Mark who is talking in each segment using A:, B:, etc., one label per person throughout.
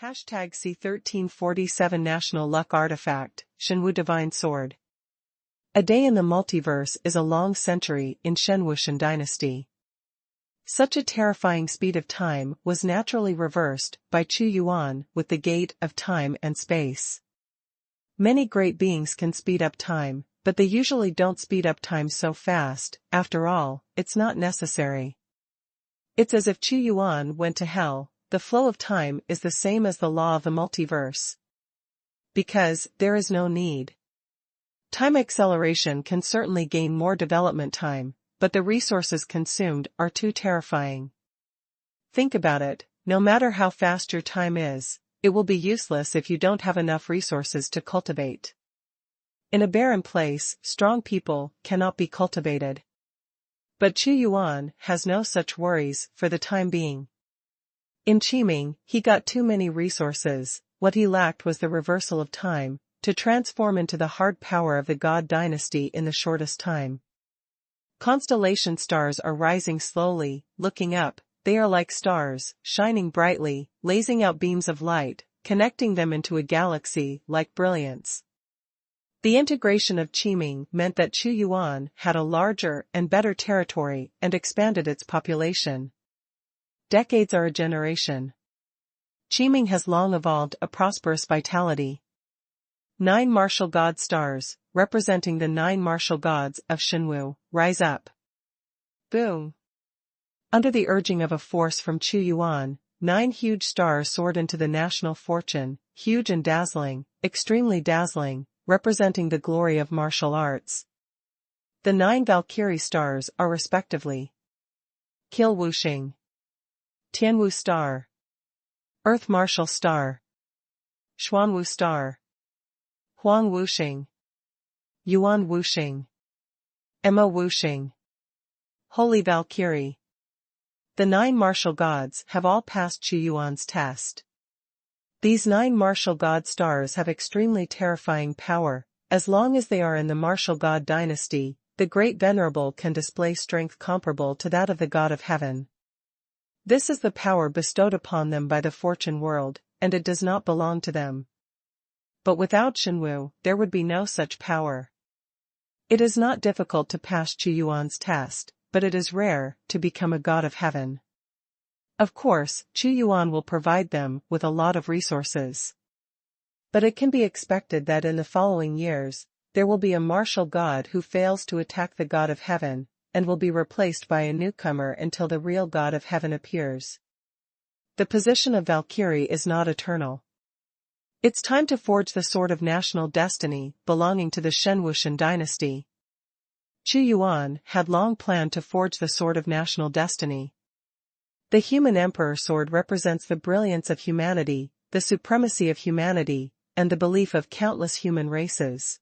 A: Hashtag C1347 National Luck Artifact, Xuanhuan Divine Sword. A day in the multiverse is a long century in Xuanhuan dynasty. Such a terrifying speed of time was naturally reversed by Xuanhuan with the gate of time and space. Many great beings can speed up time, but they usually don't speed up time so fast. After all, it's not necessary. It's as if Xuanhuan went to hell. The flow of time is the same as the law of the multiverse. Because there is no need. Time acceleration can certainly gain more development time, but the resources consumed are too terrifying. Think about it, no matter how fast your time is, it will be useless if you don't have enough resources to cultivate. In a barren place, strong people cannot be cultivated. But Xuanhuan has no such worries for the time being. In Qiming, he got too many resources. What he lacked was the reversal of time, to transform into the hard power of the God dynasty in the shortest time. Constellation stars are rising slowly, looking up, they are like stars, shining brightly, lasing out beams of light, connecting them into a galaxy like brilliance. The integration of Qiming meant that Xuanhuan had a larger and better territory and expanded its population. Decades are a generation. Qiming has long evolved a prosperous vitality. 9 martial god stars, representing the 9 martial gods of Xuanhuan, rise up. Boom! Under the urging of a force from Xuanhuan, 9 huge stars soared into the national fortune, huge and dazzling, extremely dazzling, representing the glory of martial arts. The 9 Valkyrie stars are respectively Qil Wuxing, Tianwu Star, Earth Martial Star, Xuanwu Star, Huang Wuxing, Yuan Wuxing, Emma Wuxing, Holy Valkyrie. The 9 martial gods have all passed Xuanhuan's test. These 9 martial god stars have extremely terrifying power. As long as they are in the martial god dynasty, the Great Venerable can display strength comparable to that of the God of Heaven. This is the power bestowed upon them by the fortune world, and it does not belong to them. But without Xuanhuan, there would be no such power. It is not difficult to pass Xuanhuan's test, but it is rare to become a God of Heaven. Of course, Xuanhuan will provide them with a lot of resources. But it can be expected that in the following years, there will be a martial god who fails to attack the God of Heaven, and will be replaced by a newcomer until the real God of Heaven appears. The position of Valkyrie is not eternal. It's time to forge the sword of national destiny belonging to the Xuanhuan dynasty. Xuanhuan had long planned to forge the sword of national destiny. The human emperor sword represents the brilliance of humanity, the supremacy of humanity, and the belief of countless human races.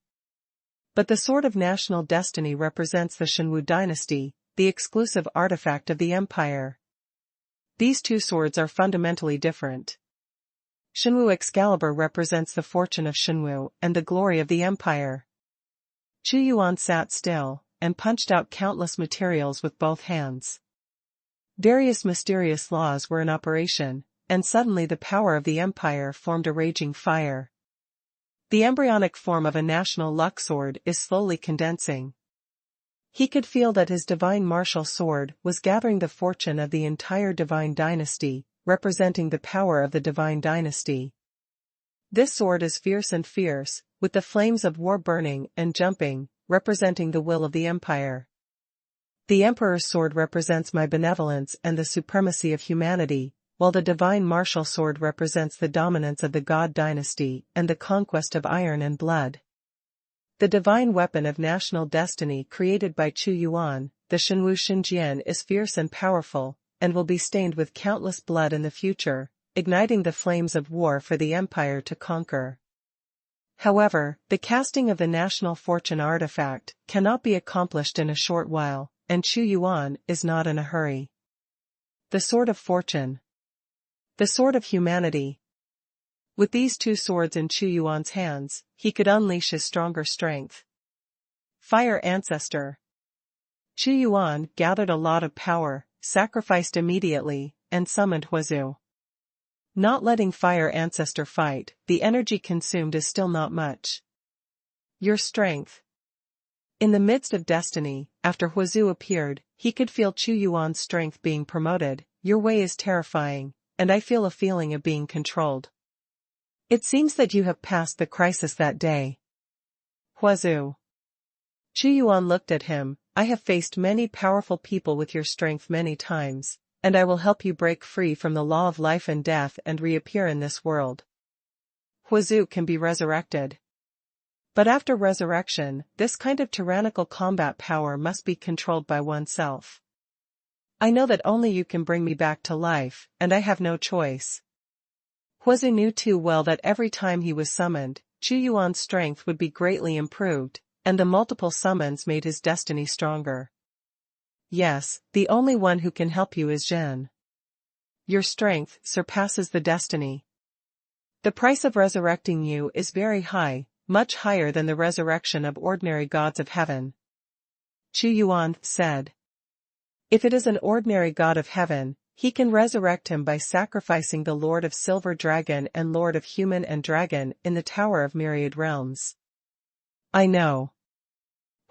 A: But the sword of national destiny represents the Xuanhuan dynasty, the exclusive artifact of the empire. These two swords are fundamentally different. Xuanhuan Excalibur represents the fortune of Xuanhuan and the glory of the empire. Xuanhuan sat still, and punched out countless materials with both hands. Various mysterious laws were in operation, and suddenly the power of the empire formed a raging fire. The embryonic form of a national luck sword is slowly condensing. He could feel that his divine martial sword was gathering the fortune of the entire divine dynasty, representing the power of the divine dynasty. This sword is fierce and fierce, with the flames of war burning and jumping, representing the will of the empire. The emperor's sword represents my benevolence and the supremacy of humanity, while the divine martial sword represents the dominance of the God dynasty and the conquest of iron and blood. The divine weapon of national destiny created by Xuanhuan, the Xuanhuan Xinjian, is fierce and powerful, and will be stained with countless blood in the future, igniting the flames of war for the empire to conquer. However, the casting of the national fortune artifact cannot be accomplished in a short while, and Xuanhuan is not in a hurry. The Sword of Fortune. The Sword of Humanity. With these two swords in Xuanhuan's hands, he could unleash his stronger strength. Fire Ancestor. Xuanhuan gathered a lot of power, sacrificed immediately, and summoned Huazu. Not letting fire ancestor fight, the energy consumed is still not much. Your strength. In the midst of destiny, after Huazu appeared, he could feel Chuyuan's strength being promoted. Your way is terrifying, and I feel a feeling of being controlled. It seems that you have passed the crisis that day. Huazu. Chuyuan looked at him. I have faced many powerful people with your strength many times, and I will help you break free from the law of life and death and reappear in this world. Huazu can be resurrected. But after resurrection, this kind of tyrannical combat power must be controlled by oneself. I know that only you can bring me back to life, and I have no choice. Huazu knew too well that every time he was summoned, Chuyuan's strength would be greatly improved, and the multiple summons made his destiny stronger. Yes, the only one who can help you is Zhen. Your strength surpasses the destiny. The price of resurrecting you is very high, much higher than the resurrection of ordinary gods of heaven. Chuyuan said. If it is an ordinary god of heaven, he can resurrect him by sacrificing the Lord of Silver Dragon and Lord of Human and Dragon in the Tower of Myriad Realms. I know.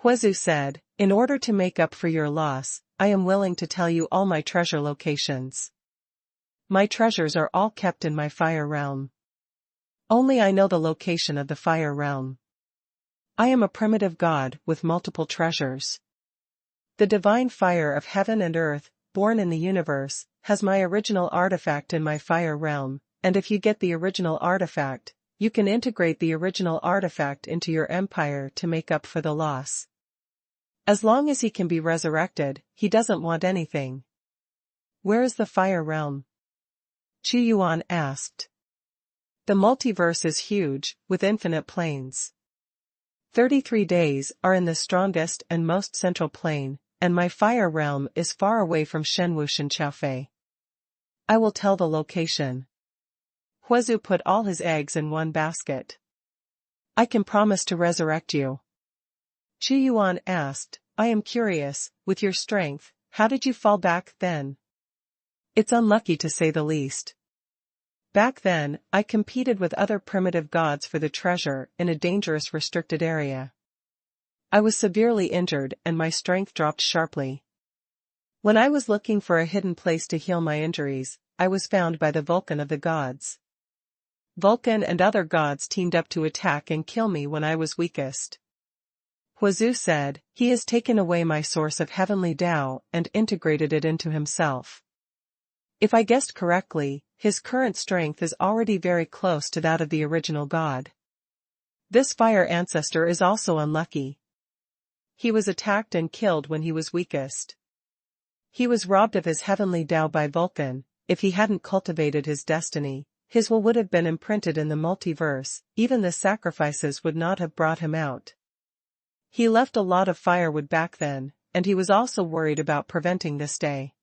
A: Huazu said, in order to make up for your loss, I am willing to tell you all my treasure locations. My treasures are all kept in my fire realm. Only I know the location of the fire realm. I am a primitive god with multiple treasures. The divine fire of heaven and earth, born in the universe, has my original artifact in my fire realm, and if you get the original artifact, you can integrate the original artifact into your empire to make up for the loss. As long as he can be resurrected, he doesn't want anything. Where is the fire realm? Chuyuan asked. The multiverse is huge, with infinite planes. 33 days are in the strongest and most central plane, and my fire realm is far away from Shenwushan Chaofei. I will tell the location. Huazu put all his eggs in one basket. I can promise to resurrect you. Chuyuan asked, I am curious, with your strength, how did you fall back then? It's unlucky to say the least. Back then, I competed with other primitive gods for the treasure in a dangerous restricted area. I was severely injured and my strength dropped sharply. When I was looking for a hidden place to heal my injuries, I was found by the Vulcan of the gods. Vulcan and other gods teamed up to attack and kill me when I was weakest. Huazu said, he has taken away my source of heavenly Tao and integrated it into himself. If I guessed correctly, his current strength is already very close to that of the original god. This fire ancestor is also unlucky. He was attacked and killed when he was weakest. He was robbed of his heavenly Tao by Vulcan. If he hadn't cultivated his destiny, his will would have been imprinted in the multiverse, even the sacrifices would not have brought him out. He left a lot of firewood back then, and he was also worried about preventing this day.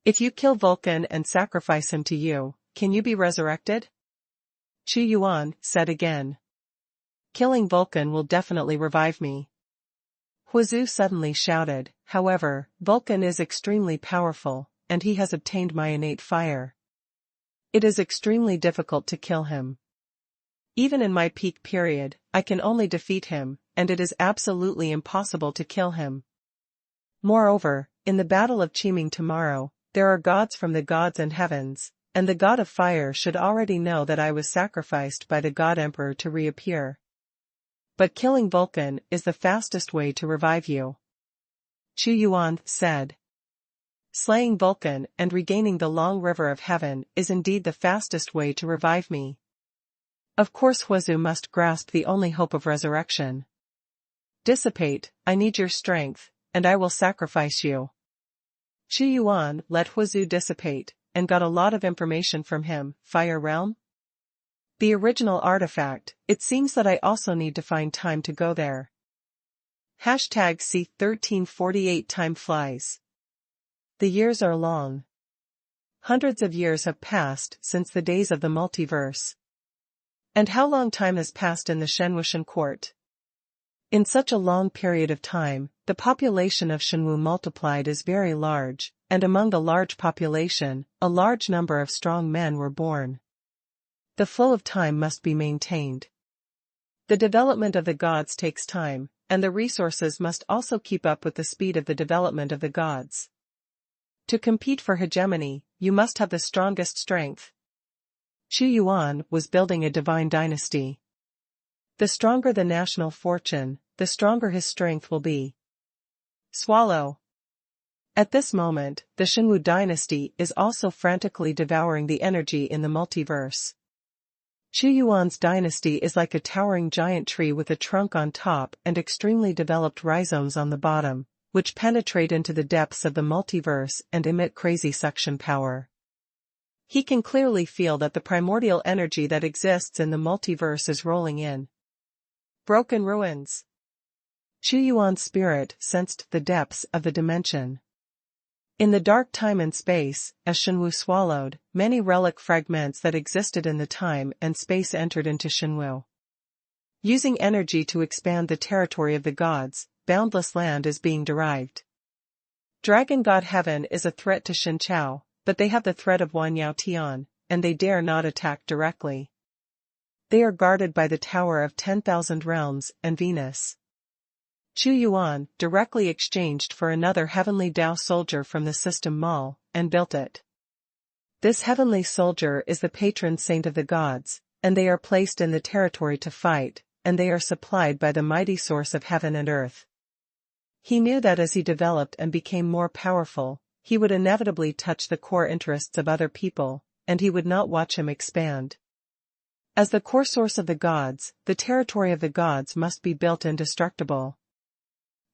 A: If you kill Vulcan and sacrifice him to you, can you be resurrected? Chuyuan said again. Killing Vulcan will definitely revive me. Huazu suddenly shouted, however, Vulcan is extremely powerful, and he has obtained my innate fire. It is extremely difficult to kill him. Even in my peak period, I can only defeat him, and it is absolutely impossible to kill him. Moreover, in the battle of Qiming tomorrow, there are gods from the gods and heavens, and the god of fire should already know that I was sacrificed by the god emperor to reappear. But killing Vulcan is the fastest way to revive you. Chuyuan said. Slaying Vulcan and regaining the long river of heaven is indeed the fastest way to revive me. Of course Huazu must grasp the only hope of resurrection. Dissipate, I need your strength, and I will sacrifice you. Chuyuan let Huazu dissipate, and got a lot of information from him. Fire realm? The original artifact, it seems that I also need to find time to go there. #C1348 Time flies. The years are long. Hundreds of years have passed since the days of the multiverse. And how long time has passed in the Shenwushan court? In such a long period of time, the population of Shenwu multiplied is very large, and among the large population, a large number of strong men were born. The flow of time must be maintained. The development of the gods takes time, and the resources must also keep up with the speed of the development of the gods. To compete for hegemony, you must have the strongest strength. Xuanhuan was building a divine dynasty. The stronger the national fortune, the stronger his strength will be. Swallow. At this moment, the Xuanhu dynasty is also frantically devouring the energy in the multiverse. Xuanhuan's dynasty is like a towering giant tree with a trunk on top and extremely developed rhizomes on the bottom, which penetrate into the depths of the multiverse and emit crazy suction power. He can clearly feel that the primordial energy that exists in the multiverse is rolling in. Broken ruins. Xuanhuan's spirit sensed the depths of the dimension. In the dark time and space, as Xuanhu swallowed, many relic fragments that existed in the time and space entered into Xuanhu. Using energy to expand the territory of the gods, boundless land is being derived. Dragon God Heaven is a threat to Xinqiao, but they have the threat of Wanyao Tian, and they dare not attack directly. They are guarded by the Tower of 10,000 Realms and Venus. Xuanhuan directly exchanged for another heavenly Dao soldier from the system Mall, and built it. This heavenly soldier is the patron saint of the gods, and they are placed in the territory to fight, and they are supplied by the mighty source of heaven and earth. He knew that as he developed and became more powerful, he would inevitably touch the core interests of other people, and he would not watch him expand. As the core source of the gods, the territory of the gods must be built indestructible.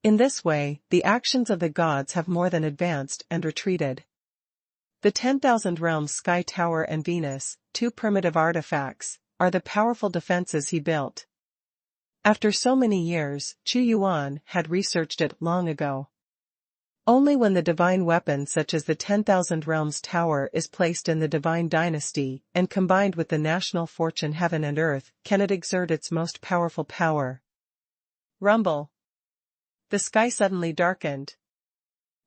A: In this way, the actions of the gods have more than advanced and retreated. The 10,000 Realms Sky Tower and Venus, two primitive artifacts, are the powerful defenses he built. After so many years, Xuanhuan had researched it long ago. Only when the divine weapon such as the 10,000 Realms Tower is placed in the divine dynasty and combined with the national fortune heaven and earth can it exert its most powerful power. Rumble. The sky suddenly darkened.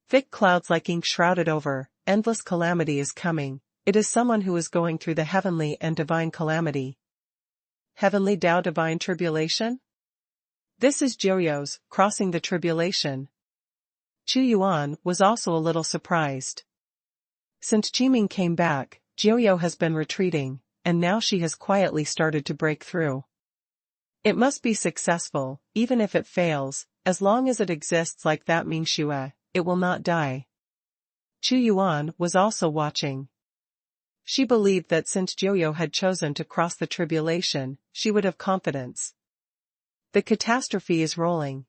A: Thick clouds like ink shrouded over, endless calamity is coming, it is someone who is going through the heavenly and divine calamity. Heavenly Tao divine tribulation? This is Jiuyo's, crossing the tribulation. Xuanhuan was also a little surprised. Since Qiming came back, Jiuyo has been retreating, and now she has quietly started to break through. It must be successful, even if it fails, as long as it exists like that Mingxue, it will not die. Xuanhuan was also watching. She believed that since Jiuyo had chosen to cross the tribulation, she would have confidence. The catastrophe is rolling.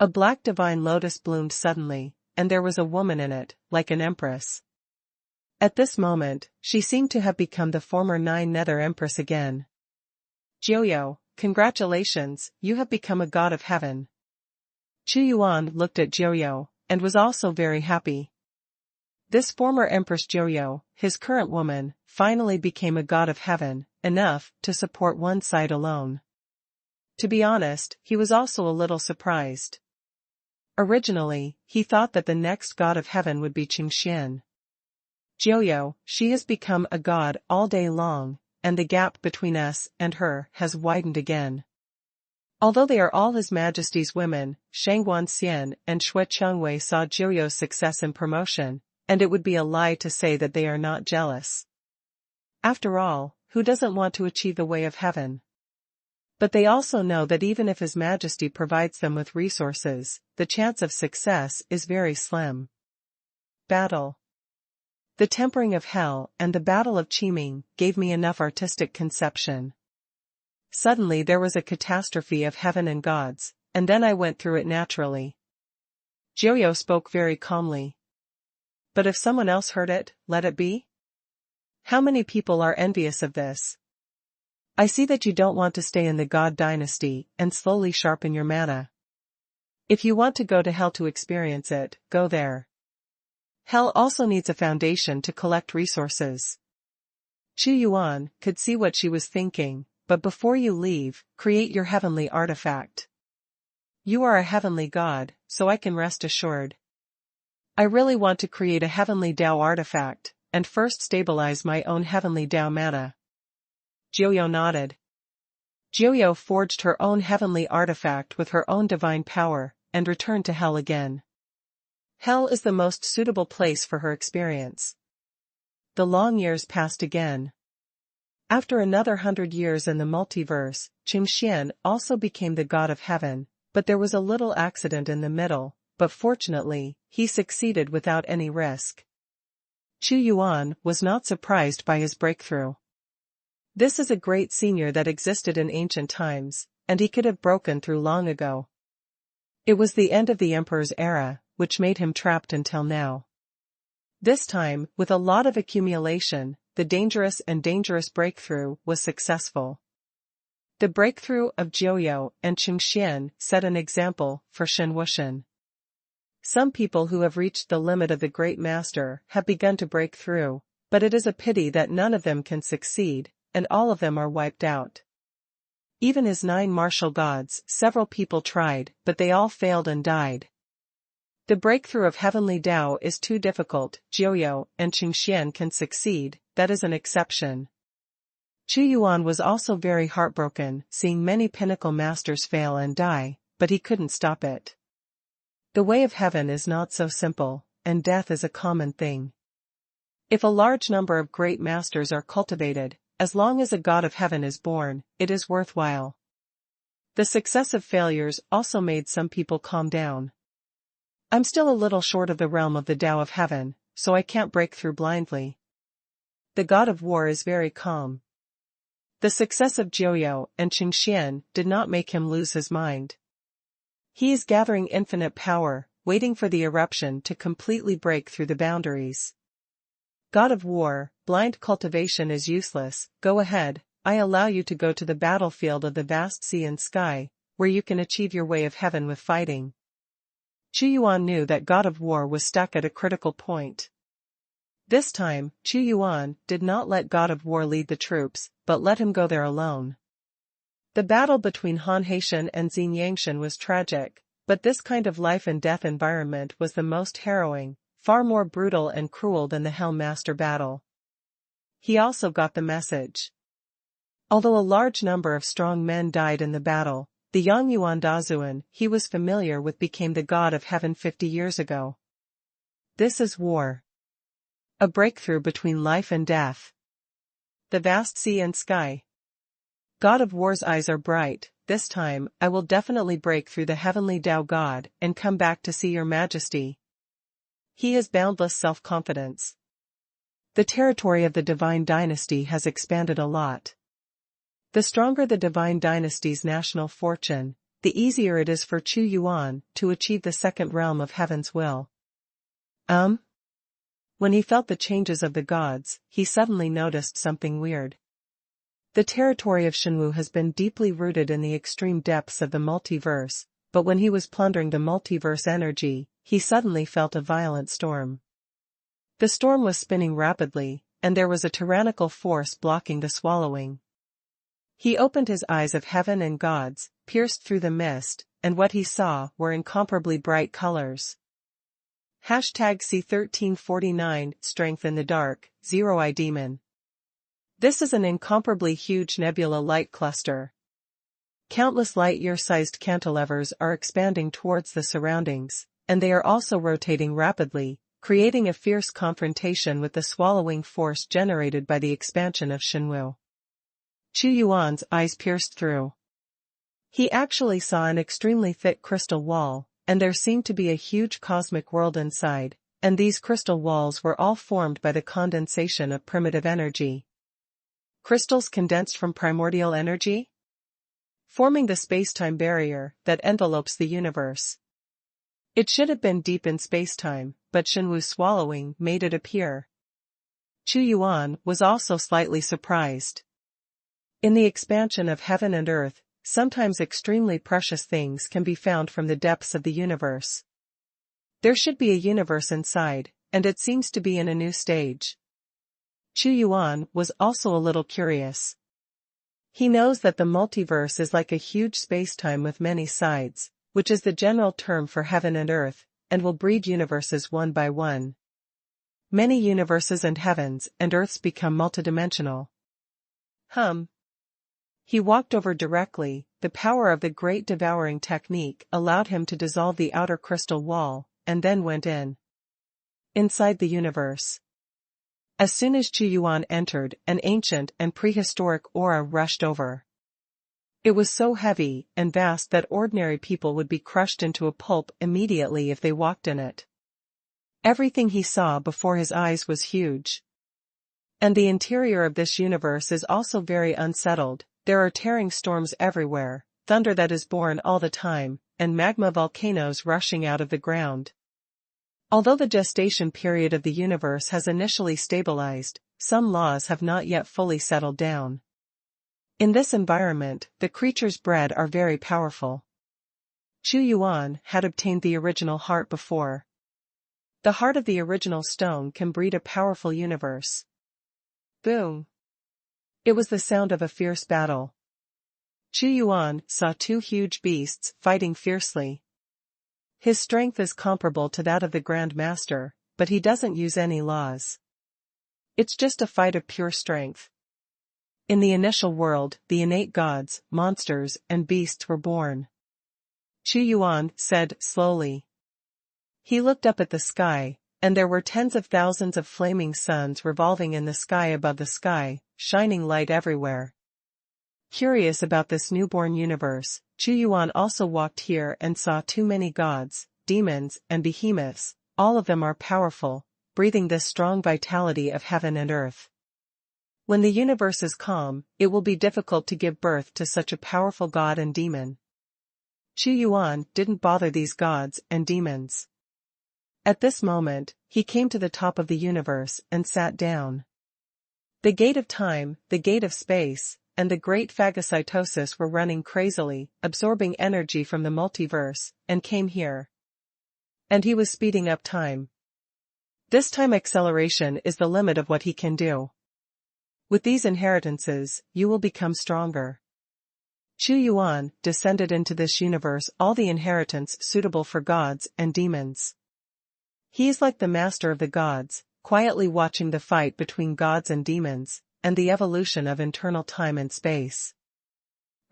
A: A black divine lotus bloomed suddenly, and there was a woman in it, like an empress. At this moment, she seemed to have become the former Nine Nether Empress again. Jiuyo, congratulations, you have become a god of heaven. Xuanhuan looked at Jiuyo, and was also very happy. This former Empress Jiuyo, his current woman, finally became a god of heaven, enough to support one side alone. To be honest, he was also a little surprised. Originally, he thought that the next god of heaven would be Qingxian. Jiuyo, she has become a god all day long, and the gap between us and her has widened again. Although they are all His Majesty's women, Shangguan Xian and Xue Chengwei saw Jiuyo's success and promotion, and it would be a lie to say that they are not jealous. After all, who doesn't want to achieve the way of heaven? But they also know that even if His Majesty provides them with resources, the chance of success is very slim. Battle. The tempering of hell and the battle of Qiming gave me enough artistic conception. Suddenly there was a catastrophe of heaven and gods, and then I went through it naturally. Jiuyo spoke very calmly. But if someone else heard it, let it be? How many people are envious of this? I see that you don't want to stay in the god dynasty and slowly sharpen your mana. If you want to go to hell to experience it, go there. Hell also needs a foundation to collect resources. Xuanhuan could see what she was thinking, but before you leave, create your heavenly artifact. You are a heavenly god, so I can rest assured. I really want to create a heavenly Tao artifact, and first stabilize my own heavenly Tao mana. Jiuyou nodded. Jiuyou forged her own heavenly artifact with her own divine power, and returned to Hell again. Hell is the most suitable place for her experience. The long years passed again. After another 100 years in the multiverse, Qingxian also became the god of heaven, but there was a little accident in the middle, but fortunately, he succeeded without any risk. Xuanhuan was not surprised by his breakthrough. This is a great senior that existed in ancient times, and he could have broken through long ago. It was the end of the emperor's era, which made him trapped until now. This time, with a lot of accumulation, the dangerous breakthrough was successful. The breakthrough of Jiuyou and Qingxian set an example for Xuanhuan. Some people who have reached the limit of the great master have begun to break through, but it is a pity that none of them can succeed, and all of them are wiped out. Even his 9 martial gods, several people tried, but they all failed and died. The breakthrough of heavenly Tao is too difficult. Jiuyou and Qingxian can succeed, that is an exception. Xuanhuan was also very heartbroken, seeing many pinnacle masters fail and die, but he couldn't stop it. The way of heaven is not so simple, and death is a common thing. If a large number of great masters are cultivated, as long as a god of heaven is born, it is worthwhile. The successive failures also made some people calm down. I'm still a little short of the realm of the Tao of heaven, so I can't break through blindly. The god of war is very calm. The success of Jiuyou and Qingxian did not make him lose his mind. He is gathering infinite power, waiting for the eruption to completely break through the boundaries. God of war, blind cultivation is useless. Go ahead, I allow you to go to the battlefield of the vast sea and sky, where you can achieve your way of heaven with fighting. Xuanhuan knew that God of war was stuck at a critical point. This time, Xuanhuan did not let God of war lead the troops, but let him go there alone. The battle between Han Haitian and Xin Yangshan was tragic, but this kind of life and death environment was the most harrowing, far more brutal and cruel than the Hell Master battle. He also got the message. Although a large number of strong men died in the battle, the young Yuan Dazuan he was familiar with became the god of heaven 50 years ago. This is war. A breakthrough between life and death. The vast sea and sky. God of War's eyes are bright. This time, I will definitely break through the heavenly Tao God and come back to see your majesty. He has boundless self-confidence. The territory of the divine dynasty has expanded a lot. The stronger the divine dynasty's national fortune, the easier it is for Xuanhuan to achieve the second realm of heaven's will. When he felt the changes of the gods, he suddenly noticed something weird. The territory of Shenwu has been deeply rooted in the extreme depths of the multiverse, but when he was plundering the multiverse energy, he suddenly felt a violent storm. The storm was spinning rapidly, and there was a tyrannical force blocking the swallowing. He opened his eyes of heaven and gods, pierced through the mist, and what he saw were incomparably bright colors. #C1349 Strength in the Dark, Zero Eye Demon. This is an incomparably huge nebula light cluster. Countless light-year-sized cantilevers are expanding towards the surroundings, and they are also rotating rapidly, creating a fierce confrontation with the swallowing force generated by the expansion of Shenwu. Xuanhuan's eyes pierced through. He actually saw an extremely thick crystal wall, and there seemed to be a huge cosmic world inside, and these crystal walls were all formed by the condensation of primitive energy. Crystals condensed from primordial energy? Forming the space-time barrier that envelopes the universe. It should have been deep in space-time, but Shenwu's swallowing made it appear. Xuanhuan was also slightly surprised. In the expansion of heaven and earth, sometimes extremely precious things can be found from the depths of the universe. There should be a universe inside, and it seems to be in a new stage. Xuanhuan was also a little curious. He knows that the multiverse is like a huge space-time with many sides, which is the general term for heaven and earth, and will breed universes one by one. Many universes and heavens and earths become multidimensional. He walked over directly. The power of the great devouring technique allowed him to dissolve the outer crystal wall, and then went inside the universe. As soon as Xuanhuan entered, an ancient and prehistoric aura rushed over. It was so heavy and vast that ordinary people would be crushed into a pulp immediately if they walked in it. Everything he saw before his eyes was huge. And the interior of this universe is also very unsettled. There are tearing storms everywhere, thunder that is born all the time, and magma volcanoes rushing out of the ground. Although the gestation period of the universe has initially stabilized, some laws have not yet fully settled down. In this environment, the creatures bred are very powerful. Xuanhuan had obtained the original heart before. The heart of the original stone can breed a powerful universe. Boom! It was the sound of a fierce battle. Xuanhuan saw two huge beasts fighting fiercely. His strength is comparable to that of the Grand Master, but he doesn't use any laws. It's just a fight of pure strength. In the initial world, the innate gods, monsters, and beasts were born. Xuanhuan said slowly. He looked up at the sky, and there were tens of thousands of flaming suns revolving in the sky above the sky, shining light everywhere. Curious about this newborn universe, Xuanhuan also walked here and saw too many gods, demons, and behemoths. All of them are powerful, breathing this strong vitality of heaven and earth. When the universe is calm, it will be difficult to give birth to such a powerful god and demon. Xuanhuan didn't bother these gods and demons. At this moment, he came to the top of the universe and sat down. The gate of time, the gate of space, and the great phagocytosis were running crazily, absorbing energy from the multiverse, and came here. And he was speeding up time. This time acceleration is the limit of what he can do. With these inheritances, you will become stronger. Xuanhuan descended into this universe all the inheritance suitable for gods and demons. He is like the master of the gods, quietly watching the fight between gods and demons, and the evolution of internal time and space.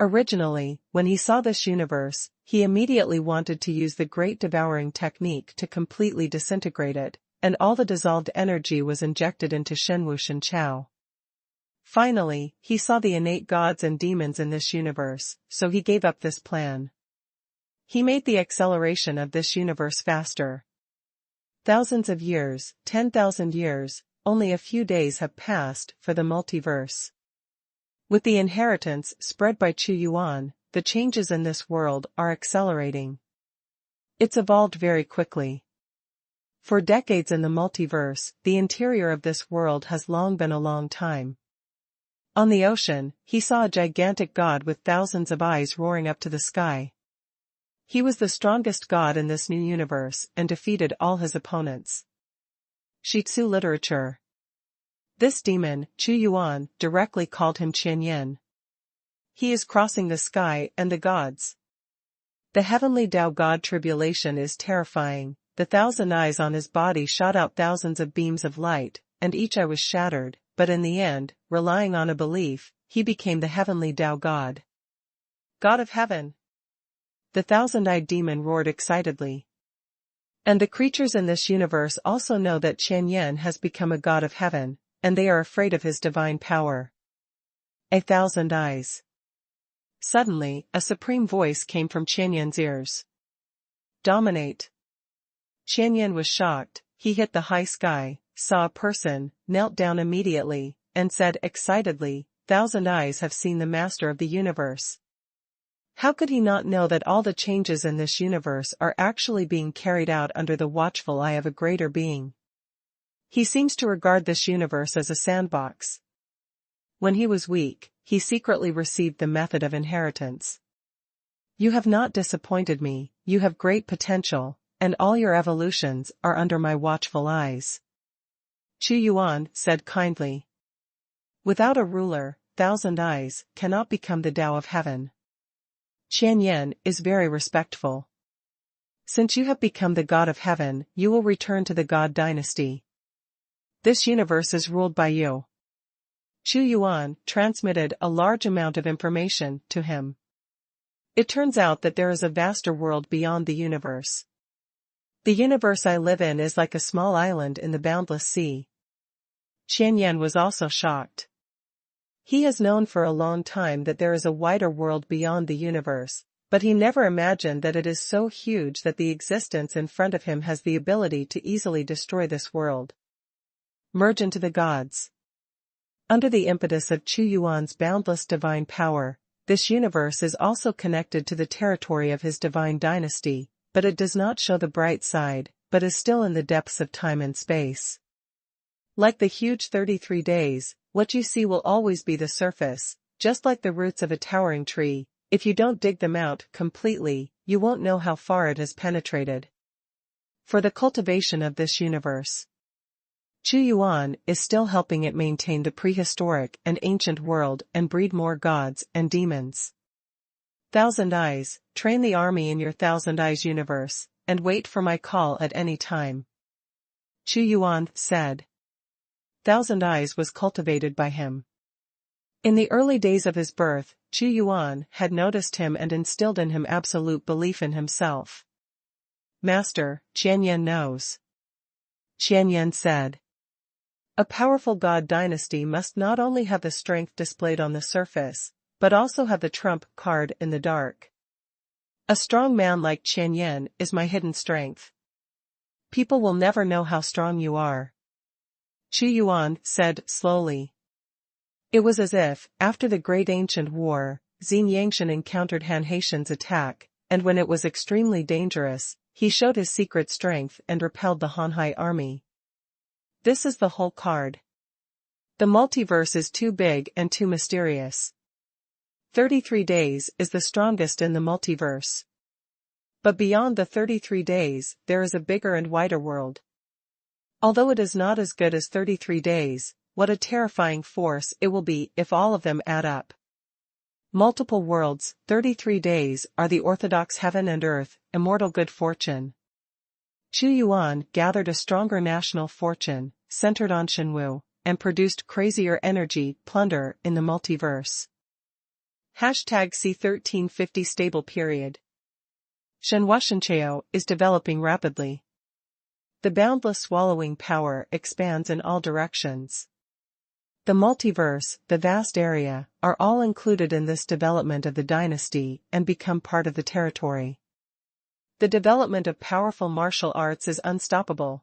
A: Originally, when he saw this universe, he immediately wanted to use the great devouring technique to completely disintegrate it, and all the dissolved energy was injected into Shenwushan Chao. Finally, he saw the innate gods and demons in this universe, so he gave up this plan. He made the acceleration of this universe faster. Thousands of years, 10,000 years, only a few days have passed for the multiverse. With the inheritance spread by Xuanhuan, the changes in this world are accelerating. It's evolved very quickly. For decades in the multiverse, the interior of this world has long been a long time. On the ocean, he saw a gigantic god with thousands of eyes roaring up to the sky. He was the strongest god in this new universe and defeated all his opponents. Shitsu literature. This demon, Xuanhuan, directly called him Qianyan. He is crossing the sky and the gods. The heavenly Tao god tribulation is terrifying. The 1,000 eyes on his body shot out thousands of beams of light, and each eye was shattered, but in the end, relying on a belief, he became the heavenly Tao god. God of heaven! The 1,000-eyed demon roared excitedly. And the creatures in this universe also know that Qianyan has become a god of heaven, and they are afraid of his divine power. 1,000 eyes. Suddenly, a supreme voice came from Qianyan's ears. Dominate. Qianyan was shocked. He hit the high sky, saw a person, knelt down immediately, and said excitedly, 1,000 eyes have seen the master of the universe. How could he not know that all the changes in this universe are actually being carried out under the watchful eye of a greater being? He seems to regard this universe as a sandbox. When he was weak, he secretly received the method of inheritance. You have not disappointed me, you have great potential, and all your evolutions are under my watchful eyes. Xuanhuan said kindly. Without a ruler, 1,000 eyes cannot become the Tao of heaven. Qianyan is very respectful. Since you have become the god of heaven, you will return to the god dynasty. This universe is ruled by you. Xuanhuan transmitted a large amount of information to him. It turns out that there is a vaster world beyond the universe. The universe I live in is like a small island in the boundless sea. Xuanhuan was also shocked. He has known for a long time that there is a wider world beyond the universe, but he never imagined that it is so huge that the existence in front of him has the ability to easily destroy this world. Merge into the gods. Under the impetus of Xuanhuan's boundless divine power, this universe is also connected to the territory of his divine dynasty, but it does not show the bright side, but is still in the depths of time and space. Like the huge 33 days, what you see will always be the surface, just like the roots of a towering tree. If you don't dig them out completely, you won't know how far it has penetrated. For the cultivation of this universe, Xuanhuan is still helping it maintain the prehistoric and ancient world and breed more gods and demons. Thousand Eyes, train the army in your Thousand Eyes universe, and wait for my call at any time. Xuanhuan said. Thousand Eyes was cultivated by him. In the early days of his birth, Xuanhuan had noticed him and instilled in him absolute belief in himself. Master, Xuanhuan knows. Xuanhuan said. A powerful god dynasty must not only have the strength displayed on the surface, but also have the trump card in the dark. A strong man like Xuanhuan is my hidden strength. People will never know how strong you are. Xuanhuan said slowly. It was as if, after the Great Ancient War, Xin Yangshan encountered Han Haitian's attack, and when it was extremely dangerous, he showed his secret strength and repelled the Hanhai army. This is the whole card. The multiverse is too big and too mysterious. 33 days is the strongest in the multiverse. But beyond the 33 days, there is a bigger and wider world. Although it is not as good as 33 days, what a terrifying force it will be if all of them add up. Multiple worlds, 33 days, are the orthodox heaven and earth, immortal good fortune. Xuanhuan gathered a stronger national fortune, centered on Shenwu, and produced crazier energy, plunder, in the multiverse. Hashtag C1350 stable period. Xuanhuan is developing rapidly. The boundless swallowing power expands in all directions. The multiverse, the vast area, are all included in this development of the dynasty and become part of the territory. The development of powerful martial arts is unstoppable.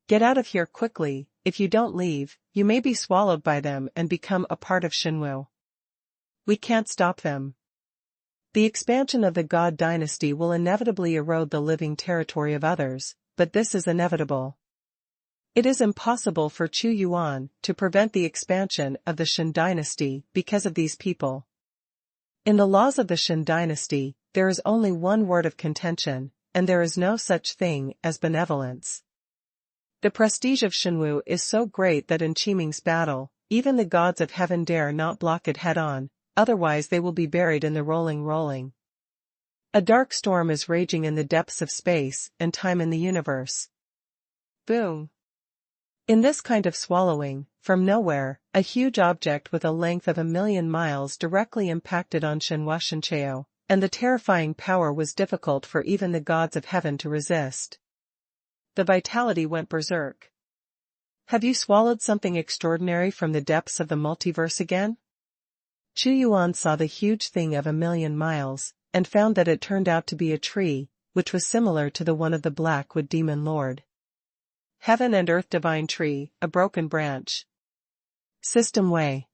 A: Get out of here quickly. If you don't leave, you may be swallowed by them and become a part of Shenwu. We can't stop them. The expansion of the God dynasty will inevitably erode the living territory of others, but this is inevitable. It is impossible for Xuanhuan to prevent the expansion of the Shen dynasty because of these people. In the laws of the Shen dynasty, there is only one word of contention, and there is no such thing as benevolence. The prestige of Shenwu is so great that in Qiming's battle, even the gods of heaven dare not block it head-on, otherwise they will be buried in the rolling. A dark storm is raging in the depths of space and time in the universe. Boom. In this kind of swallowing, from nowhere, a huge object with a length of 1,000,000 miles directly impacted on Xuanhuan, and the terrifying power was difficult for even the gods of heaven to resist. The vitality went berserk. Have you swallowed something extraordinary from the depths of the multiverse again? Xuanhuan saw the huge thing of 1,000,000 miles, and found that it turned out to be a tree, which was similar to the one of the Blackwood Demon Lord. Heaven and Earth Divine Tree, a broken branch. System Way.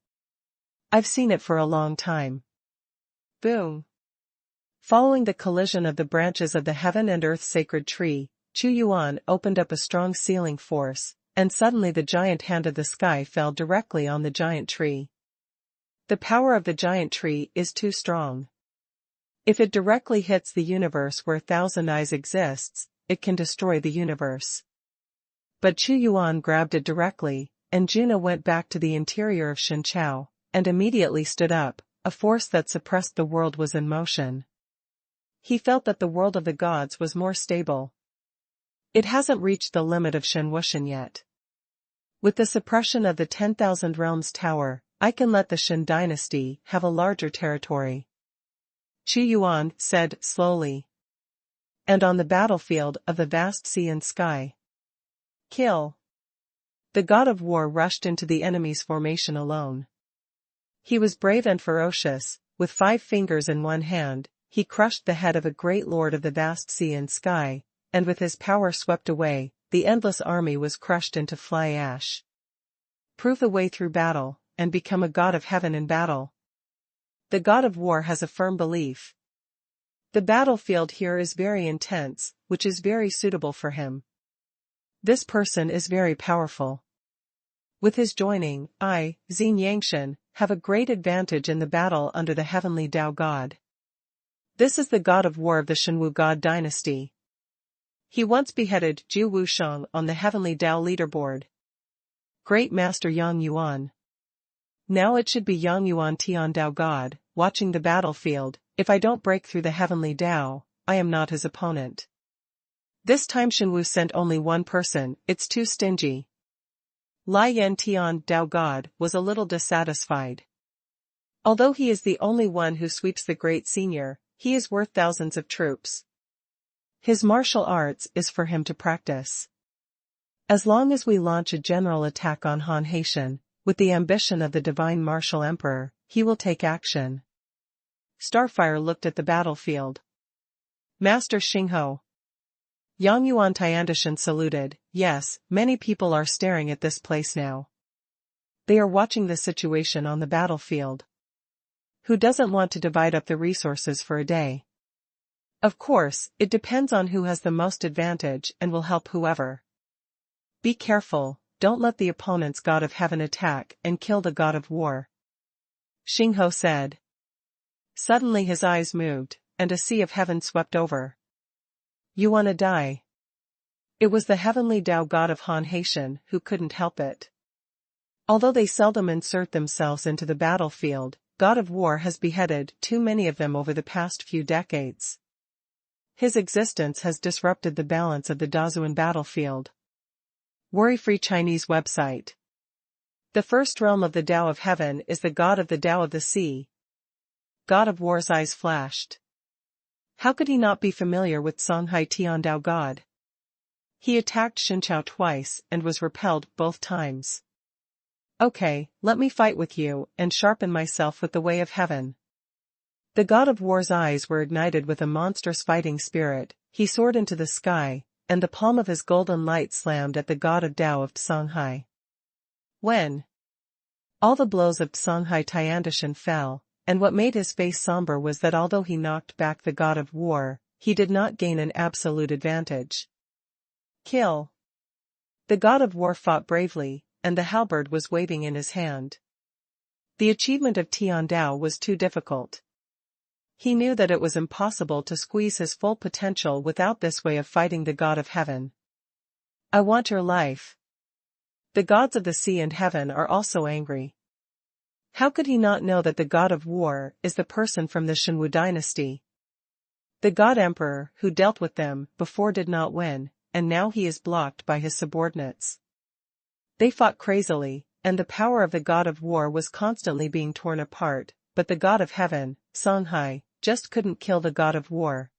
A: I've seen it for a long time. Boom. Following the collision of the branches of the Heaven and Earth Sacred Tree, Xuanhuan opened up a strong sealing force, and suddenly the giant hand of the sky fell directly on the giant tree. The power of the giant tree is too strong. If it directly hits the universe where Thousand Eyes exists, it can destroy the universe. But Xuanhuan grabbed it directly, and Juno went back to the interior of Shenchao, and immediately stood up. A force that suppressed the world was in motion. He felt that the world of the gods was more stable. It hasn't reached the limit of Xuanhuan yet. With the suppression of the 10,000 Realms Tower, I can let the Shen dynasty have a larger territory. Xuanhuan said slowly. And on the battlefield of the vast sea and sky. Kill. The god of war rushed into the enemy's formation alone. He was brave and ferocious, with 5 fingers in one hand, he crushed the head of a great lord of the vast sea and sky, and with his power swept away, the endless army was crushed into fly ash. Prove the way through battle, and become a god of heaven in battle. The god of war has a firm belief. The battlefield here is very intense, which is very suitable for him. This person is very powerful. With his joining, I, Xin Yangshan, have a great advantage in the battle under the heavenly Tao god. This is the god of war of the Shenwu god dynasty. He once beheaded Zhu Wusheng on the heavenly Tao leaderboard. Great Master Yang Yuan. Now it should be Yang Yuan Tian Tao god, watching the battlefield. If I don't break through the heavenly Tao, I am not his opponent. This time Shenwu sent only one person, it's too stingy. Lai Yan Tian Tao god was a little dissatisfied. Although he is the only one who sweeps the great senior, he is worth thousands of troops. His martial arts is for him to practice. As long as we launch a general attack on Han Haitian, with the ambition of the divine martial emperor, he will take action. Starfire looked at the battlefield. Master Xingho. Yang Yuan Tiandishan saluted. Yes, many people are staring at this place now. They are watching the situation on the battlefield. Who doesn't want to divide up the resources for a day? Of course, it depends on who has the most advantage and will help whoever. Be careful, don't let the opponent's god of heaven attack and kill the god of war. Xingho said. Suddenly his eyes moved, and a sea of heaven swept over. You wanna die? It was the heavenly Tao god of Han Haitian who couldn't help it. Although they seldom insert themselves into the battlefield, God of War has beheaded too many of them over the past few decades. His existence has disrupted the balance of the Dazuan battlefield. Worry-free Chinese website. The first realm of the Tao of Heaven is the god of the Tao of the Sea. God of War's eyes flashed. How could he not be familiar with Songhai Tian Tao God? He attacked Xinqiao twice and was repelled both times. Okay, let me fight with you and sharpen myself with the way of heaven. The god of war's eyes were ignited with a monstrous fighting spirit, he soared into the sky, and the palm of his golden light slammed at the god of Tao of Songhai. When all the blows of Songhai Tiandishan fell, and what made his face somber was that although he knocked back the god of war, he did not gain an absolute advantage. Kill. The god of war fought bravely, and the halberd was waving in his hand. The achievement of Tian Dao was too difficult. He knew that it was impossible to squeeze his full potential without this way of fighting the god of heaven. I want your life. The gods of the sea and heaven are also angry. How could he not know that the god of war is the person from the Shenwu dynasty? The god emperor who dealt with them before did not win, and now he is blocked by his subordinates. They fought crazily, and the power of the god of war was constantly being torn apart, but the god of heaven, Songhai, just couldn't kill the god of war.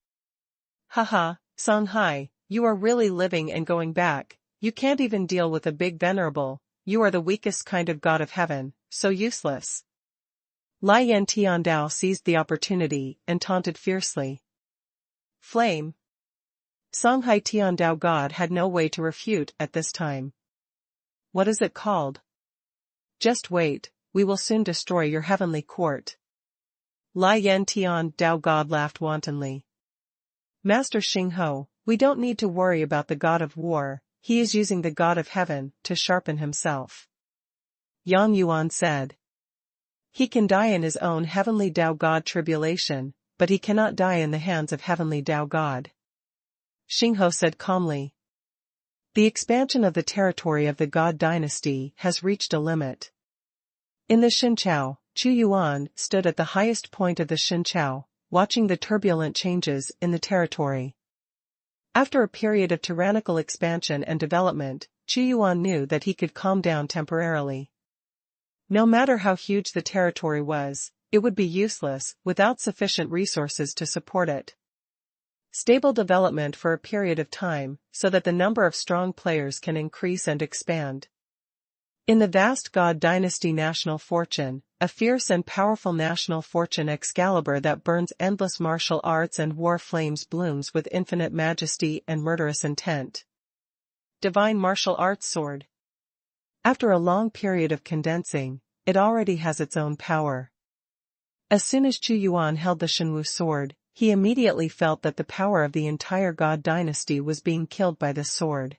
A: Haha, Songhai, you are really living and going back, you can't even deal with a big venerable, you are the weakest kind of god of heaven, so useless. Lai Yan Tian Dao seized the opportunity and taunted fiercely. Flame. Songhai Tian Dao God had no way to refute at this time. What is it called? Just wait, we will soon destroy your heavenly court. Lai Yan Tian Dao God laughed wantonly. Master Xingho, we don't need to worry about the god of war, he is using the god of heaven to sharpen himself. Yang Yuan said. He can die in his own heavenly Tao God tribulation, but he cannot die in the hands of heavenly Tao God. Xingho said calmly. The expansion of the territory of the God dynasty has reached a limit. In the Xinqiao, Chu Yuan stood at the highest point of the Xinqiao, watching the turbulent changes in the territory. After a period of tyrannical expansion and development, Xuanhuan knew that he could calm down temporarily. No matter how huge the territory was, it would be useless without sufficient resources to support it. Stable development for a period of time, so that the number of strong players can increase and expand. In the vast God Dynasty national fortune, a fierce and powerful national fortune Excalibur that burns endless martial arts and war flames blooms with infinite majesty and murderous intent. Divine martial arts sword. After a long period of condensing, it already has its own power. As soon as Xuanhuan held the Xuanwu sword, he immediately felt that the power of the entire God Dynasty was being killed by this sword.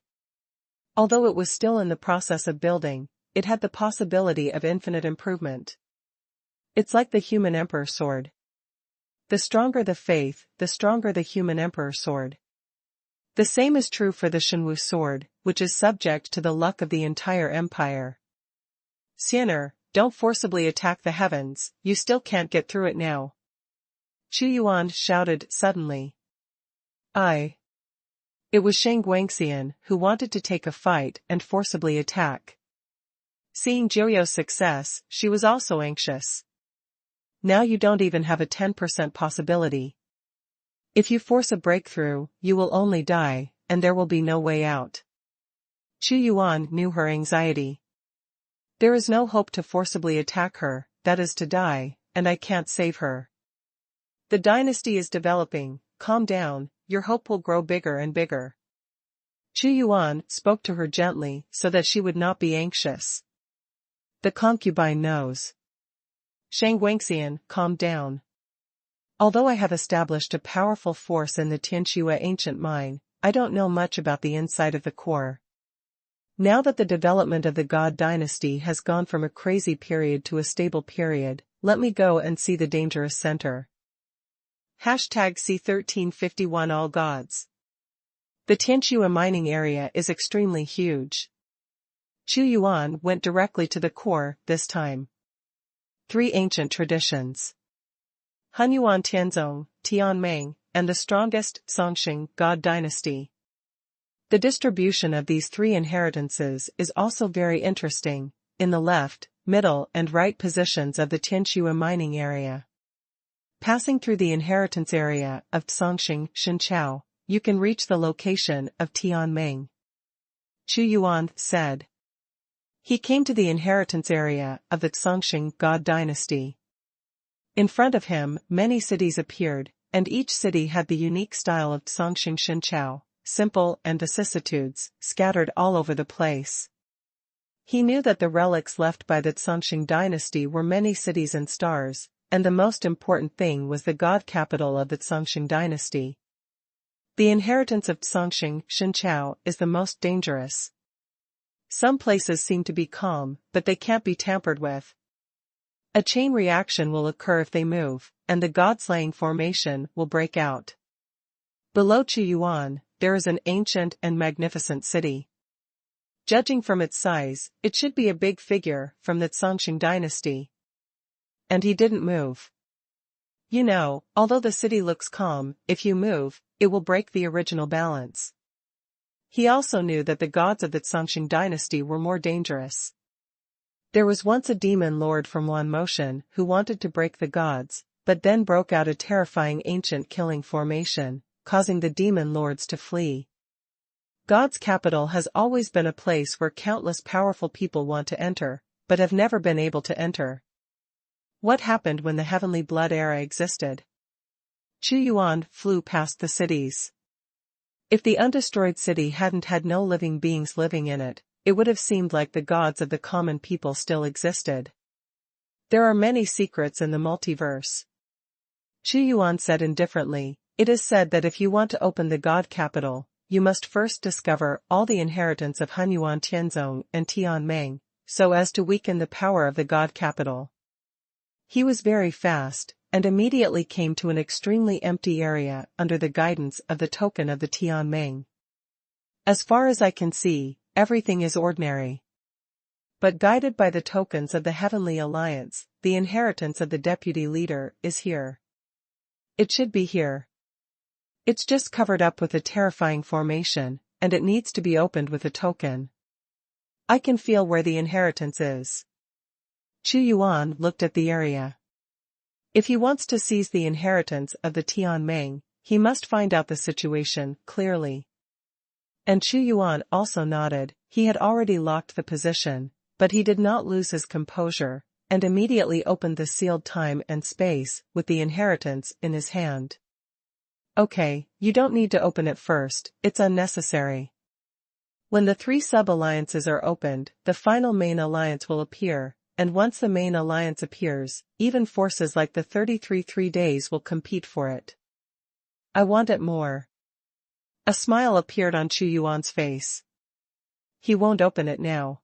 A: Although it was still in the process of building, it had the possibility of infinite improvement. It's like the human emperor sword. The stronger the faith, the stronger the human emperor sword. The same is true for the Xuanwu sword, which is subject to the luck of the entire empire. Xiener, don't forcibly attack the heavens, you still can't get through it now. Xuanhuan shouted suddenly. It was Shang Guangxian who wanted to take a fight and forcibly attack. Seeing Jiuyo's success, she was also anxious. Now you don't even have a 10% possibility. If you force a breakthrough, you will only die, and there will be no way out. Xuanhuan knew her anxiety. There is no hope to forcibly attack her, that is to die, and I can't save her. The dynasty is developing, calm down, your hope will grow bigger and bigger. Xuanhuan spoke to her gently so that she would not be anxious. The concubine knows. Shang Guangxian calmed down. Although I have established a powerful force in the Tianxue ancient mine, I don't know much about the inside of the core. Now that the development of the God Dynasty has gone from a crazy period to a stable period, let me go and see the dangerous center. #C1351 All Gods. The Tianxue mining area is extremely huge. Xuanhuan went directly to the core this time. 3 ancient traditions. Hunyuan Tianzong, Tianming, and the strongest Songxing God Dynasty. The distribution of these 3 inheritances is also very interesting, in the left, middle and right positions of the Tianxue mining area. Passing through the inheritance area of Songxing Xinqiao, you can reach the location of Tianming. Xuanhuan said. He came to the inheritance area of the Songxing God Dynasty. In front of him, many cities appeared, and each city had the unique style of Songxing Xinqiao, simple and vicissitudes, scattered all over the place. He knew that the relics left by the Songxing dynasty were many cities and stars, and the most important thing was the god capital of the Songxing dynasty. The inheritance of Songxing Xinqiao is the most dangerous. Some places seem to be calm, but they can't be tampered with. A chain reaction will occur if they move, and the god-slaying formation will break out. Below Xuanhuan, there is an ancient and magnificent city. Judging from its size, it should be a big figure from the Songxing dynasty. And he didn't move. You know, although the city looks calm, if you move, it will break the original balance. He also knew that the gods of the Songxing dynasty were more dangerous. There was once a demon lord from Wan Motion who wanted to break the gods, but then broke out a terrifying ancient killing formation, causing the demon lords to flee. God's capital has always been a place where countless powerful people want to enter, but have never been able to enter. What happened when the Heavenly Blood era existed? Xuanhuan flew past the cities. If the undestroyed city hadn't had no living beings living in it, it would have seemed like the gods of the common people still existed. There are many secrets in the multiverse. Xuanhuan said indifferently, it is said that if you want to open the god capital, you must first discover all the inheritance of Hunyuan Tianzong and Tianming, so as to weaken the power of the god capital. He was very fast, and immediately came to an extremely empty area under the guidance of the token of the Tianming. As far as I can see, everything is ordinary. But guided by the tokens of the Heavenly Alliance, the inheritance of the deputy leader is here. It should be here. It's just covered up with a terrifying formation, and it needs to be opened with a token. I can feel where the inheritance is. Xuanhuan looked at the area. If he wants to seize the inheritance of the Tianming, he must find out the situation clearly. And Xuanhuan also nodded. He had already locked the position, but he did not lose his composure, and immediately opened the sealed time and space with the inheritance in his hand. Okay, you don't need to open it first, it's unnecessary. When the 3 sub-alliances are opened, the final main alliance will appear, and once the main alliance appears, even forces like the 33 3 days will compete for it. I want it more. A smile appeared on Xuanhuan's face. He won't open it now.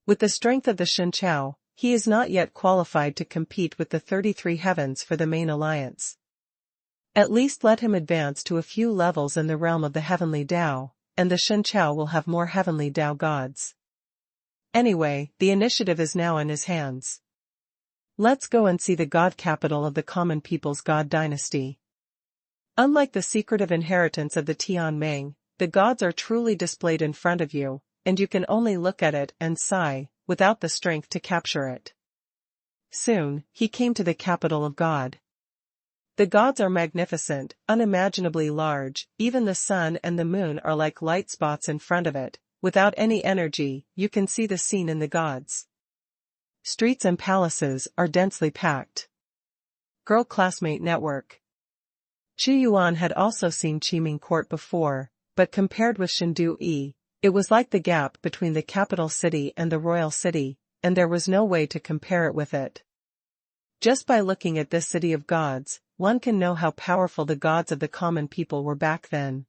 A: With the strength of the Shinchao, he is not yet qualified to compete with the 33 heavens for the main alliance. At least let him advance to a few levels in the realm of the heavenly Tao, and the Shinchao will have more heavenly Tao gods. Anyway, the initiative is now in his hands. Let's go and see the god capital of the common people's god dynasty. Unlike the secretive inheritance of the Tianming, the gods are truly displayed in front of you, and you can only look at it and sigh, without the strength to capture it. Soon, he came to the capital of God. The gods are magnificent, unimaginably large, even the sun and the moon are like light spots in front of it. Without any energy, you can see the scene in the gods. Streets and palaces are densely packed. Girl classmate network. Xuanhuan had also seen Qiming Court before, but compared with Shindu-yi, it was like the gap between the capital city and the royal city, and there was no way to compare it with it. Just by looking at this city of gods, one can know how powerful the gods of the common people were back then.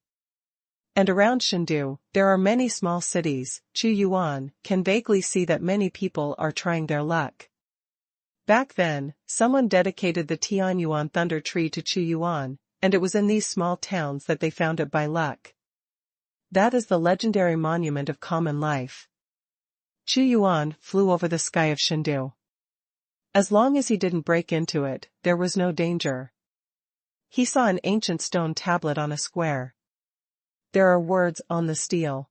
A: And around Shindu, there are many small cities. Xuanhuan can vaguely see that many people are trying their luck. Back then, someone dedicated the Tianyuan Thunder Tree to Xuanhuan, and it was in these small towns that they found it by luck. That is the legendary monument of common life. Xuanhuan flew over the sky of Shindu. As long as he didn't break into it, there was no danger. He saw an ancient stone tablet on a square. There are words on the stele.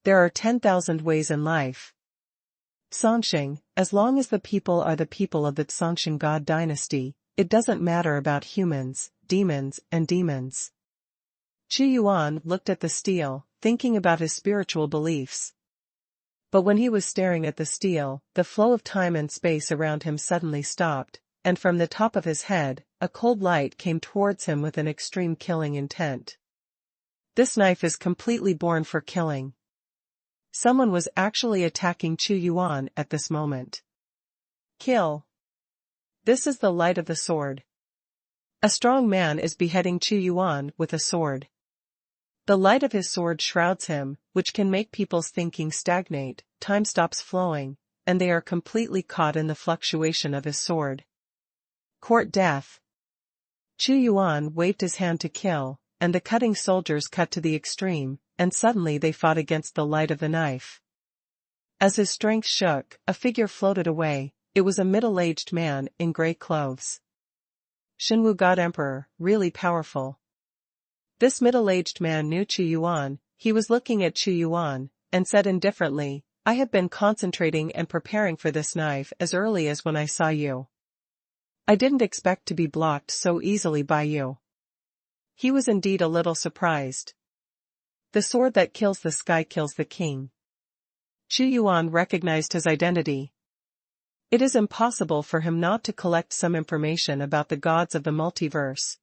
A: There are 10,000 ways in life. Songsheng, as long as the people are the people of the Songsheng god dynasty, it doesn't matter about humans, demons, and demons. Xuanhuan looked at the stele, thinking about his spiritual beliefs. But when he was staring at the stele, the flow of time and space around him suddenly stopped, and from the top of his head, a cold light came towards him with an extreme killing intent. This knife is completely born for killing. Someone was actually attacking Xuanhuan at this moment. Kill. This is the light of the sword. A strong man is beheading Xuanhuan with a sword. The light of his sword shrouds him, which can make people's thinking stagnate, time stops flowing, and they are completely caught in the fluctuation of his sword. Court death. Xuanhuan waved his hand to kill, and the cutting soldiers cut to the extreme, and suddenly they fought against the light of the knife. As his strength shook, a figure floated away. It was a middle-aged man in gray clothes. Shenwu God Emperor, really powerful. This middle-aged man knew Xuanhuan. He was looking at Xuanhuan, and said indifferently, "I have been concentrating and preparing for this knife as early as when I saw you. I didn't expect to be blocked so easily by you." He was indeed a little surprised. The sword that kills the sky kills the king. Xuanhuan recognized his identity. It is impossible for him not to collect some information about the gods of the multiverse.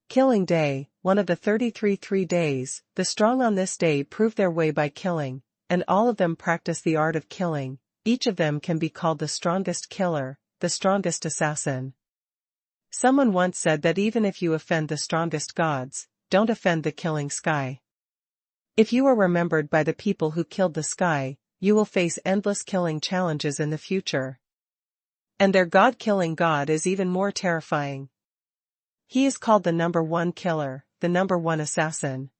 A: Killing Day, one of the 33 3 days, the strong on this day prove their way by killing, and all of them practice the art of killing. Each of them can be called the strongest killer, the strongest assassin. Someone once said that even if you offend the strongest gods, don't offend the killing sky. If you are remembered by the people who killed the sky, you will face endless killing challenges in the future. And their god-killing god is even more terrifying. He is called the number 1 killer, the number 1 assassin.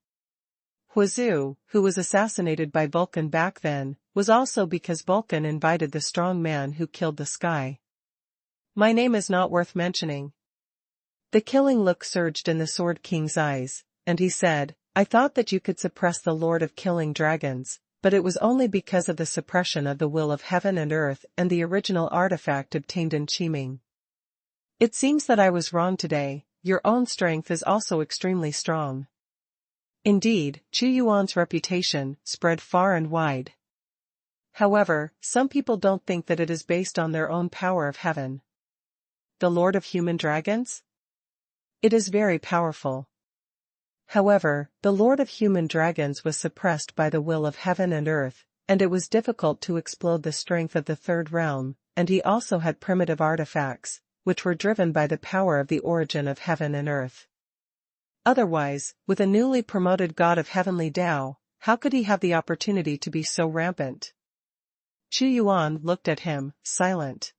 A: Huazu, who was assassinated by Vulcan back then, was also because Vulcan invited the strong man who killed the sky. My name is not worth mentioning. The killing look surged in the Sword King's eyes, and he said, I thought that you could suppress the Lord of Killing Dragons, but it was only because of the suppression of the will of heaven and earth and the original artifact obtained in Qiming. It seems that I was wrong today. Your own strength is also extremely strong. Indeed, Qu Yuan's reputation spread far and wide. However, some people don't think that it is based on their own power of heaven. The Lord of Human Dragons? It is very powerful. However, the Lord of Human Dragons was suppressed by the will of heaven and earth, and it was difficult to explode the strength of the third realm, and he also had primitive artifacts, which were driven by the power of the origin of heaven and earth. Otherwise, with a newly promoted god of heavenly Tao, how could he have the opportunity to be so rampant? Qu Yuan looked at him, silent.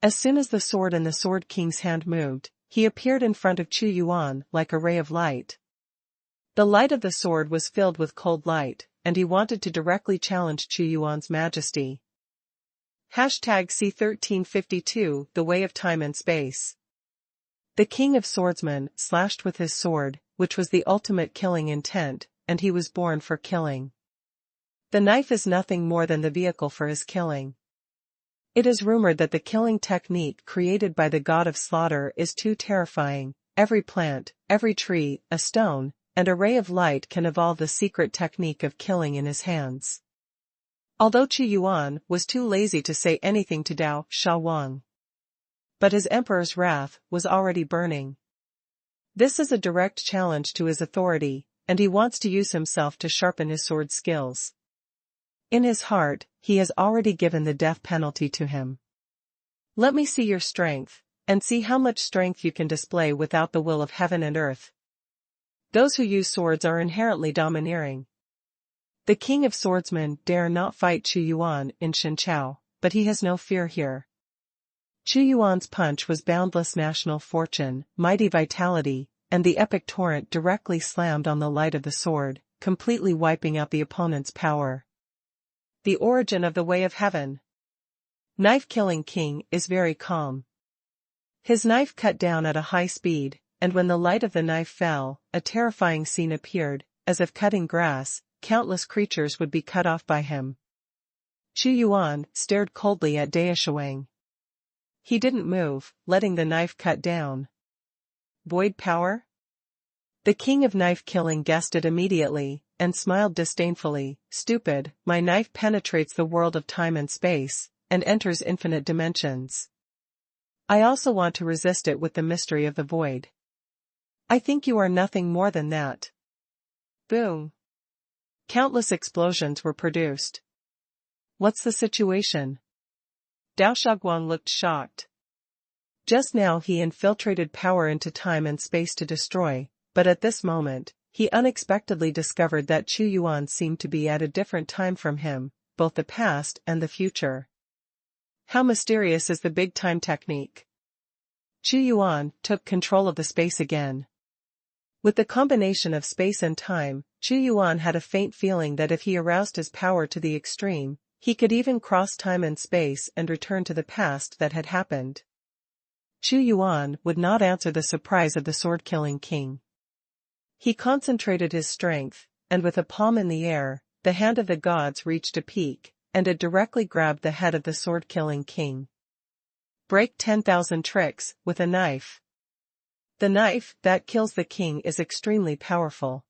A: As soon as the sword in the Sword King's hand moved, he appeared in front of Qu Yuan like a ray of light. The light of the sword was filled with cold light, and he wanted to directly challenge Qu Yuan's majesty. #C1352 The Way of Time and Space. The King of Swordsmen slashed with his sword, which was the ultimate killing intent, and he was born for killing. The knife is nothing more than the vehicle for his killing. It is rumored that the killing technique created by the god of slaughter is too terrifying. Every plant, every tree, a stone, and a ray of light can evolve the secret technique of killing in his hands. Although Qu Yuan was too lazy to say anything to Dao Shaowang. But his emperor's wrath was already burning. This is a direct challenge to his authority, and he wants to use himself to sharpen his sword skills. In his heart, he has already given the death penalty to him. Let me see your strength, and see how much strength you can display without the will of heaven and earth. Those who use swords are inherently domineering. The King of Swordsmen dare not fight Qu Yuan in Shenqiao, but he has no fear here. Qu Yuan's punch was boundless national fortune, mighty vitality, and the epic torrent directly slammed on the light of the sword, completely wiping out the opponent's power. The origin of the way of heaven. Knife-killing king is very calm. His knife cut down at a high speed, and when the light of the knife fell, a terrifying scene appeared, as if cutting grass, countless creatures would be cut off by him. Qu Yuan stared coldly at Daishuang. He didn't move, letting the knife cut down. Void power? The king of knife-killing guessed it immediately, and smiled disdainfully. Stupid, my knife penetrates the world of time and space, and enters infinite dimensions. I also want to resist it with the mystery of the void. I think you are nothing more than that. Boom. Countless explosions were produced. What's the situation? Dao Shaoguang looked shocked. Just now he infiltrated power into time and space to destroy, but at this moment, he unexpectedly discovered that Qu Yuan seemed to be at a different time from him, both the past and the future. How mysterious is the big time technique? Qu Yuan took control of the space again. With the combination of space and time, Qu Yuan had a faint feeling that if he aroused his power to the extreme, he could even cross time and space and return to the past that had happened. Qu Yuan would not answer the surprise of the sword-killing king. He concentrated his strength, and with a palm in the air, the hand of the gods reached a peak, and it directly grabbed the head of the sword-killing king. Break 10,000 tricks with a knife. The knife that kills the king is extremely powerful.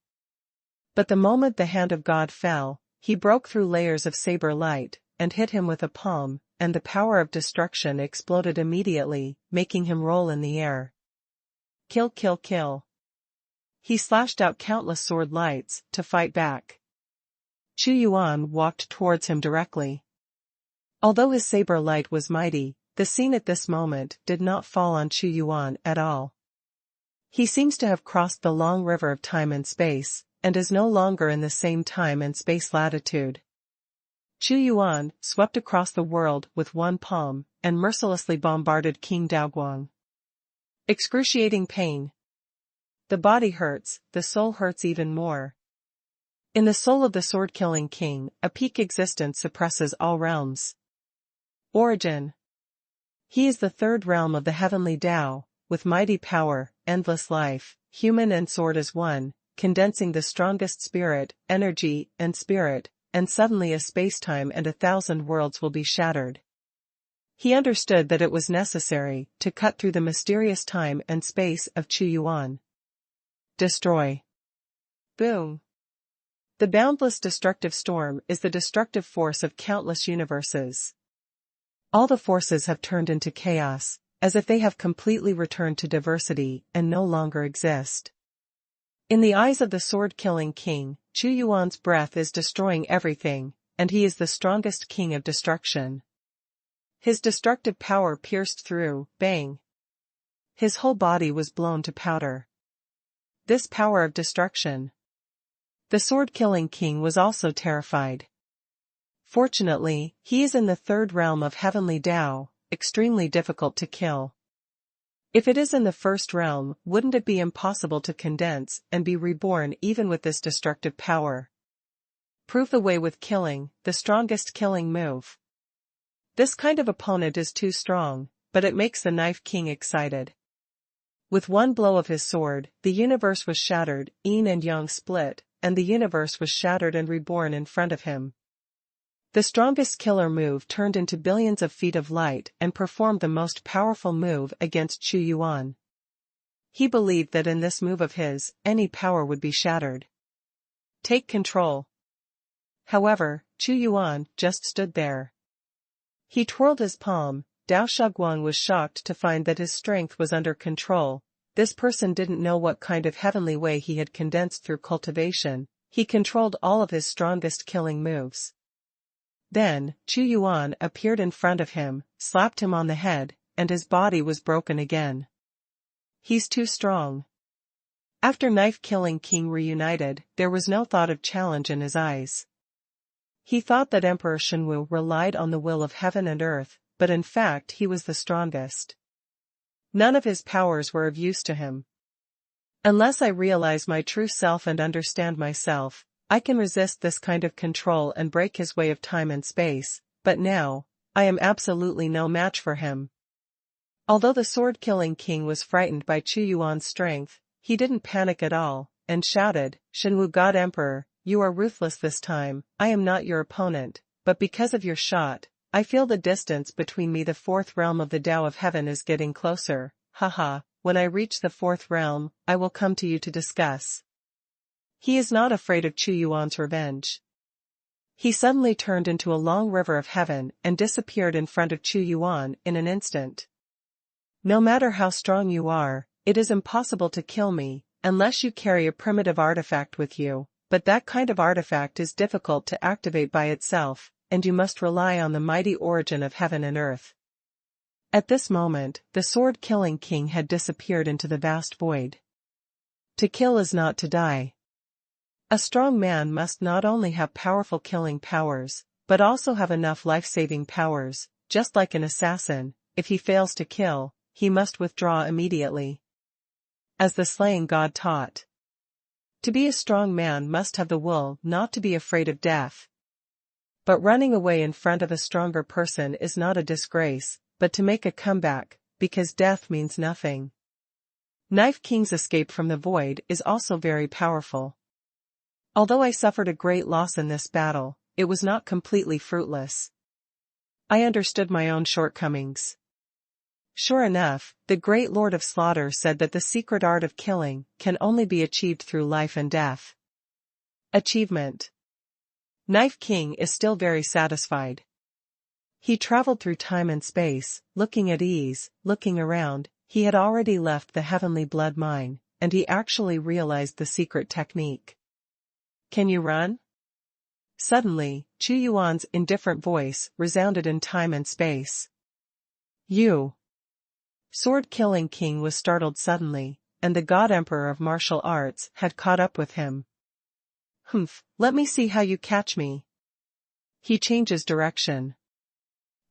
A: But the moment the hand of God fell, he broke through layers of saber light, and hit him with a palm, and the power of destruction exploded immediately, making him roll in the air. Kill, kill, kill. He slashed out countless sword lights to fight back. Qu Yuan walked towards him directly. Although his saber light was mighty, the scene at this moment did not fall on Qu Yuan at all. He seems to have crossed the long river of time and space, and is no longer in the same time and space latitude. Qu Yuan swept across the world with one palm, and mercilessly bombarded King Daoguang. Excruciating pain. The body hurts, the soul hurts even more. In the soul of the sword-killing king, a peak existence suppresses all realms. Origin. He is the third realm of the heavenly Tao, with mighty power, endless life, human and sword as one, condensing the strongest spirit, energy, and spirit, and suddenly a space-time and 1,000 worlds will be shattered. He understood that it was necessary to cut through the mysterious time and space of Xuanhuan. Destroy. Boom. The boundless destructive storm is the destructive force of countless universes. All the forces have turned into chaos, as if they have completely returned to diversity and no longer exist. In the eyes of the sword-killing king, Xuanhuan's breath is destroying everything, and he is the strongest king of destruction. His destructive power pierced through, bang. His whole body was blown to powder. This power of destruction. The sword-killing king was also terrified. Fortunately, he is in the third realm of heavenly Tao, extremely difficult to kill. If it is in the first realm, wouldn't it be impossible to condense and be reborn even with this destructive power? Prove the way with killing, the strongest killing move. This kind of opponent is too strong, but it makes the Knife King excited. With one blow of his sword, the universe was shattered, yin and yang split, and the universe was shattered and reborn in front of him. The strongest killer move turned into billions of feet of light and performed the most powerful move against Xuanhuan. He believed that in this move of his, any power would be shattered. Take control. However, Xuanhuan just stood there. He twirled his palm. Dao Shaguang was shocked to find that his strength was under control. This person didn't know what kind of heavenly way he had condensed through cultivation. He controlled all of his strongest killing moves. Then, Xuanhuan appeared in front of him, slapped him on the head, and his body was broken again. He's too strong. After Knife-killing King reunited, there was no thought of challenge in his eyes. He thought that Emperor Xuanhuan relied on the will of heaven and earth, but in fact he was the strongest. None of his powers were of use to him. Unless I realize my true self and understand myself, I can resist this kind of control and break his way of time and space, but now, I am absolutely no match for him. Although the sword-killing king was frightened by Xuanhuan's strength, he didn't panic at all, and shouted, "Xuanhuan God Emperor, you are ruthless this time. I am not your opponent, but because of your shot, I feel the distance between me the fourth realm of the Tao of Heaven is getting closer. Haha, when I reach the fourth realm, I will come to you to discuss." He is not afraid of Xuanhuan's revenge. He suddenly turned into a long river of heaven and disappeared in front of Xuanhuan in an instant. No matter how strong you are, it is impossible to kill me, unless you carry a primitive artifact with you, but that kind of artifact is difficult to activate by itself, and you must rely on the mighty origin of heaven and earth. At this moment, the sword-killing king had disappeared into the vast void. To kill is not to die. A strong man must not only have powerful killing powers, but also have enough life-saving powers. Just like an assassin, if he fails to kill, he must withdraw immediately. As the slaying god taught. To be a strong man must have the will not to be afraid of death. But running away in front of a stronger person is not a disgrace, but to make a comeback, because death means nothing. Knife King's escape from the void is also very powerful. Although I suffered a great loss in this battle, it was not completely fruitless. I understood my own shortcomings. Sure enough, the great Lord of Slaughter said that the secret art of killing can only be achieved through life and death. Achievement. Knife King is still very satisfied. He traveled through time and space, looking at ease, looking around. He had already left the heavenly blood mine, and he actually realized the secret technique. Can you run? Suddenly, Xuanhuan's indifferent voice resounded in time and space. You. Sword-killing king was startled suddenly, and the god emperor of martial arts had caught up with him. Humph, let me see how you catch me. He changes direction.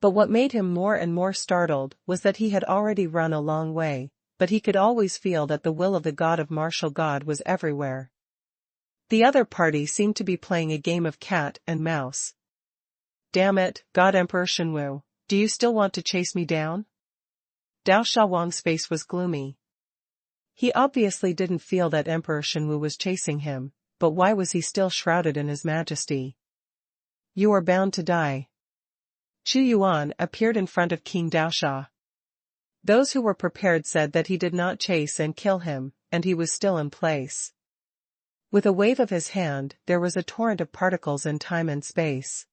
A: But what made him more and more startled was that he had already run a long way, but he could always feel that the will of the god of martial god was everywhere. The other party seemed to be playing a game of cat and mouse. Damn it, God Emperor Xuanhuan, do you still want to chase me down? Dao Xiaowang's face was gloomy. He obviously didn't feel that Emperor Xuanhu was chasing him, but why was he still shrouded in his majesty? You are bound to die. Chu Yuan appeared in front of King Daoxia. Those who were prepared said that he did not chase and kill him, and he was still in place. With a wave of his hand, there was a torrent of particles in time and space.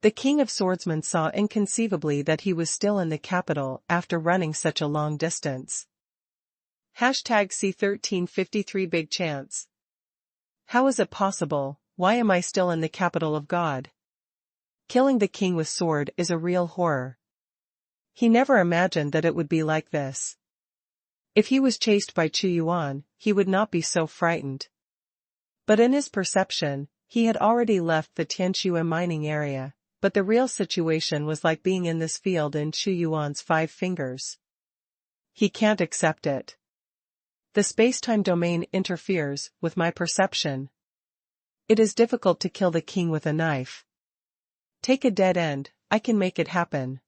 A: The King of Swordsmen saw inconceivably that he was still in the capital after running such a long distance. #C1353 Big Chance. How is it possible? Why am I still in the capital of God? Killing the king with sword is a real horror. He never imagined that it would be like this. If he was chased by Chu Yuan, he would not be so frightened. But in his perception, he had already left the Tianxue mining area, but the real situation was like being in this field in Chu Yuan's 5 fingers. He can't accept it. The space-time domain interferes with my perception. It is difficult to kill the king with a knife. Take a dead end, I can make it happen.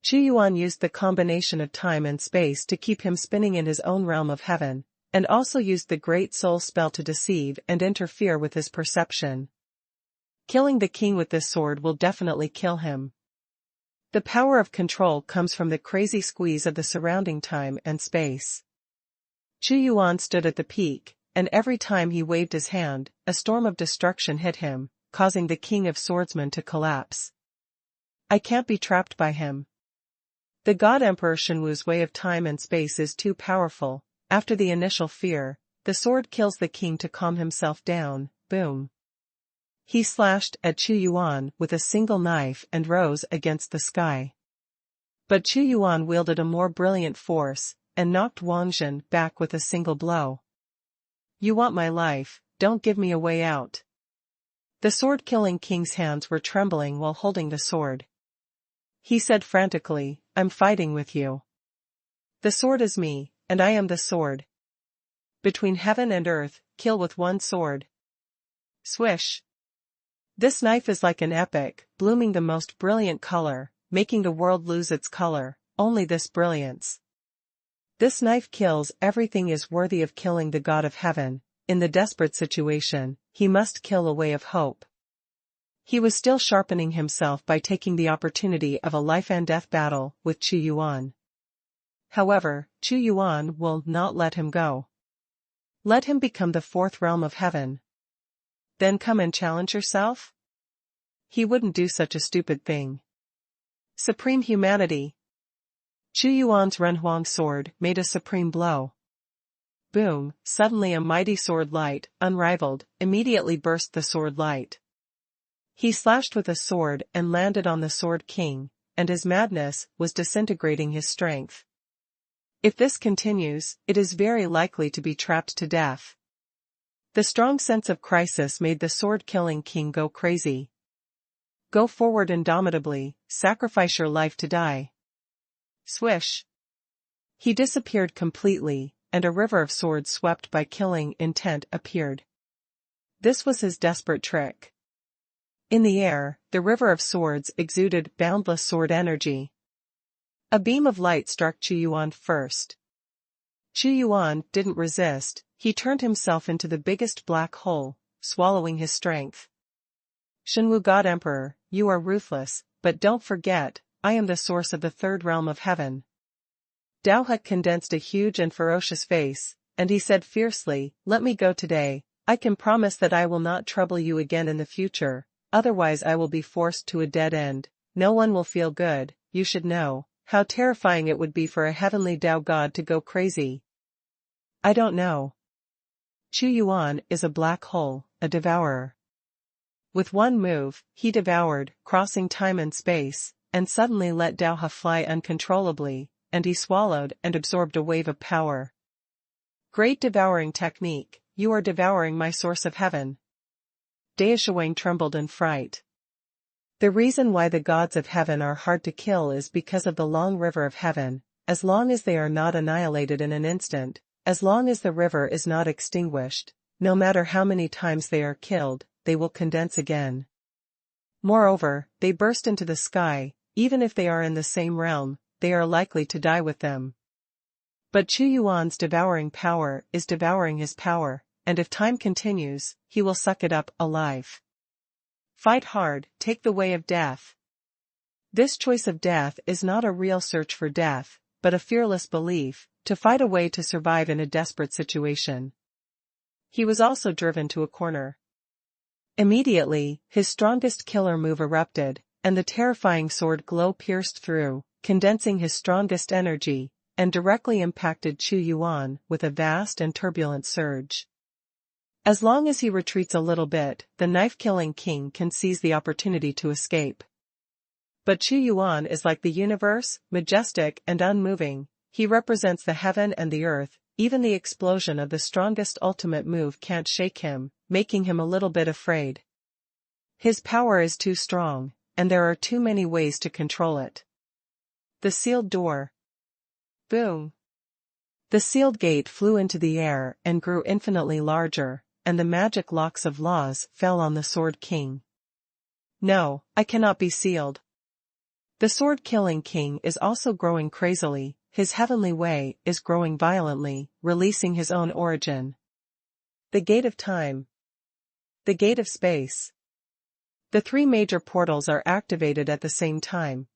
A: Chu Yuan used the combination of time and space to keep him spinning in his own realm of heaven, and also used the Great Soul spell to deceive and interfere with his perception. Killing the king with this sword will definitely kill him. The power of control comes from the crazy squeeze of the surrounding time and space. Chu Yuan stood at the peak, and every time he waved his hand, a storm of destruction hit him, causing the King of Swordsmen to collapse. I can't be trapped by him. The God Emperor Xuanhu's way of time and space is too powerful. After the initial fear, the sword kills the king to calm himself down. Boom. He slashed at Chu Yuan with a single knife and rose against the sky. But Chu Yuan wielded a more brilliant force, and knocked Wang Zhen back with a single blow. You want my life, don't give me a way out. The sword-killing king's hands were trembling while holding the sword. He said frantically, I'm fighting with you. The sword is me, and I am the sword. Between heaven and earth, kill with one sword. Swish. This knife is like an epic, blooming the most brilliant color, making the world lose its color, only this brilliance. This knife kills everything is worthy of killing the God of heaven. In the desperate situation, he must kill a way of hope. He was still sharpening himself by taking the opportunity of a life-and-death battle with Chu Yuan. However, Chu Yuan will not let him go. Let him become the 4th realm of heaven. Then come and challenge yourself? He wouldn't do such a stupid thing. Supreme humanity. Chu Yuan's Renhuang sword made a supreme blow. Boom, suddenly a mighty sword light, unrivaled, immediately burst the sword light. He slashed with a sword and landed on the Sword King, and his madness was disintegrating his strength. If this continues, it is very likely to be trapped to death. The strong sense of crisis made the sword-killing king go crazy. Go forward indomitably, sacrifice your life to die. Swish. He disappeared completely, and a river of swords swept by killing intent appeared. This was his desperate trick. In the air, the river of swords exuded boundless sword energy. A beam of light struck Chu Yuan first. Chu Yuan didn't resist, he turned himself into the biggest black hole, swallowing his strength. Xuanhu God Emperor, you are ruthless, but don't forget, I am the source of the 3rd realm of heaven. Dao had condensed a huge and ferocious face, and he said fiercely, let me go today, I can promise that I will not trouble you again in the future, otherwise I will be forced to a dead end, no one will feel good, you should know, how terrifying it would be for a heavenly Dao God to go crazy. I don't know. Chu Yuan is a black hole, a devourer. With one move, he devoured, crossing time and space, and suddenly let Daoha fly uncontrollably, and he swallowed and absorbed a wave of power. Great devouring technique, you are devouring my source of heaven. Daoxia trembled in fright. The reason why the gods of heaven are hard to kill is because of the long river of heaven, as long as they are not annihilated in an instant, as long as the river is not extinguished, no matter how many times they are killed, they will condense again. Moreover, they burst into the sky, even if they are in the same realm, they are likely to die with them. But Chu Yuan's devouring power is devouring his power, and if time continues, he will suck it up alive. Fight hard, take the way of death. This choice of death is not a real search for death, but a fearless belief, to fight a way to survive in a desperate situation. He was also driven to a corner. Immediately, his strongest killer move erupted, and the terrifying sword glow pierced through, condensing his strongest energy, and directly impacted Chu Yuan with a vast and turbulent surge. As long as he retreats a little bit, the knife-killing king can seize the opportunity to escape. But Chu Yuan is like the universe, majestic and unmoving. He represents the heaven and the earth. Even the explosion of the strongest ultimate move can't shake him, making him a little bit afraid. His power is too strong, and there are too many ways to control it. The sealed door. Boom. The sealed gate flew into the air and grew infinitely larger, and the magic locks of laws fell on the Sword King. No, I cannot be sealed. The sword-killing king is also growing crazily. His heavenly way is growing violently, releasing his own origin. The gate of time. The gate of space. The three major portals are activated at the same time.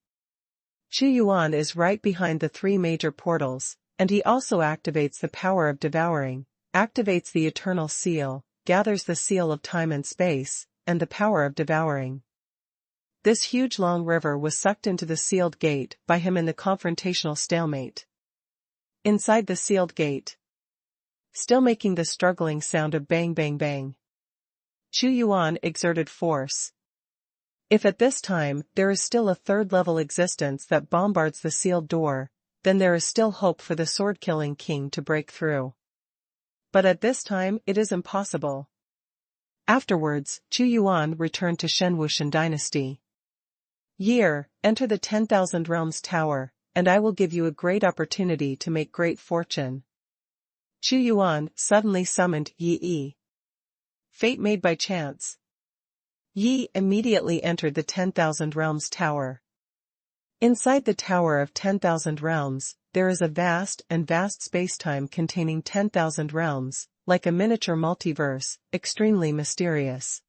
A: Chu Yuan is right behind the three major portals, and he also activates the power of devouring, activates the eternal seal, gathers the seal of time and space, and the power of devouring. This huge long river was sucked into the sealed gate by him in the confrontational stalemate. Inside the sealed gate, still making the struggling sound of bang bang bang, Chu Yuan exerted force. If at this time there is still a third-level existence that bombards the sealed door, then there is still hope for the sword-killing king to break through. But at this time it is impossible. Afterwards, Chu Yuan returned to Xuanhuan dynasty. Year, enter the 10,000 Realms Tower, and I will give you a great opportunity to make great fortune. Chu Yuan suddenly summoned Yi. Fate made by chance. Yi immediately entered the 10,000 Realms Tower. Inside the Tower of 10,000 Realms, there is a vast space-time containing 10,000 realms, like a miniature multiverse, extremely mysterious.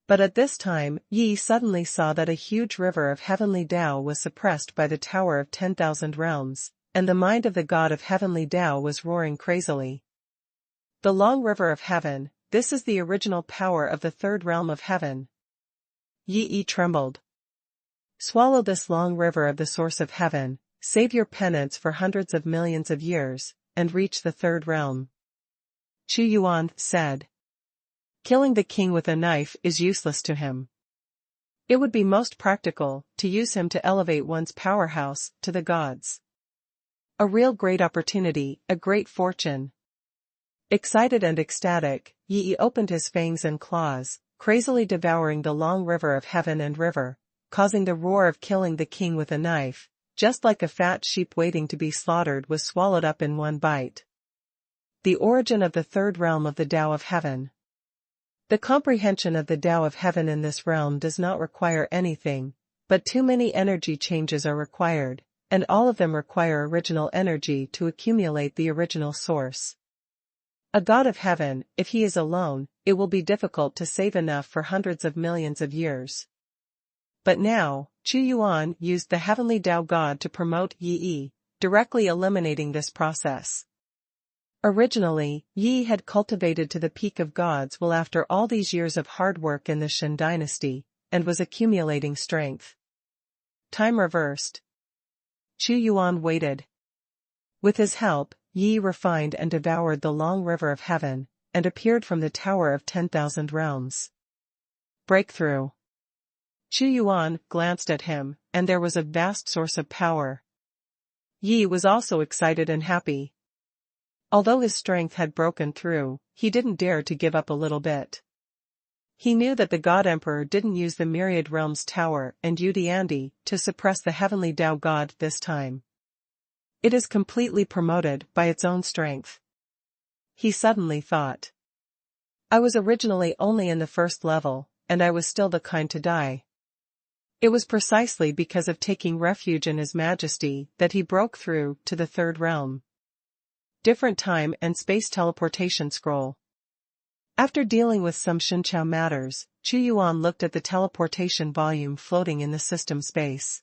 A: But at this time, Yi suddenly saw that a huge river of heavenly Tao was suppressed by the Tower of 10,000 Realms, and the mind of the god of heavenly Tao was roaring crazily. The long river of heaven, this is the original power of the third realm of heaven. Yi trembled. Swallow this long river of the source of heaven, save your penance for hundreds of millions of years, and reach the third realm. Chu Yuan said. Killing the king with a knife is useless to him. It would be most practical to use him to elevate one's powerhouse to the gods. A real great opportunity, a great fortune. Excited and ecstatic, Yi opened his fangs and claws, crazily devouring the long river of heaven and river, causing the roar of killing the king with a knife, just like a fat sheep waiting to be slaughtered, was swallowed up in one bite. The origin of the third realm of the Tao of Heaven. The comprehension of the Tao of Heaven in this realm does not require anything, but too many energy changes are required, and all of them require original energy to accumulate the original source. A god of heaven, if he is alone, it will be difficult to save enough for hundreds of millions of years. But now, Chu Yuan used the heavenly Tao god to promote Yi, directly eliminating this process. Originally, Yi had cultivated to the peak of gods while after all these years of hard work in the Shen dynasty, and was accumulating strength. Time reversed. Chu Yuan waited. With his help, Yi refined and devoured the long river of heaven, and appeared from the Tower of 10,000 Realms. Breakthrough. Chu Yuan glanced at him, and there was a vast source of power. Yi was also excited and happy. Although his strength had broken through, he didn't dare to give up a little bit. He knew that the God Emperor didn't use the Myriad Realms Tower and Yudiandi to suppress the heavenly Tao God this time. It is completely promoted by its own strength. He suddenly thought. I was originally only in the first level, and I was still the kind to die. It was precisely because of taking refuge in His Majesty that he broke through to the third realm. Different time and space teleportation scroll. After dealing with some Xinqiao matters, Xuanhuan looked at the teleportation volume floating in the system space.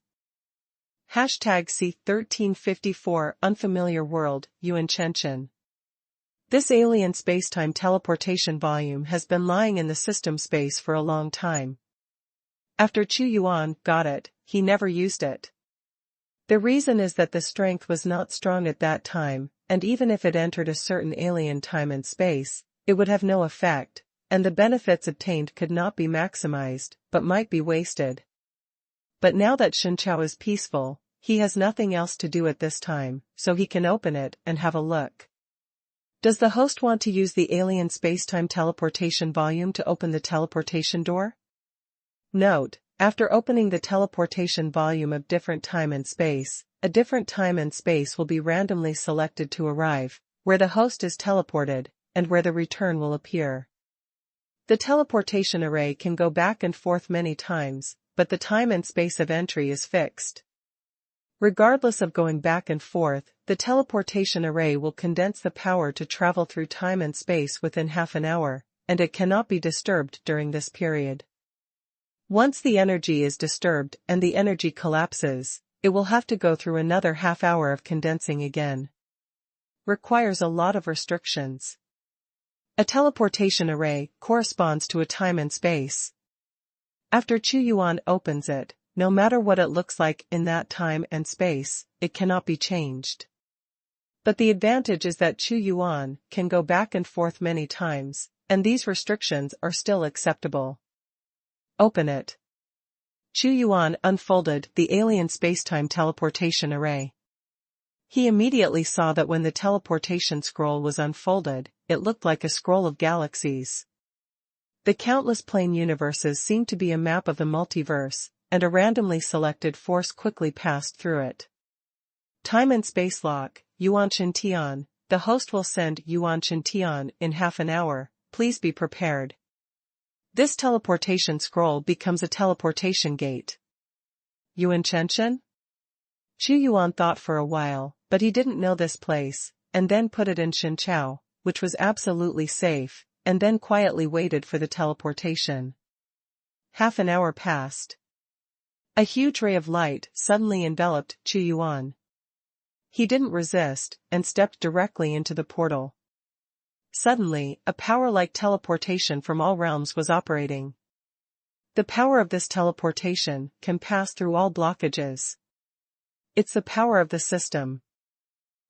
A: Hashtag C1354 Unfamiliar World, Yuan Chenchen. This alien spacetime teleportation volume has been lying in the system space for a long time. After Xuanhuan got it, he never used it. The reason is that the strength was not strong at that time, and even if it entered a certain alien time and space, it would have no effect, and the benefits obtained could not be maximized, but might be wasted. But now that Xinqiao is peaceful, he has nothing else to do at this time, so he can open it and have a look. Does the host want to use the alien spacetime teleportation volume to open the teleportation door? Note: after opening the teleportation volume of different time and space, a different time and space will be randomly selected to arrive, where the host is teleported, and where the return will appear. The teleportation array can go back and forth many times, but the time and space of entry is fixed. Regardless of going back and forth, the teleportation array will condense the power to travel through time and space within half an hour, and it cannot be disturbed during this period. Once the energy is disturbed and the energy collapses, it will have to go through another half hour of condensing again. Requires a lot of restrictions. A teleportation array corresponds to a time and space. After Xuanhuan opens it, no matter what it looks like in that time and space, it cannot be changed. But the advantage is that Xuanhuan can go back and forth many times, and these restrictions are still acceptable. Open it. Xuanhuan unfolded the alien spacetime teleportation array. He immediately saw that when the teleportation scroll was unfolded, it looked like a scroll of galaxies. The countless plane universes seemed to be a map of the multiverse, and a randomly selected force quickly passed through it. Time and space lock, Yuan Tian. The host will send Yuan Tian in half an hour, please be prepared. This teleportation scroll becomes a teleportation gate. Yuan Chenchen? Xuanhuan thought for a while, but he didn't know this place, and then put it in Xinqiao, which was absolutely safe, and then quietly waited for the teleportation. Half an hour passed. A huge ray of light suddenly enveloped Xuanhuan. He didn't resist, and stepped directly into the portal. Suddenly, a power like teleportation from all realms was operating. The power of this teleportation can pass through all blockages. It's the power of the system.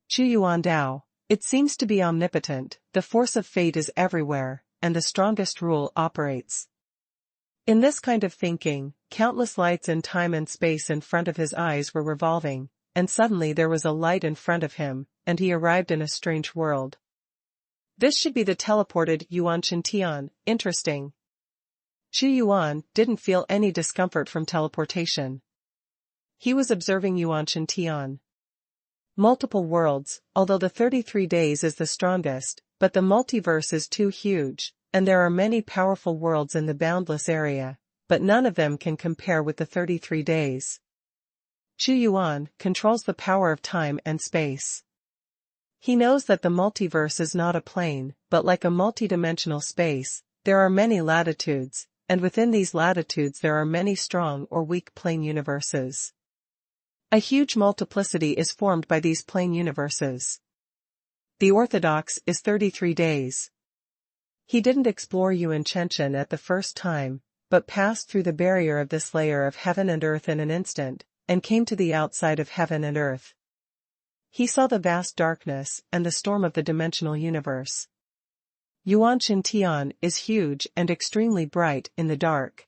A: Xuanhuan Dao. It seems to be omnipotent, the force of fate is everywhere, and the strongest rule operates. In this kind of thinking, countless lights in time and space in front of his eyes were revolving, and suddenly there was a light in front of him, and he arrived in a strange world. This should be the teleported Yuan Tian, interesting. Xuanhuan didn't feel any discomfort from teleportation. He was observing Yuan Tian. Multiple worlds, although the 33 days is the strongest, but the multiverse is too huge, and there are many powerful worlds in the boundless area, but none of them can compare with the 33 days. Xuanhuan controls the power of time and space. He knows that the multiverse is not a plane, but like a multidimensional space, there are many latitudes, and within these latitudes there are many strong or weak plane universes. A huge multiplicity is formed by these plane universes. The orthodox is 33 days. He didn't explore Yuan Chenchen at the first time, but passed through the barrier of this layer of heaven and earth in an instant, and came to the outside of heaven and earth. He saw the vast darkness and the storm of the dimensional universe. Yuan Tian is huge and extremely bright in the dark.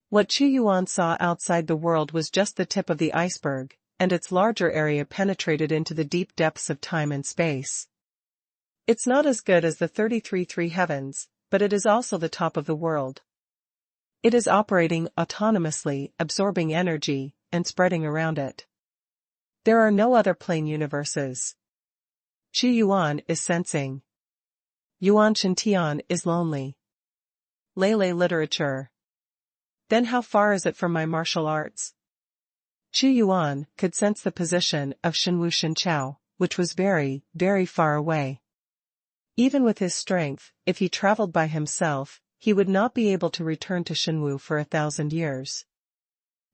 A: What Xuanhuan saw outside the world was just the tip of the iceberg, and its larger area penetrated into the deep depths of time and space. It's not as good as the 33 heavens, but it is also the top of the world. It is operating autonomously, absorbing energy, and spreading around it. There are no other plane universes. Xuanhuan is sensing. Yuan Tian is lonely. Lele literature. Then how far is it from my martial arts? Xuanhuan could sense the position of Shenwu, which was very, very far away. Even with his strength, if he traveled by himself, he would not be able to return to Shenwu for 1,000 years.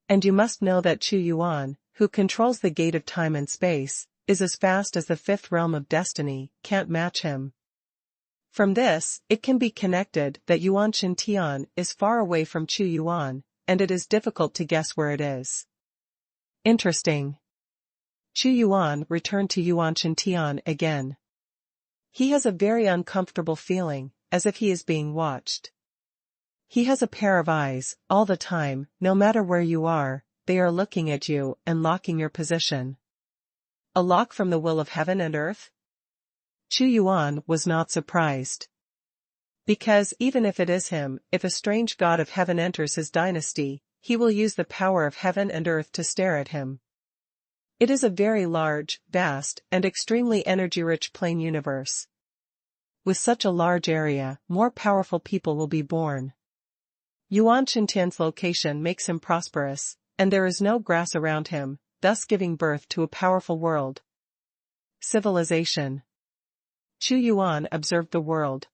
A: And you must know that Xuanhuan, who controls the gate of time and space, is as fast as the fifth realm of destiny, can't match him. From this, it can be connected that Yuanshan Tian is far away from Xuanhuan, and it is difficult to guess where it is. Interesting. Xuanhuan returned to Yuanshan Tian again. He has a very uncomfortable feeling, as if he is being watched. He has a pair of eyes, all the time, no matter where you are, they are looking at you and locking your position. A lock from the will of heaven and earth? Xuanhuan was not surprised. Because even if it is him, if a strange god of heaven enters his dynasty, he will use the power of heaven and earth to stare at him. It is a very large, vast, and extremely energy-rich plane universe. With such a large area, more powerful people will be born. Yuanshan Tian's location makes him prosperous, and there is no grass around him, thus giving birth to a powerful world. Civilization. Xuanhuan observed the world.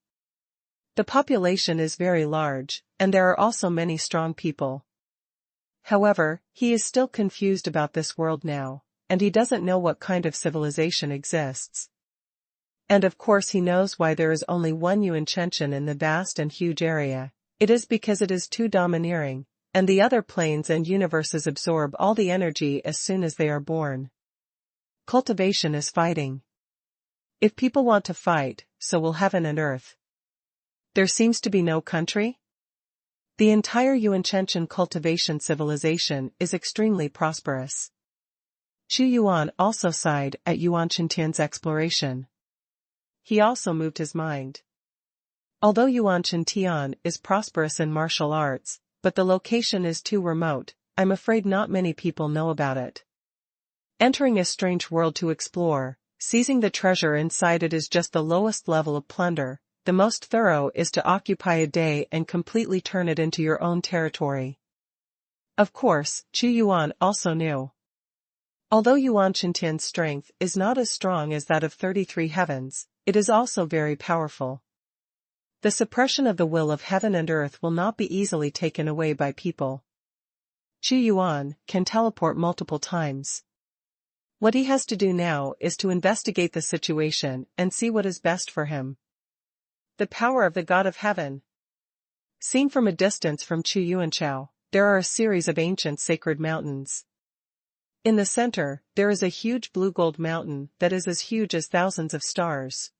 A: The population is very large, and there are also many strong people. However, he is still confused about this world now, and he doesn't know what kind of civilization exists. And of course he knows why there is only one Yuanshan in the vast and huge area. It is because it is too domineering, and the other planes and universes absorb all the energy as soon as they are born. Cultivation is fighting. If people want to fight, so will heaven and earth. There seems to be no country? The entire Yuanshan cultivation civilization is extremely prosperous. Xuanhuan also sighed at Yuanshan Tian's exploration. He also moved his mind. Although Yuanshan Tian is prosperous in martial arts, but the location is too remote, I'm afraid not many people know about it. Entering a strange world to explore, seizing the treasure inside it is just the lowest level of plunder. The most thorough is to occupy a day and completely turn it into your own territory. Of course, Xuanhuan also knew. Although Yuanshan Tian's strength is not as strong as that of 33 heavens, it is also very powerful. The suppression of the will of heaven and earth will not be easily taken away by people. Xuanhuan can teleport multiple times. What he has to do now is to investigate the situation and see what is best for him. The power of the God of Heaven. Seen from a distance from Xuanhuan, there are a series of ancient sacred mountains. In the center, there is a huge blue-gold mountain that is as huge as thousands of stars.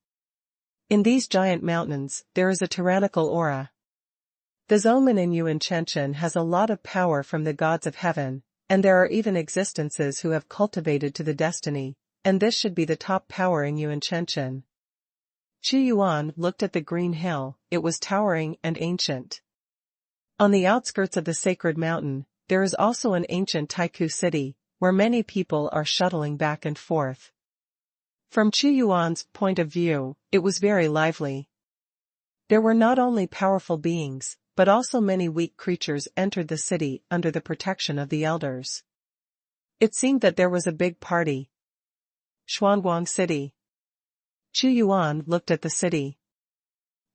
A: In these giant mountains, there is a tyrannical aura. The Zoman in Yuanshan has a lot of power from the gods of heaven, and there are even existences who have cultivated to the destiny, and this should be the top power in Yuanshan. Xuanhuan looked at the green hill, it was towering and ancient. On the outskirts of the sacred mountain, there is also an ancient Taiku city, where many people are shuttling back and forth. From Xuanhuan's point of view, it was very lively. There were not only powerful beings, but also many weak creatures entered the city under the protection of the elders. It seemed that there was a big party. Xuanhuan City. Xuanhuan looked at the city.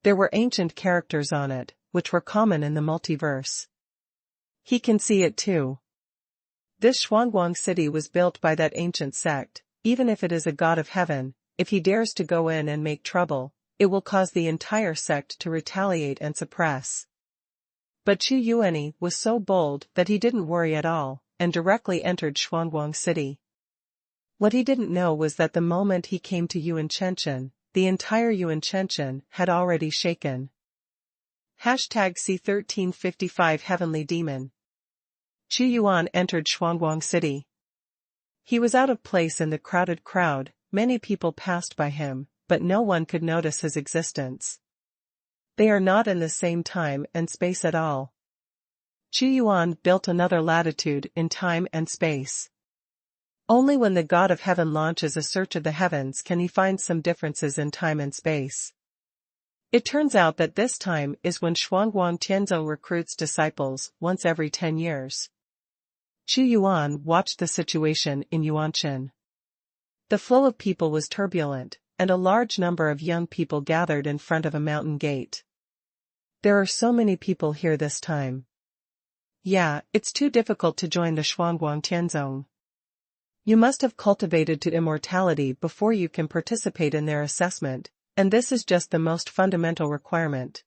A: There were ancient characters on it, which were common in the multiverse. He can see it too. This Xuanhuan city was built by that ancient sect. Even if it is a god of heaven, if he dares to go in and make trouble, it will cause the entire sect to retaliate and suppress. But Xuanhuan was so bold that he didn't worry at all, and directly entered Xuanhuan city. What he didn't know was that the moment he came to Yuanshan, the entire Yuanshan had already shaken. #C1355 Heavenly Demon. Xuanhuan entered Xuanhuan city. He was out of place in the crowded crowd, many people passed by him, but no one could notice his existence. They are not in the same time and space at all. Xuanhuan built another latitude in time and space. Only when the God of Heaven launches a search of the heavens can he find some differences in time and space. It turns out that this time is when Xuanhuan Tianzong recruits disciples once every 10 years. Qu Yuan watched the situation in Yuanshan. The flow of people was turbulent, and a large number of young people gathered in front of a mountain gate. There are so many people here this time. Yeah, it's too difficult to join the Xuanhuan Tianzong. You must have cultivated to immortality before you can participate in their assessment, and this is just the most fundamental requirement.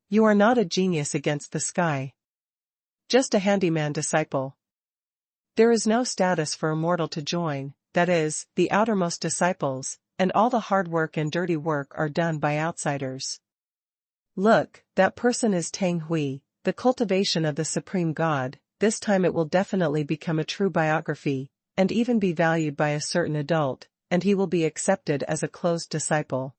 A: You are not a genius against the sky. Just a handyman disciple. There is no status for a mortal to join, that is, the outermost disciples, and all the hard work and dirty work are done by outsiders. Look, that person is Tang Hui, the cultivation of the Supreme God. This time it will definitely become a true biography, and even be valued by a certain adult, and he will be accepted as a closed disciple.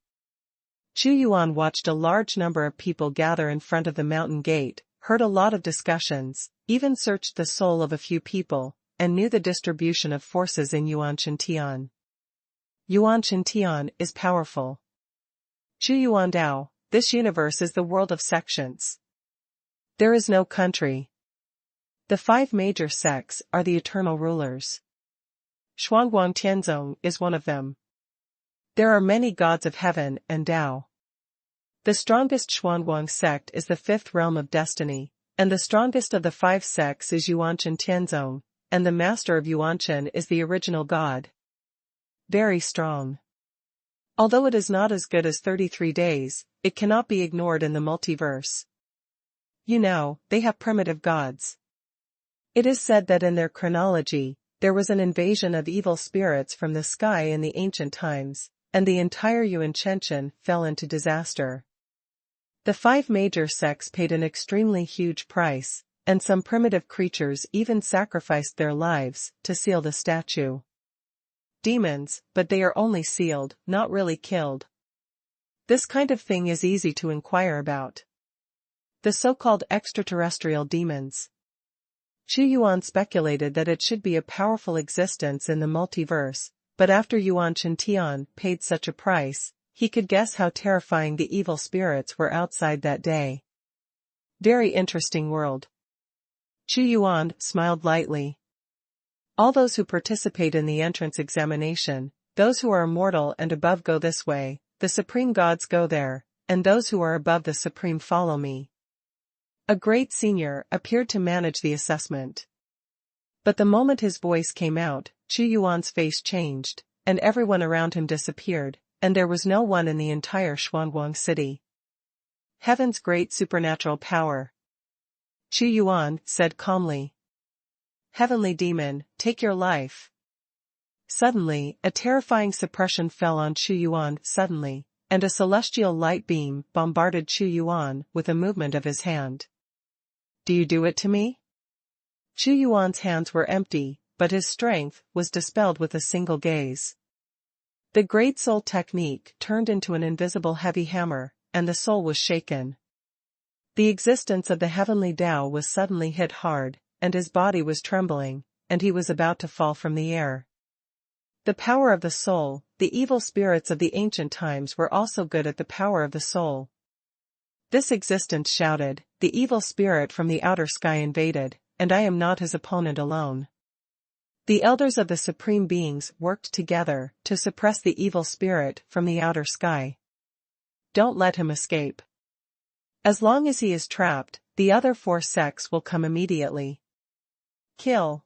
A: Qu Yuan watched a large number of people gather in front of the mountain gate, heard a lot of discussions, even searched the soul of a few people, and knew the distribution of forces in Yuanshan Tian. Yuanshan Tian is powerful. Qu Yuan Dao, this universe is the world of sections. There is no country. The 5 major sects are the eternal rulers. Xuanhuan Tianzong is one of them. There are many gods of heaven and Tao. The strongest Xuanhuan sect is the 5th realm of destiny, and the strongest of the 5 sects is Yuanshan Tianzong, and the master of Yuanshan is the original god. Very strong. Although it is not as good as 33 days, it cannot be ignored in the multiverse. You know, they have primitive gods. It is said that in their chronology, there was an invasion of evil spirits from the sky in the ancient times, and the entire Yuanshan fell into disaster. The 5 major sects paid an extremely huge price, and some primitive creatures even sacrificed their lives to seal the statue. Demons, but they are only sealed, not really killed. This kind of thing is easy to inquire about. The so-called extraterrestrial demons. Qu Yuan speculated that it should be a powerful existence in the multiverse, but after Yuanshan Tian paid such a price, he could guess how terrifying the evil spirits were outside that day. Very interesting world. Qu Yuan smiled lightly. All those who participate in the entrance examination, those who are immortal and above go this way, the supreme gods go there, and those who are above the supreme follow me. A great senior appeared to manage the assessment. But the moment his voice came out, Qu Yuan's face changed, and everyone around him disappeared, and there was no one in the entire Xuanhuan city. Heaven's great supernatural power. Qu Yuan said calmly. Heavenly demon, take your life. Suddenly, a terrifying suppression fell on Qu Yuan suddenly, and a celestial light beam bombarded Qu Yuan with a movement of his hand. Do you do it to me? Qu Yuan's hands were empty, but his strength was dispelled with a single gaze. The great soul technique turned into an invisible heavy hammer, and the soul was shaken. The existence of the heavenly Tao was suddenly hit hard, and his body was trembling, and he was about to fall from the air. The power of the soul, the evil spirits of the ancient times were also good at the power of the soul. This existence shouted, the evil spirit from the outer sky invaded, and I am not his opponent alone. The elders of the supreme beings worked together to suppress the evil spirit from the outer sky. Don't let him escape. As long as he is trapped, the other 4 sects will come immediately. Kill.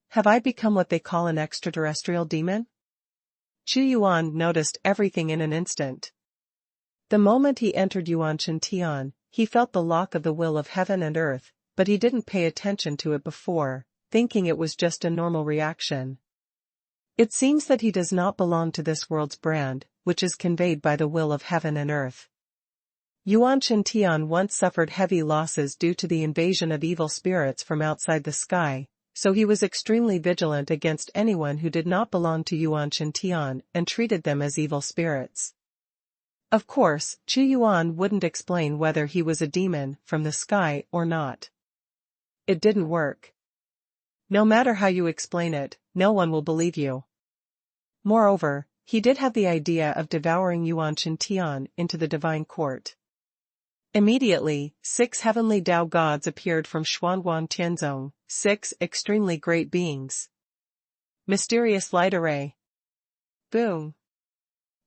A: Have I become what they call an extraterrestrial demon? Qu Yuan noticed everything in an instant. The moment he entered Yuanshan Tian, he felt the lock of the will of heaven and earth, but he didn't pay attention to it before, thinking it was just a normal reaction. It seems that he does not belong to this world's brand, which is conveyed by the will of heaven and earth. Yuanshan Tian once suffered heavy losses due to the invasion of evil spirits from outside the sky, so he was extremely vigilant against anyone who did not belong to Yuanshan Tian and treated them as evil spirits. Of course, Qu Yuan wouldn't explain whether he was a demon from the sky or not. It didn't work. No matter how you explain it, no one will believe you. Moreover, he did have the idea of devouring Yuan Tian into the divine court. Immediately, 6 heavenly Tao gods appeared from Xuanhuan Tianzong, 6 extremely great beings. Mysterious light array. Boom.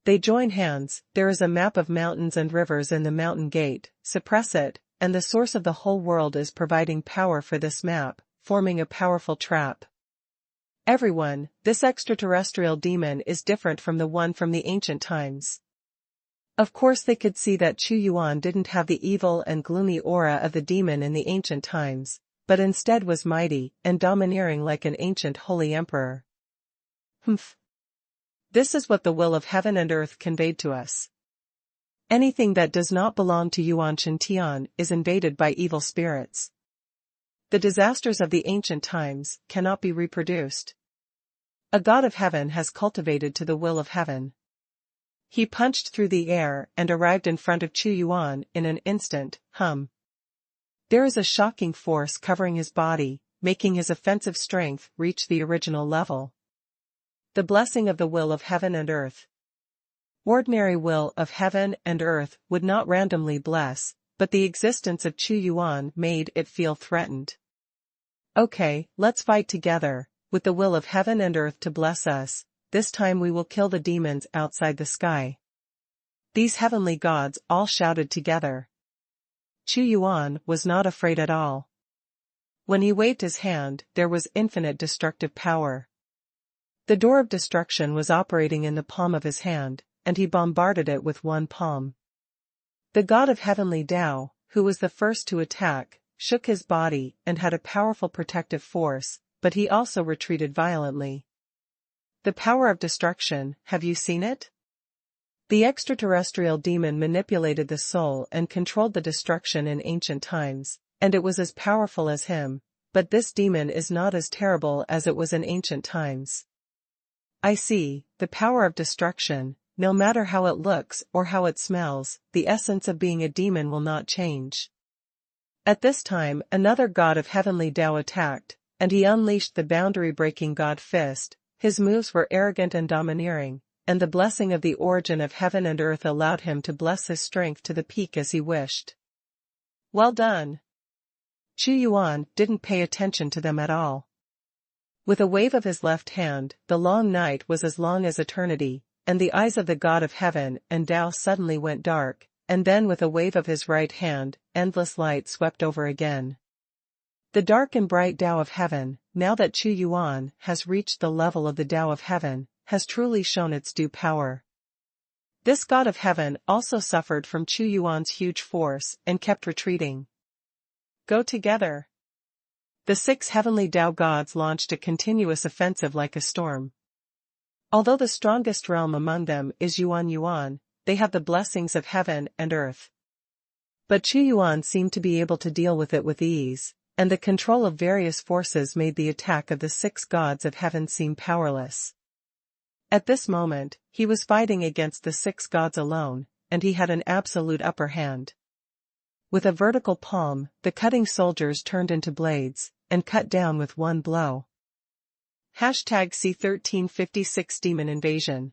A: They join hands. There is a map of mountains and rivers in the mountain gate. Suppress it, and the source of the whole world is providing power for this map, forming a powerful trap. Everyone, this extraterrestrial demon is different from the one from the ancient times. Of course they could see that Chu Yuan didn't have the evil and gloomy aura of the demon in the ancient times, but instead was mighty and domineering like an ancient holy emperor. Humph. This is what the will of heaven and earth conveyed to us. Anything that does not belong to Yuan Tian is invaded by evil spirits. The disasters of the ancient times cannot be reproduced. A god of heaven has cultivated to the will of heaven. He punched through the air and arrived in front of Chu Yuan in an instant. There is a shocking force covering his body, making his offensive strength reach the original level. The blessing of the will of heaven and earth. Ordinary will of heaven and earth would not randomly bless, but the existence of Chu Yuan made it feel threatened. Okay, let's fight together, with the will of heaven and earth to bless us. This time we will kill the demons outside the sky. These heavenly gods all shouted together. Chu Yuan was not afraid at all. When he waved his hand, there was infinite destructive power. The door of destruction was operating in the palm of his hand, and he bombarded it with one palm. The god of heavenly Tao, who was the first to attack, shook his body and had a powerful protective force, but he also retreated violently. The power of destruction, have you seen it? The extraterrestrial demon manipulated the soul and controlled the destruction in ancient times, and it was as powerful as him, but this demon is not as terrible as it was in ancient times. I see, the power of destruction, no matter how it looks or how it smells, the essence of being a demon will not change. At this time, another god of heavenly Tao attacked, and he unleashed the boundary-breaking god fist. His moves were arrogant and domineering, and the blessing of the origin of heaven and earth allowed him to bless his strength to the peak as he wished. Well done. Chu Yuan didn't pay attention to them at all. With a wave of his left hand, the long night was as long as eternity, and the eyes of the god of heaven and Tao suddenly went dark, and then with a wave of his right hand, endless light swept over again. The dark and bright Tao of heaven, now that Chu Yuan has reached the level of the Tao of heaven, has truly shown its due power. This god of heaven also suffered from Chu Yuan's huge force and kept retreating. Go together. The 6 heavenly Tao gods launched a continuous offensive like a storm. Although the strongest realm among them is Yuan, they have the blessings of heaven and earth. But Chu Yuan seemed to be able to deal with it with ease, and the control of various forces made the attack of the 6 gods of heaven seem powerless. At this moment, he was fighting against the 6 gods alone, and he had an absolute upper hand. With a vertical palm, the cutting soldiers turned into blades, and cut down with one blow. #C1356 Demon Invasion.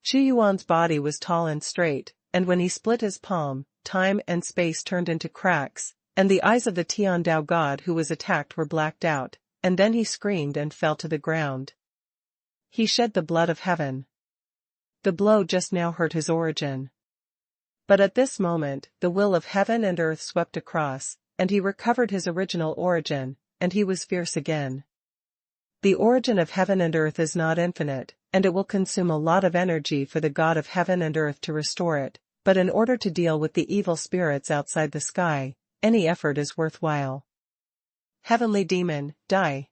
A: Chu Yuan's body was tall and straight, and when he split his palm, time and space turned into cracks, and the eyes of the Tian Tao god who was attacked were blacked out, and then he screamed and fell to the ground. He shed the blood of heaven. The blow just now hurt his origin. But at this moment, the will of heaven and earth swept across, and he recovered his original origin, and he was fierce again. The origin of heaven and earth is not infinite, and it will consume a lot of energy for the god of heaven and earth to restore it, but in order to deal with the evil spirits outside the sky, any effort is worthwhile. Heavenly Demon, die.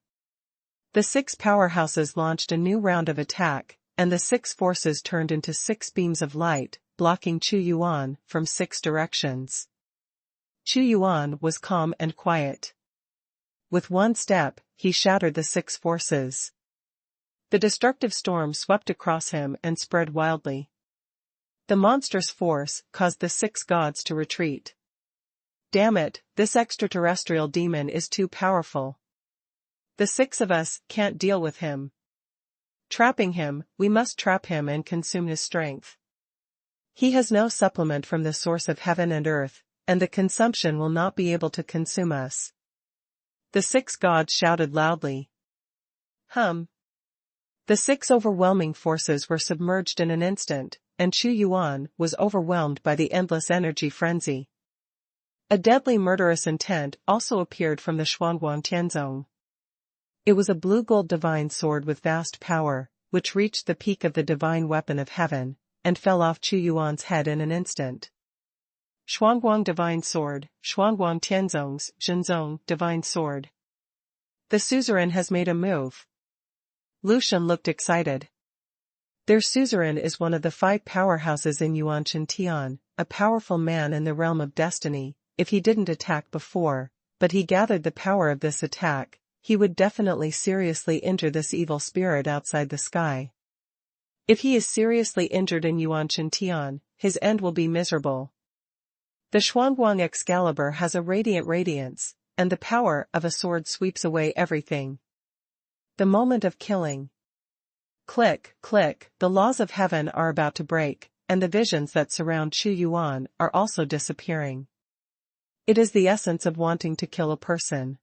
A: The 6 powerhouses launched a new round of attack, and the 6 forces turned into 6 beams of light, blocking Chu Yuan from 6 directions. Chu Yuan was calm and quiet. With one step, he shattered the 6 forces. The destructive storm swept across him and spread wildly. The monstrous force caused the 6 gods to retreat. Damn it, this extraterrestrial demon is too powerful. The 6 of us can't deal with him. Trapping him, we must trap him and consume his strength. He has no supplement from the source of heaven and earth, and the consumption will not be able to consume us. The 6 gods shouted loudly. The 6 overwhelming forces were submerged in an instant, and Xuanhuan was overwhelmed by the endless energy frenzy. A deadly murderous intent also appeared from the Xuanhuan Tianzong. It was a blue-gold divine sword with vast power, which reached the peak of the divine weapon of heaven, and fell off Xuanhuan's head in an instant. Xuanhuan Divine Sword, Xuanhuan Tianzong's Zhenzong Divine Sword. The suzerain has made a move. Lucian looked excited. Their suzerain is one of the 5 powerhouses in Yuanshan Tian, a powerful man in the realm of destiny. If he didn't attack before, but he gathered the power of this attack, he would definitely seriously injure this evil spirit outside the sky. If he is seriously injured in Yuanshan Tian, his end will be miserable. The Xuanhuan Excalibur has a radiant radiance, and the power of a sword sweeps away everything. The moment of killing. Click, click, the laws of heaven are about to break, and the visions that surround Xuanhuan are also disappearing. It is the essence of wanting to kill a person.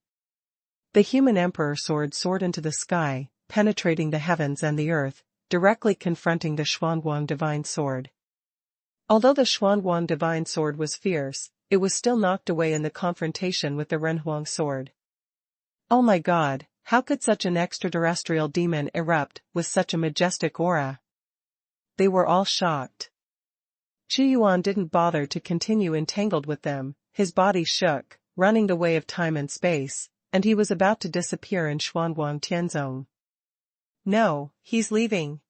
A: The human emperor sword soared into the sky, penetrating the heavens and the earth, directly confronting the Xuanhuan divine sword. Although the Xuanhuan divine sword was fierce, it was still knocked away in the confrontation with the Renhuang sword. Oh my god, how could such an extraterrestrial demon erupt with such a majestic aura? They were all shocked. Xuanhuan didn't bother to continue entangled with them, his body shook, running the way of time and space, and he was about to disappear in Xuanhuan Tianzong. No, he's leaving.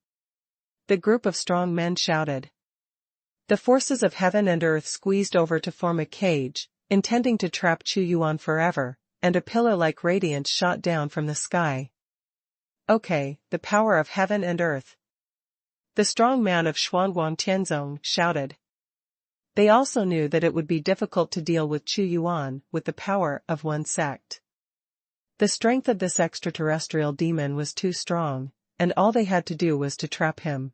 A: The group of strong men shouted. The forces of heaven and earth squeezed over to form a cage, intending to trap Xuanhuan forever, and a pillar-like radiance shot down from the sky. Okay, the power of heaven and earth. The strong man of Xuanhuan Tianzong shouted. They also knew that it would be difficult to deal with Xuanhuan with the power of one sect. The strength of this extraterrestrial demon was too strong, and all they had to do was to trap him.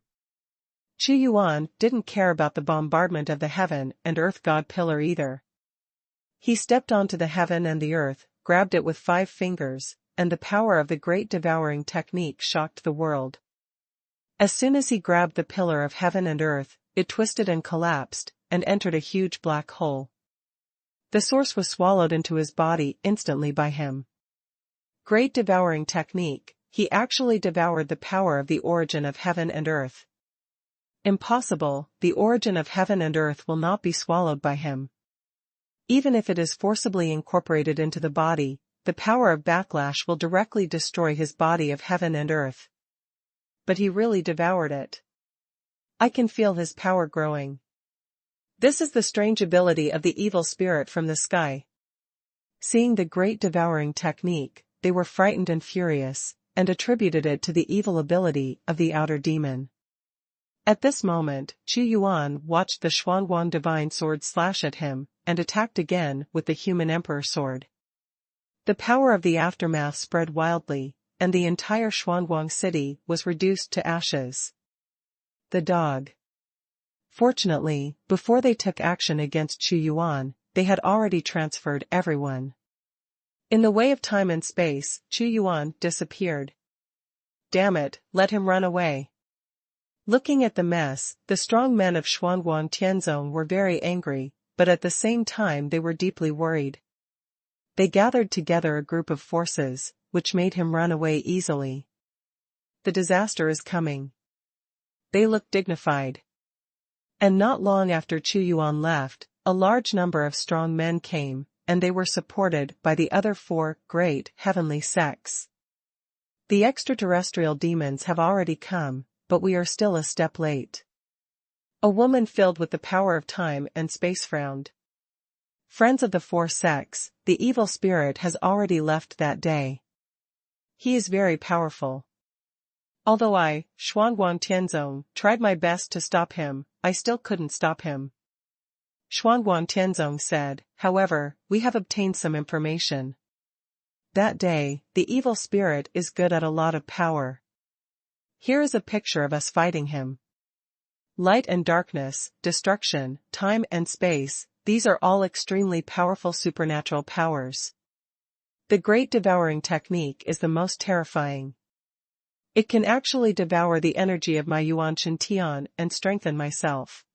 A: Xuanhuan didn't care about the bombardment of the heaven and earth god pillar either. He stepped onto the heaven and the earth, grabbed it with 5 fingers, and the power of the great devouring technique shocked the world. As soon as he grabbed the pillar of heaven and earth, it twisted and collapsed, and entered a huge black hole. The source was swallowed into his body instantly by him. Great devouring technique, he actually devoured the power of the origin of heaven and earth. Impossible, the origin of heaven and earth will not be swallowed by him. Even if it is forcibly incorporated into the body, the power of backlash will directly destroy his body of heaven and earth. But he really devoured it. I can feel his power growing. This is the strange ability of the evil spirit from the sky. Seeing the great devouring technique, they were frightened and furious, and attributed it to the evil ability of the outer demon. At this moment, Xuanhuan watched the Xuanhuan divine sword slash at him, and attacked again with the human emperor sword. The power of the aftermath spread wildly, and the entire Xuanhuan city was reduced to ashes. The dog. Fortunately, before they took action against Xuanhuan, they had already transferred everyone. In the way of time and space, Xuanhuan disappeared. Damn it, let him run away. Looking at the mess, the strong men of Xuanhuan Tianzong were very angry, but at the same time they were deeply worried. They gathered together a group of forces, which made him run away easily. The disaster is coming. They looked dignified. And not long after Xuanhuan left, a large number of strong men came, and they were supported by the other 4 great heavenly sects. The extraterrestrial demons have already come, but we are still a step late. A woman filled with the power of time and space frowned. Friends of the 4 sects, the evil spirit has already left that day. He is very powerful. Although I, Xuanhuan Tianzong, tried my best to stop him, I still couldn't stop him. Xuanhuan Tianzong said, however, we have obtained some information. That day, the evil spirit is good at a lot of power. Here is a picture of us fighting him. Light and darkness, destruction, time and space, these are all extremely powerful supernatural powers. The Great Devouring Technique is the most terrifying. It can actually devour the energy of my Yuanchen Tian and strengthen myself.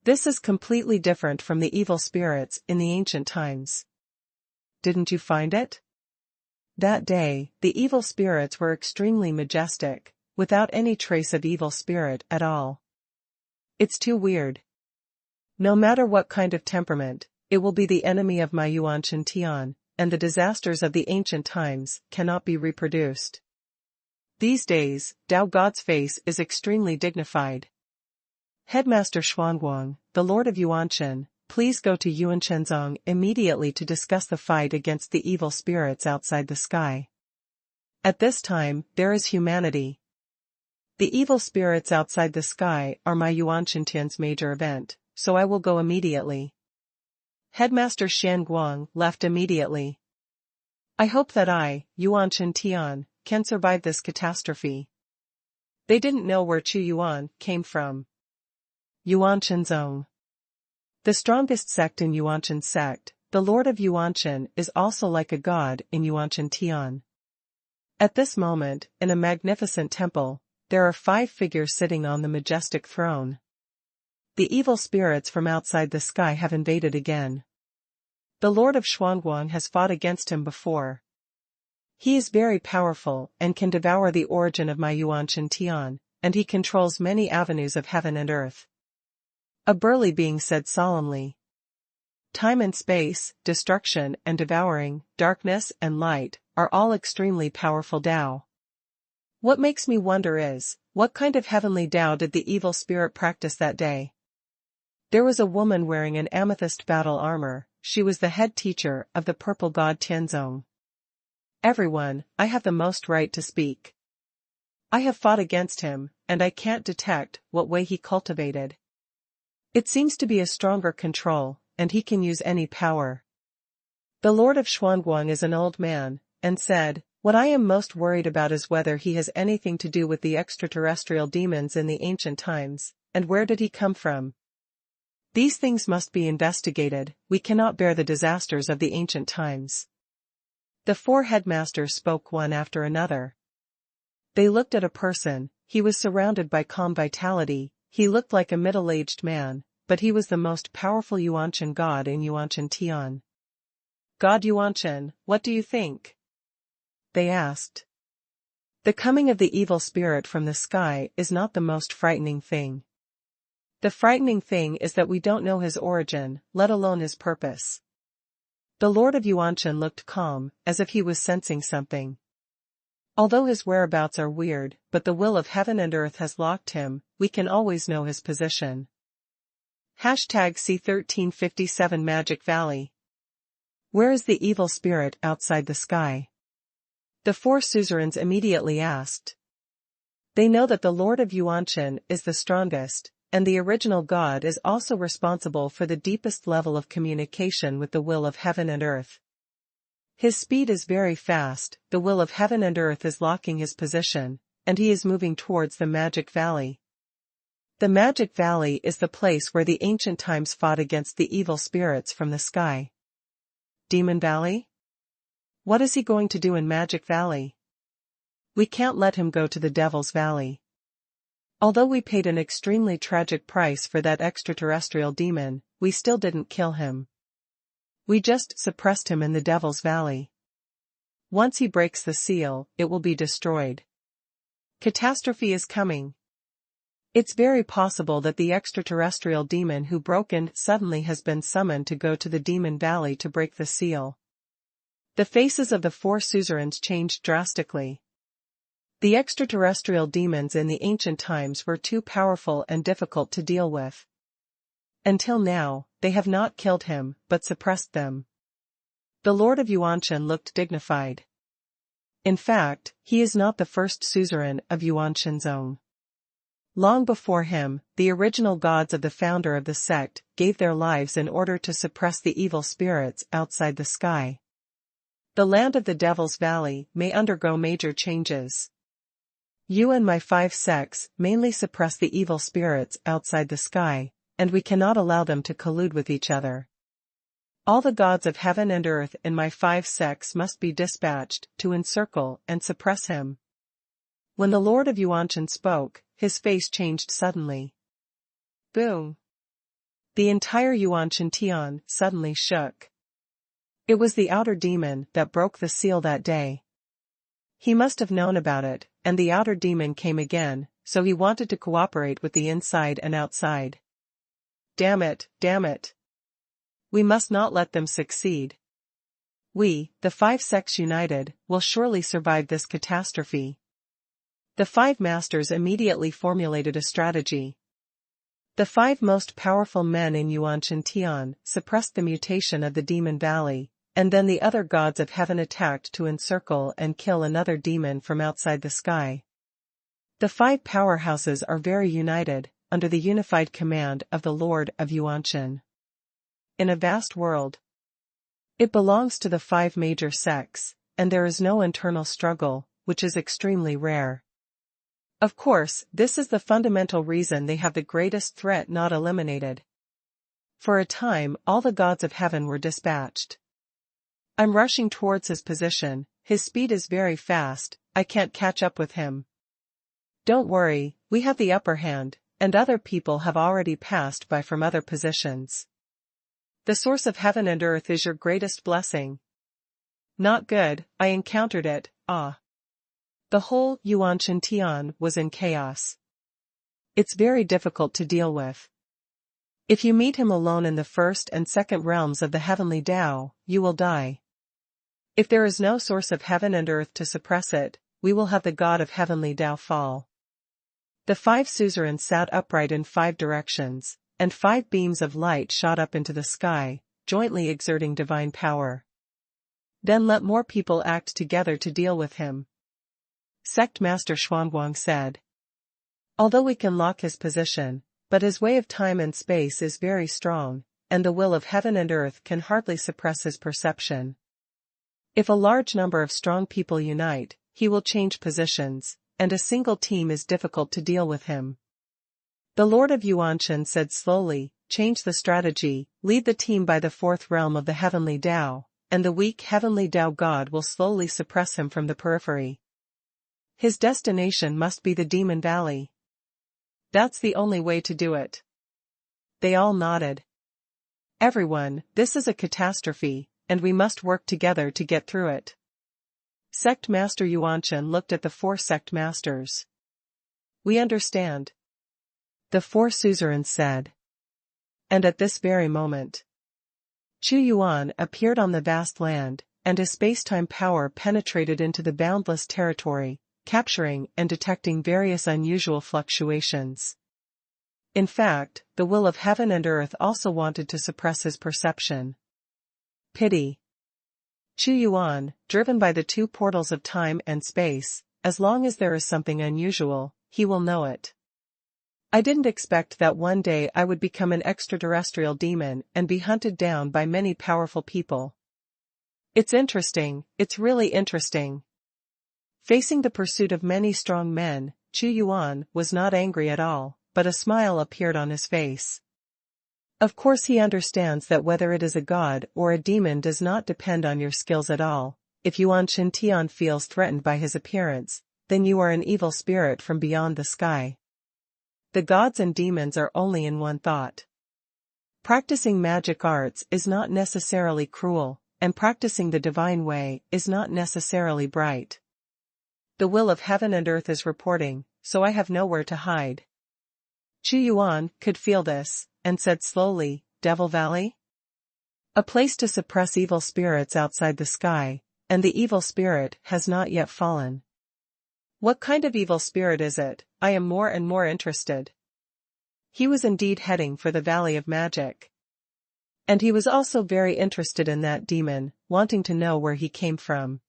A: This is completely different from the evil spirits in the ancient times. Didn't you find it? That day, the evil spirits were extremely majestic, without any trace of evil spirit at all. It's too weird. No matter what kind of temperament, it will be the enemy of my Yuanchen Tian, and the disasters of the ancient times cannot be reproduced. These days, Tao God's face is extremely dignified. Headmaster Xuanhuan, the Lord of Yuanchen, please go to Yuanchenzong immediately to discuss the fight against the evil spirits outside the sky. At this time, there is humanity. The evil spirits outside the sky are my Yuanchentian's major event, so I will go immediately. Headmaster Shan Guang left immediately. I hope that I, Yuanchen Tian, can survive this catastrophe. They didn't know where Chu Yuan came from. Yuanchenzong. The strongest sect in Yuanchen sect, the Lord of Yuanchen is also like a god in Yuanchen Tian. At this moment, in a magnificent temple, there are 5 figures sitting on the majestic throne. The evil spirits from outside the sky have invaded again. The Lord of Xuanhuan has fought against him before. He is very powerful and can devour the origin of my Yuanchen Tian, and he controls many avenues of heaven and earth. A burly being said solemnly. Time and space, destruction and devouring, darkness and light, are all extremely powerful Tao. What makes me wonder is, what kind of heavenly Tao did the evil spirit practice that day? There was a woman wearing an amethyst battle armor. She was the head teacher of the purple god Tianzong. Everyone, I have the most right to speak. I have fought against him, and I can't detect what way he cultivated. It seems to be a stronger control, and he can use any power. The Lord of Xuanhuan is an old man, and said, what I am most worried about is whether he has anything to do with the extraterrestrial demons in the ancient times, and where did he come from? These things must be investigated, we cannot bear the disasters of the ancient times. The 4 headmasters spoke one after another. They looked at a person, he was surrounded by calm vitality, he looked like a middle-aged man, but he was the most powerful Yuanchen god in Yuanchen Tian. God Yuanchen, what do you think? They asked. The coming of the evil spirit from the sky is not the most frightening thing. The frightening thing is that we don't know his origin, let alone his purpose. The Lord of Yuanchen looked calm, as if he was sensing something. Although his whereabouts are weird, but the will of heaven and earth has locked him, we can always know his position. #C1357 Magic Valley. Where is the evil spirit outside the sky? The 4 suzerains immediately asked. They know that the Lord of Yuanchen is the strongest, and the original God is also responsible for the deepest level of communication with the will of heaven and earth. His speed is very fast, the will of heaven and earth is locking his position, and he is moving towards the Magic Valley. The Magic Valley is the place where the ancient times fought against the evil spirits from the sky. Demon Valley? What is he going to do in Magic Valley? We can't let him go to the Devil's Valley. Although we paid an extremely tragic price for that extraterrestrial demon, we still didn't kill him. We just suppressed him in the Devil's Valley. Once he breaks the seal, it will be destroyed. Catastrophe is coming. It's very possible that the extraterrestrial demon who broke in suddenly has been summoned to go to the Demon Valley to break the seal. The faces of the 4 suzerains changed drastically. The extraterrestrial demons in the ancient times were too powerful and difficult to deal with. Until now, they have not killed him, but suppressed them. The Lord of Yuanchen looked dignified. In fact, he is not the first suzerain of Yuanchenzong. Long before him, the original gods of the founder of the sect gave their lives in order to suppress the evil spirits outside the sky. The land of the Devil's Valley may undergo major changes. You and my 5 sects mainly suppress the evil spirits outside the sky, and we cannot allow them to collude with each other. All the gods of heaven and earth in my 5 sects must be dispatched to encircle and suppress him. When the Lord of Xuanhuan spoke, his face changed suddenly. Boom! The entire Xuanhuan Tian suddenly shook. It was the outer demon that broke the seal that day. He must have known about it, and the outer demon came again, so he wanted to cooperate with the inside and outside. Damn it, damn it. We must not let them succeed. We, the 5 sects united, will surely survive this catastrophe. The 5 masters immediately formulated a strategy. The 5 most powerful men in Xuanhuan Tian suppressed the mutation of the Demon Valley, and then the other gods of heaven attacked to encircle and kill another demon from outside the sky. The 5 powerhouses are very united, under the unified command of the Lord of Xuanhuan. In a vast world. It belongs to the 5 major sects, and there is no internal struggle, which is extremely rare. Of course, this is the fundamental reason they have the greatest threat not eliminated. For a time, all the gods of heaven were dispatched. I'm rushing towards his position, his speed is very fast, I can't catch up with him. Don't worry, we have the upper hand, and other people have already passed by from other positions. The source of heaven and earth is your greatest blessing. Not good, I encountered it, ah. The whole Xuanhuan Tian was in chaos. It's very difficult to deal with. If you meet him alone in the first and second realms of the heavenly Tao, you will die. If there is no source of heaven and earth to suppress it, we will have the god of heavenly Tao fall. The 5 suzerains sat upright in 5 directions, and 5 beams of light shot up into the sky, jointly exerting divine power. Then let more people act together to deal with him. Sect Master Xuanhuan said. Although we can lock his position, but his way of time and space is very strong, and the will of heaven and earth can hardly suppress his perception. If a large number of strong people unite, he will change positions, and a single team is difficult to deal with him. The Lord of Xuanhuan said slowly, change the strategy, lead the team by the 4th realm of the heavenly Tao, and the weak heavenly Tao god will slowly suppress him from the periphery. His destination must be the Demon Valley. That's the only way to do it. They all nodded. Everyone, this is a catastrophe, and we must work together to get through it. Sect Master Xuanhuan looked at the 4 sect masters. We understand. The 4 suzerains said. And at this very moment, Chu Yuan appeared on the vast land, and his space-time power penetrated into the boundless territory, capturing and detecting various unusual fluctuations. In fact, the will of heaven and earth also wanted to suppress his perception. Pity. Chu Yuan, driven by the 2 portals of time and space, as long as there is something unusual, he will know it. I didn't expect that one day I would become an extraterrestrial demon and be hunted down by many powerful people. It's interesting, it's really interesting. Facing the pursuit of many strong men, Chu Yuan was not angry at all, but a smile appeared on his face. Of course he understands that whether it is a god or a demon does not depend on your skills at all. If Xuanhuan Tian feels threatened by his appearance, then you are an evil spirit from beyond the sky. The gods and demons are only in one thought. Practicing magic arts is not necessarily cruel, and practicing the divine way is not necessarily bright. The will of heaven and earth is reporting, so I have nowhere to hide. Chu Yuan could feel this, and said slowly, Devil Valley? A place to suppress evil spirits outside the sky, and the evil spirit has not yet fallen. What kind of evil spirit is it? I am more and more interested. He was indeed heading for the Valley of Magic. And he was also very interested in that demon, wanting to know where he came from.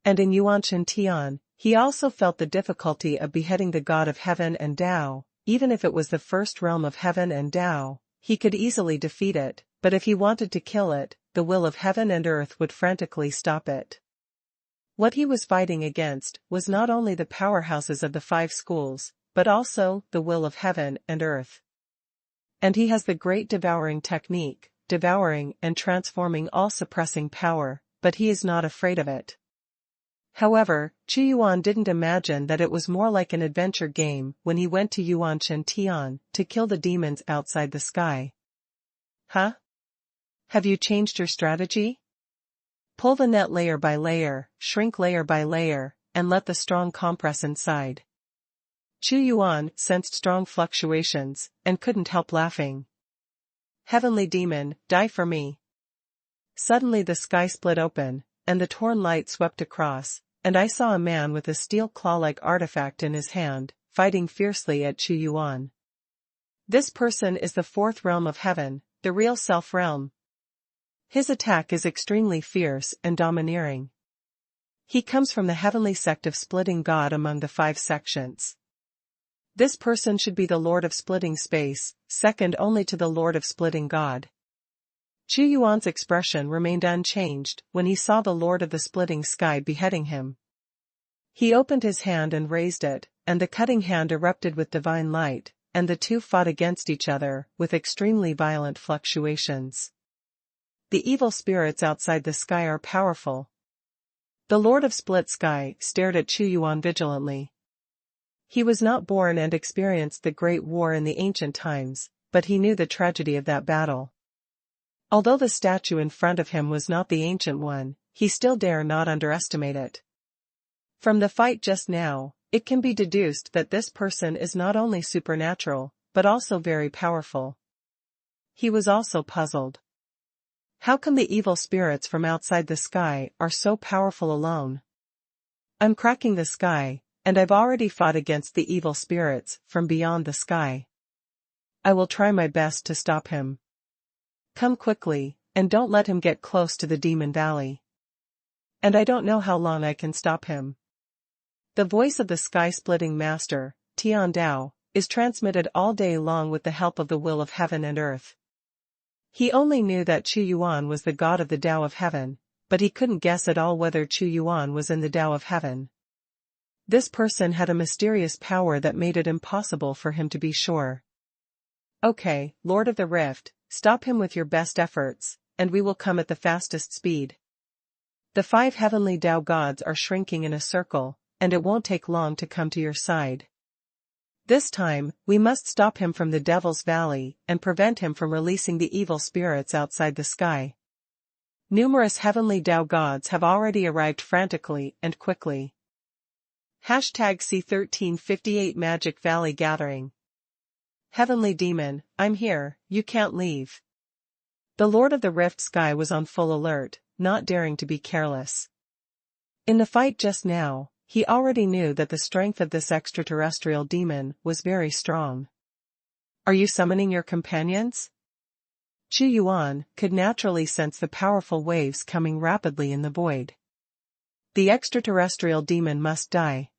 A: And in Xuanhuan Tian, he also felt the difficulty of beheading the god of heaven and Tao. Even if it was the 1st realm of heaven and Tao, he could easily defeat it, but if he wanted to kill it, the will of heaven and earth would frantically stop it. What he was fighting against was not only the powerhouses of the 5 schools, but also the will of heaven and earth. And he has the great devouring technique, devouring and transforming all suppressing power, but he is not afraid of it. However, Xuanhuan didn't imagine that it was more like an adventure game when he went to Yuanshan Tian to kill the demons outside the sky. Huh? Have you changed your strategy? Pull the net layer by layer, shrink layer by layer, and let the strong compress inside. Xuanhuan sensed strong fluctuations, and couldn't help laughing. Heavenly demon, die for me. Suddenly the sky split open, and the torn light swept across, and I saw a man with a steel claw-like artifact in his hand, fighting fiercely at Xuanhuan. This person is the 4th realm of heaven, the real self-realm. His attack is extremely fierce and domineering. He comes from the heavenly sect of splitting God among the 5 sections. This person should be the Lord of Splitting Space, second only to the Lord of Splitting God. Xuanhuan's expression remained unchanged when he saw the Lord of the Splitting Sky beheading him. He opened his hand and raised it, and the cutting hand erupted with divine light, and the two fought against each other with extremely violent fluctuations. The evil spirits outside the sky are powerful. The Lord of Split Sky stared at Xuanhuan vigilantly. He was not born and experienced the Great War in the ancient times, but he knew the tragedy of that battle. Although the statue in front of him was not the ancient one, he still dare not underestimate it. From the fight just now, it can be deduced that this person is not only supernatural, but also very powerful. He was also puzzled. How come the evil spirits from outside the sky are so powerful alone? I'm cracking the sky, and I've already fought against the evil spirits from beyond the sky. I will try my best to stop him. Come quickly, and don't let him get close to the Demon Valley. And I don't know how long I can stop him. The voice of the sky-splitting master, Tiao, is transmitted all day long with the help of the will of heaven and earth. He only knew that Xuanhuan was the god of the Tao of heaven, but he couldn't guess at all whether Xuanhuan was in the Tao of heaven. This person had a mysterious power that made it impossible for him to be sure. Okay, Lord of the Rift, stop him with your best efforts, and we will come at the fastest speed. The 5 heavenly Tao gods are shrinking in a circle, and it won't take long to come to your side. This time, we must stop him from the Devil's Valley and prevent him from releasing the evil spirits outside the sky. Numerous heavenly Tao gods have already arrived frantically and quickly. #C1358 Magic Valley Gathering. Heavenly Demon, I'm here, you can't leave. The Lord of the Rift Sky was on full alert, not daring to be careless. In the fight just now, he already knew that the strength of this extraterrestrial demon was very strong. Are you summoning your companions? Xuanhuan could naturally sense the powerful waves coming rapidly in the void. The extraterrestrial demon must die.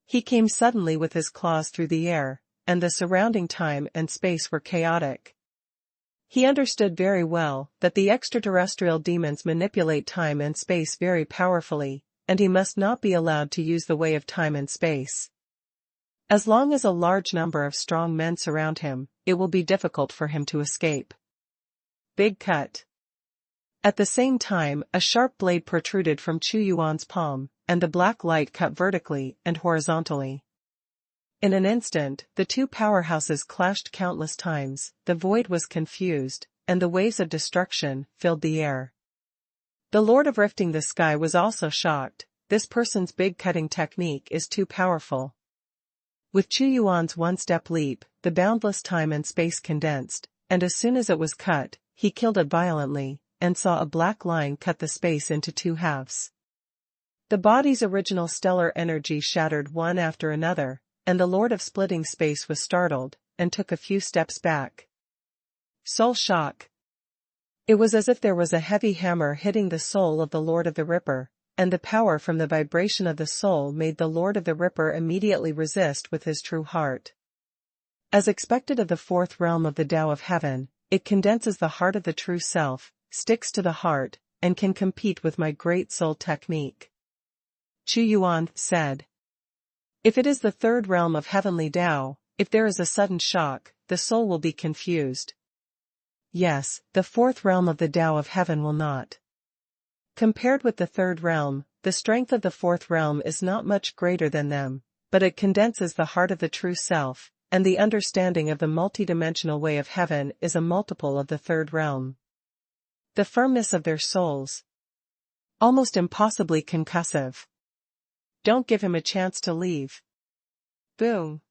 A: He came suddenly with his claws through the air, and the surrounding time and space were chaotic. He understood very well that the extraterrestrial demons manipulate time and space very powerfully, and he must not be allowed to use the way of time and space. As long as a large number of strong men surround him, it will be difficult for him to escape. Big cut. At the same time, a sharp blade protruded from Xuanhuan's palm, and the black light cut vertically and horizontally. In an instant, the two powerhouses clashed countless times, the void was confused, and the waves of destruction filled the air. The Lord of Rifting the Sky was also shocked. This person's big cutting technique is too powerful. With Xuanhuan's one-step leap, the boundless time and space condensed, and as soon as it was cut, he killed it violently, and saw a black line cut the space into 2 halves. The body's original stellar energy shattered one after another, and the Lord of Splitting Space was startled, and took a few steps back. Soul shock. It was as if there was a heavy hammer hitting the soul of the Lord of the Ripper, and the power from the vibration of the soul made the Lord of the Ripper immediately resist with his true heart. As expected of the 4th realm of the Tao of Heaven, it condenses the heart of the true self, sticks to the heart, and can compete with my great soul technique. Chu Yuan said. If it is the third realm of heavenly Tao, if there is a sudden shock, the soul will be confused. Yes, the fourth realm of the Tao of heaven will not. Compared with the third realm, the strength of the fourth realm is not much greater than them, but it condenses the heart of the true self, and the understanding of the multidimensional way of heaven is a multiple of the third realm. The firmness of their souls. Almost impossibly concussive. Don't give him a chance to leave. Boom.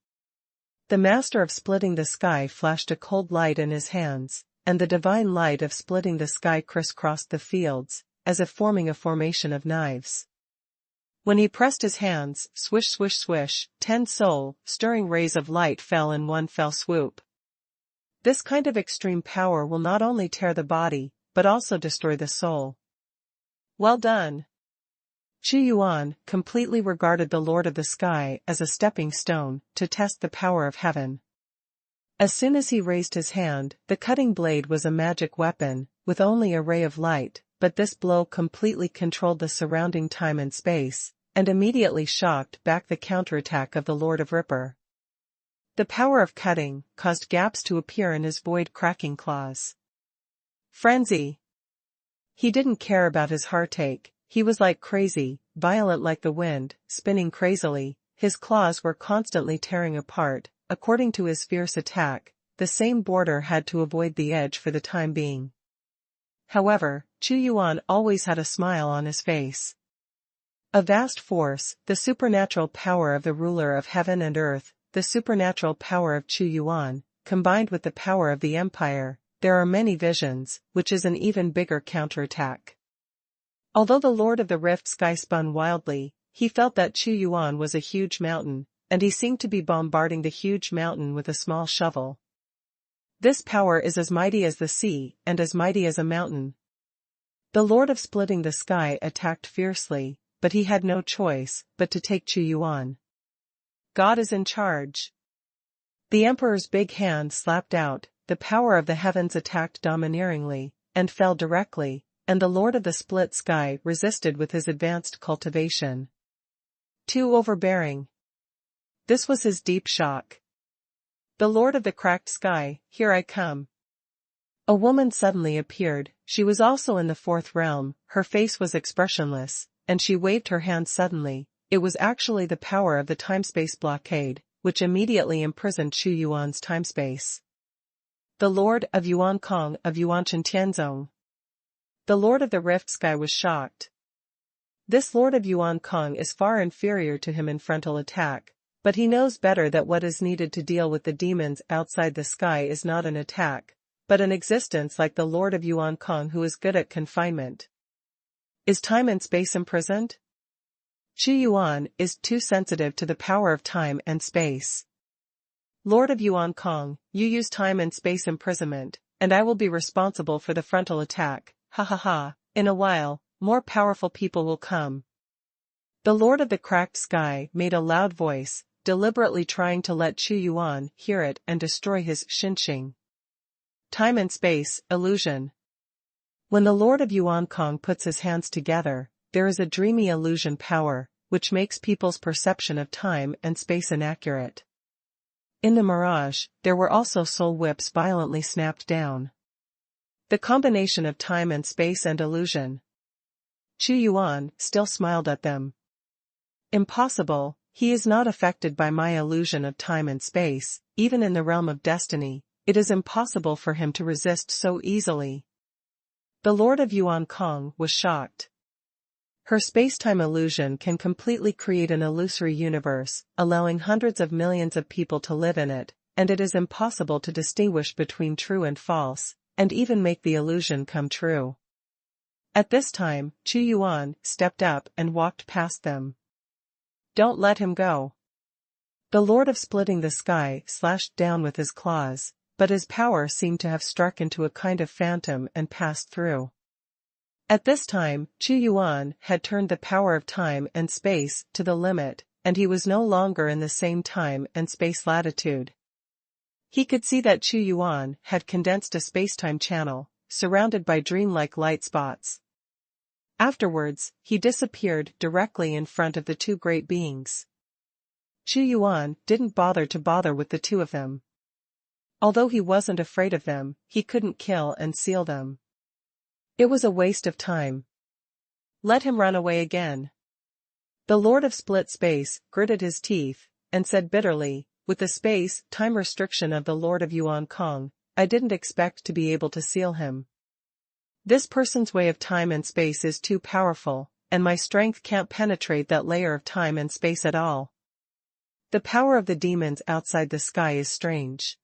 A: The master of splitting the sky flashed a cold light in his hands, and the divine light of splitting the sky crisscrossed the fields, as if forming a formation of knives. When he pressed his hands, swish swish swish, 10 soul-stirring rays of light fell in one fell swoop. This kind of extreme power will not only tear the body, but also destroy the soul. Well done. Chu Yuan completely regarded the Lord of the Sky as a stepping stone to test the power of heaven. As soon as he raised his hand, the cutting blade was a magic weapon, with only a ray of light, but this blow completely controlled the surrounding time and space, and immediately shocked back the counterattack of the Lord of Ripper. The power of cutting caused gaps to appear in his void-cracking claws. Frenzy. He didn't care about his heartache, he was like crazy, violent like the wind, spinning crazily, his claws were constantly tearing apart. According to his fierce attack, the same boarder had to avoid the edge for the time being. However, Chu Yuan always had a smile on his face. A vast force, the supernatural power of the ruler of heaven and earth, the supernatural power of Chu Yuan, combined with the power of the empire, there are many visions, which is an even bigger counterattack. Although the Lord of the Rift Sky spun wildly, he felt that Chu Yuan was a huge mountain, and he seemed to be bombarding the huge mountain with a small shovel. This power is as mighty as the sea, and as mighty as a mountain. The Lord of Splitting the Sky attacked fiercely, but he had no choice but to take Chu Yuan. God is in charge. The Emperor's big hand slapped out, the power of the heavens attacked domineeringly, and fell directly, and the Lord of the Split Sky resisted with his advanced cultivation. Too overbearing. This was his deep shock. The Lord of the Cracked Sky, here I come. A woman suddenly appeared, she was also in the fourth realm, her face was expressionless, and she waved her hand suddenly. It was actually the power of the time-space blockade, which immediately imprisoned Chu Yuan's time-space. The Lord of Yuan Kong of Yuanshan Tianzong. The Lord of the Rift Sky was shocked. This Lord of Yuan Kong is far inferior to him in frontal attack, but he knows better that what is needed to deal with the demons outside the sky is not an attack, but an existence like the Lord of Yuan Kong who is good at confinement. Is time and space imprisoned? Chu Yuan is too sensitive to the power of time and space. Lord of Yuan Kong, you use time and space imprisonment, and I will be responsible for the frontal attack, ha ha ha, in a while, more powerful people will come. The Lord of the Cracked Sky made a loud voice, deliberately trying to let Chu Yuan hear it and destroy his Xinxing. Time and space, illusion. When the Lord of Yuan Kong puts his hands together, there is a dreamy illusion power, which makes people's perception of time and space inaccurate. In the mirage, there were also soul whips violently snapped down. The combination of time and space and illusion. Chu Yuan still smiled at them. Impossible, he is not affected by my illusion of time and space, even in the realm of destiny, it is impossible for him to resist so easily. The Lord of Yuan Kong was shocked. Her space-time illusion can completely create an illusory universe, allowing hundreds of millions of people to live in it, and it is impossible to distinguish between true and false, and even make the illusion come true. At this time, Chu Yuan stepped up and walked past them. Don't let him go. The Lord of Splitting the Sky slashed down with his claws, but his power seemed to have struck into a kind of phantom and passed through. At this time, Chu Yuan had turned the power of time and space to the limit, and he was no longer in the same time and space latitude. He could see that Chu Yuan had condensed a space-time channel, surrounded by dreamlike light spots. Afterwards, he disappeared directly in front of the two great beings. Xuanhuan didn't bother with the two of them. Although he wasn't afraid of them, he couldn't kill and seal them. It was a waste of time. Let him run away again. The Lord of Split Space gritted his teeth, and said bitterly, with the space-time restriction of the Lord of Yuan Kong, I didn't expect to be able to seal him. This person's way of time and space is too powerful, and my strength can't penetrate that layer of time and space at all. The power of the demons outside the sky is strange.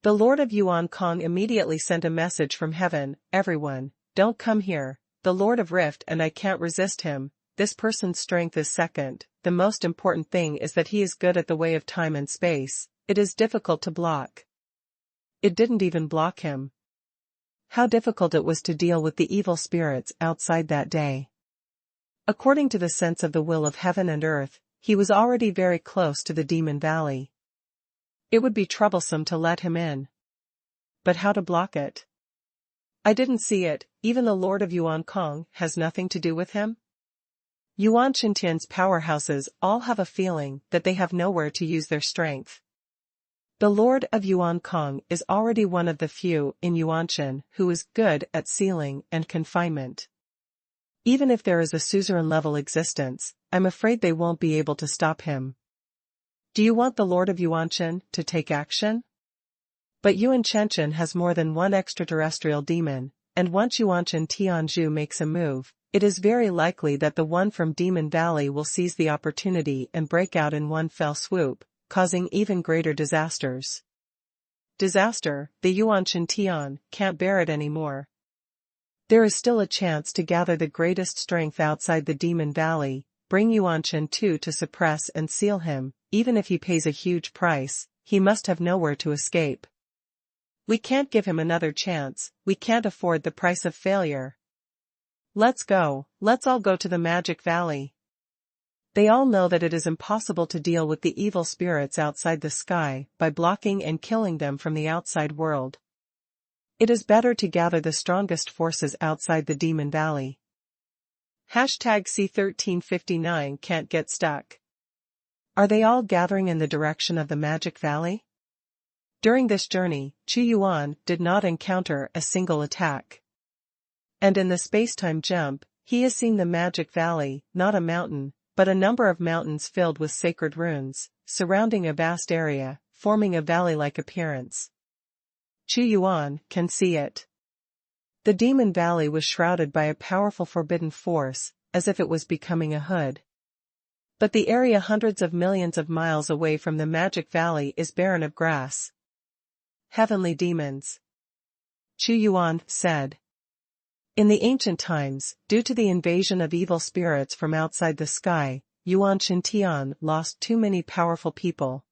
A: The Lord of Yuan Kong immediately sent a message from heaven, everyone, don't come here, the Lord of Rift and I can't resist him, this person's strength is second, the most important thing is that he is good at the way of time and space, it is difficult to block. It didn't even block him. How difficult it was to deal with the evil spirits outside that day. According to the sense of the will of heaven and earth, he was already very close to the Demon Valley. It would be troublesome to let him in. But how to block it? I didn't see it, even the Lord of Yuan Kong has nothing to do with him? Yuan Shintian's powerhouses all have a feeling that they have nowhere to use their strength. The Lord of Yuan Kong is already one of the few in Yuanshan who is good at sealing and confinement. Even if there is a suzerain-level existence, I'm afraid they won't be able to stop him. Do you want the Lord of Yuanshan to take action? But Yuan Shenshan has more than one extraterrestrial demon, and once Yuanshan Tianzhu makes a move, it is very likely that the one from Demon Valley will seize the opportunity and break out in one fell swoop, causing even greater disasters. Disaster, the Yuanshan Tian can't bear it anymore. There is still a chance to gather the greatest strength outside the Demon Valley, bring Yuanshan too to suppress and seal him, even if he pays a huge price, he must have nowhere to escape. We can't give him another chance, we can't afford the price of failure. Let's go, let's all go to the Magic Valley. They all know that it is impossible to deal with the evil spirits outside the sky by blocking and killing them from the outside world. It is better to gather the strongest forces outside the Demon Valley. #C1359 can't get stuck. Are they all gathering in the direction of the Magic Valley? During this journey, Xuanhuan did not encounter a single attack. And in the space-time jump, he has seen the Magic Valley, not a mountain, but a number of mountains filled with sacred runes, surrounding a vast area, forming a valley-like appearance. Xuanhuan can see it. The Demon Valley was shrouded by a powerful forbidden force, as if it was becoming a hood. But the area hundreds of millions of miles away from the Magic Valley is barren of grass. Heavenly demons. Xuanhuan said. In the ancient times, due to the invasion of evil spirits from outside the sky, Yuan Shintian lost too many powerful people.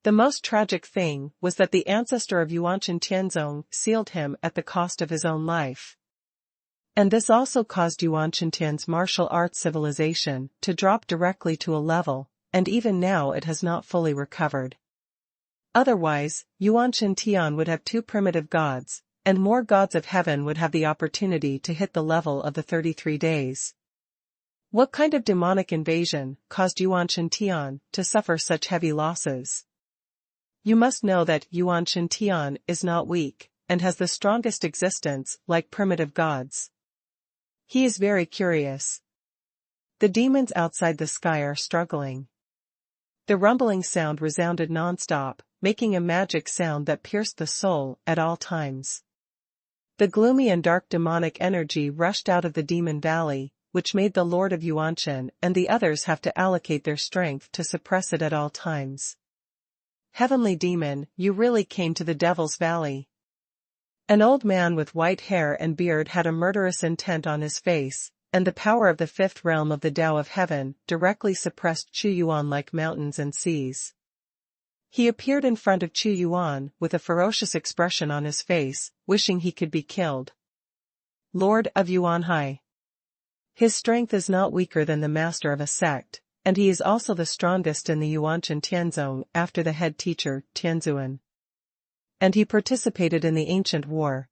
A: The most tragic thing was that the ancestor of Yuan Shintianzong sealed him at the cost of his own life. And this also caused Yuan Shintian's martial arts civilization to drop directly to a level, and even now it has not fully recovered. Otherwise, Yuan Shintian would have two primitive gods, and more gods of heaven would have the opportunity to hit the level of the 33 days. What kind of demonic invasion caused Yuan Shintian to suffer such heavy losses? You must know that Yuan Shintian is not weak, and has the strongest existence like primitive gods. He is very curious. The demons outside the sky are struggling. The rumbling sound resounded non-stop, making a magic sound that pierced the soul at all times. The gloomy and dark demonic energy rushed out of the Demon Valley, which made the Lord of Yuanshan and the others have to allocate their strength to suppress it at all times. Heavenly demon, you really came to the Devil's Valley. An old man with white hair and beard had a murderous intent on his face, and the power of the fifth realm of the Tao of Heaven directly suppressed Xuanhuan like mountains and seas. He appeared in front of Xuanhuan with a ferocious expression on his face, wishing he could be killed. Lord of Yuanhai. His strength is not weaker than the master of a sect, and he is also the strongest in the Yuanshan Tianzong after the head teacher, Tianzuan. And he participated in the ancient war.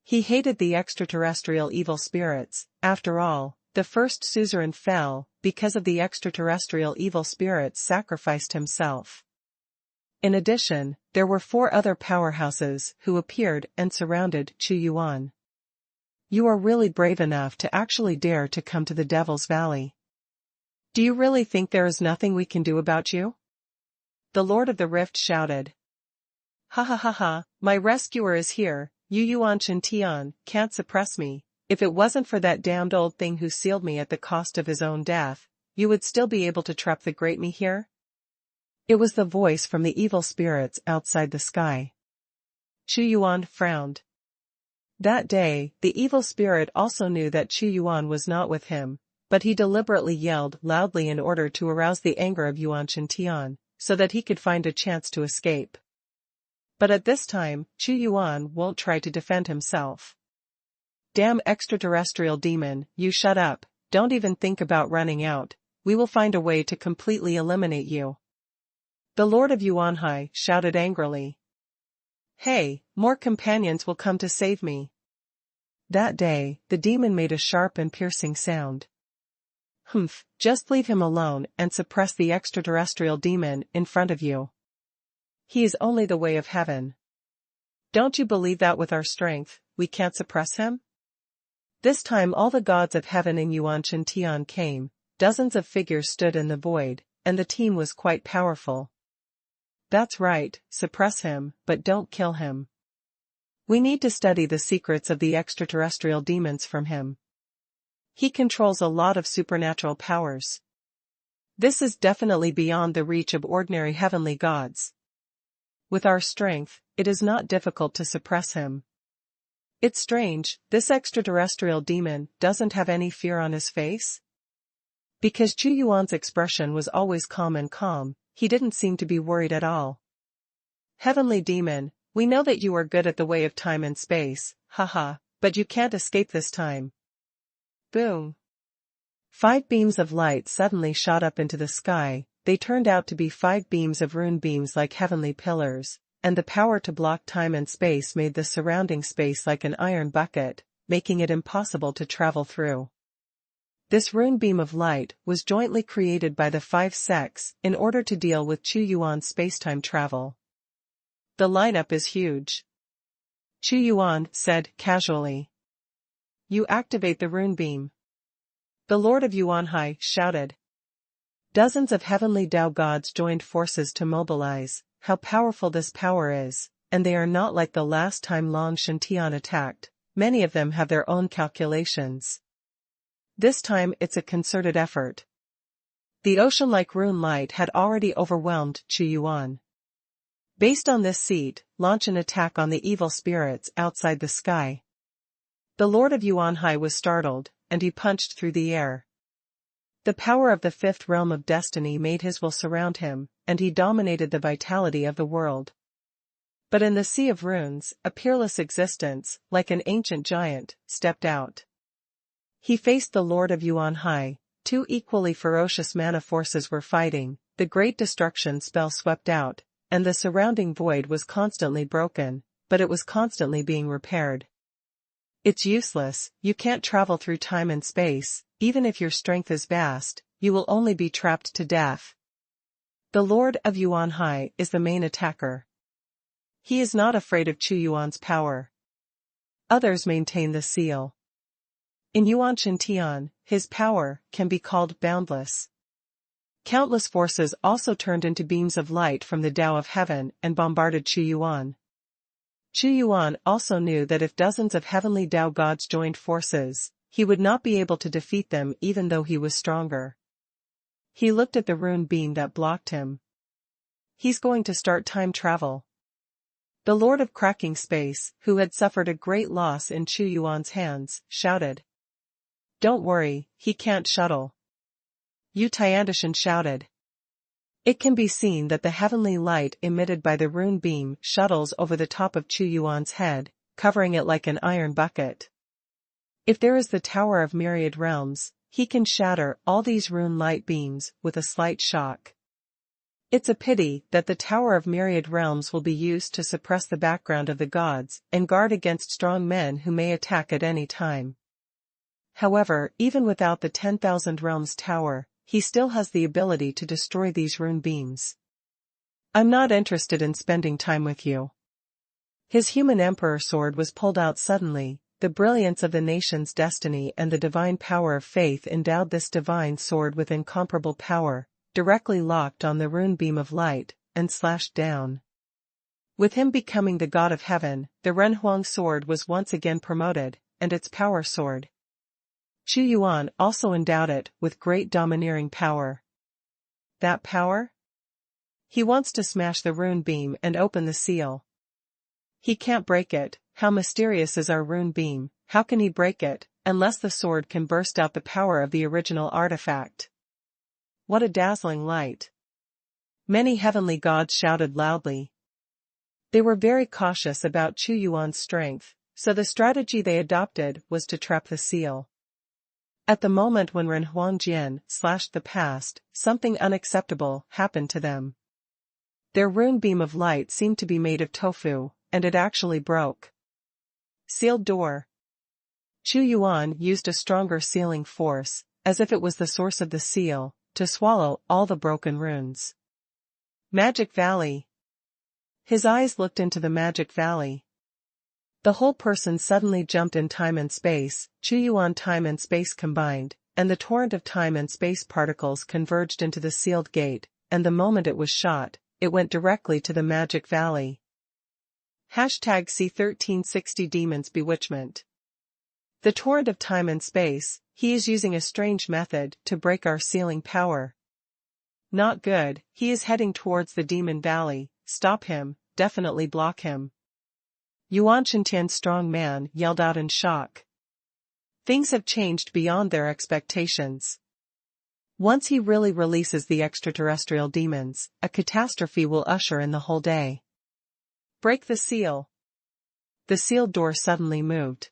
A: He hated the extraterrestrial evil spirits. After all, the first suzerain fell because of the extraterrestrial evil spirits sacrificed himself. In addition, there were 4 other powerhouses who appeared and surrounded Xuanhuan. You are really brave enough to actually dare to come to the Devil's Valley. Do you really think there is nothing we can do about you? The Lord of the Rift shouted. Ha ha ha ha, my rescuer is here. Yuan Tian can't suppress me. If it wasn't for that damned old thing who sealed me at the cost of his own death, you would still be able to trap the great me here? It was the voice from the evil spirits outside the sky. Xuanhuan frowned. That day, the evil spirit also knew that Xuanhuan was not with him, but he deliberately yelled loudly in order to arouse the anger of Yuan Tian, so that he could find a chance to escape. But at this time, Xuanhuan won't try to defend himself. Damn extraterrestrial demon, you shut up, don't even think about running out, we will find a way to completely eliminate you. The Lord of Yuanhai shouted angrily. Hey, more companions will come to save me. That day, the demon made a sharp and piercing sound. Humph, just leave him alone and suppress the extraterrestrial demon in front of you. He is only the way of heaven. Don't you believe that with our strength, we can't suppress him? This time all the gods of heaven in Yuan Tian came, dozens of figures stood in the void, and the team was quite powerful. That's right, suppress him, but don't kill him. We need to study the secrets of the extraterrestrial demons from him. He controls a lot of supernatural powers. This is definitely beyond the reach of ordinary heavenly gods. With our strength, it is not difficult to suppress him. It's strange, this extraterrestrial demon doesn't have any fear on his face? Because Xuanhuan's expression was always calm, he didn't seem to be worried at all. Heavenly demon, we know that you are good at the way of time and space, haha, but you can't escape this time. Boom. 5 beams of light suddenly shot up into the sky. They turned out to be 5 beams of rune beams like heavenly pillars, and the power to block time and space made the surrounding space like an iron bucket, making it impossible to travel through. This rune beam of light was jointly created by the 5 sects in order to deal with Xuanhuan's spacetime travel. The lineup is huge. Xuanhuan said casually. You activate the rune beam. The Lord of Yuanhai shouted. Dozens of heavenly Tao gods joined forces to mobilize. How powerful this power is, and they are not like the last time Long Shantian attacked. Many of them have their own calculations. This time it's a concerted effort. The ocean-like rune light had already overwhelmed Xuanhuan. Based on this seed, launch an attack on the evil spirits outside the sky. The Lord of Yuanhai was startled, and he punched through the air. The power of the 5th realm of destiny made his will surround him, and he dominated the vitality of the world. But in the sea of runes, a peerless existence, like an ancient giant, stepped out. He faced the Lord of Yuanhai. 2 equally ferocious mana forces were fighting, the great destruction spell swept out, and the surrounding void was constantly broken, but it was constantly being repaired. It's useless, you can't travel through time and space, even if your strength is vast, you will only be trapped to death. The Lord of Yuanhai is the main attacker. He is not afraid of Xuanhuan's power. Others maintain the seal. In Yuan Tian, his power can be called boundless. Countless forces also turned into beams of light from the Tao of heaven and bombarded Xuanhuan. Xuanhuan also knew that if dozens of heavenly Tao gods joined forces, he would not be able to defeat them even though he was stronger. He looked at the rune beam that blocked him. He's going to start time travel. The Lord of Cracking Space, who had suffered a great loss in Xuanhuan's hands, shouted. Don't worry, he can't shuttle. Yu Tiandishan shouted. It can be seen that the heavenly light emitted by the rune beam shuttles over the top of Xuanhuan's head, covering it like an iron bucket. If there is the Tower of Myriad Realms, he can shatter all these rune light beams with a slight shock. It's a pity that the Tower of Myriad Realms will be used to suppress the background of the gods and guard against strong men who may attack at any time. However, even without the 10,000 Realms Tower, he still has the ability to destroy these rune beams. I'm not interested in spending time with you. His human emperor sword was pulled out suddenly. The brilliance of the nation's destiny and the divine power of faith endowed this divine sword with incomparable power, directly locked on the rune beam of light, and slashed down. With him becoming the god of heaven, the Renhuang sword was once again promoted, and its power soared. Xuanhuan also endowed it with great domineering power. That power? He wants to smash the rune beam and open the seal. He can't break it. How mysterious is our rune beam? How can he break it, unless the sword can burst out the power of the original artifact? What a dazzling light! Many heavenly gods shouted loudly. They were very cautious about Xuanhuan's strength, so the strategy they adopted was to trap the seal. At the moment when Renhuang Jian slashed the past, something unacceptable happened to them. Their rune beam of light seemed to be made of tofu, and it actually broke. Sealed door. Xuanhuan used a stronger sealing force, as if it was the source of the seal, to swallow all the broken runes. Magic Valley. His eyes looked into the Magic Valley. The whole person suddenly jumped in time and space. Xuanhuan time and space combined, and the torrent of time and space particles converged into the sealed gate, and the moment it was shot, it went directly to the Magic Valley. Hashtag C1360 Demons Bewitchment. The torrent of time and space, he is using a strange method to break our sealing power. Not good, he is heading towards the Demon Valley. Stop him, definitely block him. Yuan Shintian's strong man yelled out in shock. Things have changed beyond their expectations. Once he really releases the extraterrestrial demons, a catastrophe will usher in the whole day. Break the seal. The sealed door suddenly moved.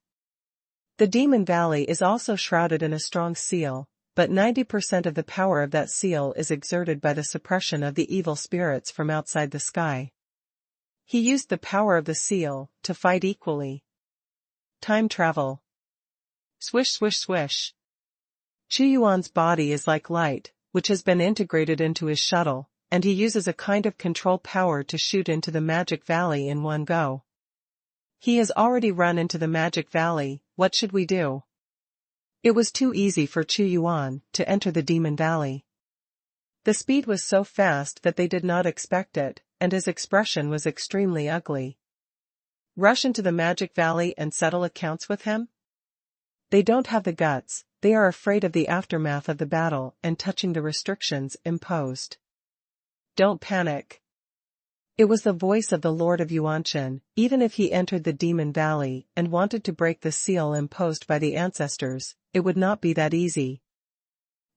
A: The Demon Valley is also shrouded in a strong seal, but 90% of the power of that seal is exerted by the suppression of the evil spirits from outside the sky. He used the power of the seal to fight equally. Time travel. Swish swish swish. Xuanhuan's body is like light, which has been integrated into his shuttle, and he uses a kind of control power to shoot into the Magic Valley in one go. He has already run into the Magic Valley. What should we do? It was too easy for Xuanhuan to enter the Demon Valley. The speed was so fast that they did not expect it, and his expression was extremely ugly. Rush into the Magic Valley and settle accounts with him? They don't have the guts. They are afraid of the aftermath of the battle and touching the restrictions imposed. Don't panic. It was the voice of the Lord of Yuanshan. Even if he entered the Demon Valley and wanted to break the seal imposed by the ancestors, it would not be that easy.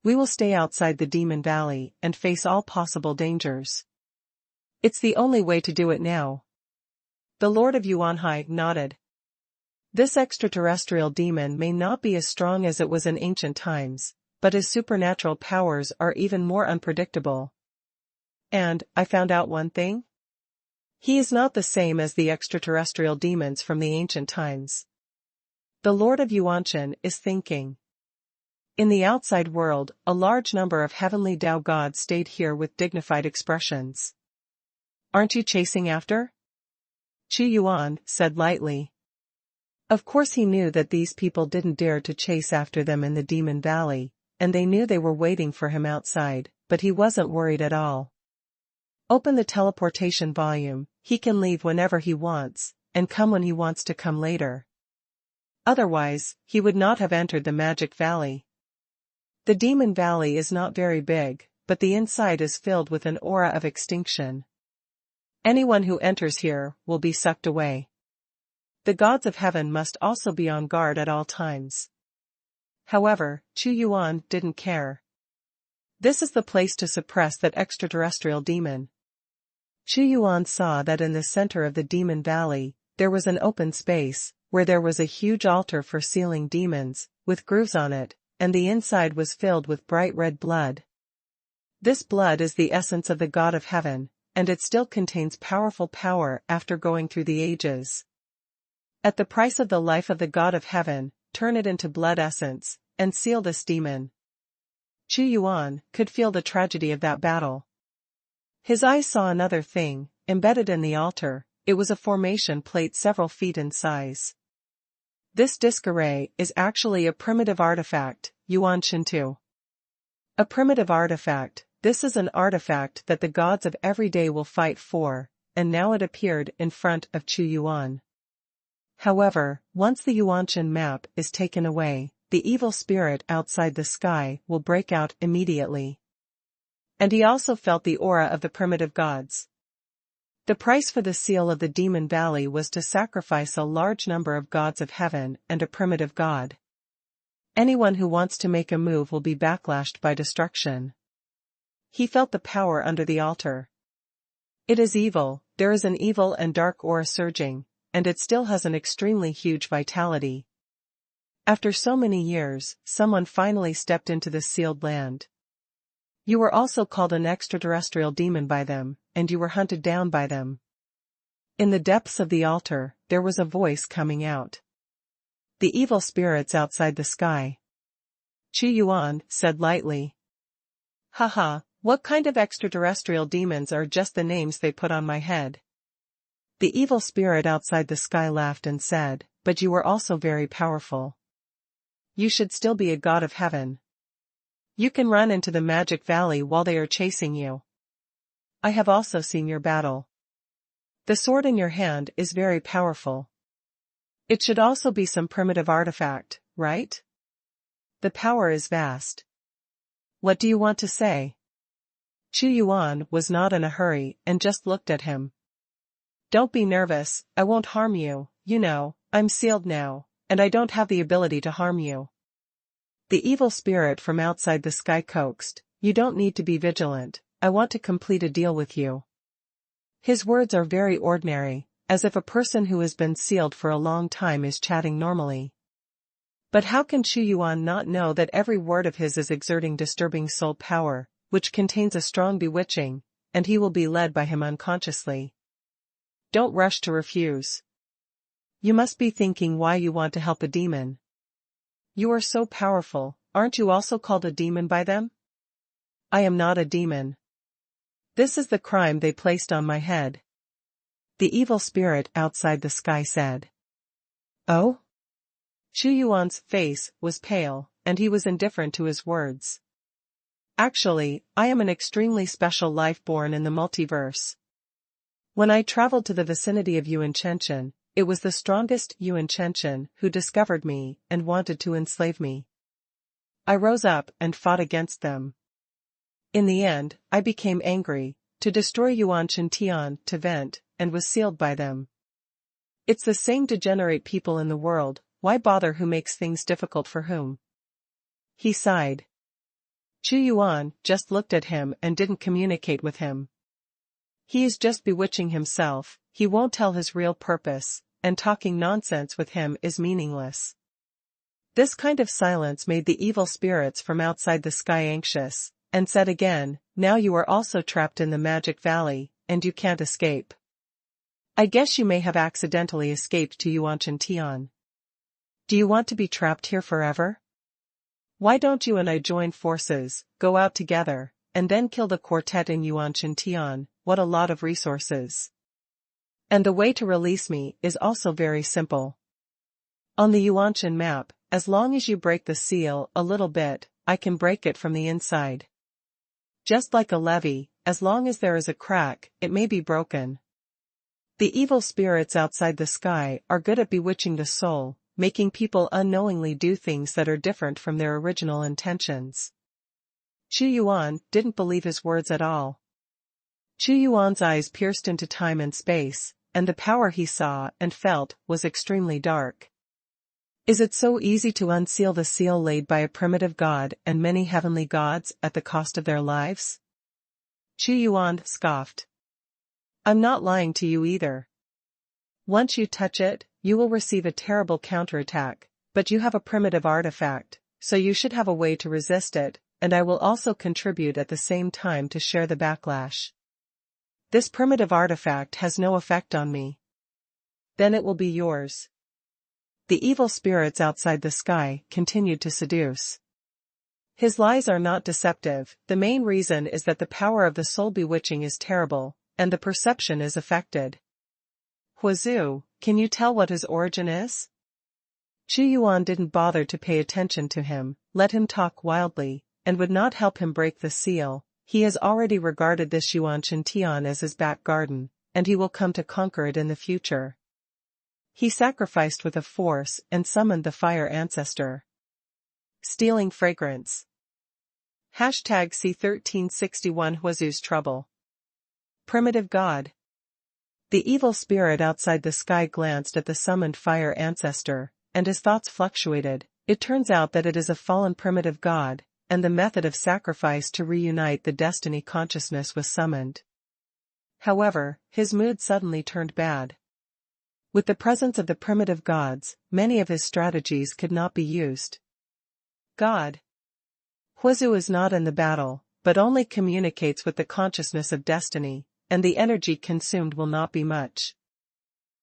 A: We will stay outside the Demon Valley and face all possible dangers. It's the only way to do it now. The Lord of Yuanhai nodded. This extraterrestrial demon may not be as strong as it was in ancient times, but his supernatural powers are even more unpredictable. And, I found out one thing? He is not the same as the extraterrestrial demons from the ancient times. The Lord of Yuanshan is thinking. In the outside world, a large number of heavenly Tao gods stayed here with dignified expressions. Aren't you chasing after? Xuanhuan said lightly. Of course he knew that these people didn't dare to chase after them in the Demon Valley, and they knew they were waiting for him outside, but he wasn't worried at all. Open the teleportation volume. He can leave whenever he wants, and come when he wants to come later. Otherwise, he would not have entered the Magic Valley. The Demon Valley is not very big, but the inside is filled with an aura of extinction. Anyone who enters here will be sucked away. The gods of heaven must also be on guard at all times. However, Xuanhuan didn't care. This is the place to suppress that extraterrestrial demon. Xuanhuan saw that in the center of the Demon Valley, there was an open space, where there was a huge altar for sealing demons, with grooves on it, and the inside was filled with bright red blood. This blood is the essence of the God of Heaven, and it still contains powerful power after going through the ages. At the price of the life of the God of Heaven, turn it into blood essence, and seal this demon. Xuanhuan could feel the tragedy of that battle. His eyes saw another thing, embedded in the altar. It was a formation plate several feet in size. This disc array is actually a primitive artifact, Yuan Shintu. A primitive artifact. This is an artifact that the gods of every day will fight for, and now it appeared in front of Xuanhuan. However, once the Yuanshan map is taken away, the evil spirit outside the sky will break out immediately. And he also felt the aura of the primitive gods. The price for the seal of the Demon Valley was to sacrifice a large number of gods of heaven and a primitive god. Anyone who wants to make a move will be backlashed by destruction. He felt the power under the altar. It is evil, there is an evil and dark aura surging, and it still has an extremely huge vitality. After so many years, someone finally stepped into this sealed land. You were also called an extraterrestrial demon by them, and you were hunted down by them. In the depths of the altar, there was a voice coming out. The evil spirits outside the sky. Xuanhuan said lightly. Haha, what kind of extraterrestrial demons are just the names they put on my head? The evil spirit outside the sky laughed and said, but you were also very powerful. You should still be a god of heaven. You can run into the magic valley while they are chasing you. I have also seen your battle. The sword in your hand is very powerful. It should also be some primitive artifact, right? The power is vast. What do you want to say? Xuanhuan was not in a hurry and just looked at him. Don't be nervous, I won't harm you, you know, I'm sealed now, and I don't have the ability to harm you. The evil spirit from outside the sky coaxed, you don't need to be vigilant, I want to complete a deal with you. His words are very ordinary, as if a person who has been sealed for a long time is chatting normally. But how can Xuanhuan not know that every word of his is exerting disturbing soul power, which contains a strong bewitching, and he will be led by him unconsciously. Don't rush to refuse. You must be thinking why you want to help a demon. You are so powerful, aren't you also called a demon by them? I am not a demon. This is the crime they placed on my head. The evil spirit outside the sky said. Oh? Xuanhuan's face was pale, and he was indifferent to his words. Actually, I am an extremely special life born in the multiverse. When I traveled to the vicinity of Yuan Chenshin, it was the strongest Yuan Chenshin who discovered me and wanted to enslave me. I rose up and fought against them. In the end, I became angry, to destroy Yuan Tian to vent, and was sealed by them. It's the same degenerate people in the world, why bother who makes things difficult for whom? He sighed. Xuanhuan just looked at him and didn't communicate with him. He is just bewitching himself, he won't tell his real purpose, and talking nonsense with him is meaningless. This kind of silence made the evil spirits from outside the sky anxious, and said again, now you are also trapped in the magic valley, and you can't escape. I guess you may have accidentally escaped to Yuanshan Tian. Do you want to be trapped here forever? Why don't you and I join forces, go out together, and then kill the quartet in Yuanshan Tian? What a lot of resources. And the way to release me is also very simple. On the Yuanshan map, as long as you break the seal a little bit, I can break it from the inside. Just like a levee, as long as there is a crack, it may be broken. The evil spirits outside the sky are good at bewitching the soul, making people unknowingly do things that are different from their original intentions. Xuanhuan didn't believe his words at all. Xuanhuan's eyes pierced into time and space, and the power he saw and felt was extremely dark. Is it so easy to unseal the seal laid by a primitive god and many heavenly gods at the cost of their lives? Xuanhuan scoffed. I'm not lying to you either. Once you touch it, you will receive a terrible counterattack, but you have a primitive artifact, so you should have a way to resist it, and I will also contribute at the same time to share the backlash. This primitive artifact has no effect on me. Then it will be yours. The evil spirits outside the sky continued to seduce. His lies are not deceptive, the main reason is that the power of the soul bewitching is terrible, and the perception is affected. Huazhu, can you tell what his origin is? Xuanhuan didn't bother to pay attention to him, let him talk wildly, and would not help him break the seal. He has already regarded this Xuanhuan as his back garden, and he will come to conquer it in the future. He sacrificed with a force and summoned the fire ancestor. Stealing fragrance. Hashtag C1361 Huazhu's trouble. Primitive god. The evil spirit outside the sky glanced at the summoned fire ancestor, and his thoughts fluctuated. It turns out that it is a fallen primitive god, and the method of sacrifice to reunite the destiny consciousness was summoned. However, his mood suddenly turned bad. With the presence of the primitive gods, many of his strategies could not be used. God. Huazhu is not in the battle, but only communicates with the consciousness of destiny, and the energy consumed will not be much.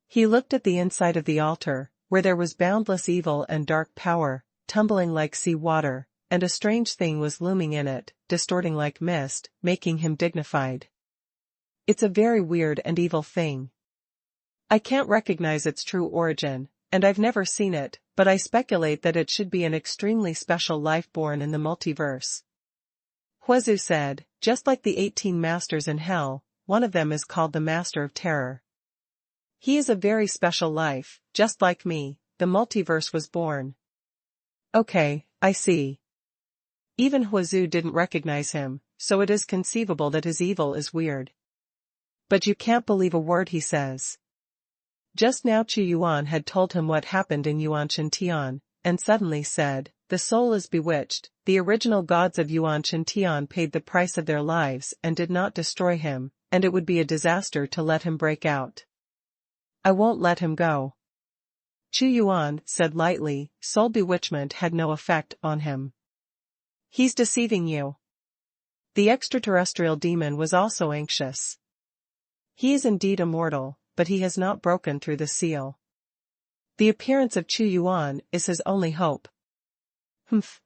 A: He looked at the inside of the altar, where there was boundless evil and dark power, tumbling like sea water, and a strange thing was looming in it, distorting like mist, making him dignified. It's a very weird and evil thing. I can't recognize its true origin, and I've never seen it, but I speculate that it should be an extremely special life born in the multiverse. Huazhu said, just like the 18 masters in hell, one of them is called the Master of Terror. He is a very special life, just like me, the multiverse was born. Okay, I see. Even Huazhu didn't recognize him, so it is conceivable that his evil is weird. But you can't believe a word he says. Just now Xuanhuan had told him what happened in Yuan-Shen-Tian, and suddenly said, the soul is bewitched. The original gods of Yuan-Shen-Tian paid the price of their lives and did not destroy him, and it would be a disaster to let him break out. I won't let him go. Xuanhuan said lightly, soul bewitchment had no effect on him. He's deceiving you. The extraterrestrial demon was also anxious. He is indeed immortal, but he has not broken through the seal. The appearance of Xuanhuan is his only hope. Humph.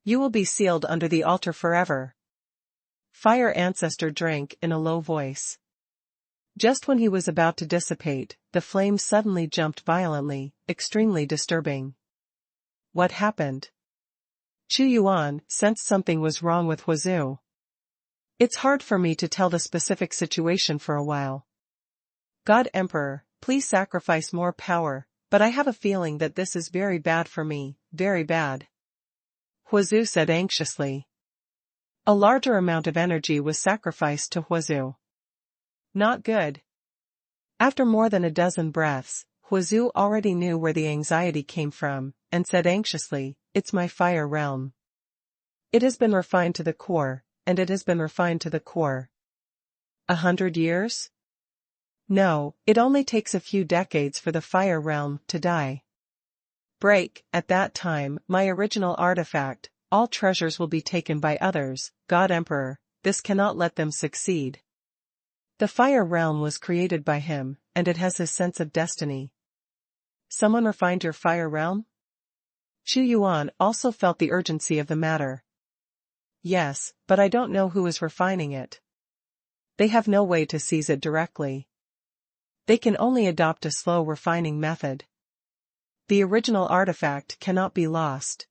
A: You will be sealed under the altar forever. Fire ancestor drank in a low voice. Just when he was about to dissipate, the flame suddenly jumped violently, extremely disturbing. What happened? Xuanhuan sensed something was wrong with Huazhu. It's hard for me to tell the specific situation for a while. God Emperor, please sacrifice more power, but I have a feeling that this is very bad for me, very bad. Huazhu said anxiously. A larger amount of energy was sacrificed to Huazhu. Not good. After more than a dozen breaths, Huazhu already knew where the anxiety came from, and said anxiously, it's my fire realm. It has been refined to the core, and it has been refined to the core. 100 years? No, it only takes a few decades for the fire realm to die. Break, at that time, my original artifact, all treasures will be taken by others, God Emperor, this cannot let them succeed. The fire realm was created by him, and it has his sense of destiny. Someone refined your fire realm? Xuanhuan also felt the urgency of the matter. Yes, but I don't know who is refining it. They have no way to seize it directly. They can only adopt a slow refining method. The original artifact cannot be lost.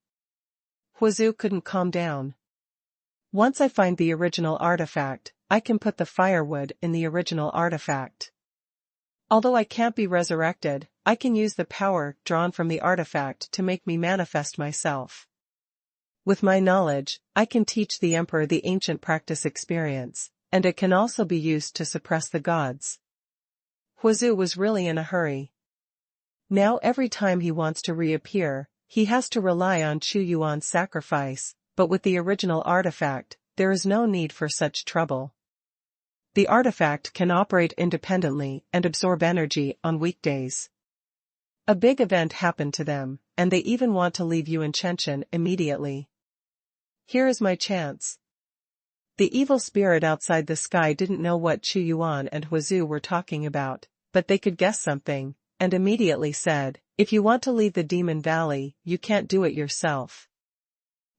A: Huazhu couldn't calm down. Once I find the original artifact, I can put the firewood in the original artifact. Although I can't be resurrected, I can use the power drawn from the artifact to make me manifest myself. With my knowledge, I can teach the Emperor the ancient practice experience, and it can also be used to suppress the gods. Huazhu was really in a hurry. Now every time he wants to reappear, he has to rely on Xuanhuan's sacrifice, but with the original artifact, there is no need for such trouble. The artifact can operate independently and absorb energy on weekdays. A big event happened to them, and they even want to leave Yuan-Shen immediately. Here is my chance. The evil spirit outside the sky didn't know what Xuanhuan and Huazu were talking about, but they could guess something, and immediately said, if you want to leave the Demon Valley, you can't do it yourself.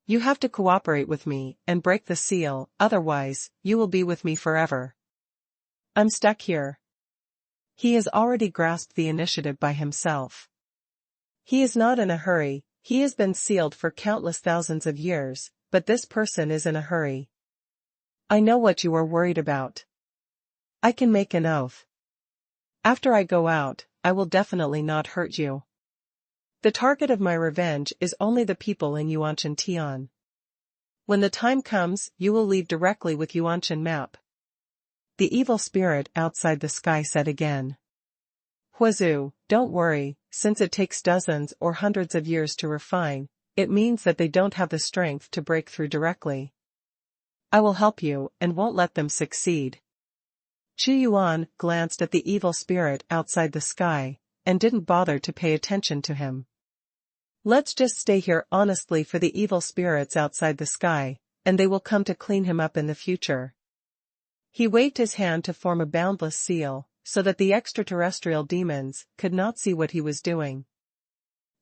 A: You have to cooperate with me and break the seal, otherwise, you will be with me forever. I'm stuck here. He has already grasped the initiative by himself. He is not in a hurry, he has been sealed for countless thousands of years, but this person is in a hurry. I know what you are worried about. I can make an oath. After I go out, I will definitely not hurt you. The target of my revenge is only the people in Yuanshan Tian. When the time comes, you will leave directly with Yuanshan map. The evil spirit outside the sky said again. Huazu, don't worry, since it takes dozens or hundreds of years to refine, it means that they don't have the strength to break through directly. I will help you and won't let them succeed. Xuanhuan glanced at the evil spirit outside the sky, and didn't bother to pay attention to him. Let's just stay here honestly for the evil spirits outside the sky, and they will come to clean him up in the future. He waved his hand to form a boundless seal, so that the extraterrestrial demons could not see what he was doing.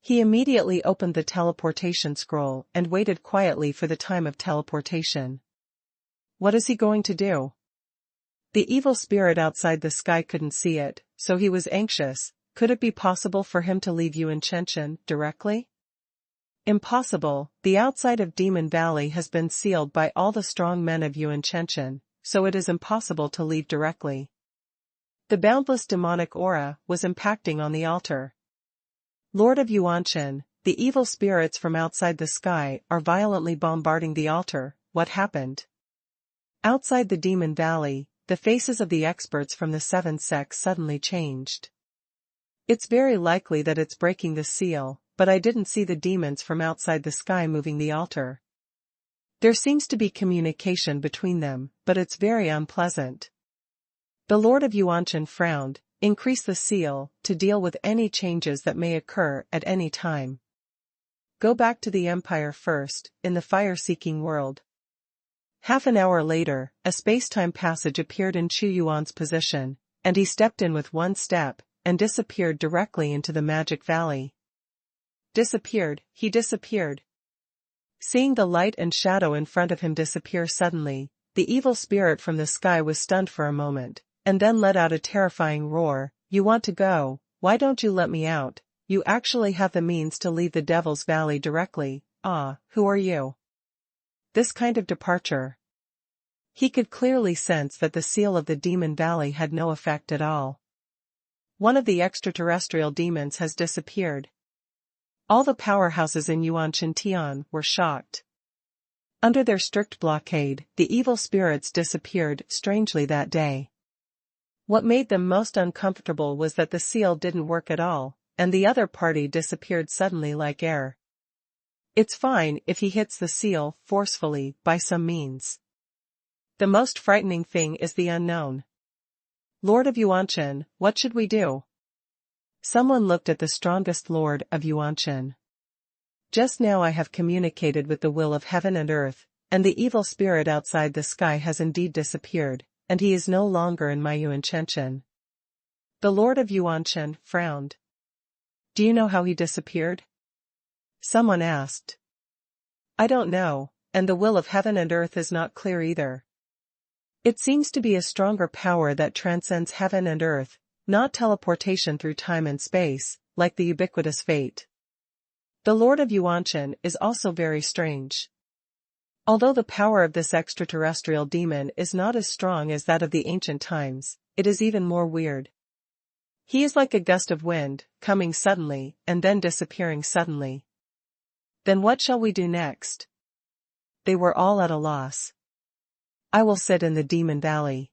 A: He immediately opened the teleportation scroll and waited quietly for the time of teleportation. What is he going to do? The evil spirit outside the sky couldn't see it, so he was anxious. Could it be possible for him to leave Yuanshan directly? Impossible, the outside of Demon Valley has been sealed by all the strong men of Yuanshan, so it is impossible to leave directly. The boundless demonic aura was impacting on the altar. Lord of Yuanshan, the evil spirits from outside the sky are violently bombarding the altar. What happened? Outside the Demon Valley, the faces of the experts from the 7 sects suddenly changed. It's very likely that it's breaking the seal, but I didn't see the demons from outside the sky moving the altar. There seems to be communication between them, but it's very unpleasant. The Lord of Yuanshan frowned. Increase the seal, to deal with any changes that may occur at any time. Go back to the Empire first, in the fire-seeking world. Half an hour later, a space-time passage appeared in Xuanhuan's position, and he stepped in with one step, and disappeared directly into the Magic Valley. Disappeared, he disappeared. Seeing the light and shadow in front of him disappear suddenly, the evil spirit from the sky was stunned for a moment, and then let out a terrifying roar. You want to go? Why don't you let me out? You actually have the means to leave the Devil's Valley directly. Ah, who are you? This kind of departure. He could clearly sense that the seal of the Demon Valley had no effect at all. One of the extraterrestrial demons has disappeared. All the powerhouses in Yuanshan Tian were shocked. Under their strict blockade, the evil spirits disappeared strangely that day. What made them most uncomfortable was that the seal didn't work at all, and the other party disappeared suddenly like air. It's fine if he hits the seal forcefully by some means. The most frightening thing is the unknown. Lord of Yuanshan, what should we do? Someone looked at the strongest Lord of Yuanshan. Just now I have communicated with the will of heaven and earth, and the evil spirit outside the sky has indeed disappeared, and he is no longer in my Yuanshan. The Lord of Yuanshan frowned. Do you know how he disappeared? Someone asked. I don't know, and the will of heaven and earth is not clear either. It seems to be a stronger power that transcends heaven and earth, not teleportation through time and space, like the ubiquitous fate. The Lord of Yuanshan is also very strange. Although the power of this extraterrestrial demon is not as strong as that of the ancient times, it is even more weird. He is like a gust of wind, coming suddenly, and then disappearing suddenly. Then what shall we do next? They were all at a loss. I will sit in the Demon Valley.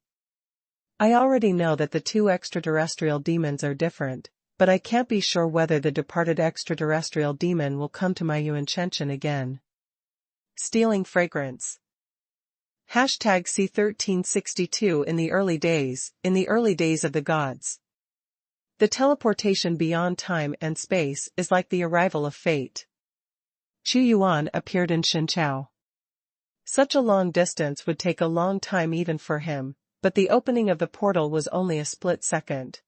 A: I already know that the two extraterrestrial demons are different, but I can't be sure whether the departed extraterrestrial demon will come to my Yuanshan again. Stealing fragrance. Hashtag C1362 in the early days of the gods. The teleportation beyond time and space is like the arrival of fate. Xuanhuan appeared in Shenchao. Such a long distance would take a long time even for him, but the opening of the portal was only a split second.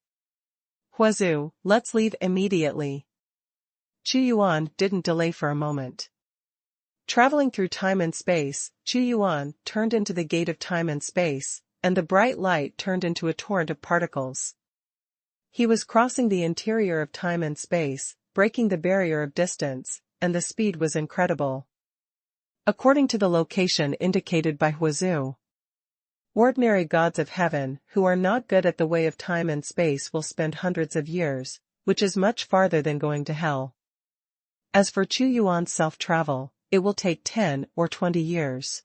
A: Huazu, let's leave immediately. Chuyuan didn't delay for a moment. Traveling through time and space, Chuyuan turned into the gate of time and space, and the bright light turned into a torrent of particles. He was crossing the interior of time and space, breaking the barrier of distance, and the speed was incredible. According to the location indicated by Huazu, ordinary gods of heaven who are not good at the way of time and space will spend hundreds of years, which is much farther than going to hell. As for Chuyuan's self-travel, it will take 10 or 20 years.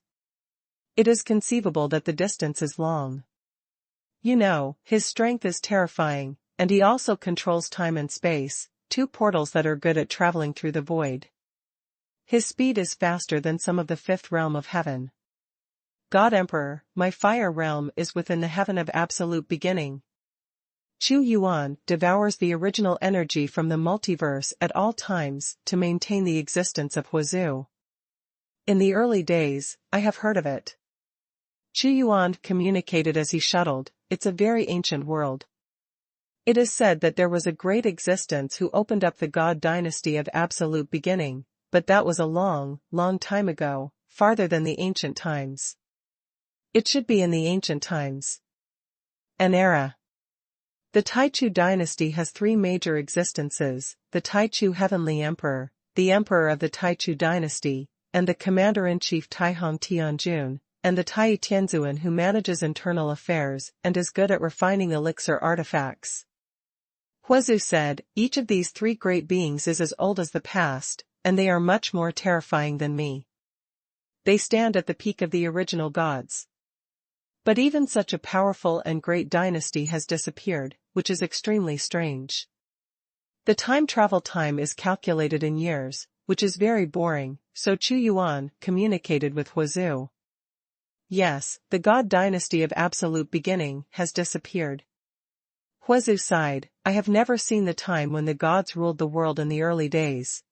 A: It is conceivable that the distance is long. You know, his strength is terrifying, and he also controls time and space, two portals that are good at traveling through the void. His speed is faster than some of the fifth realm of heaven. God Emperor, my fire realm is within the heaven of absolute beginning. Chuyuan devours the original energy from the multiverse at all times to maintain the existence of Huazu. In the early days, I have heard of it. Chuyuan communicated as he shuttled, it's a very ancient world. It is said that there was a great existence who opened up the God dynasty of absolute beginning, but that was a long, long time ago, farther than the ancient times. It should be in the ancient times. An era. The Taichu dynasty has three major existences, the Taichu Heavenly Emperor, the Emperor of the Taichu dynasty, and the Commander-in-Chief Taihong Tianjun, and the Tai Tianzuan who manages internal affairs and is good at refining elixir artifacts. Huazu said, each of these three great beings is as old as the past, and they are much more terrifying than me. They stand at the peak of the original gods. But even such a powerful and great dynasty has disappeared, which is extremely strange. The time travel time is calculated in years, which is very boring, so Chuyuan communicated with Huazu. Yes, the God dynasty of absolute beginning has disappeared. Huazu sighed, I have never seen the time when the gods ruled the world in the early days.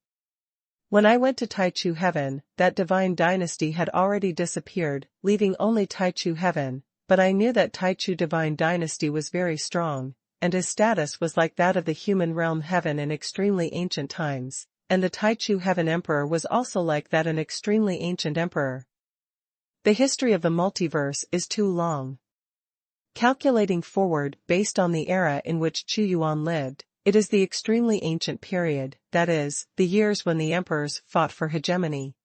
A: When I went to Taichu Heaven, that divine dynasty had already disappeared, leaving only Taichu Heaven, but I knew that Taichu divine dynasty was very strong, and his status was like that of the human realm heaven in extremely ancient times, and the Taichu Heaven Emperor was also like that an extremely ancient emperor. The history of the multiverse is too long. Calculating forward based on the era in which Chuyuan lived, it is the extremely ancient period, that is, the years when the emperors fought for hegemony.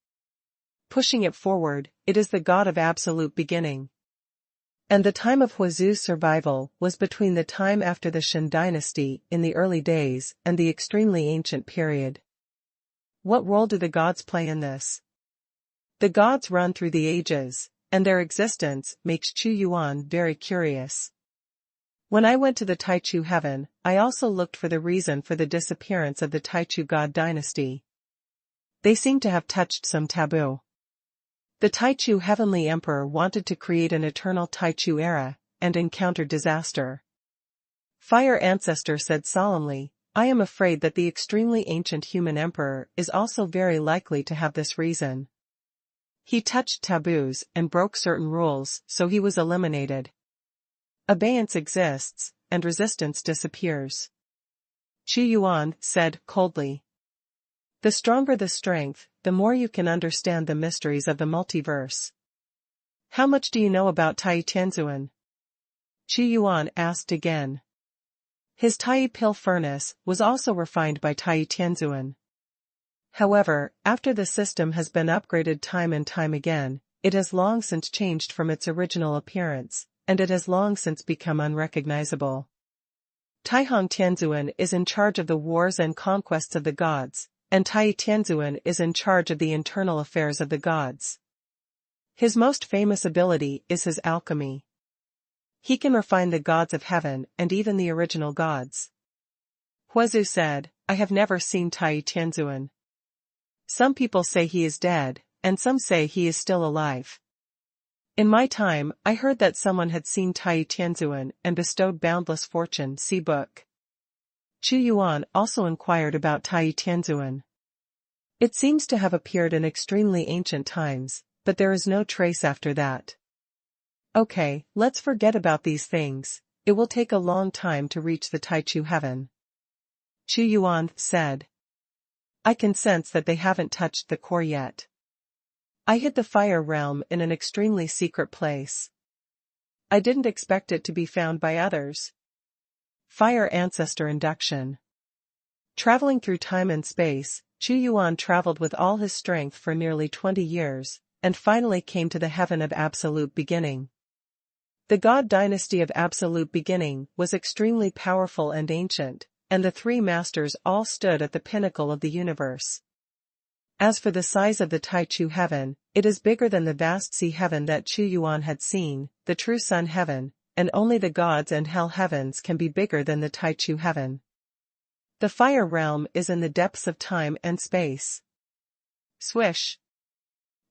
A: Pushing it forward, it is the god of absolute beginning. And the time of Huazu's survival was between the time after the Shin dynasty in the early days and the extremely ancient period. What role do the gods play in this? The gods run through the ages, and their existence makes Chuyuan very curious. When I went to the Taichu Heaven, I also looked for the reason for the disappearance of the Taichu God dynasty. They seem to have touched some taboo. The Taichu Heavenly Emperor wanted to create an eternal Taichu era, and encountered disaster. Fire Ancestor said solemnly, I am afraid that the extremely ancient human emperor is also very likely to have this reason. He touched taboos and broke certain rules, so he was eliminated. Abeyance exists, and resistance disappears. Chuyuan said coldly. The stronger the strength, the more you can understand the mysteries of the multiverse. How much do you know about Tai Tianzuan? Chuyuan asked again. His Tai pill furnace was also refined by Tai Tianzuan. However, after the system has been upgraded time and time again, it has long since changed from its original appearance, and it has long since become unrecognizable. Taihong Tianzuan is in charge of the wars and conquests of the gods, and Tai Tianzuan is in charge of the internal affairs of the gods. His most famous ability is his alchemy. He can refine the gods of heaven and even the original gods. Huazu said, I have never seen Tai Tianzuan. Some people say he is dead, and some say he is still alive. In my time, I heard that someone had seen Tai Tianzuan and bestowed boundless fortune. See book. Chuyuan also inquired about Tai Tianzuan. It seems to have appeared in extremely ancient times, but there is no trace after that. Okay, let's forget about these things. It will take a long time to reach the Taichu heaven. Xuanhuan said. I can sense that they haven't touched the core yet. I hid the fire realm in an extremely secret place. I didn't expect it to be found by others. Fire Ancestor Induction. Traveling through time and space, Xuanhuan traveled with all his strength for nearly 20 years, and finally came to the heaven of Absolute Beginning. The God dynasty of Absolute Beginning was extremely powerful and ancient, and the three masters all stood at the pinnacle of the universe. As for the size of the Taichu heaven, it is bigger than the vast sea heaven that Xuanhuan had seen, the true sun heaven, and only the gods and hell heavens can be bigger than the Taichu heaven. The fire realm is in the depths of time and space. Swish!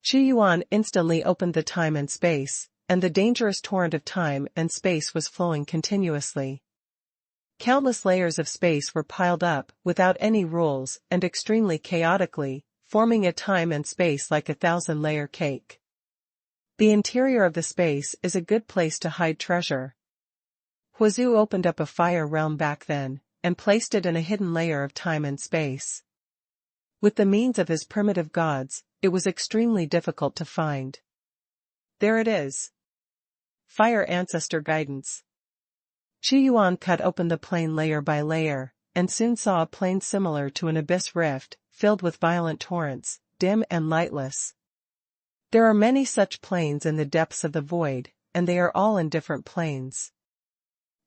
A: Xuanhuan instantly opened the time and space, and the dangerous torrent of time and space was flowing continuously. Countless layers of space were piled up without any rules and extremely chaotically, forming a time and space like a 1,000-layer cake. The interior of the space is a good place to hide treasure. Huazu opened up a fire realm back then, and placed it in a hidden layer of time and space. With the means of his primitive gods, it was extremely difficult to find. There it is. Fire Ancestor Guidance. Xuanhuan cut open the plane layer by layer, and soon saw a plane similar to an abyss rift, filled with violent torrents, dim and lightless. There are many such planes in the depths of the void, and they are all in different planes.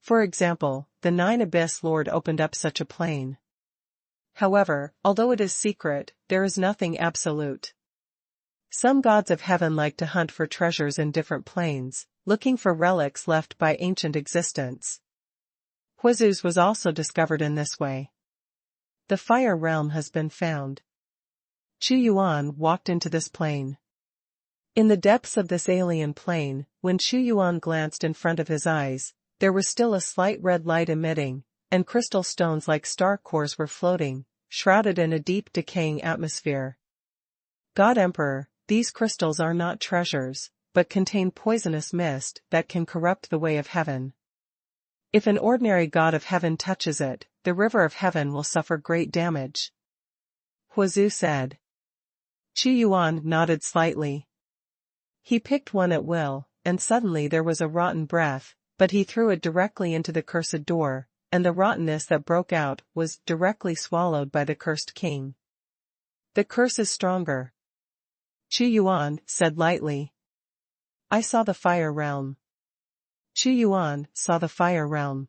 A: For example, the Nine Abyss Lord opened up such a plane. However, although it is secret, there is nothing absolute. Some gods of heaven like to hunt for treasures in different planes, looking for relics left by ancient existence. Huazu's was also discovered in this way. The fire realm has been found. Xuanhuan walked into this plane. In the depths of this alien plane, when Xuanhuan glanced in front of his eyes, there was still a slight red light emitting, and crystal stones like star cores were floating, shrouded in a deep decaying atmosphere. God Emperor, these crystals are not treasures, but contain poisonous mist that can corrupt the way of heaven. If an ordinary god of heaven touches it, the river of heaven will suffer great damage. Huazu said. Xuanhuan nodded slightly. He picked one at will, and suddenly there was a rotten breath, but he threw it directly into the cursed door, and the rottenness that broke out was directly swallowed by the cursed king. The curse is stronger. Xuanhuan said lightly. I saw the fire realm. Xuanhuan saw the fire realm.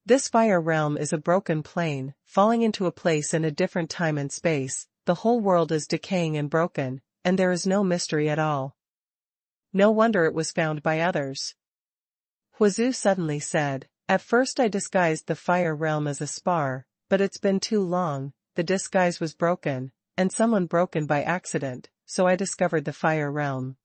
A: This fire realm is a broken plane, falling into a place in a different time and space. The whole world is decaying and broken, and there is no mystery at all. No wonder it was found by others. Huazu suddenly said, At first I disguised the fire realm as a spar, but it's been too long, the disguise was broken, and someone broken by accident, so I discovered the fire realm.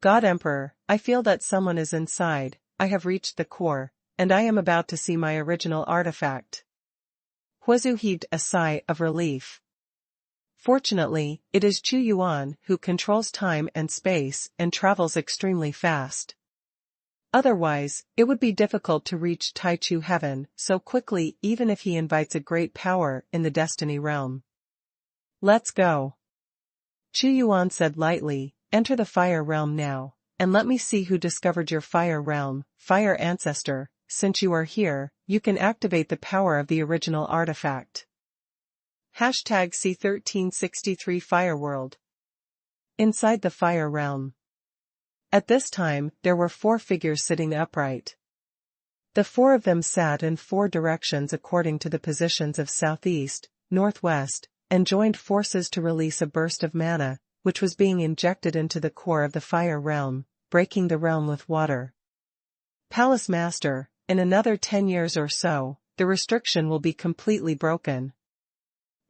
A: God Emperor, I feel that someone is inside, I have reached the core, and I am about to see my original artifact. Huazu heaved a sigh of relief. Fortunately, it is Xuanhuan who controls time and space and travels extremely fast. Otherwise, it would be difficult to reach Taichu heaven so quickly even if he invites a great power in the destiny realm. Let's go. Xuanhuan said lightly, enter the fire realm now, and let me see who discovered your fire realm, fire ancestor. Since you are here, you can activate the power of the original artifact. #C1363 Fireworld. Inside the fire realm. At this time, there were 4 figures sitting upright. The 4 of them sat in 4 directions according to the positions of southeast, northwest, and joined forces to release a burst of mana, which was being injected into the core of the fire realm, breaking the realm with water. Palace Master, in another 10 years or so, the restriction will be completely broken.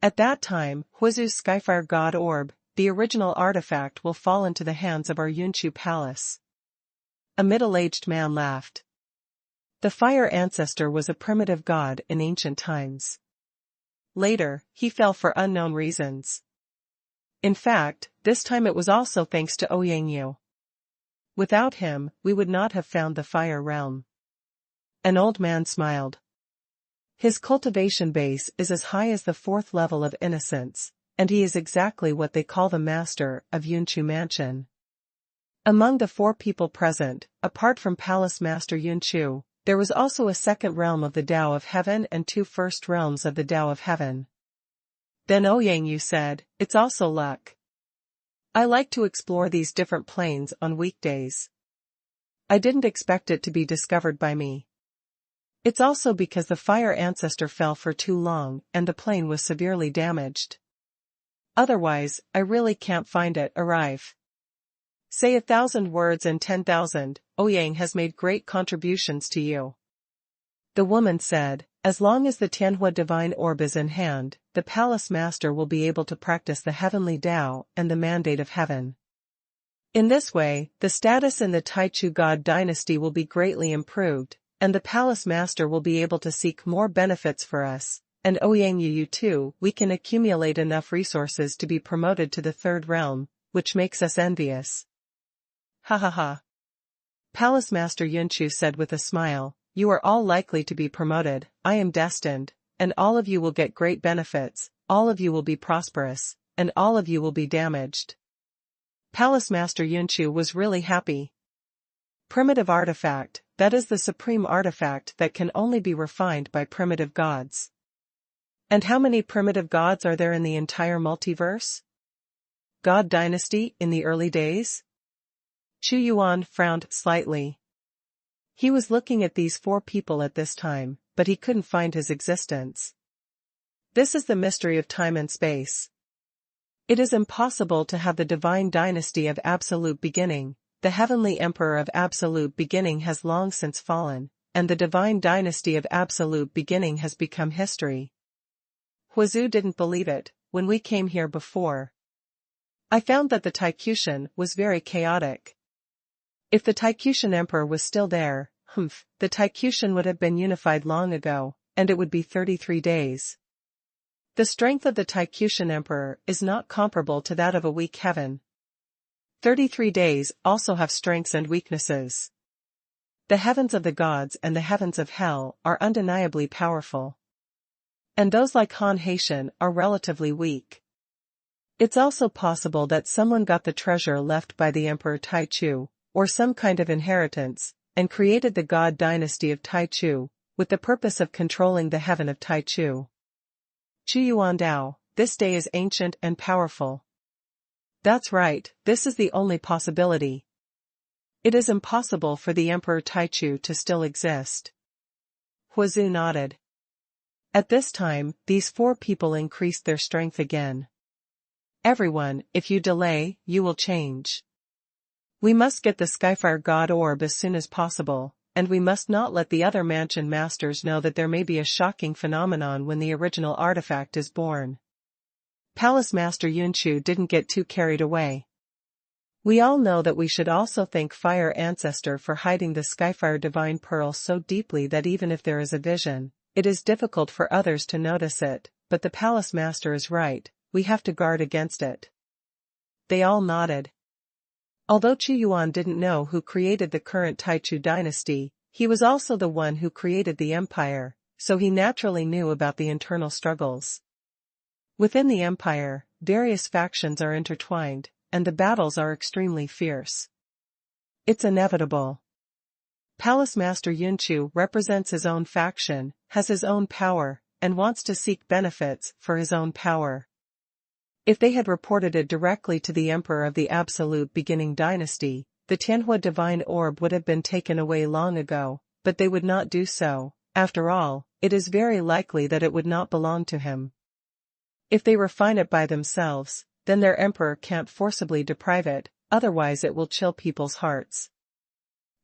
A: At that time, Huazu's Skyfire God Orb, the original artifact, will fall into the hands of our Yunchu Palace. A middle-aged man laughed. The fire ancestor was a primitive god in ancient times. Later, he fell for unknown reasons. In fact, this time it was also thanks to Ouyang. Without him, we would not have found the fire realm. An old man smiled. His cultivation base is as high as the 4th level of innocence, and he is exactly what they call the master of Yunchu Mansion. Among the 4 people present, apart from Palace Master Yunchu, there was also a 2nd realm of the Tao of Heaven and 2 first realms of the Tao of Heaven. Then Ouyang said, "It's also luck. I like to explore these different planes on weekdays. I didn't expect it to be discovered by me. It's also because the fire ancestor fell for too long and the plane was severely damaged. Otherwise, I really can't find it. Arrive. Say 1,000 words and 10,000, Ouyang has made great contributions to you." The woman said, "As long as the Tianhua divine orb is in hand, the palace master will be able to practice the heavenly Tao and the mandate of heaven. In this way, the status in the Taichu God dynasty will be greatly improved, and the palace master will be able to seek more benefits for us, and Ouyang you too, we can accumulate enough resources to be promoted to the 3rd realm, which makes us envious." Ha ha ha. Palace Master Yunchu said with a smile, "You are all likely to be promoted, I am destined, and all of you will get great benefits, all of you will be prosperous, and all of you will be damaged." Palace Master Yunchu was really happy. Primitive artifact, that is the supreme artifact that can only be refined by primitive gods. And how many primitive gods are there in the entire multiverse? God dynasty in the early days? Xuanhuan frowned slightly. He was looking at these 4 people at this time, but he couldn't find his existence. This is the mystery of time and space. It is impossible to have the divine dynasty of absolute beginning. The heavenly emperor of absolute beginning has long since fallen, and the divine dynasty of absolute beginning has become history. Huazu didn't believe it. When we came here before, I found that the Taikution was very chaotic. If the Taikution emperor was still there, the Taikution would have been unified long ago, and it would be 33 days. The strength of the Taikution emperor is not comparable to that of a weak heaven. 33 days also have strengths and weaknesses. The heavens of the gods and the heavens of hell are undeniably powerful. And those like Han Haitian are relatively weak. It's also possible that someone got the treasure left by the Emperor Taichu, or some kind of inheritance, and created the god dynasty of Taichu, with the purpose of controlling the heaven of Taichu. Chuyuan Dao, this day is ancient and powerful. That's right, this is the only possibility. It is impossible for the Emperor Taichu to still exist. Huazu nodded. At this time, these 4 people increased their strength again. Everyone, if you delay, you will change. We must get the Skyfire God Orb as soon as possible, and we must not let the other mansion masters know that there may be a shocking phenomenon when the original artifact is born. Palace Master Yunchu didn't get too carried away. We all know that we should also thank Fire Ancestor for hiding the Skyfire Divine Pearl so deeply that even if there is a vision, it is difficult for others to notice it, but the Palace Master is right, we have to guard against it. They all nodded. Although Chuyuan didn't know who created the current Taichu dynasty, he was also the one who created the empire, so he naturally knew about the internal struggles. Within the empire, various factions are intertwined, and the battles are extremely fierce. It's inevitable. Palace Master Yunchu represents his own faction, has his own power, and wants to seek benefits for his own power. If they had reported it directly to the Emperor of the Absolute Beginning Dynasty, the Tianhua Divine Orb would have been taken away long ago, but they would not do so. After all, it is very likely that it would not belong to him. If they refine it by themselves, then their emperor can't forcibly deprive it, otherwise it will chill people's hearts.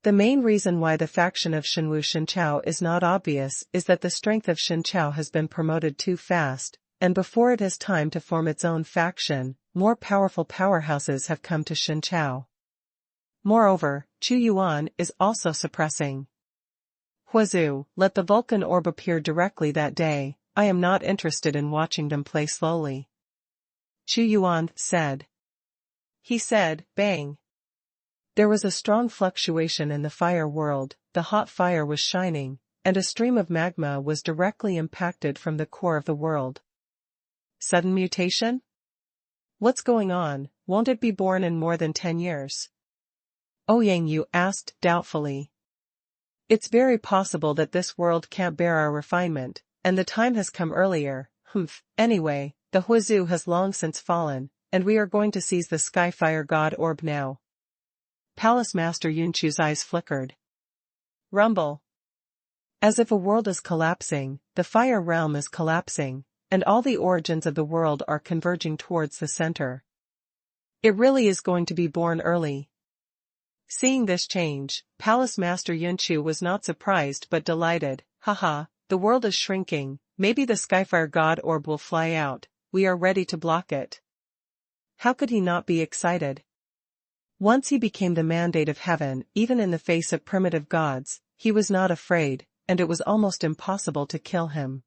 A: The main reason why the faction of Shenwu Shenchao is not obvious is that the strength of Shenchao has been promoted too fast, and before it has time to form its own faction, more powerful powerhouses have come to Shenchao. Moreover, Chuyuan is also suppressing. Huazu, let the Vulcan orb appear directly that day, I am not interested in watching them play slowly. Xuanhuan said. He said, bang. There was a strong fluctuation in the fire world, the hot fire was shining, and a stream of magma was directly impacted from the core of the world. Sudden mutation? What's going on? Won't it be born in more than 10 years? Ouyang asked doubtfully. It's very possible that this world can't bear our refinement, and the time has come earlier. Anyway, the Huizu has long since fallen, and we are going to seize the Skyfire God Orb now. Palace Master Yunchu's eyes flickered. Rumble. As if a world is collapsing, the fire realm is collapsing, and all the origins of the world are converging towards the center. It really is going to be born early. Seeing this change, Palace Master Yunchu was not surprised but delighted. Haha, the world is shrinking, maybe the Skyfire God Orb will fly out, we are ready to block it. How could he not be excited? Once he became the mandate of heaven, even in the face of primitive gods, he was not afraid, and it was almost impossible to kill him.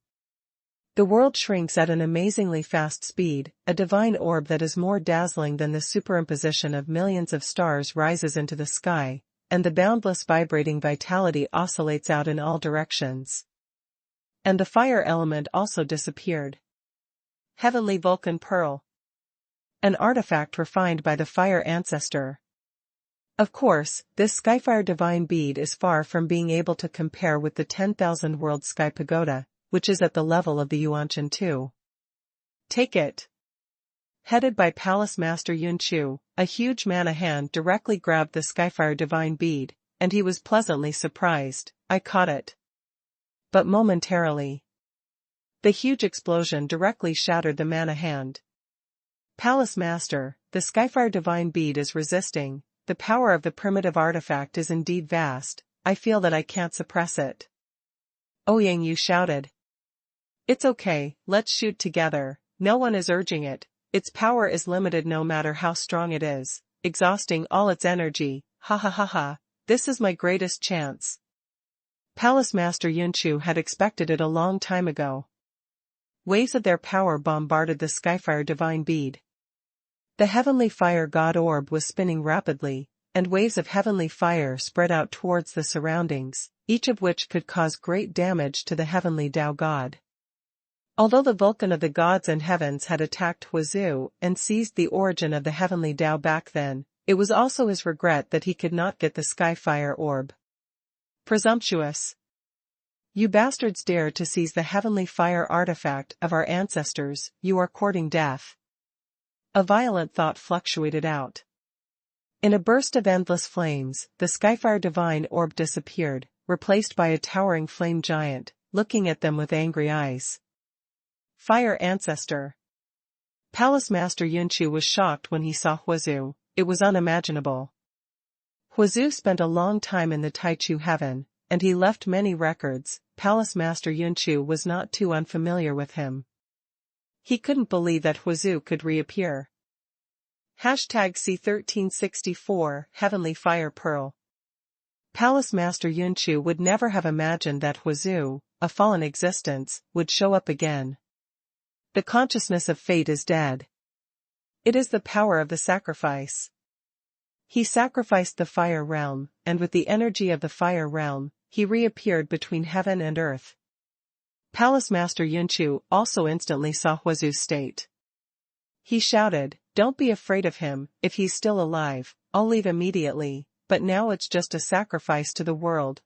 A: The world shrinks at an amazingly fast speed, a divine orb that is more dazzling than the superimposition of millions of stars rises into the sky, and the boundless vibrating vitality oscillates out in all directions. And the fire element also disappeared. Heavenly Vulcan Pearl. An artifact refined by the fire ancestor. Of course, this Skyfire divine bead is far from being able to compare with the 10,000 world sky pagoda, which is at the level of the Yuanshan too. Take it. Headed by Palace Master Yunchu, a huge mana hand directly grabbed the Skyfire divine bead, and he was pleasantly surprised. I caught it. But momentarily. The huge explosion directly shattered the mana hand. Palace Master, the Skyfire divine bead is resisting. The power of the primitive artifact is indeed vast, I feel that I can't suppress it. Ouyang shouted. It's okay, let's shoot together, no one is urging it, its power is limited no matter how strong it is, exhausting all its energy, ha ha ha ha, this is my greatest chance. Palace Master Yunchu had expected it a long time ago. Waves of their power bombarded the Skyfire divine bead. The heavenly fire god orb was spinning rapidly, and waves of heavenly fire spread out towards the surroundings, each of which could cause great damage to the heavenly Tao god. Although the Vulcan of the gods and heavens had attacked Huizu and seized the origin of the heavenly Tao back then, it was also his regret that he could not get the Skyfire orb. Presumptuous. You bastards dare to seize the heavenly fire artifact of our ancestors, you are courting death. A violent thought fluctuated out. In a burst of endless flames, the Skyfire divine orb disappeared, replaced by a towering flame giant, looking at them with angry eyes. Fire ancestor. Palace Master Yunchu was shocked when he saw Huizu, it was unimaginable. Huizu spent a long time in the Taichu heaven, and he left many records. Palace Master Yunchu was not too unfamiliar with him. He couldn't believe that Huizu could reappear. #C1364 Heavenly Fire Pearl. Palace Master Yunchu would never have imagined that Huizu, a fallen existence, would show up again. The consciousness of fate is dead. It is the power of the sacrifice. He sacrificed the fire realm, and with the energy of the fire realm, he reappeared between heaven and earth. Palace Master Yunchu also instantly saw Huizu's state. He shouted, "Don't be afraid of him, if he's still alive, I'll leave immediately, but now it's just a sacrifice to the world,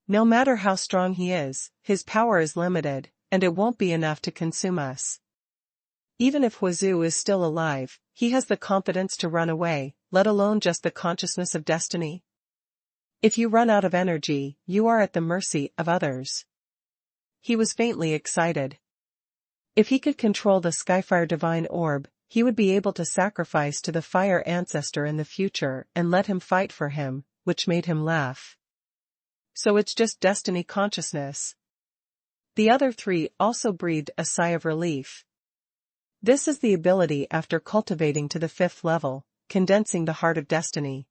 A: No matter how strong he is, his power is limited, and it won't be enough to consume us. Even if Huizu is still alive, he has the confidence to run away, let alone just the consciousness of destiny. If you run out of energy, you are at the mercy of others." He was faintly excited. If he could control the Skyfire divine orb, he would be able to sacrifice to the fire ancestor in the future and let him fight for him, which made him laugh. So it's just destiny consciousness. The other three also breathed a sigh of relief. This is the ability after cultivating to the 5th level, condensing the heart of destiny.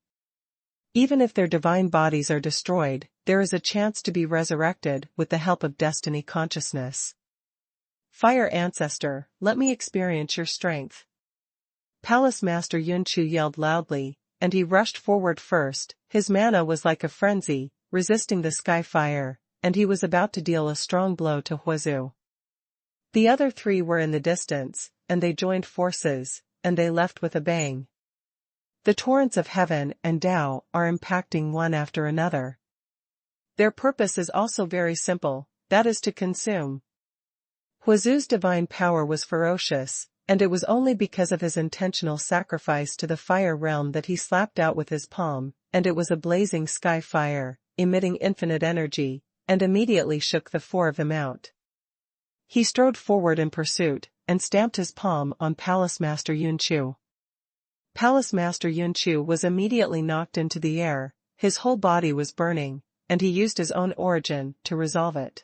A: Even if their divine bodies are destroyed, there is a chance to be resurrected with the help of destiny consciousness. Fire Ancestor, let me experience your strength. Palace Master Yunchu yelled loudly, and he rushed forward first. His mana was like a frenzy, resisting the sky fire, and he was about to deal a strong blow to Huazu. The other three were in the distance, and they joined forces, and they left with a bang. The torrents of heaven and Tiao are impacting one after another. Their purpose is also very simple, that is to consume. Huazu's divine power was ferocious, and it was only because of his intentional sacrifice to the fire realm that he slapped out with his palm, and it was a blazing sky fire, emitting infinite energy, and immediately shook the four of them out. He strode forward in pursuit, and stamped his palm on Palace Master Yunchu. Palace Master Yunchu was immediately knocked into the air, his whole body was burning, and he used his own origin to resolve it.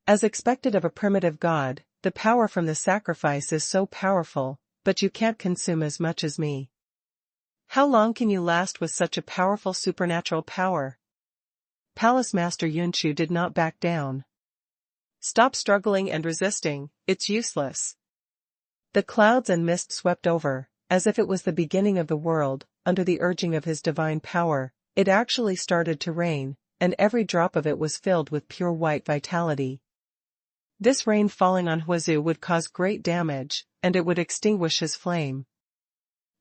A: As expected of a primitive god, the power from the sacrifice is so powerful, but you can't consume as much as me. How long can you last with such a powerful supernatural power? Palace Master Yunchu did not back down. Stop struggling and resisting, it's useless. The clouds and mist swept over, as if it was the beginning of the world. Under the urging of his divine power, it actually started to rain, and every drop of it was filled with pure white vitality. This rain falling on Huazu would cause great damage, and it would extinguish his flame.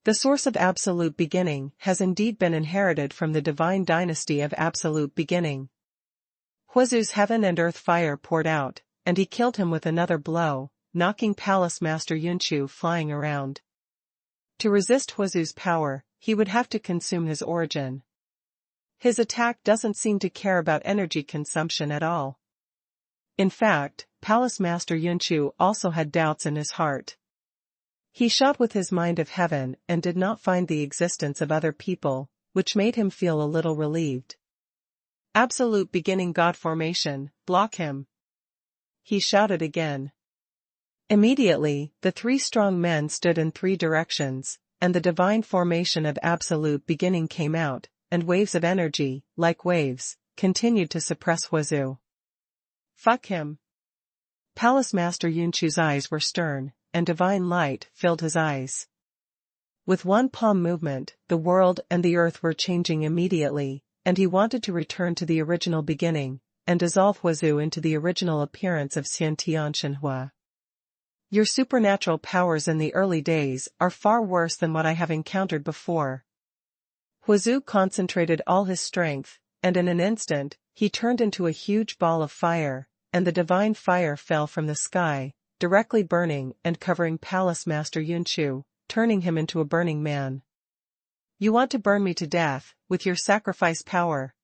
A: The source of Absolute Beginning has indeed been inherited from the divine dynasty of Absolute Beginning. Huazu's heaven and earth fire poured out, and he killed him with another blow, knocking Palace Master Yunchu flying around. To resist Huazu's power, he would have to consume his origin. His attack doesn't seem to care about energy consumption at all. In fact, Palace Master Yunchu also had doubts in his heart. He shot with his mind of heaven and did not find the existence of other people, which made him feel a little relieved. Absolute Beginning God Formation, block him. He shouted again. Immediately, the three strong men stood in three directions, and the divine formation of Absolute Beginning came out, and waves of energy, like waves, continued to suppress Huazu. Fuck him. Palace Master Yunchu's eyes were stern, and divine light filled his eyes. With one palm movement, the world and the earth were changing immediately, and he wanted to return to the original beginning, and dissolve Huazu into the original appearance of Xuanhuan. Your supernatural powers in the early days are far worse than what I have encountered before. Huazu concentrated all his strength, and in an instant, he turned into a huge ball of fire, and the divine fire fell from the sky, directly burning and covering Palace Master Yunchu, turning him into a burning man. You want to burn me to death, with your sacrifice power?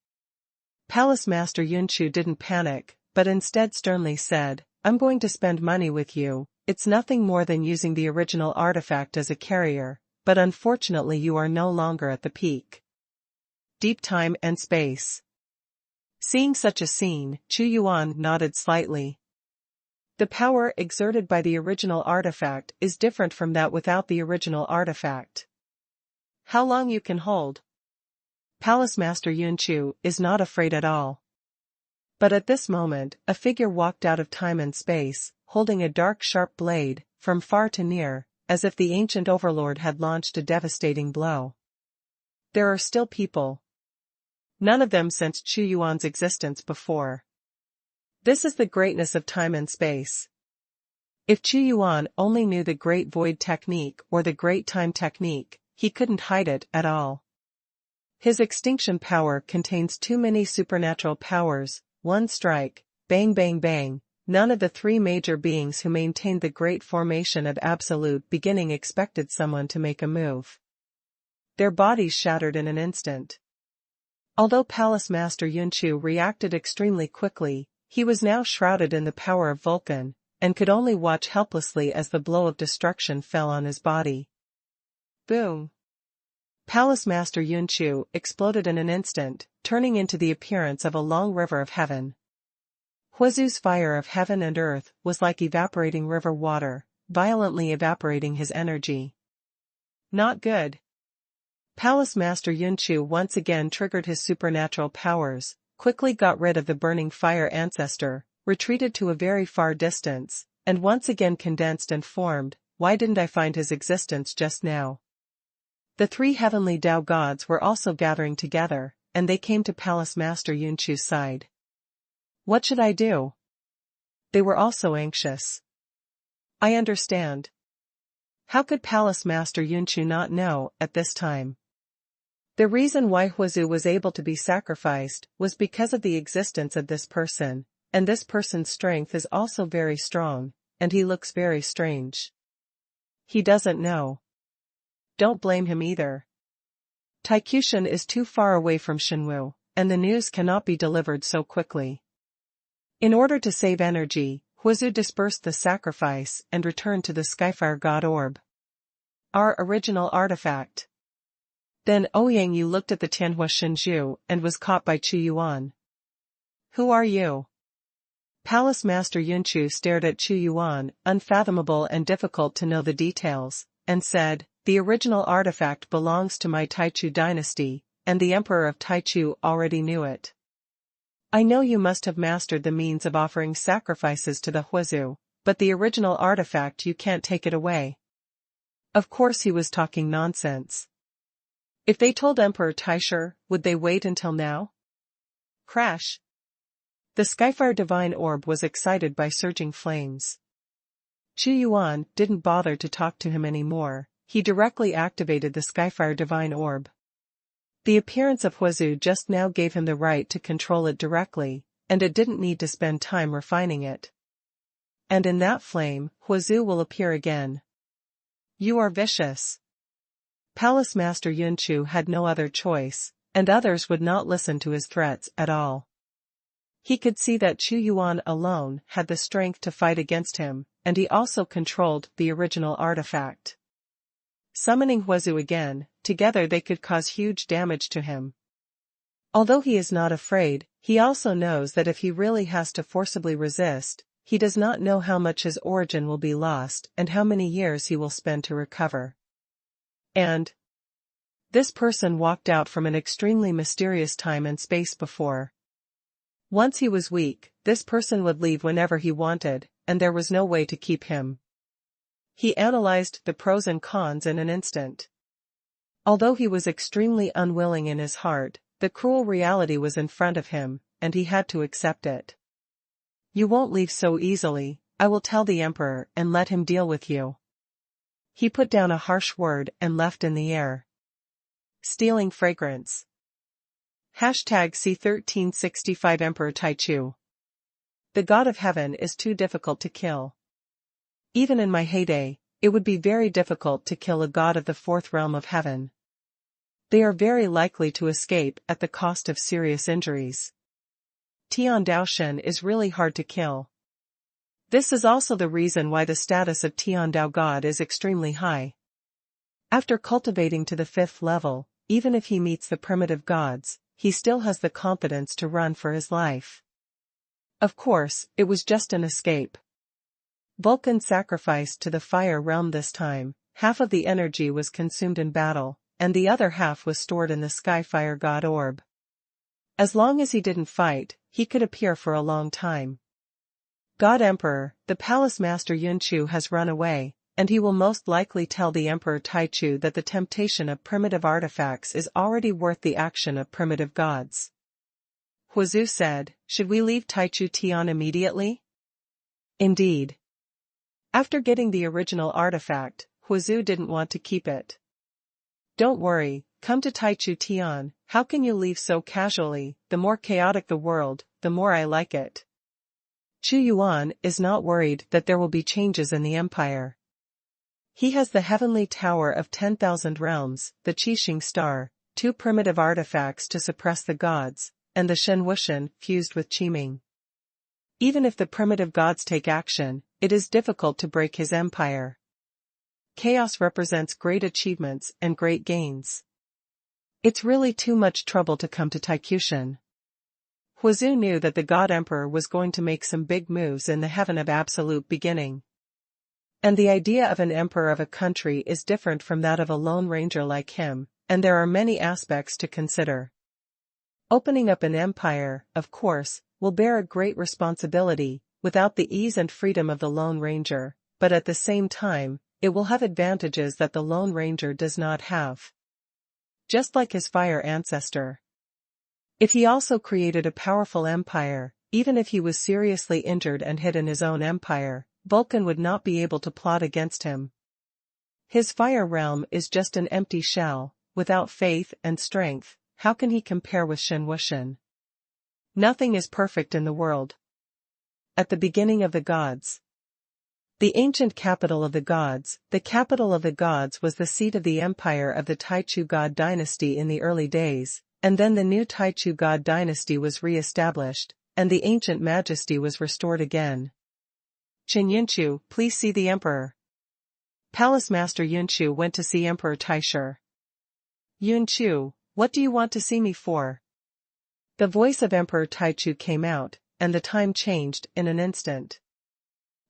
A: Palace Master Yunchu didn't panic, but instead sternly said, I'm going to spend money with you. It's nothing more than using the original artifact as a carrier, but unfortunately you are no longer at the peak. Deep time and space. Seeing such a scene, Xuanhuan nodded slightly. The power exerted by the original artifact is different from that without the original artifact. How long you can hold? Palace Master Yunchu is not afraid at all. But at this moment, a figure walked out of time and space, holding a dark sharp blade, from far to near, as if the ancient overlord had launched a devastating blow. There are still people. None of them sensed Xuanhuan's existence before. This is the greatness of time and space. If Xuanhuan only knew the Great Void technique or the Great Time technique, he couldn't hide it at all. His extinction power contains too many supernatural powers, one strike, bang bang bang. None of the three major beings who maintained the great formation of Absolute Beginning expected someone to make a move. Their bodies shattered in an instant. Although Palace Master Yunchu reacted extremely quickly, he was now shrouded in the power of Vulcan, and could only watch helplessly as the blow of destruction fell on his body. Boom! Palace Master Yunchu exploded in an instant, turning into the appearance of a long river of heaven. Huazu's fire of heaven and earth was like evaporating river water, violently evaporating his energy. Not good. Palace Master Yunchu once again triggered his supernatural powers, quickly got rid of the burning fire ancestor, retreated to a very far distance, and once again condensed and formed. Why didn't I find his existence just now? The three heavenly Tao gods were also gathering together, and they came to Palace Master Yunchu's side. What should I do? They were also anxious. I understand. How could Palace Master Yunchu not know at this time? The reason why Huazu was able to be sacrificed was because of the existence of this person, and this person's strength is also very strong, and he looks very strange. He doesn't know. Don't blame him either. Taikushun is too far away from Shenwu, and the news cannot be delivered so quickly. In order to save energy, Huazu dispersed the sacrifice and returned to the Skyfire God Orb. Our original artifact. Then Ouyang Yu looked at the Tianhua Shenju and was caught by Chu Yuan. Who are you? Palace Master Yunchu stared at Chu Yuan, unfathomable and difficult to know the details, and said, the original artifact belongs to my Taichu dynasty, and the Emperor of Taichu already knew it. I know you must have mastered the means of offering sacrifices to the Huazu, but the original artifact you can't take it away. Of course he was talking nonsense. If they told Emperor Taisher, would they wait until now? Crash. The Skyfire Divine Orb was excited by surging flames. Chu Yuan didn't bother to talk to him anymore, he directly activated the Skyfire Divine Orb. The appearance of Huazu just now gave him the right to control it directly, and it didn't need to spend time refining it. And in that flame, Huazu will appear again. You are vicious. Palace Master Yunchu had no other choice, and others would not listen to his threats at all. He could see that Chu Yuan alone had the strength to fight against him, and he also controlled the original artifact. Summoning Huazu again, together they could cause huge damage to him. Although he is not afraid, he also knows that if he really has to forcibly resist, he does not know how much his origin will be lost and how many years he will spend to recover. And this person walked out from an extremely mysterious time and space before. Once he was weak, this person would leave whenever he wanted, and there was no way to keep him. He analyzed the pros and cons in an instant. Although he was extremely unwilling in his heart, the cruel reality was in front of him, and he had to accept it. You won't leave so easily, I will tell the Emperor and let him deal with you. He put down a harsh word and left in the air. Stealing fragrance. #C1365 Emperor Taichu. The God of Heaven is too difficult to kill. Even in my heyday, it would be very difficult to kill a god of the fourth realm of heaven. They are very likely to escape at the cost of serious injuries. Tian Daoshen is really hard to kill. This is also the reason why the status of Tian Dao God is extremely high. After cultivating to the 5th level, even if he meets the primitive gods, he still has the confidence to run for his life. Of course, it was just an escape. Vulcan sacrificed to the fire realm this time, half of the energy was consumed in battle, and the other half was stored in the Skyfire God Orb. As long as he didn't fight, he could appear for a long time. God Emperor, the Palace Master Yunchu has run away, and he will most likely tell the Emperor Taichu that the temptation of primitive artifacts is already worth the action of primitive gods. Huazu said, should we leave Taichu Tian immediately? Indeed. After getting the original artifact, Huazu didn't want to keep it. Don't worry, come to Taichu Tian, how can you leave so casually? The more chaotic the world, the more I like it. Chu Yuan is not worried that there will be changes in the empire. He has the heavenly tower of 10,000 realms, the Qixing star, 2 primitive artifacts to suppress the gods, and the Shenwushan fused with Qiming. Even if the primitive gods take action, it is difficult to break his empire. Chaos represents great achievements and great gains. It's really too much trouble to come to Taikushun. Huazu knew that the God Emperor was going to make some big moves in the heaven of absolute beginning. And the idea of an emperor of a country is different from that of a lone ranger like him, and there are many aspects to consider. Opening up an empire, of course, will bear a great responsibility, without the ease and freedom of the Lone Ranger, but at the same time, it will have advantages that the Lone Ranger does not have. Just like his fire ancestor. If he also created a powerful empire, even if he was seriously injured and hid in his own empire, Vulcan would not be able to plot against him. His fire realm is just an empty shell, without faith and strength. How can he compare with Xuanhuan? Nothing is perfect in the world. At the beginning of the gods. The ancient capital of the gods was the seat of the empire of the Taichu god dynasty in the early days, and then the new Taichu god dynasty was re-established, and the ancient majesty was restored again. Qin Yunchu, please see the emperor. Palace Master Yunchu went to see Emperor Taishu. Yunchu, what do you want to see me for? The voice of Emperor Taichu came out, and the time changed in an instant.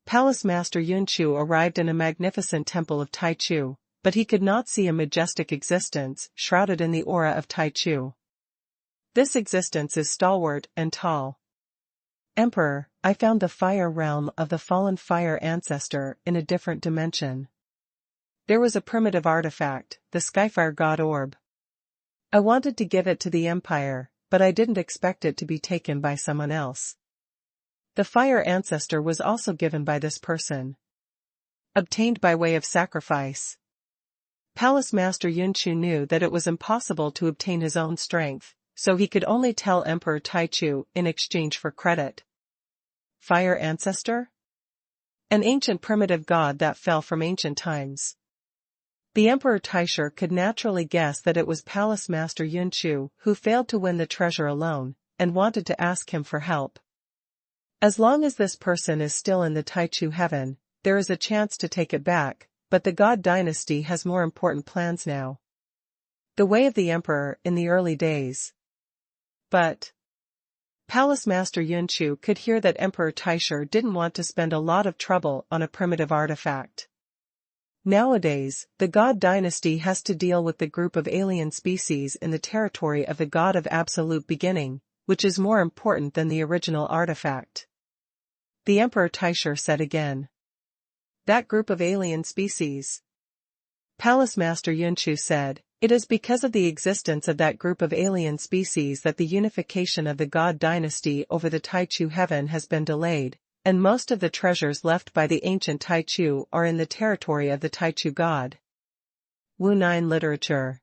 A: Palace Master Yunchu arrived in a magnificent temple of Taichu, but he could not see a majestic existence shrouded in the aura of Taichu. This existence is stalwart and tall. Emperor, I found the fire realm of the fallen fire ancestor in a different dimension. There was a primitive artifact, the Skyfire God Orb. I wanted to give it to the Empire, but I didn't expect it to be taken by someone else. The fire ancestor was also given by this person. Obtained by way of sacrifice. Palace Master Yunchu knew that it was impossible to obtain his own strength, so he could only tell Emperor Taichu in exchange for credit. Fire ancestor? An ancient primitive god that fell from ancient times. The Emperor Taishu could naturally guess that it was Palace Master Yunchu who failed to win the treasure alone, and wanted to ask him for help. As long as this person is still in the Taichu heaven, there is a chance to take it back, but the god dynasty has more important plans now. The way of the Emperor in the early days. But Palace Master Yunchu could hear that Emperor Taishu didn't want to spend a lot of trouble on a primitive artifact. Nowadays, the God dynasty has to deal with the group of alien species in the territory of the God of Absolute Beginning, which is more important than the original artifact. The Emperor Taishu said again. That group of alien species. Palace Master Yunchu said, it is because of the existence of that group of alien species that the unification of the God dynasty over the Taichu heaven has been delayed, and most of the treasures left by the ancient Taichu are in the territory of the Taichu god. Wu 9 Literature.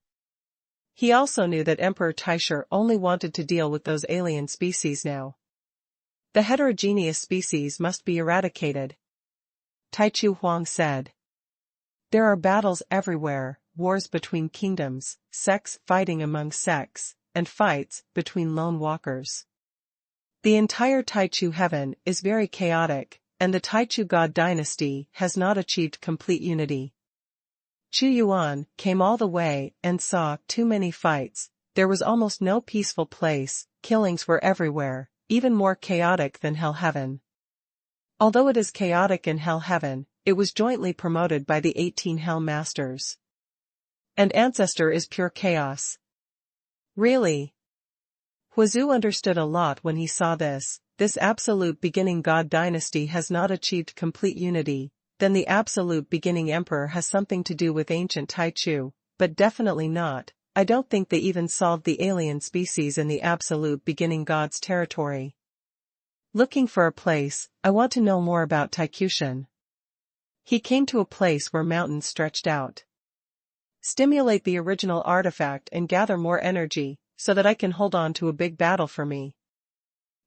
A: He also knew that Emperor Taishu only wanted to deal with those alien species now. The heterogeneous species must be eradicated. Taichu Huang said. There are battles everywhere, wars between kingdoms, sects fighting among sects, and fights between lone walkers. The entire Taichu heaven is very chaotic, and the Taichu god dynasty has not achieved complete unity. Chu Yuan came all the way and saw too many fights. There was almost no peaceful place, killings were everywhere, even more chaotic than Hell Heaven. Although it is chaotic in Hell Heaven, it was jointly promoted by the 18 Hell Masters. And Ancestor is pure chaos. Really? Huazhu understood a lot when he saw this absolute beginning god dynasty has not achieved complete unity, then the absolute beginning emperor has something to do with ancient Taichu, but definitely not. I don't think they even solved the alien species in the absolute beginning god's territory. Looking for a place, I want to know more about Taikushan. He came to a place where mountains stretched out. Stimulate the original artifact and gather more energy, so that I can hold on to a big battle for me.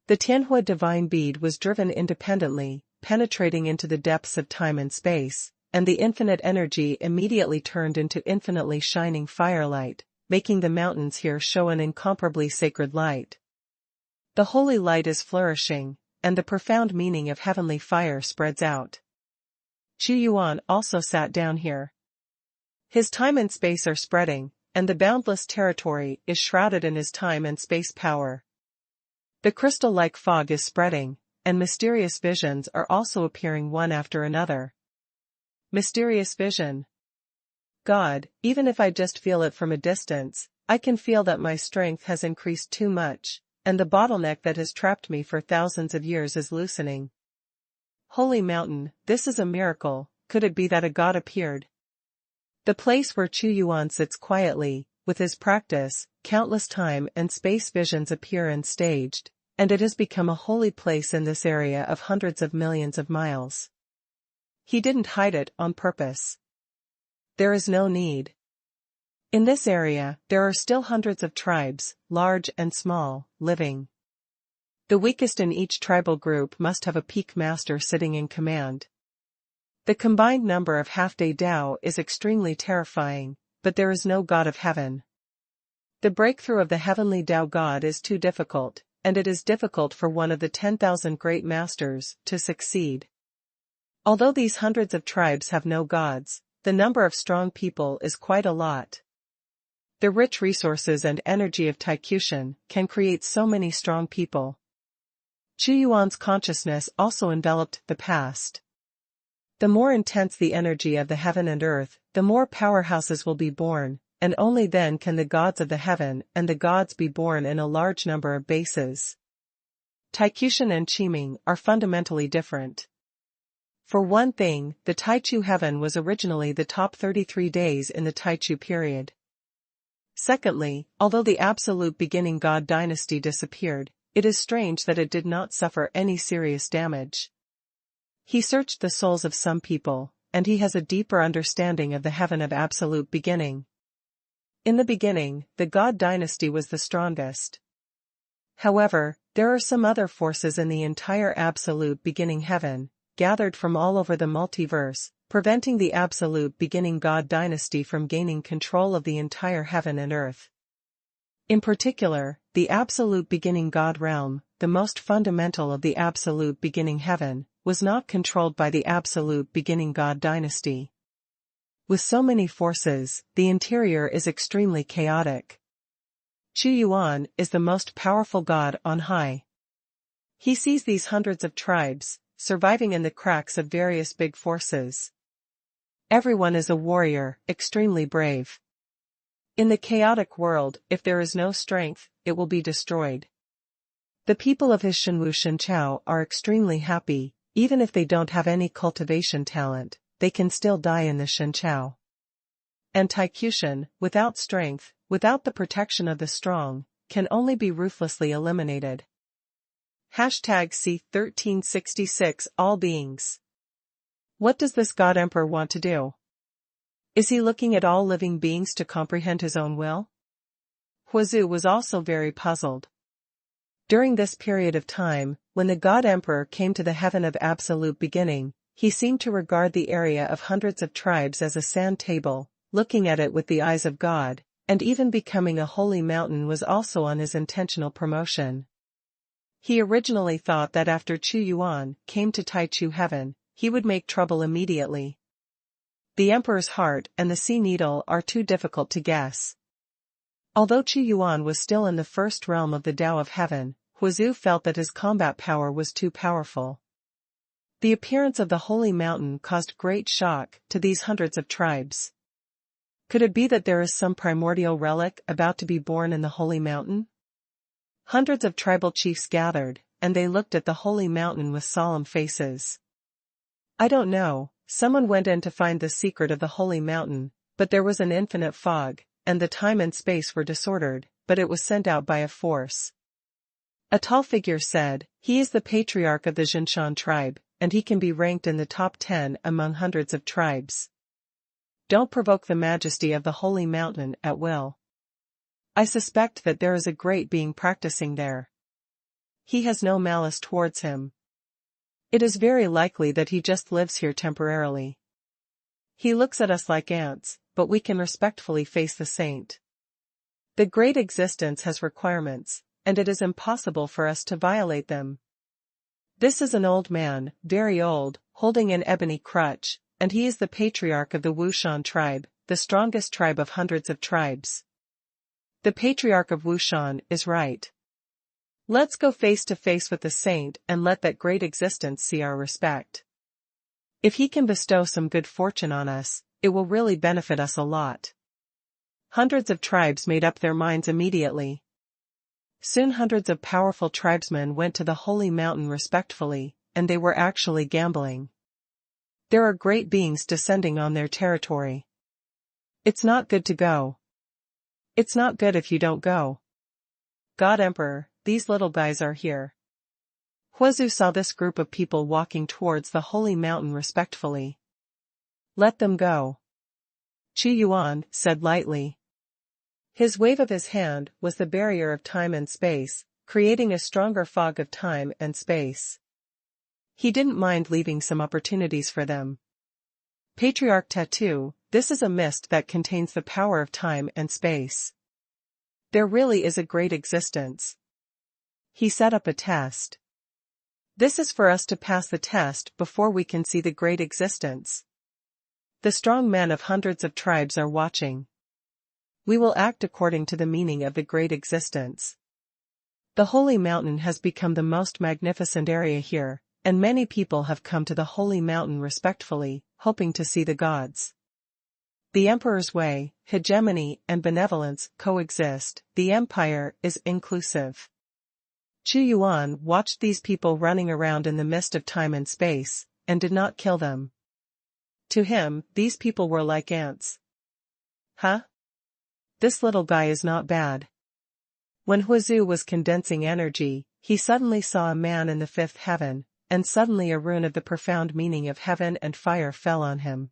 A: The Tianhua divine bead was driven independently, penetrating into the depths of time and space, and the infinite energy immediately turned into infinitely shining firelight, making the mountains here show an incomparably sacred light. The holy light is flourishing, and the profound meaning of heavenly fire spreads out. Chu Yuan also sat down here. His time and space are spreading, and the boundless territory is shrouded in his time and space power. The crystal-like fog is spreading, and mysterious visions are also appearing one after another. Mysterious vision. God, even if I just feel it from a distance, I can feel that my strength has increased too much, and the bottleneck that has trapped me for thousands of years is loosening. Holy mountain, this is a miracle. Could it be that a god appeared? The place where Xuanhuan sits quietly, with his practice, countless time and space visions appear unstaged, and it has become a holy place in this area of hundreds of millions of miles. He didn't hide it on purpose. There is no need. In this area, there are still hundreds of tribes, large and small, living. The weakest in each tribal group must have a peak master sitting in command. The combined number of half-day Tao is extremely terrifying, but there is no god of heaven. The breakthrough of the heavenly Tao god is too difficult, and it is difficult for one of the 10,000 great masters to succeed. Although these hundreds of tribes have no gods, the number of strong people is quite a lot. The rich resources and energy of Taikushan can create so many strong people. Xuanhuan's consciousness also enveloped the past. The more intense the energy of the heaven and earth, the more powerhouses will be born, and only then can the gods of the heaven and the gods be born in a large number of bases. Taikushan and Qiming are fundamentally different. For one thing, the Taichu heaven was originally the top 33 days in the Taichu period. Secondly, although the absolute beginning god dynasty disappeared, it is strange that it did not suffer any serious damage. He searched the souls of some people, and he has a deeper understanding of the heaven of absolute beginning. In the beginning, the god dynasty was the strongest. However, there are some other forces in the entire absolute beginning heaven, gathered from all over the multiverse, preventing the absolute beginning god dynasty from gaining control of the entire heaven and earth. In particular, the absolute beginning god realm, the most fundamental of the absolute beginning heaven, was not controlled by the absolute beginning god dynasty. With so many forces, the interior is extremely chaotic. Xuanhuan is the most powerful god on high. He sees these hundreds of tribes, surviving in the cracks of various big forces. Everyone is a warrior, extremely brave. In the chaotic world, if there is no strength, it will be destroyed. The people of his Shenwu Shenqiao are extremely happy. Even if they don't have any cultivation talent, they can still die in the Shenqiao. And Taikushan, without strength, without the protection of the strong, can only be ruthlessly eliminated. #C 1366 All beings. What does this God Emperor want to do? Is he looking at all living beings to comprehend his own will? Huazu was also very puzzled. During this period of time, when the God Emperor came to the heaven of absolute beginning, he seemed to regard the area of hundreds of tribes as a sand table, looking at it with the eyes of God, and even becoming a holy mountain was also on his intentional promotion. He originally thought that after Xuanhuan came to Taichu heaven, he would make trouble immediately. The Emperor's heart and the sea needle are too difficult to guess. Although Xuanhuan was still in the first realm of the Tao of heaven, Huazu felt that his combat power was too powerful. The appearance of the holy mountain caused great shock to these hundreds of tribes. Could it be that there is some primordial relic about to be born in the holy mountain? Hundreds of tribal chiefs gathered, and they looked at the holy mountain with solemn faces. I don't know, someone went in to find the secret of the holy mountain, but there was an infinite fog, and the time and space were disordered, but it was sent out by a force. A tall figure said, he is the patriarch of the Zhenshan tribe, and he can be ranked in the top 10 among hundreds of tribes. Don't provoke the majesty of the holy mountain at will. I suspect that there is a great being practicing there. He has no malice towards him. It is very likely that he just lives here temporarily. He looks at us like ants, but we can respectfully face the saint. The great existence has requirements, and it is impossible for us to violate them. This is an old man, very old, holding an ebony crutch, and he is the patriarch of the Wushan tribe, the strongest tribe of hundreds of tribes. The patriarch of Wushan is right. Let's go face to face with the saint and let that great existence see our respect. If he can bestow some good fortune on us, it will really benefit us a lot. Hundreds of tribes made up their minds immediately. Soon hundreds of powerful tribesmen went to the holy mountain respectfully, and they were actually gambling. There are great beings descending on their territory. It's not good to go. It's not good if you don't go. God Emperor, these little guys are here. Huazu saw this group of people walking towards the holy mountain respectfully. Let them go. Qu Yuan said lightly. His wave of his hand was the barrier of time and space, creating a stronger fog of time and space. He didn't mind leaving some opportunities for them. Patriarch Tattoo, this is a mist that contains the power of time and space. There really is a great existence. He set up a test. This is for us to pass the test before we can see the great existence. The strong men of hundreds of tribes are watching. We will act according to the meaning of the great existence. The holy mountain has become the most magnificent area here, and many people have come to the holy mountain respectfully, hoping to see the gods. The emperor's way, hegemony and benevolence coexist. The empire is inclusive. Qu Yuan watched these people running around in the mist of time and space, and did not kill them. To him, these people were like ants. Huh? This little guy is not bad. When Huazu was condensing energy, he suddenly saw a man in the fifth heaven, and suddenly a rune of the profound meaning of heaven and fire fell on him.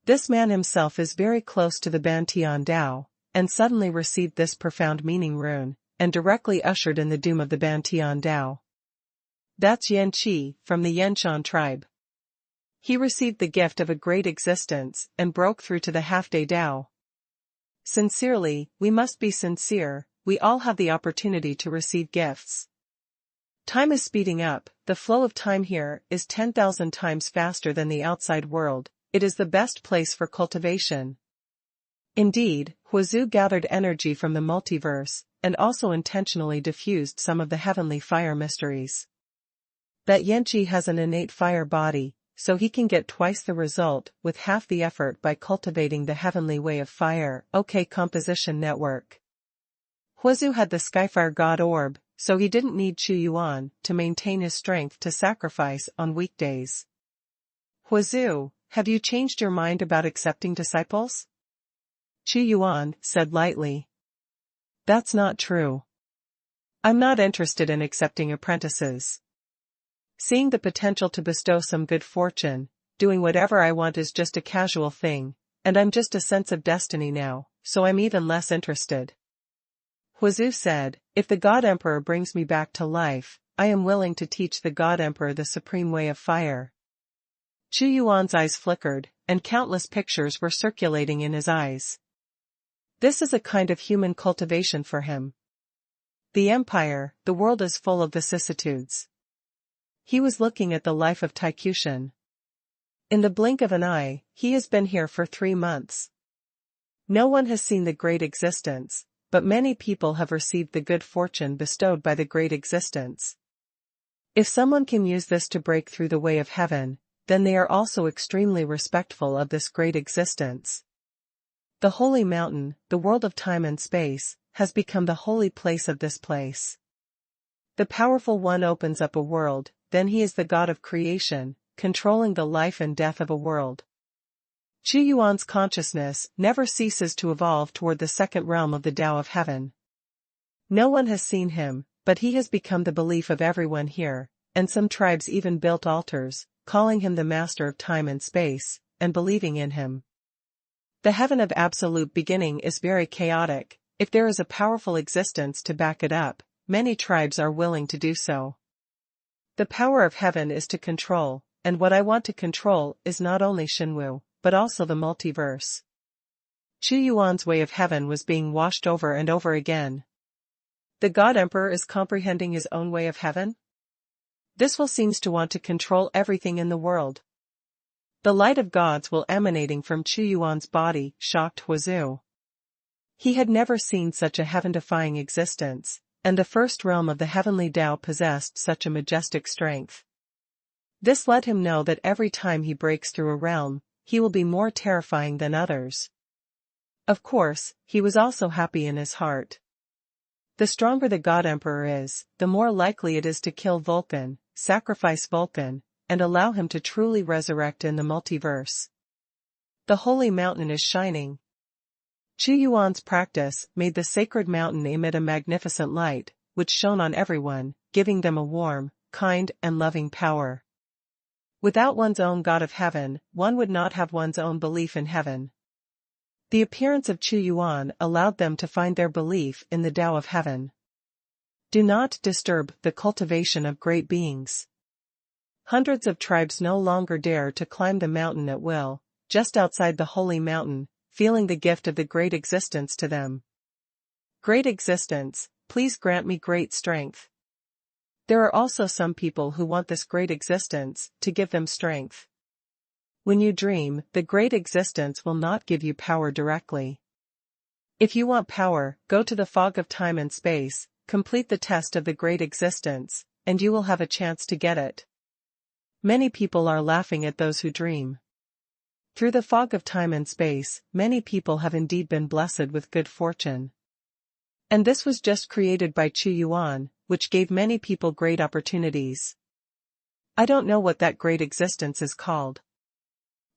A: This man himself is very close to the Bantian Dao, and suddenly received this profound meaning rune, and directly ushered in the doom of the Bantian Dao. That's Yan Qi, from the Yanshan tribe. He received the gift of a great existence, and broke through to the half-day Dao. Sincerely, we must be sincere, we all have the opportunity to receive gifts. Time is speeding up, the flow of time here is 10,000 times faster than the outside world, it is the best place for cultivation. Indeed, Huazu gathered energy from the multiverse, and also intentionally diffused some of the heavenly fire mysteries. That Yanqi has an innate fire body, so he can get twice the result with half the effort by cultivating the heavenly way of fire. OK Composition Network. Huazu had the Skyfire God Orb, so he didn't need Qu Yuan to maintain his strength to sacrifice on weekdays. Huazu, have you changed your mind about accepting disciples? Qu Yuan said lightly. That's not true. I'm not interested in accepting apprentices. Seeing the potential to bestow some good fortune, doing whatever I want is just a casual thing, and I'm just a sense of destiny now, so I'm even less interested. Huazu said, if the God Emperor brings me back to life, I am willing to teach the God Emperor the supreme way of fire. Qu Yuan's eyes flickered, and countless pictures were circulating in his eyes. This is a kind of human cultivation for him. The empire, the world is full of vicissitudes. He was looking at the life of Taikushan. In the blink of an eye, he has been here for 3 months. No one has seen the great existence, but many people have received the good fortune bestowed by the great existence. If someone can use this to break through the way of heaven, then they are also extremely respectful of this great existence. The holy mountain, the world of time and space, has become the holy place of this place. The powerful one opens up a world, then he is the god of creation, controlling the life and death of a world. Qu Yuan's consciousness never ceases to evolve toward the second realm of the Tao of heaven. No one has seen him, but he has become the belief of everyone here, and some tribes even built altars, calling him the master of time and space, and believing in him. The heaven of absolute beginning is very chaotic. If there is a powerful existence to back it up, many tribes are willing to do so. The power of heaven is to control, and what I want to control is not only Shenwu, but also the multiverse. Qu Yuan's way of heaven was being washed over and over again. The God Emperor is comprehending his own way of heaven? This will seems to want to control everything in the world. The light of gods will emanating from Qu Yuan's body shocked Huazu. He had never seen such a heaven-defying existence, and the first realm of the heavenly Tao possessed such a majestic strength. This let him know that every time he breaks through a realm, he will be more terrifying than others. Of course, he was also happy in his heart. The stronger the God Emperor is, the more likely it is to kill Vulcan, sacrifice Vulcan, and allow him to truly resurrect in the multiverse. The holy mountain is shining. Xuanhuan's practice made the sacred mountain emit a magnificent light, which shone on everyone, giving them a warm, kind and loving power. Without one's own God of heaven, one would not have one's own belief in heaven. The appearance of Xuanhuan allowed them to find their belief in the Tao of heaven. Do not disturb the cultivation of great beings. Hundreds of tribes no longer dare to climb the mountain at will, just outside the holy mountain, feeling the gift of the great existence to them. Great existence, please grant me great strength. There are also some people who want this great existence to give them strength. When you dream, the great existence will not give you power directly. If you want power, go to the fog of time and space, complete the test of the great existence, and you will have a chance to get it. Many people are laughing at those who dream. Through the fog of time and space, many people have indeed been blessed with good fortune. And this was just created by Xuanhuan, which gave many people great opportunities. I don't know what that great existence is called.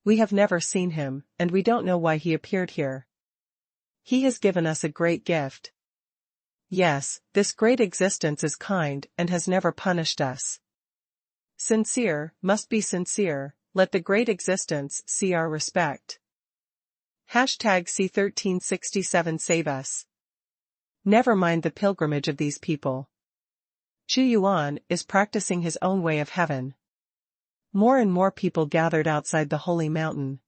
A: We have never seen him, and we don't know why he appeared here. He has given us a great gift. Yes, this great existence is kind and has never punished us. Sincere, must be sincere, let the great existence see our respect. #C1367 Save us. Never mind the pilgrimage of these people. Xuanhuan is practicing his own way of heaven. More and more people gathered outside the holy mountain.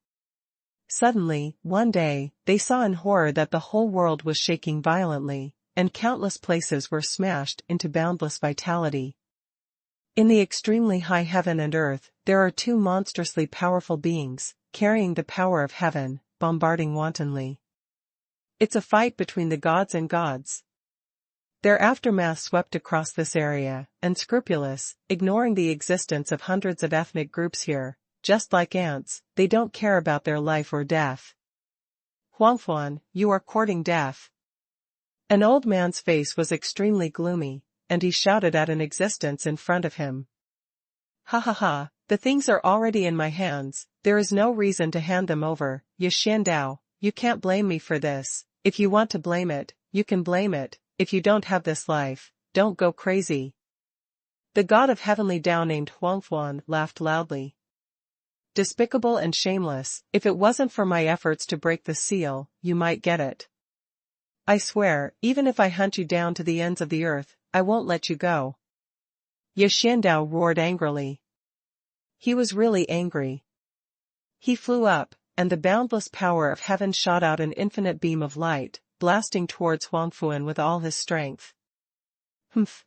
A: Suddenly, one day, they saw in horror that the whole world was shaking violently, and countless places were smashed into boundless vitality. In the extremely high heaven and earth, there are two monstrously powerful beings, carrying the power of heaven, bombarding wantonly. It's a fight between the gods and gods. Their aftermath swept across this area, unscrupulous, ignoring the existence of hundreds of ethnic groups here. Just like ants, they don't care about their life or death. Xuanhuan, you are courting death. An old man's face was extremely gloomy, and he shouted at an existence in front of him. Ha ha ha, the things are already in my hands, there is no reason to hand them over. Xiandao, you can't blame me for this. If you want to blame it, you can blame it. If you don't have this life, don't go crazy. The god of heavenly Tao named Xuanhuan laughed loudly. Despicable and shameless, if it wasn't for my efforts to break the seal, you might get it. I swear, even if I hunt you down to the ends of the earth, I won't let you go. Xiandao roared angrily. He was really angry. He flew up, and the boundless power of heaven shot out an infinite beam of light, blasting towards Xuanhuan with all his strength. Humph!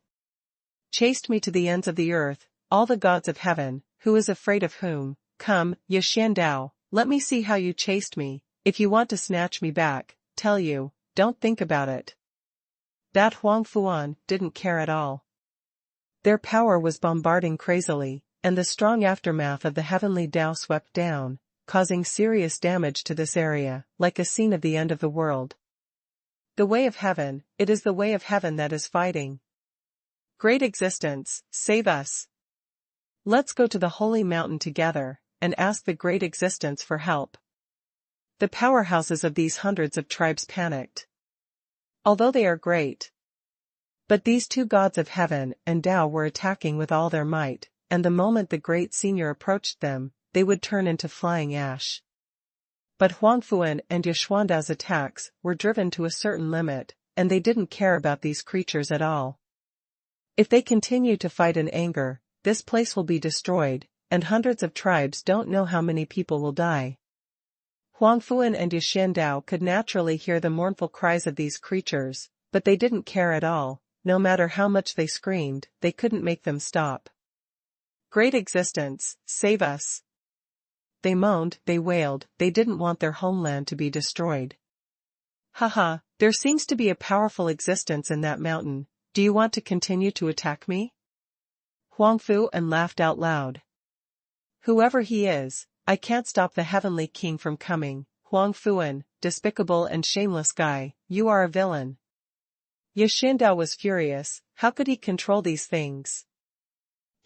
A: Chased me to the ends of the earth, all the gods of heaven, who is afraid of whom? Come, Xiandao, let me see how you chased me. If you want to snatch me back, tell you, don't think about it. That Xuanhuan didn't care at all. Their power was bombarding crazily, and the strong aftermath of the heavenly Tao swept down, causing serious damage to this area, like a scene of the end of the world. The way of heaven, it is the way of heaven that is fighting. Great existence, save us. Let's go to the holy mountain together, and ask the great existence for help. The powerhouses of these hundreds of tribes panicked. Although they are great. But these two gods of heaven and Tao were attacking with all their might, and the moment the great senior approached them, they would turn into flying ash. But Xuanhuan and Xuandao's attacks were driven to a certain limit, and they didn't care about these creatures at all. If they continue to fight in anger, this place will be destroyed, and hundreds of tribes don't know how many people will die. Xuanhuan and Xiandao could naturally hear the mournful cries of these creatures, but they didn't care at all. No matter how much they screamed, they couldn't make them stop. Great existence, save us. They moaned, they wailed, they didn't want their homeland to be destroyed. Haha, there seems to be a powerful existence in that mountain. Do you want to continue to attack me? Xuanhuan laughed out loud. Whoever he is, I can't stop the heavenly king from coming. Xuanhuan, despicable and shameless guy, you are a villain. Xiandao was furious. How could he control these things?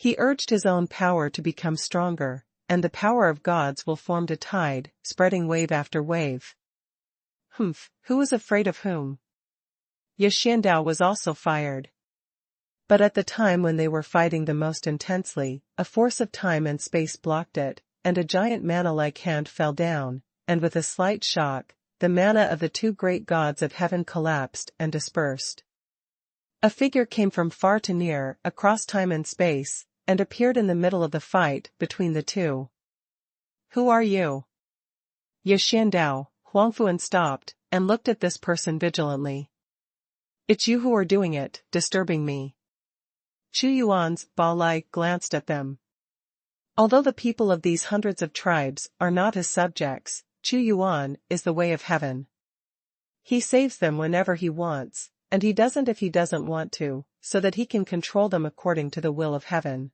A: He urged his own power to become stronger, and the power of gods will form a tide, spreading wave after wave. Who was afraid of whom? Xiandao was also fired. But at the time when they were fighting the most intensely, a force of time and space blocked it, and a giant mana-like hand fell down, and with a slight shock, the mana of the two great gods of heaven collapsed and dispersed. A figure came from far to near, across time and space, and appeared in the middle of the fight between the two. Who are you? Xiandao, Xuanhuan stopped, and looked at this person vigilantly. It's you who are doing it, disturbing me. Chu Yuan's Balai glanced at them. Although the people of these hundreds of tribes are not his subjects, Chu Yuan is the way of heaven. He saves them whenever he wants, and he doesn't if he doesn't want to, so that he can control them according to the will of heaven.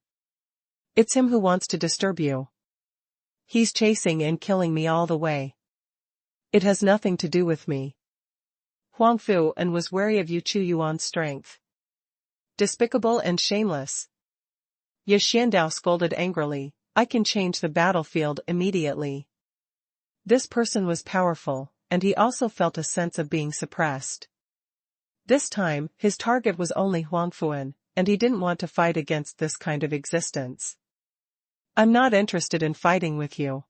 A: It's him who wants to disturb you. He's chasing and killing me all the way. It has nothing to do with me. Xuanhuan was wary of Chu Yuan's strength. Despicable and shameless. Xiandao scolded angrily, I can change the battlefield immediately. This person was powerful, and he also felt a sense of being suppressed. This time, his target was only Xuanhuan, and he didn't want to fight against this kind of existence. I'm not interested in fighting with you.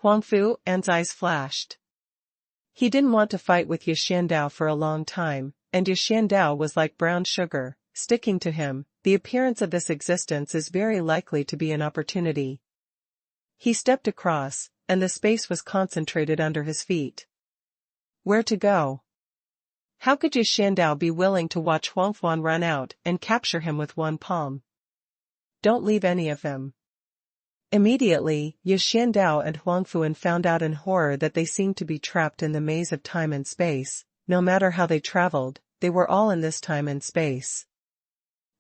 A: Xuanhuan's eyes flashed. He didn't want to fight with Xiandao for a long time, and Xiandao was like brown sugar, sticking to him. The appearance of this existence is very likely to be an opportunity. He stepped across, and the space was concentrated under his feet. Where to go? How could Xiandao be willing to watch Xuanhuan run out and capture him with one palm? Don't leave any of them. Immediately, Xiandao and Xuanhuan found out in horror that they seemed to be trapped in the maze of time and space. No matter how they traveled, they were all in this time and space.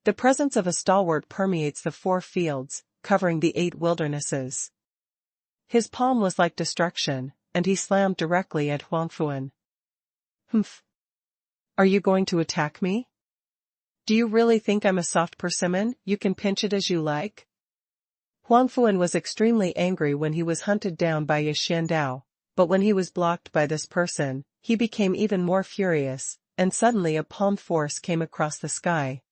A: The presence of a stalwart permeates the 4 fields, covering the 8 wildernesses. His palm was like destruction, and he slammed directly at Xuanhuan. Are you going to attack me? Do you really think I'm a soft persimmon? You can pinch it as you like? Xuanhuan was extremely angry when he was hunted down by Xiandao, but when he was blocked by this person, he became even more furious, and suddenly a palm force came across the sky.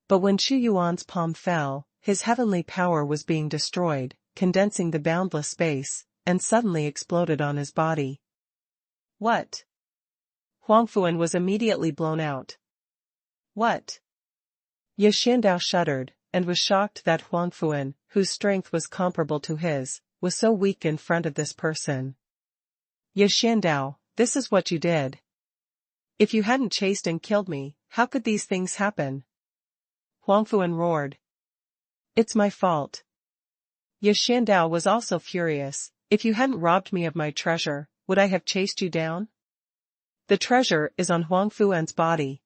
A: But when Chu Yuan's palm fell, his heavenly power was being destroyed, condensing the boundless space, and suddenly exploded on his body. What? Xuanhuan was immediately blown out. What? Xiandao shuddered, and was shocked that Xuanhuan, whose strength was comparable to his, was so weak in front of this person. Xiandao, this is what you did. If you hadn't chased and killed me, how could these things happen? Xuanhuan roared. It's my fault. Xiandao was also furious. If you hadn't robbed me of my treasure, would I have chased you down? The treasure is on Xuanhuan's body.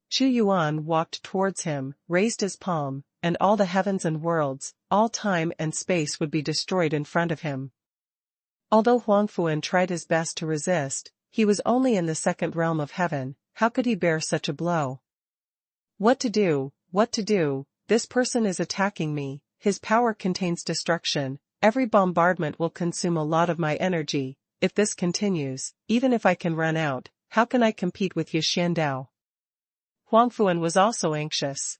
A: Chu Yuan walked towards him, raised his palm, and all the heavens and worlds, all time and space would be destroyed in front of him. Although Xuanhuan tried his best to resist, he was only in the 2nd realm of heaven. How could he bear such a blow? What to do? What to do? This person is attacking me. His power contains destruction. Every bombardment will consume a lot of my energy. If this continues, even if I can run out, how can I compete with Xiandao? Xuanhuan was also anxious.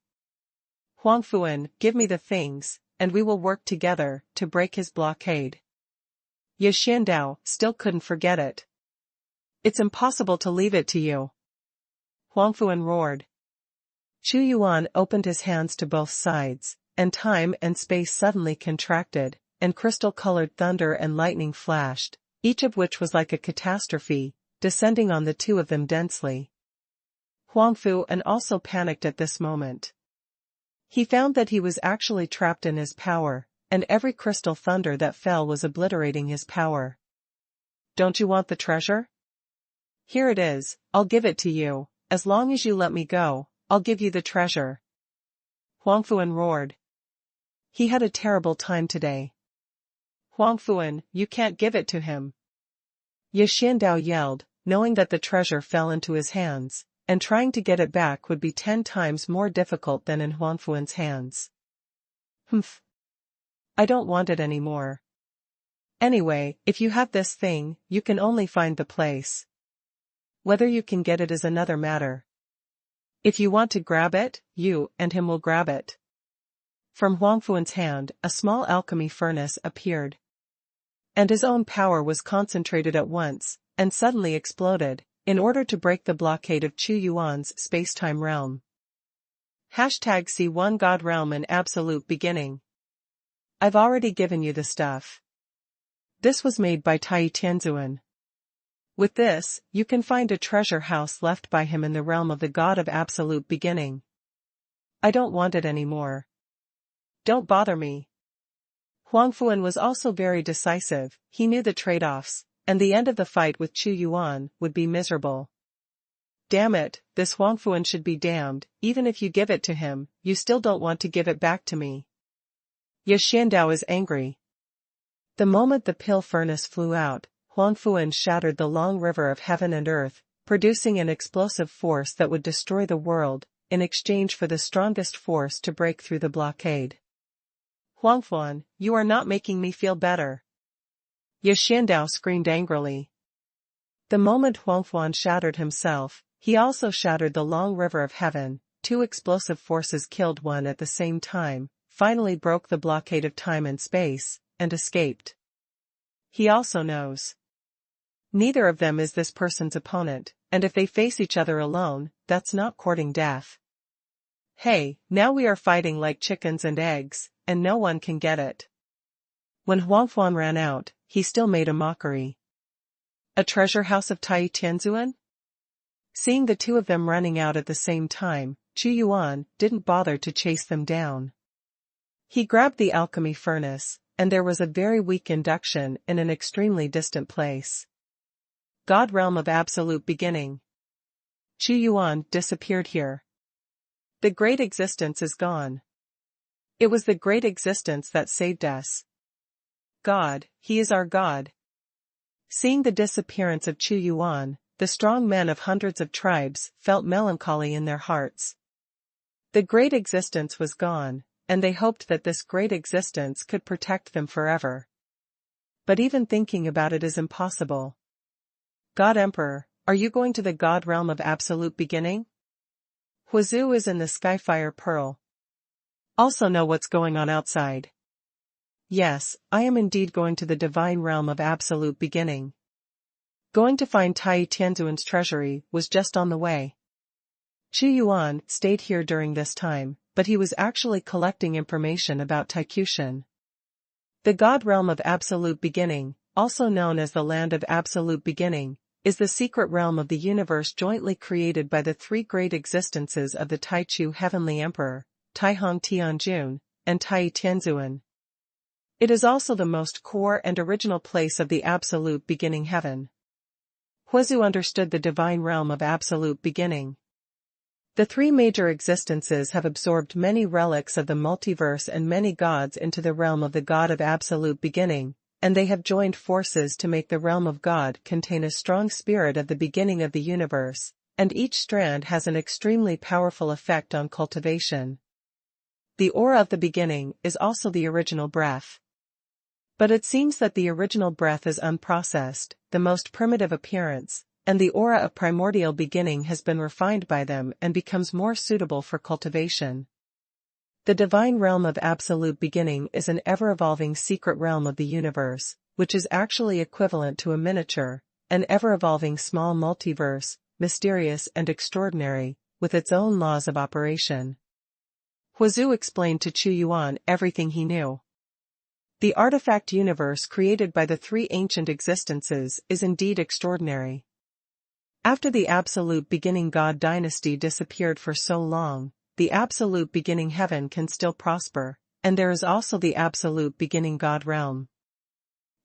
A: Xuanhuan, give me the things, and we will work together to break his blockade. Xiandao still couldn't forget it. It's impossible to leave it to you. Xuanhuan roared. Chu Yuan opened his hands to both sides, and time and space suddenly contracted, and crystal-colored thunder and lightning flashed, each of which was like a catastrophe, descending on the two of them densely. Xuanhuan also panicked at this moment. He found that he was actually trapped in his power, and every crystal thunder that fell was obliterating his power. Don't you want the treasure? Here it is, I'll give it to you. As long as you let me go, I'll give you the treasure. Xuanhuan roared. He had a terrible time today. Xuanhuan, you can't give it to him. Xiandao yelled, knowing that the treasure fell into his hands, and trying to get it back would be 10 times more difficult than in Xuanhuan's hands. Humph. I don't want it anymore. Anyway, if you have this thing, you can only find the place. Whether you can get it is another matter. If you want to grab it, you and him will grab it. From Xuanhuan's hand, a small alchemy furnace appeared. And his own power was concentrated at once, and suddenly exploded, in order to break the blockade of Xuanhuan's space-time realm. #C1 God Realm and Absolute Beginning. I've already given you the stuff. This was made by Tiao. With this, you can find a treasure house left by him in the realm of the God of Absolute Beginning. I don't want it anymore. Don't bother me. Xuanhuan was also very decisive. He knew the trade-offs, and the end of the fight with Xuanhuan would be miserable. Damn it, this Xuanhuan should be damned. Even if you give it to him, you still don't want to give it back to me. Ye Xiandao is angry. The moment the pill furnace flew out, Xuanhuan shattered the long river of heaven and earth, producing an explosive force that would destroy the world, in exchange for the strongest force to break through the blockade. Xuanhuan, you are not making me feel better. Ye Xiandao screamed angrily. The moment Xuanhuan shattered himself, he also shattered the long river of heaven. Two explosive forces killed one at the same time, finally broke the blockade of time and space, and escaped. He also knows. Neither of them is this person's opponent, and if they face each other alone, that's not courting death. Hey, now we are fighting like chickens and eggs, and no one can get it. When Xuanhuan ran out, he still made a mockery. A treasure house of Tiao? Seeing the two of them running out at the same time, Xuanhuan didn't bother to chase them down. He grabbed the alchemy furnace, and there was a very weak induction in an extremely distant place. God Realm of Absolute Beginning. Xuanhuan disappeared here. The Great Existence is gone. It was the Great Existence that saved us. God, he is our God. Seeing the disappearance of Xuanhuan, the strong men of hundreds of tribes felt melancholy in their hearts. The Great Existence was gone, and they hoped that this Great Existence could protect them forever. But even thinking about it is impossible. God Emperor, are you going to the God Realm of Absolute Beginning? Huizhu is in the Skyfire Pearl. Also know what's going on outside. Yes, I am indeed going to the Divine Realm of Absolute Beginning. Going to find Tianzuan's treasury was just on the way. Xuanhuan stayed here during this time, but he was actually collecting information about Taikushan. The God Realm of Absolute Beginning, also known as the Land of Absolute Beginning, is the secret realm of the universe jointly created by the three great existences of the Taichu Heavenly Emperor, Taihong Tianjun, and Tianzuan. It is also the most core and original place of the Absolute Beginning Heaven. Huizhu understood the divine realm of Absolute Beginning. The three major existences have absorbed many relics of the multiverse and many gods into the realm of the God of Absolute Beginning, and they have joined forces to make the realm of God contain a strong spirit of the beginning of the universe, and each strand has an extremely powerful effect on cultivation. The aura of the beginning is also the original breath. But it seems that the original breath is unprocessed, the most primitive appearance, and the aura of primordial beginning has been refined by them and becomes more suitable for cultivation. The divine realm of absolute beginning is an ever-evolving secret realm of the universe, which is actually equivalent to a miniature, an ever-evolving small multiverse, mysterious and extraordinary, with its own laws of operation. Huizhu explained to Xuanhuan everything he knew. The artifact universe created by the three ancient existences is indeed extraordinary. After the absolute beginning God dynasty disappeared for so long, the absolute beginning heaven can still prosper, and there is also the absolute beginning God realm.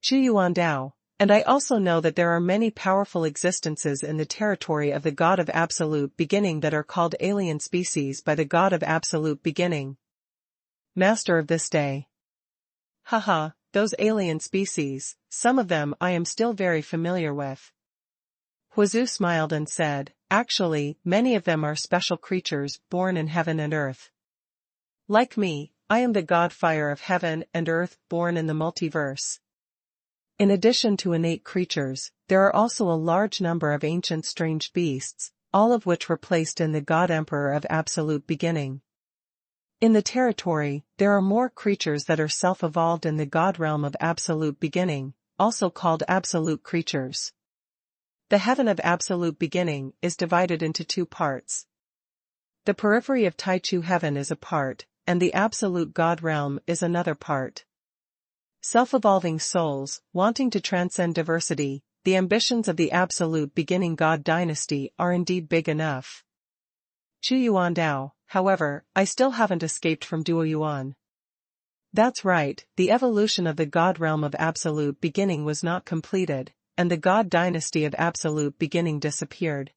A: Xuanhuan Dao, and I also know that there are many powerful existences in the territory of the God of absolute beginning that are called alien species by the God of absolute beginning. Master of this day. Haha, those alien species, some of them I am still very familiar with. Huizhu smiled and said, actually, many of them are special creatures born in heaven and earth. Like me, I am the god fire of heaven and earth born in the multiverse. In addition to innate creatures, there are also a large number of ancient strange beasts, all of which were placed in the God Emperor of Absolute Beginning. In the territory, there are more creatures that are self-evolved in the God realm of Absolute Beginning, also called Absolute Creatures. The heaven of Absolute Beginning is divided into two parts. The periphery of Taichu heaven is a part, and the Absolute God realm is another part. Self-evolving souls, wanting to transcend diversity, the ambitions of the Absolute Beginning God dynasty are indeed big enough. Chu Yuan Dao, however, I still haven't escaped from Duo Yuan. That's right, the evolution of the God realm of Absolute Beginning was not completed, and the God dynasty of Absolute Beginning disappeared.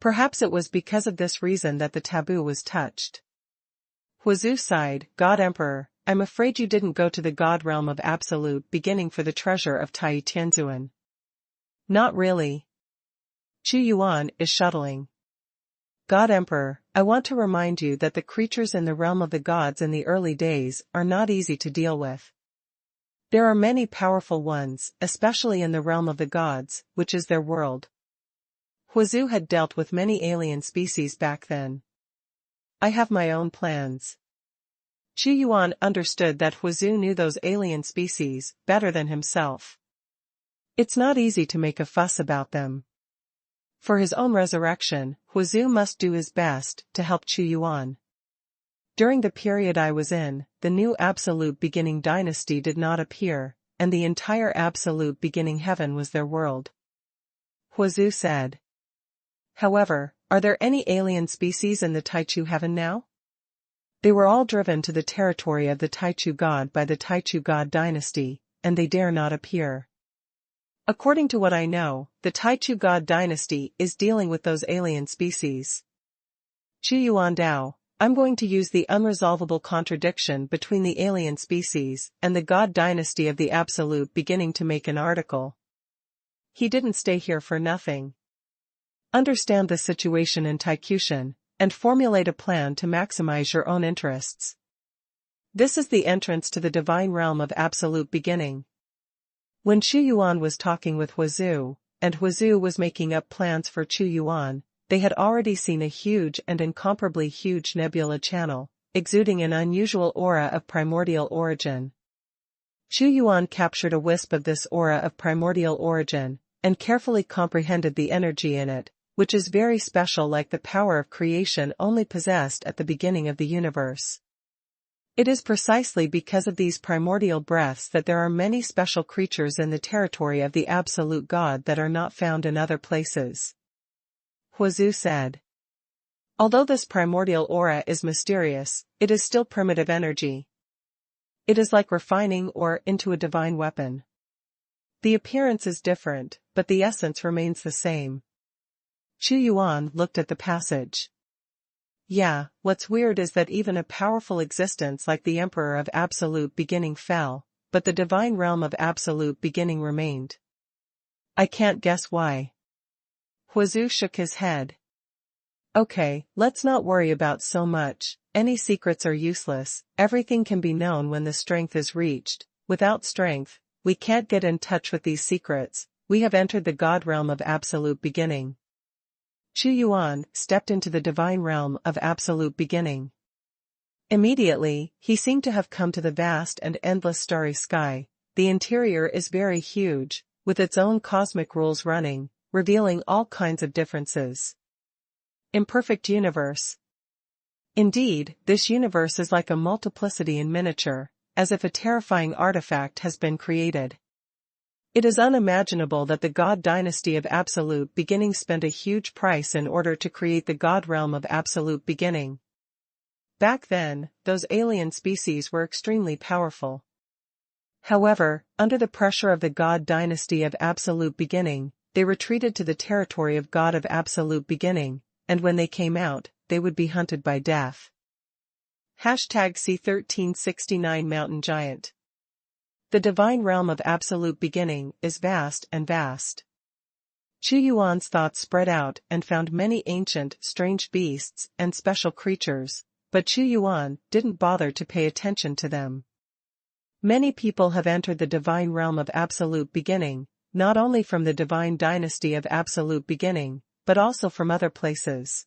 A: Perhaps it was because of this reason that the taboo was touched. Huazu sighed, God Emperor, I'm afraid you didn't go to the God realm of Absolute Beginning for the treasure of Tai Tianzuan. Not really. Chu Yuan is shuttling. God Emperor, I want to remind you that the creatures in the realm of the gods in the early days are not easy to deal with. There are many powerful ones, especially in the realm of the gods, which is their world. Huazu had dealt with many alien species back then. I have my own plans. Chu Yuan understood that Huazu knew those alien species better than himself. It's not easy to make a fuss about them. For his own resurrection, Huazu must do his best to help Chu Yuan. During the period I was in, the new Absolute Beginning dynasty did not appear, and the entire Absolute Beginning heaven was their world. Huazu said. However, are there any alien species in the Taichu heaven now? They were all driven to the territory of the Taichu god by the Taichu god dynasty, and they dare not appear. According to what I know, the Taichu god dynasty is dealing with those alien species. Chu Yuan Dao, I'm going to use the unresolvable contradiction between the alien species and the god dynasty of the Absolute Beginning to make an article. He didn't stay here for nothing. Understand the situation in Taikushan, and formulate a plan to maximize your own interests. This is the entrance to the divine realm of Absolute Beginning. When Chu Yuan was talking with Huazu, and Huazu was making up plans for Chu Yuan, they had already seen a huge and incomparably huge nebula channel, exuding an unusual aura of primordial origin. Chu Yuan captured a wisp of this aura of primordial origin, and carefully comprehended the energy in it, which is very special, like the power of creation only possessed at the beginning of the universe. It is precisely because of these primordial breaths that there are many special creatures in the territory of the Absolute God that are not found in other places. Huazu said. Although this primordial aura is mysterious, it is still primitive energy. It is like refining ore into a divine weapon. The appearance is different, but the essence remains the same. Chu Yuan looked at the passage. Yeah, what's weird is that even a powerful existence like the Emperor of Absolute Beginning fell, but the divine realm of Absolute Beginning remained. I can't guess why. Huazu shook his head. Okay, let's not worry about so much. Any secrets are useless, everything can be known when the strength is reached. Without strength, we can't get in touch with these secrets. We have entered the God realm of Absolute Beginning. Chu Yuan stepped into the divine realm of Absolute Beginning. Immediately, he seemed to have come to the vast and endless starry sky. The interior is very huge, with its own cosmic rules running, revealing all kinds of differences. Imperfect universe. Indeed, this universe is like a multiplicity in miniature, as if a terrifying artifact has been created. It is unimaginable that the God dynasty of Absolute Beginning spent a huge price in order to create the God realm of Absolute Beginning. Back then, those alien species were extremely powerful. However, under the pressure of the God dynasty of Absolute Beginning, they retreated to the territory of God of Absolute Beginning, and when they came out, they would be hunted by death. #C1369 Mountain Giant. The divine realm of Absolute Beginning is vast and vast. Chu Yuan's thoughts spread out and found many ancient, strange beasts and special creatures, but Xuanhuan didn't bother to pay attention to them. Many people have entered the divine realm of absolute beginning, not only from the divine dynasty of absolute beginning, but also from other places.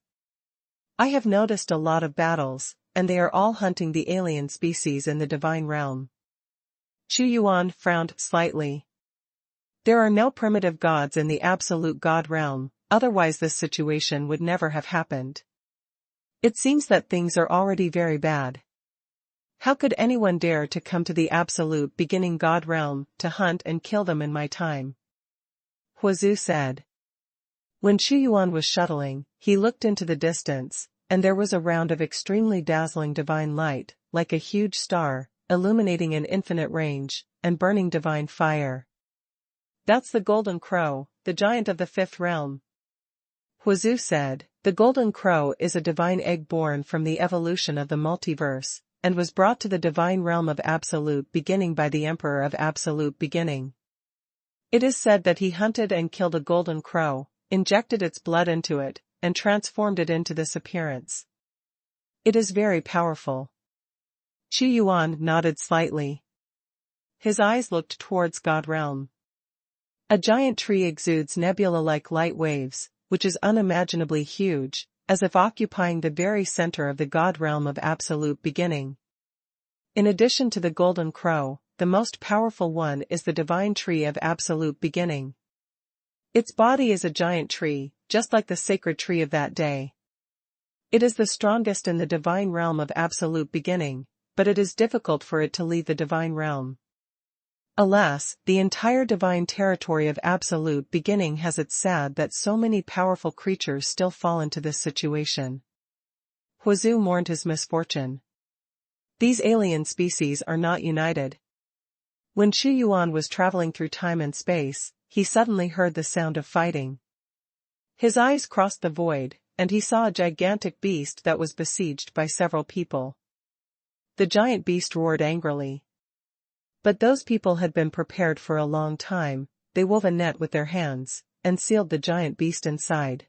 A: I have noticed a lot of battles, and they are all hunting the alien species in the divine realm. Xuanhuan frowned slightly. There are no primitive gods in the absolute god realm, otherwise this situation would never have happened. It seems that things are already very bad. How could anyone dare to come to the absolute beginning god realm to hunt and kill them in my time? Huazu said. When Xuanhuan was shuttling, he looked into the distance, and there was a round of extremely dazzling divine light, like a huge star, illuminating an infinite range, and burning divine fire. That's the Golden Crow, the giant of the fifth realm. Huazu said, the Golden Crow is a divine egg born from the evolution of the multiverse, and was brought to the divine realm of absolute beginning by the Emperor of absolute beginning. It is said that he hunted and killed a golden crow, injected its blood into it, and transformed it into this appearance. It is very powerful. Xuanhuan nodded slightly. His eyes looked towards God realm. A giant tree exudes nebula-like light waves, which is unimaginably huge, as if occupying the very center of the God realm of absolute beginning. In addition to the Golden Crow, the most powerful one is the divine tree of absolute beginning. Its body is a giant tree, just like the sacred tree of that day. It is the strongest in the divine realm of absolute beginning, but it is difficult for it to leave the divine realm. Alas, the entire divine territory of absolute beginning has it sad that so many powerful creatures still fall into this situation. Huazu mourned his misfortune. These alien species are not united. When Xuanhuan was traveling through time and space, he suddenly heard the sound of fighting. His eyes crossed the void, and he saw a gigantic beast that was besieged by several people. The giant beast roared angrily. But those people had been prepared for a long time. They wove a net with their hands, and sealed the giant beast inside.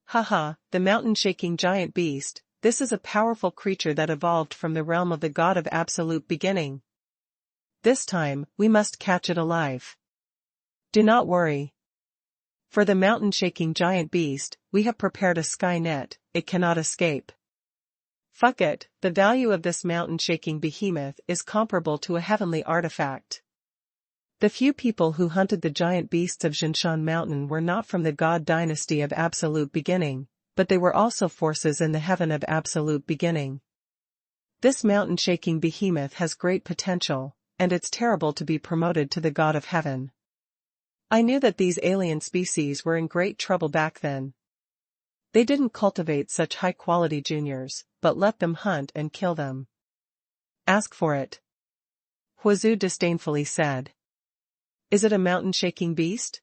A: Haha, the mountain-shaking giant beast, this is a powerful creature that evolved from the realm of the god of absolute beginning. This time, we must catch it alive. Do not worry. For the mountain-shaking giant beast, we have prepared a sky net, it cannot escape. Fuck it, the value of this mountain-shaking behemoth is comparable to a heavenly artifact. The few people who hunted the giant beasts of Jinshan Mountain were not from the god dynasty of absolute beginning, but they were also forces in the heaven of absolute beginning. This mountain-shaking behemoth has great potential, and it's terrible to be promoted to the god of heaven. I knew that these alien species were in great trouble back then. They didn't cultivate such high-quality juniors, but let them hunt and kill them. Ask for it. Huazu disdainfully said. Is it a mountain-shaking beast?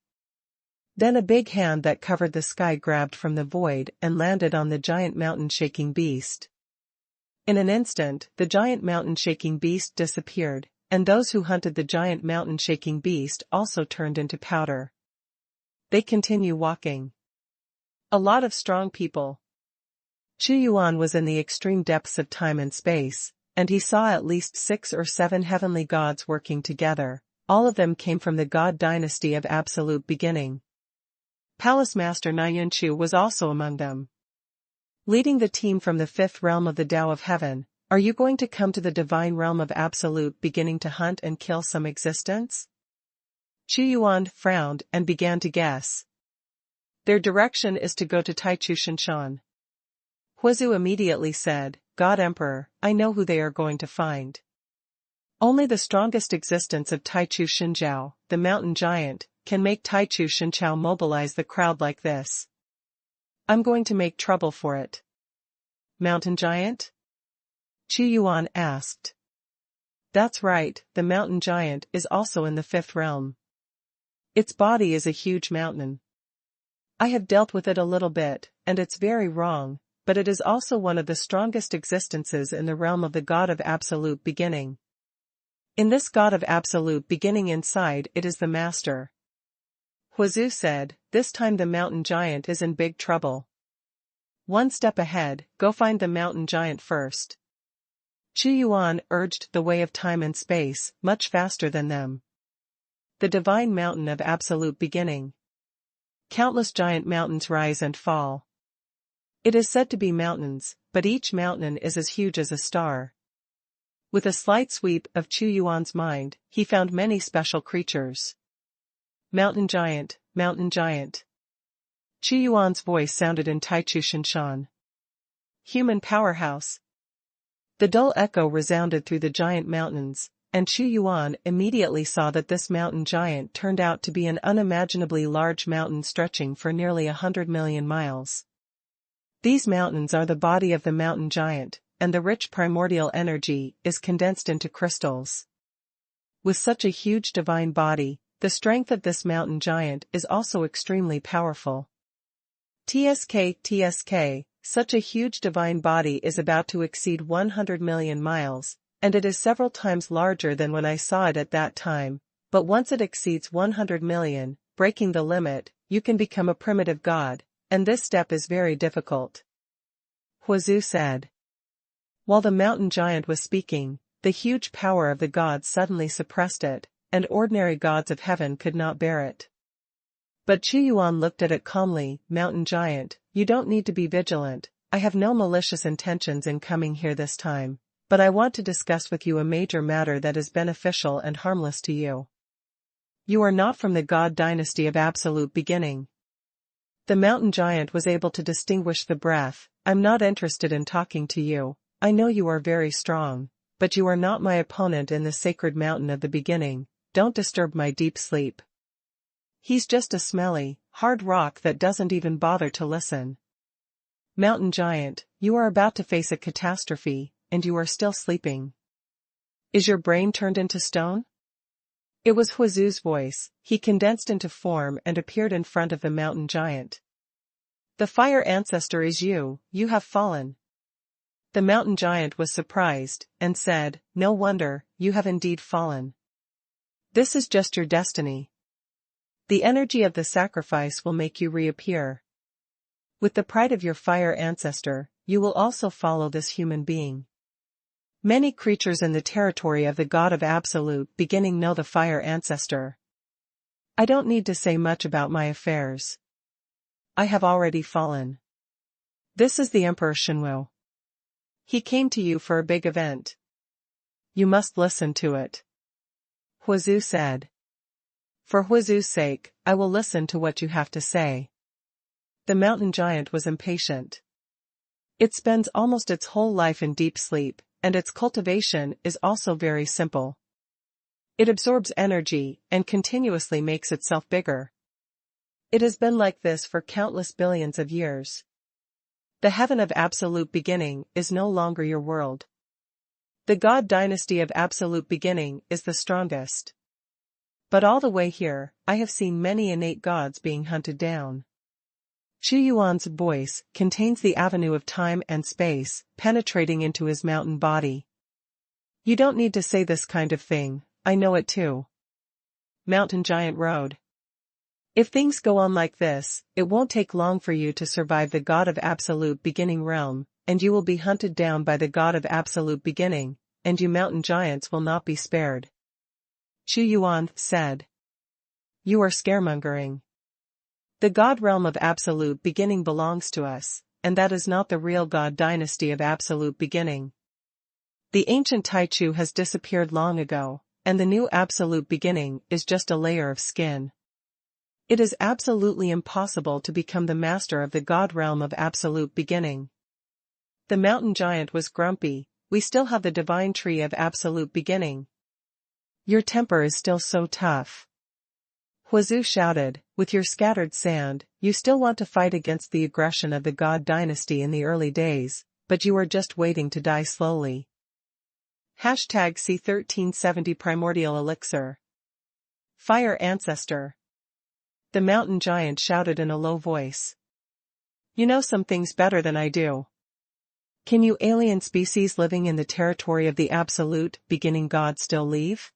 A: Then a big hand that covered the sky grabbed from the void and landed on the giant mountain-shaking beast. In an instant, the giant mountain-shaking beast disappeared, and those who hunted the giant mountain-shaking beast also turned into powder. They continue walking. A lot of strong people. Xuanhuan was in the extreme depths of time and space, and he saw at least 6 or 7 heavenly gods working together. All of them came from the god dynasty of absolute beginning. Palace Master Nayunchu was also among them. Leading the team from the 5th realm of the Tao of Heaven, are you going to come to the divine realm of absolute beginning to hunt and kill some existence? Xuanhuan frowned and began to guess. Their direction is to go to Taichu Shinshan. Huazu immediately said, God Emperor, I know who they are going to find. Only the strongest existence of Taichu Shinjiao, the mountain giant, can make Taichu Shinjiao mobilize the crowd like this. I'm going to make trouble for it. Mountain giant? Xuanhuan asked. That's right, the mountain giant is also in the 5th realm. Its body is a huge mountain. I have dealt with it a little bit, and it's very wrong, but it is also one of the strongest existences in the realm of the god of absolute beginning. In this god of absolute beginning inside it is the master. Huazu said, this time the mountain giant is in big trouble. One step ahead, go find the mountain giant first. Xuanhuan urged the way of time and space, much faster than them. The divine mountain of absolute beginning. Countless giant mountains rise and fall. It is said to be mountains, but each mountain is as huge as a star. With a slight sweep of Xuanhuan's mind, he found many special creatures. Mountain giant, mountain giant. Xuanhuan's voice sounded in Taichu. Human powerhouse. The dull echo resounded through the giant mountains, and Xuanhuan immediately saw that this mountain giant turned out to be an unimaginably large mountain stretching for nearly 100 million miles. These mountains are the body of the mountain giant, and the rich primordial energy is condensed into crystals. With such a huge divine body, the strength of this mountain giant is also extremely powerful. TSK, such a huge divine body is about to exceed 100 million miles, and it is several times larger than when I saw it at that time, but once it exceeds 100 million, breaking the limit, you can become a primitive god, and this step is very difficult. Huazu said. While the mountain giant was speaking, the huge power of the gods suddenly suppressed it, and ordinary gods of heaven could not bear it. But Xuanhuan looked at it calmly. Mountain giant, you don't need to be vigilant, I have no malicious intentions in coming here this time, but I want to discuss with you a major matter that is beneficial and harmless to you. You are not from the god dynasty of absolute beginning. The mountain giant was able to distinguish the breath. I'm not interested in talking to you, I know you are very strong, but you are not my opponent in the sacred mountain of the beginning, don't disturb my deep sleep. He's just a smelly, hard rock that doesn't even bother to listen. Mountain giant, you are about to face a catastrophe, and you are still sleeping. Is your brain turned into stone? It was Huazu's voice. He condensed into form and appeared in front of the mountain giant. The fire ancestor is you have fallen. The mountain giant was surprised, and said, no wonder, you have indeed fallen. This is just your destiny. The energy of the sacrifice will make you reappear. With the pride of your fire ancestor, you will also follow this human being. Many creatures in the territory of the God of Absolute Beginning know the fire ancestor. I don't need to say much about my affairs. I have already fallen. This is the Emperor Xuanhuan. He came to you for a big event. You must listen to it. Huazu said. For Huazu's sake, I will listen to what you have to say. The mountain giant was impatient. It spends almost its whole life in deep sleep, and its cultivation is also very simple. It absorbs energy and continuously makes itself bigger. It has been like this for countless billions of years. The heaven of absolute beginning is no longer your world. The god dynasty of absolute beginning is the strongest. But all the way here, I have seen many innate gods being hunted down. Xuanhuan's voice contains the avenue of time and space, penetrating into his mountain body. You don't need to say this kind of thing, I know it too. Mountain giant roared. If things go on like this, it won't take long for you to survive the god of absolute beginning realm, and you will be hunted down by the god of absolute beginning, and you mountain giants will not be spared. Xuanhuan said. You are scaremongering. The god realm of absolute beginning belongs to us, and that is not the real god dynasty of absolute beginning. The ancient Taichu has disappeared long ago, and the new absolute beginning is just a layer of skin. It is absolutely impossible to become the master of the god realm of absolute beginning. The mountain giant was grumpy. We still have the divine tree of absolute beginning. Your temper is still so tough. Huazu shouted, with your scattered sand, you still want to fight against the aggression of the god dynasty in the early days, but you are just waiting to die slowly. #C1370 Primordial Elixir. Fire Ancestor. The mountain giant shouted in a low voice. You know some things better than I do. Can you alien species living in the territory of the absolute beginning god still leave?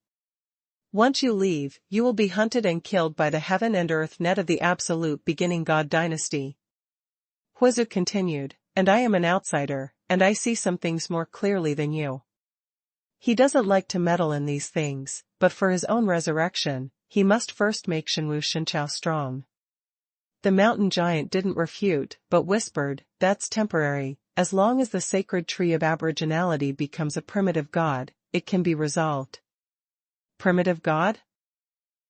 A: Once you leave, you will be hunted and killed by the heaven and earth net of the absolute beginning god dynasty. Huizu continued, and I am an outsider, and I see some things more clearly than you. He doesn't like to meddle in these things, but for his own resurrection, he must first make Shenwu Shenqiao strong. The mountain giant didn't refute, but whispered, that's temporary, as long as the sacred tree of aboriginality becomes a primitive god, it can be resolved. Primitive god?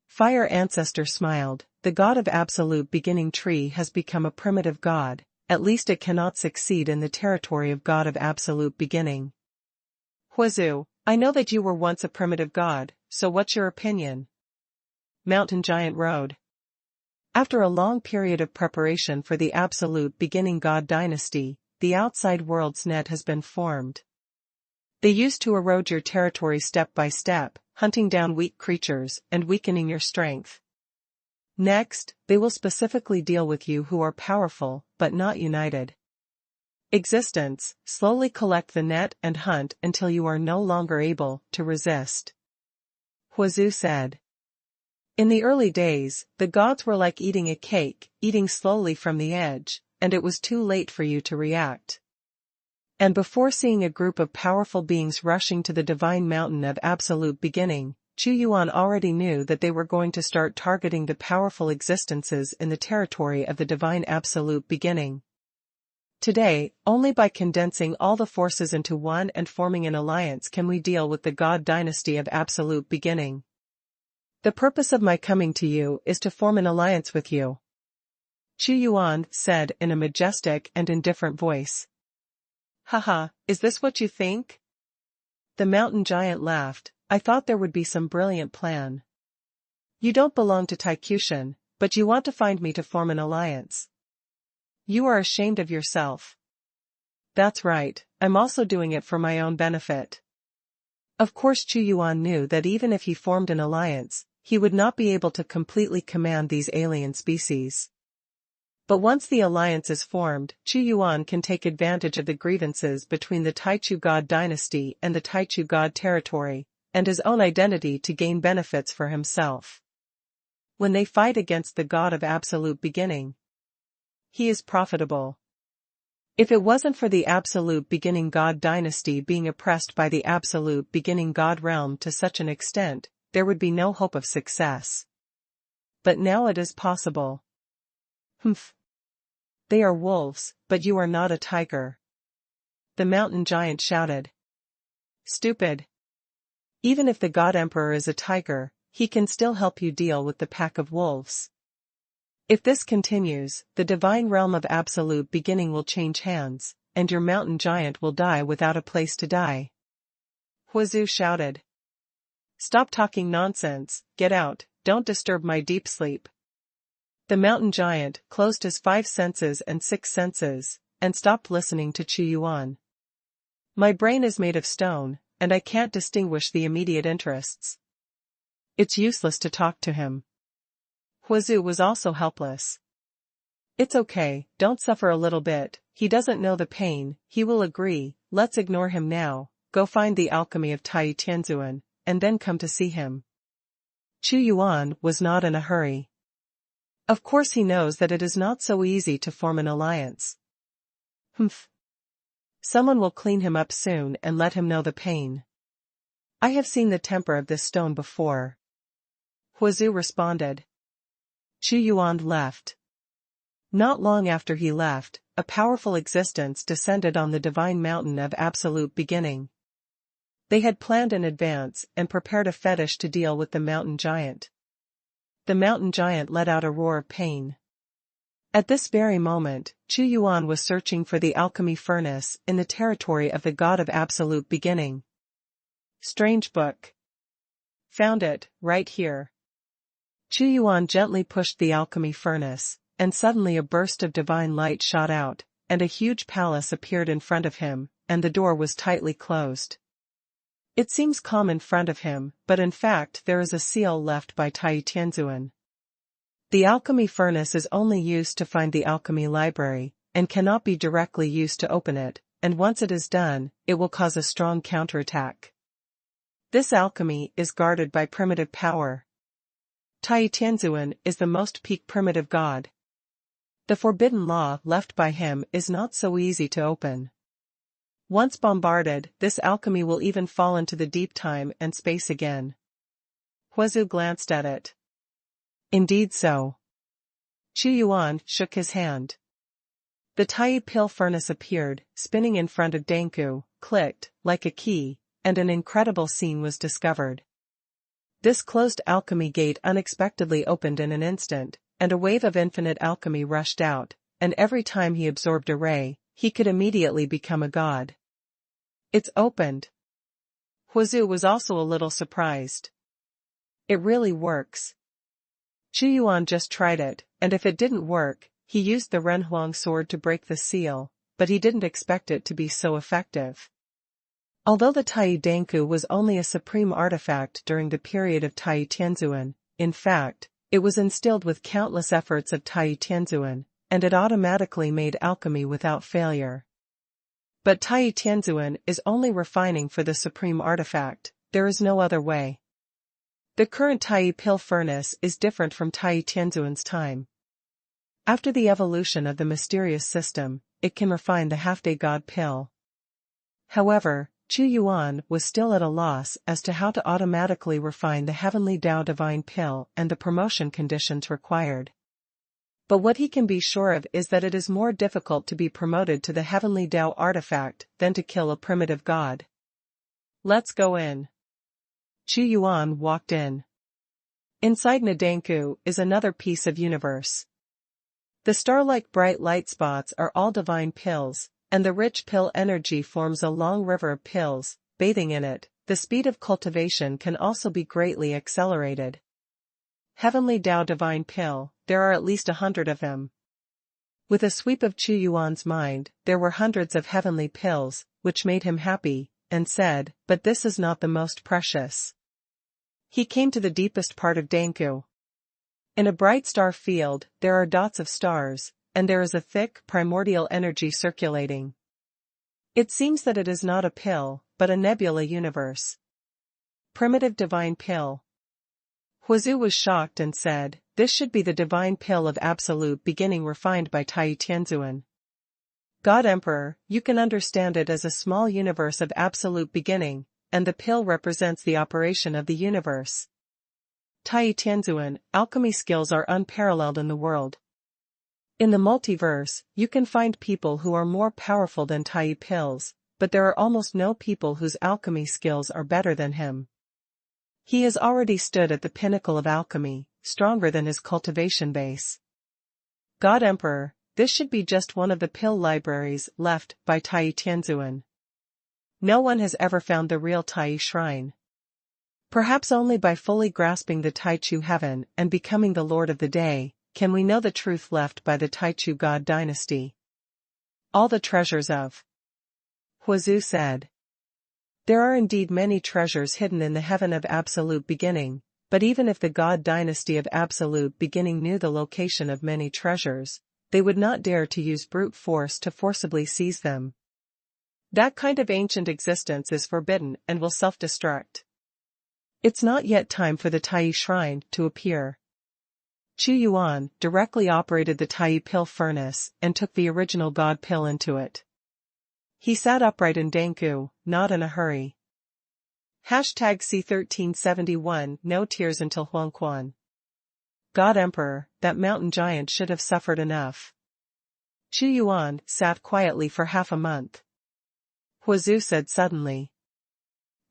A: Fire Ancestor smiled, the god of absolute beginning tree has become a primitive god, at least it cannot succeed in the territory of god of absolute beginning. Huizu, I know that you were once a primitive god, so what's your opinion? Mountain Giant roared. After a long period of preparation for the absolute beginning god dynasty, the outside world's net has been formed. They used to erode your territory step by step, hunting down weak creatures and weakening your strength. Next, they will specifically deal with you who are powerful, but not united. Existence, slowly collect the net and hunt until you are no longer able to resist. Huizu said. In the early days, the gods were like eating a cake, eating slowly from the edge, and it was too late for you to react. And before seeing a group of powerful beings rushing to the divine mountain of absolute beginning, Xuanhuan already knew that they were going to start targeting the powerful existences in the territory of the divine absolute beginning. Today, only by condensing all the forces into one and forming an alliance can we deal with the god dynasty of absolute beginning. The purpose of my coming to you is to form an alliance with you. Xuanhuan said in a majestic and indifferent voice. Haha, is this what you think? The mountain giant laughed, I thought there would be some brilliant plan. You don't belong to Taikushan, but you want to find me to form an alliance. You are ashamed of yourself. That's right, I'm also doing it for my own benefit. Of course Xuanhuan knew that even if he formed an alliance, he would not be able to completely command these alien species. But once the alliance is formed, Xuanhuan can take advantage of the grievances between the Taichu god dynasty and the Taichu god territory, and his own identity to gain benefits for himself. When they fight against the god of absolute beginning, he is profitable. If it wasn't for the absolute beginning god dynasty being oppressed by the absolute beginning god realm to such an extent, there would be no hope of success. But now it is possible. Humph. They are wolves, but you are not a tiger. The mountain giant shouted. Stupid. Even if the god emperor is a tiger, he can still help you deal with the pack of wolves. If this continues, the divine realm of absolute beginning will change hands, and your mountain giant will die without a place to die. Huizu shouted. Stop talking nonsense, get out, don't disturb my deep sleep. The mountain giant closed his 5 senses and 6 senses, and stopped listening to Xuanhuan. My brain is made of stone, and I can't distinguish the immediate interests. It's useless to talk to him. Huizu was also helpless. It's okay, don't suffer a little bit, he doesn't know the pain, he will agree, let's ignore him now, go find the alchemy of Tai Tianzuan, and then come to see him. Xuanhuan was not in a hurry. Of course he knows that it is not so easy to form an alliance. Humph. Someone will clean him up soon and let him know the pain. I have seen the temper of this stone before. Huizu responded. Xuanhuan left. Not long after he left, a powerful existence descended on the divine mountain of absolute beginning. They had planned in advance and prepared a fetish to deal with the mountain giant. The mountain giant let out a roar of pain. At this very moment, Xuanhuan was searching for the alchemy furnace in the territory of the god of absolute beginning. Strange book. Found it, right here. Xuanhuan gently pushed the alchemy furnace, and suddenly a burst of divine light shot out, and a huge palace appeared in front of him, and the door was tightly closed. It seems calm in front of him, but in fact there is a seal left by Tai Tianzuan. The alchemy furnace is only used to find the alchemy library, and cannot be directly used to open it, and once it is done, it will cause a strong counterattack. This alchemy is guarded by primitive power. Tai Tianzuan is the most peak primitive god. The forbidden law left by him is not so easy to open. Once bombarded, this alchemy will even fall into the deep time and space again. Huazu glanced at it. Indeed so. Xuanhuan shook his hand. The Tai pill furnace appeared, spinning in front of Danku, clicked, like a key, and an incredible scene was discovered. This closed alchemy gate unexpectedly opened in an instant, and a wave of infinite alchemy rushed out, and every time he absorbed a ray, he could immediately become a god. It's opened. Huazu was also a little surprised. It really works. Xuanhuan just tried it, and if it didn't work, he used the Renhuang sword to break the seal, but he didn't expect it to be so effective. Although the Tai Danku was only a supreme artifact during the period of Tai Tianzuan, in fact, it was instilled with countless efforts of Tai Tianzuan, and it automatically made alchemy without failure. But Tai Tianzuan is only refining for the supreme artifact, there is no other way. The current Tai pill furnace is different from Tai Tianzuan's time. After the evolution of the mysterious system, it can refine the half-day god pill. However, Xuanhuan was still at a loss as to how to automatically refine the heavenly Tao divine pill and the promotion conditions required. But what he can be sure of is that it is more difficult to be promoted to the heavenly Tao artifact than to kill a primitive god. Let's go in. Xuanhuan walked in. Inside Ndanku is another piece of universe. The star-like bright light spots are all divine pills, and the rich pill energy forms a long river of pills, bathing in it. The speed of cultivation can also be greatly accelerated. Heavenly Tao divine pill, there are at least 100 of them. With a sweep of Xuanhuan's mind, there were hundreds of heavenly pills, which made him happy, and said, but this is not the most precious. He came to the deepest part of Danku. In a bright star field, there are dots of stars, and there is a thick, primordial energy circulating. It seems that it is not a pill, but a nebula universe. Primitive divine pill. Huazu was shocked and said, this should be the divine pill of absolute beginning refined by Tai Tianzuan. God Emperor, you can understand it as a small universe of absolute beginning, and the pill represents the operation of the universe. Tai Tianzuan, alchemy skills are unparalleled in the world. In the multiverse, you can find people who are more powerful than Tai pills, but there are almost no people whose alchemy skills are better than him. He has already stood at the pinnacle of alchemy, stronger than his cultivation base. God Emperor, this should be just one of the pill libraries left by Tai Tianzuan. No one has ever found the real Tai shrine. Perhaps only by fully grasping the Taichu heaven and becoming the Lord of the Day, can we know the truth left by the Taichu God dynasty. All the treasures of Huazu said. There are indeed many treasures hidden in the heaven of absolute beginning, but even if the God dynasty of absolute beginning knew the location of many treasures, they would not dare to use brute force to forcibly seize them. That kind of ancient existence is forbidden and will self-destruct. It's not yet time for the Tai shrine to appear. Xuanhuan directly operated the Tai pill furnace and took the original God pill into it. He sat upright in Danku, not in a hurry. #C1371 No tears until Xuanhuan. God Emperor, that mountain giant should have suffered enough. Xuanhuan sat quietly for half a month. Huazu said suddenly.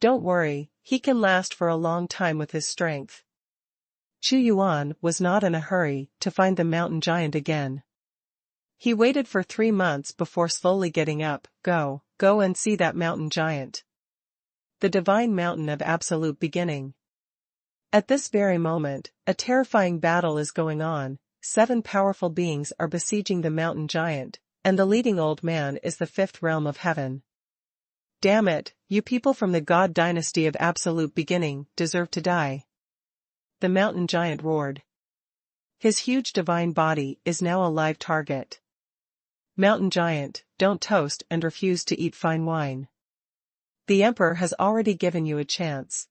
A: Don't worry, he can last for a long time with his strength. Xuanhuan was not in a hurry to find the mountain giant again. He waited for 3 months before slowly getting up. Go and see that mountain giant. The divine mountain of absolute beginning. At this very moment, a terrifying battle is going on. 7 powerful beings are besieging the mountain giant, and the leading old man is the 5th realm of heaven. Damn it, you people from the God dynasty of absolute beginning deserve to die. The mountain giant roared. His huge divine body is now a live target. Mountain giant, don't toast and refuse to eat fine wine. The emperor has already given you a chance.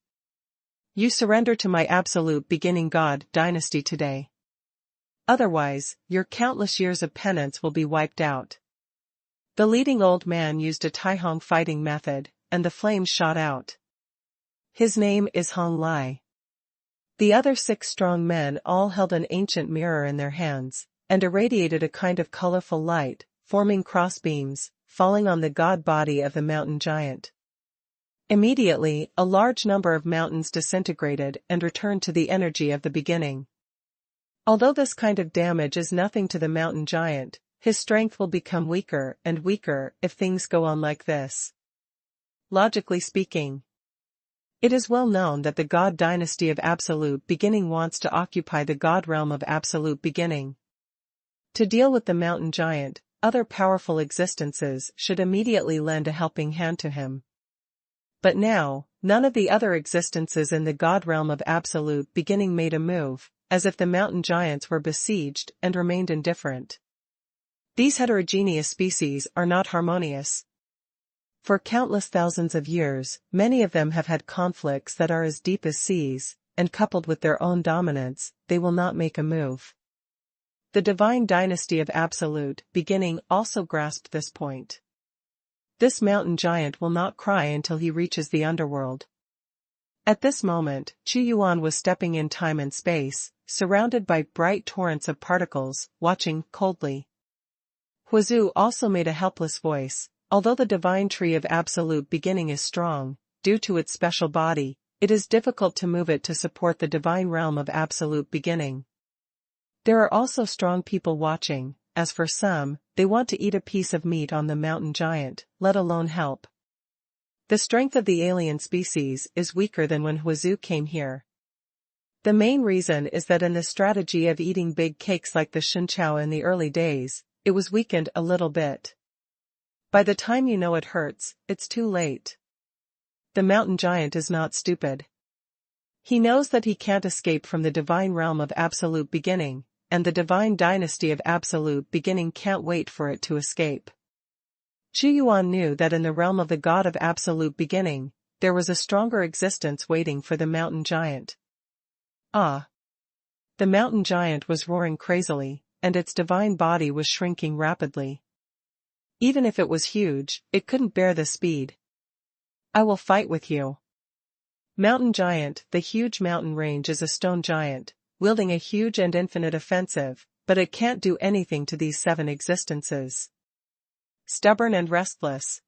A: You surrender to my absolute beginning God dynasty today. Otherwise, your countless years of penance will be wiped out. The leading old man used a Taihong fighting method, and the flames shot out. His name is Hong Lai. The other 6 strong men all held an ancient mirror in their hands, and irradiated a kind of colorful light, forming crossbeams, falling on the god body of the mountain giant. Immediately, a large number of mountains disintegrated and returned to the energy of the beginning. Although this kind of damage is nothing to the mountain giant, his strength will become weaker and weaker if things go on like this. Logically speaking, it is well known that the god dynasty of Absolute Beginning wants to occupy the god realm of Absolute Beginning. To deal with the mountain giant, other powerful existences should immediately lend a helping hand to him. But now, none of the other existences in the god realm of Absolute Beginning made a move, as if the mountain giants were besieged and remained indifferent. These heterogeneous species are not harmonious. For countless thousands of years, many of them have had conflicts that are as deep as seas, and coupled with their own dominance, they will not make a move. The divine dynasty of Absolute Beginning also grasped this point. This mountain giant will not cry until he reaches the underworld. At this moment, Xuanhuan was stepping in time and space, surrounded by bright torrents of particles, watching coldly. Huizhu also made a helpless voice. Although the divine tree of Absolute Beginning is strong, due to its special body, it is difficult to move it to support the divine realm of Absolute Beginning. There are also strong people watching. As for some, they want to eat a piece of meat on the mountain giant, let alone help. The strength of the alien species is weaker than when Huizhu came here. The main reason is that in the strategy of eating big cakes like the Shunqiao in the early days, it was weakened a little bit. By the time you know it hurts, it's too late. The mountain giant is not stupid. He knows that he can't escape from the divine realm of Absolute Beginning, and the divine dynasty of Absolute Beginning can't wait for it to escape. Xuanhuan knew that in the realm of the god of Absolute Beginning, there was a stronger existence waiting for the mountain giant. Ah! The mountain giant was roaring crazily, and its divine body was shrinking rapidly. Even if it was huge, it couldn't bear the speed. I will fight with you. Mountain giant. The huge mountain range is a stone giant, wielding a huge and infinite offensive, but it can't do anything to these 7 existences. Stubborn and restless.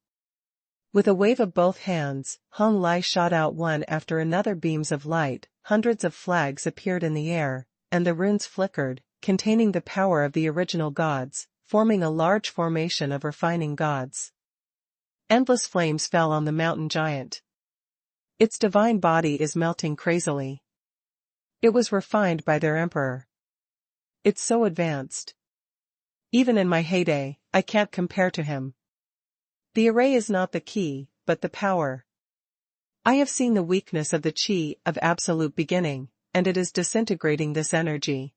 A: With a wave of both hands, Hong Lai shot out one after another beams of light, hundreds of flags appeared in the air, and the runes flickered, containing the power of the original gods, forming a large formation of refining gods. Endless flames fell on the mountain giant. Its divine body is melting crazily. It was refined by their emperor. It's so advanced. Even in my heyday, I can't compare to him. The array is not the key, but the power. I have seen the weakness of the chi of Absolute Beginning, and it is disintegrating this energy.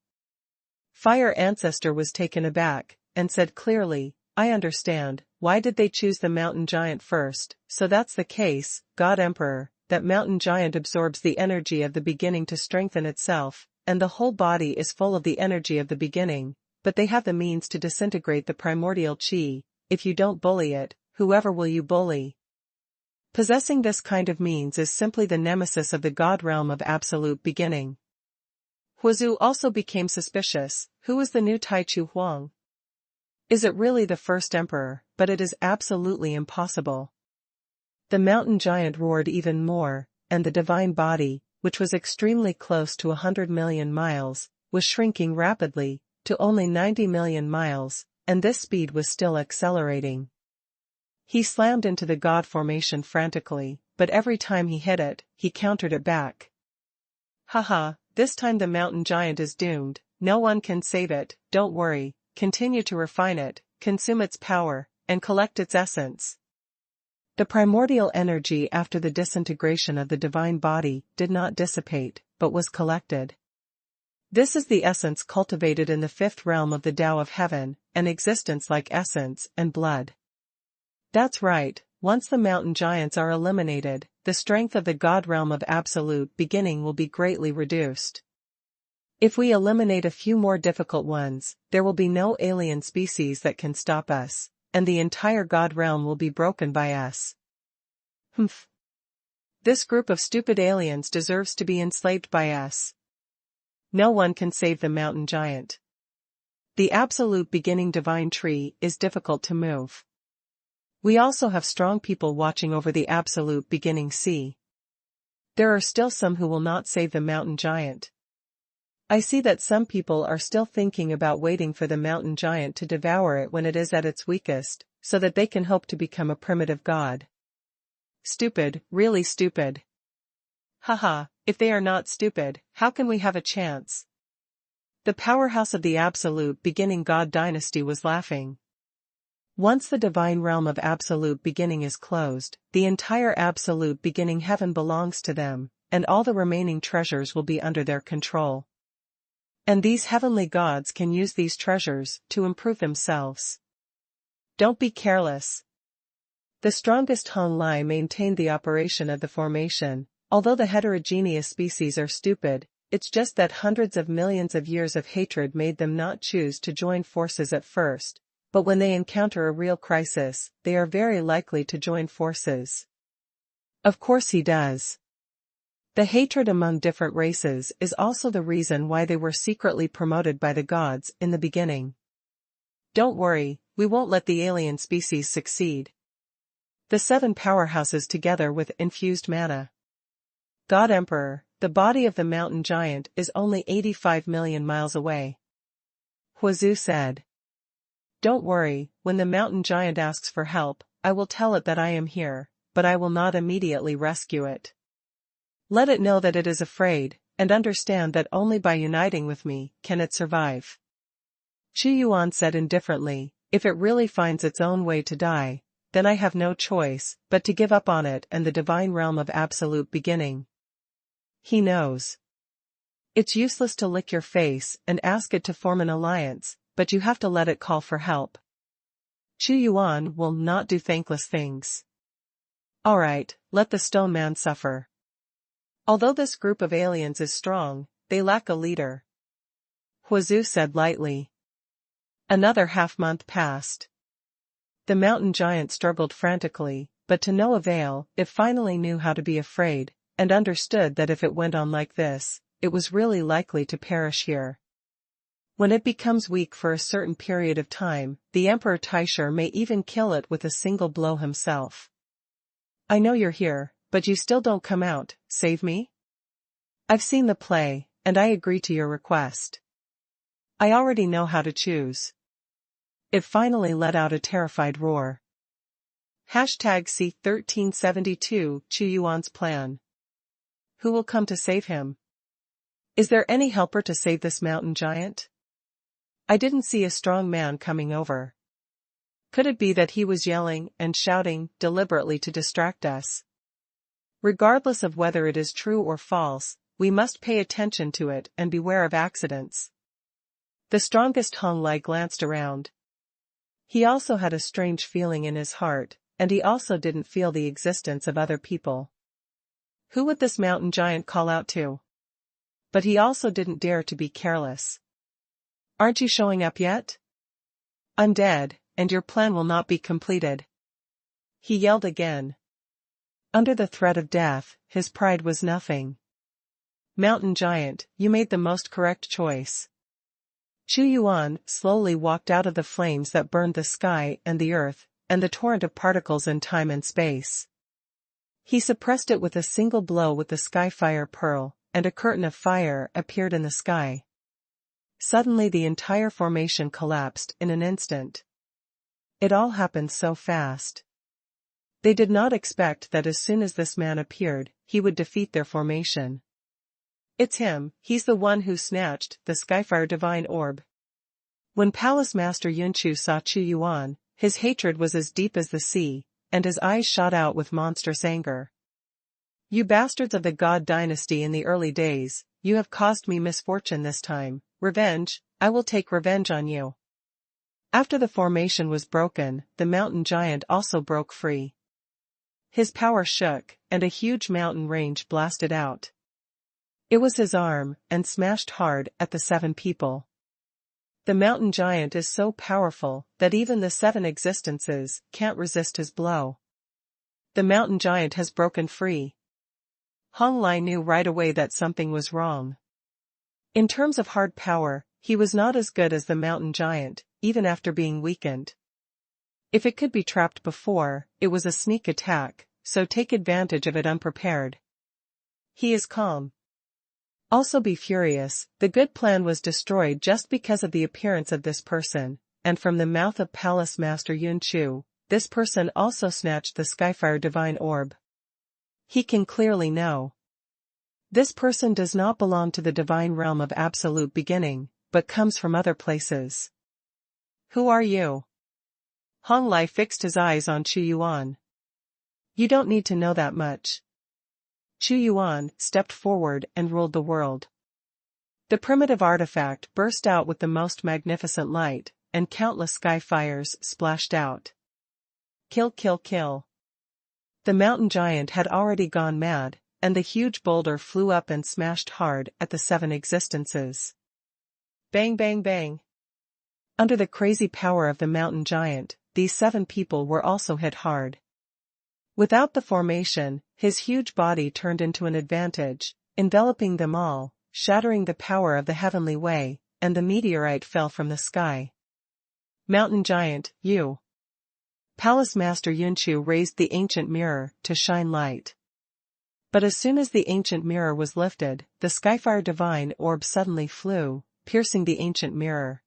A: Fire Ancestor was taken aback, and said clearly, I understand. Why did they choose the mountain giant first? So that's the case, God Emperor, that mountain giant absorbs the energy of the beginning to strengthen itself, and the whole body is full of the energy of the beginning, but they have the means to disintegrate the primordial chi. If you don't bully it, whoever will you bully? Possessing this kind of means is simply the nemesis of the god realm of Absolute Beginning. Huizhu also became suspicious. Who is the new Taichu Huang? Is it really the first emperor? But it is absolutely impossible. The mountain giant roared even more, and the divine body, which was extremely close to 100 million miles, was shrinking rapidly, to only 90 million miles, and this speed was still accelerating. He slammed into the god formation frantically, but every time he hit it, he countered it back. Haha, this time the mountain giant is doomed, no one can save it. Don't worry, continue to refine it, consume its power, and collect its essence. The primordial energy after the disintegration of the divine body did not dissipate, but was collected. This is the essence cultivated in the 5th realm of the Tao of Heaven, an existence like essence and blood. That's right, once the mountain giants are eliminated, the strength of the god realm of Absolute Beginning will be greatly reduced. If we eliminate a few more difficult ones, there will be no alien species that can stop us, and the entire God realm will be broken by us. Humph. This group of stupid aliens deserves to be enslaved by us. No one can save the mountain giant. The absolute beginning divine tree is difficult to move. We also have strong people watching over the absolute beginning sea. There are still some who will not save the mountain giant. I see that some people are still thinking about waiting for the mountain giant to devour it when it is at its weakest, so that they can hope to become a primitive god. Stupid, really stupid. Haha, if they are not stupid, how can we have a chance? The powerhouse of the absolute beginning god dynasty was laughing. Once the divine realm of absolute beginning is closed, the entire absolute beginning heaven belongs to them, and all the remaining treasures will be under their control. And these heavenly gods can use these treasures to improve themselves. Don't be careless. The strongest Hong Lai maintained the operation of the formation. Although the heterogeneous species are stupid, it's just that hundreds of millions of years of hatred made them not choose to join forces at first, but when they encounter a real crisis, they are very likely to join forces. Of course he does. The hatred among different races is also the reason why they were secretly promoted by the gods in the beginning. Don't worry, we won't let the alien species succeed. The 7 powerhouses together with infused mana. God Emperor, the body of the mountain giant is only 85 million miles away. Huazu said. Don't worry, when the mountain giant asks for help, I will tell it that I am here, but I will not immediately rescue it. Let it know that it is afraid, and understand that only by uniting with me can it survive. Xuanhuan said indifferently, if it really finds its own way to die, then I have no choice but to give up on it and the divine realm of absolute beginning. He knows. It's useless to lick your face and ask it to form an alliance, but you have to let it call for help. Xuanhuan will not do thankless things. Alright, let the stone man suffer. Although this group of aliens is strong, they lack a leader. Huazu said lightly. Another half-month passed. The mountain giant struggled frantically, but to no avail. It finally knew how to be afraid, and understood that if it went on like this, it was really likely to perish here. When it becomes weak for a certain period of time, the Emperor Taisher may even kill it with a single blow himself. I know you're here, but you still don't come out, save me? I've seen the play, and I agree to your request. I already know how to choose. It finally let out a terrified roar. #C1372 Xuanhuan's plan. Who will come to save him? Is there any helper to save this mountain giant? I didn't see a strong man coming over. Could it be that he was yelling and shouting deliberately to distract us? Regardless of whether it is true or false, we must pay attention to it and beware of accidents. The strongest Hong Lai glanced around. He also had a strange feeling in his heart, and he also didn't feel the existence of other people. Who would this mountain giant call out to? But he also didn't dare to be careless. Aren't you showing up yet? I'm dead, and your plan will not be completed. He yelled again. Under the threat of death, his pride was nothing. Mountain giant, you made the most correct choice. Xuanhuan slowly walked out of the flames that burned the sky and the earth, and the torrent of particles in time and space. He suppressed it with a single blow with the skyfire pearl, and a curtain of fire appeared in the sky. Suddenly the entire formation collapsed in an instant. It all happened so fast. They did not expect that as soon as this man appeared, he would defeat their formation. It's him, he's the one who snatched the Skyfire Divine Orb. When Palace Master Yunchu saw Xuanhuan, his hatred was as deep as the sea, and his eyes shot out with monstrous anger. You bastards of the God dynasty in the early days, you have caused me misfortune this time. Revenge, I will take revenge on you. After the formation was broken, the mountain giant also broke free. His power shook, and a huge mountain range blasted out. It was his arm, and smashed hard at the 7 people. The mountain giant is so powerful that even the 7 existences can't resist his blow. The mountain giant has broken free. Hong Lai knew right away that something was wrong. In terms of hard power, he was not as good as the mountain giant, even after being weakened. If it could be trapped before, it was a sneak attack, so take advantage of it unprepared. He is calm. Also be furious, the good plan was destroyed just because of the appearance of this person, and from the mouth of Palace Master Yun Chu, this person also snatched the Skyfire Divine Orb. He can clearly know. This person does not belong to the divine realm of absolute beginning, but comes from other places. Who are you? Hong Lai fixed his eyes on Chu Yuan. You don't need to know that much. Chu Yuan stepped forward and ruled the world. The primitive artifact burst out with the most magnificent light, and countless sky fires splashed out. Kill, kill, kill. The mountain giant had already gone mad, and the huge boulder flew up and smashed hard at the 7 existences. Bang, bang, bang. Under the crazy power of the mountain giant, these 7 people were also hit hard. Without the formation, his huge body turned into an advantage, enveloping them all, shattering the power of the heavenly way, and the meteorite fell from the sky. Mountain giant, you. Palace Master Yunchu raised the ancient mirror to shine light. But as soon as the ancient mirror was lifted, the Skyfire Divine Orb suddenly flew, piercing the ancient mirror.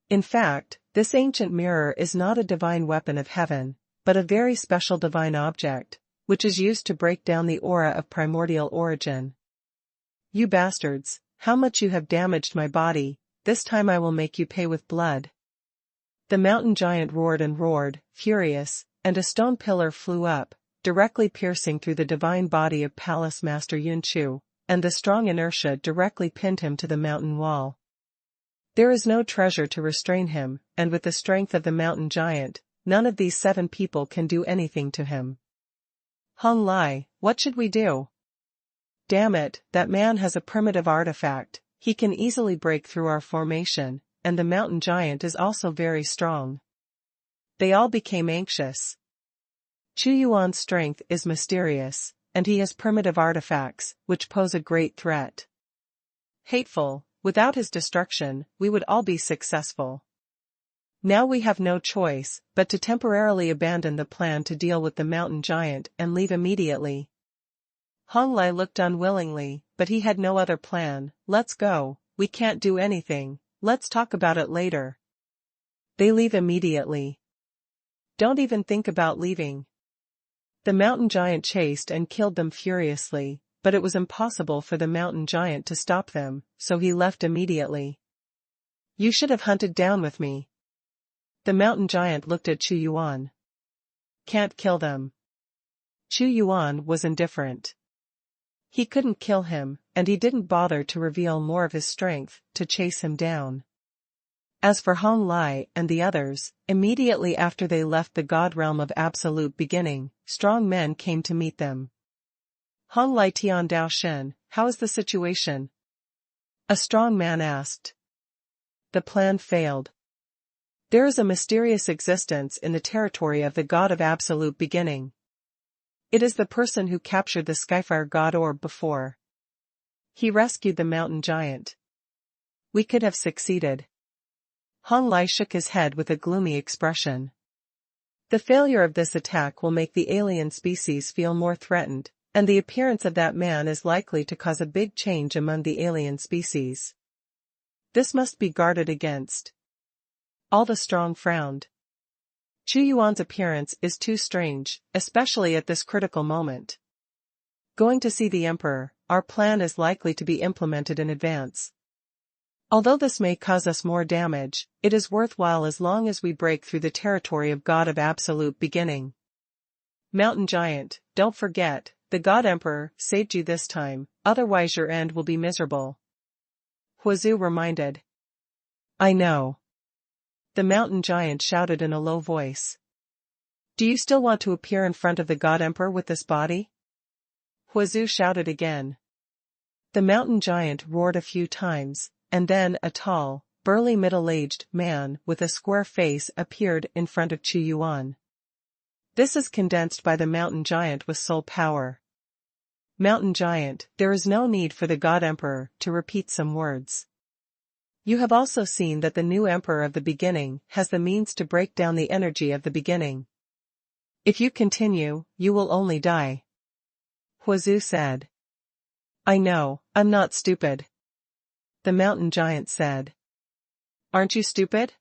A: In fact, this ancient mirror is not a divine weapon of heaven, but a very special divine object, which is used to break down the aura of primordial origin. You bastards, how much you have damaged my body, this time I will make you pay with blood. The mountain giant roared and roared, furious, and a stone pillar flew up, directly piercing through the divine body of Palace Master Yun Chu, and the strong inertia directly pinned him to the mountain wall. There is no treasure to restrain him, and with the strength of the mountain giant, none of these 7 people can do anything to him. Hong Lai, what should we do? Damn it, that man has a primitive artifact, he can easily break through our formation, and the mountain giant is also very strong. They all became anxious. Chu Yuan's strength is mysterious, and he has primitive artifacts, which pose a great threat. Hateful, without his destruction, we would all be successful. Now we have no choice, but to temporarily abandon the plan to deal with the mountain giant and leave immediately. Hong Lai looked unwillingly, but he had no other plan. Let's go, we can't do anything, let's talk about it later. They leave immediately. Don't even think about leaving. The mountain giant chased and killed them furiously, but it was impossible for the mountain giant to stop them, so he left immediately. You should have hunted down with me. The mountain giant looked at Chu Yuan. Can't kill them. Chu Yuan was indifferent. He couldn't kill him, and he didn't bother to reveal more of his strength to chase him down. As for Hong Lai and the others, immediately after they left the god realm of absolute beginning, strong men came to meet them. Hong Lai Tian Dao Shen, how is the situation? A strong man asked. The plan failed. There is a mysterious existence in the territory of the god of absolute beginning. It is the person who captured the Skyfire God Orb before. He rescued the mountain giant. We could have succeeded. Hong Lai shook his head with a gloomy expression. The failure of this attack will make the alien species feel more threatened, and the appearance of that man is likely to cause a big change among the alien species. This must be guarded against. All the strong frowned. Chu Yuan's appearance is too strange, especially at this critical moment. Going to see the Emperor, our plan is likely to be implemented in advance. Although this may cause us more damage, it is worthwhile as long as we break through the territory of God of Absolute Beginning. Mountain Giant, don't forget, the God Emperor saved you this time, otherwise your end will be miserable. Huazu reminded. I know. The mountain giant shouted in a low voice. Do you still want to appear in front of the God Emperor with this body? Huazu shouted again. The mountain giant roared a few times, and then a tall, burly middle-aged man with a square face appeared in front of Xuanhuan. This is condensed by the mountain giant with soul power. Mountain giant, there is no need for the God Emperor to repeat some words. You have also seen that the new Emperor of the beginning has the means to break down the energy of the beginning. If you continue, you will only die. Huazu said. I know, I'm not stupid. The mountain giant said. Aren't you stupid?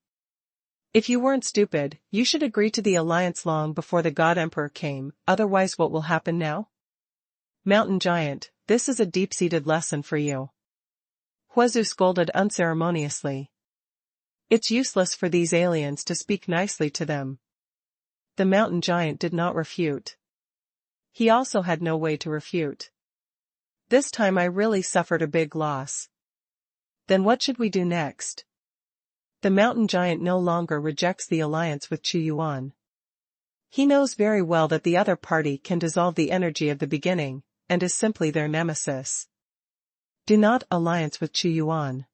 A: If you weren't stupid, you should agree to the alliance long before the God Emperor came, otherwise what will happen now? Mountain giant, this is a deep-seated lesson for you. Huazu scolded unceremoniously. It's useless for these aliens to speak nicely to them. The mountain giant did not refute. He also had no way to refute. This time I really suffered a big loss. Then what should we do next? The mountain giant no longer rejects the alliance with Xuanhuan. He knows very well that the other party can dissolve the energy of the beginning, and is simply their nemesis. Do not alliance with Xuanhuan.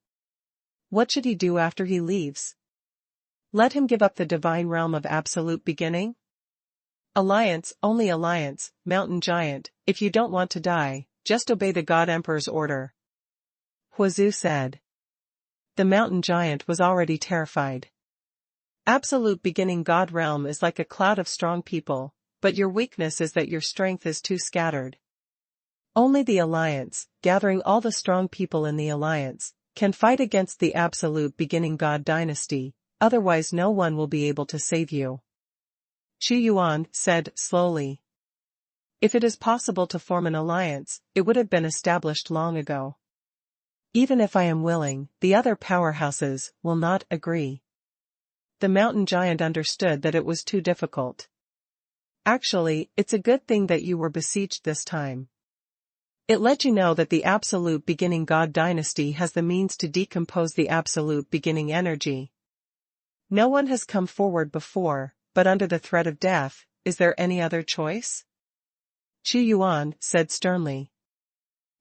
A: What should he do after he leaves? Let him give up the divine realm of absolute beginning? Alliance, only alliance, mountain giant, if you don't want to die, just obey the God Emperor's order. Huazu said. The mountain giant was already terrified. Absolute beginning God realm is like a cloud of strong people, but your weakness is that your strength is too scattered. Only the alliance, gathering all the strong people in the alliance, can fight against the absolute beginning God dynasty, otherwise no one will be able to save you. Xuanhuan said slowly. If it is possible to form an alliance, it would have been established long ago. Even if I am willing, the other powerhouses will not agree. The mountain giant understood that it was too difficult. Actually, it's a good thing that you were besieged this time. It let you know that the absolute beginning God dynasty has the means to decompose the absolute beginning energy. No one has come forward before, but under the threat of death, is there any other choice? Xuanhuan said sternly.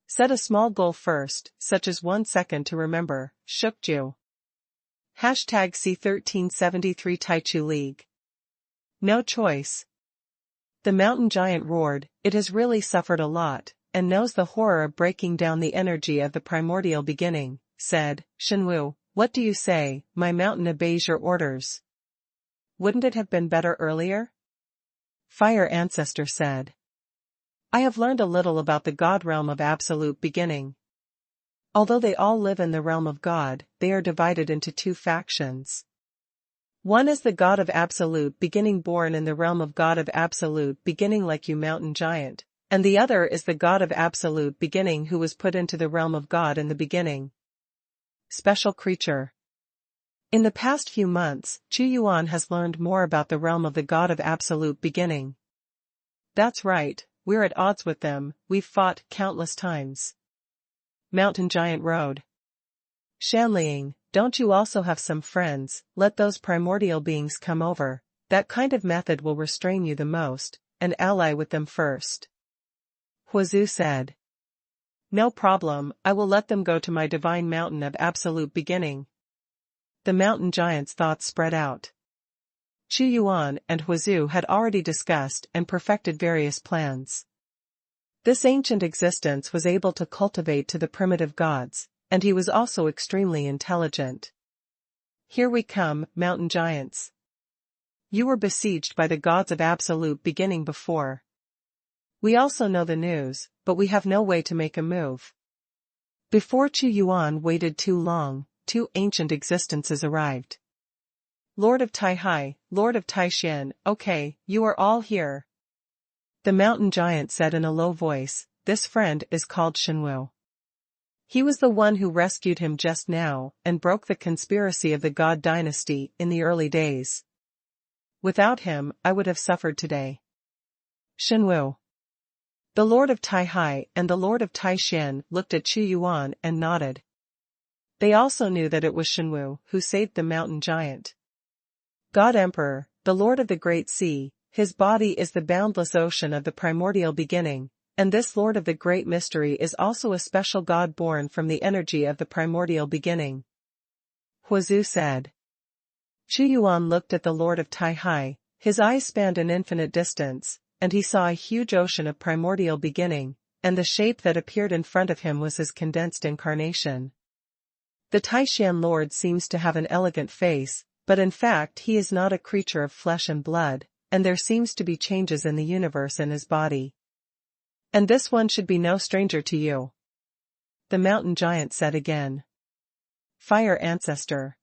A: Set a small goal first, such as 1 second to remember, Shukju. Hashtag C1373 Taichu League. No choice. The mountain giant roared, it has really suffered a lot, and knows the horror of breaking down the energy of the primordial beginning, said, Shenwu, what do you say, my mountain obeys your orders. Wouldn't it have been better earlier? Fire Ancestor said. I have learned a little about the God realm of absolute beginning. Although they all live in the realm of God, they are divided into 2 factions. One is the God of absolute beginning born in the realm of God of absolute beginning like you mountain giant, and the other is the God of absolute beginning who was put into the realm of God in the beginning. Special creature. In the past few months, Xuanhuan has learned more about the realm of the God of absolute beginning. That's right, we're at odds with them, we've fought countless times. Mountain giant roared. Shanliang, don't you also have some friends? Let those primordial beings come over, that kind of method will restrain you the most, and ally with them first. Huazu said. No problem, I will let them go to my divine mountain of absolute beginning. The mountain giant's thoughts spread out. Xuanhuan and Huazu had already discussed and perfected various plans. This ancient existence was able to cultivate to the primitive gods, and he was also extremely intelligent. Here we come, mountain giants. You were besieged by the gods of absolute beginning before. We also know the news, but we have no way to make a move. Before Xuanhuan waited too long, 2 ancient existences arrived. Lord of Taihai, Lord of Taishan, okay, you are all here. The mountain giant said in a low voice, this friend is called Shenwu. He was the one who rescued him just now, and broke the conspiracy of the God dynasty in the early days. Without him, I would have suffered today. Shenwu. The Lord of Taihai and the Lord of Taishan looked at Xuanhuan and nodded. They also knew that it was Shenwu who saved the mountain giant. God Emperor, the Lord of the Great Sea, his body is the boundless ocean of the primordial beginning, and this Lord of the Great Mystery is also a special god born from the energy of the primordial beginning. Huazu said. Xuanhuan looked at the Lord of Taihai, his eyes spanned an infinite distance, and he saw a huge ocean of primordial beginning, and the shape that appeared in front of him was his condensed incarnation. The Taishan Lord seems to have an elegant face, but in fact he is not a creature of flesh and blood, and there seems to be changes in the universe in his body. And this one should be no stranger to you. The mountain giant said again. Fire ancestor.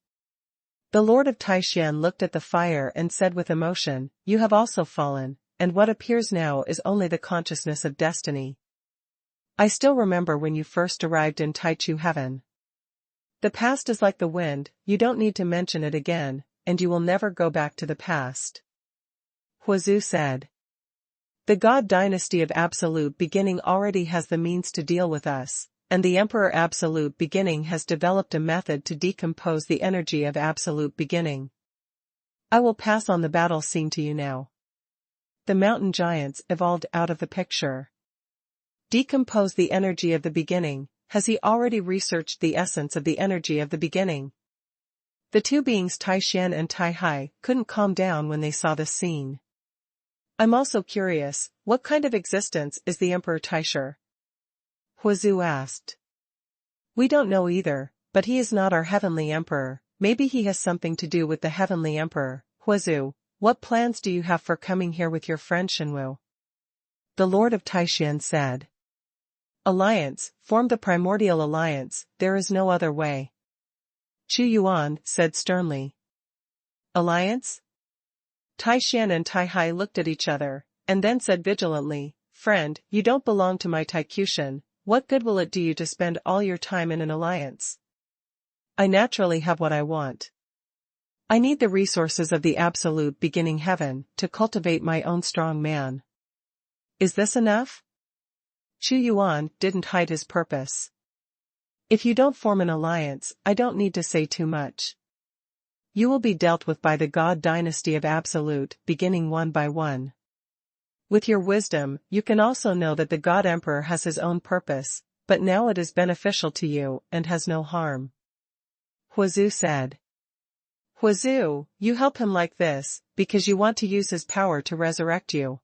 A: The Lord of Taishan looked at the fire and said with emotion, you have also fallen, and what appears now is only the consciousness of destiny. I still remember when you first arrived in Taichu heaven. The past is like the wind, you don't need to mention it again, and you will never go back to the past. Huazu said. The God dynasty of Absolute Beginning already has the means to deal with us, and the Emperor Absolute Beginning has developed a method to decompose the energy of Absolute Beginning. I will pass on the battle scene to you now. The mountain giants evolved out of the picture. Decompose the energy of the beginning. Has he already researched the essence of the energy of the beginning? The two beings Taishan and Taihai couldn't calm down when they saw this scene. I'm also curious, what kind of existence is the Emperor Taisher? Huazu asked. We don't know either, but he is not our heavenly emperor. Maybe he has something to do with the heavenly emperor. Huazu, what plans do you have for coming here with your friend Xuanhuan? The Lord of Taishan said. Alliance, form the primordial alliance, there is no other way. Xuanhuan said sternly. Alliance? Taishan and Taihai looked at each other, and then said vigilantly, Friend, you don't belong to my Taikushan, what good will it do you to spend all your time in an alliance? I naturally have what I want. I need the resources of the Absolute Beginning Heaven to cultivate my own strong man. Is this enough? Xuanhuan didn't hide his purpose. If you don't form an alliance, I don't need to say too much. You will be dealt with by the God dynasty of Absolute Beginning one by one. With your wisdom, you can also know that the God Emperor has his own purpose, but now it is beneficial to you and has no harm. Huazu said. Huazu, you help him like this, because you want to use his power to resurrect you.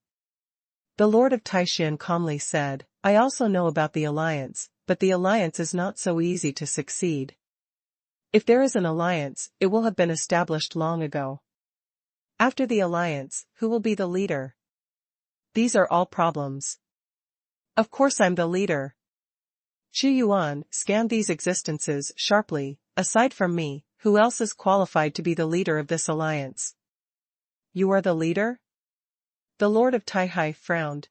A: The Lord of Taishan calmly said, I also know about the alliance, but the alliance is not so easy to succeed. If there is an alliance, it will have been established long ago. After the alliance, who will be the leader? These are all problems. Of course I'm the leader. Xuanhuan scanned these existences sharply. Aside from me, who else is qualified to be the leader of this alliance? You are the leader? The Lord of Taihai frowned.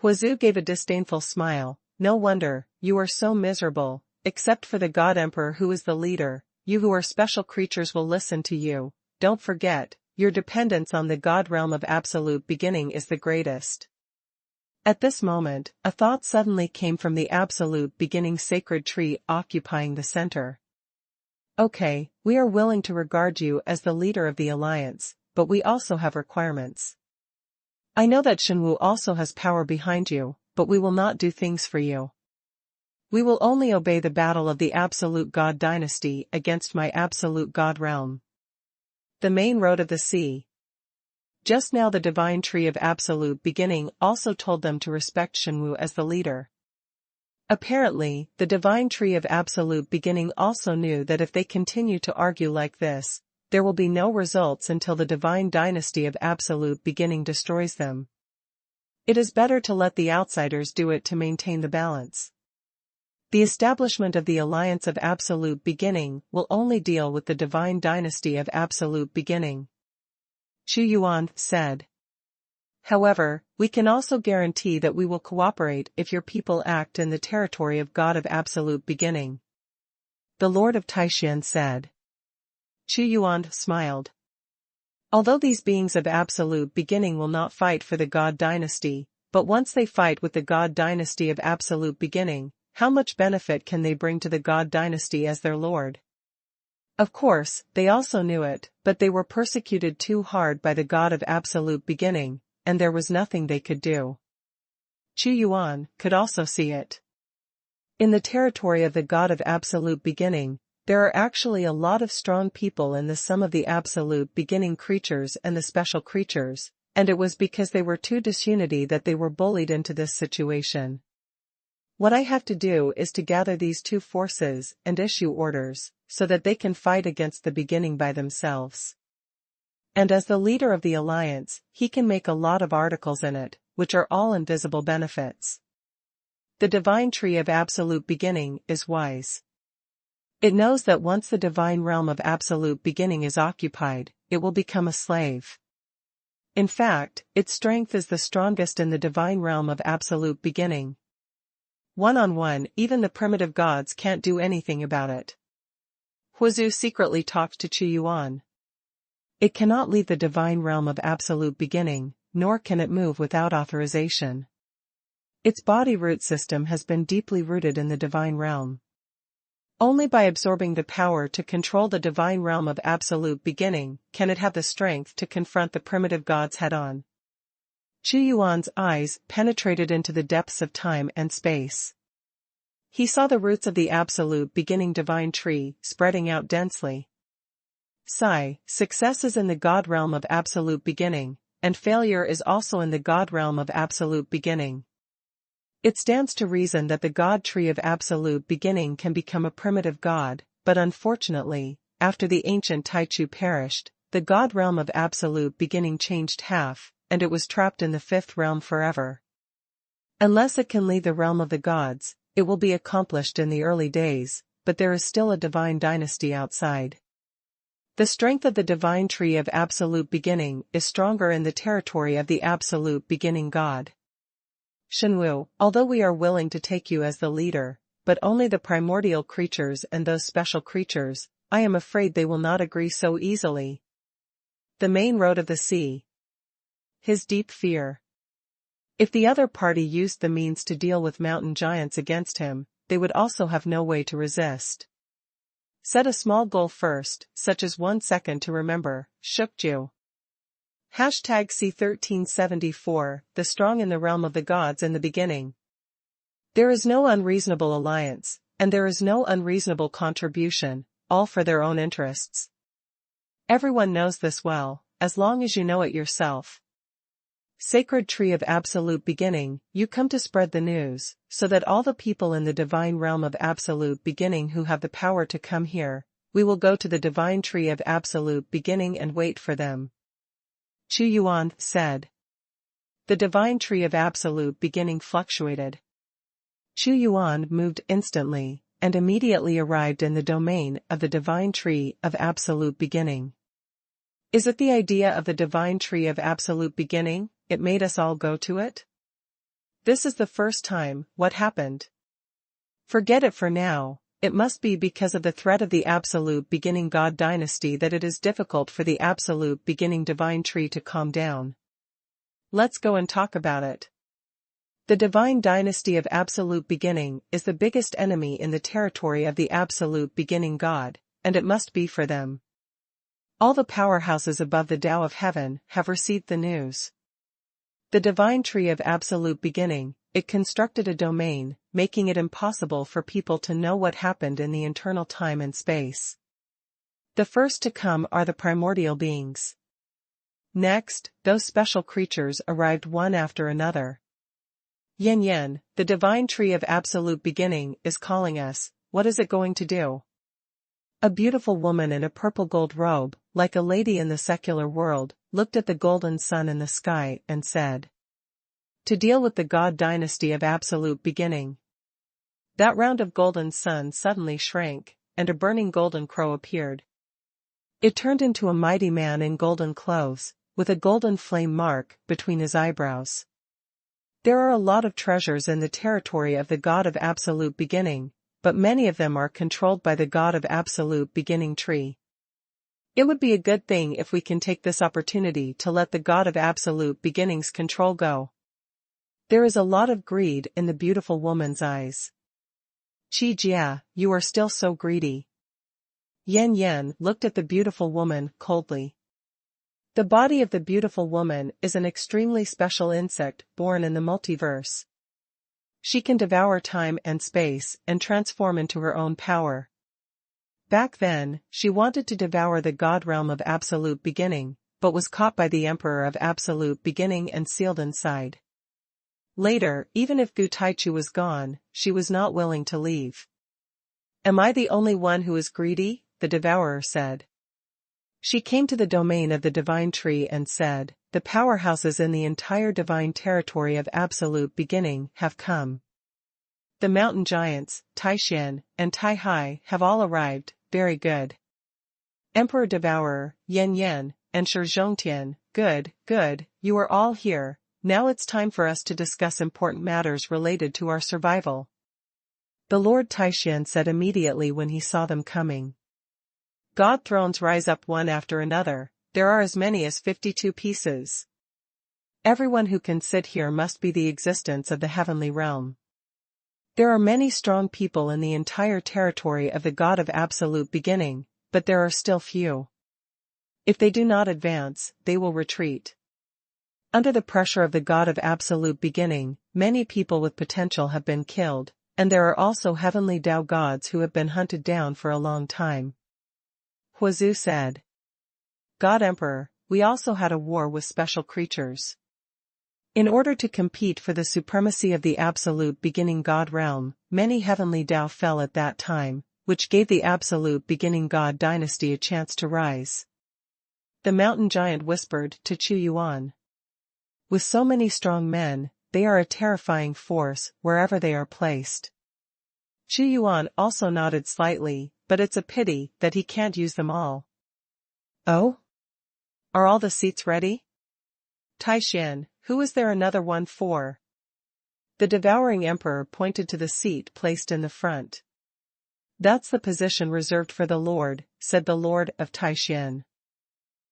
A: Huazu gave a disdainful smile. No wonder, you are so miserable, except for the God Emperor who is the leader. You who are special creatures will listen to you. Don't forget, your dependence on the God realm of Absolute Beginning is the greatest. At this moment, a thought suddenly came from the Absolute Beginning sacred tree occupying the center. Okay, we are willing to regard you as the leader of the alliance, but we also have requirements. I know that Xuanhuan also has power behind you, but we will not do things for you. We will only obey the battle of the Absolute God dynasty against my Absolute God realm. The main road of the sea. Just now the divine tree of Absolute Beginning also told them to respect Xuanhuan as the leader. Apparently, the divine tree of Absolute Beginning also knew that if they continue to argue like this, there will be no results until the divine dynasty of Absolute Beginning destroys them. It is better to let the outsiders do it to maintain the balance. The establishment of the Alliance of Absolute Beginning will only deal with the divine dynasty of Absolute Beginning. Xuanhuan said. However, we can also guarantee that we will cooperate if your people act in the territory of God of Absolute Beginning. The Lord of Taishan said. Xuanhuan smiled. Although these beings of Absolute Beginning will not fight for the God dynasty, but once they fight with the God dynasty of Absolute Beginning, how much benefit can they bring to the God dynasty as their lord? Of course, they also knew it, but they were persecuted too hard by the God of Absolute Beginning, and there was nothing they could do. Chu Yuan could also see it. In the territory of the God of Absolute Beginning, there are actually a lot of strong people in the sum of the Absolute Beginning creatures and the special creatures, and it was because they were too disunity that they were bullied into this situation. What I have to do is to gather these two forces and issue orders, so that they can fight against the beginning by themselves. And as the leader of the alliance, he can make a lot of articles in it, which are all invisible benefits. The divine tree of Absolute Beginning is wise. It knows that once the divine realm of Absolute Beginning is occupied, it will become a slave. In fact, its strength is the strongest in the divine realm of Absolute Beginning. One-on-one, even the primitive gods can't do anything about it. Huizhu secretly talked to Chu Yuan. It cannot leave the divine realm of Absolute Beginning, nor can it move without authorization. Its body root system has been deeply rooted in the divine realm. Only by absorbing the power to control the divine realm of Absolute Beginning can it have the strength to confront the primitive gods head-on. Chu Yuan's eyes penetrated into the depths of time and space. He saw the roots of the Absolute Beginning divine tree spreading out densely. Success is in the God realm of Absolute Beginning, and failure is also in the God realm of Absolute Beginning. It stands to reason that the God tree of Absolute Beginning can become a primitive god, but unfortunately, after the ancient Taichu perished, the God realm of Absolute Beginning changed half, and it was trapped in the fifth realm forever. Unless it can leave the realm of the gods, it will be accomplished in the early days, but there is still a divine dynasty outside. The strength of the divine tree of Absolute Beginning is stronger in the territory of the Absolute Beginning God. Xuanhuan, although we are willing to take you as the leader, but only the primordial creatures and those special creatures, I am afraid they will not agree so easily. The main road of the sea. His deep fear. If the other party used the means to deal with mountain giants against him, they would also have no way to resist. Set a small goal first, such as 1 second to remember, Shukju. #C1374, the strong in the realm of the gods in the beginning. There is no unreasonable alliance, and there is no unreasonable contribution, all for their own interests. Everyone knows this well, as long as you know it yourself. Sacred tree of Absolute Beginning, you come to spread the news, so that all the people in the divine realm of Absolute Beginning who have the power to come here, we will go to the divine tree of Absolute Beginning and wait for them. Chu Yuan said. The divine tree of Absolute Beginning fluctuated. Chu Yuan moved instantly, and immediately arrived in the domain of the divine tree of Absolute Beginning. Is it the idea of the divine tree of Absolute Beginning? It made us all go to it? This is the first time. What happened? Forget it for now. It must be because of the threat of the Absolute Beginning God dynasty that it is difficult for the Absolute Beginning divine tree to calm down. Let's go and talk about it. The divine dynasty of Absolute Beginning is the biggest enemy in the territory of the Absolute Beginning God, and it must be for them. All the powerhouses above the Tao of Heaven have received the news. The divine tree of Absolute Beginning, it constructed a domain, making it impossible for people to know what happened in the internal time and space. The first to come are the primordial beings. Next, those special creatures arrived one after another. Yen, the divine tree of Absolute Beginning is calling us. What is it going to do? A beautiful woman in a purple gold robe, like a lady in the secular world, looked at the golden sun in the sky and said. To deal with the God dynasty of Absolute Beginning. That round of golden sun suddenly shrank, and a burning golden crow appeared. It turned into a mighty man in golden clothes, with a golden flame mark between his eyebrows. There are a lot of treasures in the territory of the God of Absolute Beginning, but many of them are controlled by the God of Absolute Beginning tree. It would be a good thing if we can take this opportunity to let the God of Absolute Beginning's control go. There is a lot of greed in the beautiful woman's eyes. Qi Jia, you are still so greedy. Yen looked at the beautiful woman coldly. The body of the beautiful woman is an extremely special insect born in the multiverse. She can devour time and space and transform into her own power. Back then, she wanted to devour the god realm of Absolute Beginning, but was caught by the Emperor of Absolute Beginning and sealed inside. Later, even if Gu Taichu was gone, she was not willing to leave. "Am I the only one who is greedy?" the devourer said. She came to the domain of the divine tree and said, "The powerhouses in the entire divine territory of Absolute Beginning have come. The mountain giants, Taishan, and Tai-Hai, have all arrived, very good. Emperor Devourer, Yen Yen, and Shi Zhongtian, good, good, you are all here, now it's time for us to discuss important matters related to our survival." The Lord Taishan said immediately when he saw them coming. "God thrones rise up one after another, there are as many as 52 pieces. Everyone who can sit here must be the existence of the heavenly realm. There are many strong people in the entire territory of the God of Absolute Beginning, but there are still few. If they do not advance, they will retreat. Under the pressure of the God of Absolute Beginning, many people with potential have been killed, and there are also heavenly Tao gods who have been hunted down for a long time." Huazu said. "God Emperor, we also had a war with special creatures. In order to compete for the supremacy of the Absolute Beginning God realm, many heavenly Tao fell at that time, which gave the Absolute Beginning God dynasty a chance to rise." The mountain giant whispered to Chu Yuan. "With so many strong men, they are a terrifying force wherever they are placed." Chu Yuan also nodded slightly, but it's a pity that he can't use them all. "Oh? Are all the seats ready?" "Taishan, who is there another one for?" The devouring emperor pointed to the seat placed in the front. "That's the position reserved for the Lord," said the Lord of Taishan.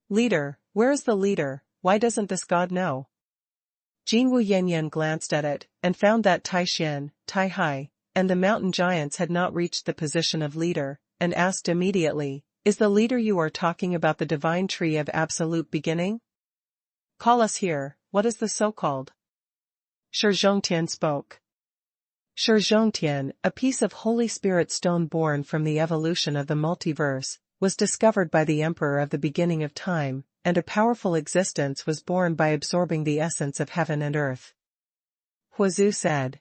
A: "Leader, where is the leader? Why doesn't this god know?" Jinwu Yanyan glanced at it, and found that Taishan, Tai-Hai, and the mountain giants had not reached the position of leader, and asked immediately, "Is the leader you are talking about the divine tree of Absolute Beginning? Call us here, what is the so-called?" Shi Zhongtian spoke. Shi Zhongtian, a piece of Holy Spirit stone born from the evolution of the multiverse, was discovered by the Emperor of the beginning of time, and a powerful existence was born by absorbing the essence of heaven and earth. Huazu said.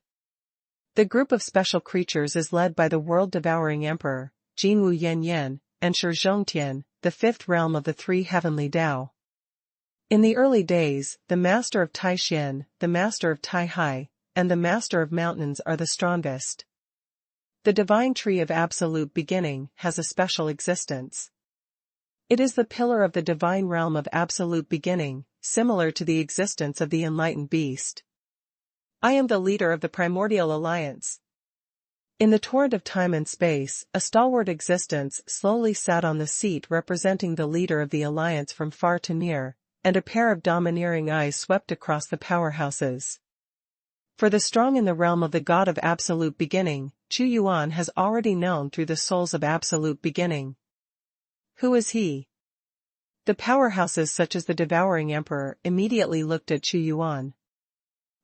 A: The group of special creatures is led by the world-devouring Emperor, Jinwu Yanyan, and Shi Zhongtian, the fifth realm of the three heavenly Tao. In the early days, the Master of Taishan, the Master of Tai-Hai, and the Master of Mountains are the strongest. The divine tree of Absolute Beginning has a special existence. It is the pillar of the divine realm of Absolute Beginning, similar to the existence of the enlightened beast. I am the leader of the Primordial Alliance. In the torrent of time and space, a stalwart existence slowly sat on the seat representing the leader of the alliance from far to near, and a pair of domineering eyes swept across the powerhouses. For the strong in the realm of the God of Absolute Beginning, Chu Yuan has already known through the souls of Absolute Beginning. Who is he? The powerhouses such as the Devouring Emperor immediately looked at Chu Yuan.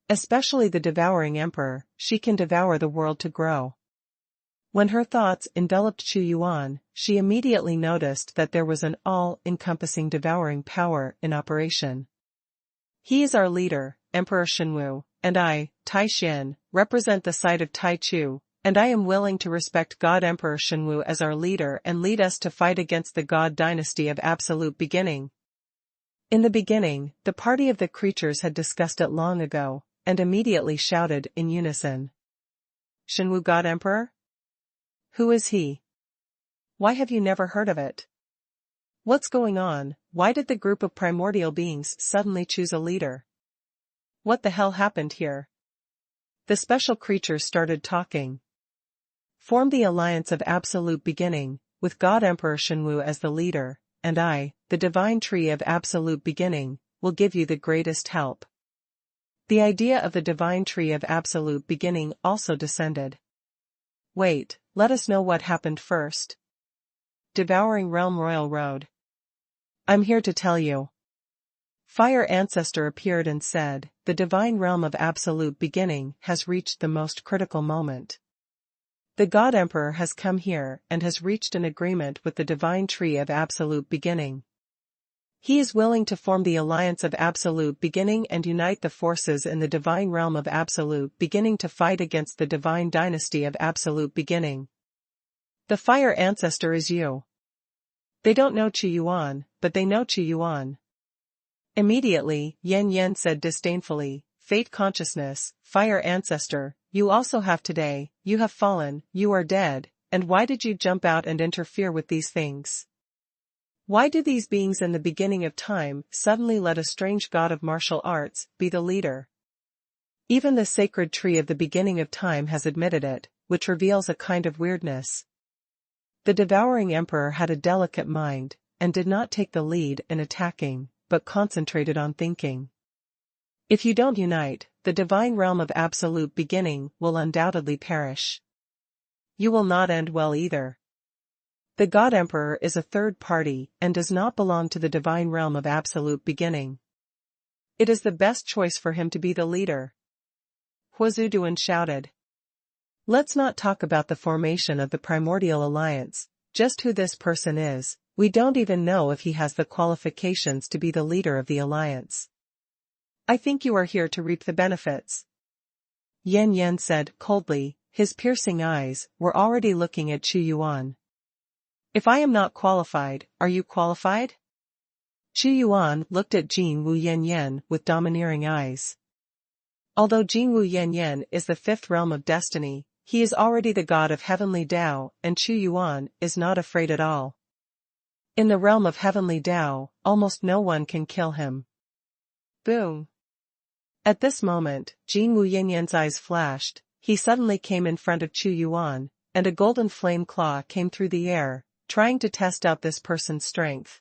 A: Especially the Devouring Emperor, she can devour the world to grow. When her thoughts enveloped Chu Yuan, she immediately noticed that there was an all-encompassing devouring power in operation. He is our leader, Emperor Xuanhuan, and I, Tai Xin, represent the side of Tai Chu, and I am willing to respect God Emperor Xuanhuan as our leader and lead us to fight against the God dynasty of Absolute Beginning. In the beginning, the party of the creatures had discussed it long ago, and immediately shouted in unison. Xuanhuan God Emperor? Who is he? Why have you never heard of it? What's going on? Why did the group of primordial beings suddenly choose a leader? What the hell happened here? The special creatures started talking. Form the alliance of Absolute Beginning, with God Emperor Xuanhuan as the leader, and I, the divine tree of Absolute Beginning, will give you the greatest help. The idea of the divine tree of Absolute Beginning also descended. Wait, let us know what happened first. Devouring Realm Royal Road. I'm here to tell you. Fire Ancestor appeared and said, "The divine realm of absolute beginning has reached the most critical moment. The God Emperor has come here and has reached an agreement with the divine tree of absolute beginning. He is willing to form the alliance of absolute beginning and unite the forces in the divine realm of absolute beginning to fight against the divine dynasty of absolute beginning. The Fire Ancestor is you. They don't know Xuanhuan, but they know Xuanhuan." Immediately, Yan Yan said disdainfully, "Fate consciousness, Fire Ancestor, you also have today, you have fallen, you are dead, and why did you jump out and interfere with these things? Why do these beings in the beginning of time suddenly let a strange god of martial arts be the leader? Even the sacred tree of the beginning of time has admitted it, which reveals a kind of weirdness." The devouring emperor had a delicate mind, and did not take the lead in attacking, but concentrated on thinking. If you don't unite, the divine realm of absolute beginning will undoubtedly perish. You will not end well either. The God Emperor is a third party and does not belong to the divine realm of absolute beginning. It is the best choice for him to be the leader. Huazuduan shouted. "Let's not talk about the formation of the primordial alliance, just who this person is. We don't even know if he has the qualifications to be the leader of the alliance. I think you are here to reap the benefits." Yan Yan said coldly, his piercing eyes were already looking at Xuanhuan. "If I am not qualified, are you qualified?" Xuanhuan looked at Jinwu Yan Yan with domineering eyes. Although Jinwu Yan Yan is the fifth realm of destiny, he is already the god of heavenly Tao, and Xuanhuan is not afraid at all. In the realm of heavenly Tao, almost no one can kill him. Boom! At this moment, Jinwu Yanyan's eyes flashed. He suddenly came in front of Xuanhuan, and a golden flame claw came through the air, trying to test out this person's strength.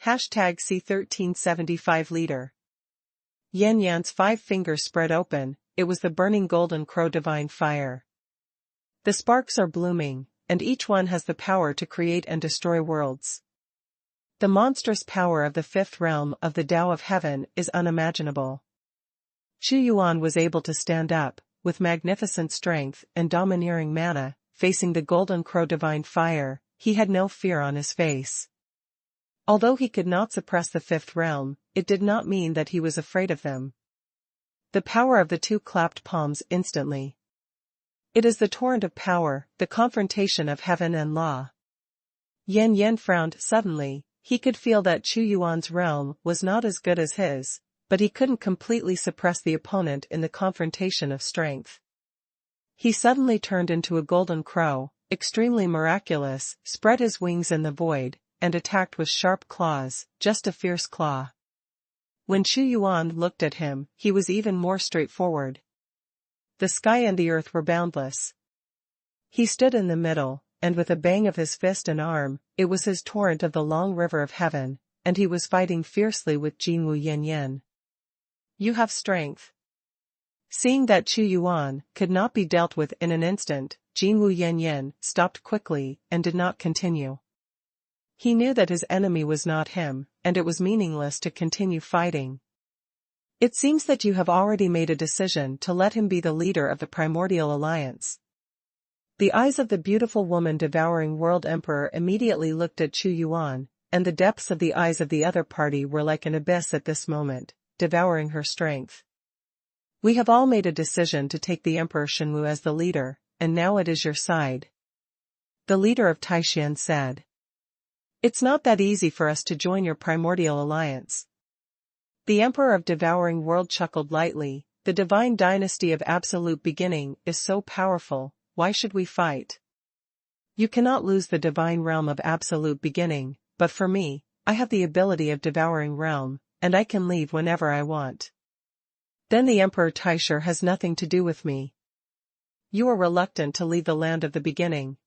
A: #C1375 leader. Yan Yan's 5 fingers spread open. It was the burning golden crow divine fire. The sparks are blooming, and each one has the power to create and destroy worlds. The monstrous power of the fifth realm of the Tao of Heaven is unimaginable. Xuanhuan was able to stand up, with magnificent strength and domineering mana, facing the golden crow divine fire. He had no fear on his face. Although he could not suppress the fifth realm, it did not mean that he was afraid of them. The power of the two clapped palms instantly. It is the torrent of power, the confrontation of heaven and law. Yan Yan frowned suddenly. He could feel that Xuanhuan's realm was not as good as his, but he couldn't completely suppress the opponent in the confrontation of strength. He suddenly turned into a golden crow, extremely miraculous, spread his wings in the void, and attacked with sharp claws, just a fierce claw. When Xuanhuan looked at him, he was even more straightforward. The sky and the earth were boundless. He stood in the middle, and with a bang of his fist and arm, it was his torrent of the long river of heaven, and he was fighting fiercely with Jinwu Yanyan. "You have strength." Seeing that Xuanhuan could not be dealt with in an instant, Jinwu Yanyan stopped quickly and did not continue. He knew that his enemy was not him, and it was meaningless to continue fighting. "It seems that you have already made a decision to let him be the leader of the primordial alliance." The eyes of the beautiful woman devouring world emperor immediately looked at Xuanhuan, and the depths of the eyes of the other party were like an abyss at this moment, devouring her strength. "We have all made a decision to take the Emperor Shenwu as the leader, and now it is your side," the leader of Taishan said. "It's not that easy for us to join your primordial alliance." The Emperor of Devouring World chuckled lightly. "The divine dynasty of absolute beginning is so powerful, why should we fight? You cannot lose the divine realm of absolute beginning, but for me, I have the ability of devouring realm, and I can leave whenever I want. Then the Emperor Taisher has nothing to do with me. You are reluctant to leave the land of the beginning.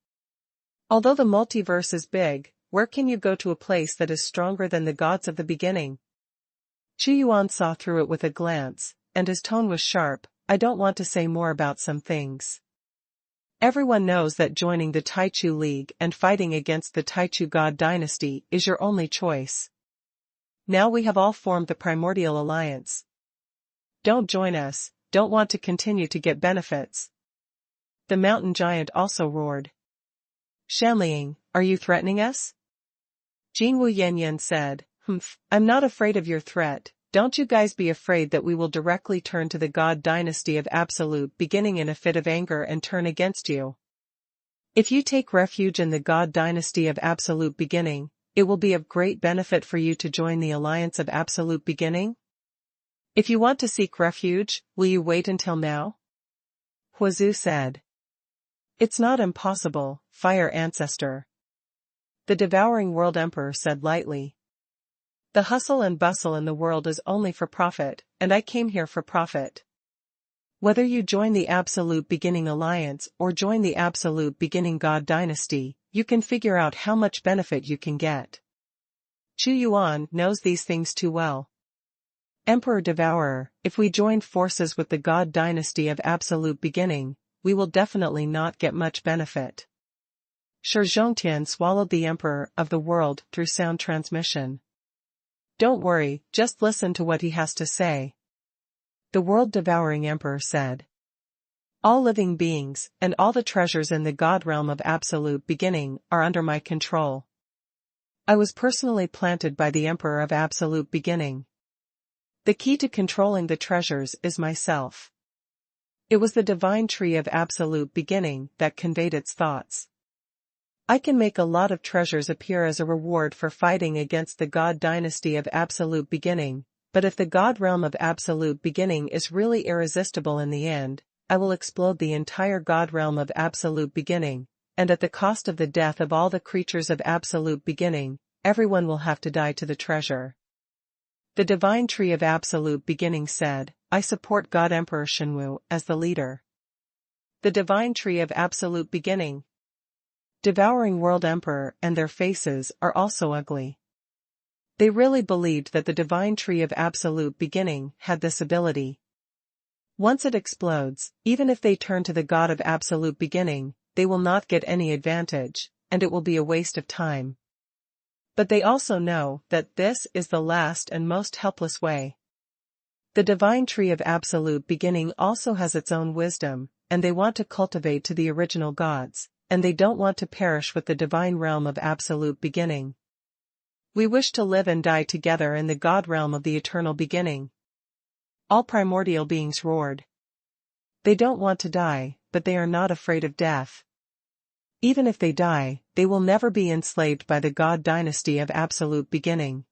A: Although the multiverse is big, where can you go to a place that is stronger than the gods of the beginning?" Xuanhuan saw through it with a glance, and his tone was sharp. "I don't want to say more about some things. Everyone knows that joining the Taichu League and fighting against the Taichu God dynasty is your only choice. Now we have all formed the primordial alliance. Don't join us, don't want to continue to get benefits. The mountain giant also roared. Shanliang, are you threatening us? Jinwu Yanyan said, I'm not afraid of your threat. Don't you guys be afraid that we will directly turn to the God dynasty of Absolute beginning in a fit of anger and turn against you. If you take refuge in the God dynasty of Absolute beginning, it will be of great benefit for you to join the alliance of Absolute beginning. If you want to seek refuge, will you wait until now? Huazu said. It's not impossible, Fire Ancestor. The Devouring World Emperor said lightly. The hustle and bustle in the world is only for profit, and I came here for profit. Whether you join the Absolute Beginning Alliance or join the Absolute Beginning God Dynasty, you can figure out how much benefit you can get. Chu Yuan knows these things too well. Emperor Devourer, if we join forces with the God Dynasty of Absolute Beginning, we will definitely not get much benefit. Shi Zhongtian swallowed the Emperor of the World through sound transmission. Don't worry, just listen to what he has to say. The world-devouring Emperor said. All living beings, and all the treasures in the God realm of Absolute Beginning, are under my control. I was personally planted by the Emperor of Absolute Beginning. The key to controlling the treasures is myself. It was the divine tree of Absolute Beginning that conveyed its thoughts. I can make a lot of treasures appear as a reward for fighting against the God dynasty of Absolute Beginning, but if the God realm of Absolute Beginning is really irresistible in the end, I will explode the entire God realm of Absolute Beginning, and at the cost of the death of all the creatures of Absolute Beginning, everyone will have to die to the treasure. The divine tree of Absolute Beginning said, I support God Emperor Shenwu as the leader. The divine tree of Absolute Beginning. Devouring World Emperor and their faces are also ugly. They really believed that the divine tree of Absolute Beginning had this ability. Once it explodes, even if they turn to the God of Absolute Beginning, they will not get any advantage, and it will be a waste of time. But they also know that this is the last and most helpless way. The divine tree of Absolute Beginning also has its own wisdom, and they want to cultivate to the original gods, and they don't want to perish with the divine realm of Absolute Beginning. We wish to live and die together in the God realm of the eternal beginning. All primordial beings roared. They don't want to die, but they are not afraid of death. Even if they die, they will never be enslaved by the God dynasty of Absolute Beginning.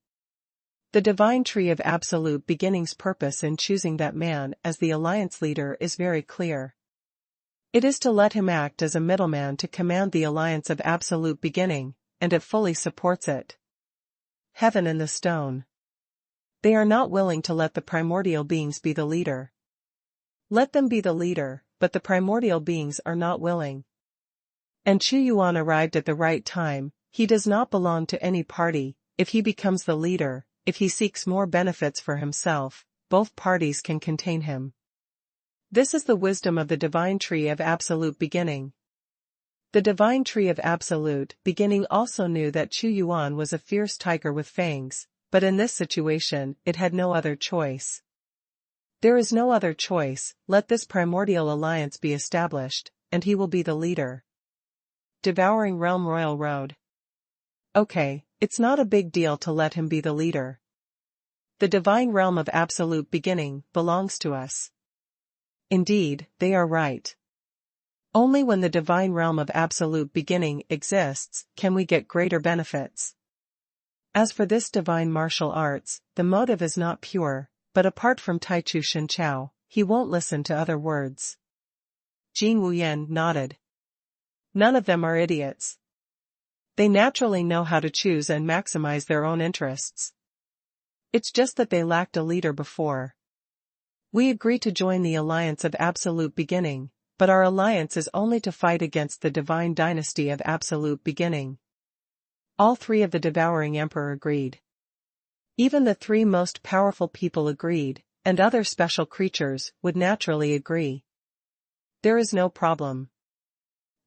A: The divine tree of Absolute Beginning's purpose in choosing that man as the alliance leader is very clear. It is to let him act as a middleman to command the alliance of Absolute Beginning, and it fully supports it. Heaven and the stone. They are not willing to let the primordial beings be the leader. Let them be the leader, but the primordial beings are not willing. And Chu Yuan arrived at the right time. He does not belong to any party. If he becomes the leader, if he seeks more benefits for himself, both parties can contain him. This is the wisdom of the divine tree of Absolute Beginning. The divine tree of Absolute Beginning also knew that Chu Yuan was a fierce tiger with fangs, but in this situation, it had no other choice. There is no other choice, let this primordial alliance be established, and he will be the leader. Devouring Realm Royal Road. Okay, it's not a big deal to let him be the leader. The divine realm of Absolute Beginning belongs to us. Indeed, they are right. Only when the divine realm of Absolute Beginning exists can we get greater benefits. As for this divine martial arts, the motive is not pure, but apart from Taichu Shenchao, he won't listen to other words. Jin Wuyan nodded. None of them are idiots. They naturally know how to choose and maximize their own interests. It's just that they lacked a leader before. We agree to join the alliance of Absolute Beginning, but our alliance is only to fight against the divine dynasty of Absolute Beginning. All three of the Devouring Emperor agreed. Even the three most powerful people agreed, and other special creatures would naturally agree. There is no problem.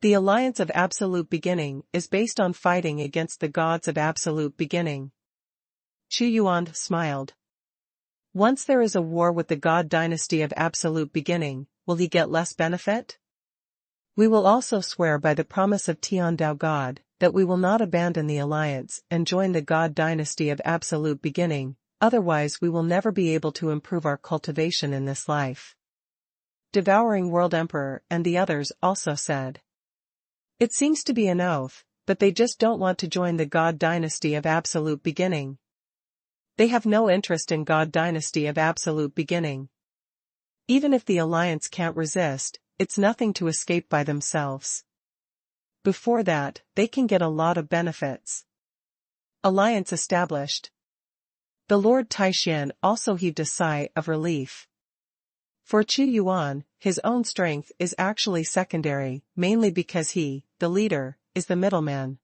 A: The alliance of Absolute Beginning is based on fighting against the gods of Absolute Beginning. Xuanhuan smiled. Once there is a war with the God dynasty of absolute beginning, will he get less benefit? We will also swear by the promise of Tiao God, that we will not abandon the alliance and join the God dynasty of absolute beginning, otherwise we will never be able to improve our cultivation in this life. Devouring World Emperor and the others also said. It seems to be an oath, but they just don't want to join the God dynasty of absolute beginning. They have no interest in God dynasty of absolute beginning. Even if the alliance can't resist, it's nothing to escape by themselves. Before that, they can get a lot of benefits. Alliance established. The Lord Taishan also heaved a sigh of relief. For Xuanhuan, his own strength is actually secondary, mainly because he, the leader, is the middleman.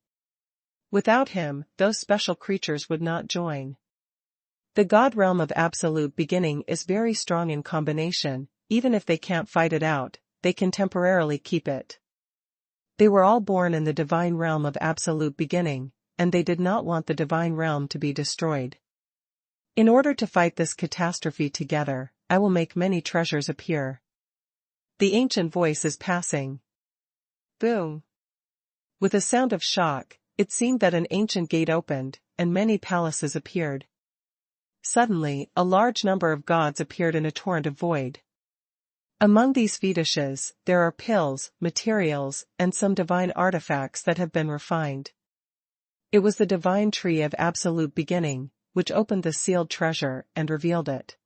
A: Without him, those special creatures would not join. The God realm of absolute beginning is very strong in combination, even if they can't fight it out, they can temporarily keep it. They were all born in the divine realm of absolute beginning, and they did not want the divine realm to be destroyed. In order to fight this catastrophe together, I will make many treasures appear. The ancient voice is passing. Boom. With a sound of shock, it seemed that an ancient gate opened, and many palaces appeared. Suddenly, a large number of gods appeared in a torrent of void. Among these fetishes, there are pills, materials, and some divine artifacts that have been refined. It was the divine tree of absolute beginning, which opened the sealed treasure and revealed it.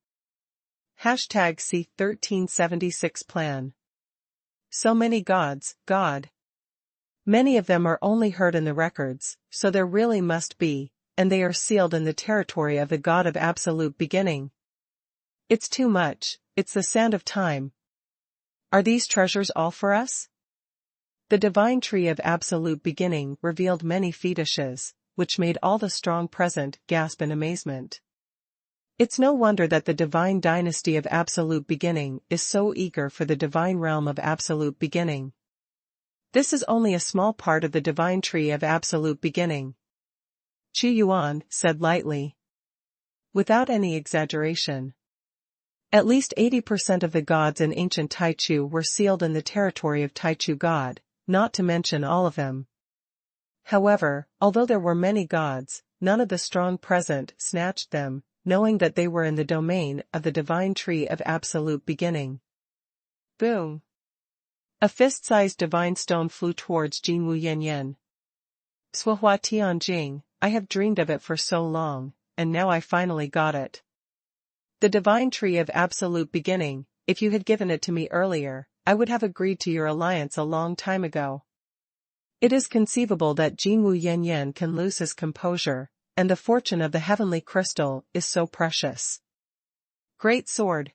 A: Hashtag C1376 plan. So many gods, God. Many of them are only heard in the records, so there really must be, and they are sealed in the territory of the God of absolute beginning. It's too much, it's the sand of time. Are these treasures all for us? The divine tree of absolute beginning revealed many fetishes, which made all the strong present gasp in amazement. It's no wonder that the divine dynasty of absolute beginning is so eager for the divine realm of absolute beginning. This is only a small part of the divine tree of absolute beginning. Xuanhuan said lightly. Without any exaggeration. At least 80% of the gods in ancient Taichu were sealed in the territory of Taichu God, not to mention all of them. However, although there were many gods, none of the strong present snatched them, knowing that they were in the domain of the divine tree of absolute beginning. Boom! A fist-sized divine stone flew towards Jinwu Yanyan. Suohua Tianjing, I have dreamed of it for so long, and now I finally got it. The divine tree of absolute beginning, if you had given it to me earlier, I would have agreed to your alliance a long time ago. It is conceivable that Jinwu Yanyan can lose his composure, and the fortune of the heavenly crystal is so precious. Great sword.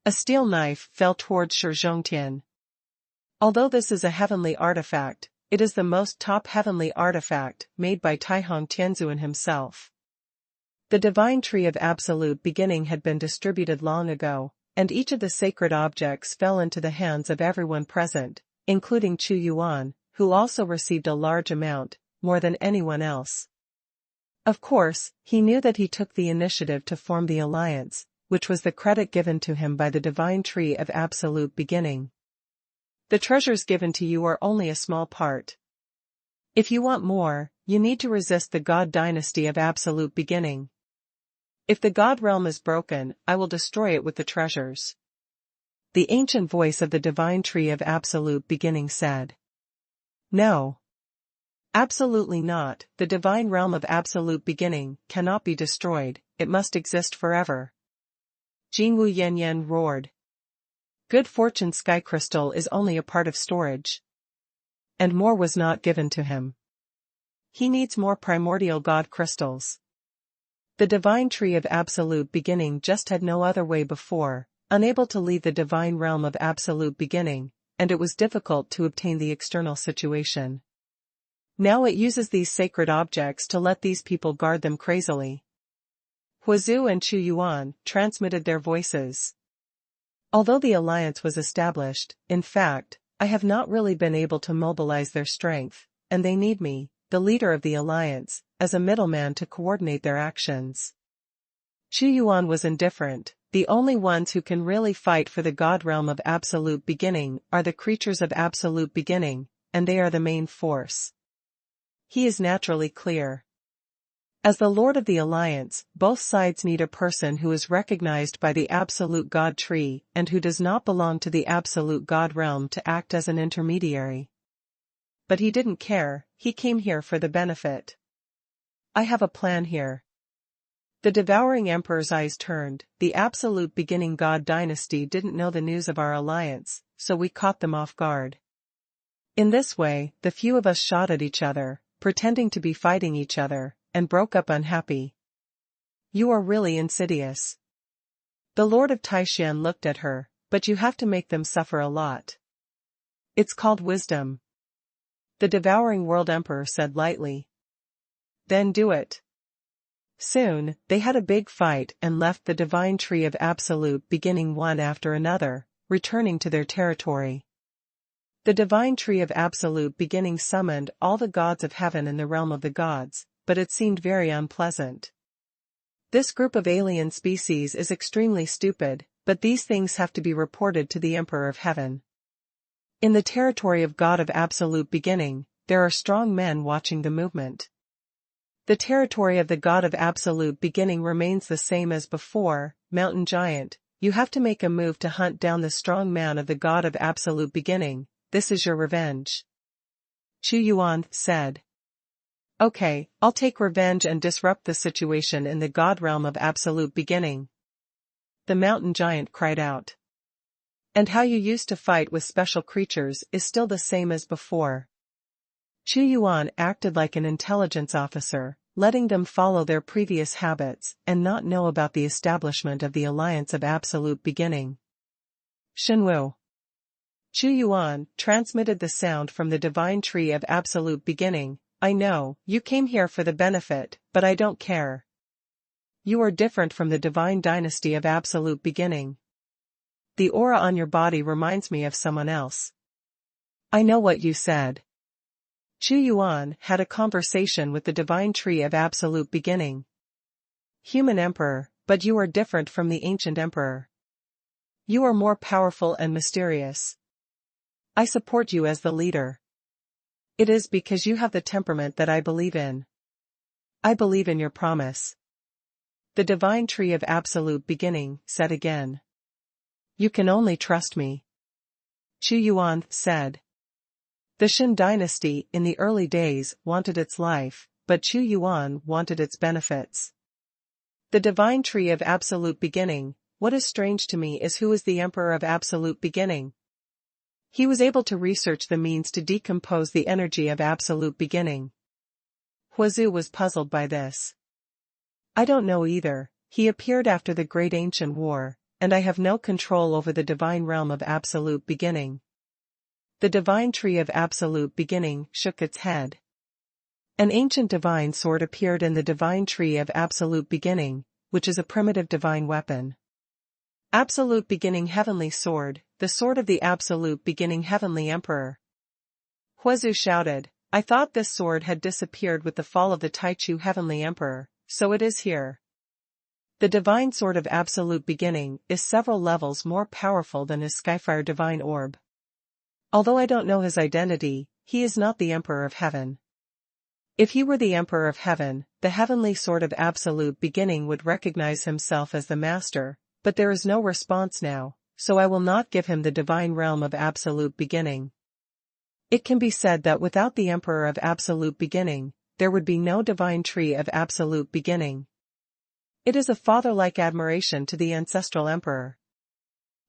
A: A steel knife fell towards Shi Zhongtian. Although this is a heavenly artifact, it is the most top heavenly artifact made by Taihong Tianzuan himself. The divine tree of absolute beginning had been distributed long ago, and each of the sacred objects fell into the hands of everyone present, including Xuanhuan, who also received a large amount, more than anyone else. Of course, he knew that he took the initiative to form the alliance, which was the credit given to him by the divine tree of absolute beginning. The treasures given to you are only a small part. If you want more, you need to resist the God dynasty of absolute beginning. If the God realm is broken, I will destroy it with the treasures. The ancient voice of the divine tree of absolute beginning said. No. Absolutely not, the divine realm of absolute beginning cannot be destroyed, it must exist forever. Jinwu Yanyan roared. Good fortune sky crystal is only a part of storage. And more was not given to him. He needs more primordial God crystals. The divine tree of absolute beginning just had no other way before, unable to leave the divine realm of absolute beginning, and it was difficult to obtain the external situation. Now it uses these sacred objects to let these people guard them crazily. Huazhu and Xuanhuan transmitted their voices. Although the alliance was established, in fact, I have not really been able to mobilize their strength, and they need me, the leader of the alliance, as a middleman to coordinate their actions. Xuanhuan was indifferent. The only ones who can really fight for the god realm of absolute beginning are the creatures of absolute beginning, and they are the main force. He is naturally clear. As the Lord of the Alliance, both sides need a person who is recognized by the Absolute God Tree and who does not belong to the Absolute God Realm to act as an intermediary. But he didn't care, he came here for the benefit. I have a plan here. The devouring emperor's eyes turned. The Absolute Beginning God Dynasty didn't know the news of our alliance, so we caught them off guard. In this way, the few of us shot at each other, pretending to be fighting each other, and broke up unhappy. You are really insidious. The Lord of Taishan looked at her, but you have to make them suffer a lot. It's called wisdom. The devouring world emperor said lightly. Then do it. Soon, they had a big fight and left the divine tree of absolute beginning one after another, returning to their territory. The divine tree of absolute beginning summoned all the gods of heaven in the realm of the gods, but it seemed very unpleasant. This group of alien species is extremely stupid, but these things have to be reported to the Emperor of Heaven. In the territory of God of Absolute Beginning, there are strong men watching the movement. The territory of the God of Absolute Beginning remains the same as before. Mountain Giant, you have to make a move to hunt down the strong man of the God of Absolute Beginning. This is your revenge. Xuanhuan said. Okay, I'll take revenge and disrupt the situation in the God realm of Absolute Beginning. The mountain giant cried out. And how you used to fight with special creatures is still the same as before. Xuanhuan acted like an intelligence officer, letting them follow their previous habits and not know about the establishment of the Alliance of Absolute Beginning. Shenwu. Xuanhuan transmitted the sound from the divine tree of Absolute Beginning. I know, you came here for the benefit, but I don't care. You are different from the divine dynasty of Absolute Beginning. The aura on your body reminds me of someone else. I know what you said. Xuanhuan had a conversation with the divine tree of Absolute Beginning. Human Emperor, but you are different from the ancient Emperor. You are more powerful and mysterious. I support you as the leader. It is because you have the temperament that I believe in. I believe in your promise. The divine tree of Absolute Beginning said again. You can only trust me. Xuanhuan said. The Shin dynasty in the early days wanted its life, but Xuanhuan wanted its benefits. The divine tree of Absolute Beginning, what is strange to me is who is the Emperor of Absolute Beginning. He was able to research the means to decompose the energy of Absolute Beginning. Huazu was puzzled by this. I don't know either. He appeared after the Great Ancient War, and I have no control over the divine realm of Absolute Beginning. The divine tree of Absolute Beginning shook its head. An ancient divine sword appeared in the divine tree of Absolute Beginning, which is a primitive divine weapon. Absolute Beginning Heavenly Sword, the sword of the Absolute Beginning Heavenly Emperor. Huazu shouted, I thought this sword had disappeared with the fall of the Taichu Heavenly Emperor, so it is here. The divine sword of Absolute Beginning is several levels more powerful than his Skyfire divine orb. Although I don't know his identity, he is not the Emperor of Heaven. If he were the Emperor of Heaven, the Heavenly Sword of Absolute Beginning would recognize himself as the Master, but there is no response now, so I will not give him the divine realm of Absolute Beginning. It can be said that without the Emperor of Absolute Beginning, there would be no divine tree of Absolute Beginning. It is a father-like admiration to the ancestral Emperor.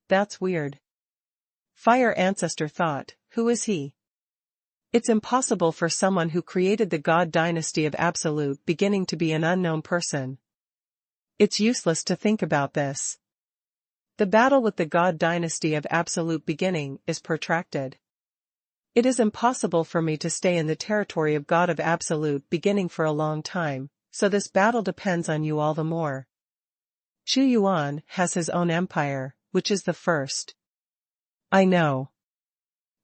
A: That's weird. Fire Ancestor thought, who is he? It's impossible for someone who created the God dynasty of Absolute Beginning to be an unknown person. It's useless to think about this. The battle with the God dynasty of Absolute Beginning is protracted. It is impossible for me to stay in the territory of God of Absolute Beginning for a long time, so this battle depends on you all the more. Xuanhuan has his own empire, which is the first. I know.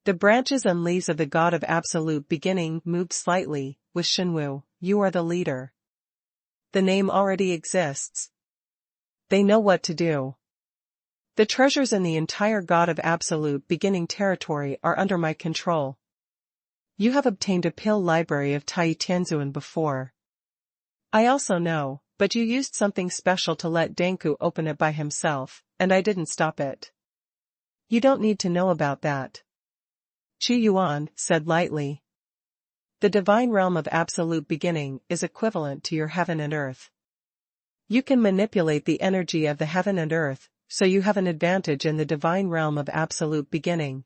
A: The branches and leaves of the God of Absolute Beginning moved slightly. With Xuanhuan, you are the leader. The name already exists. They know what to do. The treasures in the entire God of Absolute Beginning territory are under my control. You have obtained a pill library of Tai Tianzuan before. I also know, but you used something special to let Danku open it by himself, and I didn't stop it. You don't need to know about that. Xuanhuan said lightly. The divine realm of Absolute Beginning is equivalent to your heaven and earth. You can manipulate the energy of the heaven and earth, so you have an advantage in the divine realm of Absolute Beginning.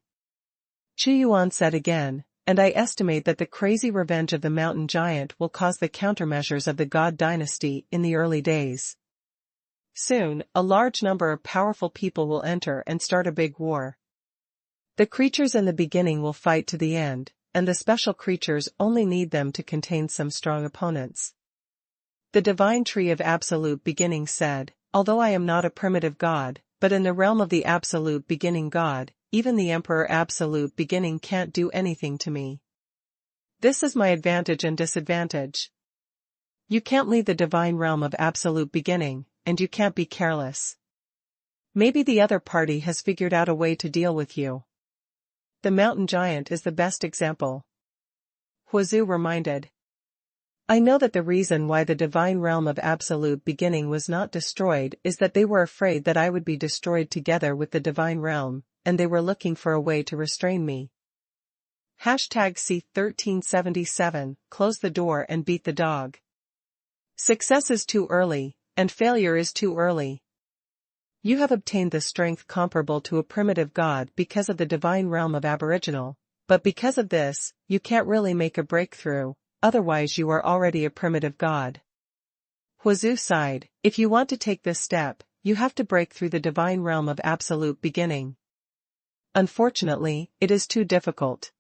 A: Xuanhuan said again, and I estimate that the crazy revenge of the mountain giant will cause the countermeasures of the God dynasty in the early days. Soon, a large number of powerful people will enter and start a big war. The creatures in the beginning will fight to the end, and the special creatures only need them to contain some strong opponents. The divine tree of Absolute Beginning said, although I am not a primitive god, but in the realm of the Absolute Beginning God, even the Emperor Absolute Beginning can't do anything to me. This is my advantage and disadvantage. You can't leave the divine realm of Absolute Beginning, and you can't be careless. Maybe the other party has figured out a way to deal with you. The mountain giant is the best example. Huazu reminded. I know that the reason why the divine realm of Absolute Beginning was not destroyed is that they were afraid that I would be destroyed together with the divine realm, and they were looking for a way to restrain me. #C1377, close the door and beat the dog. Success is too early, and failure is too early. You have obtained the strength comparable to a primitive god because of the divine realm of Aboriginal, but because of this, you can't really make a breakthrough, otherwise you are already a primitive god. Huazu sighed, if you want to take this step, you have to break through the divine realm of Absolute Beginning. Unfortunately, it is too difficult.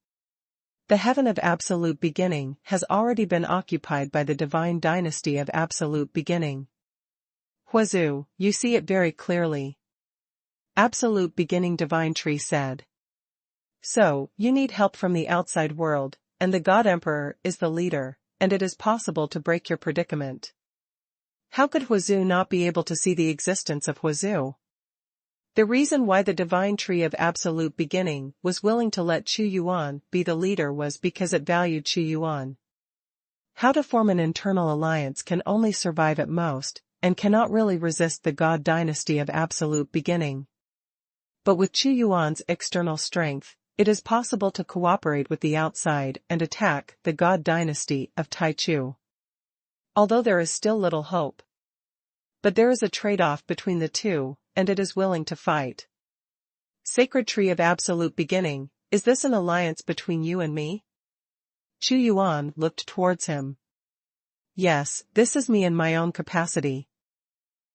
A: The heaven of Absolute Beginning has already been occupied by the divine dynasty of Absolute Beginning. Huazu, you see it very clearly. Absolute Beginning Divine Tree said. So, you need help from the outside world, and the God Emperor is the leader, and it is possible to break your predicament. How could Huazu not be able to see the existence of Huazu? The reason why the divine tree of Absolute Beginning was willing to let Xuanhuan be the leader was because it valued Xuanhuan. How to form an internal alliance can only survive at most, and cannot really resist the God dynasty of Absolute Beginning. But with Xuanhuan's external strength, it is possible to cooperate with the outside and attack the God dynasty of Taichu. Although there is still little hope. But there is a trade-off between the two, and it is willing to fight. Sacred Tree of Absolute Beginning, is this an alliance between you and me? Xuanhuan looked towards him. Yes, this is me in my own capacity.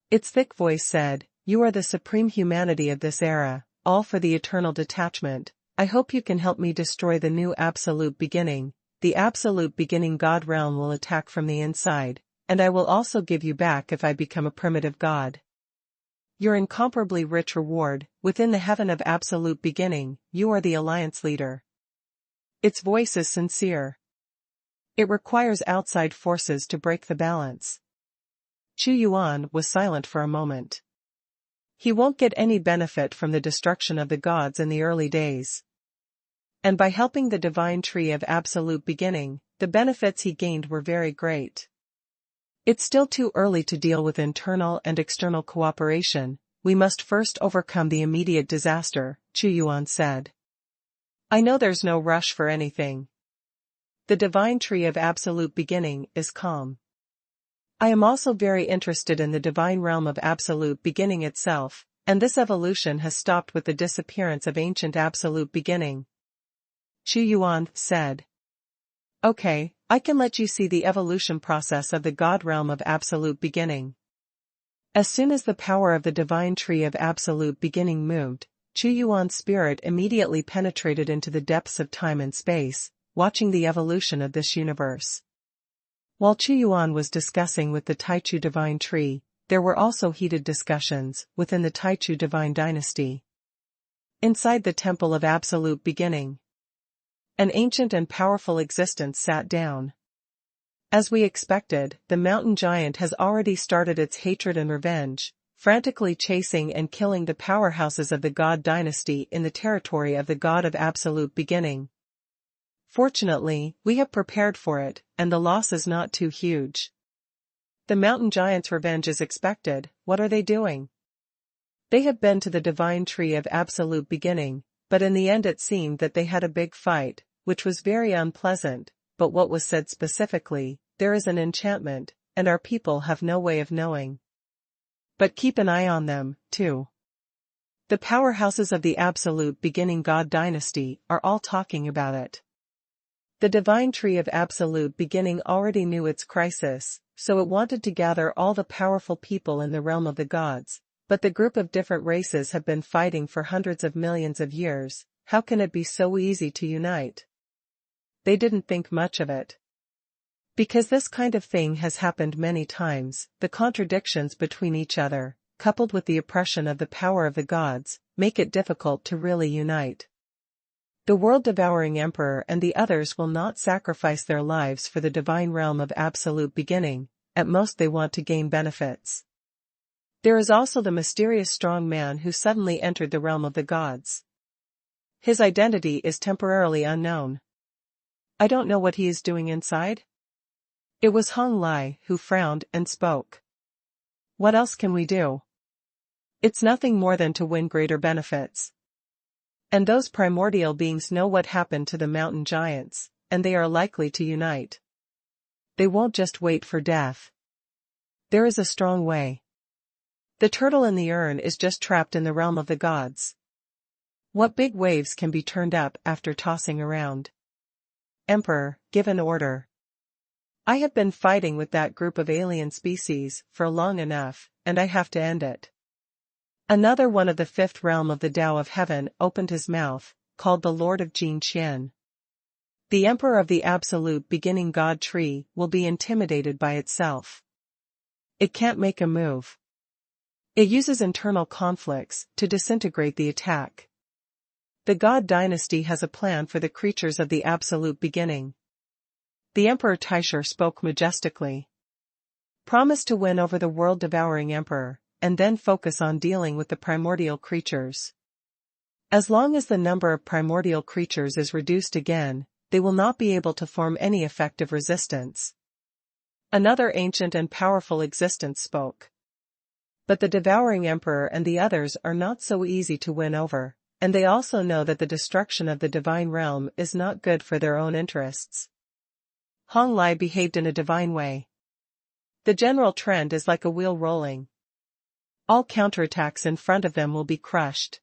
A: Its thick voice said, you are the supreme humanity of this era, all for the eternal detachment. I hope you can help me destroy the new Absolute Beginning. The Absolute Beginning God realm will attack from the inside, and I will also give you back if I become a primitive god. Your incomparably rich reward, within the heaven of Absolute Beginning, you are the alliance leader. Its voice is sincere. It requires outside forces to break the balance. Xuanhuan was silent for a moment. He won't get any benefit from the destruction of the gods in the early days. And by helping the divine tree of Absolute Beginning, the benefits he gained were very great. It's still too early to deal with internal and external cooperation, we must first overcome the immediate disaster, Xuanhuan said. I know there's no rush for anything. The divine tree of Absolute Beginning is calm. I am also very interested in the divine realm of Absolute Beginning itself, and this evolution has stopped with the disappearance of ancient Absolute Beginning. Xuanhuan said. Okay, I can let you see the evolution process of the God realm of Absolute Beginning. As soon as the power of the divine tree of Absolute Beginning moved, Xuanhuan's spirit immediately penetrated into the depths of time and space, watching the evolution of this universe. While Xuanhuan was discussing with the Taichu divine tree, there were also heated discussions within the Taichu divine dynasty. Inside the temple of Absolute Beginning, An ancient and powerful existence sat down. As we expected, the mountain giant has already started its hatred and revenge, frantically chasing and killing the powerhouses of the God dynasty in the territory of the God of Absolute Beginning. Fortunately, we have prepared for it, and the loss is not too huge. The mountain giant's revenge is expected. What are they doing? They have been to the divine tree of Absolute Beginning, but in the end it seemed that they had a big fight, which was very unpleasant, but what was said specifically, there is an enchantment, and our people have no way of knowing. But keep an eye on them, too. The powerhouses of the Absolute Beginning God dynasty are all talking about it. The divine tree of Absolute Beginning already knew its crisis, so it wanted to gather all the powerful people in the realm of the gods, but the group of different races have been fighting for hundreds of millions of years. How can it be so easy to unite? They didn't think much of it. Because this kind of thing has happened many times, the contradictions between each other, coupled with the oppression of the power of the gods, make it difficult to really unite. The world-devouring emperor and the others will not sacrifice their lives for the divine realm of Absolute Beginning. At most they want to gain benefits. There is also the mysterious strong man who suddenly entered the realm of the gods. His identity is temporarily unknown. I don't know what he is doing inside. It was Hong Lai who frowned and spoke. What else can we do? It's nothing more than to win greater benefits. And those primordial beings know what happened to the mountain giants, and they are likely to unite. They won't just wait for death. There is a strong way. The turtle in the urn is just trapped in the realm of the gods. What big waves can be turned up after tossing around? Emperor, give an order. I have been fighting with that group of alien species for long enough, and I have to end it. Another one of the fifth realm of the Tao of Heaven opened his mouth, called the Lord of Jin Qian. The Emperor of the Absolute Beginning God Tree will be intimidated by itself. It can't make a move. It uses internal conflicts to disintegrate the attack. The God dynasty has a plan for the creatures of the Absolute Beginning. The Emperor Taisher spoke majestically. Promise to win over the world-devouring Emperor, and then focus on dealing with the primordial creatures. As long as the number of primordial creatures is reduced again, they will not be able to form any effective resistance. Another ancient and powerful existence spoke. But the devouring Emperor and the others are not so easy to win over, and they also know that the destruction of the divine realm is not good for their own interests. Hong Lai behaved in a divine way. The general trend is like a wheel rolling. All counterattacks in front of them will be crushed.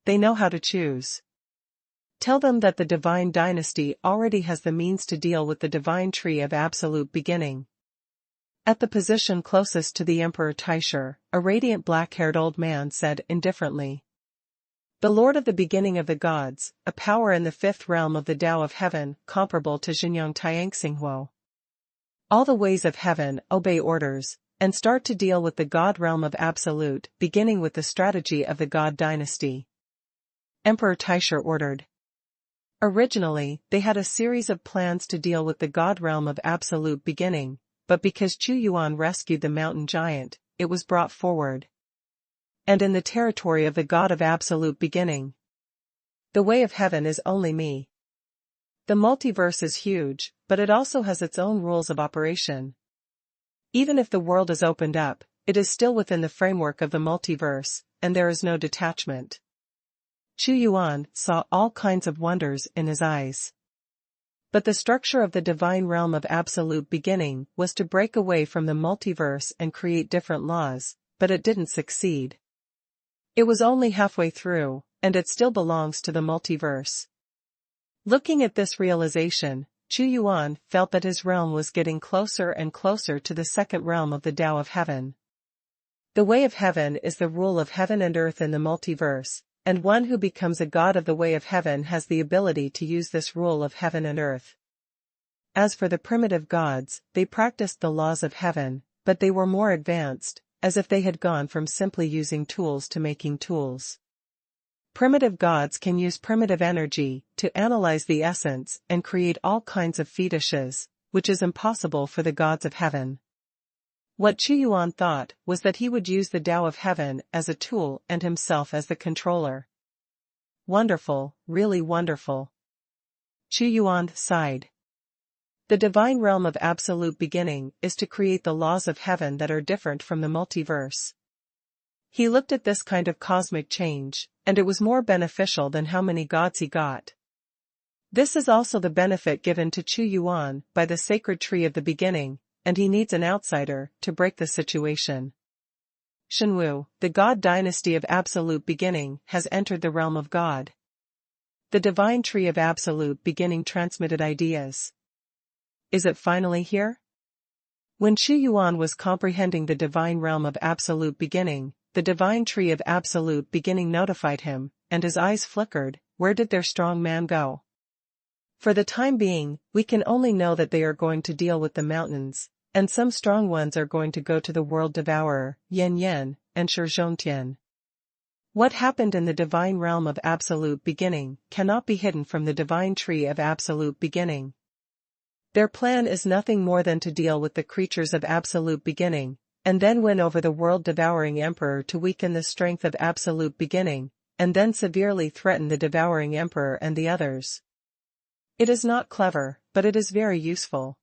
A: They know how to choose. Tell them that the divine dynasty already has the means to deal with the divine tree of Absolute Beginning. At the position closest to the Emperor Taisher, a radiant black-haired old man said indifferently. The Lord of the Beginning of the Gods, a power in the fifth realm of the Tao of Heaven, comparable to Xingyang Tiangxinghuo. All the ways of heaven obey orders, and start to deal with the God realm of Absolute, beginning with the strategy of the God dynasty. Emperor Taisher ordered. Originally, they had a series of plans to deal with the God realm of Absolute Beginning, but because Xuanhuan rescued the mountain giant, it was brought forward. And in the territory of the God of Absolute Beginning. The way of heaven is only me. The multiverse is huge, but it also has its own rules of operation. Even if the world is opened up, it is still within the framework of the multiverse, and there is no detachment. Xuanhuan saw all kinds of wonders in his eyes. But the structure of the divine realm of Absolute Beginning was to break away from the multiverse and create different laws, but it didn't succeed. It was only halfway through, and it still belongs to the multiverse. Looking at this realization, Xuanhuan felt that his realm was getting closer and closer to the second realm of the Tao of Heaven. The way of heaven is the rule of heaven and earth in the multiverse, and one who becomes a god of the way of heaven has the ability to use this rule of heaven and earth. As for the primitive gods, they practiced the laws of heaven, but they were more advanced, as if they had gone from simply using tools to making tools. Primitive gods can use primitive energy to analyze the essence and create all kinds of fetishes, which is impossible for the gods of heaven. What Xuanhuan thought was that he would use the Tao of heaven as a tool and himself as the controller. Wonderful, really wonderful. Xuanhuan sighed. The divine realm of absolute beginning is to create the laws of heaven that are different from the multiverse. He looked at this kind of cosmic change, and it was more beneficial than how many gods he got. This is also the benefit given to Xuanhuan by the sacred tree of the beginning, and he needs an outsider to break the situation. Shenwu, the god dynasty of absolute beginning, has entered the realm of God. The divine tree of absolute beginning transmitted ideas. Is it finally here? When Xuanhuan was comprehending the divine realm of absolute beginning, the divine tree of absolute beginning notified him, and his eyes flickered. Where did their strong man go? For the time being, we can only know that they are going to deal with the mountains, and some strong ones are going to go to the world devourer, Yan Yan, and Shizhongtian. What happened in the divine realm of absolute beginning cannot be hidden from the divine tree of absolute beginning. Their plan is nothing more than to deal with the creatures of absolute beginning, and then win over the world-devouring emperor to weaken the strength of absolute beginning, and then severely threaten the devouring emperor and the others. It is not clever, but it is very useful.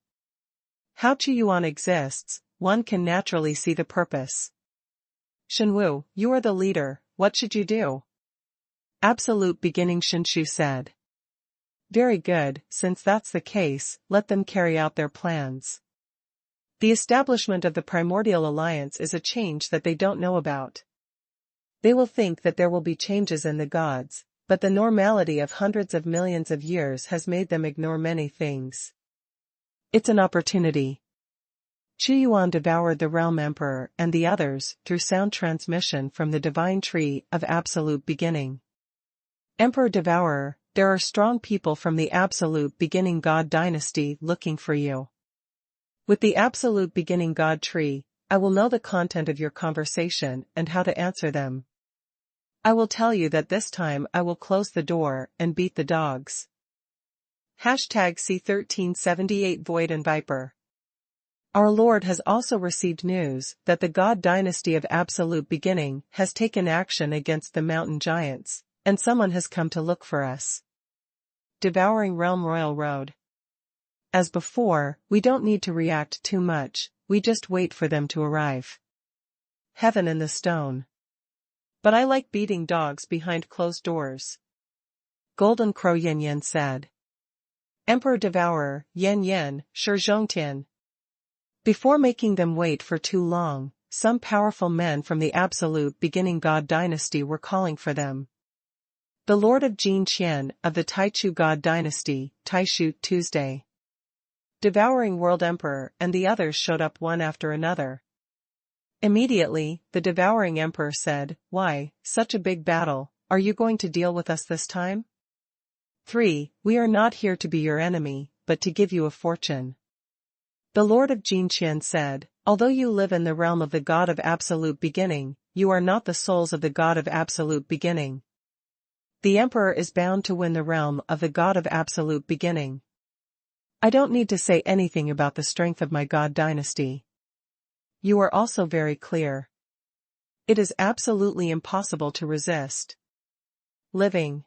A: How Xuanhuan exists, one can naturally see the purpose. Shenwu, you are the leader, what should you do? Absolute beginning, Shenxu said. Very good, since that's the case, let them carry out their plans. The establishment of the primordial alliance is a change that they don't know about. They will think that there will be changes in the gods, but the normality of hundreds of millions of years has made them ignore many things. It's an opportunity. Xuanhuan devoured the realm emperor and the others through sound transmission from the divine tree of absolute beginning. Emperor Devourer, there are strong people from the absolute beginning god dynasty looking for you. With the absolute beginning god tree, I will know the content of your conversation and how to answer them. I will tell you that this time I will close the door and beat the dogs. #C1378 Void and Viper. Our Lord has also received news that the god dynasty of absolute beginning has taken action against the mountain giants, and someone has come to look for us. Devouring Realm Royal Road. As before, we don't need to react too much, we just wait for them to arrive. Heaven in the Stone. But I like beating dogs behind closed doors. Golden Crow Yan Yan said. Emperor Devourer, Yan Yan, Shizhongtian. Before making them wait for too long, some powerful men from the absolute beginning god dynasty were calling for them. The Lord of Jin Qian of the Taichu god dynasty, Taishu Tuesday. Devouring World Emperor and the others showed up one after another. Immediately, the devouring emperor said, "Why, such a big battle, are you going to deal with us this time?" 3. We are not here to be your enemy, but to give you a fortune. The Lord of Jinqian said, "Although you live in the realm of the God of Absolute Beginning, you are not the souls of the God of Absolute Beginning. The Emperor is bound to win the realm of the God of Absolute Beginning. I don't need to say anything about the strength of my God dynasty. You are also very clear. It is absolutely impossible to resist. Living.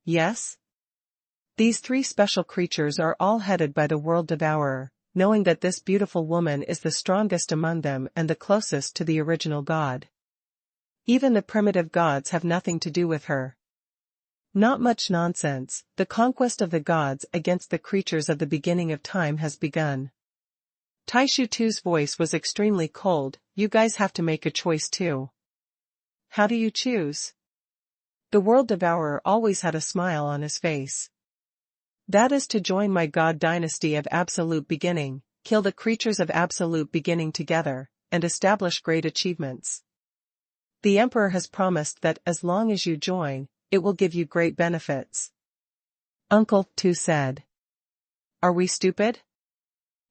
A: Yes? These 3 special creatures are all headed by the World Devourer, knowing that this beautiful woman is the strongest among them and the closest to the original God. Even the primitive gods have nothing to do with her. Not much nonsense, the conquest of the gods against the creatures of the beginning of time has begun." Taishu Tu's voice was extremely cold. "You guys have to make a choice too." "How do you choose?" The World Devourer always had a smile on his face. "That is to join my god dynasty of Absolute Beginning, kill the creatures of Absolute Beginning together, and establish great achievements. The Emperor has promised that as long as you join, it will give you great benefits." Uncle Tu said. "Are we stupid?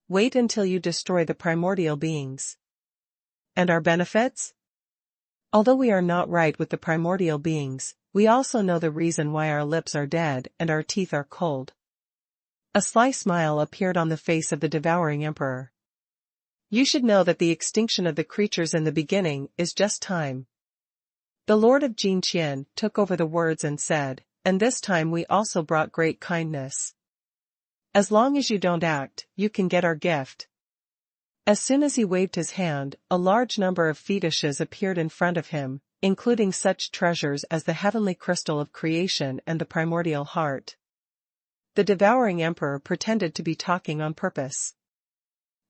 A: Wait until you destroy the primordial beings. And our benefits? Although we are not right with the primordial beings, we also know the reason why our lips are dead and our teeth are cold. A sly smile appeared on the face of the devouring emperor. You should know that the extinction of the creatures in the beginning is just time. The Lord of Jinqian took over the words and said, and this time we also brought great kindness. As long as you don't act, you can get our gift. As soon as he waved his hand, a large number of fetishes appeared in front of him, including such treasures as the heavenly crystal of creation and the primordial heart. The devouring emperor pretended to be talking on purpose.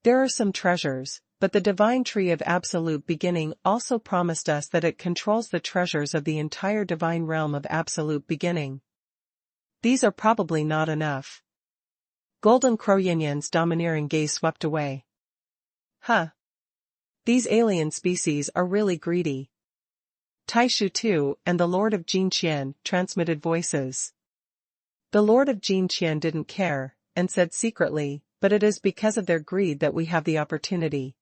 A: There are some treasures, but the divine tree of absolute beginning also promised us that it controls the treasures of the entire divine realm of absolute beginning. These are probably not enough. Golden Crow Yanyan's domineering gaze swept away. Huh. These alien species are really greedy. Taishu too and the Lord of Jinqian transmitted voices. The Lord of Jinqian didn't care, and said secretly, but it is because of their greed that we have the opportunity.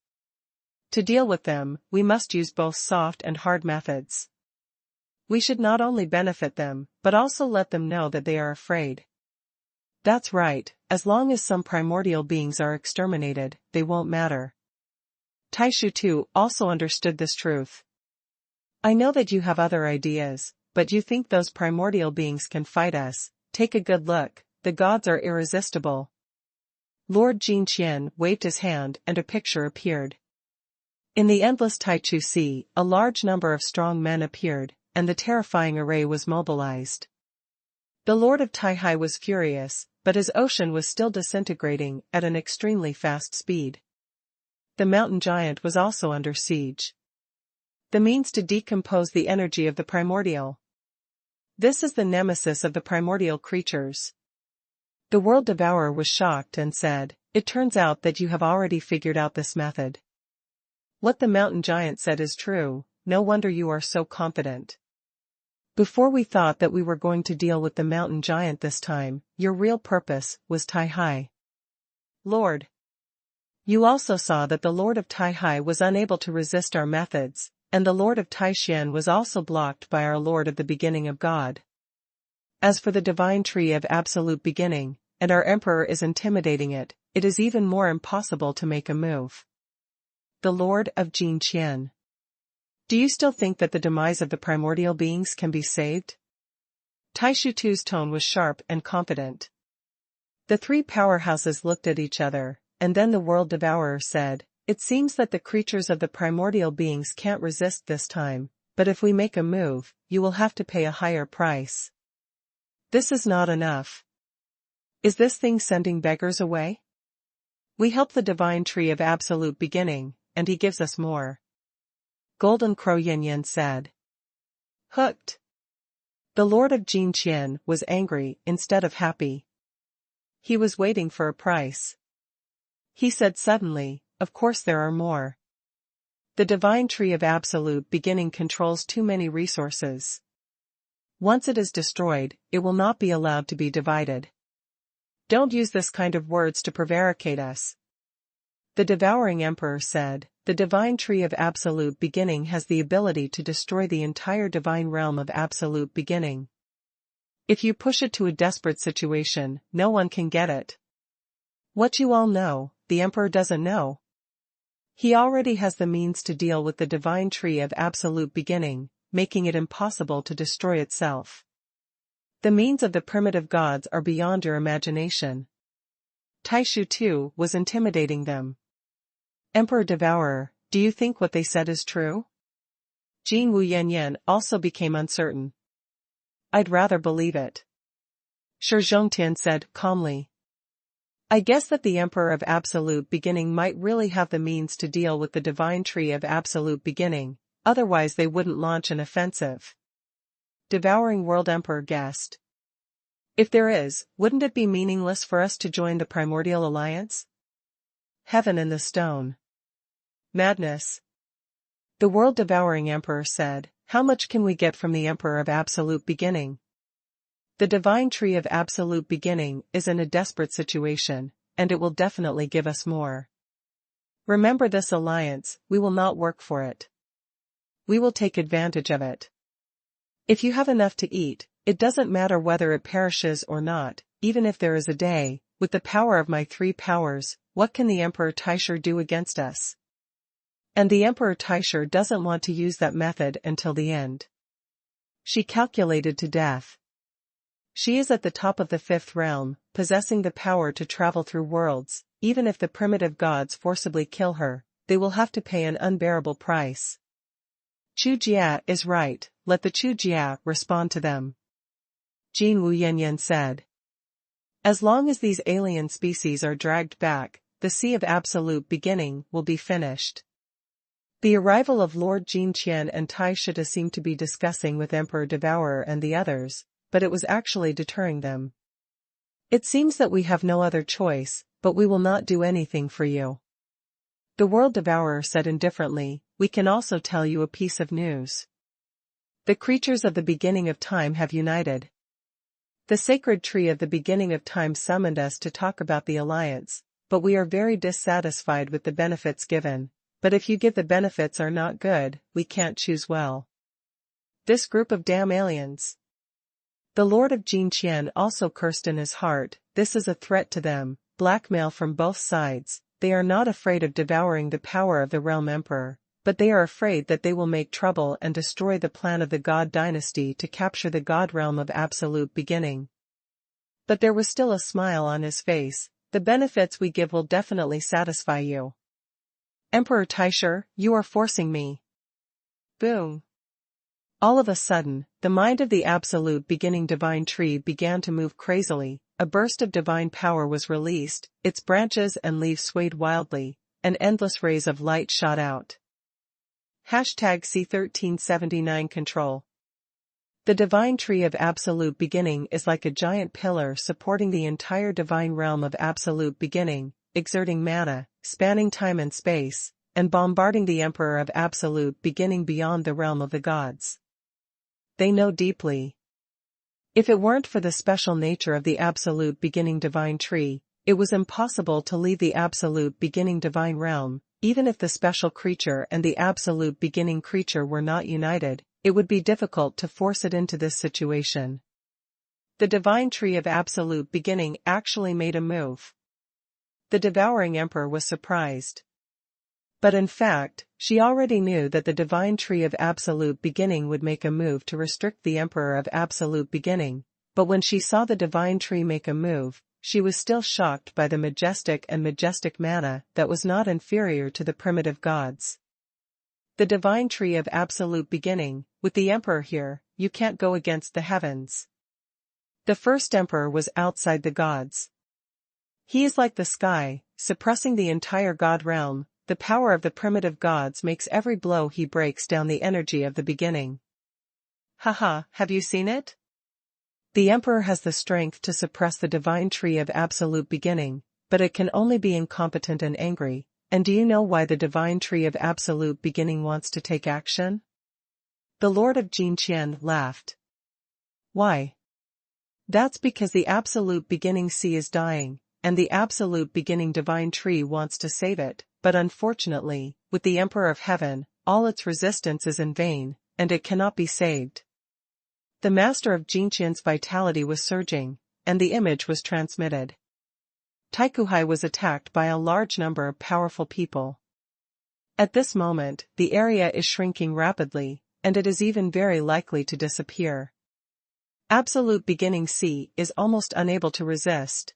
A: To deal with them, we must use both soft and hard methods. We should not only benefit them, but also let them know that they are afraid. That's right, as long as some primordial beings are exterminated, they won't matter. Taishu too also understood this truth. I know that you have other ideas, but you think those primordial beings can fight us. Take a good look, the gods are irresistible. Lord Jinqian waved his hand and a picture appeared. In the endless Taichu Sea, a large number of strong men appeared, and the terrifying array was mobilized. The Lord of Taihai was furious, but his ocean was still disintegrating at an extremely fast speed. The mountain giant was also under siege. The means to decompose the energy of the primordial. This is the nemesis of the primordial creatures. The world devourer was shocked and said, it turns out that you have already figured out this method. What the mountain giant said is true, no wonder you are so confident. Before we thought that we were going to deal with the mountain giant this time, your real purpose was Taihai. Lord. You also saw that the Lord of Taihai was unable to resist our methods, and the Lord of Taishan was also blocked by our Lord of the beginning of God. As for the divine tree of absolute beginning, and our emperor is intimidating it, it is even more impossible to make a move. The Lord of Jinqian. Do you still think that the demise of the primordial beings can be saved? Taishu Tu's tone was sharp and confident. The three powerhouses looked at each other, and then the world devourer said, it seems that the creatures of the primordial beings can't resist this time, but if we make a move, you will have to pay a higher price. This is not enough. Is this thing sending beggars away? We help the divine tree of absolute beginning, and he gives us more. Golden Crow Yanyan said. Hooked. The Lord of Jinqian was angry instead of happy. He was waiting for a price. He said suddenly, of course there are more. The divine tree of absolute beginning controls too many resources. Once it is destroyed, it will not be allowed to be divided. Don't use this kind of words to prevaricate us. The devouring emperor said, the divine tree of absolute beginning has the ability to destroy the entire divine realm of absolute beginning. If you push it to a desperate situation, no one can get it. What you all know, the emperor doesn't know. He already has the means to deal with the divine tree of absolute beginning, making it impossible to destroy itself. The means of the primitive gods are beyond your imagination. Taishu too was intimidating them. Emperor Devourer, do you think what they said is true? Jin Wu Yanyan also became uncertain. I'd rather believe it. Shi Zhongtian said calmly. I guess that the Emperor of Absolute Beginning might really have the means to deal with the divine tree of Absolute Beginning, otherwise they wouldn't launch an offensive. Devouring World Emperor guessed. If there is, wouldn't it be meaningless for us to join the Primordial Alliance? Heaven and the Stone. Madness. The world-devouring Emperor said, how much can we get from the Emperor of Absolute Beginning? The divine tree of Absolute Beginning is in a desperate situation, and it will definitely give us more. Remember this alliance, we will not work for it. We will take advantage of it. If you have enough to eat, it doesn't matter whether it perishes or not, even if there is a day. With the power of my 3 powers, what can the Emperor Taisher do against us? And the Emperor Taisher doesn't want to use that method until the end. She calculated to death. She is at the top of the 5th realm, possessing the power to travel through worlds. Even if the primitive gods forcibly kill her, they will have to pay an unbearable price. Chu Jia is right, let the Chu Jia respond to them. Jin Wu Yanyan said. As long as these alien species are dragged back, the Sea of Absolute Beginning will be finished. The arrival of Lord Jin Qian and Tai Shita seemed to be discussing with Emperor Devourer and the others, but it was actually deterring them. It seems that we have no other choice, but we will not do anything for you. The World Devourer said indifferently, we can also tell you a piece of news. The creatures of the beginning of time have united. The sacred tree of the beginning of time summoned us to talk about the alliance, but we are very dissatisfied with the benefits given. But if you give the benefits are not good, we can't choose well. This group of damn aliens. The Lord of Jin Qian also cursed in his heart, this is a threat to them, blackmail from both sides. They are not afraid of devouring the power of the realm emperor, but they are afraid that they will make trouble and destroy the plan of the God dynasty to capture the God realm of absolute beginning. But there was still a smile on his face, the benefits we give will definitely satisfy you. Emperor Taisher, you are forcing me. Boom. All of a sudden, the mind of the absolute beginning divine tree began to move crazily, a burst of divine power was released, its branches and leaves swayed wildly, and endless rays of light shot out. #C1379 Control. The divine tree of absolute beginning is like a giant pillar supporting the entire divine realm of absolute beginning, exerting mana, spanning time and space, and bombarding the emperor of absolute beginning beyond the realm of the gods. They know deeply. If it weren't for the special nature of the absolute beginning divine tree, it was impossible to leave the absolute beginning divine realm. Even if the special creature and the absolute beginning creature were not united, it would be difficult to force it into this situation. The divine tree of absolute beginning actually made a move. The devouring emperor was surprised. But in fact, she already knew that the divine tree of absolute beginning would make a move to restrict the emperor of absolute beginning, but when she saw the divine tree make a move, she was still shocked by the majestic mana that was not inferior to the primitive gods. The divine tree of absolute beginning, with the emperor here, you can't go against the heavens. The first emperor was outside the gods. He is like the sky, suppressing the entire god realm. The power of the primitive gods makes every blow he breaks down the energy of the beginning. Haha, have you seen it? The emperor has the strength to suppress the divine tree of absolute beginning, but it can only be incompetent and angry. And do you know why the divine tree of absolute beginning wants to take action? The Lord of Jin Qian laughed. Why? That's because the absolute beginning sea is dying, and the absolute beginning divine tree wants to save it, but unfortunately, with the Emperor of Heaven, all its resistance is in vain, and it cannot be saved. The master of Jin Qian's vitality was surging, and the image was transmitted. Taikuhai was attacked by a large number of powerful people. At this moment, the area is shrinking rapidly, and it is even very likely to disappear. Absolute beginning C is almost unable to resist.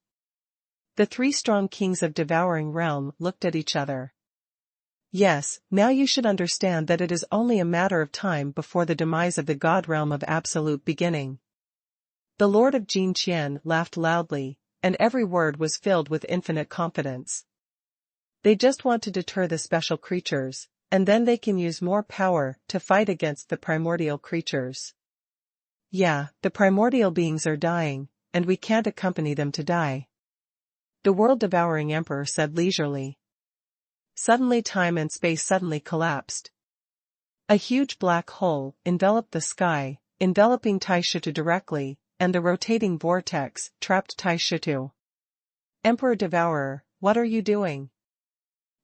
A: The 3 strong kings of devouring realm looked at each other. Yes, now you should understand that it is only a matter of time before the demise of the god realm of absolute beginning. The Lord of Jin Qian laughed loudly, and every word was filled with infinite confidence. They just want to deter the special creatures, and then they can use more power to fight against the primordial creatures. Yeah, the primordial beings are dying, and we can't accompany them to die. The world-devouring emperor said leisurely. Suddenly time and space suddenly collapsed. A huge black hole enveloped the sky, enveloping Taishitu directly, and the rotating vortex trapped Taishitu. Emperor Devourer, what are you doing?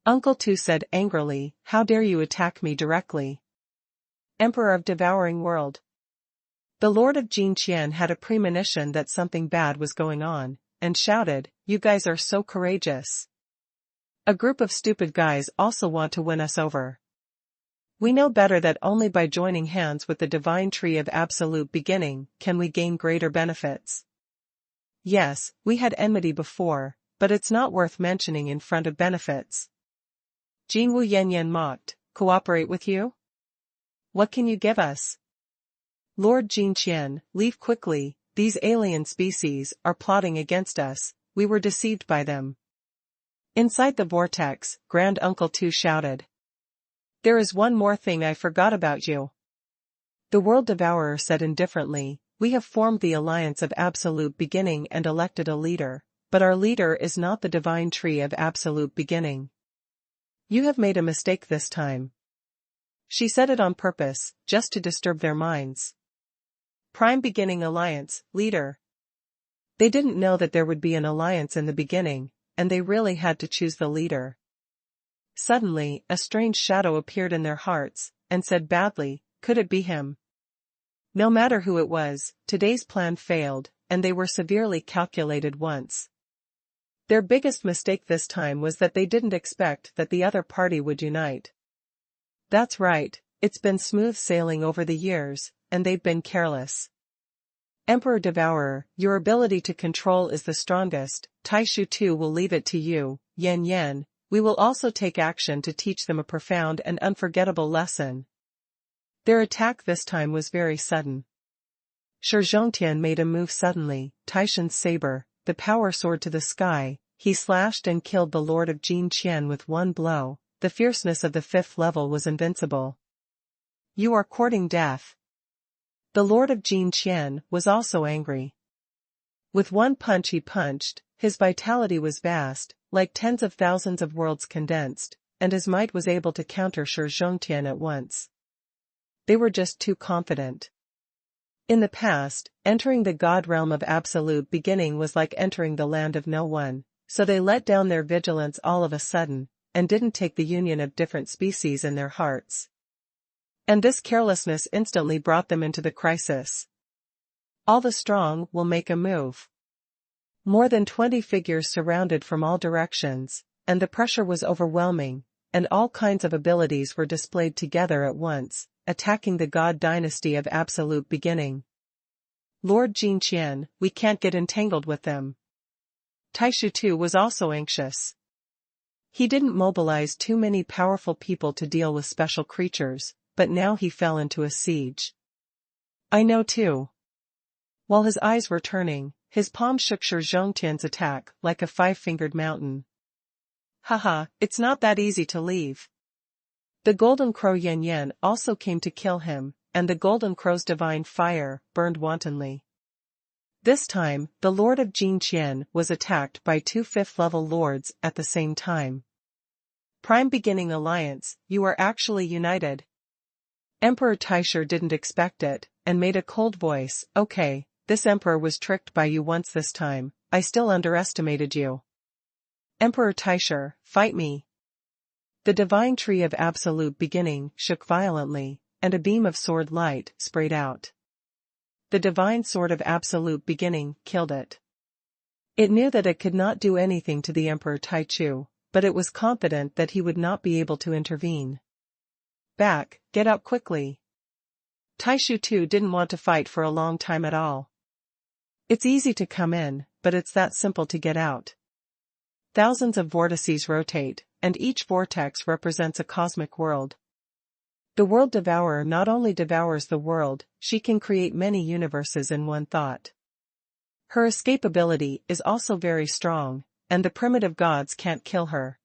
A: Uncle Tu said angrily, how dare you attack me directly? Emperor of Devouring World. The Lord of Jinqian had a premonition that something bad was going on, and shouted, "You guys are so courageous. A group of stupid guys also want to win us over. We know better that only by joining hands with the divine tree of absolute beginning can we gain greater benefits. Yes, we had enmity before, but it's not worth mentioning in front of benefits." Jinwu Yanyan mocked, "Cooperate with you? What can you give us?" "Lord Jinqian, leave quickly, these alien species are plotting against us, we were deceived by them." Inside the vortex, Grand Uncle Tu shouted. "There is one more thing I forgot about you." The World Devourer said indifferently, "We have formed the Alliance of Absolute Beginning and elected a leader, but our leader is not the divine tree of Absolute Beginning. You have made a mistake this time." She said it on purpose, just to disturb their minds. Prime Beginning Alliance, leader. They didn't know that there would be an alliance in the beginning, and they really had to choose the leader. Suddenly, a strange shadow appeared in their hearts, and said badly, "Could it be him?" No matter who it was, today's plan failed, and they were severely calculated once. Their biggest mistake this time was that they didn't expect that the other party would unite. That's right, it's been smooth sailing over the years, and they've been careless. Emperor Devourer, your ability to control is the strongest, Taishu too will leave it to you, Yan Yan, we will also take action to teach them a profound and unforgettable lesson. Their attack this time was very sudden. Shi Zhongtian made a move suddenly, Taishan's saber, the power soared to the sky, he slashed and killed the Lord of Jinqian with one blow, the fierceness of the 5th level was invincible. You are courting death. The Lord of Jinqian was also angry. With one punch he punched, his vitality was vast, like tens of thousands of worlds condensed, and his might was able to counter Shi Zhongtian at once. They were just too confident. In the past, entering the God realm of absolute beginning was like entering the land of no one, so they let down their vigilance all of a sudden, and didn't take the union of different species in their hearts. And this carelessness instantly brought them into the crisis. All the strong will make a move. More than 20 figures surrounded from all directions, and the pressure was overwhelming, and all kinds of abilities were displayed together at once, attacking the God dynasty of absolute beginning. Lord Jinqian, we can't get entangled with them. Taishu too was also anxious. He didn't mobilize too many powerful people to deal with special creatures, but now he fell into a siege. I know too. While his eyes were turning, his palm shook Shi Zhongtian's attack like a 5-fingered mountain. Haha, it's not that easy to leave. The Golden Crow Yan Yan also came to kill him, and the Golden Crow's divine fire burned wantonly. This time, the Lord of Jinqian was attacked by 2 5th-level lords at the same time. Prime Beginning Alliance, you are actually united. Emperor Taishu didn't expect it, and made a cold voice, "Okay, this emperor was tricked by you once this time, I still underestimated you. Emperor Taishu, fight me." The divine tree of absolute beginning shook violently, and a beam of sword light sprayed out. The divine sword of absolute beginning killed it. It knew that it could not do anything to the Emperor Taichu, but it was confident that he would not be able to intervene. Back, get out quickly. Taishu too didn't want to fight for a long time at all. It's easy to come in, but it's that simple to get out. Thousands of vortices rotate, and each vortex represents a cosmic world. The World Devourer not only devours the world, she can create many universes in one thought. Her escape ability is also very strong, and the primitive gods can't kill her.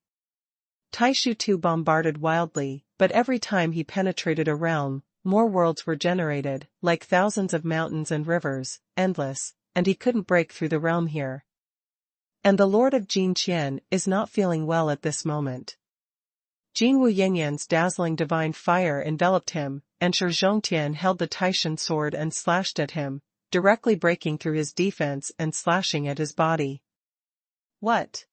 A: Taishu too bombarded wildly, but every time he penetrated a realm, more worlds were generated, like thousands of mountains and rivers, endless, and he couldn't break through the realm here. And the Lord of Jinqian is not feeling well at this moment. Jinwu Yanyan's dazzling divine fire enveloped him, and Shi Zhongtian held the Taishan sword and slashed at him, directly breaking through his defense and slashing at his body. What?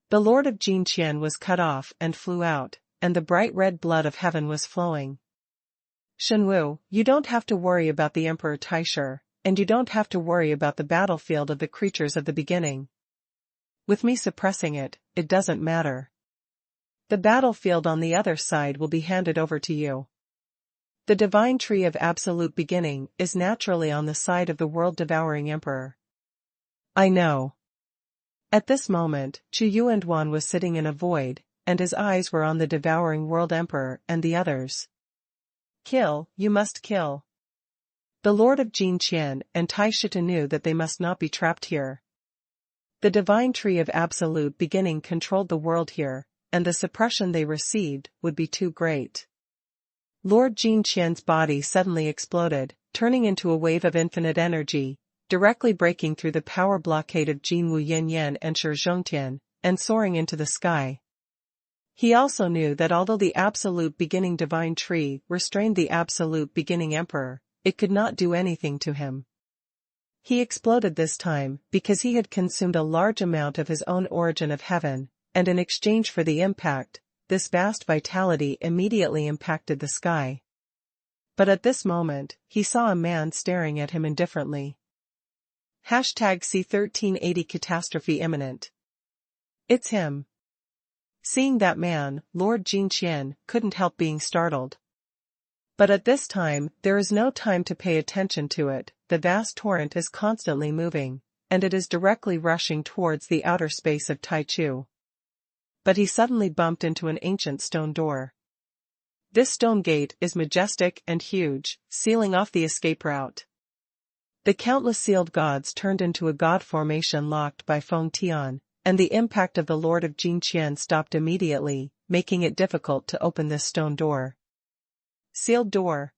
A: The Lord of Jinqian was cut off and flew out, and the bright red blood of heaven was flowing. Xuanhuan, you don't have to worry about the Emperor Taishu, and you don't have to worry about the battlefield of the creatures of the beginning. With me suppressing it, it doesn't matter. The battlefield on the other side will be handed over to you. The divine tree of absolute beginning is naturally on the side of the world-devouring emperor. I know. At this moment, Xuanhuan was sitting in a void, and his eyes were on the devouring world emperor and the others. Kill, you must kill. The Lord of Jinqian and Taishu knew that they must not be trapped here. The divine tree of absolute beginning controlled the world here, and the suppression they received would be too great. Lord Jinqian's body suddenly exploded, turning into a wave of infinite energy, directly breaking through the power blockade of Jinwu Yanyan and Shi Zhongtian, and soaring into the sky. He also knew that although the absolute beginning divine tree restrained the absolute beginning emperor, it could not do anything to him. He exploded this time because he had consumed a large amount of his own origin of heaven, and in exchange for the impact, this vast vitality immediately impacted the sky. But at this moment, he saw a man staring at him indifferently. #C1380 Catastrophe imminent. It's him. Seeing that man, Lord Jinqian couldn't help being startled. But at this time, there is no time to pay attention to it. The vast torrent is constantly moving, and it is directly rushing towards the outer space of Taichu. But he suddenly bumped into an ancient stone door. This stone gate is majestic and huge, sealing off the escape route. The countless sealed gods turned into a god formation locked by Feng Tian, and the impact of the Lord of Jinqian stopped immediately, making it difficult to open this stone door. Sealed door.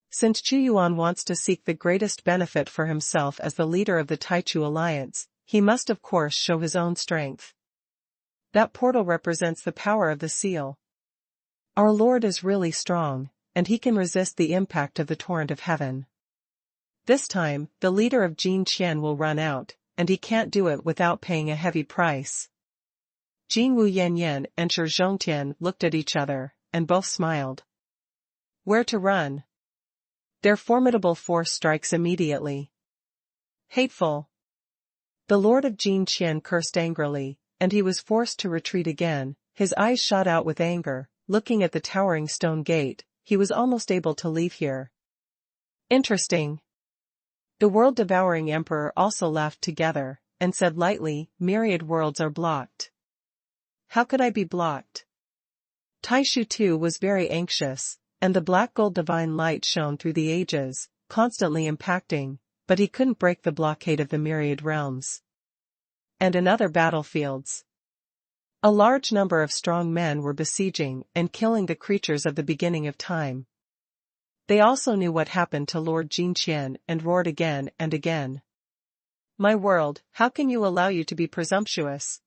A: Since Xuanhuan wants to seek the greatest benefit for himself as the leader of the Taichu alliance, he must of course show his own strength. That portal represents the power of the seal. Our Lord is really strong, and he can resist the impact of the torrent of heaven. This time, the leader of Jinqian will run out, and he can't do it without paying a heavy price. Jinwu Yanyan and Shi Zhongtian looked at each other, and both smiled. Where to run? Their formidable force strikes immediately. Hateful. The Lord of Jinqian cursed angrily, and he was forced to retreat again. His eyes shot out with anger, looking at the towering stone gate. He was almost able to leave here. Interesting. The world-devouring emperor also laughed together, and said lightly, myriad worlds are blocked. How could I be blocked? Taishu too was very anxious, and the black gold divine light shone through the ages, constantly impacting, but he couldn't break the blockade of the myriad realms. And in other battlefields, a large number of strong men were besieging and killing the creatures of the beginning of time. They also knew what happened to Lord Jinqian and roared again and again. My world, how can you allow you to be presumptuous?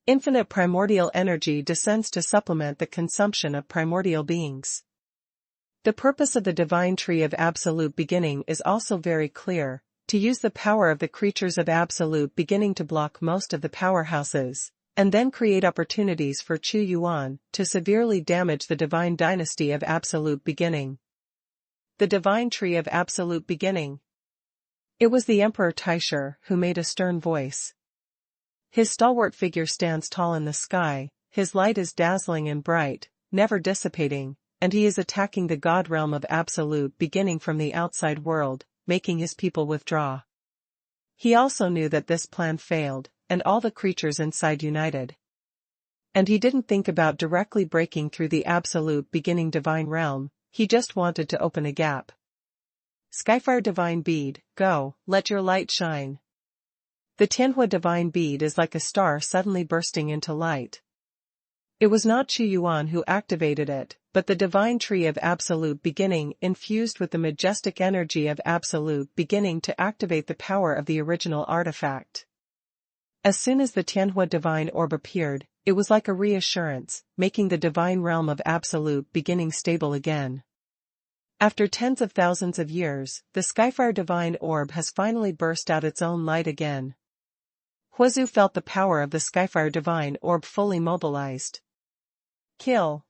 A: Infinite primordial energy descends to supplement the consumption of primordial beings. The purpose of the divine tree of absolute beginning is also very clear, to use the power of the creatures of absolute beginning to block most of the powerhouses, and then create opportunities for Xuanhuan to severely damage the divine dynasty of absolute beginning. The divine tree of absolute beginning. It was the Emperor Taishu who made a stern voice. His stalwart figure stands tall in the sky, his light is dazzling and bright, never dissipating, and he is attacking the god realm of absolute beginning from the outside world, making his people withdraw. He also knew that this plan failed, and all the creatures inside united. And he didn't think about directly breaking through the absolute beginning divine realm, he just wanted to open a gap. Skyfire divine bead, go, let your light shine. The Tianhua divine bead is like a star suddenly bursting into light. It was not Xuanhuan who activated it, but the divine tree of absolute beginning infused with the majestic energy of absolute beginning to activate the power of the original artifact. As soon as the Tianhua divine orb appeared, it was like a reassurance, making the divine realm of absolute beginning stable again. After tens of thousands of years, the Skyfire divine orb has finally burst out its own light again. Huazu felt the power of the Skyfire divine orb fully mobilized. Kill.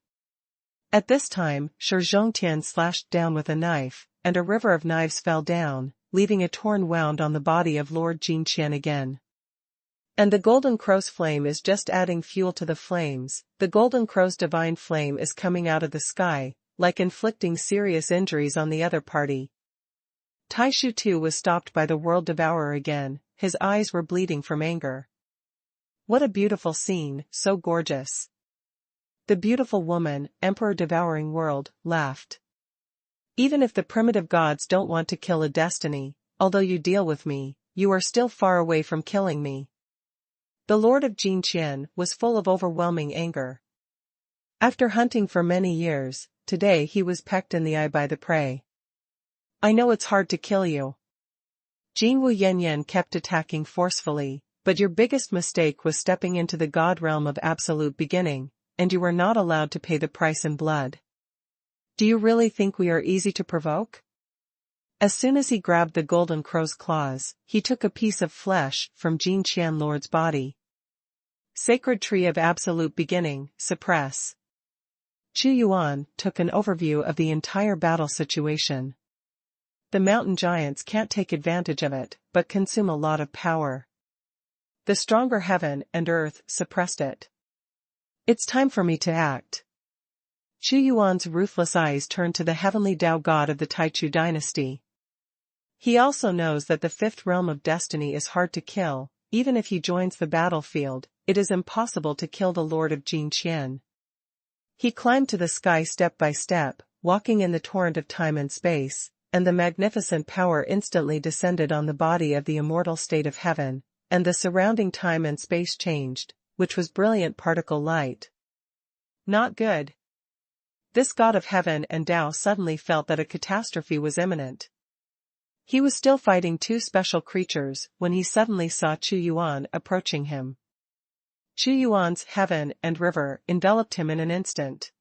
A: At this time, Shi Zhongtian slashed down with a knife, and a river of knives fell down, leaving a torn wound on the body of Lord Jinqian again. And the Golden Crow's flame is just adding fuel to the flames. The Golden Crow's divine flame is coming out of the sky, like inflicting serious injuries on the other party. Taishu too was stopped by the World Devourer again, his eyes were bleeding from anger. What a beautiful scene, so gorgeous. The beautiful woman, Emperor Devouring World, laughed. Even if the primitive gods don't want to kill a destiny, although you deal with me, you are still far away from killing me. The Lord of Jinqian was full of overwhelming anger. After hunting for many years, today he was pecked in the eye by the prey. I know it's hard to kill you. Jinwu Yanyan kept attacking forcefully, but your biggest mistake was stepping into the god realm of absolute beginning, and you were not allowed to pay the price in blood. Do you really think we are easy to provoke? As soon as he grabbed the Golden Crow's claws, he took a piece of flesh from Jinqian Lord's body. Sacred Tree of Absolute Beginning, suppress. Chu Yuan took an overview of the entire battle situation. The mountain giants can't take advantage of it, but consume a lot of power. The stronger heaven and earth suppressed it. It's time for me to act. Chu Yuan's ruthless eyes turned to the heavenly Tao god of the Taichu dynasty. He also knows that the fifth realm of destiny is hard to kill. Even if he joins the battlefield, it is impossible to kill the Lord of Jinqian. He climbed to the sky step by step, walking in the torrent of time and space, and the magnificent power instantly descended on the body of the immortal state of heaven, and the surrounding time and space changed, which was brilliant particle light. Not good. This god of heaven and Tao suddenly felt that a catastrophe was imminent. He was still fighting two special creatures when he suddenly saw Chu Yuan approaching him. Chu Yuan's heaven and river enveloped him in an instant.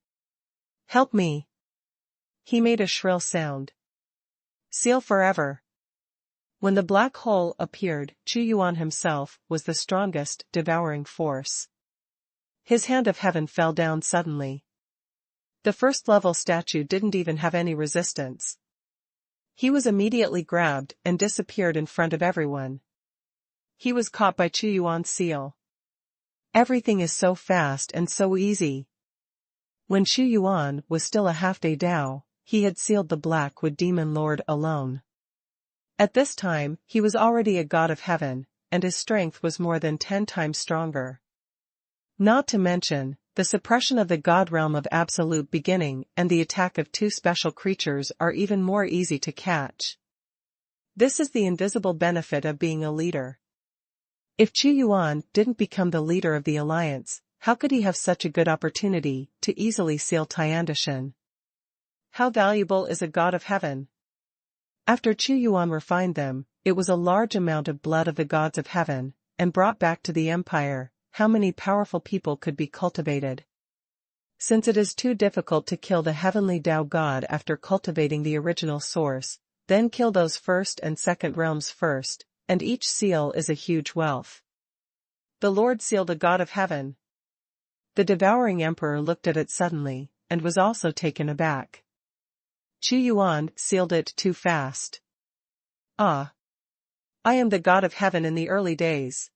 A: Help me. He made a shrill sound. Seal forever. When the black hole appeared, Chu Yuan himself was the strongest devouring force. His hand of heaven fell down suddenly. The first-level statue didn't even have any resistance. He was immediately grabbed and disappeared in front of everyone. He was caught by Chu Yuan's seal. Everything is so fast and so easy. When Chu Yuan was still a half-day Tao, he had sealed the Blackwood Demon Lord alone. At this time, he was already a god of heaven, and his strength was more than 10 times stronger. Not to mention, the suppression of the god realm of absolute beginning and the attack of two special creatures are even more easy to catch. This is the invisible benefit of being a leader. If Chu Yuan didn't become the leader of the alliance, how could he have such a good opportunity to easily seal Tiandishan? How valuable is a god of heaven? After Chu Yuan refined them, it was a large amount of blood of the gods of heaven, and brought back to the empire. How many powerful people could be cultivated? Since it is too difficult to kill the heavenly Tao god after cultivating the original source, then kill those first and second realms first, and each seal is a huge wealth. The Lord sealed a god of heaven. The devouring emperor looked at it suddenly, and was also taken aback. Chu Yuan sealed it too fast. Ah! I am the god of heaven in the early days.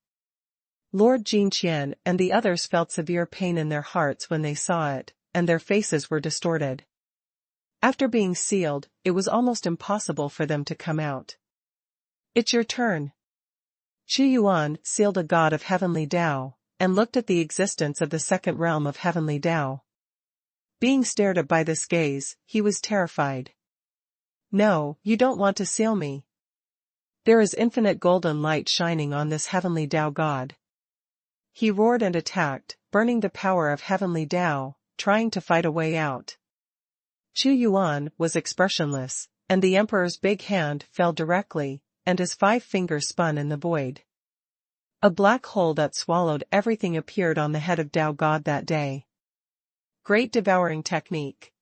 A: Lord Jinqian and the others felt severe pain in their hearts when they saw it, and their faces were distorted. After being sealed, it was almost impossible for them to come out. It's your turn. Chu Yuan sealed a god of heavenly Tao, and looked at the existence of the second realm of heavenly Tao. Being stared at by this gaze, he was terrified. No, you don't want to seal me. There is infinite golden light shining on this heavenly Tao god. He roared and attacked, burning the power of heavenly Tao, trying to fight a way out. Chu Yuan was expressionless, and the emperor's big hand fell directly, and his 5 fingers spun in the void. A black hole that swallowed everything appeared on the head of Tao God that day. Great devouring technique.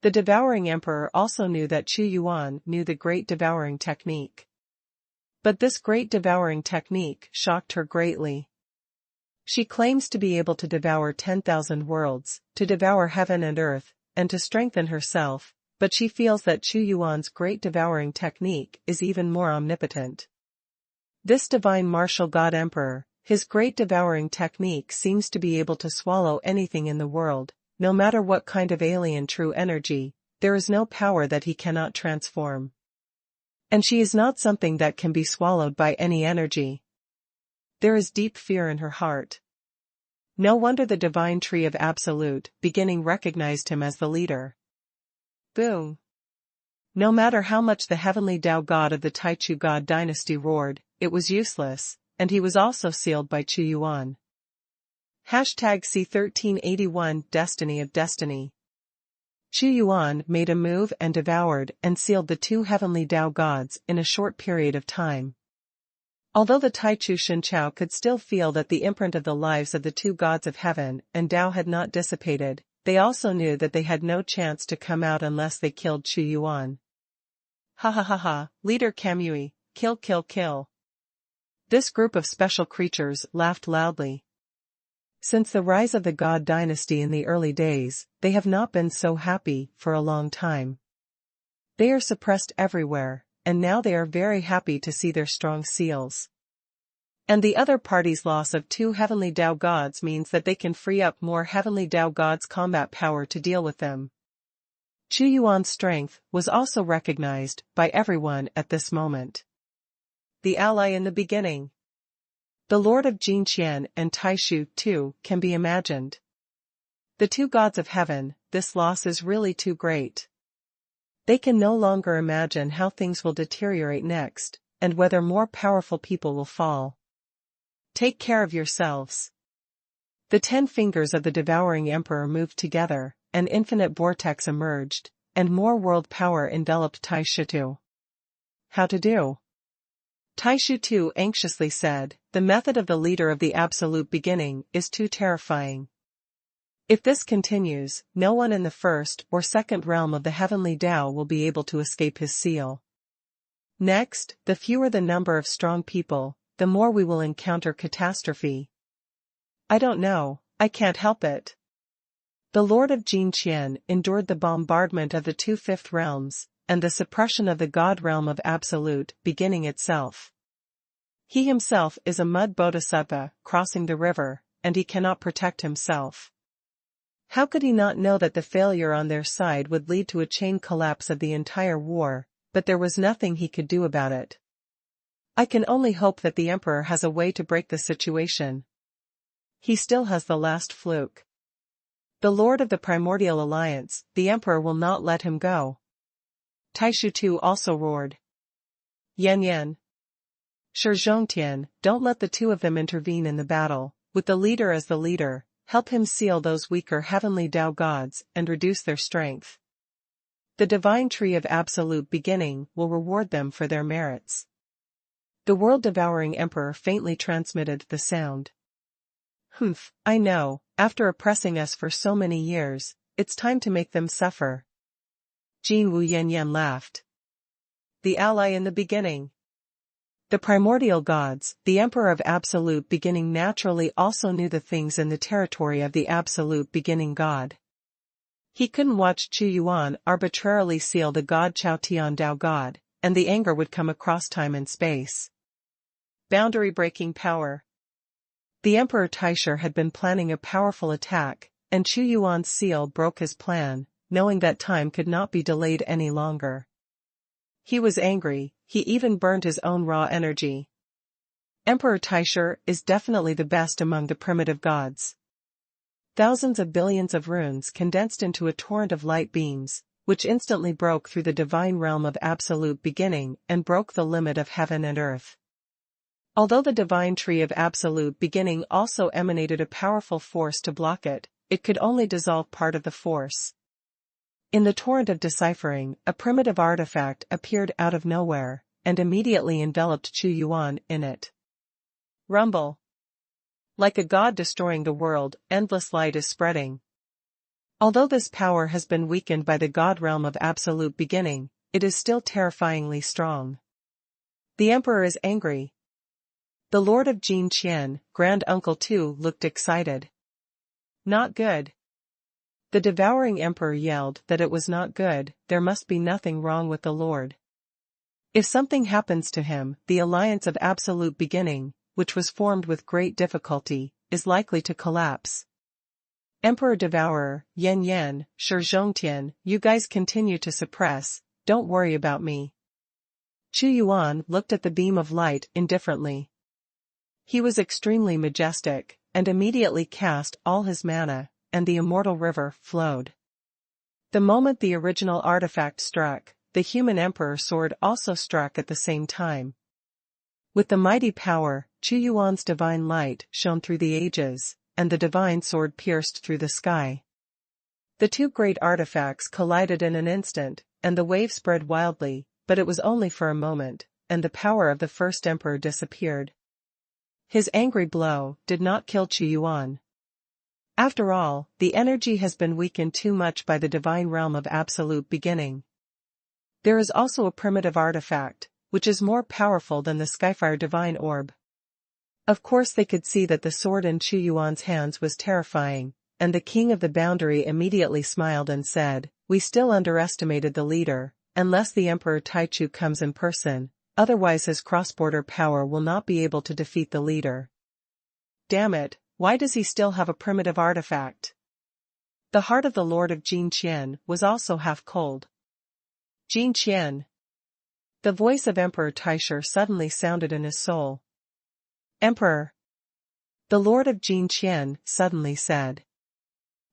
A: The devouring emperor also knew that Chu Yuan knew the great devouring technique. But this great devouring technique shocked her greatly. She claims to be able to devour 10,000 worlds, to devour heaven and earth, and to strengthen herself, but she feels that Chu Yuan's great devouring technique is even more omnipotent. This divine martial god emperor, his great devouring technique seems to be able to swallow anything in the world, no matter what kind of alien true energy, there is no power that he cannot transform. And she is not something that can be swallowed by any energy. There is deep fear in her heart. No wonder the divine tree of absolute beginning recognized him as the leader. Boom! No matter how much the heavenly Tao god of the Taichu god dynasty roared, it was useless, and he was also sealed by Chu Yuan. #C1381 Destiny of Destiny. Chu Yuan made a move and devoured and sealed the two heavenly Tao gods in a short period of time. Although the Taichu Shinchao could still feel that the imprint of the lives of the two gods of heaven and Tao had not dissipated, they also knew that they had no chance to come out unless they killed Chu Yuan. Ha ha ha ha, Leader Kamui, kill kill kill. This group of special creatures laughed loudly. Since the rise of the God dynasty in the early days, they have not been so happy for a long time. They are suppressed everywhere, and now they are very happy to see their strong seals. And the other party's loss of two heavenly Tao gods means that they can free up more heavenly Tao gods' combat power to deal with them. Chu Yuan's strength was also recognized by everyone at this moment. The ally in the beginning. The Lord of Jinqian and Taishu, too, can be imagined. The two gods of heaven, this loss is really too great. They can no longer imagine how things will deteriorate next, and whether more powerful people will fall. Take care of yourselves. The 10 fingers of the devouring emperor moved together, an infinite vortex emerged, and more world power enveloped Taishu. How to do? Taishu anxiously said, the method of the leader of the absolute beginning is too terrifying. If this continues, no one in the first or second realm of the heavenly Tao will be able to escape his seal. Next, the fewer the number of strong people, the more we will encounter catastrophe. I don't know, I can't help it. The Lord of Jinqian endured the bombardment of the two fifth realms, and the suppression of the God realm of absolute beginning itself. He himself is a mud bodhisattva crossing the river, and he cannot protect himself. How could he not know that the failure on their side would lead to a chain collapse of the entire war, but there was nothing he could do about it. I can only hope that the Emperor has a way to break the situation. He still has the last fluke. The Lord of the Primordial Alliance, the Emperor will not let him go. Taishu also roared. Yan. Shizhongtian, don't let the two of them intervene in the battle, with the leader as the leader, help him seal those weaker heavenly Tao gods and reduce their strength. The divine tree of absolute beginning will reward them for their merits. The world-devouring emperor faintly transmitted the sound. Humph, I know, after oppressing us for so many years, it's time to make them suffer. Jin Wu Yan laughed. The ally in the beginning. The primordial gods, the emperor of absolute beginning naturally also knew the things in the territory of the absolute beginning god. He couldn't watch Chu Yuan arbitrarily seal the god Chao Tian Dao god, and the anger would come across time and space. Boundary-breaking power. The Emperor Taishu had been planning a powerful attack, and Chu Yuan's seal broke his plan, knowing that time could not be delayed any longer. He was angry, he even burned his own raw energy. Emperor Taishu is definitely the best among the primitive gods. Thousands of billions of runes condensed into a torrent of light beams, which instantly broke through the divine realm of absolute beginning and broke the limit of heaven and earth. Although the divine tree of absolute beginning also emanated a powerful force to block it, it could only dissolve part of the force. In the torrent of deciphering, a primitive artifact appeared out of nowhere, and immediately enveloped Chu Yuan in it. Rumble. Like a god destroying the world, endless light is spreading. Although this power has been weakened by the god realm of absolute beginning, it is still terrifyingly strong. The emperor is angry. The Lord of Jinqian, Grand Uncle too, looked excited. Not good. The devouring emperor yelled that it was not good, there must be nothing wrong with the Lord. If something happens to him, the alliance of absolute beginning, which was formed with great difficulty, is likely to collapse. Emperor Devourer, Yen Yen, Shi Zhongtian, you guys continue to suppress, don't worry about me. Xuanhuan looked at the beam of light indifferently. He was extremely majestic, and immediately cast all his mana, and the immortal river flowed. The moment the original artifact struck, the human emperor sword also struck at the same time. With the mighty power, Xuanhuan's divine light shone through the ages, and the divine sword pierced through the sky. The two great artifacts collided in an instant, and the wave spread wildly, but it was only for a moment, and the power of the first emperor disappeared. His angry blow did not kill Xuanhuan. After all, the energy has been weakened too much by the divine realm of absolute beginning. There is also a primitive artifact, which is more powerful than the Skyfire divine orb. Of course they could see that the sword in Xuanhuan's hands was terrifying, and the king of the boundary immediately smiled and said, "We still underestimated the leader, unless the Emperor Taichu comes in person, otherwise his cross-border power will not be able to defeat the leader." Damn it, why does he still have a primitive artifact? The heart of the Lord of Jin Qian was also half cold. Jin Qian. The voice of Emperor Taisher suddenly sounded in his soul. Emperor. The Lord of Jin Qian suddenly said.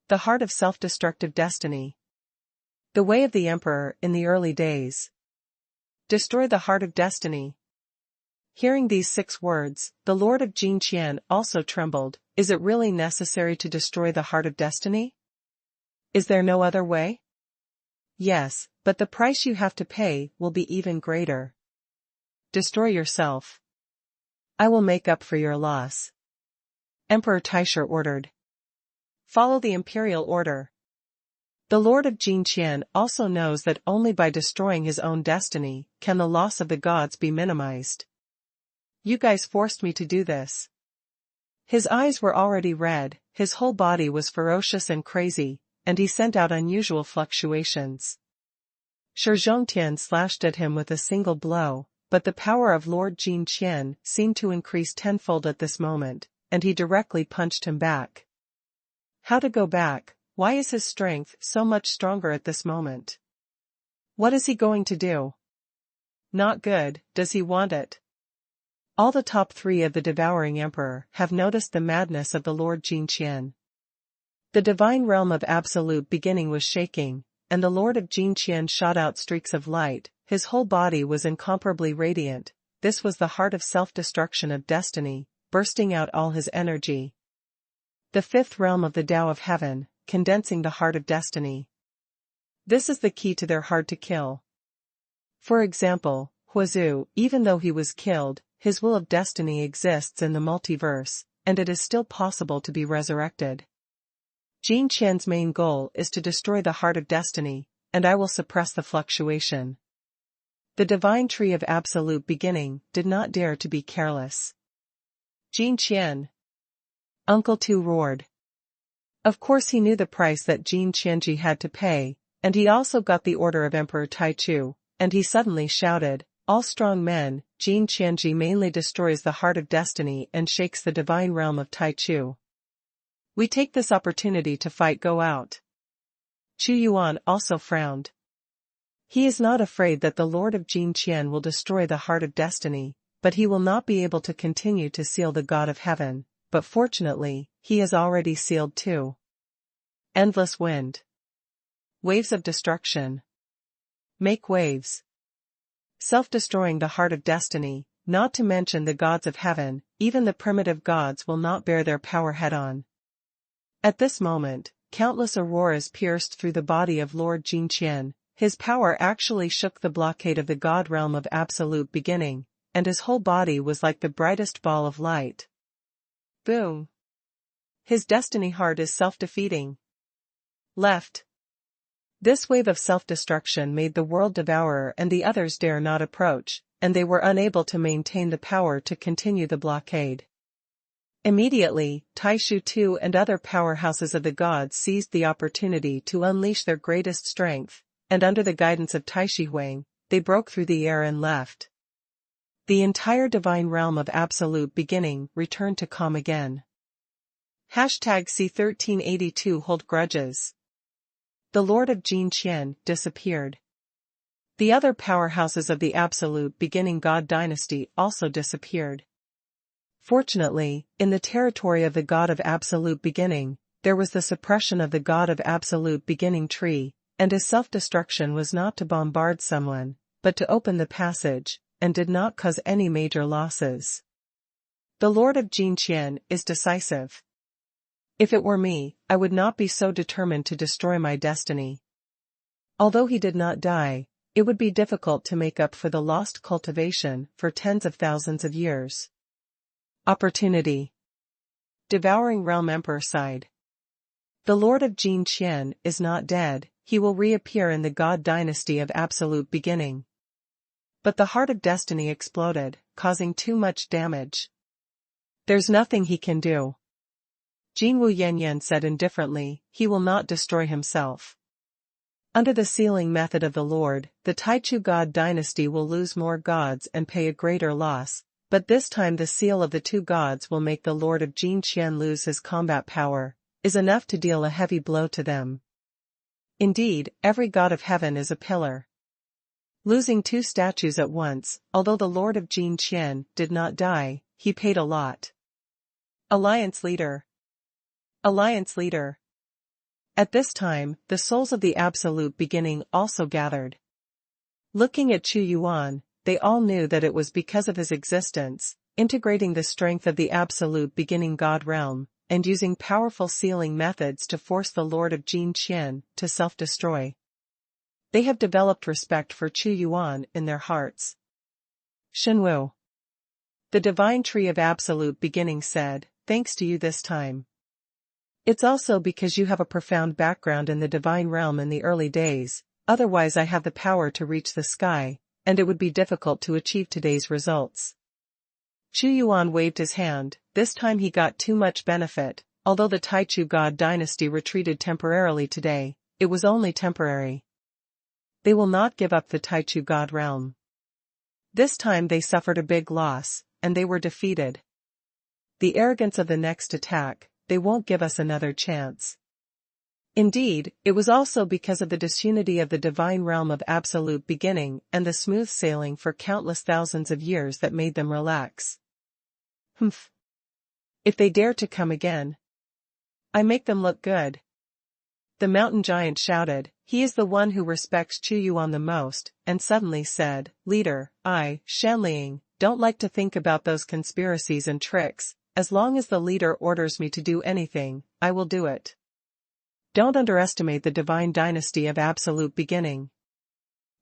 A: The heart of self-destructive destiny. The way of the Emperor in the early days. Destroy the heart of destiny. Hearing these 6 words, the Lord of Jin Qian also trembled. Is it really necessary to destroy the heart of destiny? Is there no other way? Yes, but the price you have to pay will be even greater. Destroy yourself. I will make up for your loss. Emperor Taisher ordered. Follow the imperial order. The Lord of Jin Qian also knows that only by destroying his own destiny can the loss of the gods be minimized. You guys forced me to do this. His eyes were already red, his whole body was ferocious and crazy, and he sent out unusual fluctuations. Shi Zhongtian slashed at him with a single blow, but the power of Lord Jin Qian seemed to increase tenfold at this moment, and he directly punched him back. How to go back? Why is his strength so much stronger at this moment? What is he going to do? Not good, does he want it? All the top 3 of the Devouring Emperor have noticed the madness of the Lord Jin Qian. The divine realm of absolute beginning was shaking, and the Lord of Jin Qian shot out streaks of light, his whole body was incomparably radiant. This was the heart of self-destruction of destiny, bursting out all his energy. The 5th realm of the Tao of Heaven, condensing the heart of destiny. This is the key to their hard to kill. For example, Huazhu, even though he was killed, his will of destiny exists in the multiverse, and it is still possible to be resurrected. Jin Qian's main goal is to destroy the heart of destiny, and I will suppress the fluctuation. The divine tree of absolute beginning did not dare to be careless. Jin Qian. Uncle Tu roared. Of course he knew the price that Jin Qianji had to pay, and he also got the order of Emperor Taichu, and he suddenly shouted, all strong men, Jin Qianji mainly destroys the heart of destiny and shakes the divine realm of Taichu. We take this opportunity to fight go out. Xuanhuan also frowned. He is not afraid that the Lord of Jin Qian will destroy the heart of destiny, but he will not be able to continue to seal the God of Heaven, but fortunately, he has already sealed 2. Endless wind. Waves of destruction. Make waves. Self-destroying the heart of destiny, not to mention the gods of heaven, even the primitive gods will not bear their power head-on. At this moment, countless auroras pierced through the body of Lord Jin Qian. His power actually shook the blockade of the god realm of absolute beginning, and his whole body was like the brightest ball of light. Boom. His destiny heart is self-defeating. Left. This wave of self-destruction made the world devourer and the others dare not approach, and they were unable to maintain the power to continue the blockade. Immediately, Taishu II and other powerhouses of the gods seized the opportunity to unleash their greatest strength, and under the guidance of Taishuang, they broke through the air and left. The entire divine realm of absolute beginning returned to calm again. #C1382 Hold grudges. The Lord of Jin Qian disappeared. The other powerhouses of the absolute beginning god dynasty also disappeared. Fortunately, in the territory of the god of absolute beginning, there was the suppression of the god of absolute beginning tree, and his self-destruction was not to bombard someone, but to open the passage, and did not cause any major losses. The Lord of Jin Qian is decisive. If it were me, I would not be so determined to destroy my destiny. Although he did not die, it would be difficult to make up for the lost cultivation for tens of thousands of years. Opportunity. Devouring Realm Emperor sighed. The Lord of Jin Qian is not dead, he will reappear in the god dynasty of absolute beginning. But the heart of destiny exploded, causing too much damage. There's nothing he can do. Jinwu Yanyan said indifferently, he will not destroy himself. Under the sealing method of the Lord, the Taichu god dynasty will lose more gods and pay a greater loss, but this time the seal of the two gods will make the Lord of Jin Qian lose his combat power, is enough to deal a heavy blow to them. Indeed, every god of heaven is a pillar. Losing two statues at once, although the Lord of Jin Qian did not die, he paid a lot. Alliance Leader. Alliance Leader. At this time, the souls of the absolute beginning also gathered. Looking at Xuanhuan, they all knew that it was because of his existence, integrating the strength of the absolute beginning god realm, and using powerful sealing methods to force the Lord of Jin Qian to self-destroy. They have developed respect for Xuanhuan in their hearts. Shenwu. The divine tree of absolute beginning said, thanks to you this time. It's also because you have a profound background in the divine realm in the early days, otherwise I have the power to reach the sky, and it would be difficult to achieve today's results. Xuanhuan waved his hand, this time he got too much benefit, although the Taichu god dynasty retreated temporarily today, it was only temporary. They will not give up the Taichu god realm. This time they suffered a big loss, and they were defeated. The arrogance of the next attack, they won't give us another chance. Indeed, it was also because of the disunity of the divine realm of absolute beginning and the smooth sailing for countless thousands of years that made them relax. Humph. If they dare to come again, I make them look good. The mountain giant shouted, he is the one who respects Xuanhuan the most, and suddenly said, Leader, I, Shanliang, don't like to think about those conspiracies and tricks, as long as the leader orders me to do anything, I will do it. Don't underestimate the divine dynasty of absolute beginning.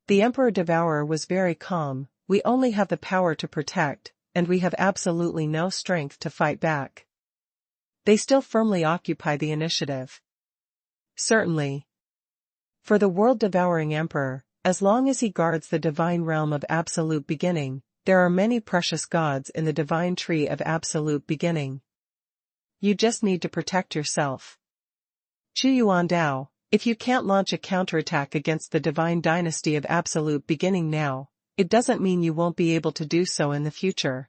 A: The Emperor Devourer was very calm, we only have the power to protect, and we have absolutely no strength to fight back. They still firmly occupy the initiative. Certainly. For the world-devouring Emperor, as long as he guards the divine realm of absolute beginning, there are many precious gods in the divine tree of absolute beginning. You just need to protect yourself. Xuanhuan Dao, if you can't launch a counterattack against the divine dynasty of absolute beginning now, it doesn't mean you won't be able to do so in the future.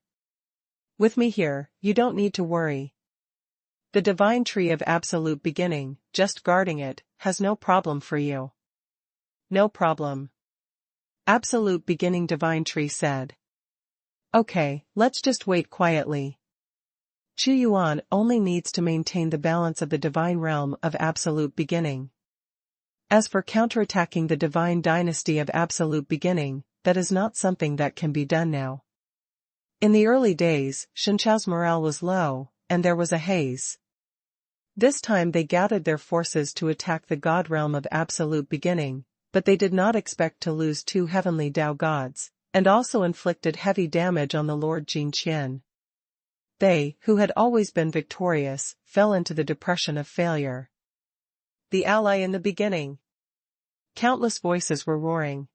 A: With me here, you don't need to worry. The divine tree of absolute beginning, just guarding it, has no problem for you. No problem. Absolute beginning divine tree said. Okay, let's just wait quietly. Xuanhuan only needs to maintain the balance of the divine realm of absolute beginning. As for counterattacking the divine dynasty of absolute beginning, that is not something that can be done now. In the early days, Shenchao's morale was low, and there was a haze. This time they gathered their forces to attack the god realm of absolute beginning, but they did not expect to lose two heavenly Dao gods, and also inflicted heavy damage on the Lord Jin Qian. They, who had always been victorious, fell into the depression of failure. The ally in the beginning. Countless voices were roaring.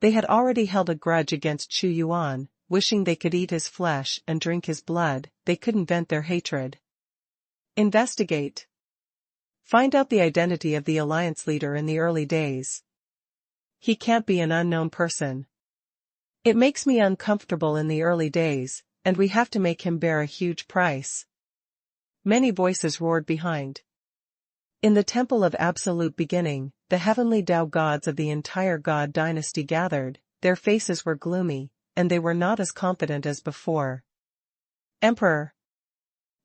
A: They had already held a grudge against Xuanhuan, wishing they could eat his flesh and drink his blood. They couldn't vent their hatred. Investigate. Find out the identity of the alliance leader in the early days. He can't be an unknown person. It makes me uncomfortable in the early days, and we have to make him bear a huge price. Many voices roared behind. In the Temple of Absolute Beginning, the heavenly Tao gods of the entire God dynasty gathered. Their faces were gloomy, and they were not as confident as before. Emperor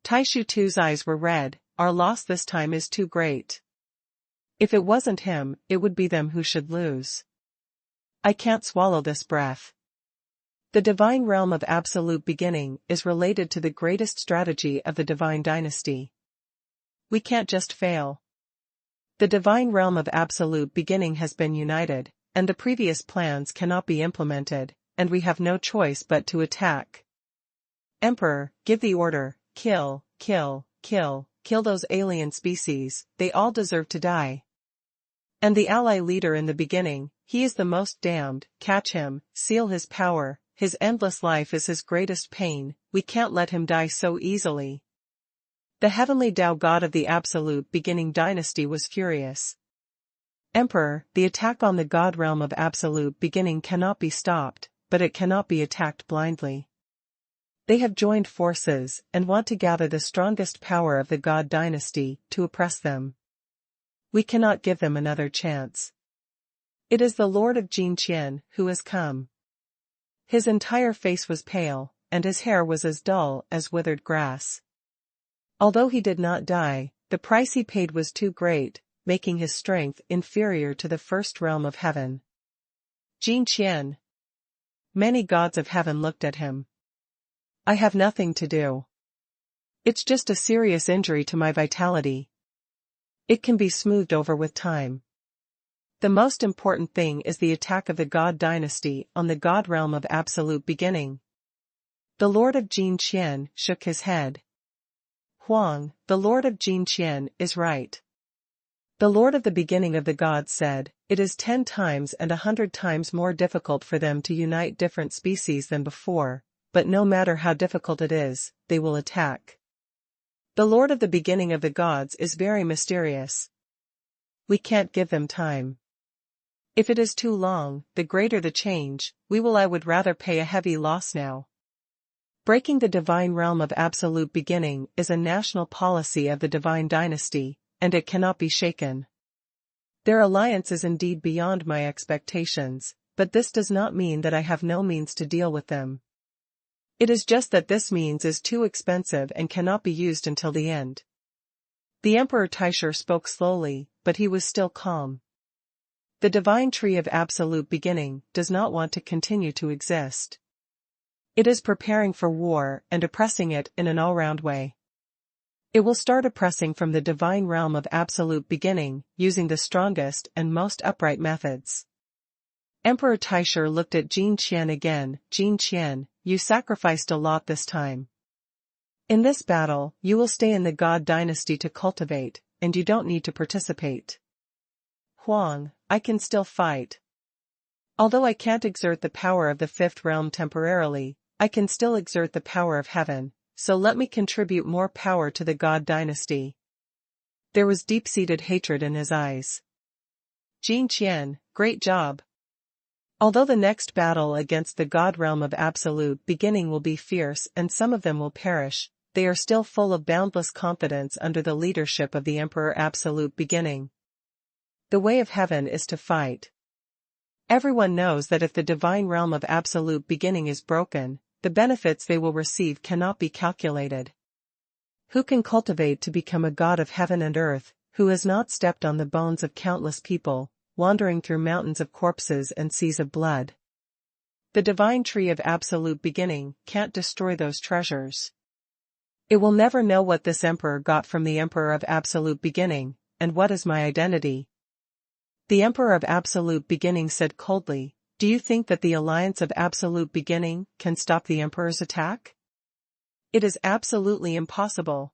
A: Taishu Tu's eyes were red. Our loss this time is too great. If it wasn't him, it would be them who should lose. I can't swallow this breath. The divine realm of Absolute Beginning is related to the greatest strategy of the divine dynasty. We can't just fail. The divine realm of Absolute Beginning has been united, and the previous plans cannot be implemented, and we have no choice but to attack. Emperor, give the order, kill, kill, kill, kill those alien species, they all deserve to die. And the ally leader in the beginning, he is the most damned, catch him, seal his power, his endless life is his greatest pain, we can't let him die so easily. The heavenly Tao god of the Absolute Beginning dynasty was furious. Emperor, the attack on the god realm of Absolute Beginning cannot be stopped, but it cannot be attacked blindly. They have joined forces and want to gather the strongest power of the god dynasty to oppress them. We cannot give them another chance. It is the Lord of Jinqian who has come. His entire face was pale, and his hair was as dull as withered grass. Although he did not die, the price he paid was too great, making his strength inferior to the first realm of heaven. Jinqian. Many gods of heaven looked at him. I have nothing to do. It's just a serious injury to my vitality. It can be smoothed over with time. The most important thing is the attack of the God dynasty on the God realm of Absolute Beginning. The Lord of Jinqian shook his head. Huang, the Lord of Jinqian, is right. The Lord of the Beginning of the Gods said, it is 10 times and 100 times more difficult for them to unite different species than before, but no matter how difficult it is, they will attack. The Lord of the Beginning of the Gods is very mysterious. We can't give them time. If it is too long, the greater the change, I would rather pay a heavy loss now. Breaking the divine realm of Absolute Beginning is a national policy of the divine dynasty, and it cannot be shaken. Their alliance is indeed beyond my expectations, but this does not mean that I have no means to deal with them. It is just that this means is too expensive and cannot be used until the end. The Emperor Taishu spoke slowly, but he was still calm. The divine tree of Absolute Beginning does not want to continue to exist. It is preparing for war and oppressing it in an all-round way. It will start oppressing from the divine realm of Absolute Beginning, using the strongest and most upright methods. Emperor Taishu looked at Jinqian again. Jinqian, you sacrificed a lot this time. In this battle, you will stay in the God dynasty to cultivate, and you don't need to participate. Huang, I can still fight. Although I can't exert the power of the fifth realm temporarily, I can still exert the power of heaven, so let me contribute more power to the God dynasty. There was deep-seated hatred in his eyes. Jinqian, great job. Although the next battle against the God realm of Absolute Beginning will be fierce and some of them will perish, they are still full of boundless confidence under the leadership of the Emperor Absolute Beginning. The way of heaven is to fight. Everyone knows that if the divine realm of Absolute Beginning is broken, the benefits they will receive cannot be calculated. Who can cultivate to become a god of heaven and earth, who has not stepped on the bones of countless people, wandering through mountains of corpses and seas of blood? The divine tree of Absolute Beginning can't destroy those treasures. It will never know what this emperor got from the Emperor of Absolute Beginning, and what is my identity. The Emperor of Absolute Beginning said coldly, do you think that the alliance of Absolute Beginning can stop the Emperor's attack? It is absolutely impossible.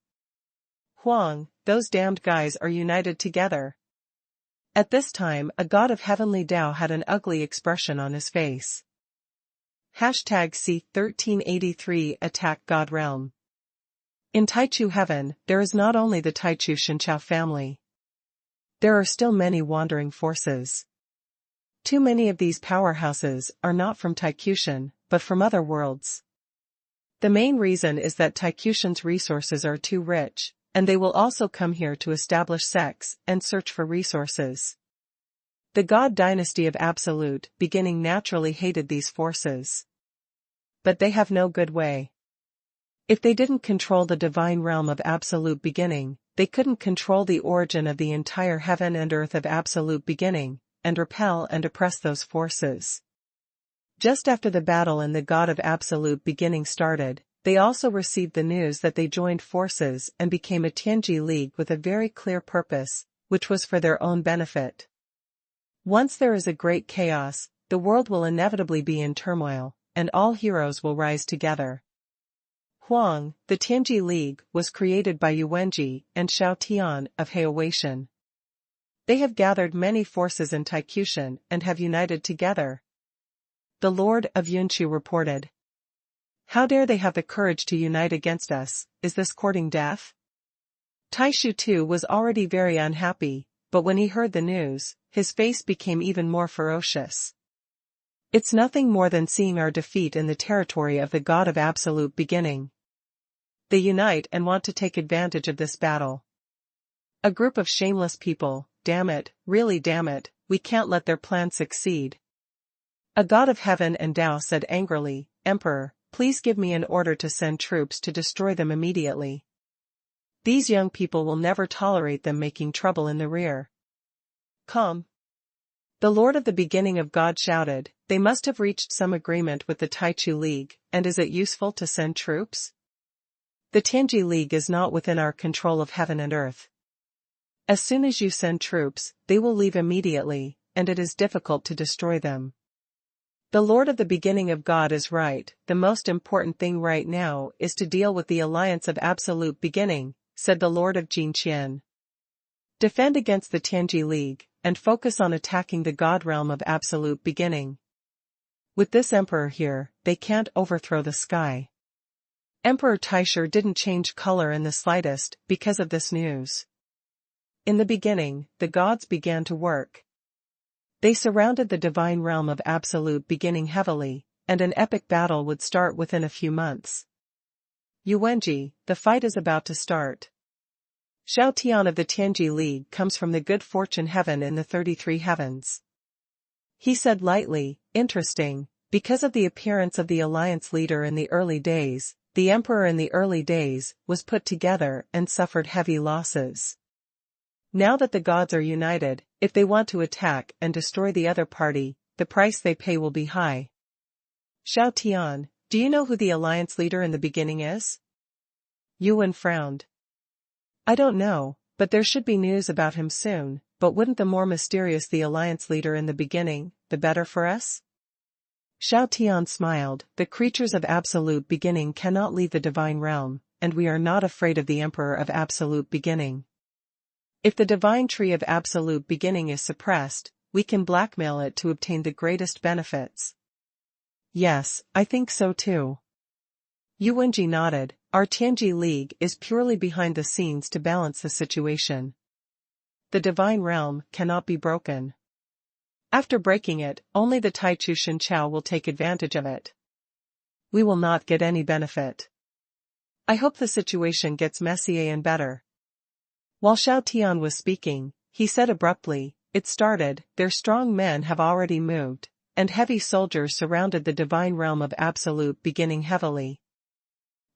A: Huang, those damned guys are united together. At this time a god of heavenly Tao had an ugly expression on his face. Hashtag C1383 Attack God Realm. In Taichu Heaven, there is not only the Taichu Shinchao family. There are still many wandering forces. Too many of these powerhouses are not from Taikushan, but from other worlds. The main reason is that Taikushan's resources are too rich, and they will also come here to establish sects and search for resources. The God dynasty of Absolute Beginning naturally hated these forces. But they have no good way. If they didn't control the divine realm of Absolute Beginning, they couldn't control the origin of the entire heaven and earth of Absolute Beginning, and repel and oppress those forces. Just after the battle and the God of Absolute Beginning started, they also received the news that they joined forces and became a Tianji League with a very clear purpose, which was for their own benefit. Once there is a great chaos, the world will inevitably be in turmoil, and all heroes will rise together. Huang, the Tianji League, was created by Yuwenji and Xiao Tian of Heowei. They have gathered many forces in Taikushan and have united together. The Lord of Yunchu reported. How dare they have the courage to unite against us, is this courting death? Taishu too was already very unhappy, but when he heard the news, his face became even more ferocious. It's nothing more than seeing our defeat in the territory of the God of Absolute Beginning. They unite and want to take advantage of this battle. A group of shameless people, damn it, really damn it, we can't let their plan succeed. A god of heaven and Tao said angrily, Emperor, please give me an order to send troops to destroy them immediately. These young people will never tolerate them making trouble in the rear. Come. The Lord of the Beginning of God shouted, they must have reached some agreement with the Taichu League, and is it useful to send troops? The Tianji League is not within our control of heaven and earth. As soon as you send troops, they will leave immediately, and it is difficult to destroy them. The Lord of the Beginning of God is right, the most important thing right now is to deal with the alliance of Absolute Beginning, said the Lord of Jinqian. Defend against the Tianji League, and focus on attacking the God realm of Absolute Beginning. With this emperor here, they can't overthrow the sky. Emperor Taishu didn't change color in the slightest because of this news. In the beginning, the gods began to work. They surrounded the divine realm of Absolute Beginning heavily, and an epic battle would start within a few months. Yuwenji, the fight is about to start. Xiao Tian of the Tianji League comes from the good fortune heaven in the 33 heavens. He said lightly, interesting, because of the appearance of the alliance leader in the early days, the emperor in the early days was put together and suffered heavy losses. Now that the gods are united, if they want to attack and destroy the other party, the price they pay will be high. Xiao Tian, do you know who the alliance leader in the beginning is? Yuan frowned. I don't know, but there should be news about him soon, but wouldn't the more mysterious the alliance leader in the beginning, the better for us? Xiao Tian smiled, the creatures of Absolute Beginning cannot leave the divine realm, and we are not afraid of the Emperor of Absolute Beginning. If the divine tree of Absolute Beginning is suppressed, we can blackmail it to obtain the greatest benefits. Yes, I think so too. Yuwenji nodded, our Tianji League is purely behind the scenes to balance the situation. The divine realm cannot be broken. After breaking it, only the Taichu Shinchao will take advantage of it. We will not get any benefit. I hope the situation gets messier and better. While Xiao Tian was speaking, he said abruptly, it started, their strong men have already moved, and heavy soldiers surrounded the divine realm of Absolute Beginning heavily.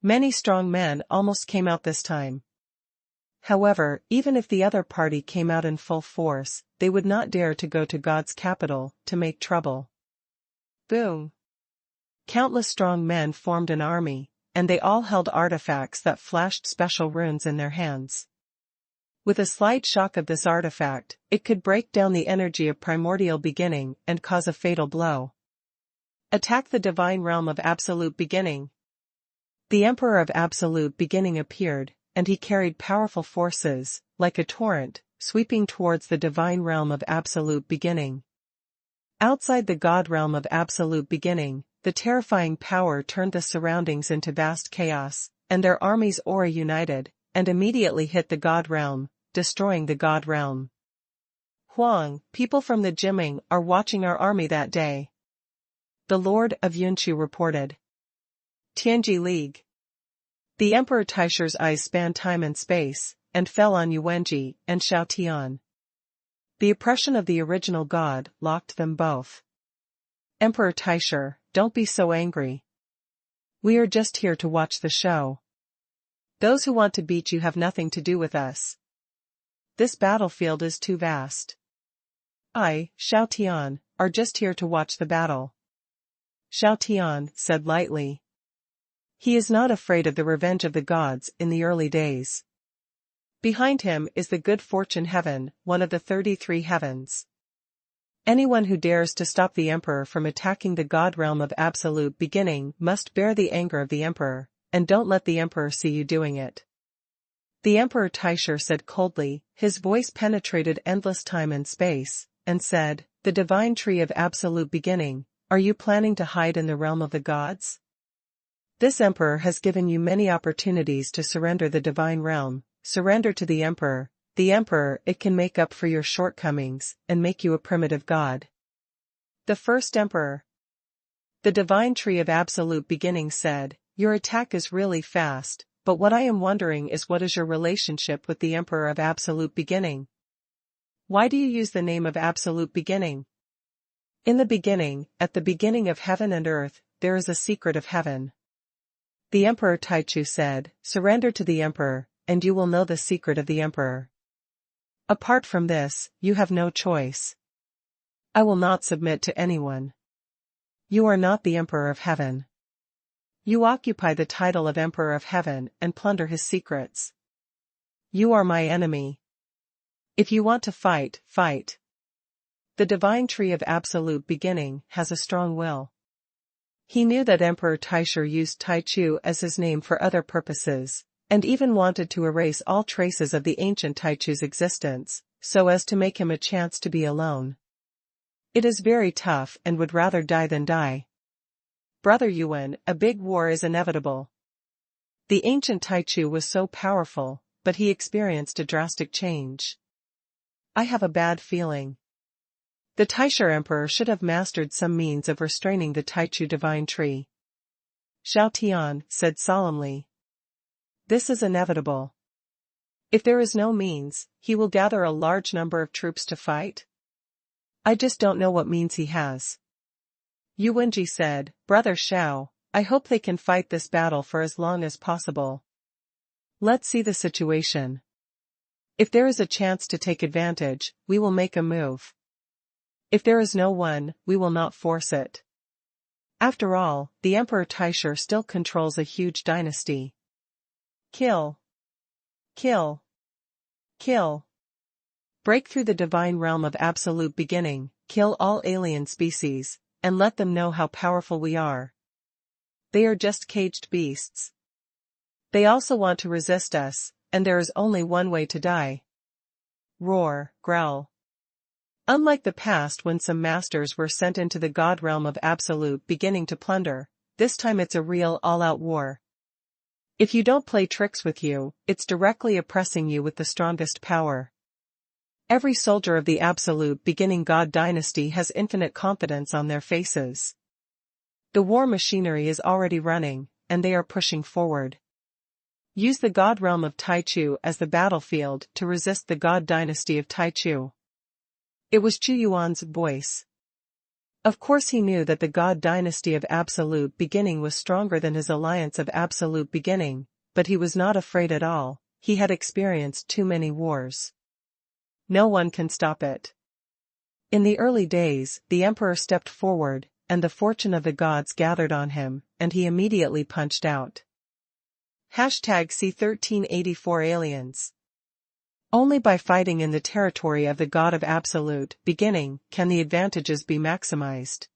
A: Many strong men almost came out this time. However, even if the other party came out in full force, they would not dare to go to God's capital to make trouble. Boom! Countless strong men formed an army, and they all held artifacts that flashed special runes in their hands. With a slight shock of this artifact, it could break down the energy of primordial beginning and cause a fatal blow. Attack the divine realm of Absolute Beginning. The Emperor of Absolute Beginning appeared, and he carried powerful forces, like a torrent, sweeping towards the divine realm of Absolute Beginning. Outside the God realm of Absolute Beginning, the terrifying power turned the surroundings into vast chaos, and their armies aura united, and immediately hit the God realm, destroying the God realm. Huang, people from the Jiming are watching our army that day. The Lord of Yunchu reported. Tianji League. The Emperor Taishi's eyes spanned time and space, and fell on Yuwenji and Xiao Tian. The oppression of the original god locked them both. Emperor Taisher, don't be so angry. We are just here to watch the show. Those who want to beat you have nothing to do with us. This battlefield is too vast. I, Xiao Tian, are just here to watch the battle. Xiao Tian said lightly. He is not afraid of the revenge of the gods in the early days. Behind him is the good fortune heaven, one of the 33 heavens. Anyone who dares to stop the emperor from attacking the god realm of absolute beginning must bear the anger of the emperor, and don't let the emperor see you doing it. The Emperor Taisher said coldly, his voice penetrated endless time and space, and said, the divine tree of absolute beginning, are you planning to hide in the realm of the gods? This emperor has given you many opportunities to surrender the divine realm. Surrender to the emperor, it can make up for your shortcomings, and make you a primitive god. The first emperor. The divine tree of absolute beginning said, your attack is really fast, but what I am wondering is what is your relationship with the emperor of absolute beginning? Why do you use the name of absolute beginning? In the beginning, at the beginning of heaven and earth, there is a secret of heaven. The Emperor Taichu said, surrender to the emperor, and you will know the secret of the emperor. Apart from this, you have no choice. I will not submit to anyone. You are not the emperor of heaven. You occupy the title of emperor of heaven and plunder his secrets. You are my enemy. If you want to fight, fight. The divine tree of absolute beginning has a strong will. He knew that Emperor Taisher used Taichu as his name for other purposes, and even wanted to erase all traces of the ancient Taichu's existence, so as to make him a chance to be alone. It is very tough and would rather die than die. Brother Yuan, a big war is inevitable. The ancient Taichu was so powerful, but he experienced a drastic change. I have a bad feeling. The Taisher Emperor should have mastered some means of restraining the Taichu divine tree. Xiao Tian said solemnly. This is inevitable. If there is no means, he will gather a large number of troops to fight. I just don't know what means he has. Yu Wenji said, Brother Xiao, I hope they can fight this battle for as long as possible. Let's see the situation. If there is a chance to take advantage, we will make a move. If there is no one, we will not force it. After all, the Emperor Taisher still controls a huge dynasty. Kill. Kill. Kill. Break through the divine realm of absolute beginning, kill all alien species, and let them know how powerful we are. They are just caged beasts. They also want to resist us, and there is only one way to die. Roar, growl. Unlike the past when some masters were sent into the god realm of absolute beginning to plunder, this time it's a real all-out war. If you don't play tricks with you, it's directly oppressing you with the strongest power. Every soldier of the absolute beginning god dynasty has infinite confidence on their faces. The war machinery is already running, and they are pushing forward. Use the god realm of Taichu as the battlefield to resist the god dynasty of Taichu. It was Chu Yuan's voice. Of course he knew that the god dynasty of absolute beginning was stronger than his alliance of absolute beginning, but he was not afraid at all, he had experienced too many wars. No one can stop it. In the early days, the emperor stepped forward, and the fortune of the gods gathered on him, and he immediately punched out. #C1384 Aliens. Only by fighting in the territory of the god of absolute beginning can the advantages be maximized.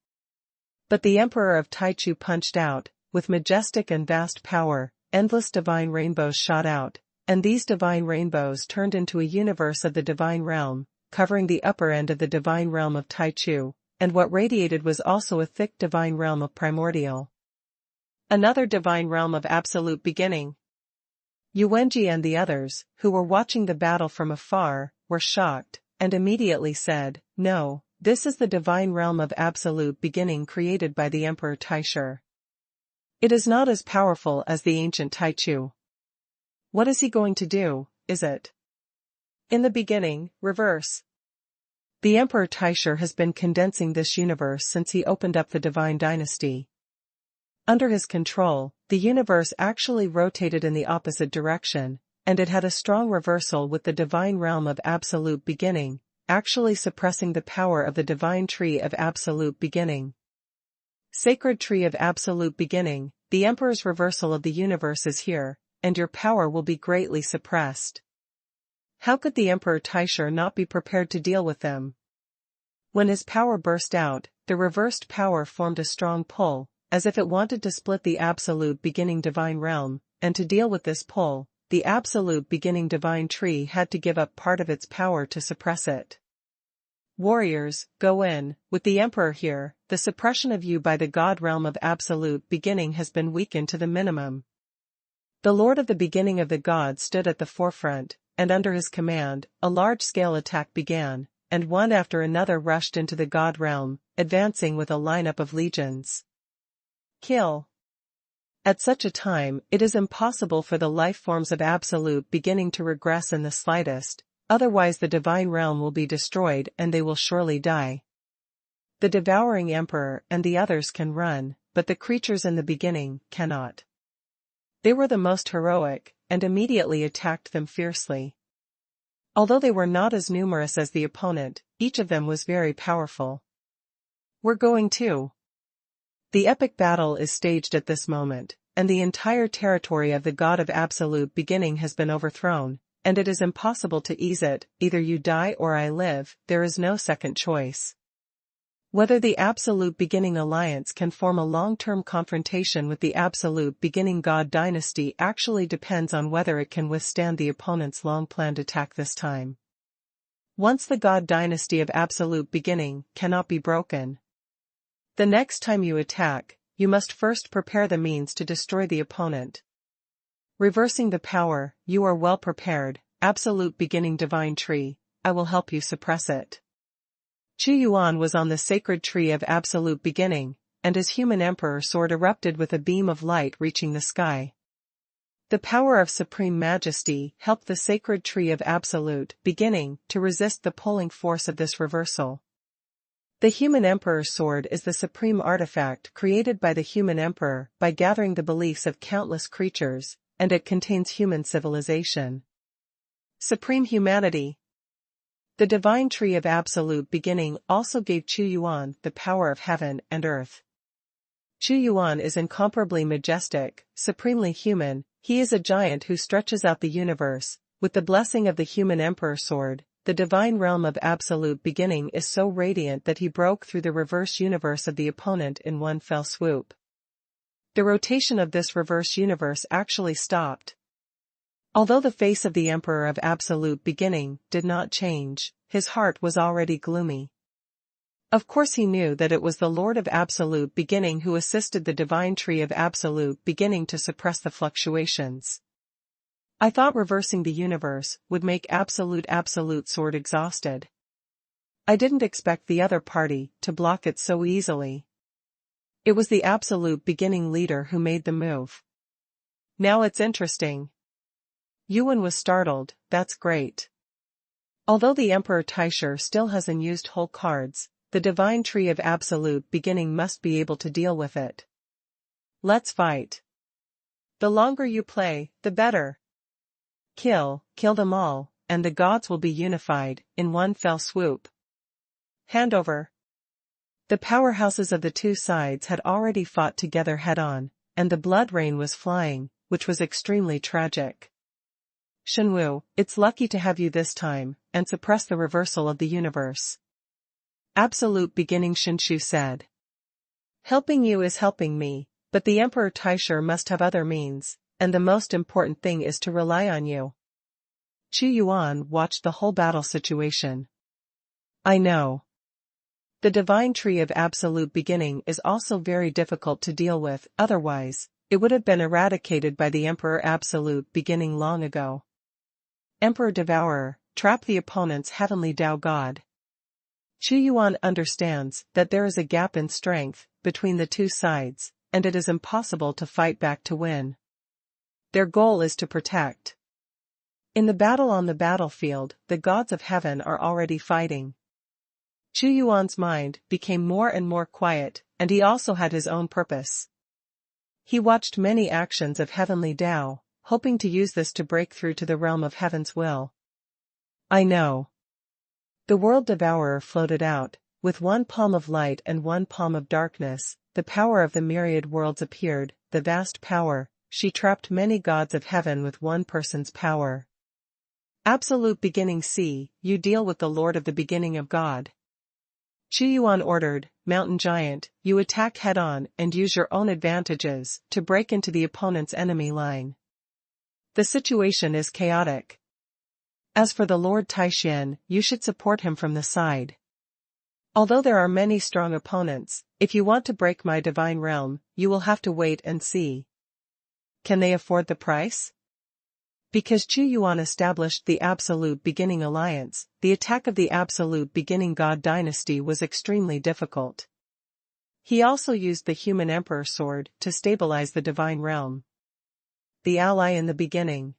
A: But the emperor of Taichu punched out, with majestic and vast power, endless divine rainbows shot out, and these divine rainbows turned into a universe of the divine realm, covering the upper end of the divine realm of Taichu, and what radiated was also a thick divine realm of primordial. Another divine realm of absolute beginning. Yuwenji and the others, who were watching the battle from afar, were shocked, and immediately said, "No, this is the divine realm of absolute beginning created by the Emperor Taishu. It is not as powerful as the ancient Taichu. What is he going to do, is it?" In the beginning, reverse. The Emperor Taishu has been condensing this universe since he opened up the divine dynasty. Under his control, the universe actually rotated in the opposite direction, and it had a strong reversal with the divine realm of absolute beginning, actually suppressing the power of the divine tree of absolute beginning. Sacred tree of absolute beginning, the Emperor's reversal of the universe is here, and your power will be greatly suppressed. How could the Emperor Taishu not be prepared to deal with them? When his power burst out, the reversed power formed a strong pull, as if it wanted to split the absolute beginning divine realm, and to deal with this pull, the absolute beginning divine tree had to give up part of its power to suppress it. Warriors, go in. With the Emperor here, the suppression of you by the God realm of absolute beginning has been weakened to the minimum. The Lord of the beginning of the gods stood at the forefront, and under his command, a large-scale attack began, and one after another rushed into the God realm, advancing with a lineup of legions. Kill. At such a time, it is impossible for the life forms of absolute beginning to regress in the slightest, otherwise the divine realm will be destroyed and they will surely die. The devouring emperor and the others can run, but the creatures in the beginning cannot. They were the most heroic, and immediately attacked them fiercely. Although they were not as numerous as the opponent, each of them was very powerful. We're going to. The epic battle is staged at this moment, and the entire territory of the God of Absolute Beginning has been overthrown, and it is impossible to ease it. Either you die or I live, there is no second choice. Whether the Absolute Beginning Alliance can form a long-term confrontation with the Absolute Beginning God Dynasty actually depends on whether it can withstand the opponent's long-planned attack this time. Once the God Dynasty of Absolute Beginning cannot be broken, the next time you attack, you must first prepare the means to destroy the opponent. Reversing the power, you are well prepared, Absolute Beginning Divine Tree, I will help you suppress it. Xuanhuan was on the sacred tree of absolute beginning, and his human emperor sword erupted with a beam of light reaching the sky. The power of supreme majesty helped the sacred tree of absolute beginning to resist the pulling force of this reversal. The human emperor's sword is the supreme artifact created by the human emperor by gathering the beliefs of countless creatures, and it contains human civilization. Supreme humanity. The divine tree of absolute beginning also gave Xuanhuan the power of heaven and earth. Xuanhuan is incomparably majestic, supremely human, he is a giant who stretches out the universe. With the blessing of the human emperor sword, the divine realm of absolute beginning is so radiant that he broke through the reverse universe of the opponent in one fell swoop. The rotation of this reverse universe actually stopped. Although the face of the Emperor of Absolute Beginning did not change, his heart was already gloomy. Of course he knew that it was the Lord of Absolute Beginning who assisted the divine tree of Absolute Beginning to suppress the fluctuations. I thought reversing the universe would make Absolute Sword exhausted. I didn't expect the other party to block it so easily. It was the Absolute Beginning leader who made the move. Now it's interesting. Yuan was startled, that's great. Although the Emperor Taishu still has unused whole cards, the divine tree of absolute beginning must be able to deal with it. Let's fight. The longer you play, the better. Kill them all, and the gods will be unified, in one fell swoop. Handover. The powerhouses of the two sides had already fought together head-on, and the blood rain was flying, which was extremely tragic. Shenwu, it's lucky to have you this time, and suppress the reversal of the universe. Absolute Beginning Shinshu said. Helping you is helping me, but the Emperor Taishu must have other means, and the most important thing is to rely on you. Xuanhuan watched the whole battle situation. I know. The divine tree of absolute beginning is also very difficult to deal with, otherwise, it would have been eradicated by the Emperor Absolute Beginning long ago. Emperor Devourer, trap the opponent's heavenly Tao God. Xuanhuan understands that there is a gap in strength between the two sides, and it is impossible to fight back to win. Their goal is to protect. In the battle on the battlefield, the gods of heaven are already fighting. Xuanhuan's mind became more and more quiet, and he also had his own purpose. He watched many actions of heavenly Tao, hoping to use this to break through to the realm of heaven's will. I know. The world devourer floated out, with one palm of light and one palm of darkness. The power of the myriad worlds appeared, the vast power. She trapped many gods of heaven with one person's power. Absolute beginning. See, you deal with the Lord of the beginning of God. Xuanhuan ordered, Mountain Giant, you attack head-on and use your own advantages to break into the opponent's enemy line. The situation is chaotic. As for the Lord Taishan, you should support him from the side. Although there are many strong opponents, if you want to break my divine realm, you will have to wait and see. Can they afford the price? Because Xuanhuan established the Absolute Beginning Alliance, the attack of the Absolute Beginning God Dynasty was extremely difficult. He also used the Human Emperor Sword to stabilize the Divine Realm. The ally in the beginning.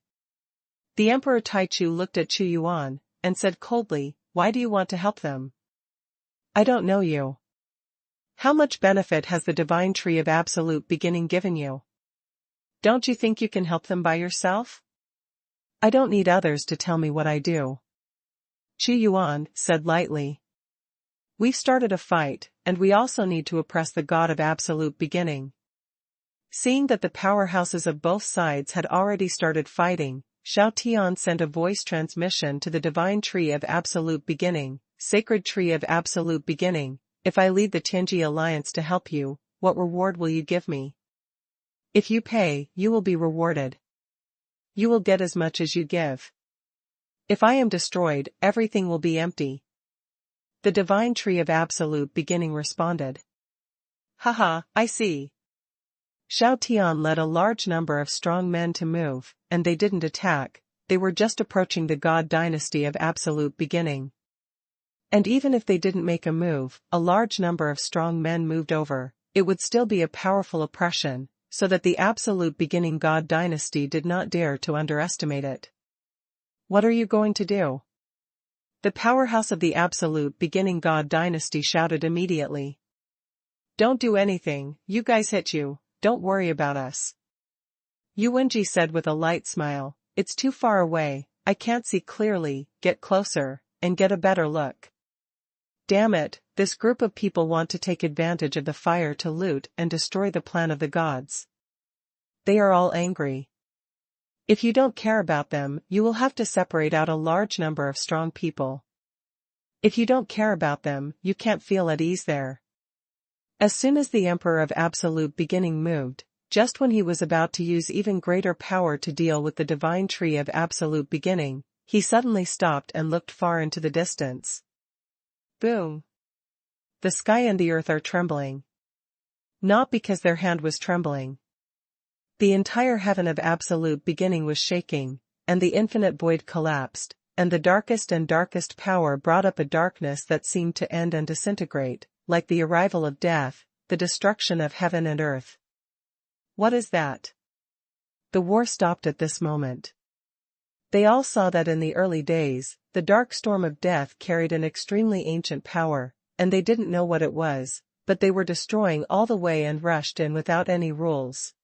A: The Emperor Taichu looked at Xuanhuan and said coldly, why do you want to help them? I don't know you. How much benefit has the Divine Tree of Absolute Beginning given you? Don't you think you can help them by yourself? I don't need others to tell me what I do. Xuanhuan said lightly. We've started a fight, and we also need to oppress the God of Absolute Beginning. Seeing that the powerhouses of both sides had already started fighting, Xiao Tian sent a voice transmission to the Divine Tree of Absolute Beginning, Sacred Tree of Absolute Beginning, if I lead the Tianji Alliance to help you, what reward will you give me? If you pay, you will be rewarded. You will get as much as you give. If I am destroyed, everything will be empty. The Divine Tree of Absolute Beginning responded. Haha, I see. Xiao Tian led a large number of strong men to move, and they didn't attack, they were just approaching the God Dynasty of Absolute Beginning. And even if they didn't make a move, a large number of strong men moved over, it would still be a powerful oppression, so that the Absolute Beginning God Dynasty did not dare to underestimate it. What are you going to do? The powerhouse of the Absolute Beginning God Dynasty shouted immediately. Don't do anything, you guys hit you, don't worry about us. Yuwenji said with a light smile, it's too far away, I can't see clearly, get closer, and get a better look. Damn it, this group of people want to take advantage of the fire to loot and destroy the plan of the gods. They are all angry. If you don't care about them, you will have to separate out a large number of strong people. If you don't care about them, you can't feel at ease there. As soon as the Emperor of Absolute Beginning moved, just when he was about to use even greater power to deal with the Divine Tree of Absolute Beginning, he suddenly stopped and looked far into the distance. Boom! The sky and the earth are trembling. Not because their hand was trembling. The entire heaven of Absolute Beginning was shaking, and the infinite void collapsed, and the darkest and darkest power brought up a darkness that seemed to end and disintegrate, like the arrival of death, the destruction of heaven and earth. What is that? The war stopped at this moment. They all saw that in the early days, the dark storm of death carried an extremely ancient power, and they didn't know what it was, but they were destroying all the way and rushed in without any rules.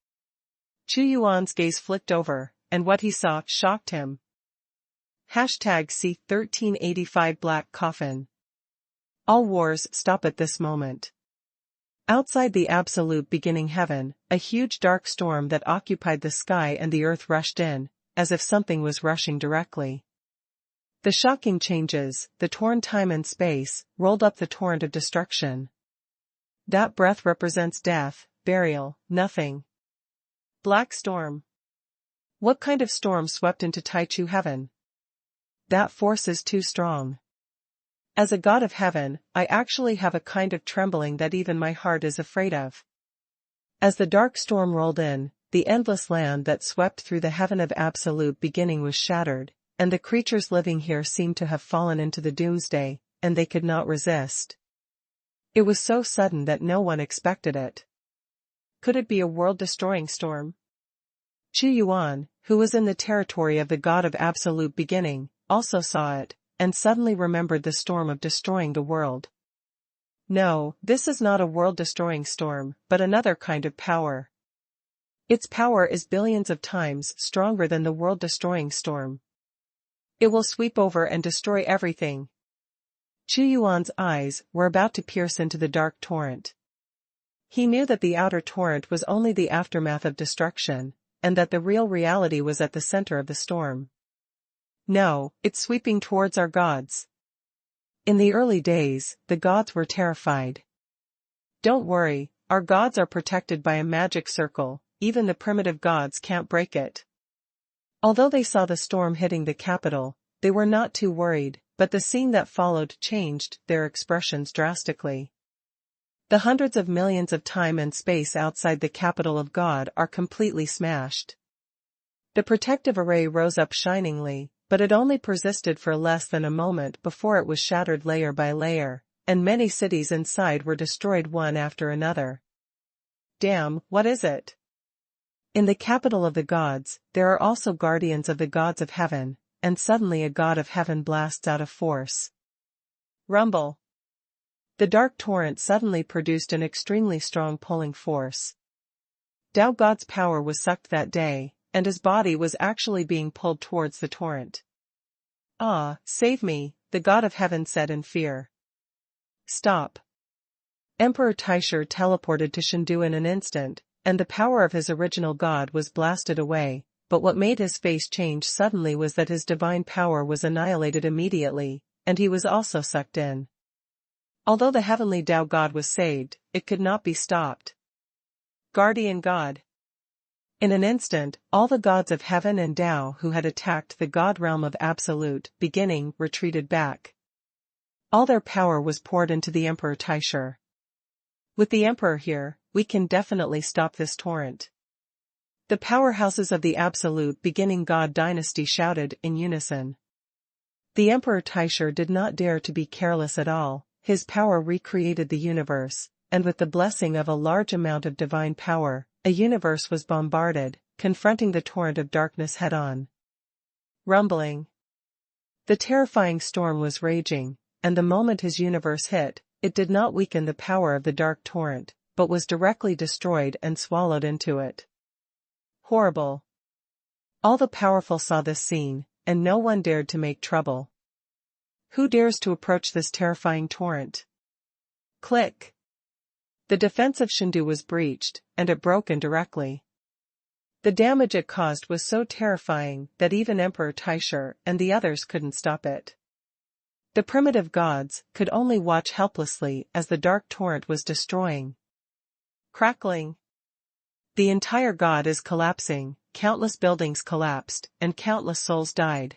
A: Xuanhuan's gaze flicked over, and what he saw shocked him. #C1385 Black Coffin. All wars stop at this moment. Outside the Absolute Beginning heaven, a huge dark storm that occupied the sky and the earth rushed in, as if something was rushing directly. The shocking changes, the torn time and space, rolled up the torrent of destruction. That breath represents death, burial, nothing. Black storm. What kind of storm swept into Taichu heaven? That force is too strong. As a god of heaven, I actually have a kind of trembling that even my heart is afraid of. As the dark storm rolled in, the endless land that swept through the heaven of absolute beginning was shattered, and the creatures living here seemed to have fallen into the doomsday, and they could not resist. It was so sudden that no one expected it. Could it be a world-destroying storm? Xuanhuan, who was in the territory of the god of absolute beginning, also saw it, and suddenly remembered the storm of destroying the world. No, this is not a world-destroying storm, but another kind of power. Its power is billions of times stronger than the world-destroying storm. It will sweep over and destroy everything. Xuanhuan's eyes were about to pierce into the dark torrent. He knew that the outer torrent was only the aftermath of destruction, and that the real reality was at the center of the storm. No, it's sweeping towards our gods. In the early days, the gods were terrified. Don't worry, our gods are protected by a magic circle, even the primitive gods can't break it. Although they saw the storm hitting the capital, they were not too worried, but the scene that followed changed their expressions drastically. The hundreds of millions of time and space outside the capital of God are completely smashed. The protective array rose up shiningly, but it only persisted for less than a moment before it was shattered layer by layer, and many cities inside were destroyed one after another. Damn, what is it? In the capital of the gods, there are also guardians of the gods of heaven, and suddenly a god of heaven blasts out a force. Rumble. The dark torrent suddenly produced an extremely strong pulling force. Tiao God's power was sucked that day, and his body was actually being pulled towards the torrent. Ah, save me, the god of heaven said in fear. Stop. Emperor Taisher teleported to Shendu in an instant, and the power of his original god was blasted away, but what made his face change suddenly was that his divine power was annihilated immediately, and he was also sucked in. Although the heavenly Tiao god was saved, it could not be stopped. Guardian God. In an instant, all the gods of heaven and Tiao who had attacked the god realm of absolute beginning retreated back. All their power was poured into the Emperor Taisher. With the Emperor here, we can definitely stop this torrent. The powerhouses of the absolute beginning god dynasty shouted in unison. The Emperor Taisher did not dare to be careless at all. His power recreated the universe, and with the blessing of a large amount of divine power, a universe was bombarded, confronting the torrent of darkness head-on. Rumbling. The terrifying storm was raging, and the moment his universe hit, it did not weaken the power of the dark torrent, but was directly destroyed and swallowed into it. Horrible. All the powerful saw this scene, and no one dared to make trouble. Who dares to approach this terrifying torrent? Click. The defense of Shendu was breached, and it broke indirectly. The damage it caused was so terrifying that even Emperor Taisher and the others couldn't stop it. The primitive gods could only watch helplessly as the dark torrent was destroying. Crackling. The entire god is collapsing, countless buildings collapsed, and countless souls died.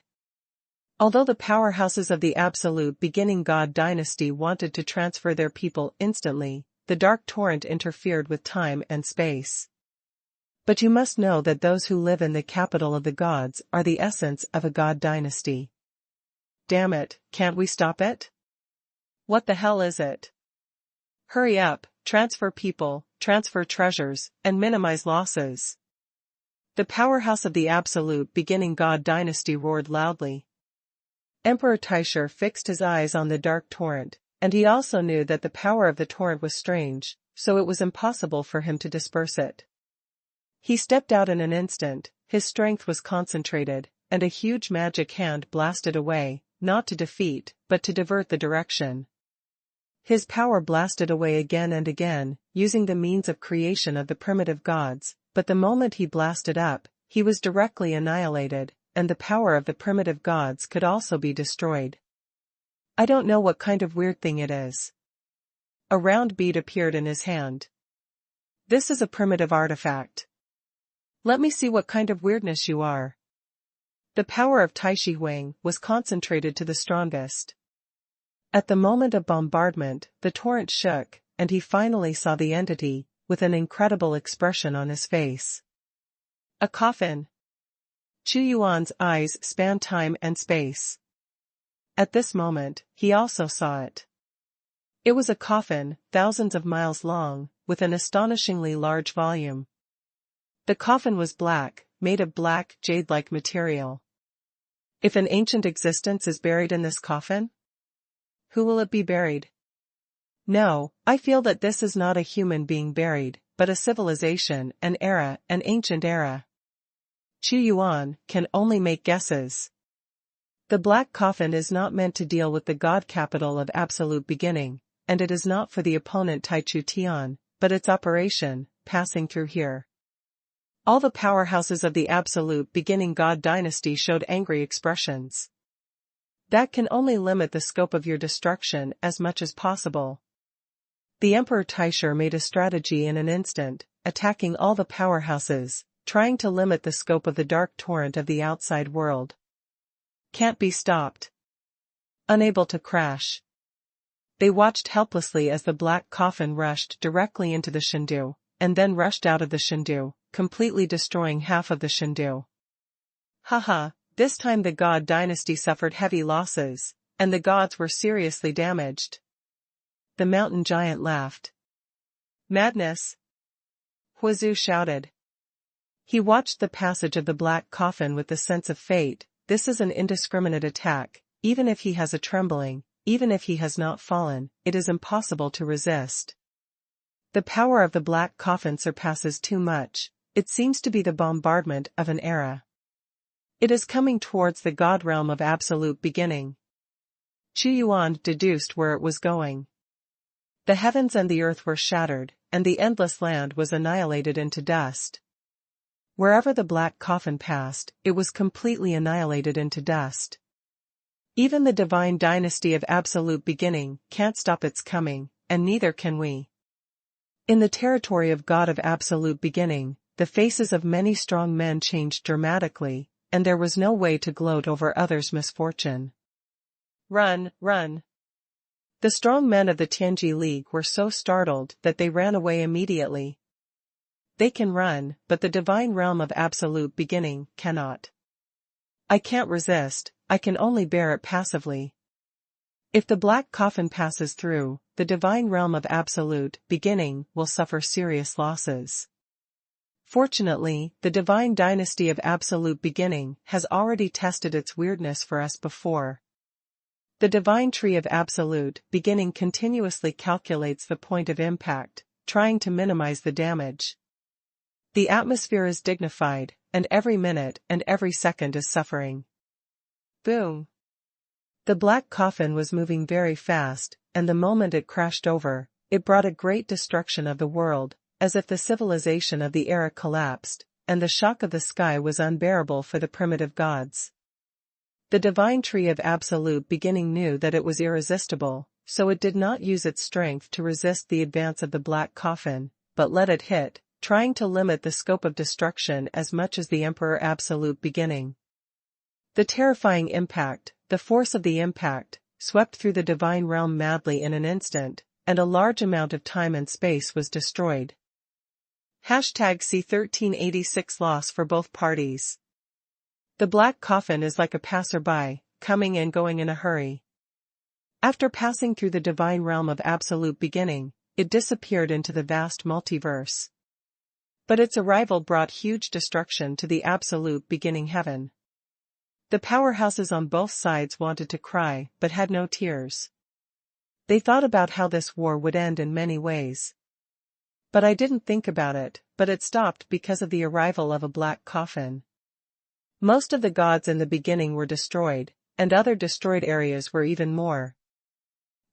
A: Although the powerhouses of the absolute beginning god dynasty wanted to transfer their people instantly, the dark torrent interfered with time and space. But you must know that those who live in the capital of the gods are the essence of a god dynasty. Damn it, can't we stop it? What the hell is it? Hurry up, transfer people, transfer treasures, and minimize losses. The powerhouse of the absolute beginning god dynasty roared loudly. Emperor Taisher fixed his eyes on the dark torrent, and he also knew that the power of the torrent was strange, so it was impossible for him to disperse it. He stepped out in an instant, his strength was concentrated, and a huge magic hand blasted away, not to defeat, but to divert the direction. His power blasted away again and again, using the means of creation of the primitive gods, but the moment he blasted up, he was directly annihilated, and the power of the primitive gods could also be destroyed. I don't know what kind of weird thing it is. A round bead appeared in his hand. This is a primitive artifact. Let me see what kind of weirdness you are. The power of Taixi Huang was concentrated to the strongest. At the moment of bombardment, the torrent shook, and he finally saw the entity, with an incredible expression on his face. A coffin. Xuanhuan's eyes spanned time and space. At this moment, he also saw it. It was a coffin, thousands of miles long, with an astonishingly large volume. The coffin was black, made of black, jade-like material. If an ancient existence is buried in this coffin? Who will it be buried? No, I feel that this is not a human being buried, but a civilization, an era, an ancient era. Xuanhuan can only make guesses. The black coffin is not meant to deal with the god capital of absolute beginning, and it is not for the opponent Taichu Tian, but its operation, passing through here. All the powerhouses of the absolute beginning god dynasty showed angry expressions. That can only limit the scope of your destruction as much as possible. The Emperor Taisher made a strategy in an instant, attacking all the powerhouses, trying to limit the scope of the dark torrent of the outside world. Can't be stopped. Unable to crash. They watched helplessly as the black coffin rushed directly into the Shindu, and then rushed out of the Shindu, completely destroying half of the Shindu. Haha, this time the god dynasty suffered heavy losses, and the gods were seriously damaged. The mountain giant laughed. Madness! Huazu shouted. He watched the passage of the black coffin with the sense of fate. This is an indiscriminate attack, even if he has a trembling, even if he has not fallen, it is impossible to resist. The power of the black coffin surpasses too much, it seems to be the bombardment of an era. It is coming towards the god realm of absolute beginning. Xuanhuan deduced where it was going. The heavens and the earth were shattered, and the endless land was annihilated into dust. Wherever the black coffin passed, it was completely annihilated into dust. Even the divine dynasty of absolute beginning can't stop its coming, and neither can we. In the territory of God of absolute beginning, the faces of many strong men changed dramatically, and there was no way to gloat over others' misfortune. Run, run! The strong men of the Tianji League were so startled that they ran away immediately. They can run, but the divine realm of absolute beginning cannot. I can't resist, I can only bear it passively. If the black coffin passes through, the divine realm of absolute beginning will suffer serious losses. Fortunately, the divine dynasty of absolute beginning has already tested its weirdness for us before. The divine tree of absolute beginning continuously calculates the point of impact, trying to minimize the damage. The atmosphere is dignified, and every minute and every second is suffering. Boom! The black coffin was moving very fast, and the moment it crashed over, it brought a great destruction of the world, as if the civilization of the era collapsed, and the shock of the sky was unbearable for the primitive gods. The divine tree of absolute beginning knew that it was irresistible, so it did not use its strength to resist the advance of the black coffin, but let it hit, trying to limit the scope of destruction as much as the Emperor absolute beginning. The terrifying impact, the force of the impact, swept through the divine realm madly in an instant, and a large amount of time and space was destroyed. #C1386 loss for both parties. The black coffin is like a passerby, coming and going in a hurry. After passing through the divine realm of absolute beginning, it disappeared into the vast multiverse. But its arrival brought huge destruction to the absolute beginning heaven. The powerhouses on both sides wanted to cry, but had no tears. They thought about how this war would end in many ways. But I didn't think about it, but it stopped because of the arrival of a black coffin. Most of the gods in the beginning were destroyed, and other destroyed areas were even more.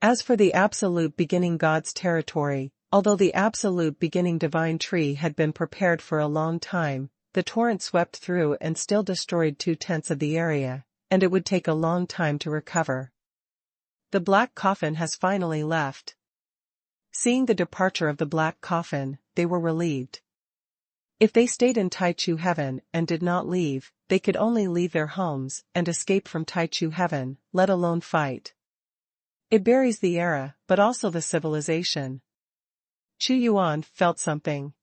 A: As for the absolute beginning god's territory, although the absolute beginning divine tree had been prepared for a long time, the torrent swept through and still destroyed 2/10 of the area, and it would take a long time to recover. The black coffin has finally left. Seeing the departure of the black coffin, they were relieved. If they stayed in Taichu heaven and did not leave, they could only leave their homes and escape from Taichu heaven, let alone fight. It buries the era, but also the civilization. Xuanhuan felt something.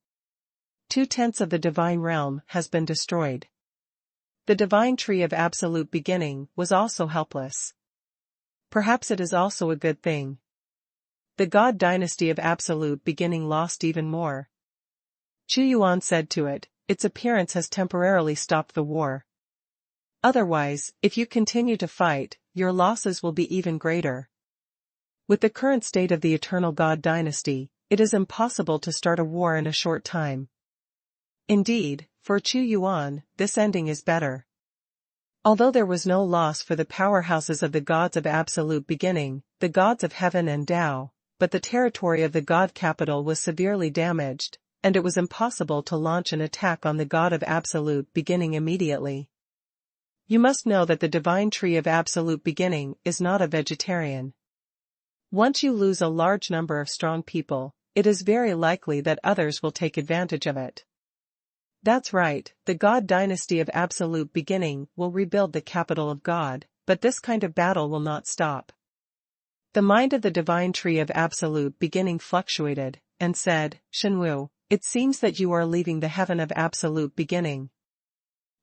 A: 2/10 of the divine realm has been destroyed. The divine tree of absolute beginning was also helpless. Perhaps it is also a good thing. The god dynasty of absolute beginning lost even more. Xuanhuan said to it, its appearance has temporarily stopped the war. Otherwise, if you continue to fight, your losses will be even greater. With the current state of the eternal god dynasty, it is impossible to start a war in a short time. Indeed, for Xuanhuan, this ending is better. Although there was no loss for the powerhouses of the gods of absolute beginning, the gods of heaven and Tao, but the territory of the god capital was severely damaged, and it was impossible to launch an attack on the god of absolute beginning immediately. You must know that the divine tree of absolute beginning is not a vegetarian. Once you lose a large number of strong people, it is very likely that others will take advantage of it. That's right, the God dynasty of absolute beginning will rebuild the capital of God, but this kind of battle will not stop. The mind of the divine tree of absolute beginning fluctuated, and said, Xuanhuan, it seems that you are leaving the heaven of absolute beginning.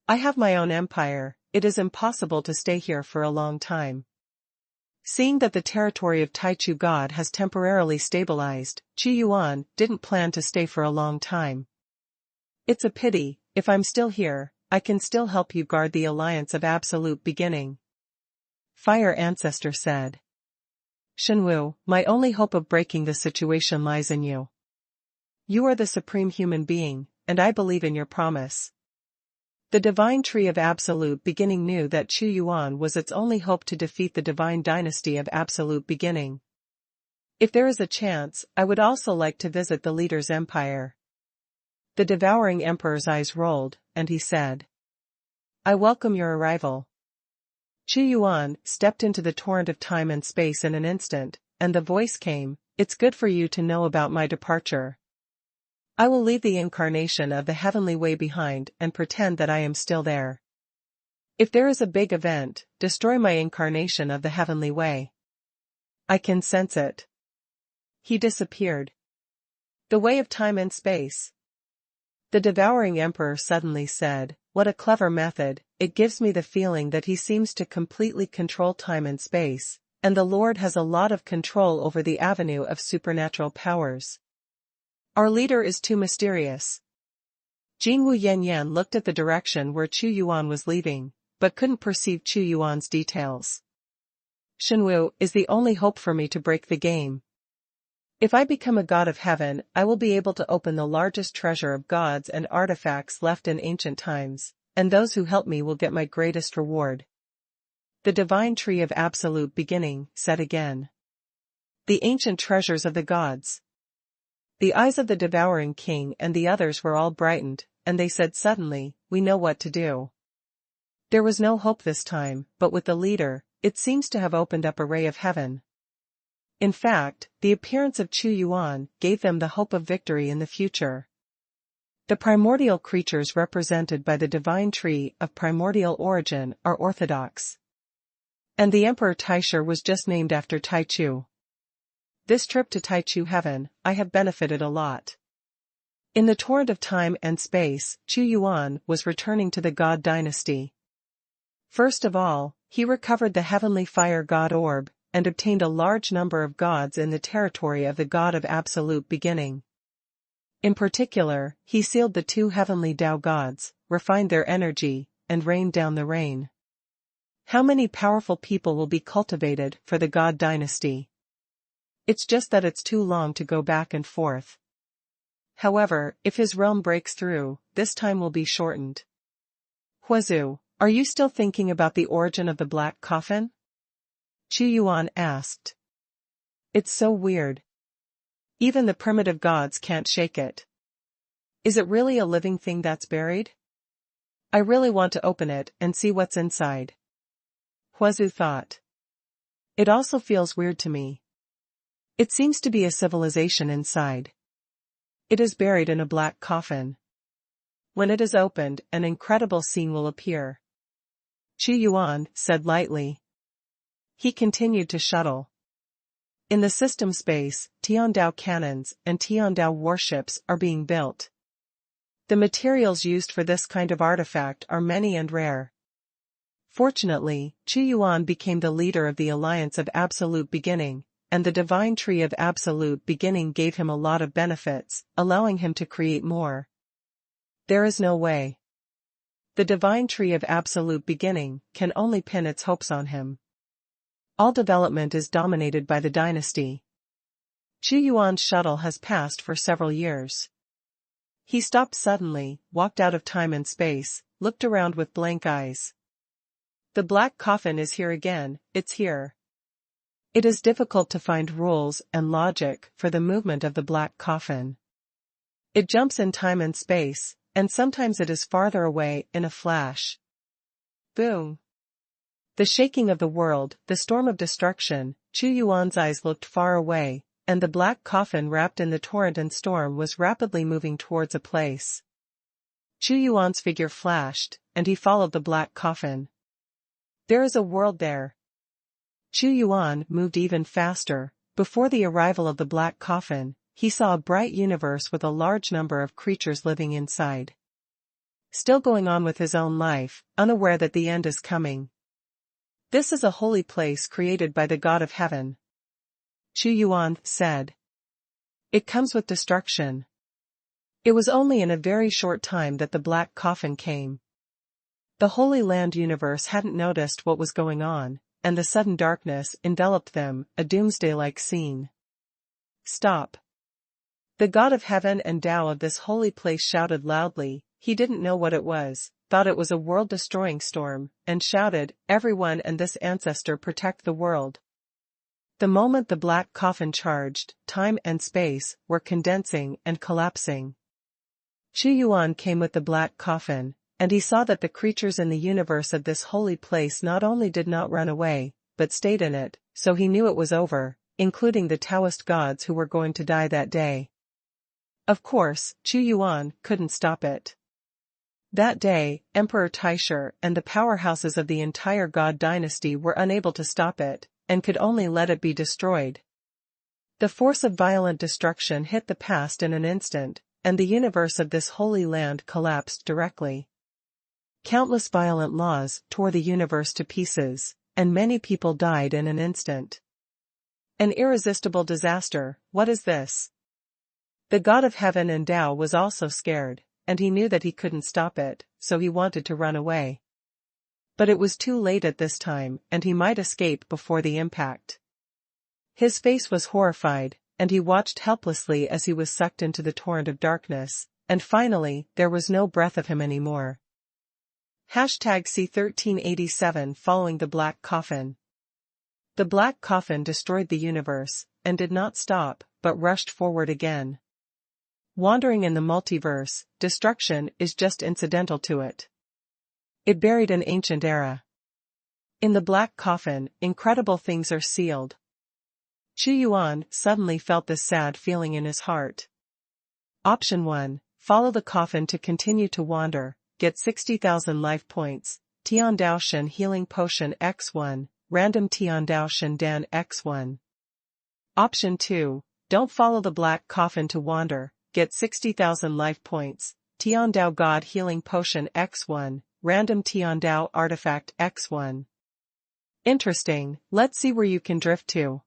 A: I have my own empire, it is impossible to stay here for a long time. Seeing that the territory of Taichu God has temporarily stabilized, Xuanhuan didn't plan to stay for a long time. It's a pity, if I'm still here, I can still help you guard the alliance of absolute beginning. Fire Ancestor said. Xuanhuan, my only hope of breaking the situation lies in you. You are the supreme human being, and I believe in your promise. The divine tree of absolute beginning knew that Xuanhuan was its only hope to defeat the divine dynasty of absolute beginning. If there is a chance, I would also like to visit the leader's empire. The devouring emperor's eyes rolled, and he said, I welcome your arrival. Xuanhuan stepped into the torrent of time and space in an instant, and the voice came, it's good for you to know about my departure. I will leave the incarnation of the heavenly way behind and pretend that I am still there. If there is a big event, destroy my incarnation of the heavenly way. I can sense it. He disappeared. The way of time and space. The devouring emperor suddenly said, what a clever method, it gives me the feeling that he seems to completely control time and space, and the Lord has a lot of control over the avenue of supernatural powers. Our leader is too mysterious. Jingwu Yanyan looked at the direction where Xuanhuan was leaving, but couldn't perceive Xuanhuan's details. Xuanhuan is the only hope for me to break the game. If I become a god of heaven, I will be able to open the largest treasure of gods and artifacts left in ancient times, and those who help me will get my greatest reward. The divine tree of absolute beginning said again. The ancient treasures of the gods. The eyes of the devouring king and the others were all brightened, and they said suddenly, we know what to do. There was no hope this time, but with the leader, it seems to have opened up a ray of heaven. In fact, the appearance of Xuanhuan gave them the hope of victory in the future. The primordial creatures represented by the divine tree of primordial origin are orthodox. And the Emperor Taisher was just named after Taichu. This trip to Taichu heaven, I have benefited a lot. In the torrent of time and space, Xuanhuan was returning to the God dynasty. First of all, he recovered the heavenly fire god orb, and obtained a large number of gods in the territory of the god of absolute beginning. In particular, he sealed the 2 heavenly Tao gods, refined their energy, and rained down the rain. How many powerful people will be cultivated for the god dynasty? It's just that it's too long to go back and forth. However, if his realm breaks through, this time will be shortened. Huazu, are you still thinking about the origin of the black coffin? Xuanhuan asked. It's so weird. Even the primitive gods can't shake it. Is it really a living thing that's buried? I really want to open it and see what's inside. Huazu thought. It also feels weird to me. It seems to be a civilization inside. It is buried in a black coffin. When it is opened, an incredible scene will appear. Xuanhuan said lightly. He continued to shuttle. In the system space, Tiandao cannons and Tiandao warships are being built. The materials used for this kind of artifact are many and rare. Fortunately, Xuanhuan became the leader of the Alliance of Absolute Beginning, and the Divine Tree of Absolute Beginning gave him a lot of benefits, allowing him to create more. There is no way. The Divine Tree of Absolute Beginning can only pin its hopes on him. All development is dominated by the dynasty. Xuanhuan's shuttle has passed for several years. He stopped suddenly, walked out of time and space, looked around with blank eyes. The black coffin is here again, it's here. It is difficult to find rules and logic for the movement of the black coffin. It jumps in time and space, and sometimes it is farther away in a flash. Boom! The shaking of the world, the storm of destruction, Xuanhuan's eyes looked far away, and the black coffin wrapped in the torrent and storm was rapidly moving towards a place. Xuanhuan's figure flashed, and he followed the black coffin. There is a world there. Xuanhuan moved even faster. Before the arrival of the black coffin, he saw a bright universe with a large number of creatures living inside. Still going on with his own life, unaware that the end is coming. This is a holy place created by the God of Heaven. Xuanhuan said. It comes with destruction. It was only in a very short time that the black coffin came. The Holy Land universe hadn't noticed what was going on, and the sudden darkness enveloped them, a doomsday-like scene. Stop! The God of Heaven and Tao of this holy place shouted loudly. He didn't know what it was, thought it was a world-destroying storm, and shouted, "Everyone and this ancestor protect the world." The moment the black coffin charged, time and space were condensing and collapsing. Xuanhuan came with the black coffin, and he saw that the creatures in the universe of this holy place not only did not run away, but stayed in it, so he knew it was over, including the Taoist gods who were going to die that day. Of course, Xuanhuan couldn't stop it. That day, Emperor Taisher and the powerhouses of the entire God dynasty were unable to stop it, and could only let it be destroyed. The force of violent destruction hit the past in an instant, and the universe of this holy land collapsed directly. Countless violent laws tore the universe to pieces, and many people died in an instant. An irresistible disaster. What is this? The God of Heaven and Tao was also scared, and he knew that he couldn't stop it, so he wanted to run away. But it was too late at this time, and he might escape before the impact. His face was horrified, and he watched helplessly as he was sucked into the torrent of darkness, and finally, there was no breath of him anymore. #C1387 Following the Black Coffin. The black coffin destroyed the universe, and did not stop, but rushed forward again. Wandering in the multiverse, destruction is just incidental to it. It buried an ancient era. In the black coffin, incredible things are sealed. Xuanhuan suddenly felt this sad feeling in his heart. Option 1. Follow the coffin to continue to wander, get 60,000 life points, Tian Daoshan Healing Potion X1, Random Tian Daoshan Dan X1. Option 2. Don't follow the black coffin to wander, get 60,000 life points, Tian Dao God Healing Potion X1, Random Tian Dao Artifact X1. Interesting, let's see where you can drift to.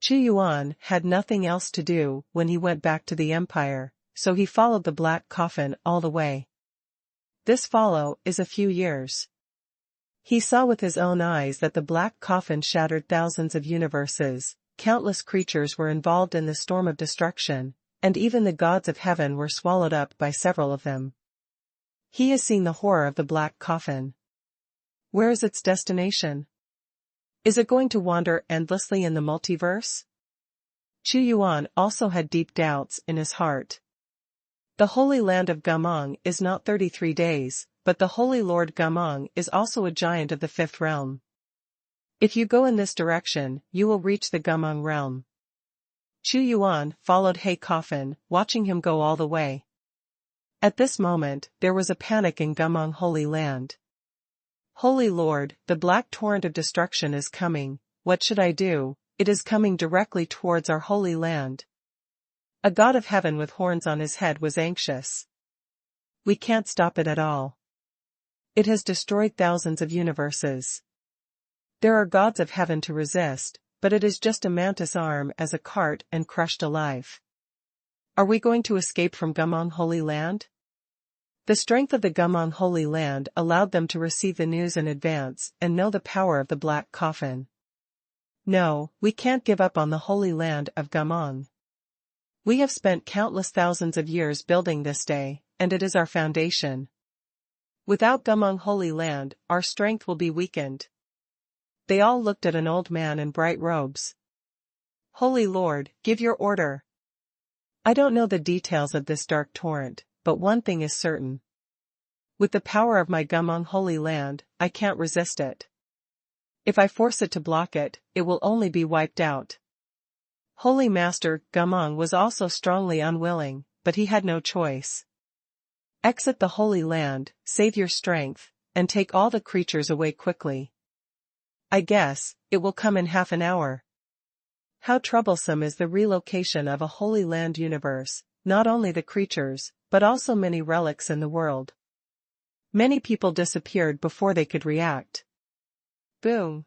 A: Xuanhuan had nothing else to do when he went back to the Empire, so he followed the black coffin all the way. This follow is a few years. He saw with his own eyes that the black coffin shattered thousands of universes, countless creatures were involved in the storm of destruction, and even the gods of heaven were swallowed up by several of them. He has seen the horror of the black coffin. Where is its destination? Is it going to wander endlessly in the multiverse? Xuanhuan also had deep doubts in his heart. The Holy Land of Gamong is not 33 days, but the Holy Lord Gamong is also a giant of the fifth realm. If you go in this direction, you will reach the Gamong realm. Xuanhuan followed He Coffin, watching him go all the way. At this moment, there was a panic in Gamong Holy Land. Holy Lord, the black torrent of destruction is coming, what should I do? it is coming directly towards our holy land. A god of heaven with horns on his head was anxious. We can't stop it at all. It has destroyed thousands of universes. There are gods of heaven to resist, but it is just a mantis arm as a cart and crushed alive. Are we going to escape from Gumong Holy Land? The strength of the Gumong Holy Land allowed them to receive the news in advance and know the power of the Black Coffin. No, we can't give up on the Holy Land of Gumong. We have spent countless thousands of years building this day, and it is our foundation. Without Gumong Holy Land, our strength will be weakened. They all looked at an old man in bright robes. Holy Lord, give your order. I don't know the details of this dark torrent, but one thing is certain. With the power of my Gumong Holy Land, I can't resist it. If I force it to block it, it will only be wiped out. Holy Master Gumong was also strongly unwilling, but he had no choice. Exit the Holy Land, save your strength, and take all the creatures away quickly. I guess, it will come in half an hour. How troublesome is the relocation of a Holy Land universe, not only the creatures, but also many relics in the world. Many people disappeared before they could react. Boom.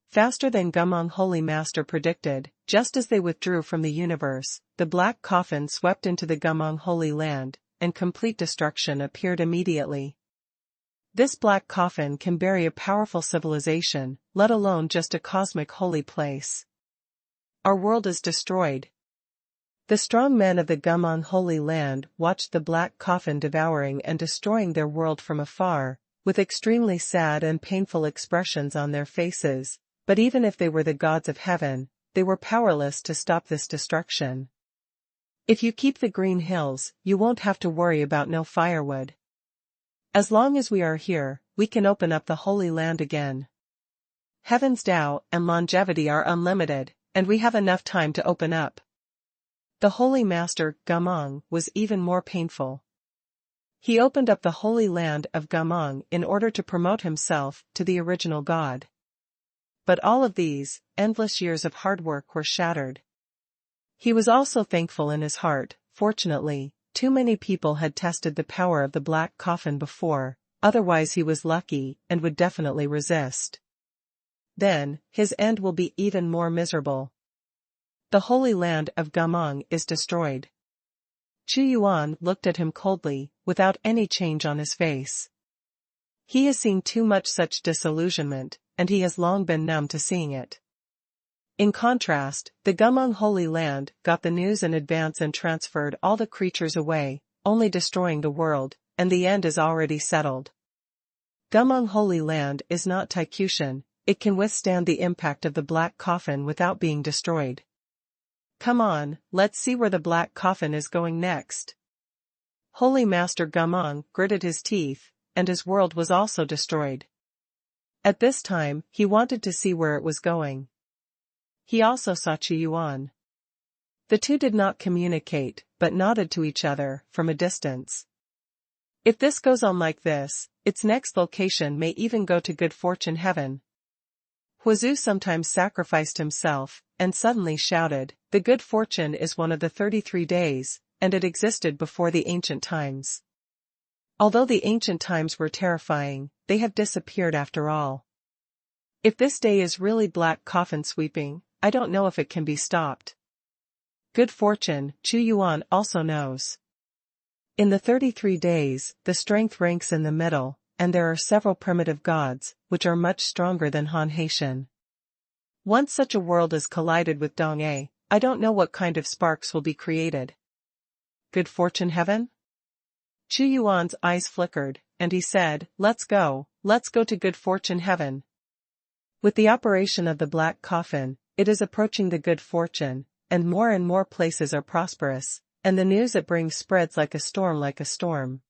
A: Faster than Gumong Holy Master predicted, just as they withdrew from the universe, the Black Coffin swept into the Gumong Holy Land, and complete destruction appeared immediately. This Black Coffin can bury a powerful civilization, let alone just a cosmic holy place. Our world is destroyed. The strong men of the Gumong Holy Land watched the Black Coffin devouring and destroying their world from afar, with extremely sad and painful expressions on their faces, but even if they were the gods of heaven, they were powerless to stop this destruction. If you keep the green hills, you won't have to worry about no firewood. As long as we are here, we can open up the Holy Land again. Heaven's Tao and longevity are unlimited, and we have enough time to open up. The Holy Master, Gumong, was even more painful. He opened up the Holy Land of Gumong in order to promote himself to the original God. But all of these, endless years of hard work were shattered. He was also thankful in his heart. Fortunately, too many people had tested the power of the Black Coffin before, otherwise he was lucky and would definitely resist. Then, his end will be even more miserable. The Holy Land of Gumong is destroyed. Xuanhuan looked at him coldly, without any change on his face. He has seen too much such disillusionment, and he has long been numb to seeing it. In contrast, the Gumong Holy Land got the news in advance and transferred all the creatures away, only destroying the world, and the end is already settled. Gumong Holy Land is not Taikushan, it can withstand the impact of the Black Coffin without being destroyed. Come on, let's see where the Black Coffin is going next. Holy Master Gumong gritted his teeth, and his world was also destroyed. At this time, he wanted to see where it was going. He also saw Xuanhuan. The two did not communicate, but nodded to each other from a distance. If this goes on like this, its next location may even go to good fortune heaven. Huazu sometimes sacrificed himself, and suddenly shouted, "The good fortune is one of the 33 days, and it existed before the ancient times." Although the ancient times were terrifying, they have disappeared after all. If this day is really Black Coffin sweeping, I don't know if it can be stopped. Good fortune, Xuanhuan also knows. In the 33 days, the strength ranks in the middle, and there are several primitive gods, which are much stronger than Han Haitian. Once such a world is collided with Dong-A, I don't know what kind of sparks will be created. Good fortune heaven? Xuanhuan's eyes flickered, and he said, let's go to good fortune heaven. With the operation of the Black Coffin, it is approaching the good fortune, and more places are prosperous, and the news it brings spreads like a storm.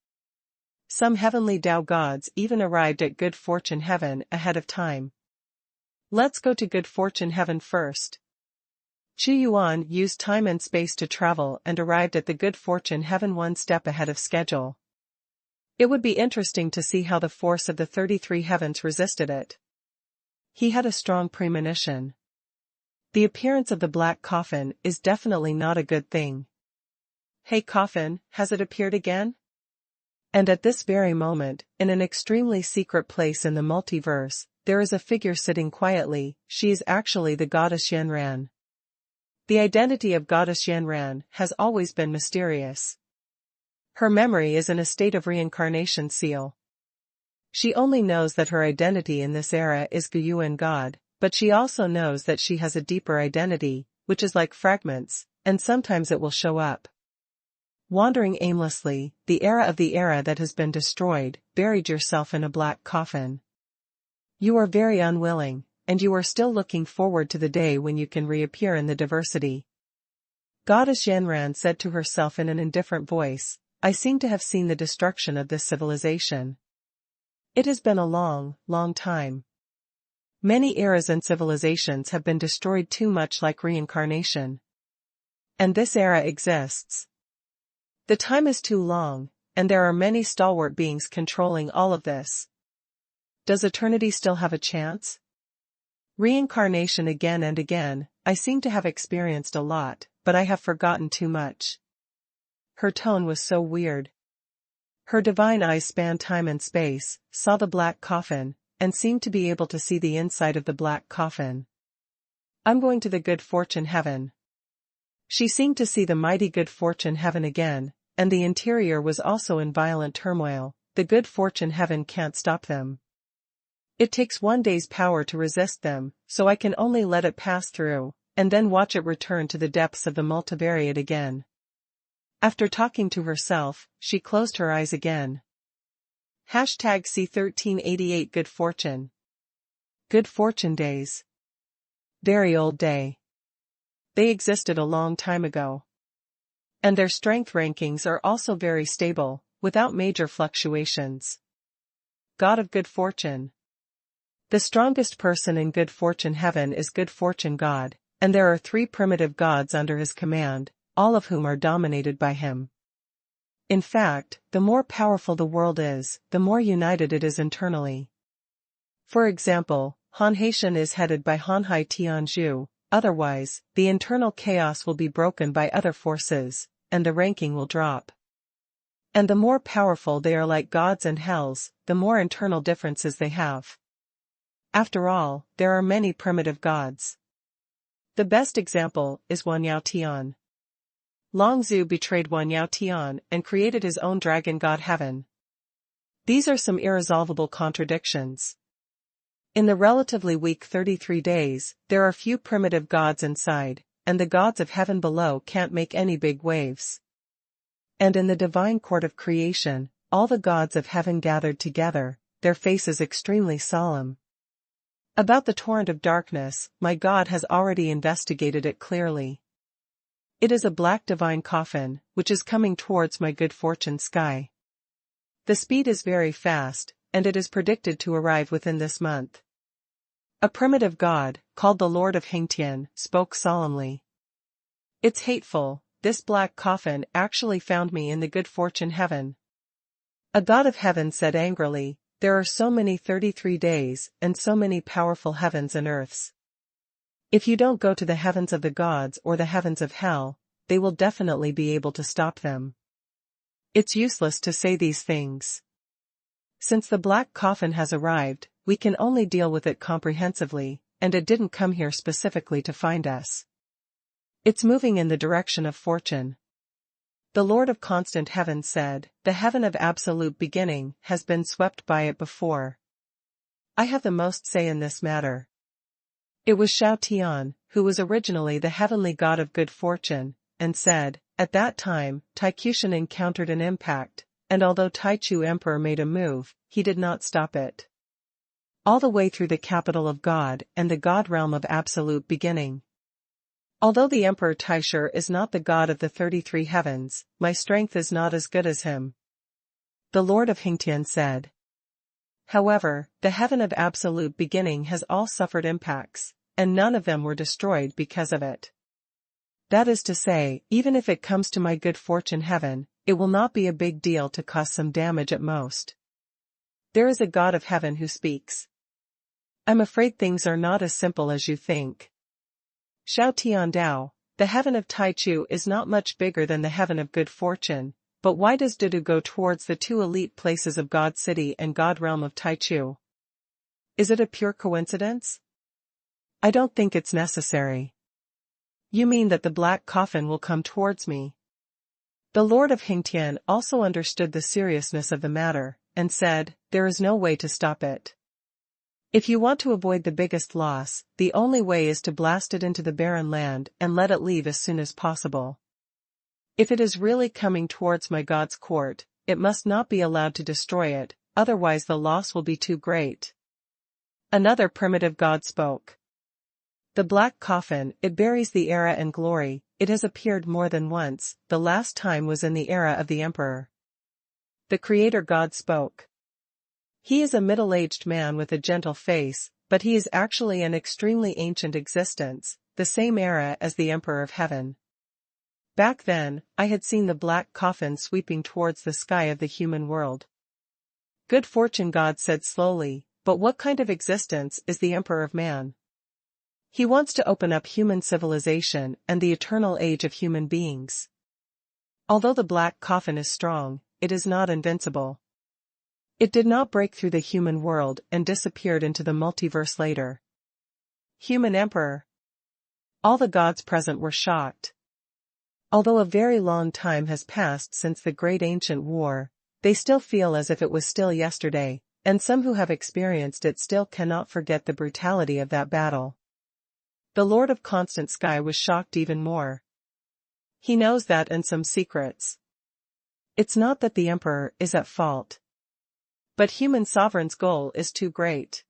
A: Some heavenly Tao gods even arrived at good fortune heaven ahead of time. Let's go to good fortune heaven first. Xuanhuan used time and space to travel and arrived at the good fortune heaven one step ahead of schedule. It would be interesting to see how the force of the 33 heavens resisted it. He had a strong premonition. The appearance of the black coffin is definitely not a good thing. "Hey coffin, has it appeared again?" And at this very moment, in an extremely secret place in the multiverse, there is a figure sitting quietly. She is actually the goddess Xuanhuan. The identity of goddess Xuanhuan has always been mysterious. Her memory is in a state of reincarnation seal. She only knows that her identity in this era is Guyuan God, but she also knows that she has a deeper identity, which is like fragments, and sometimes it will show up. Wandering aimlessly, the era that has been destroyed, buried yourself in a black coffin. You are very unwilling, and you are still looking forward to the day when you can reappear in the diversity. Goddess Xuanhuan said to herself in an indifferent voice, "I seem to have seen the destruction of this civilization. It has been a long, long time. Many eras and civilizations have been destroyed too much like reincarnation. And this era exists. The time is too long, and there are many stalwart beings controlling all of this. Does eternity still have a chance? Reincarnation again and again, I seem to have experienced a lot, but I have forgotten too much." Her tone was so weird. Her divine eyes spanned time and space, saw the black coffin, and seemed to be able to see the inside of the black coffin. "I'm going to the good fortune heaven." She seemed to see the mighty good fortune heaven again, and the interior was also in violent turmoil. The good fortune heaven can't stop them. It takes one day's power to resist them, so I can only let it pass through, and then watch it return to the depths of the multivariate again. After talking to herself, she closed her eyes again. Hashtag C1388 Good Fortune. Good fortune days. Very old day. They existed a long time ago. And their strength rankings are also very stable, without major fluctuations. God of good fortune. The strongest person in good fortune heaven is good fortune God, and there are 3 primitive gods under his command, all of whom are dominated by him. In fact, the more powerful the world is, the more united it is internally. For example, Han-Haitian is headed by Han-Hai Tianzhu, otherwise, the internal chaos will be broken by other forces, and the ranking will drop. And the more powerful they are like gods and hells, the more internal differences they have. After all, there are many primitive gods. The best example is Wanyao Tian. Long Zhu betrayed Wanyao Tian and created his own dragon god heaven. These are some irresolvable contradictions. In the relatively weak 33 days, there are few primitive gods inside, and the gods of heaven below can't make any big waves. And in the divine court of creation, all the gods of heaven gathered together, their faces extremely solemn. About the torrent of darkness, my God has already investigated it clearly. It is a black divine coffin, which is coming towards my good fortune sky. The speed is very fast, and it is predicted to arrive within this month. A primitive god, called the Lord of Hengtian, spoke solemnly. "It's hateful, this black coffin actually found me in the good fortune heaven." A god of heaven said angrily, "There are so many 33 days, and so many powerful heavens and earths. If you don't go to the heavens of the gods or the heavens of hell, they will definitely be able to stop them. It's useless to say these things. Since the black coffin has arrived, we can only deal with it comprehensively, and it didn't come here specifically to find us. It's moving in the direction of fortune." The Lord of constant heaven said, "The heaven of absolute beginning has been swept by it before. I have the most say in this matter." It was Shao Tian, who was originally the heavenly god of good fortune, and said, "At that time, Taikushun encountered an impact, and although Taichu Emperor made a move, he did not stop it. All the way through the capital of God and the god realm of absolute beginning. Although the Emperor Taishu is not the god of the 33 heavens, my strength is not as good as him." The Lord of Hengtian said. However, the heaven of absolute beginning has all suffered impacts, and none of them were destroyed because of it. That is to say, even if it comes to my good fortune heaven, it will not be a big deal to cause some damage at most. There is a God of heaven who speaks. I'm afraid things are not as simple as you think. Xiao Tiandao, the heaven of Taichu is not much bigger than the heaven of good fortune, but why does Dudu go towards the two elite places of God City and God Realm of Taichu? Is it a pure coincidence? I don't think it's necessary. You mean that the black coffin will come towards me? The Lord of Hingtian also understood the seriousness of the matter, and said, there is no way to stop it. If you want to avoid the biggest loss, the only way is to blast it into the barren land and let it leave as soon as possible. If it is really coming towards my God's court, it must not be allowed to destroy it, otherwise the loss will be too great. Another primitive god spoke. The black coffin, it buries the era and glory, it has appeared more than once, the last time was in the era of the emperor. The creator god spoke. He is a middle-aged man with a gentle face, but he is actually an extremely ancient existence, the same era as the Emperor of Heaven. Back then, I had seen the black coffin sweeping towards the sky of the human world. Good fortune God said slowly, but what kind of existence is the Emperor of Man? He wants to open up human civilization and the eternal age of human beings. Although the black coffin is strong, it is not invincible. It did not break through the human world and disappeared into the multiverse later. Human Emperor. All the gods present were shocked. Although a very long time has passed since the great ancient war, they still feel as if it was still yesterday, and some who have experienced it still cannot forget the brutality of that battle. The Lord of Constant Sky was shocked even more. He knows that and some secrets. It's not that the Emperor is at fault. But human sovereign's goal is too great.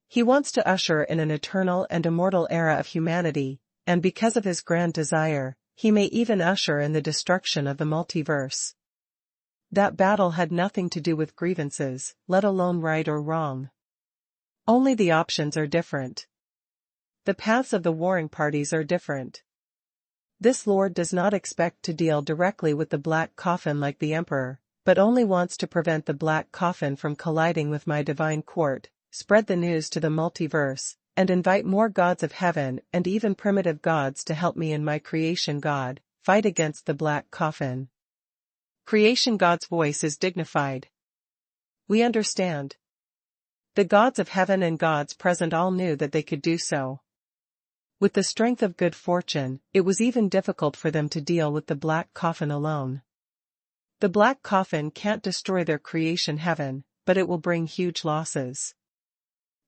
A: He wants to usher in an eternal and immortal era of humanity, and because of his grand desire, he may even usher in the destruction of the multiverse. That battle had nothing to do with grievances, let alone right or wrong. Only the options are different. The paths of the warring parties are different. This Lord does not expect to deal directly with the black coffin like the Emperor, but only wants to prevent the black coffin from colliding with my divine court, spread the news to the multiverse, and invite more gods of heaven and even primitive gods to help me in my creation God, fight against the black coffin. Creation God's voice is dignified. We understand. The gods of heaven and gods present all knew that they could do so. With the strength of good fortune, it was even difficult for them to deal with the black coffin alone. The black coffin can't destroy their creation heaven, but it will bring huge losses.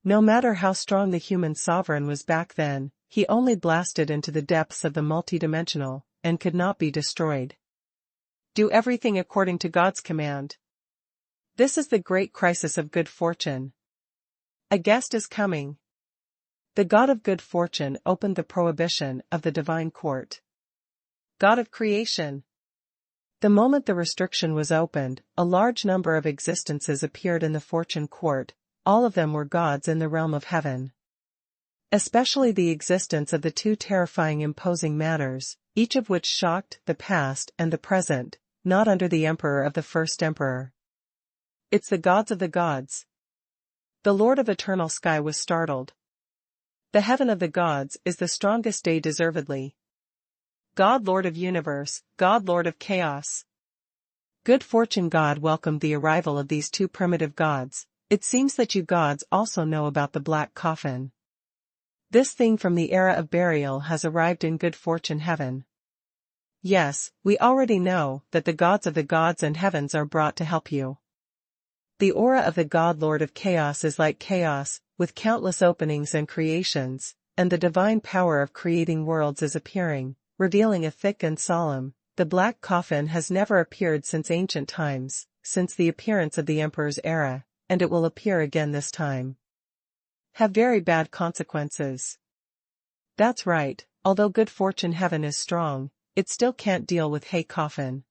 A: No matter how strong the human sovereign was back then, he only blasted into the depths of the multidimensional, and could not be destroyed. Do everything according to God's command. This is the great crisis of good fortune. A guest is coming. The God of good fortune opened the prohibition of the divine court. God of creation. The moment the restriction was opened, a large number of existences appeared in the fortune court, all of them were gods in the realm of heaven. Especially the existence of the two terrifying imposing matters, each of which shocked the past and the present, not under the emperor of the first emperor. It's the gods of the gods. The Lord of Eternal Sky was startled. The heaven of the gods is the strongest day deservedly. God Lord of Universe, God Lord of Chaos. Good fortune God welcomed the arrival of these two primitive gods. It seems that you gods also know about the black coffin. This thing from the era of burial has arrived in good fortune heaven. Yes, we already know that the gods of the gods and heavens are brought to help you. The aura of the God Lord of Chaos is like chaos, with countless openings and creations, and the divine power of creating worlds is appearing, revealing a thick and solemn. The black coffin has never appeared since ancient times, since the appearance of the Emperor's era, and it will appear again this time. Have very bad consequences. That's right, although good fortune heaven is strong, it still can't deal with Hay Coffin.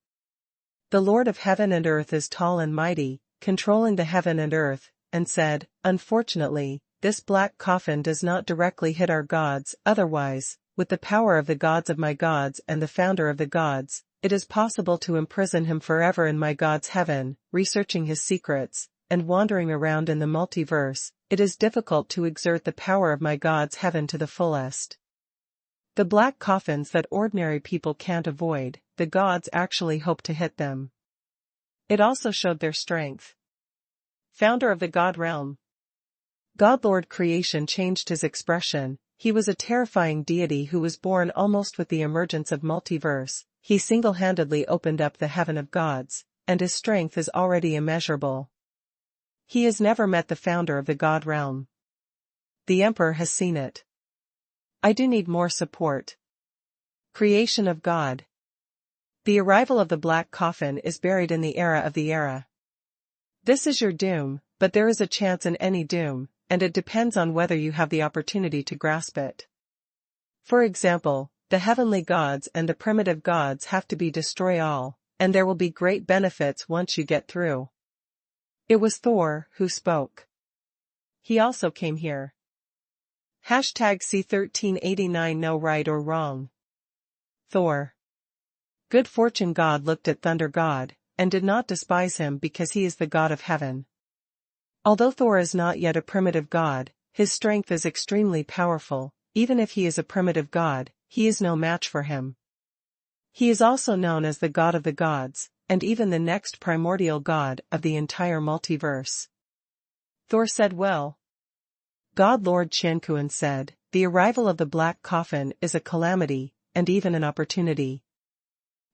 A: The Lord of heaven and earth is tall and mighty, controlling the heaven and earth, and said, unfortunately, this black coffin does not directly hit our gods, otherwise, with the power of the gods of my gods and the founder of the gods, it is possible to imprison him forever in my God's heaven, researching his secrets, and wandering around in the multiverse. It is difficult to exert the power of my God's heaven to the fullest. The black coffins that ordinary people can't avoid, the gods actually hope to hit them. It also showed their strength. Founder of the God realm. God Lord Creation changed his expression. He was a terrifying deity who was born almost with the emergence of multiverse. He single-handedly opened up the heaven of gods, and his strength is already immeasurable. He has never met the founder of the God realm. The Emperor has seen it. I do need more support. Creation of God. The arrival of the black coffin is buried in the era of the era. This is your doom, but there is a chance in any doom, and it depends on whether you have the opportunity to grasp it. For example, the heavenly gods and the primitive gods have to be destroy all, and there will be great benefits once you get through. It was Thor who spoke. He also came here. #C1389 No right or wrong. Thor. Good fortune God looked at Thunder God, and did not despise him because he is the God of heaven. Although Thor is not yet a primitive god, his strength is extremely powerful. Even if he is a primitive god, he is no match for him. He is also known as the God of the gods, and even the next primordial god of the entire multiverse. Thor said well. God Lord Xuanhuan said, the arrival of the black coffin is a calamity, and even an opportunity.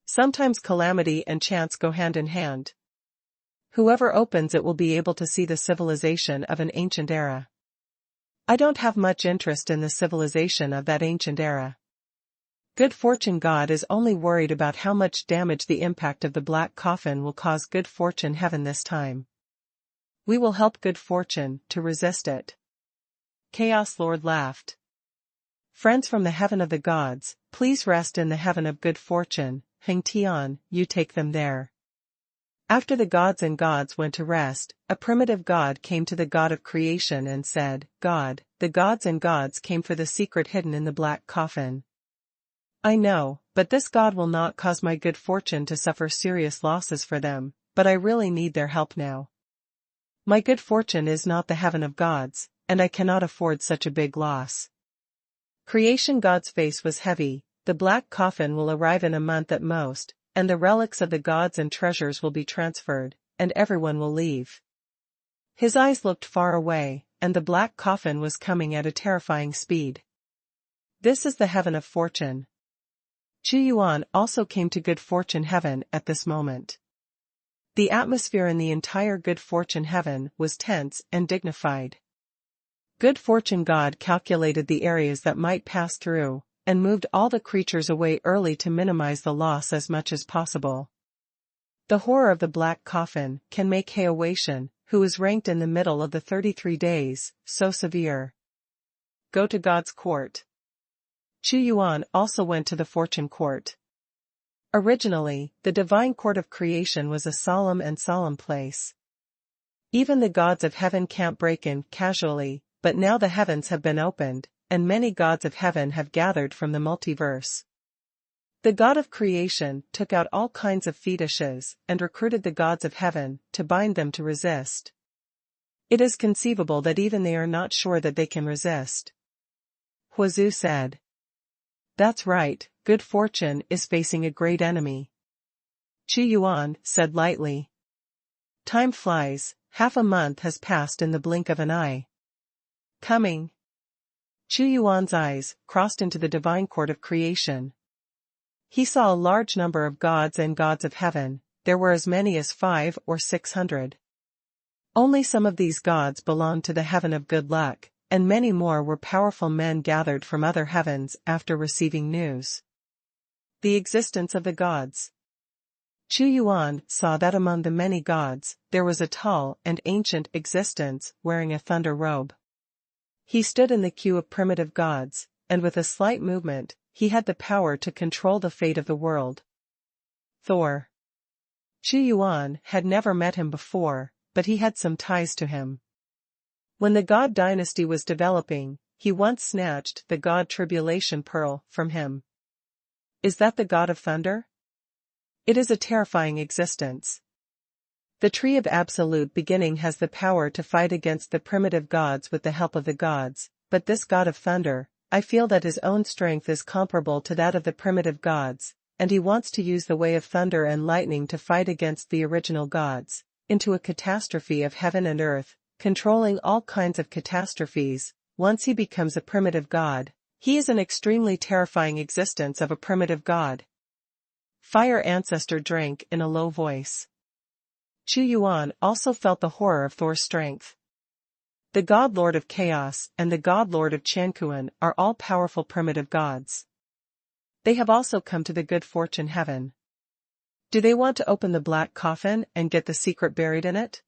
A: Sometimes calamity and chance go hand in hand. Whoever opens it will be able to see the civilization of an ancient era. I don't have much interest in the civilization of that ancient era. Good fortune God is only worried about how much damage the impact of the black coffin will cause good fortune heaven this time. We will help good fortune to resist it. Chaos Lord laughed. Friends from the heaven of the gods, please rest in the heaven of good fortune. Heng Tian, you take them there. After the gods and gods went to rest, a primitive god came to the god of creation and said, God, the gods and gods came for the secret hidden in the black coffin. I know, but this god will not cause my good fortune to suffer serious losses for them, but I really need their help now. My good fortune is not the heaven of gods, and I cannot afford such a big loss. Creation God's face was heavy. The black coffin will arrive in a month at most, and the relics of the gods and treasures will be transferred, and everyone will leave. His eyes looked far away, and the black coffin was coming at a terrifying speed. This is the heaven of fortune. Xuanhuan also came to good fortune heaven at this moment. The atmosphere in the entire good fortune heaven was tense and dignified. Good fortune God calculated the areas that might pass through, and moved all the creatures away early to minimize the loss as much as possible. The horror of the black coffin can make Xuanhuan, who is ranked in the middle of the 33 days, so severe. Go to God's court. Xuanhuan also went to the fortune court. Originally, the divine court of creation was a solemn place. Even the gods of heaven can't break in casually, but now the heavens have been opened, and many gods of heaven have gathered from the multiverse. The god of creation took out all kinds of fetishes and recruited the gods of heaven to bind them to resist. It is conceivable that even they are not sure that they can resist. Huazu said. That's right, good fortune is facing a great enemy. Xuanhuan said lightly. Time flies, half a month has passed in the blink of an eye. Coming. Xuanhuan's eyes crossed into the divine court of creation. He saw a large number of gods and gods of heaven. There were as many as 500 or 600. Only some of these gods belonged to the heaven of good luck, and many more were powerful men gathered from other heavens after receiving news. The existence of the gods. Xuanhuan saw that among the many gods, there was a tall and ancient existence wearing a thunder robe. He stood in the queue of primitive gods, and with a slight movement, he had the power to control the fate of the world. Thor. Xuanhuan had never met him before, but he had some ties to him. When the god dynasty was developing, he once snatched the god Tribulation Pearl from him. Is that the god of thunder? It is a terrifying existence. The tree of absolute beginning has the power to fight against the primitive gods with the help of the gods, but this god of thunder, I feel that his own strength is comparable to that of the primitive gods, and he wants to use the way of thunder and lightning to fight against the original gods, into a catastrophe of heaven and earth, controlling all kinds of catastrophes. Once he becomes a primitive god, he is an extremely terrifying existence of a primitive god. Fire Ancestor drank in a low voice. Xuanhuan also felt the horror of Thor's strength. The God Lord of Chaos and the God Lord of Xuanhuan are all powerful primitive gods. They have also come to the good fortune heaven. Do they want to open the black coffin and get the secret buried in it?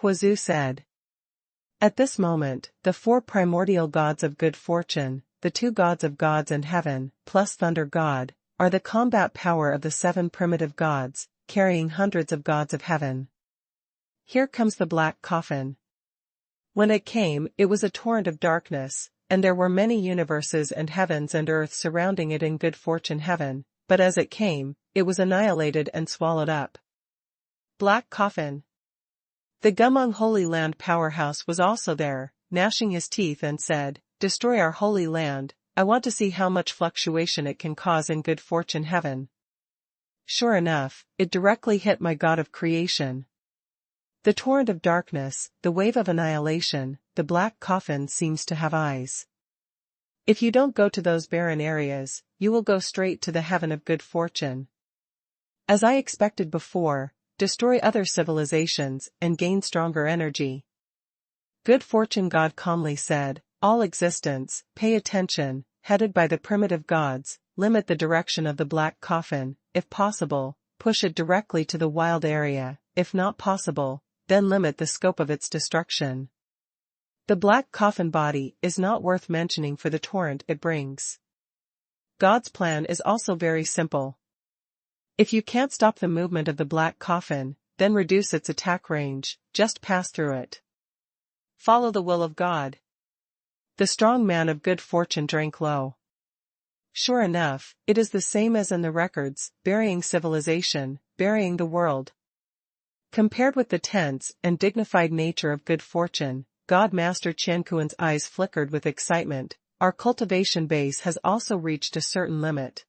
A: Huazu said. At this moment, the 4 primordial gods of good fortune, the 2 gods of gods and heaven, plus Thunder God, are the combat power of the 7 primitive gods, carrying hundreds of gods of heaven. Here comes the black coffin. When it came, it was a torrent of darkness, and there were many universes and heavens and earth surrounding it in good fortune heaven, but as it came, it was annihilated and swallowed up. Black coffin. The Gumung Holy Land powerhouse was also there, gnashing his teeth and said, "Destroy our holy land, I want to see how much fluctuation it can cause in good fortune heaven." Sure enough, it directly hit my god of creation. The torrent of darkness, the wave of annihilation, the black coffin seems to have eyes. If you don't go to those barren areas, you will go straight to the heaven of good fortune. As I expected before, destroy other civilizations and gain stronger energy. Good fortune God calmly said, all existence, pay attention, headed by the primitive gods, limit the direction of the black coffin, if possible, push it directly to the wild area, if not possible, then limit the scope of its destruction. The black coffin body is not worth mentioning for the torrent it brings. God's plan is also very simple. If you can't stop the movement of the black coffin, then reduce its attack range, just pass through it. Follow the will of God. The strong man of good fortune drank low. Sure enough, it is the same as in the records, burying civilization, burying the world. Compared with the tense and dignified nature of good fortune, God Master Xuanhuan's eyes flickered with excitement. Our cultivation base has also reached a certain limit.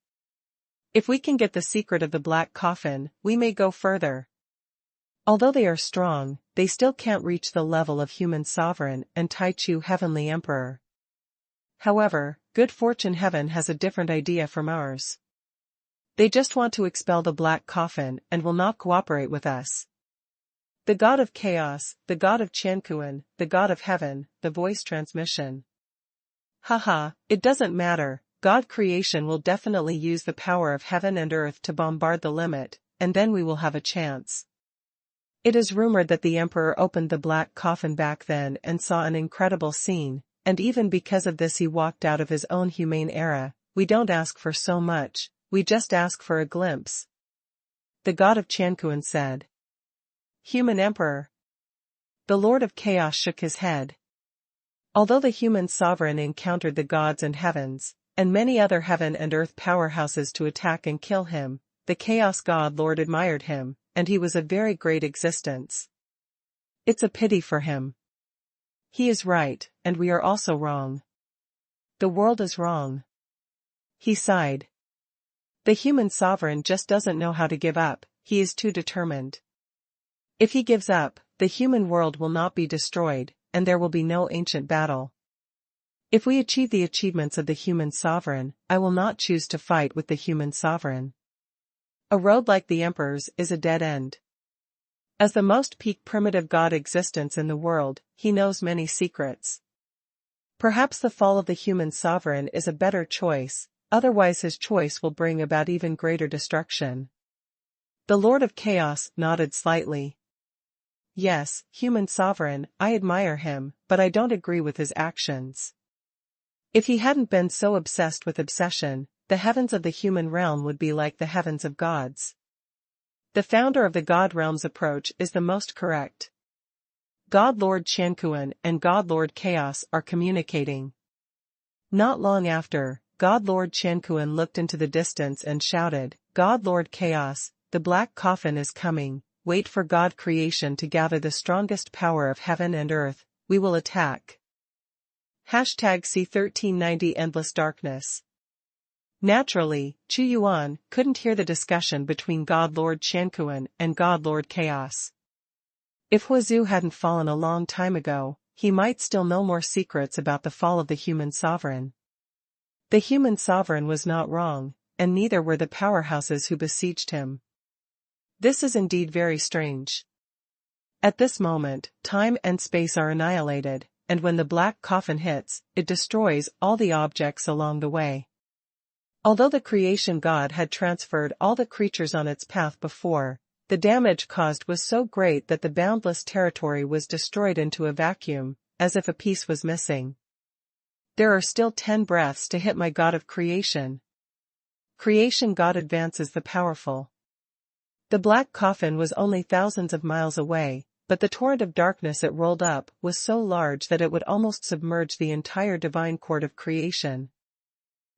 A: If we can get the secret of the black coffin, we may go further. Although they are strong, they still can't reach the level of human sovereign and Taichu heavenly emperor. However, good fortune heaven has a different idea from ours. They just want to expel the black coffin and will not cooperate with us. The God of Chaos, the God of Xuanhuan, the God of Heaven, the voice transmission. Haha, it doesn't matter, God creation will definitely use the power of heaven and earth to bombard the limit, and then we will have a chance. It is rumored that the Emperor opened the black coffin back then and saw an incredible scene, and even because of this he walked out of his own humane era. We don't ask for so much, we just ask for a glimpse. The God of Xuanhuan said. Human Emperor. The Lord of Chaos shook his head. Although the human sovereign encountered the gods and heavens, and many other heaven and earth powerhouses to attack and kill him, the Chaos God Lord admired him, and he was a very great existence. It's a pity for him. He is right, and we are also wrong. The world is wrong. He sighed. The human sovereign just doesn't know how to give up, he is too determined. If he gives up, the human world will not be destroyed, and there will be no ancient battle. If we achieve the achievements of the human sovereign, I will not choose to fight with the human sovereign. A road like the Emperor's is a dead end. As the most peak primitive god existence in the world, he knows many secrets. Perhaps the fall of the human sovereign is a better choice, otherwise his choice will bring about even greater destruction. The Lord of Chaos nodded slightly. Yes, human sovereign, I admire him, but I don't agree with his actions. If he hadn't been so obsessed with obsession, the heavens of the human realm would be like the heavens of gods. The founder of the God Realms approach is the most correct. God Lord Xuanhuan and God Lord Chaos are communicating. Not long after, God Lord Xuanhuan looked into the distance and shouted, God Lord Chaos, the black coffin is coming, wait for God creation to gather the strongest power of heaven and earth, we will attack. Hashtag C1390 Endless Darkness. Naturally, Xuanhuan couldn't hear the discussion between God Lord Xuanhuan and God Lord Chaos. If Huazhu hadn't fallen a long time ago, he might still know more secrets about the fall of the human sovereign. The human sovereign was not wrong, and neither were the powerhouses who besieged him. This is indeed very strange. At this moment, time and space are annihilated, and when the black coffin hits, it destroys all the objects along the way. Although the creation god had transferred all the creatures on its path before, the damage caused was so great that the boundless territory was destroyed into a vacuum, as if a piece was missing. There are still 10 breaths to hit my god of creation. Creation god advances the powerful. The black coffin was only thousands of miles away, but the torrent of darkness it rolled up was so large that it would almost submerge the entire divine court of creation.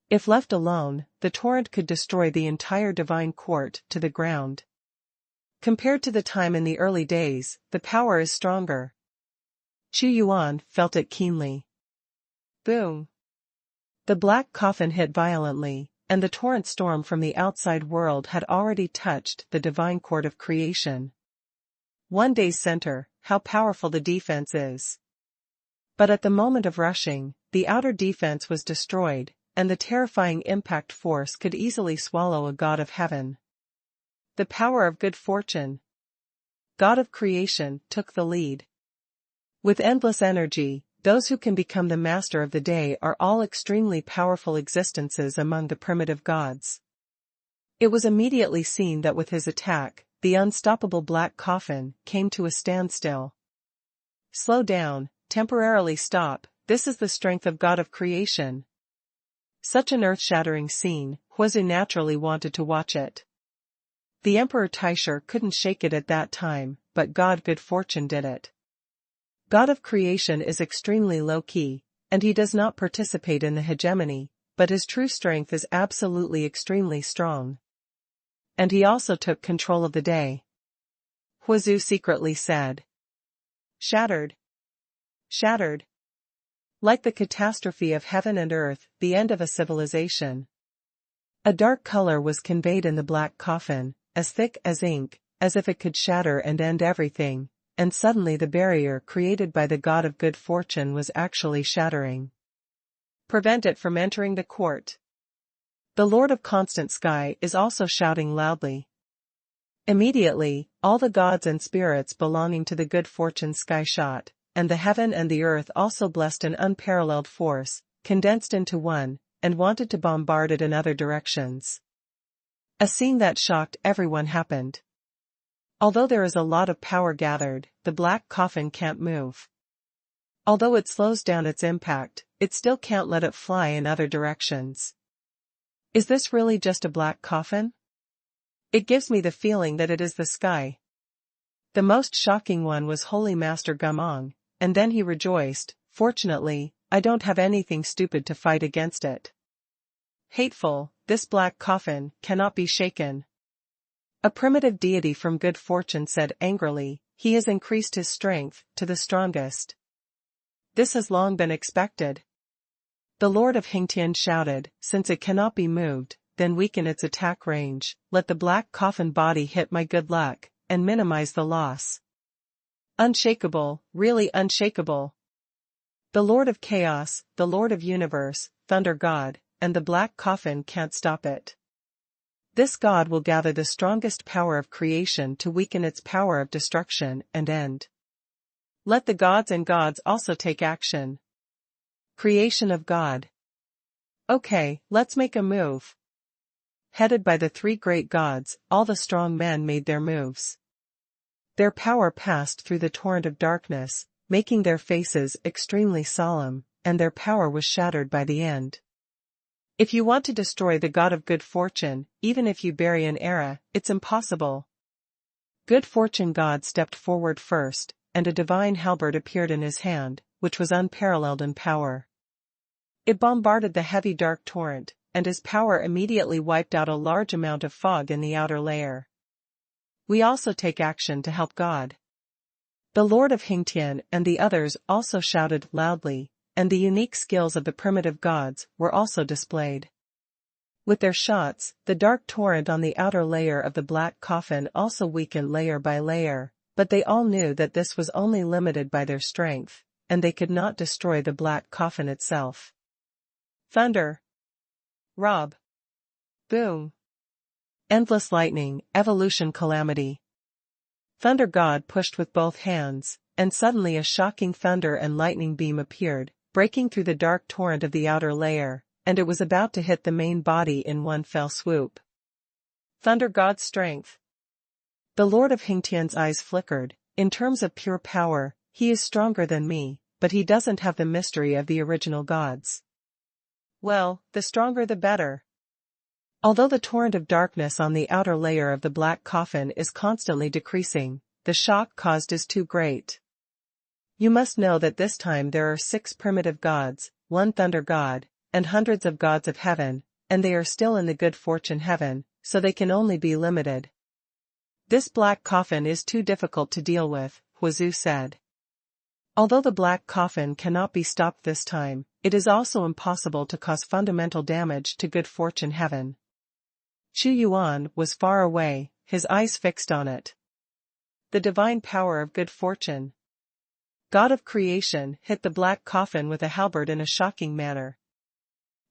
A: If left alone, the torrent could destroy the entire divine court to the ground. Compared to the time in the early days, the power is stronger. Xuanhuan felt it keenly. Boom! The black coffin hit violently, and the torrent storm from the outside world had already touched the divine court of creation. One day's center, how powerful the defense is. But at the moment of rushing, the outer defense was destroyed, and the terrifying impact force could easily swallow a god of heaven. The power of good fortune. God of creation took the lead. With endless energy, those who can become the master of the day are all extremely powerful existences among the primitive gods. It was immediately seen that with his attack, the unstoppable black coffin came to a standstill. Slow down, temporarily stop, this is the strength of God of creation. Such an earth-shattering scene, Huazhu naturally wanted to watch it. The Emperor Taisher couldn't shake it at that time, but God Good Fortune did it. God of creation is extremely low-key, and he does not participate in the hegemony, but his true strength is absolutely extremely strong. And he also took control of the day. Huazhu secretly said. Shattered. Shattered. Like the catastrophe of heaven and earth, the end of a civilization. A dark color was conveyed in the black coffin, as thick as ink, as if it could shatter and end everything, and suddenly the barrier created by the god of good fortune was actually shattering. Prevent it from entering the court. The Lord of Constant Sky is also shouting loudly. Immediately, all the gods and spirits belonging to the good fortune sky shot, and the heaven and the earth also blessed an unparalleled force, condensed into one, and wanted to bombard it in other directions. A scene that shocked everyone happened. Although there is a lot of power gathered, the black coffin can't move. Although it slows down its impact, it still can't let it fly in other directions. Is this really just a black coffin? It gives me the feeling that it is the sky. The most shocking one was Holy Master Gamong, and then he rejoiced, fortunately, I don't have anything stupid to fight against it. Hateful, this black coffin cannot be shaken. A primitive deity from good fortune said angrily, he has increased his strength to the strongest. This has long been expected. The Lord of Hingtian shouted, since it cannot be moved, then weaken its attack range, let the black coffin body hit my good luck, and minimize the loss. Unshakable, really unshakable. The Lord of Chaos, the Lord of Universe, Thunder God, and the black coffin can't stop it. This god will gather the strongest power of creation to weaken its power of destruction and end. Let the gods and gods also take action. Creation of God. Okay, let's make a move. Headed by the 3 great gods, all the strong men made their moves. Their power passed through the torrent of darkness, making their faces extremely solemn, and their power was shattered by the end. If you want to destroy the god of good fortune, even if you bury an era, it's impossible. Good fortune god stepped forward first, and a divine halberd appeared in his hand, which was unparalleled in power. It bombarded the heavy dark torrent, and his power immediately wiped out a large amount of fog in the outer layer. We also take action to help God. The Lord of Hingtian and the others also shouted loudly, and the unique skills of the primitive gods were also displayed. With their shots, the dark torrent on the outer layer of the black coffin also weakened layer by layer, but they all knew that this was only limited by their strength, and they could not destroy the black coffin itself. Thunder. Rob. Boom. Endless lightning, evolution calamity. Thunder God pushed with both hands, and suddenly a shocking thunder and lightning beam appeared, breaking through the dark torrent of the outer layer, and it was about to hit the main body in one fell swoop. Thunder God's strength. The Lord of Hingtian's eyes flickered. In terms of pure power, he is stronger than me, but he doesn't have the mystery of the original gods. Well, the stronger the better. Although the torrent of darkness on the outer layer of the black coffin is constantly decreasing, the shock caused is too great. You must know that this time there are 6 primitive gods, 1 thunder god, and hundreds of gods of heaven, and they are still in the good fortune heaven, so they can only be limited. This black coffin is too difficult to deal with, Huazhu said. Although the black coffin cannot be stopped this time, it is also impossible to cause fundamental damage to good fortune heaven. Xuanhuan was far away, his eyes fixed on it. The divine power of good fortune. God of creation hit the black coffin with a halberd in a shocking manner.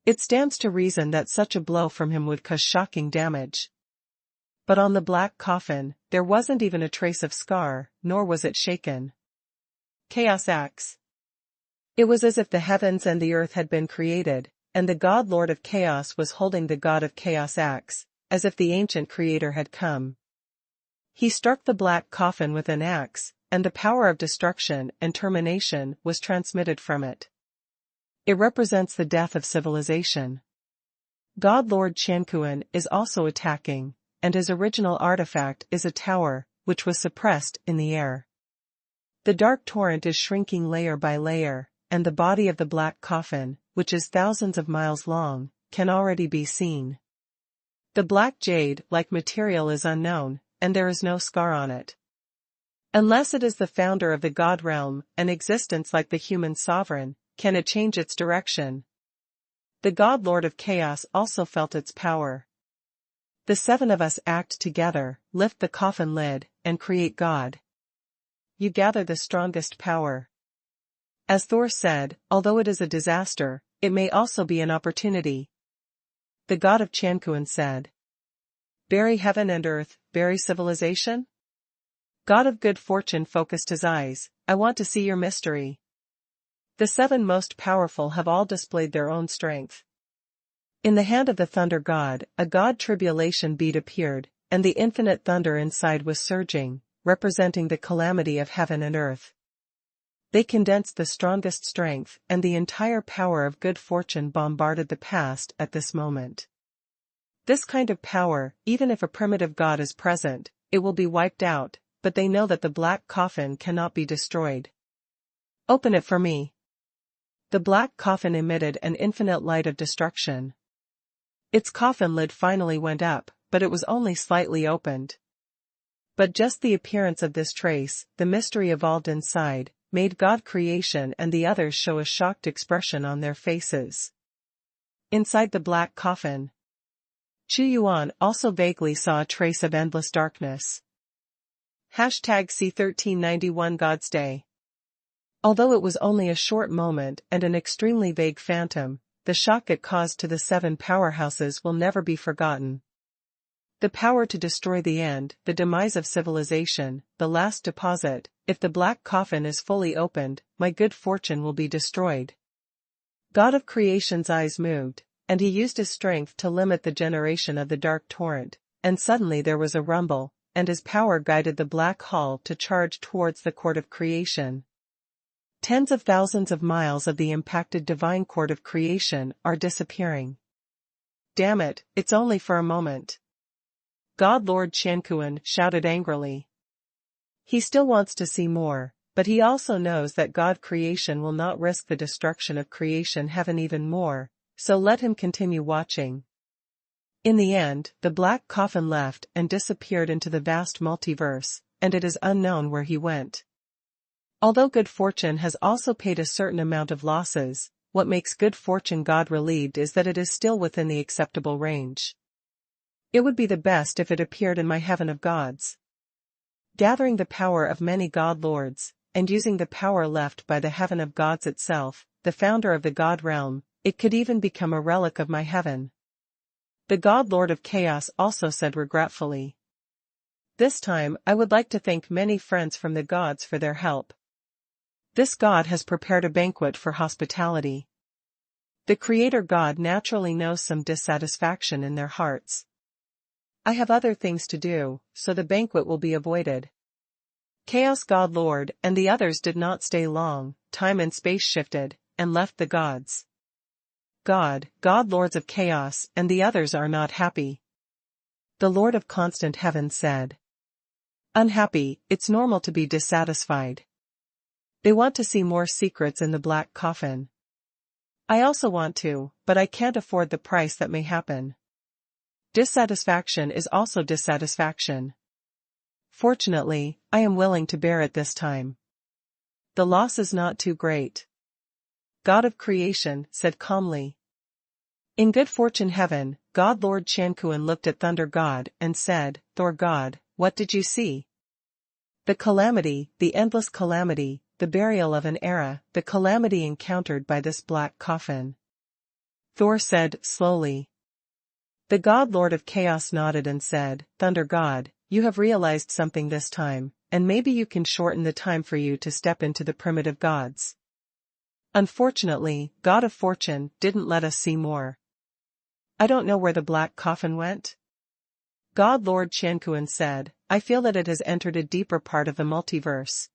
A: It stands to reason that such a blow from him would cause shocking damage. But on the black coffin, there wasn't even a trace of scar, nor was it shaken. Chaos axe. It was as if the heavens and the earth had been created, and the God Lord of Chaos was holding the God of Chaos axe, as if the ancient creator had come. He struck the black coffin with an axe, and the power of destruction and termination was transmitted from it. It represents the death of civilization. God Lord Xuanhuan is also attacking, and his original artifact is a tower, which was suppressed in the air. The dark torrent is shrinking layer by layer, and the body of the black coffin, which is thousands of miles long, can already be seen. The black jade-like material is unknown, and there is no scar on it. Unless it is the founder of the god realm, an existence like the human sovereign, can it change its direction. The God Lord of Chaos also felt its power. The 7 of us act together, lift the coffin lid, and create God. You gather the strongest power. As Thor said, although it is a disaster, it may also be an opportunity. The God of Xuanhuan said. Bury heaven and earth, bury civilization? God of good fortune focused his eyes. I want to see your mystery. The 7 most powerful have all displayed their own strength. In the hand of the thunder god, a god tribulation bead appeared, and the infinite thunder inside was surging, representing the calamity of heaven and earth. They condensed the strongest strength, and the entire power of good fortune bombarded the past at this moment. This kind of power, even if a primitive god is present, it will be wiped out, but they know that the black coffin cannot be destroyed. Open it for me. The black coffin emitted an infinite light of destruction. Its coffin lid finally went up, but it was only slightly opened. But just the appearance of this trace, the mystery evolved inside, made God creation and the others show a shocked expression on their faces. Inside the black coffin, Xuanhuan also vaguely saw a trace of endless darkness. #C1391 God's Day. Although it was only a short moment and an extremely vague phantom, the shock it caused to the 7 powerhouses will never be forgotten. The power to destroy the end, the demise of civilization, the last deposit. If the black coffin is fully opened, my good fortune will be destroyed. God of creation's eyes moved, and he used his strength to limit the generation of the dark torrent, and suddenly there was a rumble, and his power guided the black hull to charge towards the court of creation. Tens of thousands of miles of the impacted divine court of creation are disappearing. Damn it, it's only for a moment. God Lord Xuanhuan shouted angrily. He still wants to see more, but he also knows that God creation will not risk the destruction of creation heaven even more, so let him continue watching. In the end, the black coffin left and disappeared into the vast multiverse, and it is unknown where he went. Although good fortune has also paid a certain amount of losses, what makes good fortune God relieved is that it is still within the acceptable range. It would be the best if it appeared in my heaven of gods. Gathering the power of many god lords, and using the power left by the heaven of gods itself, the founder of the god realm, it could even become a relic of my heaven. The god lord of chaos also said regretfully. This time I would like to thank many friends from the gods for their help. This god has prepared a banquet for hospitality. The creator god naturally knows some dissatisfaction in their hearts. I have other things to do, so the banquet will be avoided. Chaos god lord and the others did not stay long, time and space shifted, and left the gods. God lords of chaos and the others are not happy. The Lord of constant heaven said. Unhappy, it's normal to be dissatisfied. They want to see more secrets in the black coffin. I also want to, but I can't afford the price that may happen. Dissatisfaction is also dissatisfaction. Fortunately, I am willing to bear it this time. The loss is not too great. God of creation said calmly. In good fortune heaven, God Lord Xuanhuan looked at Thunder God and said, Thor God, what did you see? The calamity, the endless calamity, the burial of an era, the calamity encountered by this black coffin. Thor said slowly. The God Lord of Chaos nodded and said, Thunder God, you have realized something this time, and maybe you can shorten the time for you to step into the primitive gods. Unfortunately, God of Fortune didn't let us see more. I don't know where the black coffin went. God Lord Xuanhuan said, I feel that it has entered a deeper part of the multiverse.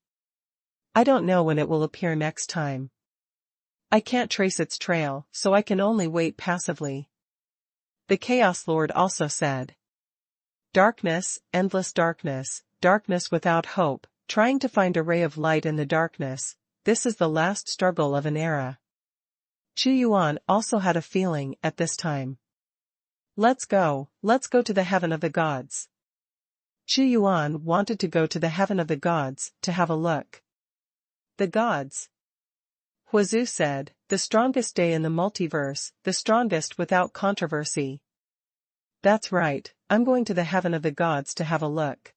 A: I don't know when it will appear next time. I can't trace its trail, so I can only wait passively. The Chaos Lord also said. Darkness, endless darkness, darkness without hope, trying to find a ray of light in the darkness, this is the last struggle of an era. Xuanhuan also had a feeling at this time. Let's go to the heaven of the gods. Xuanhuan wanted to go to the heaven of the gods to have a look. The gods. Huazu said, the strongest day in the multiverse, the strongest without controversy. That's right, I'm going to the heaven of the gods to have a look.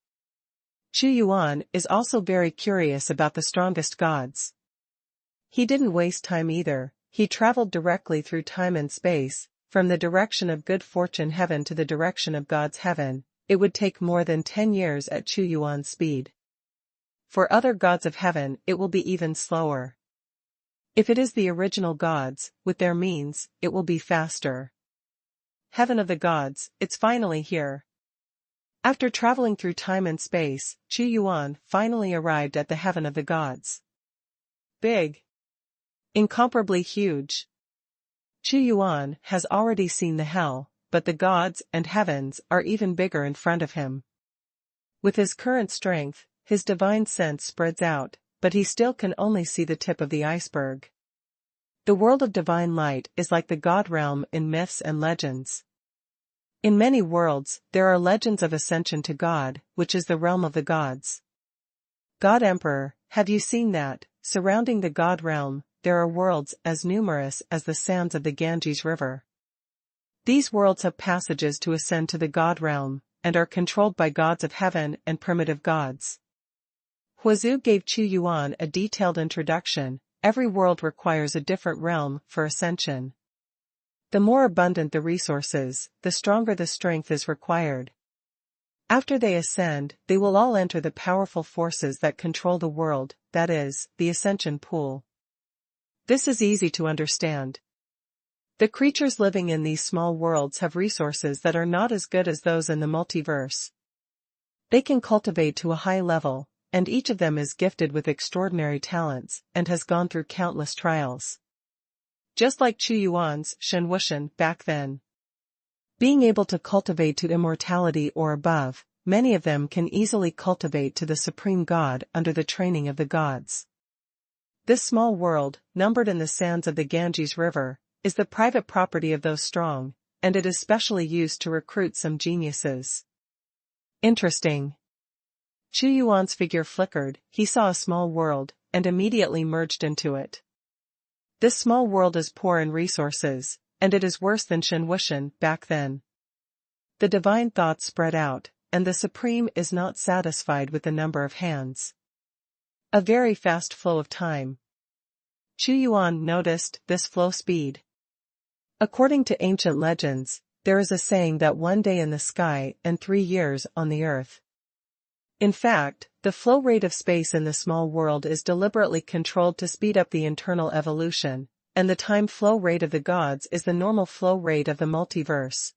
A: Xuanhuan is also very curious about the strongest gods. He didn't waste time either, he traveled directly through time and space, from the direction of good fortune heaven to the direction of God's heaven. It would take more than 10 years at Xuanhuan's speed. For other gods of heaven it will be even slower. If it is the original gods, with their means, it will be faster. Heaven of the gods, it's finally here. After traveling through time and space, Xuanhuan finally arrived at the heaven of the gods. Big. Incomparably huge. Xuanhuan has already seen the hell, but the gods and heavens are even bigger in front of him. With his current strength, his divine sense spreads out, but he still can only see the tip of the iceberg. The world of divine light is like the god realm in myths and legends. In many worlds, there are legends of ascension to God, which is the realm of the gods. God Emperor, have you seen that, surrounding the god realm, there are worlds as numerous as the sands of the Ganges River. These worlds have passages to ascend to the god realm, and are controlled by gods of heaven and primitive gods. Huazu gave Xuanhuan a detailed introduction. Every world requires a different realm for ascension. The more abundant the resources, the stronger the strength is required. After they ascend, they will all enter the powerful forces that control the world, that is, the ascension pool. This is easy to understand. The creatures living in these small worlds have resources that are not as good as those in the multiverse. They can cultivate to a high level, and each of them is gifted with extraordinary talents, and has gone through countless trials. Just like Xuanhuan's Xuanhuan back then. Being able to cultivate to immortality or above, many of them can easily cultivate to the supreme god under the training of the gods. This small world, numbered in the sands of the Ganges River, is the private property of those strong, and it is specially used to recruit some geniuses. Interesting. Xuanhuan's figure flickered, he saw a small world, and immediately merged into it. This small world is poor in resources, and it is worse than Xuanhuan back then. The divine thoughts spread out, and the Supreme is not satisfied with the number of hands. A very fast flow of time. Xuanhuan noticed this flow speed. According to ancient legends, there is a saying that 1 day in the sky and 3 years on the earth. In fact, the flow rate of space in the small world is deliberately controlled to speed up the internal evolution, and the time flow rate of the gods is the normal flow rate of the multiverse.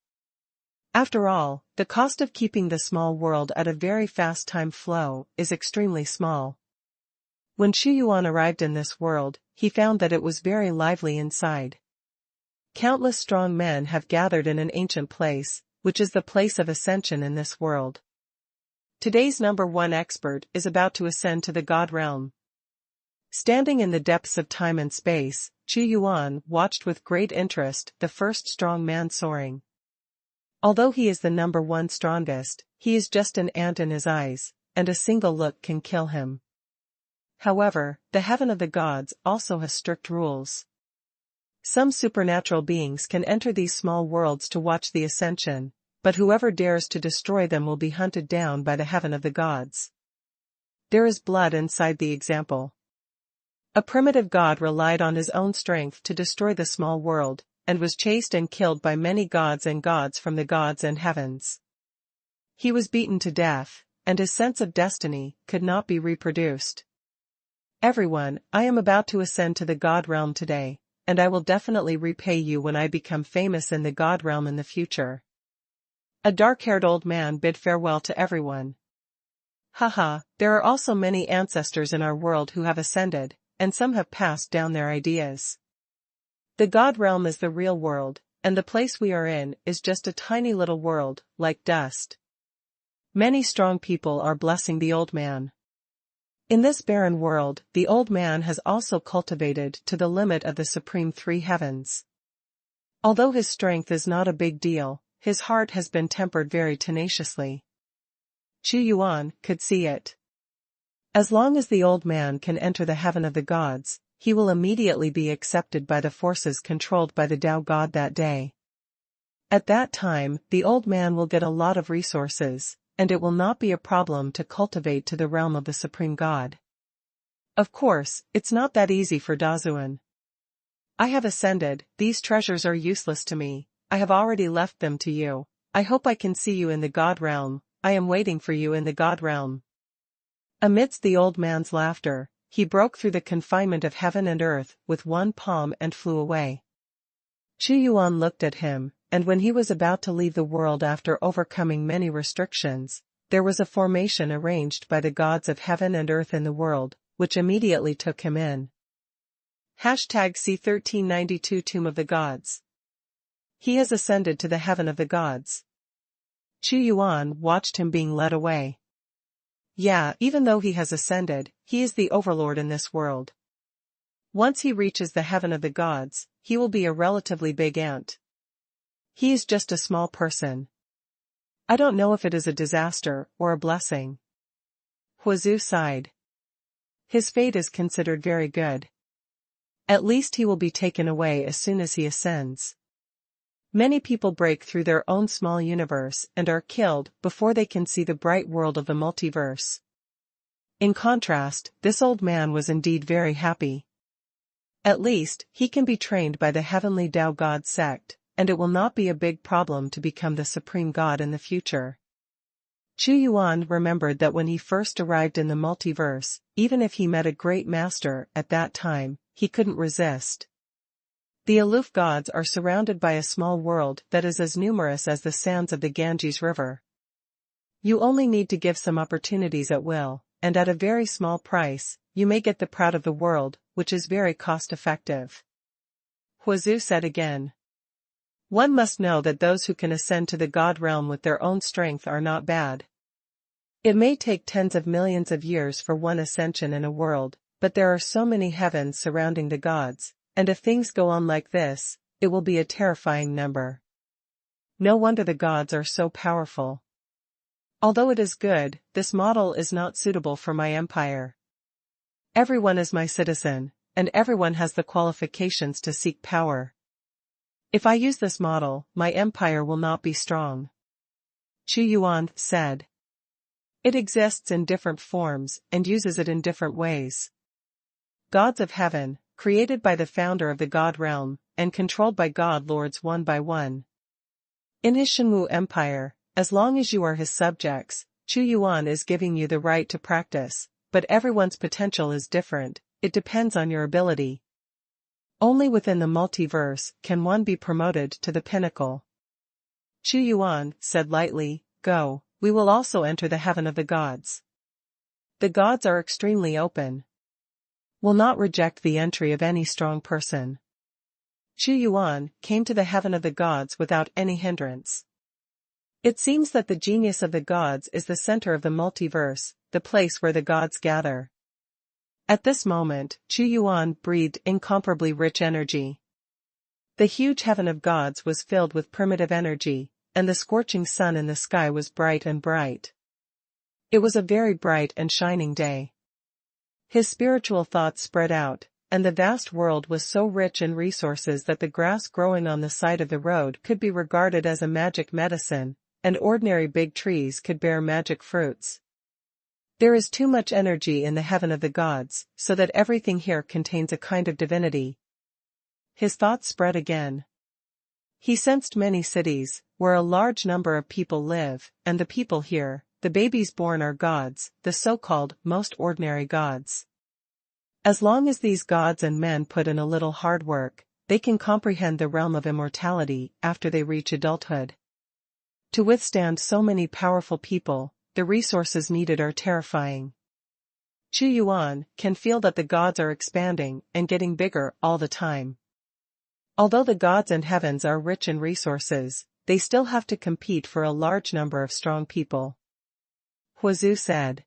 A: After all, the cost of keeping the small world at a very fast time flow is extremely small. When Xuanhuan arrived in this world, he found that it was very lively inside. Countless strong men have gathered in an ancient place, which is the place of ascension in this world. Today's number 1 expert is about to ascend to the God realm. Standing in the depths of time and space, Xuanhuan watched with great interest the first strong man soaring. Although he is the number 1 strongest, he is just an ant in his eyes, and a single look can kill him. However, the heaven of the gods also has strict rules. Some supernatural beings can enter these small worlds to watch the ascension, but whoever dares to destroy them will be hunted down by the heaven of the gods. There is blood inside the example. A primitive god relied on his own strength to destroy the small world, and was chased and killed by many gods and gods from the gods and heavens. He was beaten to death, and his sense of destiny could not be reproduced. Everyone, I am about to ascend to the God realm today, and I will definitely repay you when I become famous in the God realm in the future. A dark-haired old man bid farewell to everyone. Haha, there are also many ancestors in our world who have ascended, and some have passed down their ideas. The God realm is the real world, and the place we are in is just a tiny little world, like dust. Many strong people are blessing the old man. In this barren world, the old man has also cultivated to the limit of the supreme 3 heavens. Although his strength is not a big deal, his heart has been tempered very tenaciously. Xuanhuan could see it. As long as the old man can enter the heaven of the gods, he will immediately be accepted by the forces controlled by the Tao God that day. At that time, the old man will get a lot of resources, and it will not be a problem to cultivate to the realm of the Supreme God. Of course, it's not that easy for Dazuan. I have ascended, these treasures are useless to me, I have already left them to you, I hope I can see you in the God realm, I am waiting for you in the God realm. Amidst the old man's laughter, he broke through the confinement of heaven and earth with 1 palm and flew away. Xuanhuan looked at him, and when he was about to leave the world after overcoming many restrictions, there was a formation arranged by the gods of heaven and earth in the world, which immediately took him in. #C1392 Tomb of the Gods. He has ascended to the heaven of the gods. Xuanhuan watched him being led away. Yeah, even though he has ascended, he is the overlord in this world. Once he reaches the heaven of the gods, he will be a relatively big ant. He is just a small person. I don't know if it is a disaster or a blessing. Huazhu sighed. His fate is considered very good. At least he will be taken away as soon as he ascends. Many people break through their own small universe and are killed before they can see the bright world of the multiverse. In contrast, this old man was indeed very happy. At least, he can be trained by the heavenly Tao God sect, and it will not be a big problem to become the supreme god in the future. Xuanhuan remembered that when he first arrived in the multiverse, even if he met a great master at that time, he couldn't resist. The aloof gods are surrounded by a small world that is as numerous as the sands of the Ganges River. You only need to give some opportunities at will, and at a very small price, you may get the proud of the world, which is very cost-effective. Huazhu said again. One must know that those who can ascend to the God realm with their own strength are not bad. It may take tens of millions of years for one ascension in a world, but there are so many heavens surrounding the gods, and if things go on like this, it will be a terrifying number. No wonder the gods are so powerful. Although it is good, this model is not suitable for my empire. Everyone is my citizen, and everyone has the qualifications to seek power. If I use this model, my empire will not be strong. Xuanhuan said. It exists in different forms and uses it in different ways. Gods of heaven, created by the founder of the God realm, and controlled by God lords one by one. In his Shenwu empire, as long as you are his subjects, Xuanhuan is giving you the right to practice, but everyone's potential is different, it depends on your ability. Only within the multiverse can one be promoted to the pinnacle. Xuanhuan said lightly, Go, we will also enter the heaven of the gods. The gods are extremely open. Will not reject the entry of any strong person. Xuanhuan came to the heaven of the gods without any hindrance. It seems that the genius of the gods is the center of the multiverse, the place where the gods gather. At this moment, Xuanhuan breathed incomparably rich energy. The huge heaven of gods was filled with primitive energy, and the scorching sun in the sky was bright and bright. It was a very bright and shining day. His spiritual thoughts spread out, and the vast world was so rich in resources that the grass growing on the side of the road could be regarded as a magic medicine, and ordinary big trees could bear magic fruits. There is too much energy in the heaven of the gods, so that everything here contains a kind of divinity. His thoughts spread again. He sensed many cities, where a large number of people live, and the people here, the babies born are gods, the so-called most ordinary gods. As long as these gods and men put in a little hard work, they can comprehend the realm of immortality after they reach adulthood. To withstand so many powerful people, the resources needed are terrifying. Xuanhuan can feel that the gods are expanding and getting bigger all the time. Although the gods and heavens are rich in resources, they still have to compete for a large number of strong people. Huazu said.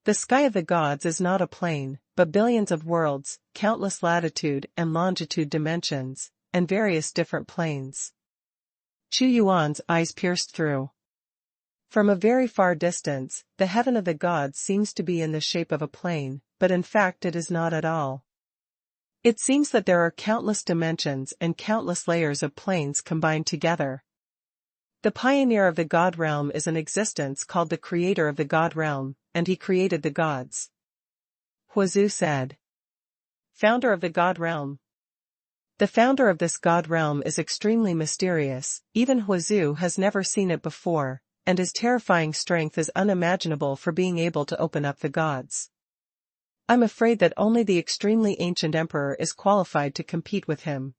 A: The sky of the gods is not a plane, but billions of worlds, countless latitude and longitude dimensions, and various different planes. Xuanhuan's eyes pierced through. From a very far distance, the heaven of the gods seems to be in the shape of a plane, but in fact it is not at all. It seems that there are countless dimensions and countless layers of planes combined together. The pioneer of the God realm is an existence called the creator of the God realm, and he created the gods. Huazu said. Founder of the God realm. The founder of this God realm is extremely mysterious, even Huazu has never seen it before, and his terrifying strength is unimaginable for being able to open up the gods. I'm afraid that only the extremely ancient emperor is qualified to compete with him.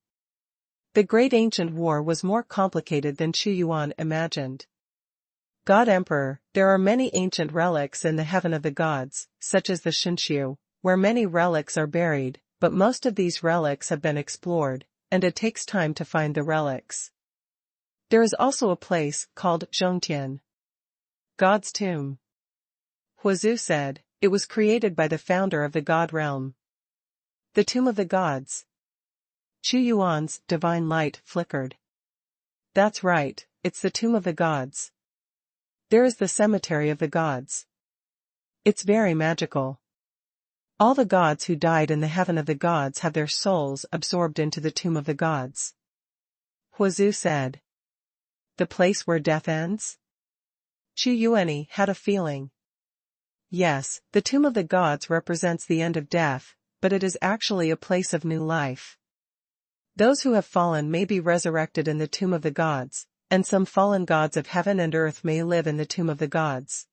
A: The great ancient war was more complicated than Xuanhuan imagined. God Emperor, there are many ancient relics in the heaven of the gods, such as the Shinshu, where many relics are buried, but most of these relics have been explored, and it takes time to find the relics. There is also a place called Zhongtian, God's tomb. Huazu said, it was created by the founder of the God realm. The tomb of the gods. Xuanhuan's divine light flickered. That's right, it's the tomb of the gods. There is the cemetery of the gods. It's very magical. All the gods who died in the heaven of the gods have their souls absorbed into the tomb of the gods. Huazu said. The place where death ends? Xuanhuan had a feeling. Yes, the tomb of the gods represents the end of death, but it is actually a place of new life. Those who have fallen may be resurrected in the tomb of the gods, and some fallen gods of heaven and earth may live in the tomb of the gods.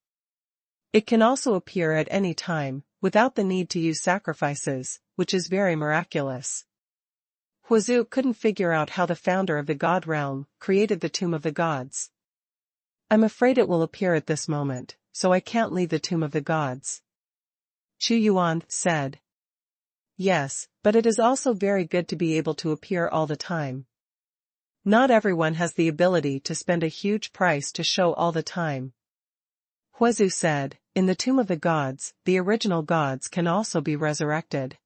A: It can also appear at any time, without the need to use sacrifices, which is very miraculous. Huazu couldn't figure out how the founder of the God realm created the tomb of the gods. I'm afraid it will appear at this moment, so I can't leave the tomb of the gods. Xuanhuan said. Yes, but it is also very good to be able to appear all the time. Not everyone has the ability to spend a huge price to show all the time. Huazu said, in the tomb of the gods, the original gods can also be resurrected.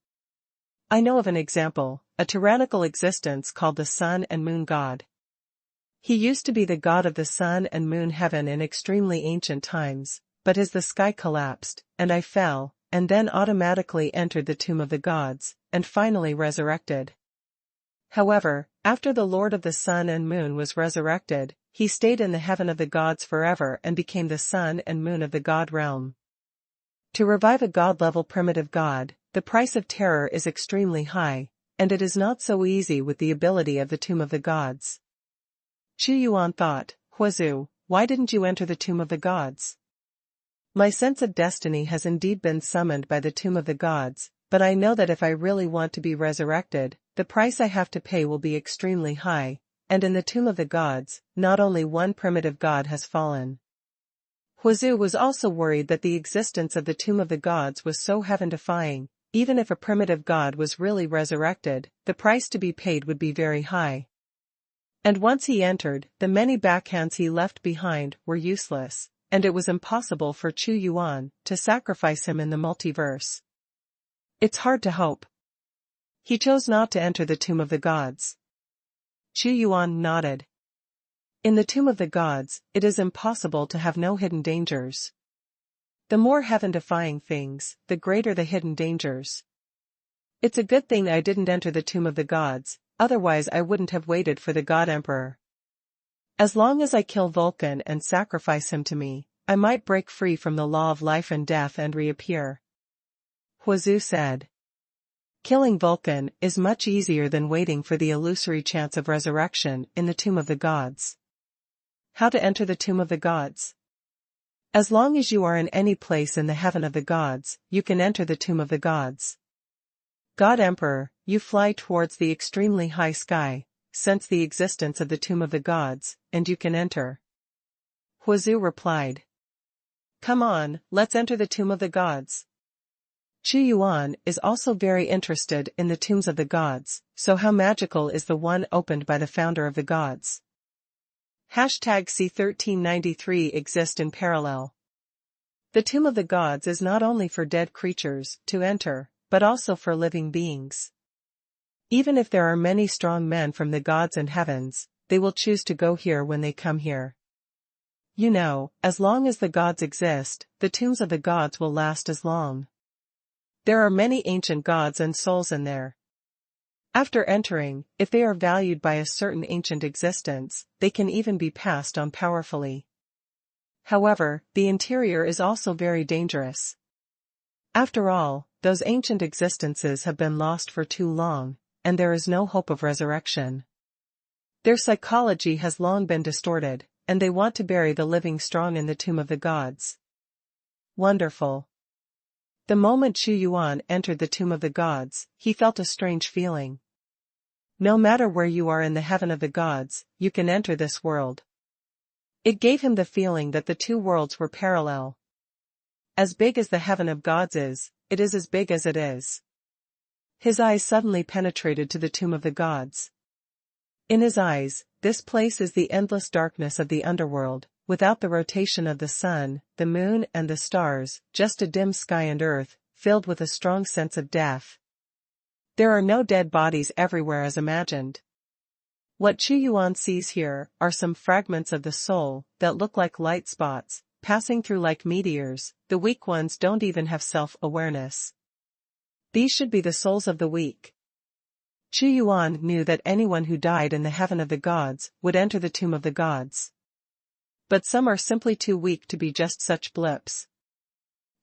A: I know of an example, a tyrannical existence called the Sun and Moon God. He used to be the god of the sun and moon heaven in extremely ancient times, but as the sky collapsed, and I fell, and then automatically entered the tomb of the gods, and finally resurrected. However, after the Lord of the Sun and Moon was resurrected, he stayed in the heaven of the gods forever and became the sun and moon of the god realm. To revive a god-level primitive god, the price of terror is extremely high, and it is not so easy with the ability of the tomb of the gods. Xuanhuan thought, Huazu, why didn't you enter the tomb of the gods? My sense of destiny has indeed been summoned by the tomb of the gods, but I know that if I really want to be resurrected, the price I have to pay will be extremely high, and in the tomb of the gods, not only one primitive god has fallen. Huazu was also worried that the existence of the tomb of the gods was so heaven-defying. Even if a primitive god was really resurrected, the price to be paid would be very high. And once he entered, the many backhands he left behind were useless, and it was impossible for Xuanhuan to sacrifice him in the multiverse. It's hard to hope. He chose not to enter the tomb of the gods. Xuanhuan nodded. In the tomb of the gods, it is impossible to have no hidden dangers. The more heaven-defying things, the greater the hidden dangers. It's a good thing I didn't enter the tomb of the gods, otherwise I wouldn't have waited for the God Emperor. As long as I kill Vulcan and sacrifice him to me, I might break free from the law of life and death and reappear. Huazu said. Killing Vulcan is much easier than waiting for the illusory chance of resurrection in the tomb of the gods. How to enter the tomb of the gods? As long as you are in any place in the heaven of the gods, you can enter the tomb of the gods. God Emperor, you fly towards the extremely high sky, sense the existence of the tomb of the gods, and you can enter. Huazu replied. Come on, let's enter the tomb of the gods. Xuanhuan is also very interested in the tombs of the gods, so how magical is the one opened by the founder of the gods? #C1393 exist in parallel. The tomb of the gods is not only for dead creatures to enter, but also for living beings. Even if there are many strong men from the gods and heavens, they will choose to go here when they come here. You know, as long as the gods exist, the tombs of the gods will last as long. There are many ancient gods and souls in there. After entering, if they are valued by a certain ancient existence, they can even be passed on powerfully. However, the interior is also very dangerous. After all, those ancient existences have been lost for too long, and there is no hope of resurrection. Their psychology has long been distorted, and they want to bury the living strong in the tomb of the gods. Wonderful. The moment Xuanhuan entered the tomb of the gods, he felt a strange feeling. No matter where you are in the heaven of the gods, you can enter this world. It gave him the feeling that the two worlds were parallel. As big as the heaven of gods is, it is as big as it is. His eyes suddenly penetrated to the tomb of the gods. In his eyes, this place is the endless darkness of the underworld, without the rotation of the sun, the moon and the stars, just a dim sky and earth, filled with a strong sense of death. There are no dead bodies everywhere as imagined. What Xuanhuan sees here are some fragments of the soul that look like light spots, passing through like meteors. The weak ones don't even have self-awareness. These should be the souls of the weak. Xuanhuan knew that anyone who died in the heaven of the gods would enter the tomb of the gods. But some are simply too weak to be just such blips.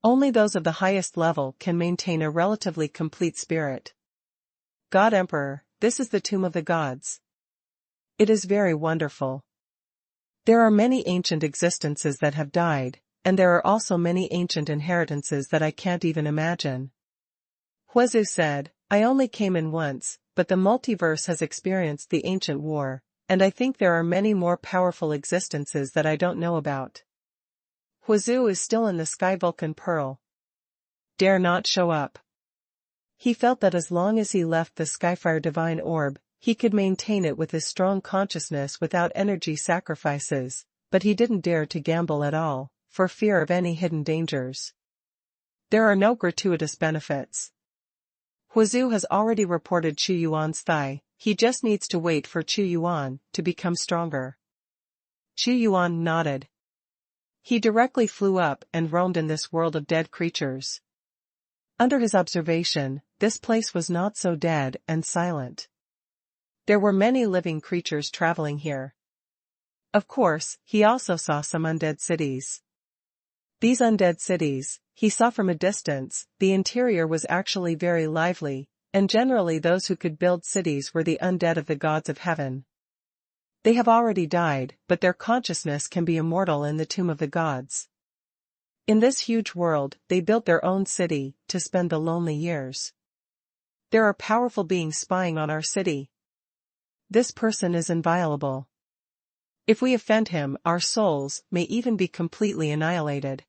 A: Only those of the highest level can maintain a relatively complete spirit. God Emperor, this is the tomb of the gods. It is very wonderful. There are many ancient existences that have died, and there are also many ancient inheritances that I can't even imagine. Huazu said, I only came in once, but the multiverse has experienced the ancient war, and I think there are many more powerful existences that I don't know about. Huazu is still in the sky. Vulcan Pearl dare not show up. He felt that as long as he left the Skyfire divine orb, he could maintain it with his strong consciousness without energy sacrifices, but he didn't dare to gamble at all, for fear of any hidden dangers. There are no gratuitous benefits. Huazu has already reported Xuanhuan's thigh, he just needs to wait for Xuanhuan to become stronger. Xuanhuan nodded. He directly flew up and roamed in this world of dead creatures. Under his observation, this place was not so dead and silent. There were many living creatures traveling here. Of course, he also saw some undead cities. These undead cities, he saw from a distance, the interior was actually very lively, and generally those who could build cities were the undead of the gods of heaven. They have already died, but their consciousness can be immortal in the tomb of the gods. In this huge world, they built their own city, to spend the lonely years. There are powerful beings spying on our city. This person is inviolable. If we offend him, our souls may even be completely annihilated.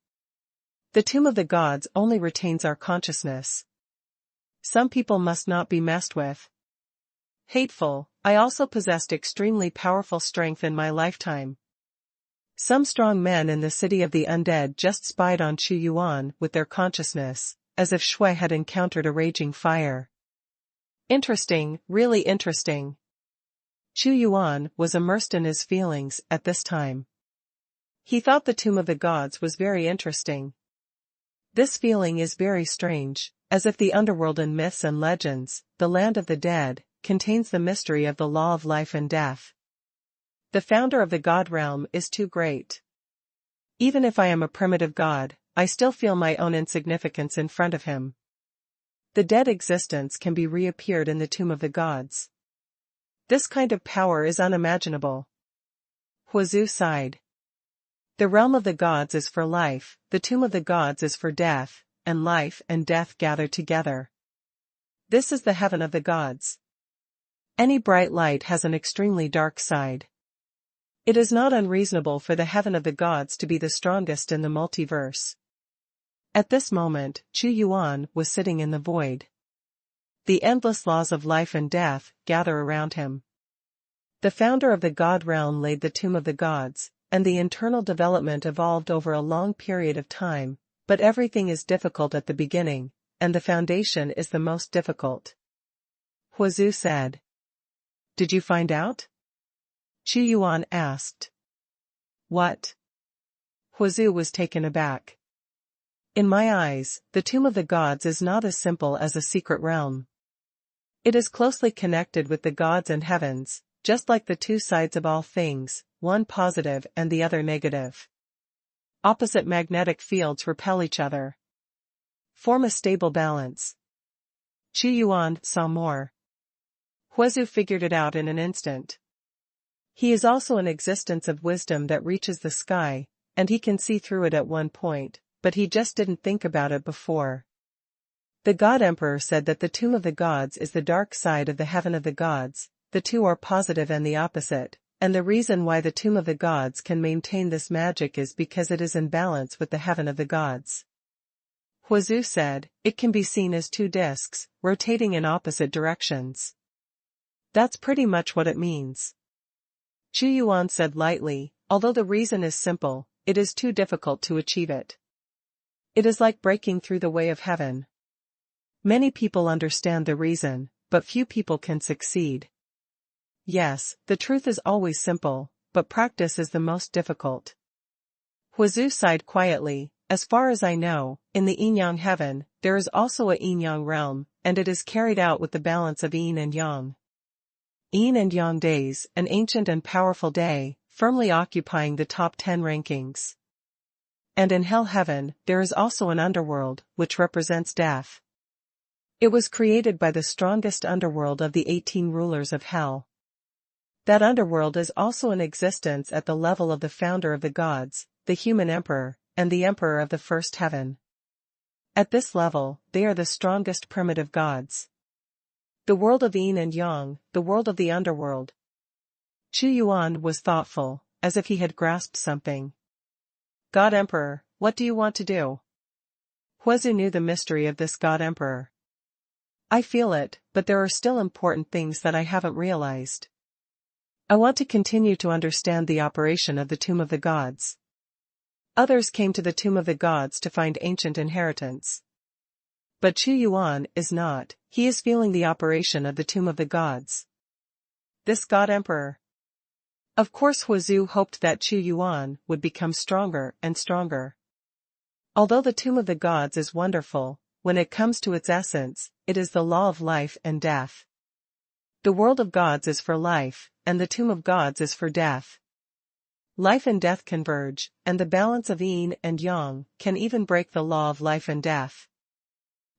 A: The tomb of the gods only retains our consciousness. Some people must not be messed with. Hateful, I also possessed extremely powerful strength in my lifetime. Some strong men in the city of the undead just spied on Xuanhuan with their consciousness, as if Shui had encountered a raging fire. Interesting, really interesting. Xuanhuan was immersed in his feelings at this time. He thought the tomb of the gods was very interesting. This feeling is very strange, as if the underworld in myths and legends, the land of the dead, contains the mystery of the law of life and death. The founder of the god realm is too great. Even if I am a primitive god, I still feel my own insignificance in front of him. The dead existence can be reappeared in the tomb of the gods. This kind of power is unimaginable. Huazu sighed. The realm of the gods is for life, the tomb of the gods is for death, and life and death gather together. This is the heaven of the gods. Any bright light has an extremely dark side. It is not unreasonable for the heaven of the gods to be the strongest in the multiverse. At this moment, Xuanhuan was sitting in the void. The endless laws of life and death gather around him. The founder of the god realm laid the tomb of the gods, and the internal development evolved over a long period of time, but everything is difficult at the beginning, and the foundation is the most difficult. Huazu said. Did you find out? Xuanhuan asked. What? Huazu was taken aback. In my eyes, the tomb of the gods is not as simple as a secret realm. It is closely connected with the gods and heavens, just like the two sides of all things, one positive and the other negative. Opposite magnetic fields repel each other. Form a stable balance. Xuanhuan saw more. Huazu figured it out in an instant. He is also an existence of wisdom that reaches the sky, and he can see through it at one point, but he just didn't think about it before. The God Emperor said that the tomb of the gods is the dark side of the heaven of the gods, the two are positive and the opposite, and the reason why the tomb of the gods can maintain this magic is because it is in balance with the heaven of the gods. Huazu said, it can be seen as two discs, rotating in opposite directions. That's pretty much what it means. Xuanhuan said lightly, although the reason is simple, it is too difficult to achieve it. It is like breaking through the way of heaven. Many people understand the reason, but few people can succeed. Yes, the truth is always simple, but practice is the most difficult. Huazu sighed quietly. As far as I know, in the yin-yang heaven, there is also a yin-yang realm, and it is carried out with the balance of yin and yang. Yin and yang days, an ancient and powerful day, firmly occupying the top 10 rankings. And in hell heaven, there is also an underworld, which represents death. It was created by the strongest underworld of the 18 rulers of hell. That underworld is also in existence at the level of the founder of the gods, the human emperor, and the emperor of the first heaven. At this level, they are the strongest primitive gods. The world of yin and yang, the world of the underworld. Xuanhuan was thoughtful, as if he had grasped something. God Emperor, what do you want to do? Huazu knew the mystery of this God Emperor. I feel it, but there are still important things that I haven't realized. I want to continue to understand the operation of the Tomb of the Gods. Others came to the Tomb of the Gods to find ancient inheritance. But Xuanhuan is not, he is feeling the operation of the Tomb of the Gods. This God Emperor. Of course Huazu hoped that Xuanhuan would become stronger and stronger. Although the Tomb of the Gods is wonderful, when it comes to its essence, it is the law of life and death. The world of gods is for life, and the tomb of gods is for death. Life and death converge, and the balance of yin and yang can even break the law of life and death.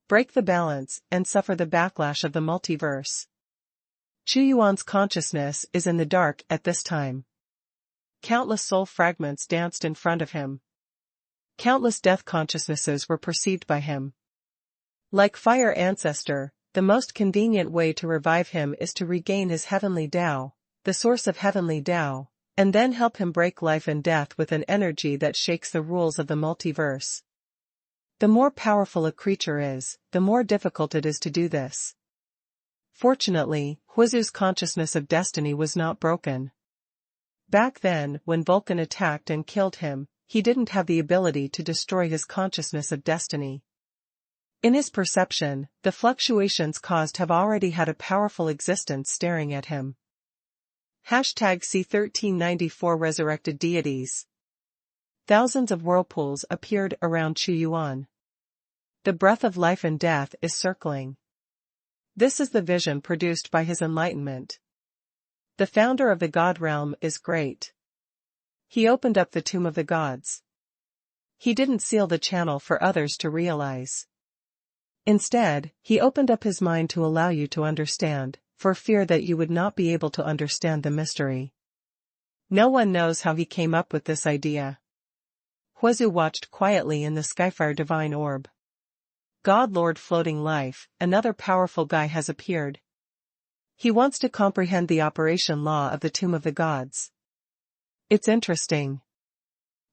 A: Break the balance, and suffer the backlash of the multiverse. Xuanhuan's consciousness is in the dark at this time. Countless soul fragments danced in front of him. Countless death consciousnesses were perceived by him. Like Fire Ancestor, the most convenient way to revive him is to regain his heavenly Tao, the source of heavenly Tao, and then help him break life and death with an energy that shakes the rules of the multiverse. The more powerful a creature is, the more difficult it is to do this. Fortunately, Huizu's consciousness of destiny was not broken. Back then, when Vulcan attacked and killed him, he didn't have the ability to destroy his consciousness of destiny. In his perception, the fluctuations caused have already had a powerful existence staring at him. #C1394 Resurrected Deities. Thousands of whirlpools appeared around Xuanhuan. The breath of life and death is circling. This is the vision produced by his enlightenment. The founder of the god realm is great. He opened up the tomb of the gods. He didn't seal the channel for others to realize. Instead, he opened up his mind to allow you to understand, for fear that you would not be able to understand the mystery. No one knows how he came up with this idea. Huizu watched quietly in the Skyfire divine orb. God Lord Floating Life, another powerful guy has appeared. He wants to comprehend the operation law of the Tomb of the Gods. It's interesting.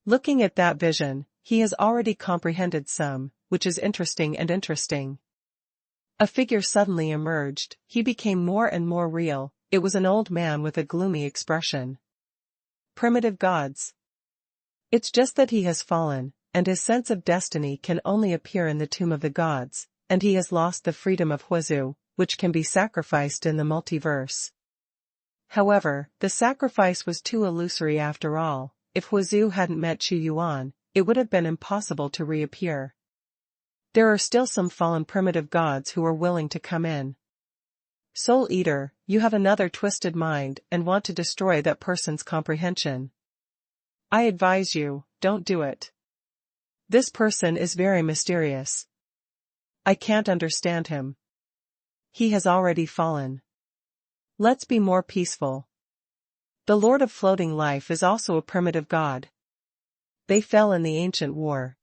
A: Looking at that vision, he has already comprehended some, which is interesting and interesting. A figure suddenly emerged, he became more and more real, it was an old man with a gloomy expression. Primitive gods. It's just that he has fallen, and his sense of destiny can only appear in the Tomb of the Gods, and he has lost the freedom of Huizu, which can be sacrificed in the multiverse. However, the sacrifice was too illusory after all. If Huizu hadn't met Xuanhuan, it would have been impossible to reappear. There are still some fallen primitive gods who are willing to come in. Soul Eater, you have another twisted mind and want to destroy that person's comprehension. I advise you, don't do it. This person is very mysterious. I can't understand him. He has already fallen. Let's be more peaceful. The Lord of Floating Life is also a primitive god. They fell in the ancient war.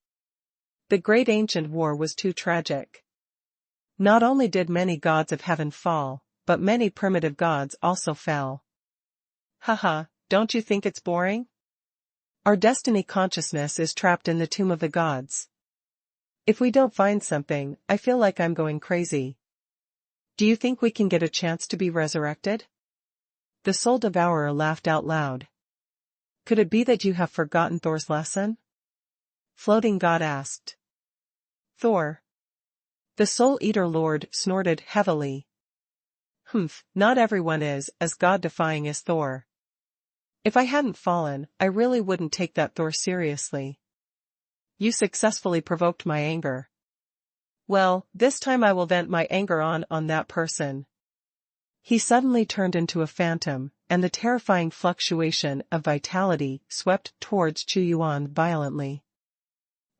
A: The great ancient war was too tragic. Not only did many gods of heaven fall, but many primitive gods also fell. Haha, don't you think it's boring? Our destiny consciousness is trapped in the Tomb of the Gods. If we don't find something, I feel like I'm going crazy. Do you think we can get a chance to be resurrected? The Soul Devourer laughed out loud. Could it be that you have forgotten Thor's lesson? Floating God asked. Thor. The Soul Eater Lord snorted heavily. Not everyone is as God-defying as Thor. If I hadn't fallen, I really wouldn't take that Thor seriously. You successfully provoked my anger. Well, this time I will vent my anger on that person. He suddenly turned into a phantom, and the terrifying fluctuation of vitality swept towards Xuanhuan violently.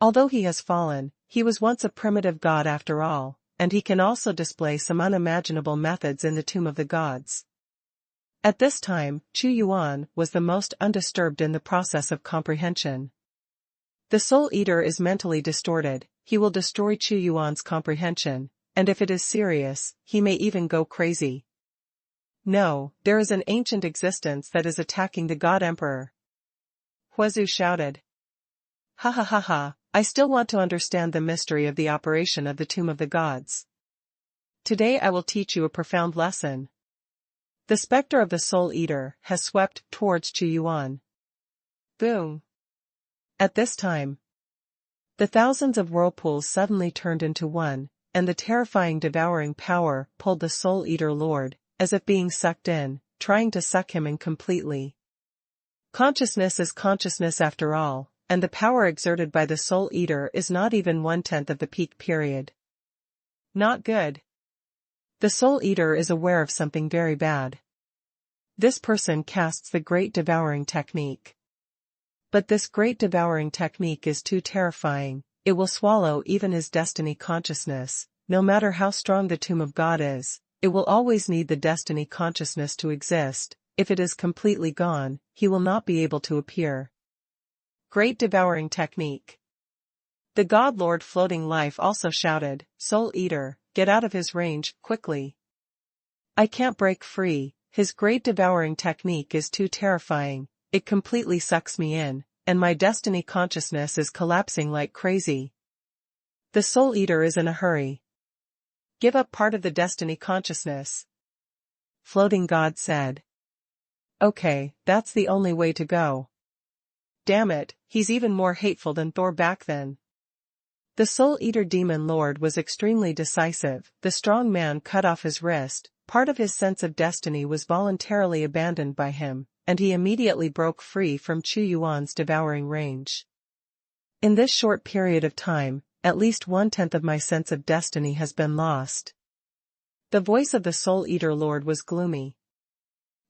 A: Although he has fallen, he was once a primitive god after all, and he can also display some unimaginable methods in the Tomb of the Gods. At this time, Xuanhuan was the most undisturbed in the process of comprehension. The Soul Eater is mentally distorted, he will destroy Xuanhuan's comprehension, and if it is serious, he may even go crazy. No, there is an ancient existence that is attacking the God Emperor. Huizu shouted. Ha ha ha ha, I still want to understand the mystery of the operation of the Tomb of the Gods. Today I will teach you a profound lesson. The specter of the Soul Eater has swept towards Xuanhuan. Boom. At this time, the thousands of whirlpools suddenly turned into one, and the terrifying devouring power pulled the Soul Eater Lord, as if being sucked in, trying to suck him in completely. Consciousness is consciousness after all, and the power exerted by the Soul Eater is not even 1/10 of the peak period. Not good. The Soul Eater is aware of something very bad. This person casts the Great Devouring Technique. But this Great Devouring Technique is too terrifying, it will swallow even his destiny consciousness. No matter how strong the Tomb of God is, it will always need the destiny consciousness to exist. If it is completely gone, he will not be able to appear. Great Devouring Technique. The God Lord Floating Life also shouted, Soul Eater, get out of his range, quickly. I can't break free, his Great Devouring Technique is too terrifying, it completely sucks me in, and my destiny consciousness is collapsing like crazy. The Soul Eater is in a hurry. Give up part of the destiny consciousness. Floating God said. Okay, that's the only way to go. Damn it, he's even more hateful than Thor back then. The Soul Eater Demon Lord was extremely decisive. The strong man cut off his wrist, part of his sense of destiny was voluntarily abandoned by him, and he immediately broke free from Xuanhuan's devouring range. In this short period of time, at least 1/10 of my sense of destiny has been lost. The voice of the Soul Eater Lord was gloomy.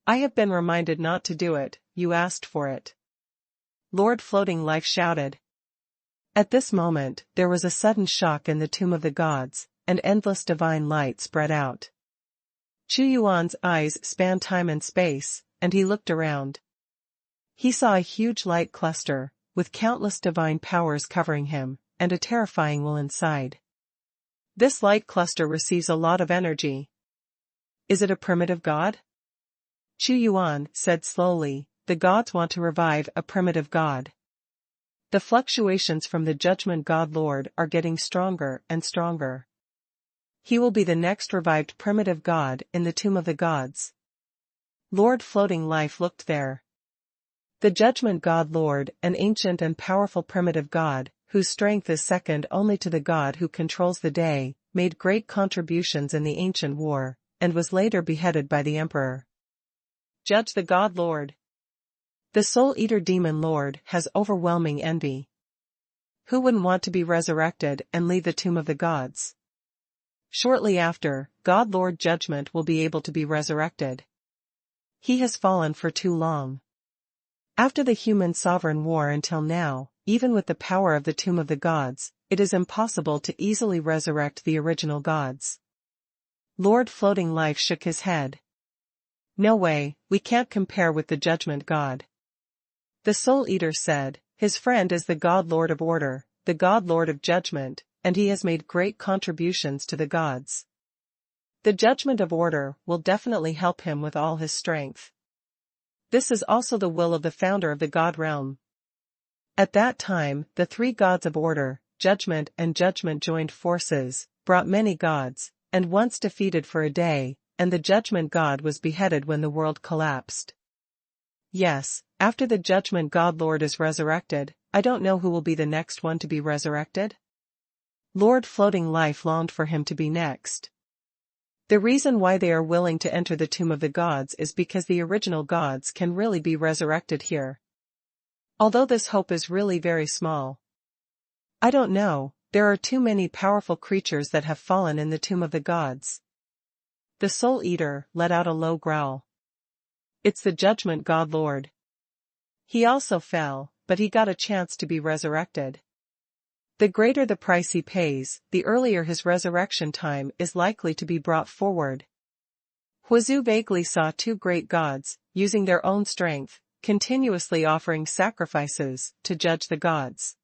A: I have been reminded not to do it, you asked for it. Lord Floating Life shouted. At this moment, there was a sudden shock in the Tomb of the Gods, and endless divine light spread out. Xuanhuan's eyes spanned time and space, and he looked around. He saw a huge light cluster, with countless divine powers covering him, and a terrifying will inside. This light cluster receives a lot of energy. Is it a primitive god? Xuanhuan said slowly, the gods want to revive a primitive god. The fluctuations from the Judgment God Lord are getting stronger and stronger. He will be the next revived primitive god in the Tomb of the Gods. Lord Floating Life looked there. The Judgment God Lord, an ancient and powerful primitive god, whose strength is second only to the god who controls the day, made great contributions in the ancient war, and was later beheaded by the emperor. Judge the God Lord. The Soul Eater Demon Lord has overwhelming envy. Who wouldn't want to be resurrected and leave the Tomb of the Gods? Shortly after, God Lord Judgment will be able to be resurrected. He has fallen for too long. After the human sovereign war until now, even with the power of the Tomb of the Gods, it is impossible to easily resurrect the original gods. Lord Floating Life shook his head. No way, we can't compare with the Judgment God. The Soul Eater said, his friend is the God Lord of Order, the God Lord of Judgment, and he has made great contributions to the gods. The Judgment of Order will definitely help him with all his strength. This is also the will of the founder of the God realm. At that time, the three gods of Order, Judgment and Judgment joined forces, brought many gods, and once defeated for a day, and the Judgment God was beheaded when the world collapsed. Yes, after the Judgment God Lord is resurrected, I don't know who will be the next one to be resurrected. Lord Floating Life longed for him to be next. The reason why they are willing to enter the Tomb of the Gods is because the original gods can really be resurrected here. Although this hope is really very small. I don't know, there are too many powerful creatures that have fallen in the Tomb of the Gods. The Soul Eater let out a low growl. It's the Judgment God Lord. He also fell, but he got a chance to be resurrected. The greater the price he pays, the earlier his resurrection time is likely to be brought forward. Huizu vaguely saw two great gods, using their own strength, continuously offering sacrifices to judge the gods.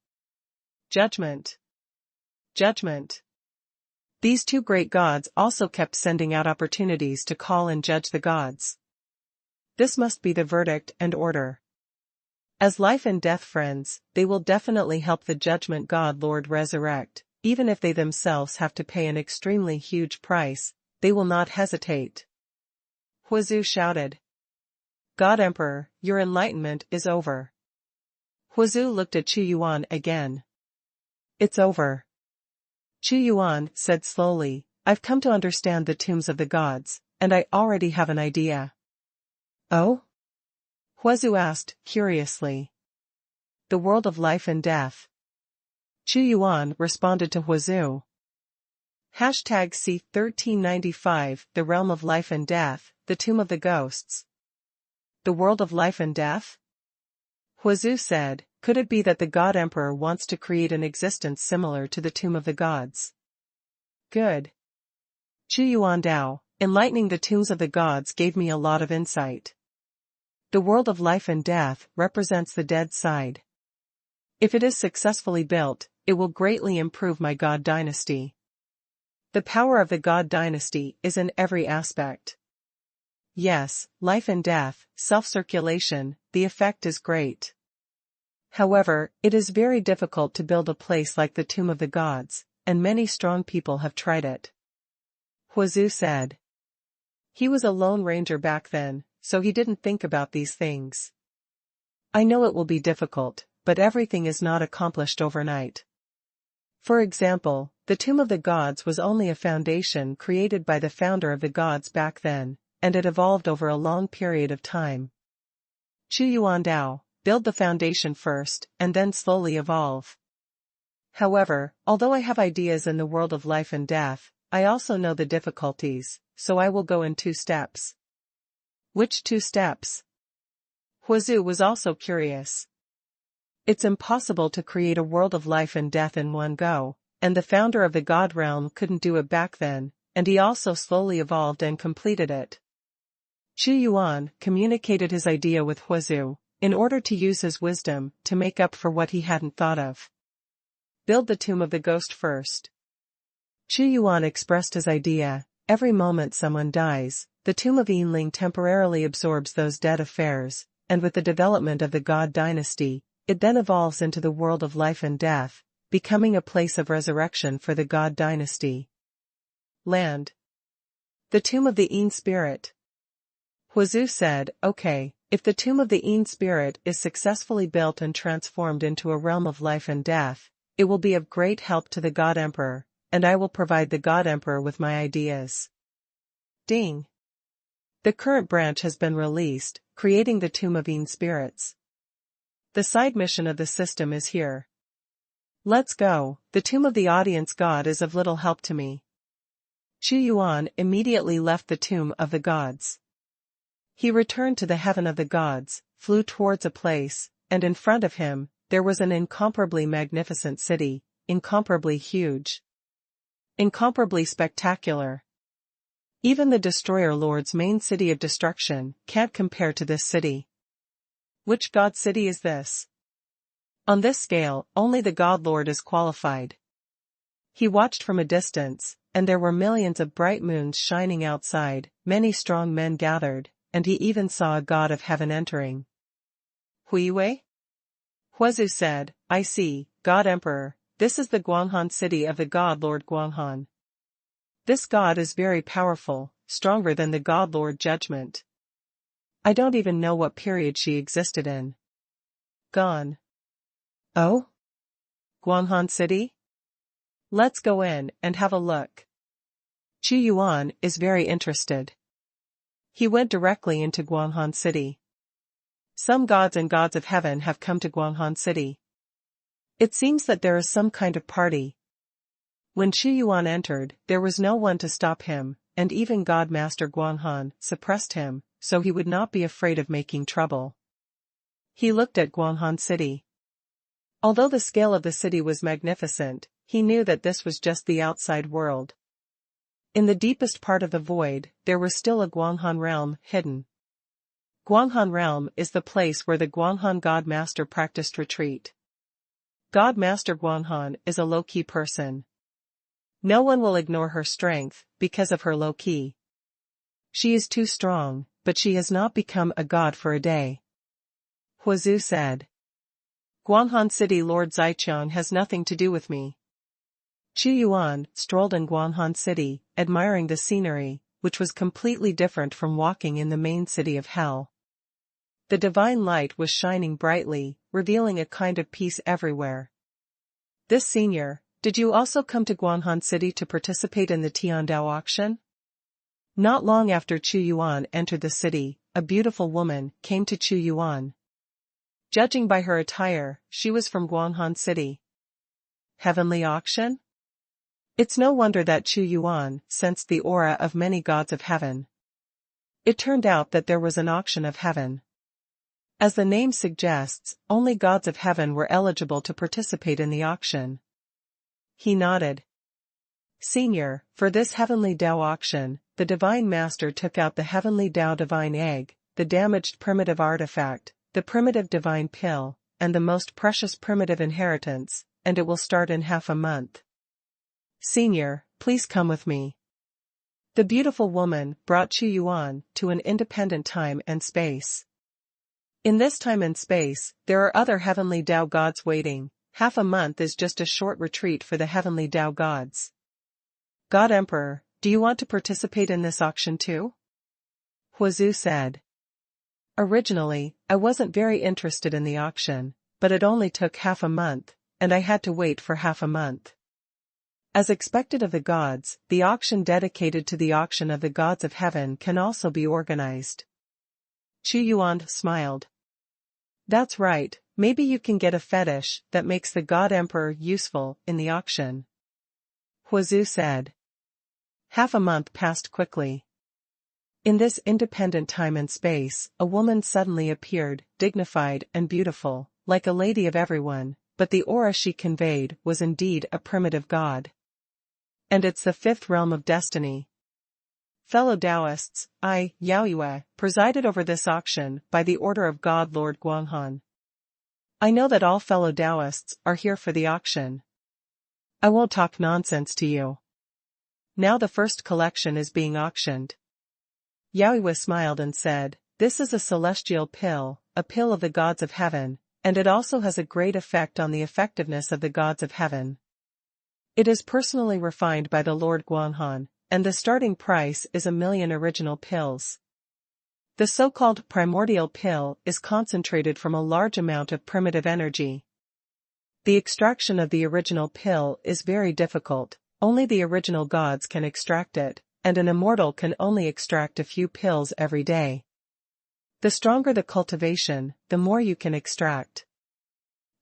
A: Judgment. Judgment. These two great gods also kept sending out opportunities to call and judge the gods. This must be the verdict and order. As life and death friends, they will definitely help the Judgment God Lord resurrect, even if they themselves have to pay an extremely huge price, they will not hesitate. Huizu shouted. God Emperor, your enlightenment is over. Huizu looked at Xuanhuan again. It's over. Xuanhuan said slowly, I've come to understand the tombs of the gods, and I already have an idea. Oh? Huizu asked, curiously. The world of life and death. Xuanhuan responded to Huizu. Hashtag C 1395, the realm of life and death, the tomb of the ghosts. The world of life and death? Huazu said, could it be that the God Emperor wants to create an existence similar to the tomb of the gods? Good. Chu Yuan Dao, enlightening the tombs of the gods gave me a lot of insight. The world of life and death represents the dead side. If it is successfully built, it will greatly improve my god dynasty. The power of the god dynasty is in every aspect. Yes, life and death, self-circulation, the effect is great. However, it is very difficult to build a place like the Tomb of the Gods, and many strong people have tried it. Huazu said. He was a lone ranger back then, so he didn't think about these things. I know it will be difficult, but everything is not accomplished overnight. For example, the Tomb of the Gods was only a foundation created by the founder of the gods back then, and it evolved over a long period of time. Chu Yuan Dao, build the foundation first, and then slowly evolve. However, although I have ideas in the world of life and death, I also know the difficulties, so I will go in 2 steps. Which 2 steps? Huazu was also curious. It's impossible to create a world of life and death in one go, and the founder of the god realm couldn't do it back then, and he also slowly evolved and completed it. Chu Yuan communicated his idea with Huazu, in order to use his wisdom to make up for what he hadn't thought of. Build the tomb of the ghost first. Chu Yuan expressed his idea. Every moment someone dies, the tomb of Yinling temporarily absorbs those dead affairs, and with the development of the god dynasty, it then evolves into the world of life and death, becoming a place of resurrection for the god dynasty. Land. The tomb of the Yin spirit. Huazu said, okay, if the tomb of the Yin spirit is successfully built and transformed into a realm of life and death, it will be of great help to the God Emperor, and I will provide the God Emperor with my ideas. Ding. The current branch has been released, creating the tomb of Yin spirits. The side mission of the system is here. Let's go, the tomb of the audience god is of little help to me. Chu Yuan immediately left the tomb of the gods. He returned to the heaven of the gods, flew towards a place, and in front of him, there was an incomparably magnificent city, incomparably huge. Incomparably spectacular. Even the Destroyer Lord's main city of destruction can't compare to this city. Which god city is this? On this scale, only the God Lord is qualified. He watched from a distance, and there were millions of bright moons shining outside, many strong men gathered, and he even saw a god of heaven entering. Huiwei? Huazu said, I see, God Emperor, this is the Guanghan city of the God Lord Guanghan. This god is very powerful, stronger than the God Lord Judgment. I don't even know what period she existed in. Gone. Oh? Guanghan City? Let's go in and have a look. Chu Yuan is very interested. He went directly into Guanghan City. Some gods and gods of heaven have come to Guanghan City. It seems that there is some kind of party. When Chu Yuan entered, there was no one to stop him, and even God Master Guanghan suppressed him, so he would not be afraid of making trouble. He looked at Guanghan City. Although the scale of the city was magnificent, he knew that this was just the outside world. In the deepest part of the void, there was still a Guanghan realm hidden. Guanghan realm is the place where the Guanghan God Master practiced retreat. God Master Guanghan is a low-key person. No one will ignore her strength, because of her low-key. She is too strong, but she has not become a god for a day. Huazu said. Guanghan City Lord Zaiqiang has nothing to do with me. Chu Yuan strolled in Guanghan City, admiring the scenery, which was completely different from walking in the main city of hell. The divine light was shining brightly, revealing a kind of peace everywhere. This senior, did you also come to Guanghan City to participate in the Tiandao auction? Not long after Chu Yuan entered the city, a beautiful woman came to Chu Yuan. Judging by her attire, she was from Guanghan City. Heavenly auction? It's no wonder that Xuanhuan sensed the aura of many gods of heaven. It turned out that there was an auction of heaven. As the name suggests, only gods of heaven were eligible to participate in the auction. He nodded. Senior, for this heavenly Tao auction, the Divine Master took out the heavenly Tao Divine Egg, the damaged primitive artifact, the primitive Divine Pill, and the most precious primitive inheritance, and it will start in half a month. Senior, please come with me. The beautiful woman brought Xuanhuan to an independent time and space. In this time and space, there are other heavenly Tao gods waiting. Half a month is just a short retreat for the heavenly Tao gods. God Emperor, do you want to participate in this auction too? Huazu said. Originally, I wasn't very interested in the auction, but it only took half a month, and I had to wait for half a month. As expected of the gods, the auction dedicated to the auction of the gods of heaven can also be organized. Xuanhuan smiled. That's right, maybe you can get a fetish that makes the God Emperor useful in the auction. Huazu said. Half a month passed quickly. In this independent time and space, a woman suddenly appeared, dignified and beautiful, like a lady of everyone, but the aura she conveyed was indeed a primitive god. And it's the fifth realm of destiny. Fellow Taoists, I, Yaoyue, presided over this auction by the order of God Lord Guanghan. I know that all fellow Taoists are here for the auction. I won't talk nonsense to you. Now the first collection is being auctioned. Yaoyue smiled and said, this is a celestial pill, a pill of the gods of heaven, and it also has a great effect on the effectiveness of the gods of heaven. It is personally refined by the Lord Guanghan, and the starting price is 1,000,000 original pills. The so-called primordial pill is concentrated from a large amount of primitive energy. The extraction of the original pill is very difficult, only the original gods can extract it, and an immortal can only extract a few pills every day. The stronger the cultivation, the more you can extract.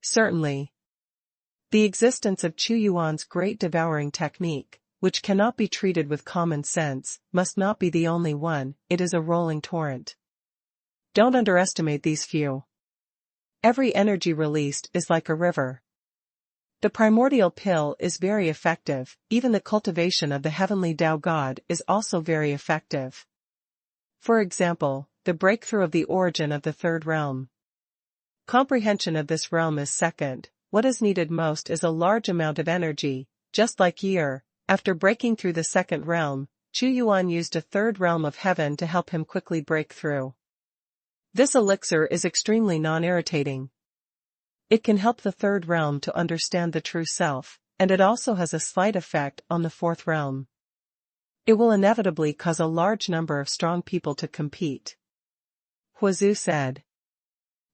A: Certainly. The existence of Xuanhuan's great devouring technique, which cannot be treated with common sense, must not be the only one, it is a rolling torrent. Don't underestimate these few. Every energy released is like a river. The primordial pill is very effective, even the cultivation of the heavenly Tao God is also very effective. For example, the breakthrough of the origin of the third realm. Comprehension of this realm is second. What is needed most is a large amount of energy, just like Year. After breaking through the second realm, Xuanhuan used a third realm of heaven to help him quickly break through. This elixir is extremely non-irritating. It can help the third realm to understand the true self, and it also has a slight effect on the fourth realm. It will inevitably cause a large number of strong people to compete. Huazu said.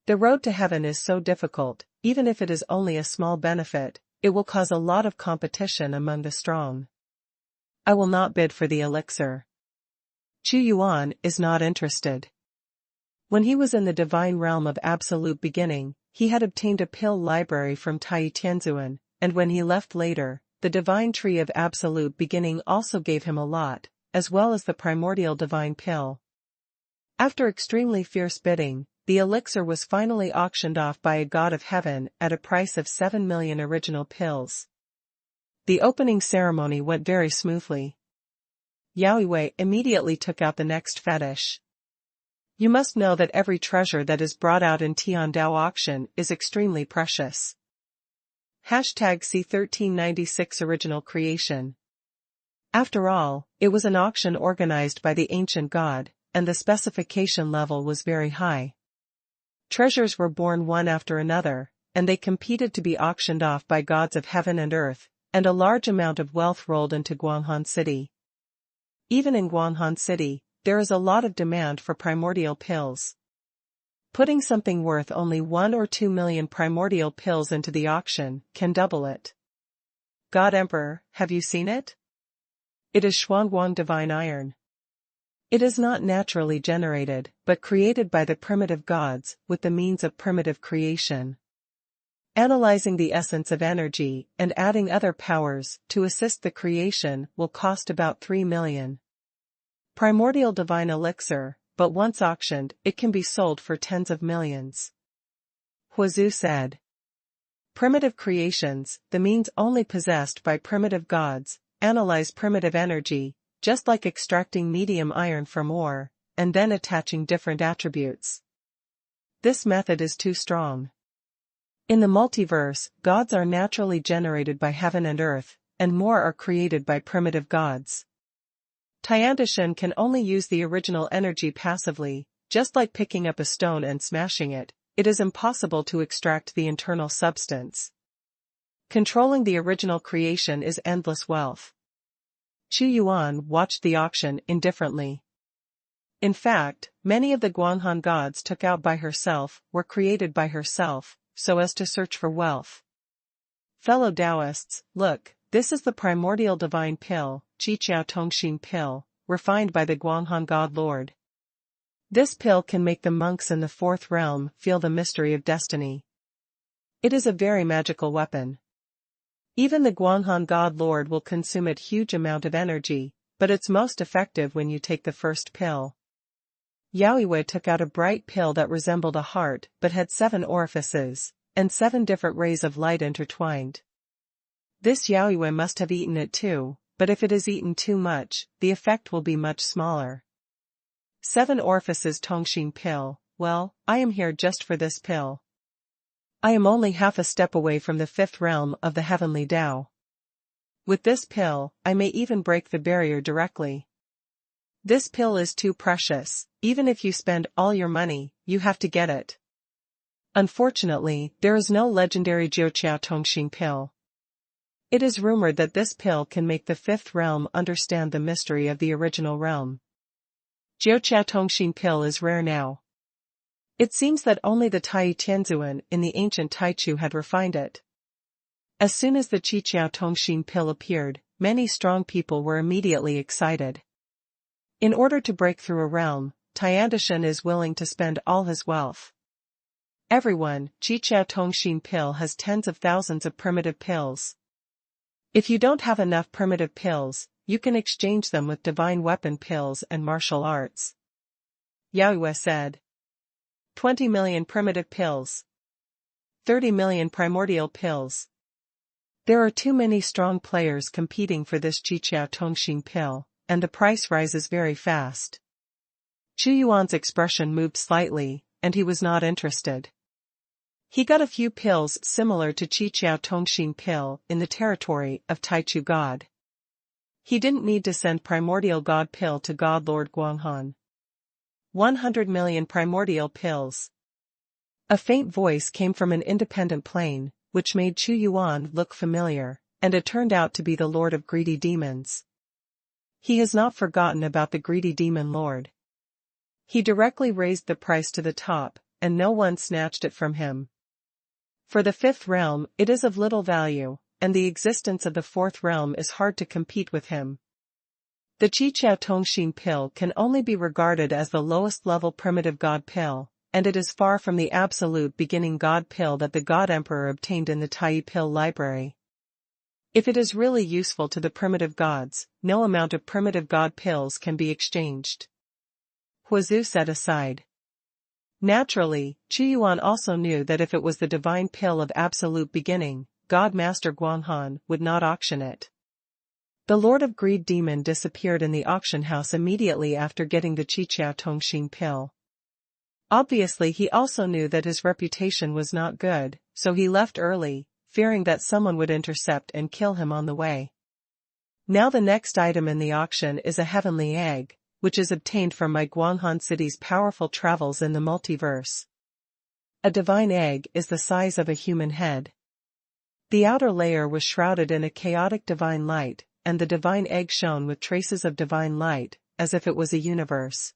A: The road to heaven is so difficult, even if it is only a small benefit, it will cause a lot of competition among the strong. I will not bid for the elixir. Xuanhuan is not interested. When he was in the divine realm of absolute beginning, he had obtained a pill library from Tai Tianzuan, and when he left later, the divine tree of absolute beginning also gave him a lot, as well as the primordial divine pill. After extremely fierce bidding, the elixir was finally auctioned off by a god of heaven at a price of 7,000,000 original pills. The opening ceremony went very smoothly. Yaoyue immediately took out the next fetish. You must know that every treasure that is brought out in Tiandao auction is extremely precious. #C 1396 Original Creation. After all, it was an auction organized by the ancient god, and the specification level was very high. Treasures were born one after another, and they competed to be auctioned off by gods of heaven and earth, and a large amount of wealth rolled into Guanghan City. Even in Guanghan City, there is a lot of demand for primordial pills. Putting something worth only 1 or 2 million primordial pills into the auction can double it. God Emperor, have you seen it? It is Xuanhuan divine iron. It is not naturally generated, but created by the primitive gods, with the means of primitive creation. Analyzing the essence of energy and adding other powers to assist the creation will cost about 3 million. Primordial divine elixir, but once auctioned, it can be sold for tens of millions. Huazhu said. Primitive creations, the means only possessed by primitive gods, analyze primitive energy, just like extracting medium iron from ore, and then attaching different attributes. This method is too strong. In the multiverse, gods are naturally generated by heaven and earth, and more are created by primitive gods. Tiao can only use the original energy passively, just like picking up a stone and smashing it. It is impossible to extract the internal substance. Controlling the original creation is endless wealth. Xuanhuan watched the auction indifferently. In fact, many of the Guanghan gods took out by herself were created by herself, so as to search for wealth. Fellow Taoists, look, this is the primordial divine pill, Chiqiao Tongxin pill, refined by the Guanghan god lord. This pill can make the monks in the fourth realm feel the mystery of destiny. It is a very magical weapon. Even the Guanghan god lord will consume a huge amount of energy, but it's most effective when you take the first pill. Yaoiwei took out a bright pill that resembled a heart but had 7 orifices, and 7 different rays of light intertwined. This Yaoiwei must have eaten it too, but if it is eaten too much, the effect will be much smaller. 7 orifices Tongxin pill, well, I am here just for this pill. I am only half a step away from the 5th realm of the heavenly Tao. With this pill, I may even break the barrier directly. This pill is too precious, even if you spend all your money, you have to get it. Unfortunately, there is no legendary Jiuqiao Tongxin pill. It is rumored that this pill can make the 5th realm understand the mystery of the original realm. Jiuqiao Tongxin pill is rare now. It seems that only the Tai Tianzuan in the ancient Taichu had refined it. As soon as the Chiqiao Tongxin pill appeared, many strong people were immediately excited. In order to break through a realm, Tiao is willing to spend all his wealth. Everyone, Chiqiao Tongxin pill has tens of thousands of primitive pills. If you don't have enough primitive pills, you can exchange them with divine weapon pills and martial arts. Yaoiwei said. 20 million primitive pills. 30 million primordial pills. There are too many strong players competing for this Chiqiao Tongxin pill, and the price rises very fast. Xuanhuan's expression moved slightly, and he was not interested. He got a few pills similar to Chiqiao Tongxin pill in the territory of Taichu God. He didn't need to send primordial god pill to God Lord Guanghan. 100 million primordial pills. A faint voice came from an independent plane, which made Xuanhuan look familiar, and it turned out to be the Lord of Greedy Demons. He has not forgotten about the Greedy Demon Lord. He directly raised the price to the top, and no one snatched it from him. For the 5th realm, it is of little value, and the existence of the 4th realm is hard to compete with him. The Chiqiao Tongxin pill can only be regarded as the lowest level primitive god pill, and it is far from the absolute beginning god pill that the God Emperor obtained in the Tai pill library. If it is really useful to the primitive gods, no amount of primitive god pills can be exchanged. Huazhu said aside. Naturally, Xuanhuan also knew that if it was the divine pill of absolute beginning, God Master Guanghan would not auction it. The Lord of Greed Demon disappeared in the auction house immediately after getting the Chiqiao Tongxin pill. Obviously he also knew that his reputation was not good, so he left early, fearing that someone would intercept and kill him on the way. Now the next item in the auction is a heavenly egg, which is obtained from my Guanghan city's powerful travels in the multiverse. A divine egg is the size of a human head. The outer layer was shrouded in a chaotic divine light, and the divine egg shone with traces of divine light, as if it was a universe.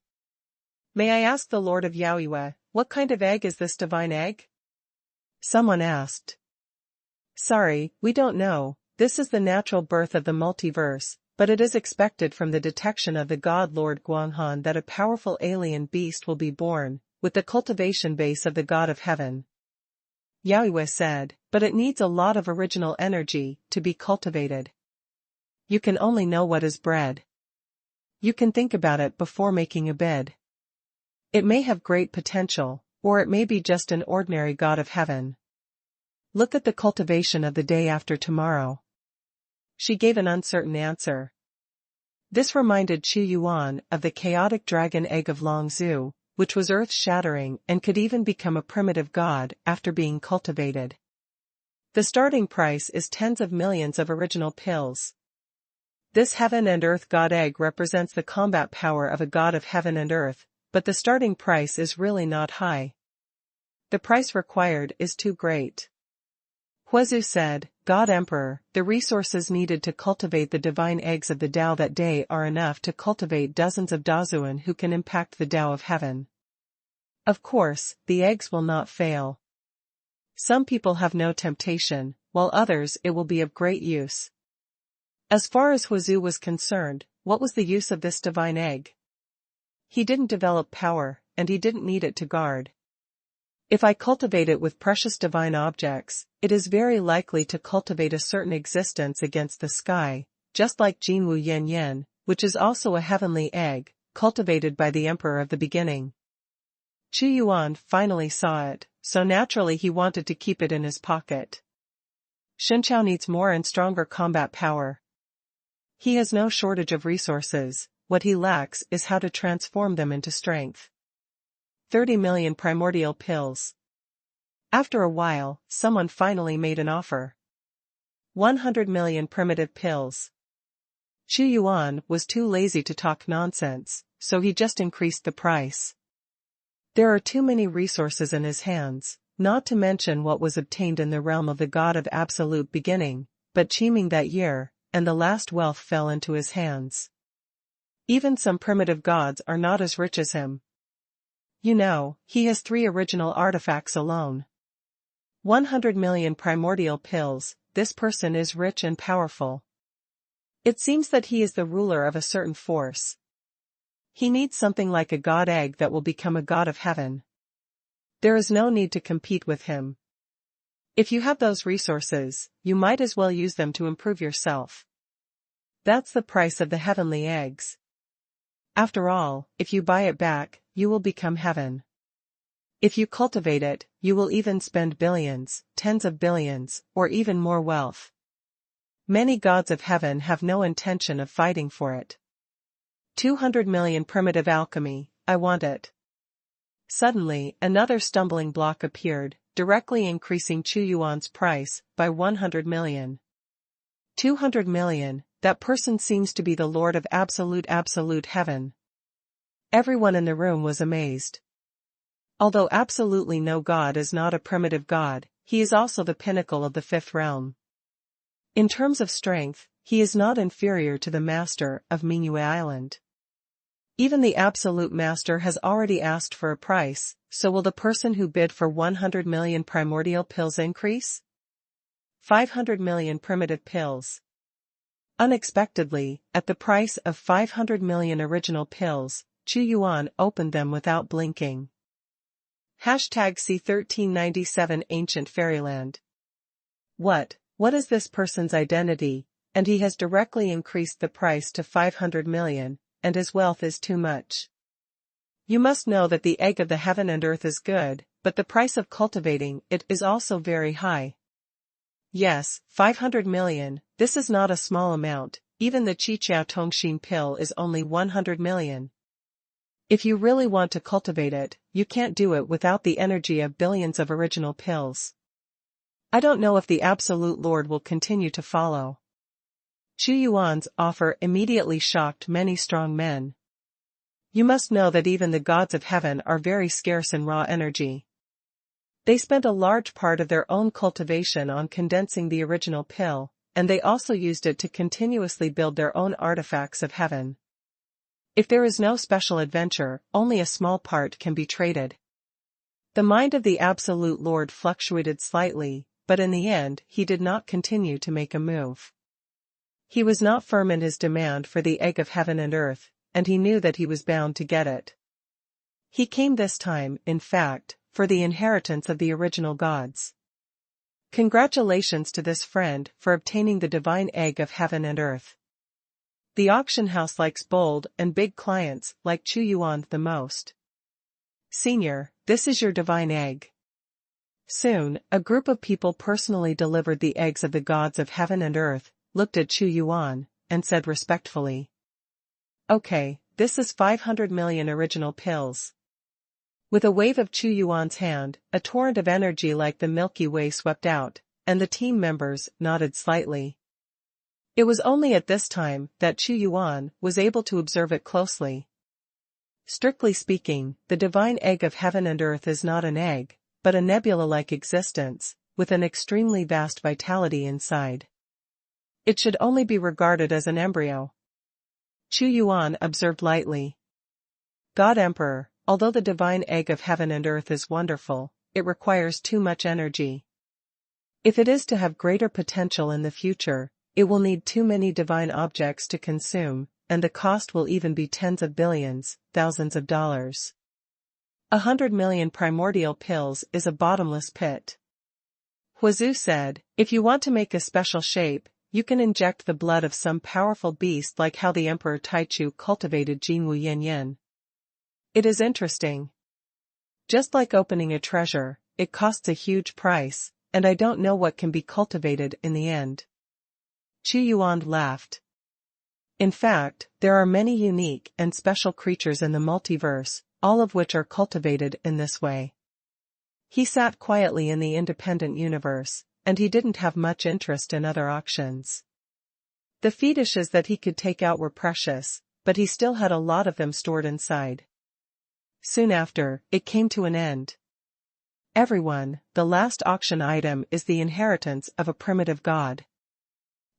A: May I ask the Lord of Yaoiwei, what kind of egg is this divine egg? Someone asked. Sorry, we don't know, this is the natural birth of the multiverse, but it is expected from the detection of the God Lord Guanghan that a powerful alien beast will be born, with the cultivation base of the God of Heaven. Yaoiwei said, But it needs a lot of original energy to be cultivated. You can only know what is bred. You can think about it before making a bid. It may have great potential, or it may be just an ordinary god of heaven. Look at the cultivation of the day after tomorrow. She gave an uncertain answer. This reminded Xuanhuan of the chaotic dragon egg of Long Zhu, which was earth-shattering and could even become a primitive god after being cultivated. The starting price is tens of millions of original pills. This heaven and earth god egg represents the combat power of a god of heaven and earth, but the starting price is really not high. The price required is too great. Huizhu said, God Emperor, the resources needed to cultivate the divine eggs of the Tao that day are enough to cultivate dozens of Dazuan who can impact the Tao of heaven. Of course, the eggs will not fail. Some people have no temptation, while others it will be of great use. As far as Huizhu was concerned, what was the use of this divine egg? He didn't develop power, and he didn't need it to guard. If I cultivate it with precious divine objects, it is very likely to cultivate a certain existence against the sky, just like Jinwu Yen Yen, which is also a heavenly egg, cultivated by the Emperor of the beginning. Xuanhuan finally saw it, so naturally he wanted to keep it in his pocket. Shenqiao needs more and stronger combat power. He has no shortage of resources, what he lacks is how to transform them into strength. 30 million primordial pills. After a while, someone finally made an offer. 100 million primitive pills. Xuanhuan was too lazy to talk nonsense, so he just increased the price. There are too many resources in his hands, not to mention what was obtained in the realm of the god of absolute beginning, but Qiming that year, and the last wealth fell into his hands. Even some primitive gods are not as rich as him. You know, he has 3 original artifacts alone. 100 million primordial pills, this person is rich and powerful. It seems that he is the ruler of a certain force. He needs something like a god egg that will become a god of heaven. There is no need to compete with him. If you have those resources, you might as well use them to improve yourself. That's the price of the heavenly eggs. After all, if you buy it back, you will become heaven. If you cultivate it, you will even spend billions, tens of billions, or even more wealth. Many gods of heaven have no intention of fighting for it. 200 million primitive alchemy, I want it. Suddenly, another stumbling block appeared, directly increasing Xuanhuan's price by 100 million. 200 million, that person seems to be the Lord of absolute heaven. Everyone in the room was amazed. Although absolutely no god is not a primitive god, he is also the pinnacle of the 5th realm. In terms of strength, he is not inferior to the master of Mingyue Island. Even the absolute master has already asked for a price, so will the person who bid for 100 million primordial pills increase? 500 million primitive pills. Unexpectedly, at the price of 500 million original pills, Xuanhuan opened them without blinking. #C1397 Ancient Fairyland. What is this person's identity? And he has directly increased the price to 500 million, and his wealth is too much. You must know that the egg of the heaven and earth is good, but the price of cultivating it is also very high. Yes, 500 million, this is not a small amount, even the Qiqiao Tongxin pill is only 100 million. If you really want to cultivate it, you can't do it without the energy of billions of original pills. I don't know if the Absolute Lord will continue to follow. Xuanhuan's offer immediately shocked many strong men. You must know that even the gods of heaven are very scarce in raw energy. They spent a large part of their own cultivation on condensing the original pill, and they also used it to continuously build their own artifacts of heaven. If there is no special adventure, only a small part can be traded. The mind of the Absolute Lord fluctuated slightly, but in the end he did not continue to make a move. He was not firm in his demand for the egg of heaven and earth, and he knew that he was bound to get it. He came this time, in fact, for the inheritance of the original gods. Congratulations to this friend for obtaining the divine egg of heaven and earth. The auction house likes bold and big clients like Xuanhuan the most. Senior, this is your divine egg. Soon, a group of people personally delivered the eggs of the gods of heaven and earth, looked at Xuanhuan, and said respectfully, "Okay, this is 500 million original pills." With a wave of Xuanhuan's hand, a torrent of energy like the Milky Way swept out, and the team members nodded slightly. It was only at this time that Xuanhuan was able to observe it closely. Strictly speaking, the divine egg of heaven and earth is not an egg, but a nebula-like existence, with an extremely vast vitality inside. It should only be regarded as an embryo. Xuanhuan observed lightly. God Emperor, although the divine egg of heaven and earth is wonderful, it requires too much energy. If it is to have greater potential in the future, it will need too many divine objects to consume, and the cost will even be tens of billions, thousands of dollars. 100 million primordial pills is a bottomless pit. Huazu said, if you want to make a special shape, you can inject the blood of some powerful beast like how the Emperor Taichu cultivated Jinwu Yanyan. It is interesting. Just like opening a treasure, it costs a huge price, and I don't know what can be cultivated in the end. Xuanhuan laughed. In fact, there are many unique and special creatures in the multiverse, all of which are cultivated in this way. He sat quietly in the independent universe, and he didn't have much interest in other auctions. The fetishes that he could take out were precious, but he still had a lot of them stored inside. Soon after, it came to an end. Everyone, the last auction item is the inheritance of a primitive god.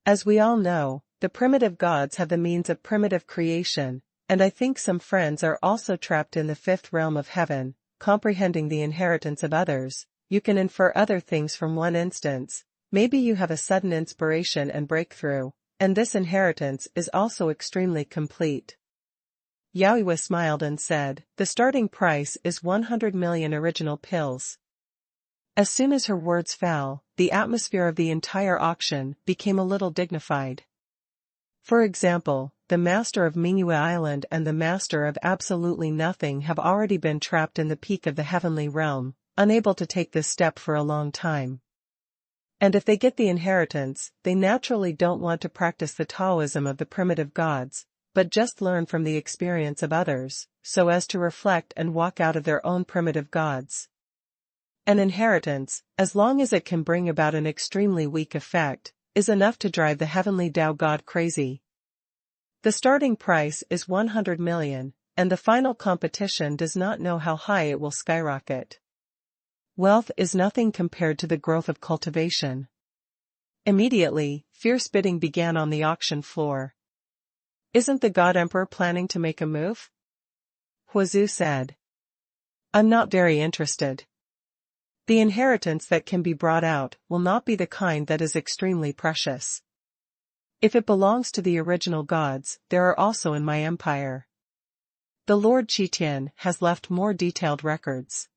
A: As we all know, the primitive gods have the means of primitive creation, and I think some friends are also trapped in the fifth realm of heaven, comprehending the inheritance of others. You can infer other things from one instance. Maybe you have a sudden inspiration and breakthrough, and this inheritance is also extremely complete. Yaoiwa smiled and said, the starting price is 100 million original pills. As soon as her words fell, the atmosphere of the entire auction became a little dignified. For example, the master of Mingyue Island and the master of absolutely nothing have already been trapped in the peak of the heavenly realm, unable to take this step for a long time. And if they get the inheritance, they naturally don't want to practice the Taoism of the primitive gods, but just learn from the experience of others, so as to reflect and walk out of their own primitive gods. An inheritance, as long as it can bring about an extremely weak effect, is enough to drive the heavenly Tao god crazy. The starting price is 100 million, and the final competition does not know how high it will skyrocket. Wealth is nothing compared to the growth of cultivation. Immediately, fierce bidding began on the auction floor. Isn't the God Emperor planning to make a move? Huazu said. I'm not very interested. The inheritance that can be brought out will not be the kind that is extremely precious. If it belongs to the original gods, there are also in my empire. The Lord Qitian has left more detailed records.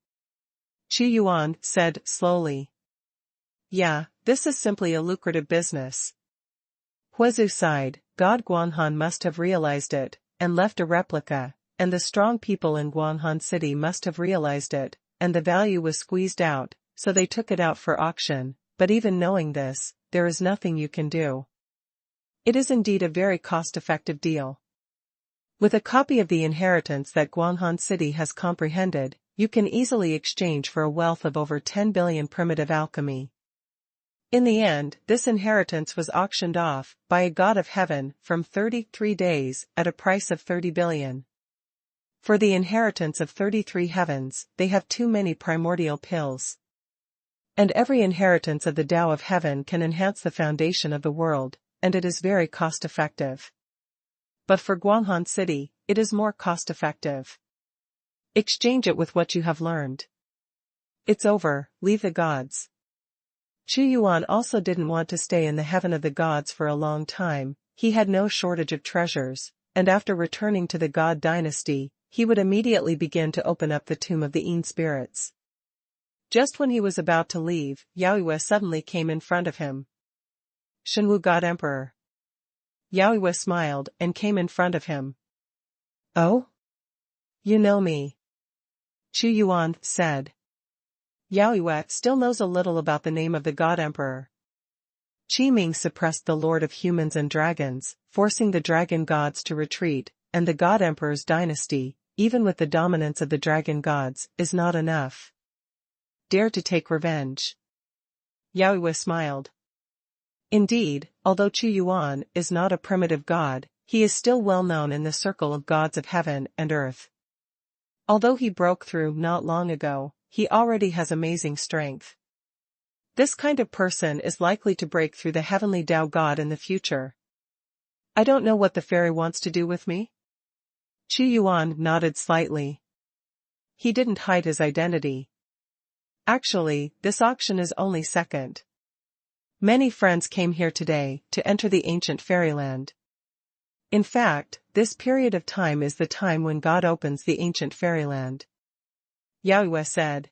A: Xuanhuan said slowly. Yeah, this is simply a lucrative business. Huazu sighed. God Guanghan must have realized it, and left a replica, and the strong people in Guanghan City must have realized it, and the value was squeezed out, so they took it out for auction, but even knowing this, there is nothing you can do. It is indeed a very cost-effective deal. With a copy of the inheritance that Guanghan City has comprehended, you can easily exchange for a wealth of over 10 billion primitive alchemy. In the end, this inheritance was auctioned off by a god of heaven from 33 days at a price of 30 billion. For the inheritance of 33 heavens, they have too many primordial pills. And every inheritance of the Tao of heaven can enhance the foundation of the world, and it is very cost-effective. But for Guanghan City, it is more cost-effective. Exchange it with what you have learned. It's over, leave the gods. Xuanhuan also didn't want to stay in the heaven of the gods for a long time. He had no shortage of treasures, and after returning to the god dynasty, he would immediately begin to open up the tomb of the Yin spirits. Just when he was about to leave, Yaoyue suddenly came in front of him. Xuanhu God Emperor. Yaoyue smiled and came in front of him. Oh? You know me. Xuanhuan said. Yaoyue still knows a little about the name of the God Emperor. Qi Ming suppressed the Lord of Humans and Dragons, forcing the dragon gods to retreat, and the God Emperor's dynasty, even with the dominance of the dragon gods, is not enough. Dare to take revenge. Yaoyue smiled. Indeed, although Xuanhuan is not a primitive god, he is still well known in the circle of gods of heaven and earth. Although he broke through not long ago, he already has amazing strength. This kind of person is likely to break through the heavenly Tao God in the future. I don't know what the fairy wants to do with me? Xuanhuan nodded slightly. He didn't hide his identity. Actually, this auction is only second. Many friends came here today to enter the ancient fairyland. In fact, this period of time is the time when God opens the ancient fairyland. Yaoyue said.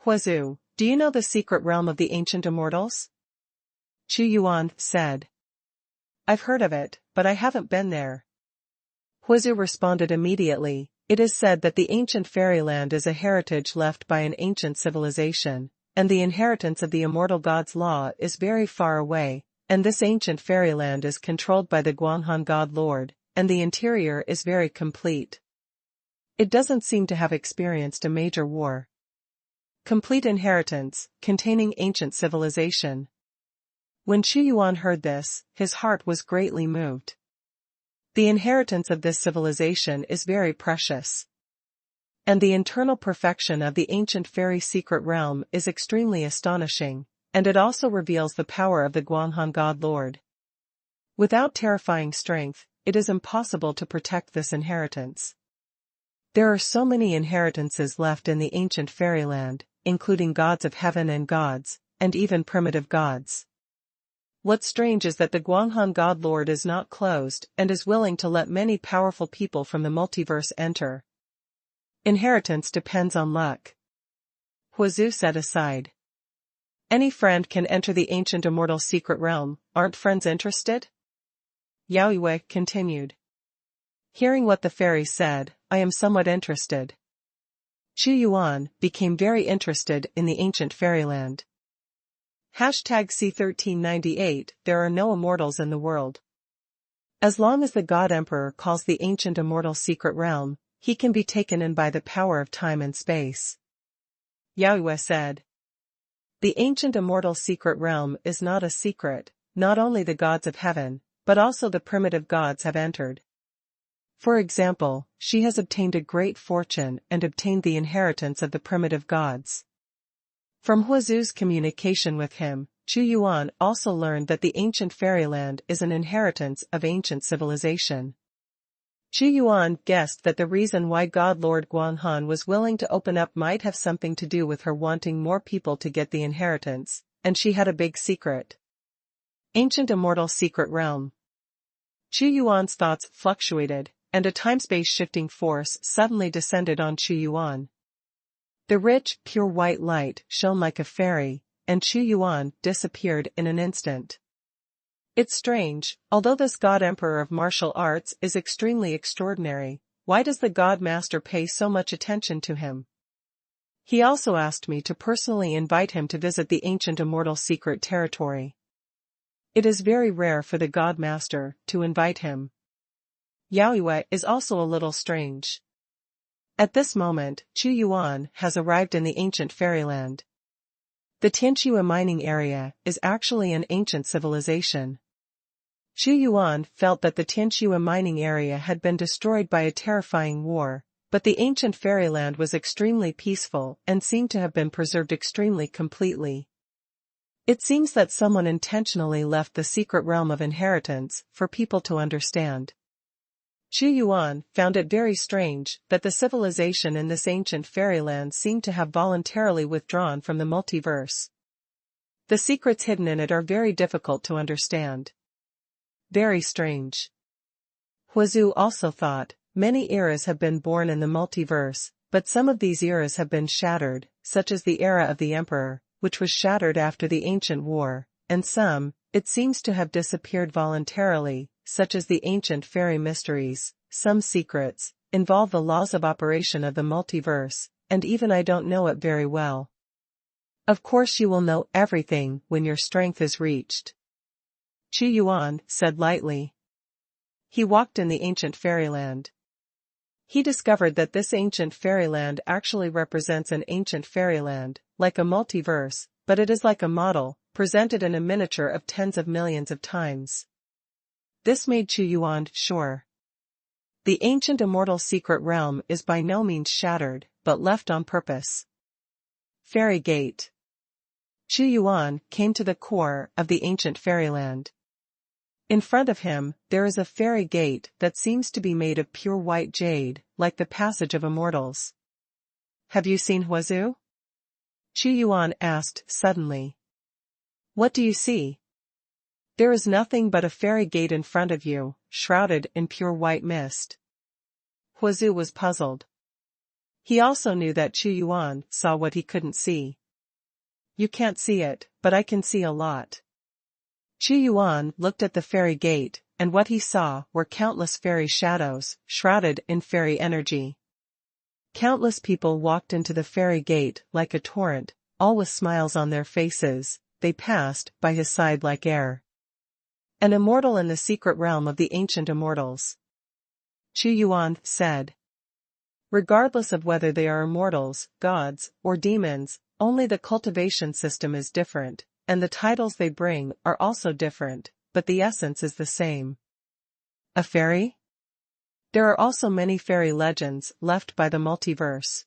A: Huazu, do you know the secret realm of the ancient immortals? Xuanhuan said. I've heard of it, but I haven't been there. Huazu responded immediately. It is said that the ancient fairyland is a heritage left by an ancient civilization, and the inheritance of the immortal god's law is very far away, and this ancient fairyland is controlled by the Xuanhuan god lord, and the interior is very complete. It doesn't seem to have experienced a major war. Complete inheritance, containing ancient civilization. When Xuanhuan heard this, his heart was greatly moved. The inheritance of this civilization is very precious. And the internal perfection of the ancient fairy secret realm is extremely astonishing, and it also reveals the power of the Xuanhuan God Lord. Without terrifying strength, it is impossible to protect this inheritance. There are so many inheritances left in the ancient fairyland, including gods of heaven and gods, and even primitive gods. What's strange is that the Xuanhuan God Lord is not closed and is willing to let many powerful people from the multiverse enter. Inheritance depends on luck. Huazu said aside. Any friend can enter the ancient immortal secret realm, aren't friends interested? Yaoyue continued. Hearing what the fairy said, I am somewhat interested. Xuanhuan became very interested in the ancient fairyland. #C1398 There are no immortals in the world. As long as the God Emperor calls the ancient immortal secret realm, he can be taken in by the power of time and space. Yaoyue said. The ancient immortal secret realm is not a secret, not only the gods of heaven, but also the primitive gods have entered. For example, she has obtained a great fortune and obtained the inheritance of the primitive gods. From Huazu's communication with him, Xuanhuan also learned that the ancient fairyland is an inheritance of ancient civilization. Xuanhuan guessed that the reason why God Lord Xuanhuan was willing to open up might have something to do with her wanting more people to get the inheritance, and she had a big secret. Ancient immortal secret realm. Xuanhuan's thoughts fluctuated, and a time-space shifting force suddenly descended on Xuanhuan. The rich, pure white light shone like a fairy, and Xuanhuan disappeared in an instant. It's strange, although this God Emperor of martial arts is extremely extraordinary, why does the God Master pay so much attention to him? He also asked me to personally invite him to visit the ancient immortal secret territory. It is very rare for the God Master to invite him. Yaoyue is also a little strange. At this moment, Xuanhuan has arrived in the ancient fairyland. The Tianxue mining area is actually an ancient civilization. Xuanhuan felt that the Tianxue mining area had been destroyed by a terrifying war, but the ancient fairyland was extremely peaceful and seemed to have been preserved extremely completely. It seems that someone intentionally left the secret realm of inheritance for people to understand. Xuanhuan found it very strange that the civilization in this ancient fairyland seemed to have voluntarily withdrawn from the multiverse. The secrets hidden in it are very difficult to understand. Very strange. Huazu also thought, many eras have been born in the multiverse, But some of these eras have been shattered, such as the era of the Emperor, which was shattered after the ancient war, and some, it seems to have disappeared voluntarily, such as the ancient fairy mysteries. Some secrets involve the laws of operation of the multiverse, and even I don't know it very well. Of course you will know everything when your strength is reached. Xuanhuan said lightly. He walked in the ancient fairyland. He discovered that this ancient fairyland actually represents an ancient fairyland, like a multiverse, but it is like a model, presented in a miniature of tens of millions of times. This made Xuanhuan sure. The ancient immortal secret realm is by no means shattered, but left on purpose. Fairy Gate. Xuanhuan came to the core of the ancient fairyland. In front of him, there is a fairy gate that seems to be made of pure white jade, like the passage of immortals. Have you seen Huazu? Xuanhuan asked suddenly. What do you see? There is nothing but a fairy gate in front of you, shrouded in pure white mist. Huazu was puzzled. He also knew that Xuanhuan saw what he couldn't see. You can't see it, but I can see a lot. Xuanhuan looked at the fairy gate, and what he saw were countless fairy shadows, shrouded in fairy energy. Countless people walked into the fairy gate like a torrent, all with smiles on their faces. They passed by his side like air. An immortal in the secret realm of the ancient immortals. Xuanhuan said. Regardless of whether they are immortals, gods, or demons, only the cultivation system is different, and the titles they bring are also different, but the essence is the same. A fairy? There are also many fairy legends left by the multiverse.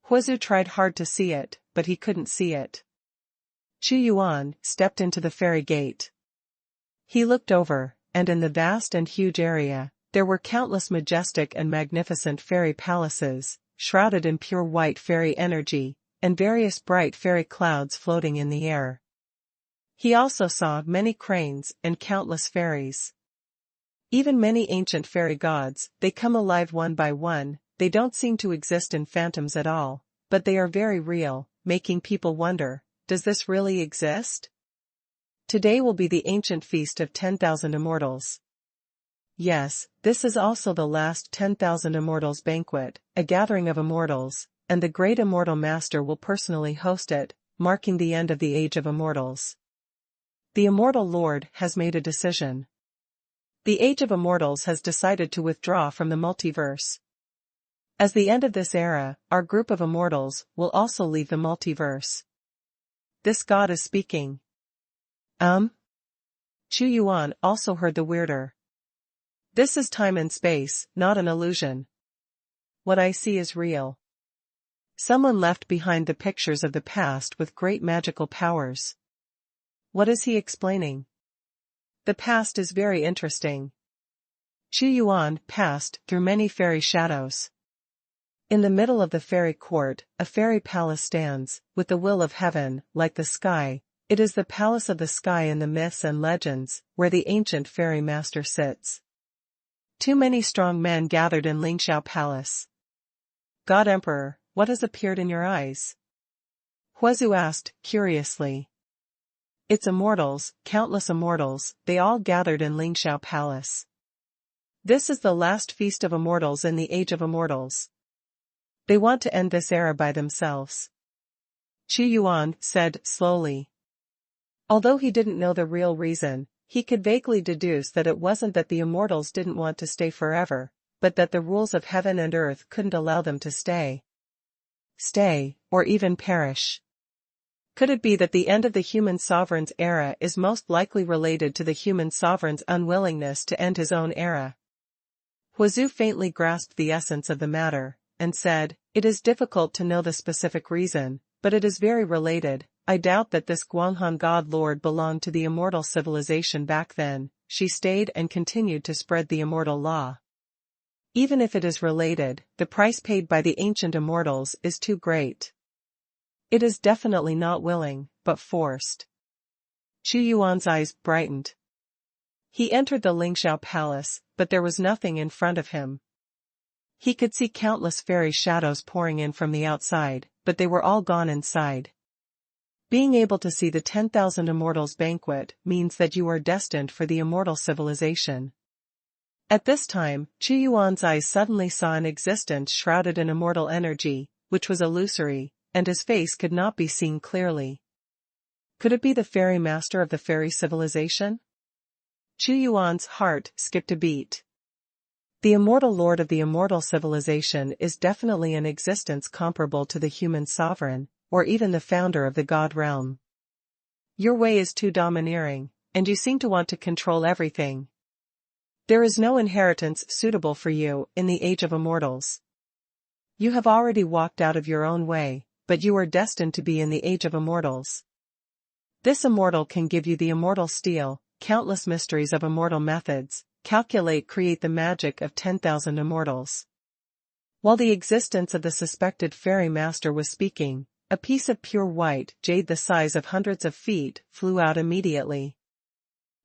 A: Huazu tried hard to see it, but he couldn't see it. Xuanhuan stepped into the fairy gate. He looked over, and in the vast and huge area, there were countless majestic and magnificent fairy palaces, shrouded in pure white fairy energy, and various bright fairy clouds floating in the air. He also saw many cranes and countless fairies. Even many ancient fairy gods, they come alive one by one. They don't seem to exist in phantoms at all, but they are very real, making people wonder, does this really exist? Today will be the ancient feast of 10,000 immortals. Yes, this is also the last 10,000 immortals banquet, a gathering of immortals, and the great immortal master will personally host it, marking the end of the age of immortals. The immortal lord has made a decision. The age of immortals has decided to withdraw from the multiverse. As the end of this era, our group of immortals will also leave the multiverse. This god is speaking. Xuanhuan also heard the weirder. This is time and space, not an illusion. What I see is real. Someone left behind the pictures of the past with great magical powers. What is he explaining? The past is very interesting. Xuanhuan passed through many fairy shadows. In the middle of the fairy court, a fairy palace stands, with the will of heaven, like the sky. It is the palace of the sky in the myths and legends, where the ancient fairy master sits. Too many strong men gathered in Lingxiao Palace. God Emperor, what has appeared in your eyes? Huazu asked, curiously. It's immortals, countless immortals, they all gathered in Lingxiao Palace. This is the last feast of immortals in the age of immortals. They want to end this era by themselves. Xuanhuan said slowly. Although he didn't know the real reason, he could vaguely deduce that it wasn't that the immortals didn't want to stay forever, but that the rules of heaven and earth couldn't allow them to stay. Stay, or even perish. Could it be that the end of the human sovereign's era is most likely related to the human sovereign's unwillingness to end his own era? Huazu faintly grasped the essence of the matter, and said, it is difficult to know the specific reason, but it is very related. I doubt that this Guanghan god lord belonged to the immortal civilization back then. She stayed and continued to spread the immortal law. Even if it is related, the price paid by the ancient immortals is too great. It is definitely not willing, but forced. Xuanhuan's eyes brightened. He entered the Lingxiao Palace, but there was nothing in front of him. He could see countless fairy shadows pouring in from the outside, but they were all gone inside. Being able to see the 10,000 Immortals banquet means that you are destined for the immortal civilization. At this time, Xuanhuan's eyes suddenly saw an existence shrouded in immortal energy, which was illusory, and his face could not be seen clearly. Could it be the fairy master of the fairy civilization? Xuanhuan's heart skipped a beat. The immortal lord of the immortal civilization is definitely an existence comparable to the human sovereign, or even the founder of the god realm. Your way is too domineering, and you seem to want to control everything. There is no inheritance suitable for you in the age of immortals. You have already walked out of your own way, but you are destined to be in the age of immortals. This immortal can give you the immortal steel, countless mysteries of immortal methods, create the magic of 10,000 immortals. While the existence of the suspected fairy master was speaking, a piece of pure white jade the size of hundreds of feet flew out immediately.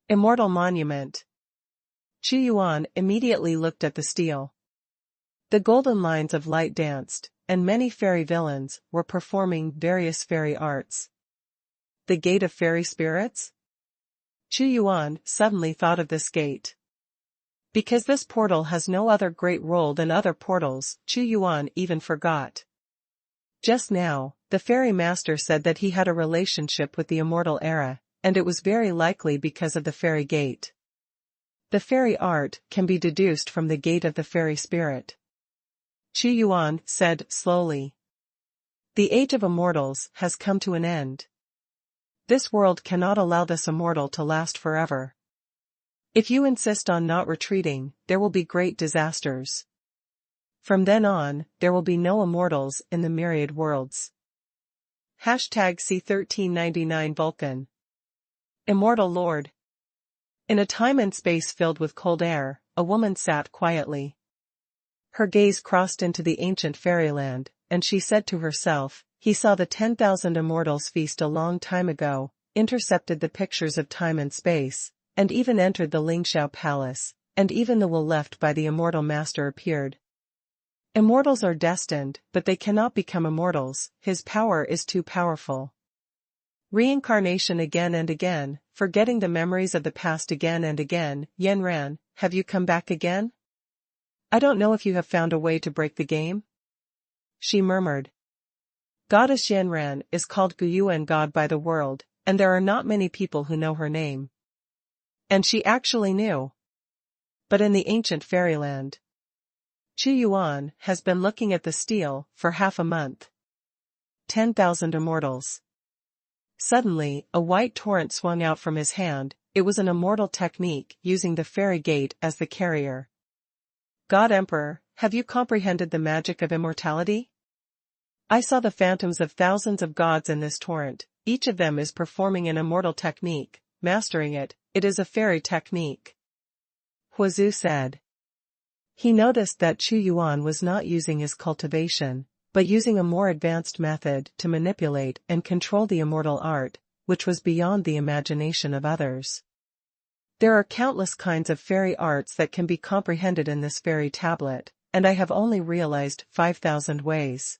A: Immortal monument. Xuanhuan immediately looked at the steel. The golden lines of light danced, and many fairy villains were performing various fairy arts. The gate of fairy spirits? Xuanhuan suddenly thought of this gate. Because this portal has no other great role than other portals, Xuanhuan even forgot. Just now, the fairy master said that he had a relationship with the immortal era, and it was very likely because of the fairy gate. The fairy art can be deduced from the gate of the fairy spirit. Xuanhuan said slowly. The age of immortals has come to an end. This world cannot allow this immortal to last forever. If you insist on not retreating, there will be great disasters. From then on, there will be no immortals in the myriad worlds. #C1399 Vulcan. Immortal Lord. In a time and space filled with cold air, a woman sat quietly. Her gaze crossed into the ancient fairyland, and she said to herself, he saw the 10,000 immortals feast a long time ago, intercepted the pictures of time and space, and even entered the Lingxiao palace, and even the will left by the immortal master appeared. Immortals are destined, but they cannot become immortals, his power is too powerful. Reincarnation again and again, forgetting the memories of the past again and again. Yanran, have you come back again? I don't know if you have found a way to break the game? She murmured. Goddess Yanran is called Guyuan God by the world, and there are not many people who know her name. And she actually knew. But in the ancient fairyland, Xuanhuan has been looking at the steel for half a month. 10,000 immortals. Suddenly, a white torrent swung out from his hand. It was an immortal technique using the fairy gate as the carrier. God Emperor, have you comprehended the magic of immortality? I saw the phantoms of thousands of gods in this torrent. Each of them is performing an immortal technique, mastering it. It is a fairy technique. Huazu said. He noticed that Xuanhuan was not using his cultivation, but using a more advanced method to manipulate and control the immortal art, which was beyond the imagination of others. There are countless kinds of fairy arts that can be comprehended in this fairy tablet, and I have only realized 5,000 ways.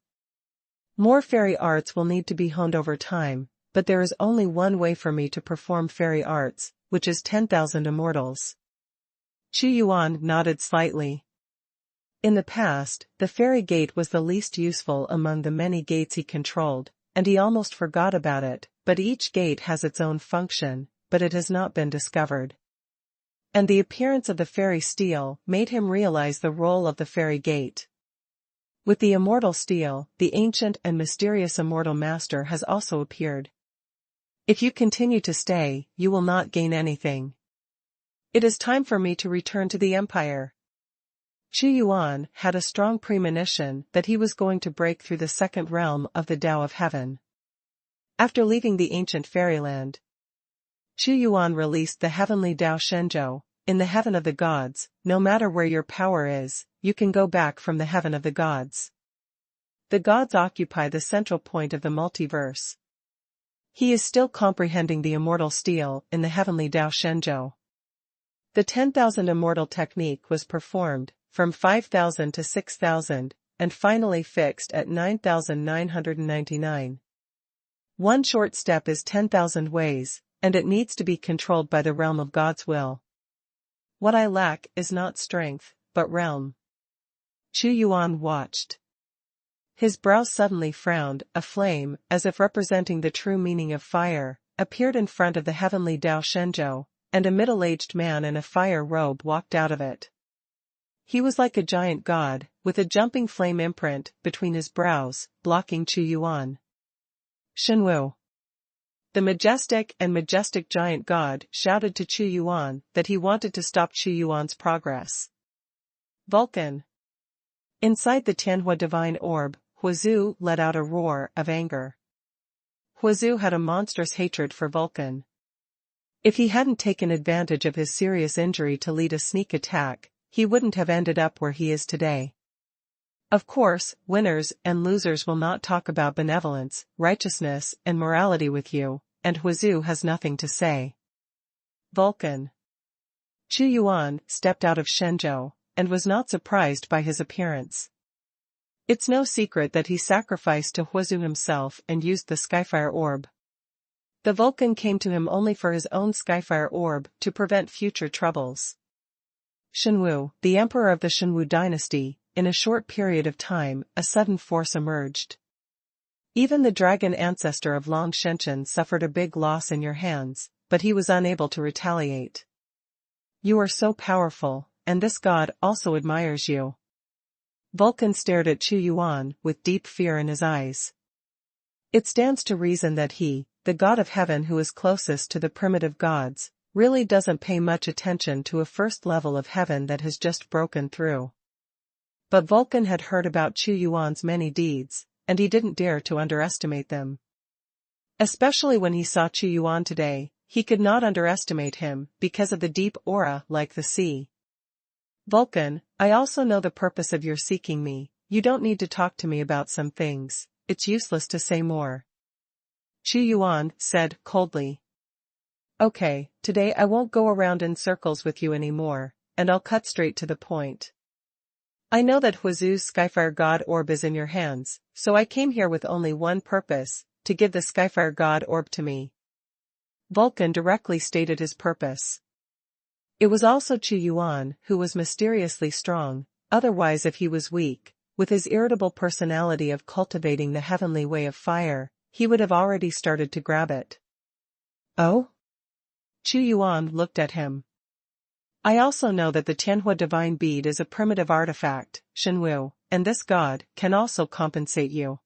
A: More fairy arts will need to be honed over time, but there is only one way for me to perform fairy arts, which is 10,000 immortals. Xuanhuan nodded slightly. In the past, the fairy gate was the least useful among the many gates he controlled, and he almost forgot about it, but each gate has its own function, but it has not been discovered. And the appearance of the fairy steel made him realize the role of the fairy gate. With the immortal steel, the ancient and mysterious immortal master has also appeared. If you continue to stay, you will not gain anything. It is time for me to return to the empire. Xuanhuan had a strong premonition that he was going to break through the second realm of the Tao of Heaven. After leaving the ancient fairyland, Xuanhuan released the heavenly Tao Shenzhou. In the heaven of the gods, no matter where your power is, you can go back from the heaven of the gods. The gods occupy the central point of the multiverse. He is still comprehending the immortal steel in the heavenly Tao Shenzhou. The 10,000 immortal technique was performed, from 5,000 to 6,000, and finally fixed at 9,999. One short step is 10,000 ways, and it needs to be controlled by the realm of God's will. What I lack is not strength, but realm. Xuanhuan watched. His brow suddenly frowned, a flame, as if representing the true meaning of fire, appeared in front of the heavenly Dao Shenzhou, and a middle-aged man in a fire robe walked out of it. He was like a giant god, with a jumping flame imprint between his brows, blocking Xuanhuan. Shenwu. The majestic giant god shouted to Xuanhuan that he wanted to stop Xuanhuan's progress. Vulcan. Inside the Tianhua divine orb, Huazhu let out a roar of anger. Huazhu had a monstrous hatred for Vulcan. If he hadn't taken advantage of his serious injury to lead a sneak attack, he wouldn't have ended up where he is today. Of course, winners and losers will not talk about benevolence, righteousness, and morality with you, and Huazhu has nothing to say. Vulcan. Xuanhuan stepped out of Shenzhou, and was not surprised by his appearance. It's no secret that he sacrificed to Huazhu himself and used the Skyfire Orb. The Vulcan came to him only for his own Skyfire Orb to prevent future troubles. Shenwu, the emperor of the Shenwu dynasty, in a short period of time, a sudden force emerged. Even the dragon ancestor of Long Shenshen suffered a big loss in your hands, but he was unable to retaliate. You are so powerful, and this god also admires you. Vulcan stared at Xuanhuan with deep fear in his eyes. It stands to reason that he, the god of heaven who is closest to the primitive gods, really doesn't pay much attention to a first level of heaven that has just broken through. But Vulcan had heard about Xuanhuan's many deeds, and he didn't dare to underestimate them. Especially when he saw Xuanhuan today, he could not underestimate him because of the deep aura like the sea. Vulcan, I also know the purpose of your seeking me. You don't need to talk to me about some things, it's useless to say more. Xuanhuan said coldly. Okay, today I won't go around in circles with you anymore, and I'll cut straight to the point. I know that Huazhu's Skyfire God Orb is in your hands, so I came here with only one purpose, to give the Skyfire God Orb to me. Vulcan directly stated his purpose. It was also Xuanhuan who was mysteriously strong, otherwise if he was weak, with his irritable personality of cultivating the heavenly way of fire, he would have already started to grab it. Oh? Xuanhuan looked at him. I also know that the Tianhua divine bead is a primitive artifact, Shenwu, and this god can also compensate you.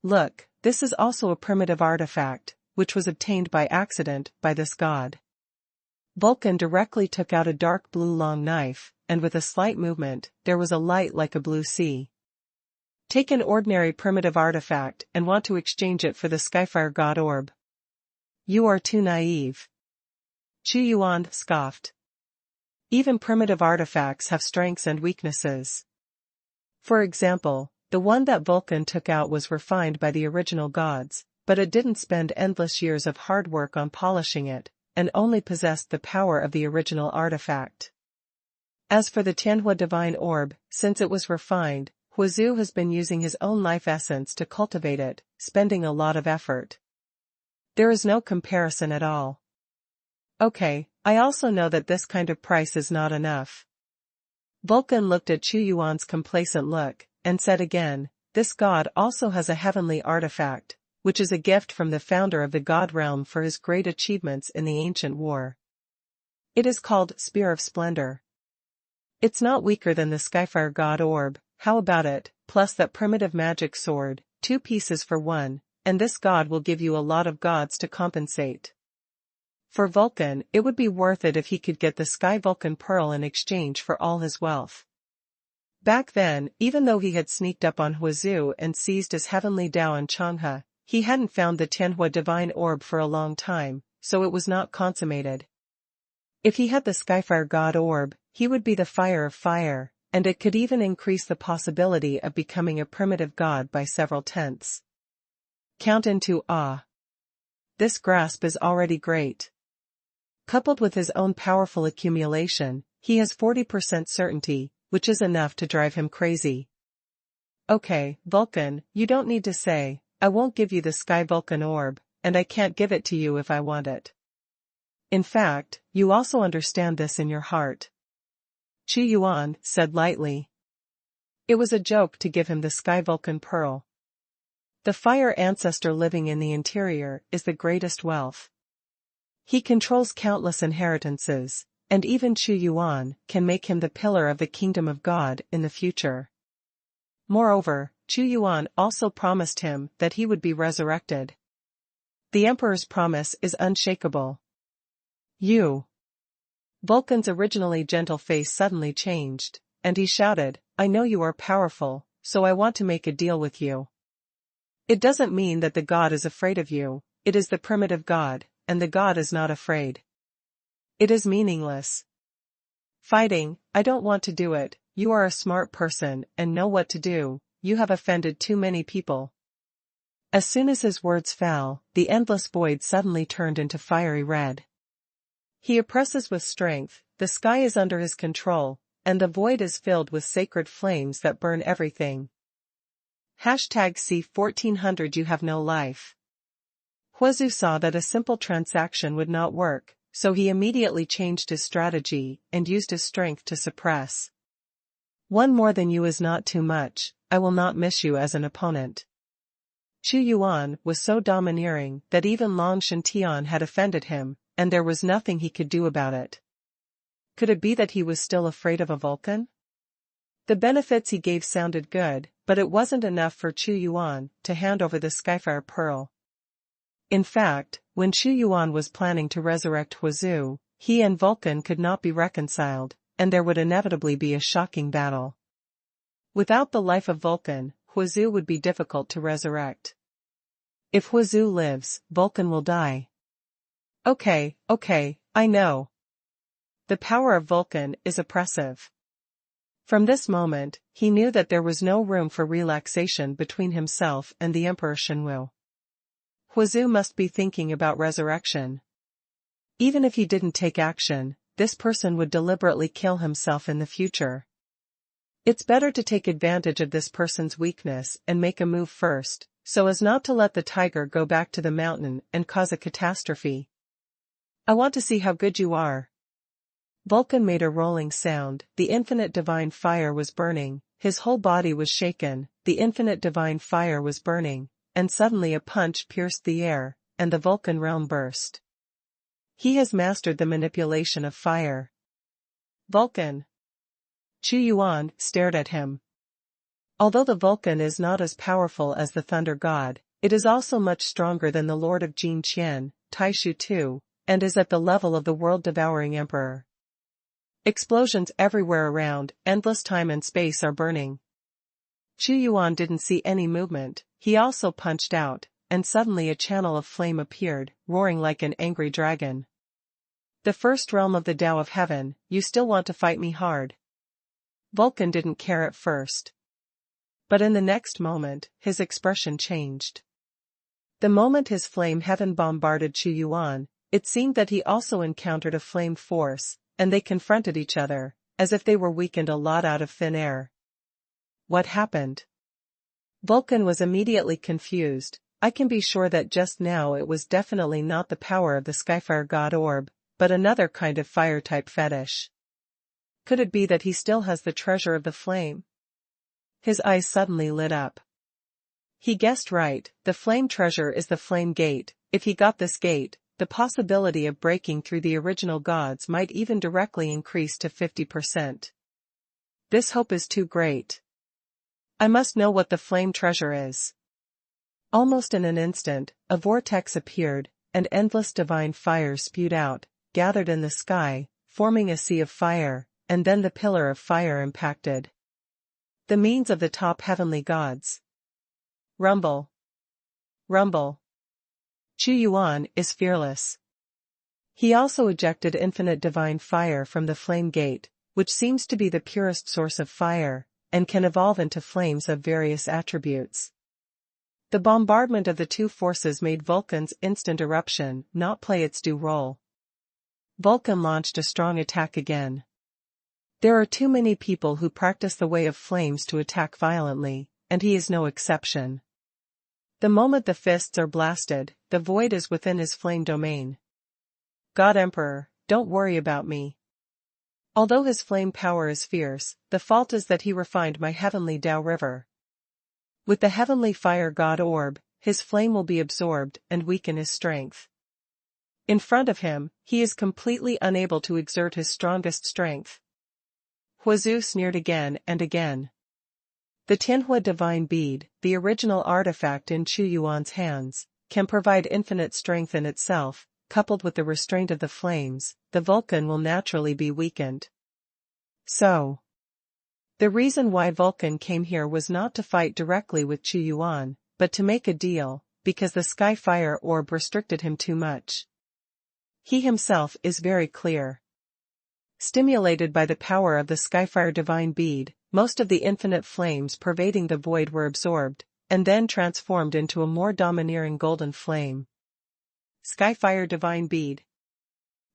A: Look, this is also a primitive artifact, which was obtained by accident by this god. Vulcan directly took out a dark blue long knife, and with a slight movement, there was a light like a blue sea. Take an ordinary primitive artifact and want to exchange it for the Skyfire God Orb. You are too naive. Xuanhuan scoffed. Even primitive artifacts have strengths and weaknesses. For example, the one that Vulcan took out was refined by the original gods, but it didn't spend endless years of hard work on polishing it, and only possessed the power of the original artifact. As for the Tianhua divine orb, since it was refined, Huazhu has been using his own life essence to cultivate it, spending a lot of effort. There is no comparison at all. Okay, I also know that this kind of price is not enough. Vulcan looked at Xuanhuan's complacent look, and said again, this god also has a heavenly artifact, which is a gift from the founder of the god realm for his great achievements in the ancient war. It is called Spear of Splendor. It's not weaker than the Skyfire God Orb, how about it, plus that primitive magic sword, 2 pieces for 1, and this god will give you a lot of gods to compensate. For Vulcan, it would be worth it if he could get the Sky Vulcan Pearl in exchange for all his wealth. Back then, even though he had sneaked up on Huazhu and seized his heavenly Dao and Changhe, he hadn't found the Tianhua divine orb for a long time, so it was not consummated. If he had the Skyfire God Orb, he would be the fire of fire, and it could even increase the possibility of becoming a primitive god by several tenths. Count into awe. This grasp is already great. Coupled with his own powerful accumulation, he has 40% certainty, which is enough to drive him crazy. Okay, Vulcan, you don't need to say, I won't give you the Sky Vulcan orb, and I can't give it to you if I want it. In fact, you also understand this in your heart. Xuanhuan said lightly. It was a joke to give him the Sky Vulcan pearl. The fire ancestor living in the interior is the greatest wealth. He controls countless inheritances, and even Xuanhuan can make him the pillar of the kingdom of God in the future. Moreover, Xuanhuan also promised him that he would be resurrected. The emperor's promise is unshakable. You. Vulcan's originally gentle face suddenly changed, and he shouted, I know you are powerful, so I want to make a deal with you. It doesn't mean that the god is afraid of you, it is the primitive god, and the god is not afraid. It is meaningless. Fighting, I don't want to do it, you are a smart person and know what to do, you have offended too many people. As soon as his words fell, the endless void suddenly turned into fiery red. He oppresses with strength, the sky is under his control, and the void is filled with sacred flames that burn everything. #C1400 You have no life. Huazu saw that a simple transaction would not work, so he immediately changed his strategy and used his strength to suppress. One more than you is not too much, I will not miss you as an opponent. Xuanhuan was so domineering that even Long Shantian had offended him, and there was nothing he could do about it. Could it be that he was still afraid of a Vulcan? The benefits he gave sounded good, but it wasn't enough for Xuanhuan to hand over the Skyfire Pearl. In fact, when Xuanhuan was planning to resurrect Huazu, he and Vulcan could not be reconciled, and there would inevitably be a shocking battle. Without the life of Vulcan, Huazu would be difficult to resurrect. If Huazu lives, Vulcan will die. Okay, I know. The power of Vulcan is oppressive. From this moment, he knew that there was no room for relaxation between himself and the Emperor Shenwu. Huazu must be thinking about resurrection. Even if he didn't take action, this person would deliberately kill himself in the future. It's better to take advantage of this person's weakness and make a move first, so as not to let the tiger go back to the mountain and cause a catastrophe. I want to see how good you are. Vulcan made a rolling sound, the infinite divine fire was burning, his whole body was shaken, the infinite divine fire was burning, and suddenly a punch pierced the air, and the Vulcan realm burst. He has mastered the manipulation of fire. Vulcan. Xuanhuan stared at him. Although the Vulcan is not as powerful as the Thunder God, it is also much stronger than the Lord of Jin Qian, Taishu II, and is at the level of the world-devouring Emperor. Explosions everywhere around, endless time and space are burning. Xuanhuan didn't see any movement, he also punched out, and suddenly a channel of flame appeared, roaring like an angry dragon. The first realm of the Tao of Heaven, you still want to fight me hard? Vulcan didn't care at first. But in the next moment, his expression changed. The moment his flame heaven bombarded Xuanhuan, it seemed that he also encountered a flame force, and they confronted each other, as if they were weakened a lot out of thin air. What happened? Vulcan was immediately confused. I can be sure that just now it was definitely not the power of the Skyfire God orb, but another kind of fire-type fetish. Could it be that he still has the treasure of the flame? His eyes suddenly lit up. He guessed right, the flame treasure is the flame gate. If he got this gate, the possibility of breaking through the original gods might even directly increase to 50%. This hope is too great. I must know what the flame treasure is. Almost in an instant, a vortex appeared, and endless divine fire spewed out, gathered in the sky, forming a sea of fire, and then the pillar of fire impacted. The means of the top heavenly gods. Rumble. Rumble. Xuanhuan is fearless. He also ejected infinite divine fire from the flame gate, which seems to be the purest source of fire, and can evolve into flames of various attributes. The bombardment of the two forces made Vulcan's instant eruption not play its due role. Vulcan launched a strong attack again. There are too many people who practice the way of flames to attack violently, and he is no exception. The moment the fists are blasted, the void is within his flame domain. God Emperor, don't worry about me. Although his flame power is fierce, the fault is that he refined my heavenly Tao river. With the heavenly fire god orb, his flame will be absorbed and weaken his strength. In front of him, he is completely unable to exert his strongest strength. Huazu sneered again and again. The Tianhua divine bead, the original artifact in Xuanhuan's hands, can provide infinite strength in itself. Coupled with the restraint of the flames, the Vulcan will naturally be weakened. So, the reason why Vulcan came here was not to fight directly with Xuanhuan, but to make a deal, because the sky fire orb restricted him too much. He himself is very clear. Stimulated by the power of the Skyfire divine bead, most of the infinite flames pervading the void were absorbed, and then transformed into a more domineering golden flame. Skyfire divine bead.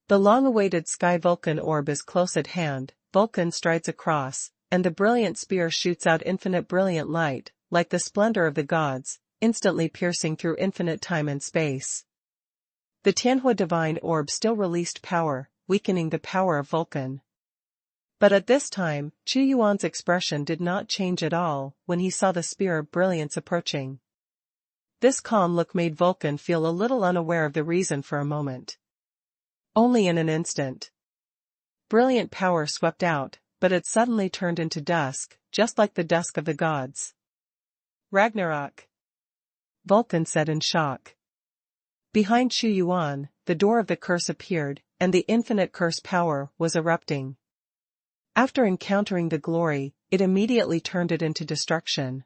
A: The long-awaited Sky Vulcan orb is close at hand. Vulcan strides across, and the brilliant spear shoots out infinite brilliant light, like the splendor of the gods, instantly piercing through infinite time and space. The Tianhua divine orb still released power, weakening the power of Vulcan. But at this time, Xuanhuan's expression did not change at all when he saw the spear of brilliance approaching. This calm look made Vulcan feel a little unaware of the reason for a moment. Only in an instant. Brilliant power swept out, but it suddenly turned into dusk, just like the dusk of the gods. Ragnarok. Vulcan said in shock. Behind Xuanhuan, the door of the curse appeared, and the infinite curse power was erupting. After encountering the glory, it immediately turned it into destruction.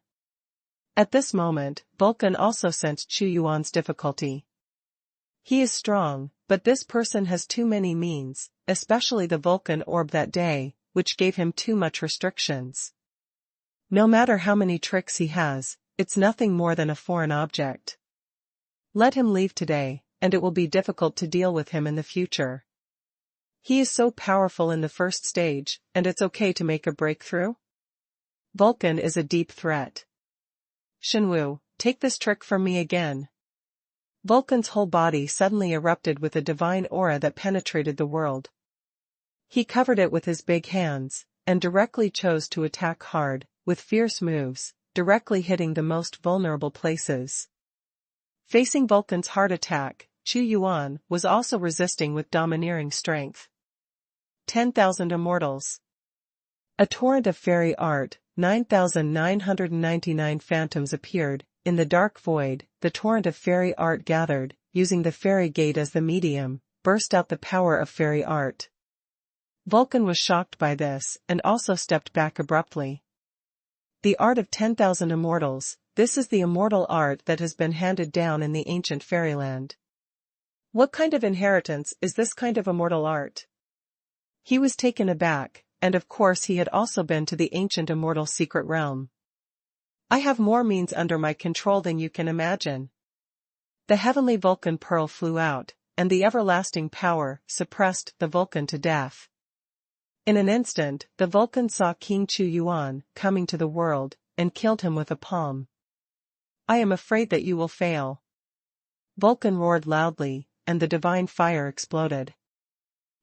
A: At this moment, Vulcan also sensed Xuanhuan's difficulty. He is strong, but this person has too many means, especially the Vulcan orb that day, which gave him too much restrictions. No matter how many tricks he has, it's nothing more than a foreign object. Let him leave today, and it will be difficult to deal with him in the future. He is so powerful in the first stage, and it's okay to make a breakthrough? Vulcan is a deep threat. Shenwu, take this trick from me again. Vulcan's whole body suddenly erupted with a divine aura that penetrated the world. He covered it with his big hands, and directly chose to attack hard, with fierce moves, directly hitting the most vulnerable places. Facing Vulcan's hard attack, Xuanhuan was also resisting with domineering strength. 10,000 Immortals. A torrent of fairy art, 9,999 phantoms appeared. In the dark void, the torrent of fairy art gathered, using the fairy gate as the medium, burst out the power of fairy art. Vulcan was shocked by this, and also stepped back abruptly. The art of 10,000 immortals, this is the immortal art that has been handed down in the ancient fairyland. What kind of inheritance is this kind of immortal art? He was taken aback, and of course he had also been to the ancient immortal secret realm. I have more means under my control than you can imagine. The heavenly Vulcan pearl flew out, and the everlasting power suppressed the Vulcan to death. In an instant, the Vulcan saw King Xuanhuan coming to the world, and killed him with a palm. I am afraid that you will fail. Vulcan roared loudly, and the divine fire exploded.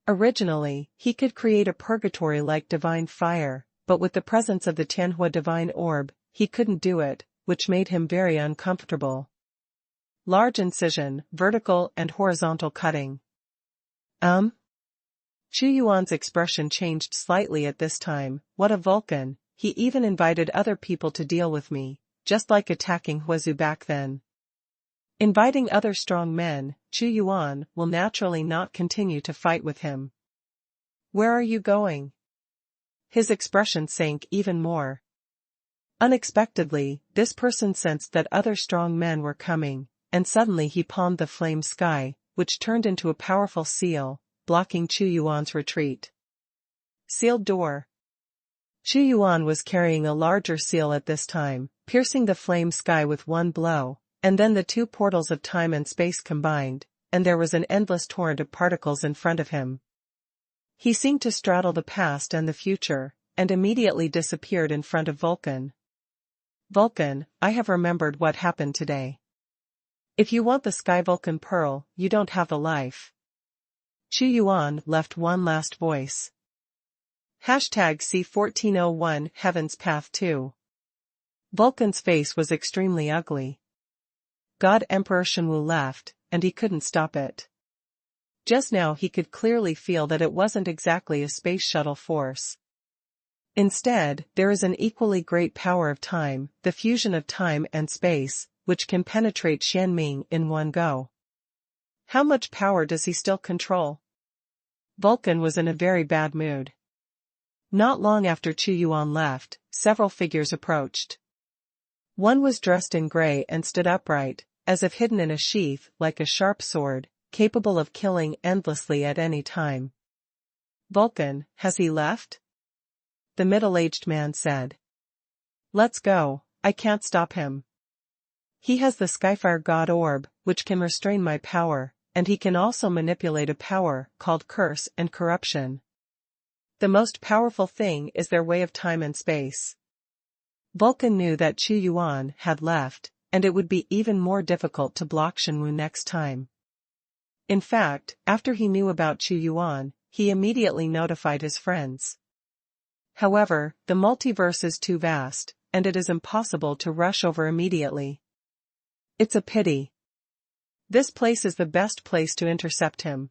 A: Originally, he could create a purgatory-like divine fire, but with the presence of the Tianhua divine orb, he couldn't do it, which made him very uncomfortable. Large incision, vertical and horizontal cutting. Xuanhuan's expression changed slightly at this time. What a Vulcan, he even invited other people to deal with me, just like attacking Huazu back then. Inviting other strong men, Xuanhuan will naturally not continue to fight with him. Where are you going? His expression sank even more. Unexpectedly, this person sensed that other strong men were coming, and suddenly he palmed the flame sky, which turned into a powerful seal, blocking Xuanhuan's retreat. Sealed door. Xuanhuan was carrying a larger seal at this time, piercing the flame sky with one blow, and then the two portals of time and space combined, and there was an endless torrent of particles in front of him. He seemed to straddle the past and the future, and immediately disappeared in front of Vulcan. Vulcan, I have remembered what happened today. If you want the Sky Vulcan Pearl, you don't have the life. Xuanhuan left one last voice. #C1401 Heaven's Path 2. Vulcan's face was extremely ugly. God Emperor Xuanhuan left, and he couldn't stop it. Just now he could clearly feel that it wasn't exactly a space shuttle force. Instead, there is an equally great power of time, the fusion of time and space, which can penetrate Xianming in one go. How much power does he still control? Vulcan was in a very bad mood. Not long after Xuanhuan left, several figures approached. One was dressed in gray and stood upright, as if hidden in a sheath like a sharp sword, capable of killing endlessly at any time. Vulcan, has he left? The middle-aged man said. Let's go, I can't stop him. He has the Skyfire God Orb, which can restrain my power, and he can also manipulate a power called curse and corruption. The most powerful thing is their way of time and space. Vulcan knew that Xuanhuan had left, and it would be even more difficult to block Xuanhuan next time. In fact, after he knew about Xuanhuan, he immediately notified his friends. However, the multiverse is too vast, and it is impossible to rush over immediately. It's a pity. This place is the best place to intercept him.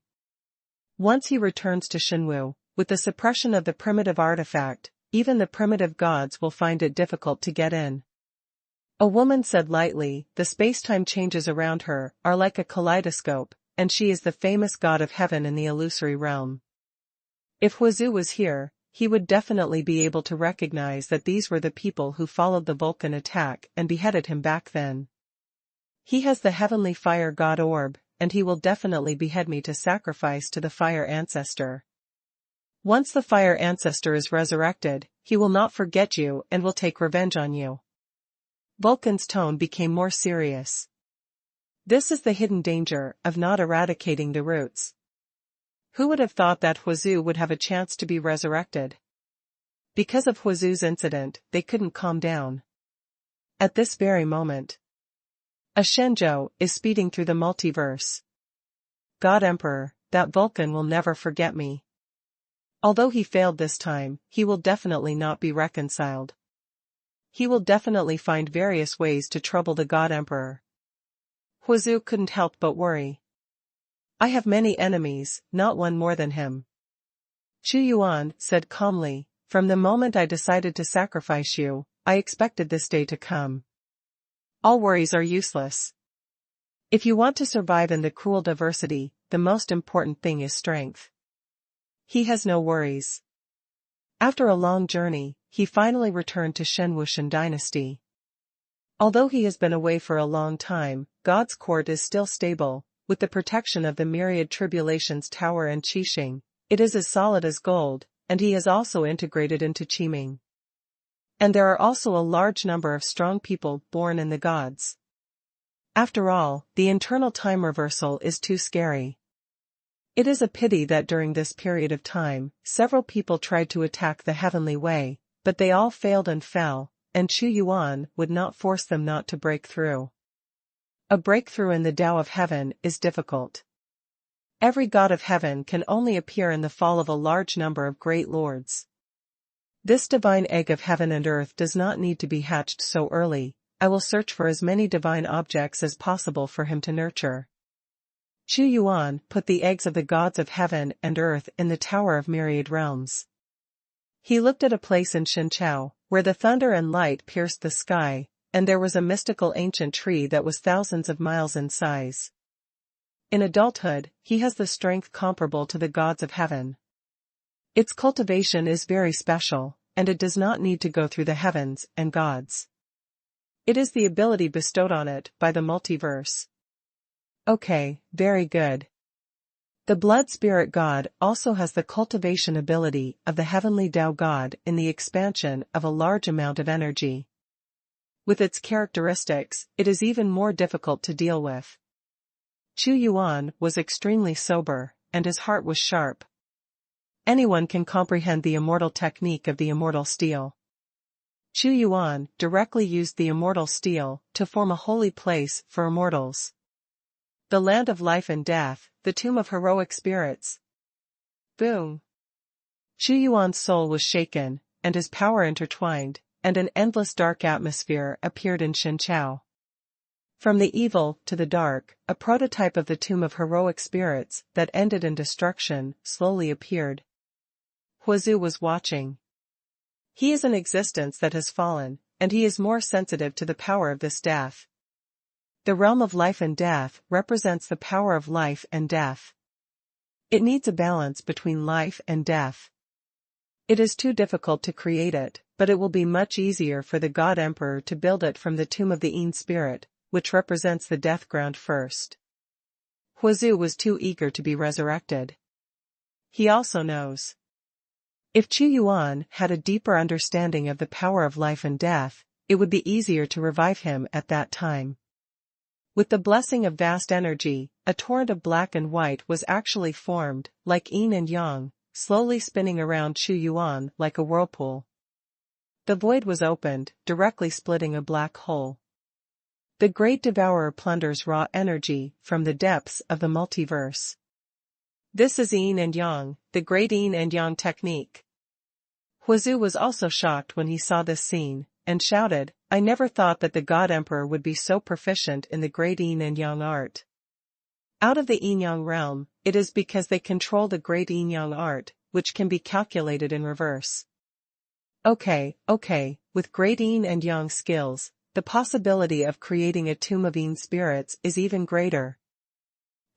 A: Once he returns to Xuanhuan, with the suppression of the primitive artifact, even the primitive gods will find it difficult to get in. A woman said lightly, the space-time changes around her are like a kaleidoscope, and she is the famous god of heaven in the illusory realm. If Huazu was here, he would definitely be able to recognize that these were the people who followed the Vulcan attack and beheaded him back then. He has the heavenly fire god orb, and he will definitely behead me to sacrifice to the fire ancestor. Once the fire ancestor is resurrected, he will not forget you and will take revenge on you. Vulcan's tone became more serious. This is the hidden danger of not eradicating the roots. Who would have thought that Huazu would have a chance to be resurrected? Because of Huazu's incident, they couldn't calm down. At this very moment, a Shenzhou is speeding through the multiverse. God Emperor, that Vulcan will never forget me. Although he failed this time, he will definitely not be reconciled. He will definitely find various ways to trouble the God Emperor. Huazu couldn't help but worry. I have many enemies, not one more than him. Xuanhuan said calmly, from the moment I decided to sacrifice you, I expected this day to come. All worries are useless. If you want to survive in the cruel diversity, the most important thing is strength. He has no worries. After a long journey, he finally returned to Xuanhuan dynasty. Although he has been away for a long time, God's court is still stable, with the protection of the myriad tribulations tower and Qixing. It is as solid as gold, and he has also integrated into Qiming. And there are also a large number of strong people born in the gods. After all, the internal time reversal is too scary. It is a pity that during this period of time, several people tried to attack the heavenly way, but they all failed and fell, and Xuanhuan would not force them not to break through. A breakthrough in the Tao of heaven is difficult. Every god of heaven can only appear in the fall of a large number of great lords. This divine egg of heaven and earth does not need to be hatched so early. I will search for as many divine objects as possible for him to nurture. Xuanhuan put the eggs of the gods of heaven and earth in the Tower of Myriad Realms. He looked at a place in Xinqiao, where the thunder and light pierced the sky, and there was a mystical ancient tree that was thousands of miles in size. In adulthood, he has the strength comparable to the gods of heaven. Its cultivation is very special, and it does not need to go through the heavens and gods. It is the ability bestowed on it by the multiverse. Okay, very good. The Blood Spirit God also has the cultivation ability of the Heavenly Tao God in the expansion of a large amount of energy. With its characteristics, it is even more difficult to deal with. Chu Yuan was extremely sober, and his heart was sharp. Anyone can comprehend the immortal technique of the immortal steel. Chu Yuan directly used the immortal steel to form a holy place for immortals. The land of life and death, the tomb of heroic spirits. Boom! Chu Yuan's soul was shaken, and his power intertwined, and an endless dark atmosphere appeared in Xinqiao. From the evil to the dark, a prototype of the tomb of heroic spirits that ended in destruction slowly appeared. Huazu was watching. He is an existence that has fallen, and he is more sensitive to the power of this death. The realm of life and death represents the power of life and death. It needs a balance between life and death. It is too difficult to create it, but it will be much easier for the God Emperor to build it from the tomb of the Yin spirit, which represents the death ground first. Huazu was too eager to be resurrected. He also knows. If Chu Yuan had a deeper understanding of the power of life and death, it would be easier to revive him at that time. With the blessing of vast energy, a torrent of black and white was actually formed, like yin and yang, slowly spinning around Chu Yuan like a whirlpool. The void was opened, directly splitting a black hole. The great devourer plunders raw energy from the depths of the multiverse. This is yin and yang, the great yin and yang technique. Huazu was also shocked when he saw this scene, and shouted, "I never thought that the God Emperor would be so proficient in the great yin and yang art." Out of the yin-yang realm, it is because they control the great yin-yang art, which can be calculated in reverse. Okay, with great yin and yang skills, the possibility of creating a tomb of yin spirits is even greater.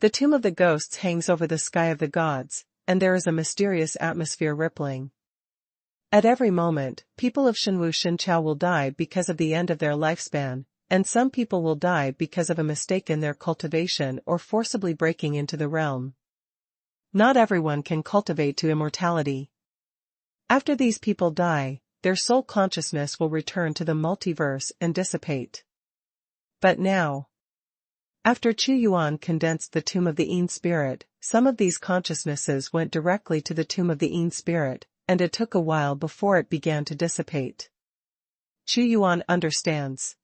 A: The tomb of the ghosts hangs over the sky of the gods, and there is a mysterious atmosphere rippling. At every moment, people of Xinqiao will die because of the end of their lifespan, and some people will die because of a mistake in their cultivation or forcibly breaking into the realm. Not everyone can cultivate to immortality. After these people die, their soul consciousness will return to the multiverse and dissipate. But now, after Chu Yuan condensed the tomb of the Yin spirit, some of these consciousnesses went directly to the tomb of the Yin spirit, and it took a while before it began to dissipate. Chu Yuan understands.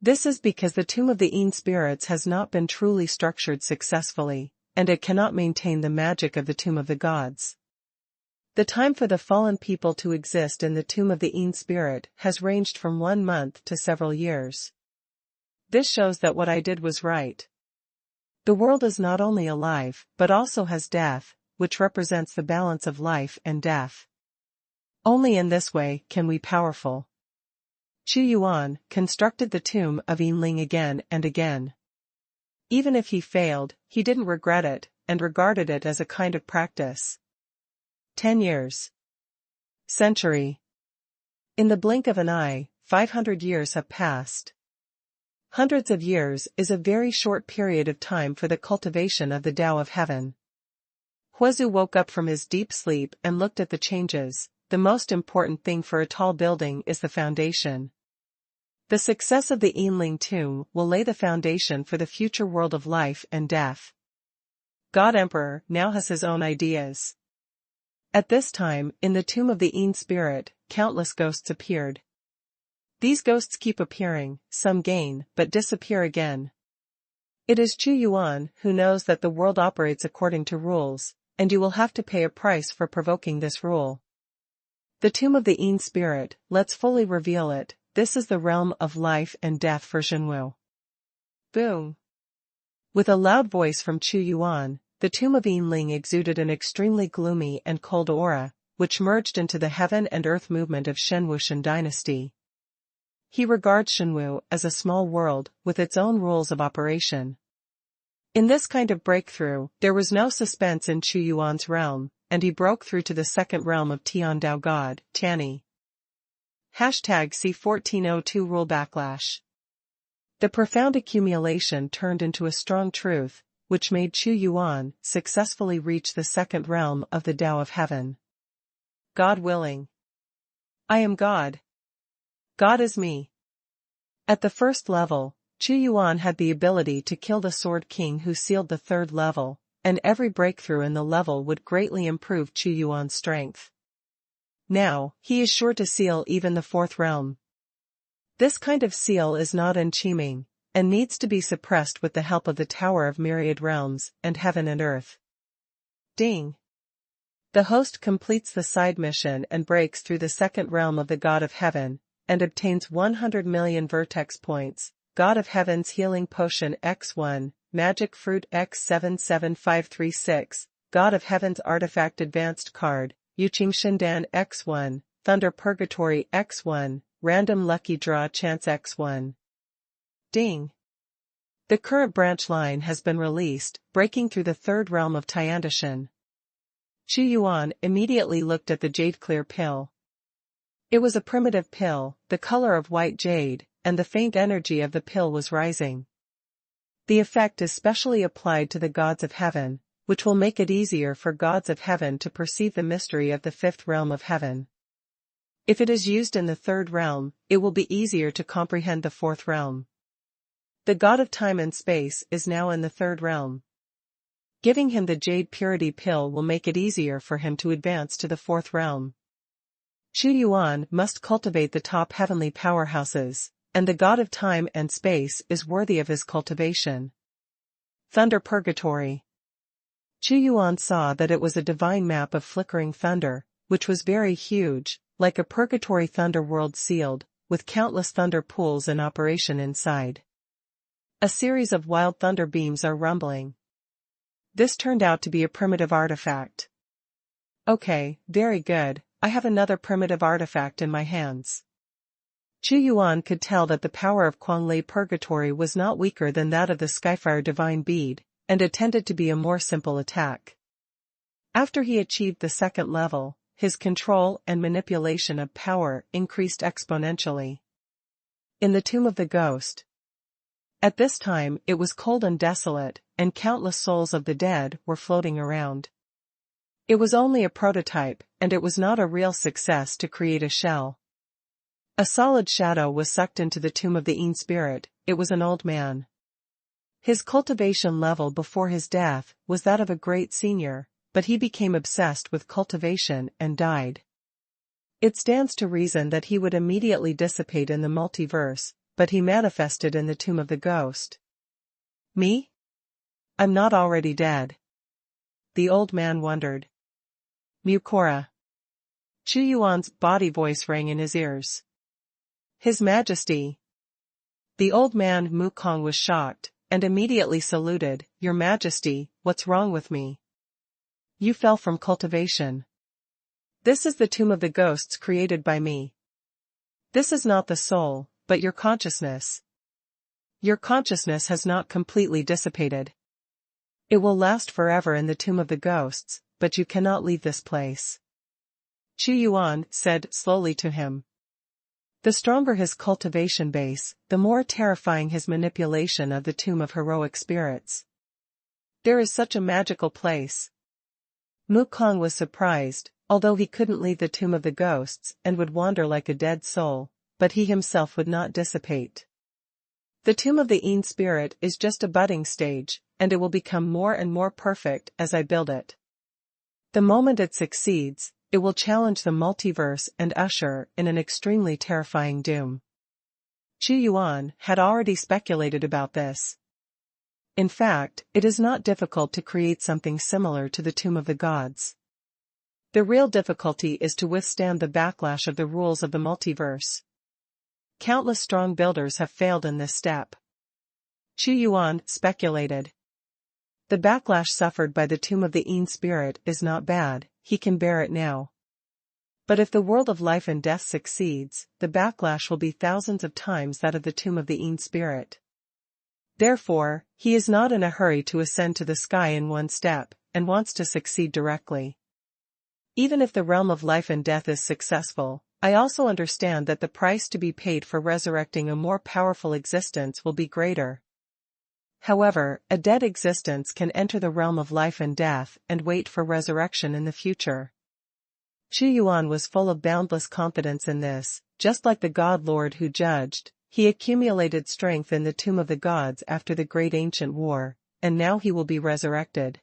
A: This is because the tomb of the Yin spirits has not been truly structured successfully, and it cannot maintain the magic of the tomb of the gods. The time for the fallen people to exist in the tomb of the Yin spirit has ranged from 1 month to several years. This shows that what I did was right. The world is not only alive, but also has death, which represents the balance of life and death. Only in this way can we powerful. Chu Yuan constructed the tomb of Yinling again and again. Even if he failed, he didn't regret it, and regarded it as a kind of practice. 10 years. Century. In the blink of an eye, 500 years have passed. Hundreds of years is a very short period of time for the cultivation of the Tao of Heaven. Huazu woke up from his deep sleep and looked at the changes. The most important thing for a tall building is the foundation. The success of the Yinling tomb will lay the foundation for the future world of life and death. God Emperor now has his own ideas. At this time, in the tomb of the Yin spirit, countless ghosts appeared. These ghosts keep appearing, some gain, but disappear again. It is Chu Yuan who knows that the world operates according to rules, and you will have to pay a price for provoking this rule. The tomb of the Yin spirit, let's fully reveal it, this is the realm of life and death for Xinwu. Boom! With a loud voice from Chu Yuan, the tomb of Yinling exuded an extremely gloomy and cold aura, which merged into the heaven and earth movement of Xuanhuan dynasty. He regards Xinwu as a small world with its own rules of operation. In this kind of breakthrough, there was no suspense in Chu Yuan's realm, and he broke through to the second realm of Tiandao God, Tianyi. #C1402 Rule Backlash. The profound accumulation turned into a strong truth, which made Chu Yuan successfully reach the second realm of the Tao of Heaven. God willing. I am God. God is me. At the first level, Chu Yuan had the ability to kill the Sword King who sealed the third level, and every breakthrough in the level would greatly improve Chu Yuan's strength. Now, he is sure to seal even the fourth realm. This kind of seal is not enchiming, and needs to be suppressed with the help of the Tower of Myriad Realms, and Heaven and Earth. Ding! The host completes the side mission and breaks through the second realm of the God of Heaven, and obtains 100 million vertex points. God of Heaven's Healing Potion X1, Magic Fruit X77536, God of Heaven's Artifact Advanced Card, Yuqing Shindan X1, Thunder Purgatory X1, Random Lucky Draw Chance X1. Ding! The current branch line has been released, breaking through the third realm of Tiandishan. Chu Yuan immediately looked at the Jade Clear pill. It was a primitive pill, the color of white jade, and the faint energy of the pill was rising. The effect is specially applied to the gods of heaven, which will make it easier for gods of heaven to perceive the mystery of the fifth realm of heaven. If it is used in the third realm, it will be easier to comprehend the fourth realm. The god of time and space is now in the third realm. Giving him the Jade Purity pill will make it easier for him to advance to the fourth realm. Chu Yuan must cultivate the top heavenly powerhouses, and the god of time and space is worthy of his cultivation. Thunder Purgatory. Chu Yuan saw that it was a divine map of flickering thunder, which was very huge, like a purgatory thunder world sealed, with countless thunder pools in operation inside. A series of wild thunder beams are rumbling. This turned out to be a primitive artifact. Okay, very good, I have another primitive artifact in my hands. Chu Yuan could tell that the power of Quanglei Purgatory was not weaker than that of the Skyfire Divine Bead, and it tended to be a more simple attack. After he achieved the second level, his control and manipulation of power increased exponentially. In the Tomb of the Ghost. At this time it was cold and desolate, and countless souls of the dead were floating around. It was only a prototype, and it was not a real success to create a shell. A solid shadow was sucked into the tomb of the Een spirit. It was an old man. His cultivation level before his death was that of a great senior, but he became obsessed with cultivation and died. It stands to reason that he would immediately dissipate in the multiverse, but he manifested in the Tomb of the Ghost. Me? I'm not already dead. The old man wondered. Mukora. Chu Yuan's body voice rang in his ears. His Majesty. The old man Mukong was shocked, and immediately saluted. Your Majesty, what's wrong with me? You fell from cultivation. This is the Tomb of the Ghosts created by me. This is not the soul, but your consciousness. Your consciousness has not completely dissipated. It will last forever in the Tomb of the Ghosts, but you cannot leave this place. Chu Yuan said slowly to him. The stronger his cultivation base, the more terrifying his manipulation of the Tomb of Heroic Spirits. There is such a magical place. Mukong was surprised, although he couldn't leave the Tomb of the Ghosts and would wander like a dead soul, but he himself would not dissipate. The Tomb of the Een Spirit is just a budding stage, and it will become more and more perfect as I build it. The moment it succeeds, it will challenge the multiverse and usher in an extremely terrifying doom. Chu Yuan had already speculated about this. In fact, it is not difficult to create something similar to the Tomb of the Gods. The real difficulty is to withstand the backlash of the rules of the multiverse. Countless strong builders have failed in this step. Chu Yuan speculated. The backlash suffered by the Tomb of the Een Spirit is not bad, he can bear it now. But if the world of life and death succeeds, the backlash will be thousands of times that of the Tomb of the Een Spirit. Therefore, he is not in a hurry to ascend to the sky in one step, and wants to succeed directly. Even if the realm of life and death is successful, I also understand that the price to be paid for resurrecting a more powerful existence will be greater. However, a dead existence can enter the realm of life and death and wait for resurrection in the future. Chu Yuan was full of boundless confidence in this, just like the God Lord who judged. He accumulated strength in the tomb of the gods after the great ancient war, and now he will be resurrected.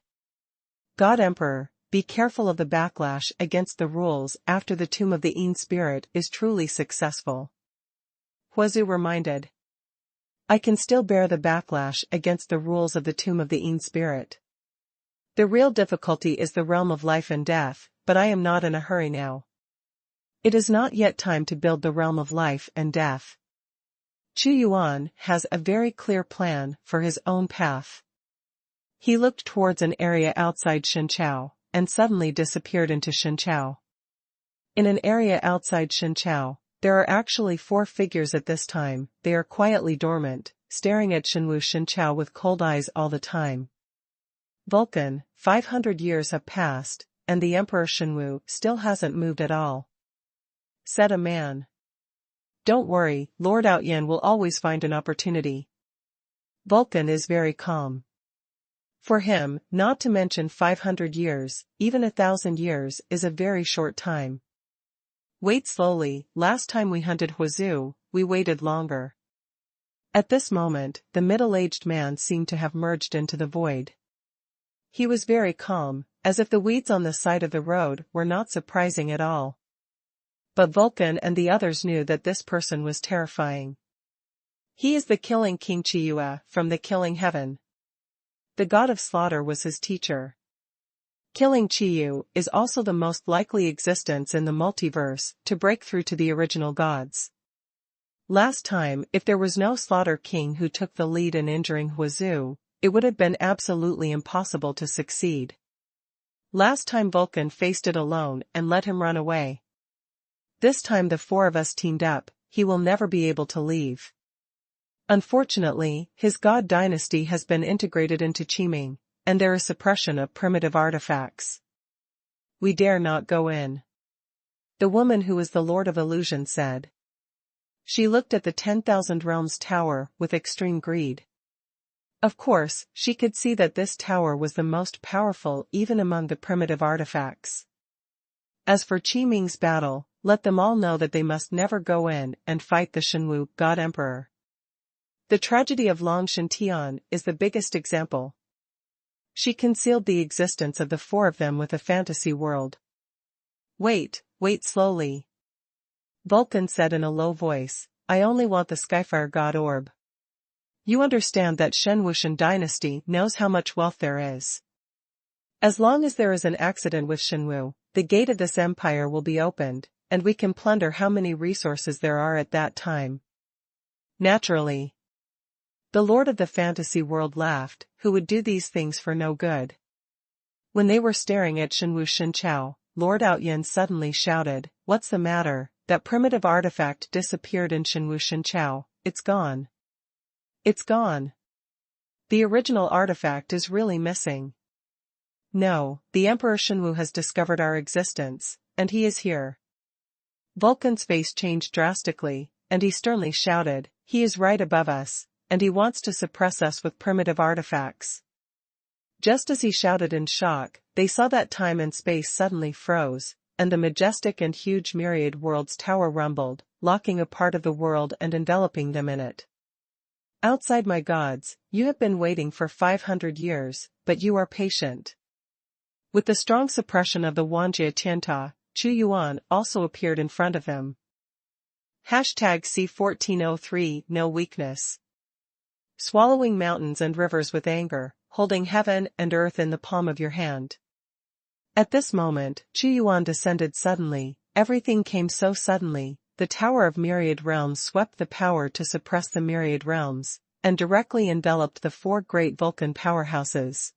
A: God Emperor, be careful of the backlash against the rules after the tomb of the Yin spirit is truly successful. Huazu reminded. I can still bear the backlash against the rules of the tomb of the Yin spirit. The real difficulty is the realm of life and death, but I am not in a hurry now. It is not yet time to build the realm of life and death. Xuanhuan has a very clear plan for his own path. He looked towards an area outside Shenqiao, and suddenly disappeared into Shenqiao. In an area outside Shenqiao, there are actually 4 figures at this time. They are quietly dormant, staring at Shenqiao with cold eyes all the time. Vulcan, 500 years have passed, and the Emperor Xuanhuan still hasn't moved at all. Said a man. Don't worry, Lord Outyan will always find an opportunity. Vulcan is very calm. For him, not to mention 500 years, even 1,000 years is a very short time. Wait slowly, last time we hunted Huazu, we waited longer. At this moment, the middle-aged man seemed to have merged into the void. He was very calm, as if the weeds on the side of the road were not surprising at all. But Vulcan and the others knew that this person was terrifying. He is the killing King Chiyue from the killing heaven. The god of slaughter was his teacher. Killing Chiyue is also the most likely existence in the multiverse to break through to the original gods. Last time, if there was no Slaughter King who took the lead in injuring Huazu, it would have been absolutely impossible to succeed. Last time Vulcan faced it alone and let him run away. This time the 4 of us teamed up, he will never be able to leave. Unfortunately, his god dynasty has been integrated into Qiming, and there is suppression of primitive artifacts. We dare not go in. The woman who is the Lord of Illusion said. She looked at the 10,000 Realms tower with extreme greed. Of course, she could see that this tower was the most powerful even among the primitive artifacts. As for Qiming's battle, let them all know that they must never go in and fight the Xuanhuan God Emperor. The tragedy of Long Shantian is the biggest example. She concealed the existence of the 4 of them with a fantasy world. Wait slowly. Vulcan said in a low voice, I only want the Skyfire God orb. You understand that Xuanhuan dynasty knows how much wealth there is. As long as there is an accident with Xuanhuan, the gate of this empire will be opened, and we can plunder how many resources there are at that time. Naturally. The Lord of the Fantasy World laughed, who would do these things for no good. When they were staring at Shenqiao, Lord Outyan suddenly shouted, What's the matter? That primitive artifact disappeared in Shenqiao, it's gone. It's gone. The original artifact is really missing. No, the Emperor Xuanhuan has discovered our existence, and he is here. Vulcan's face changed drastically, and he sternly shouted, He is right above us, and he wants to suppress us with primitive artifacts. Just as he shouted in shock, they saw that time and space suddenly froze, and the majestic and huge myriad worlds tower rumbled, locking a part of the world and enveloping them in it. Outside my gods, you have been waiting for 500 years, but you are patient. With the strong suppression of the Wanjie Tianta, Xuanhuan also appeared in front of them. #C1403 No weakness. Swallowing mountains and rivers with anger, holding heaven and earth in the palm of your hand. At this moment, Xuanhuan descended suddenly, everything came so suddenly, the Tower of Myriad Realms swept the power to suppress the Myriad Realms, and directly enveloped the 4 great Vulcan powerhouses.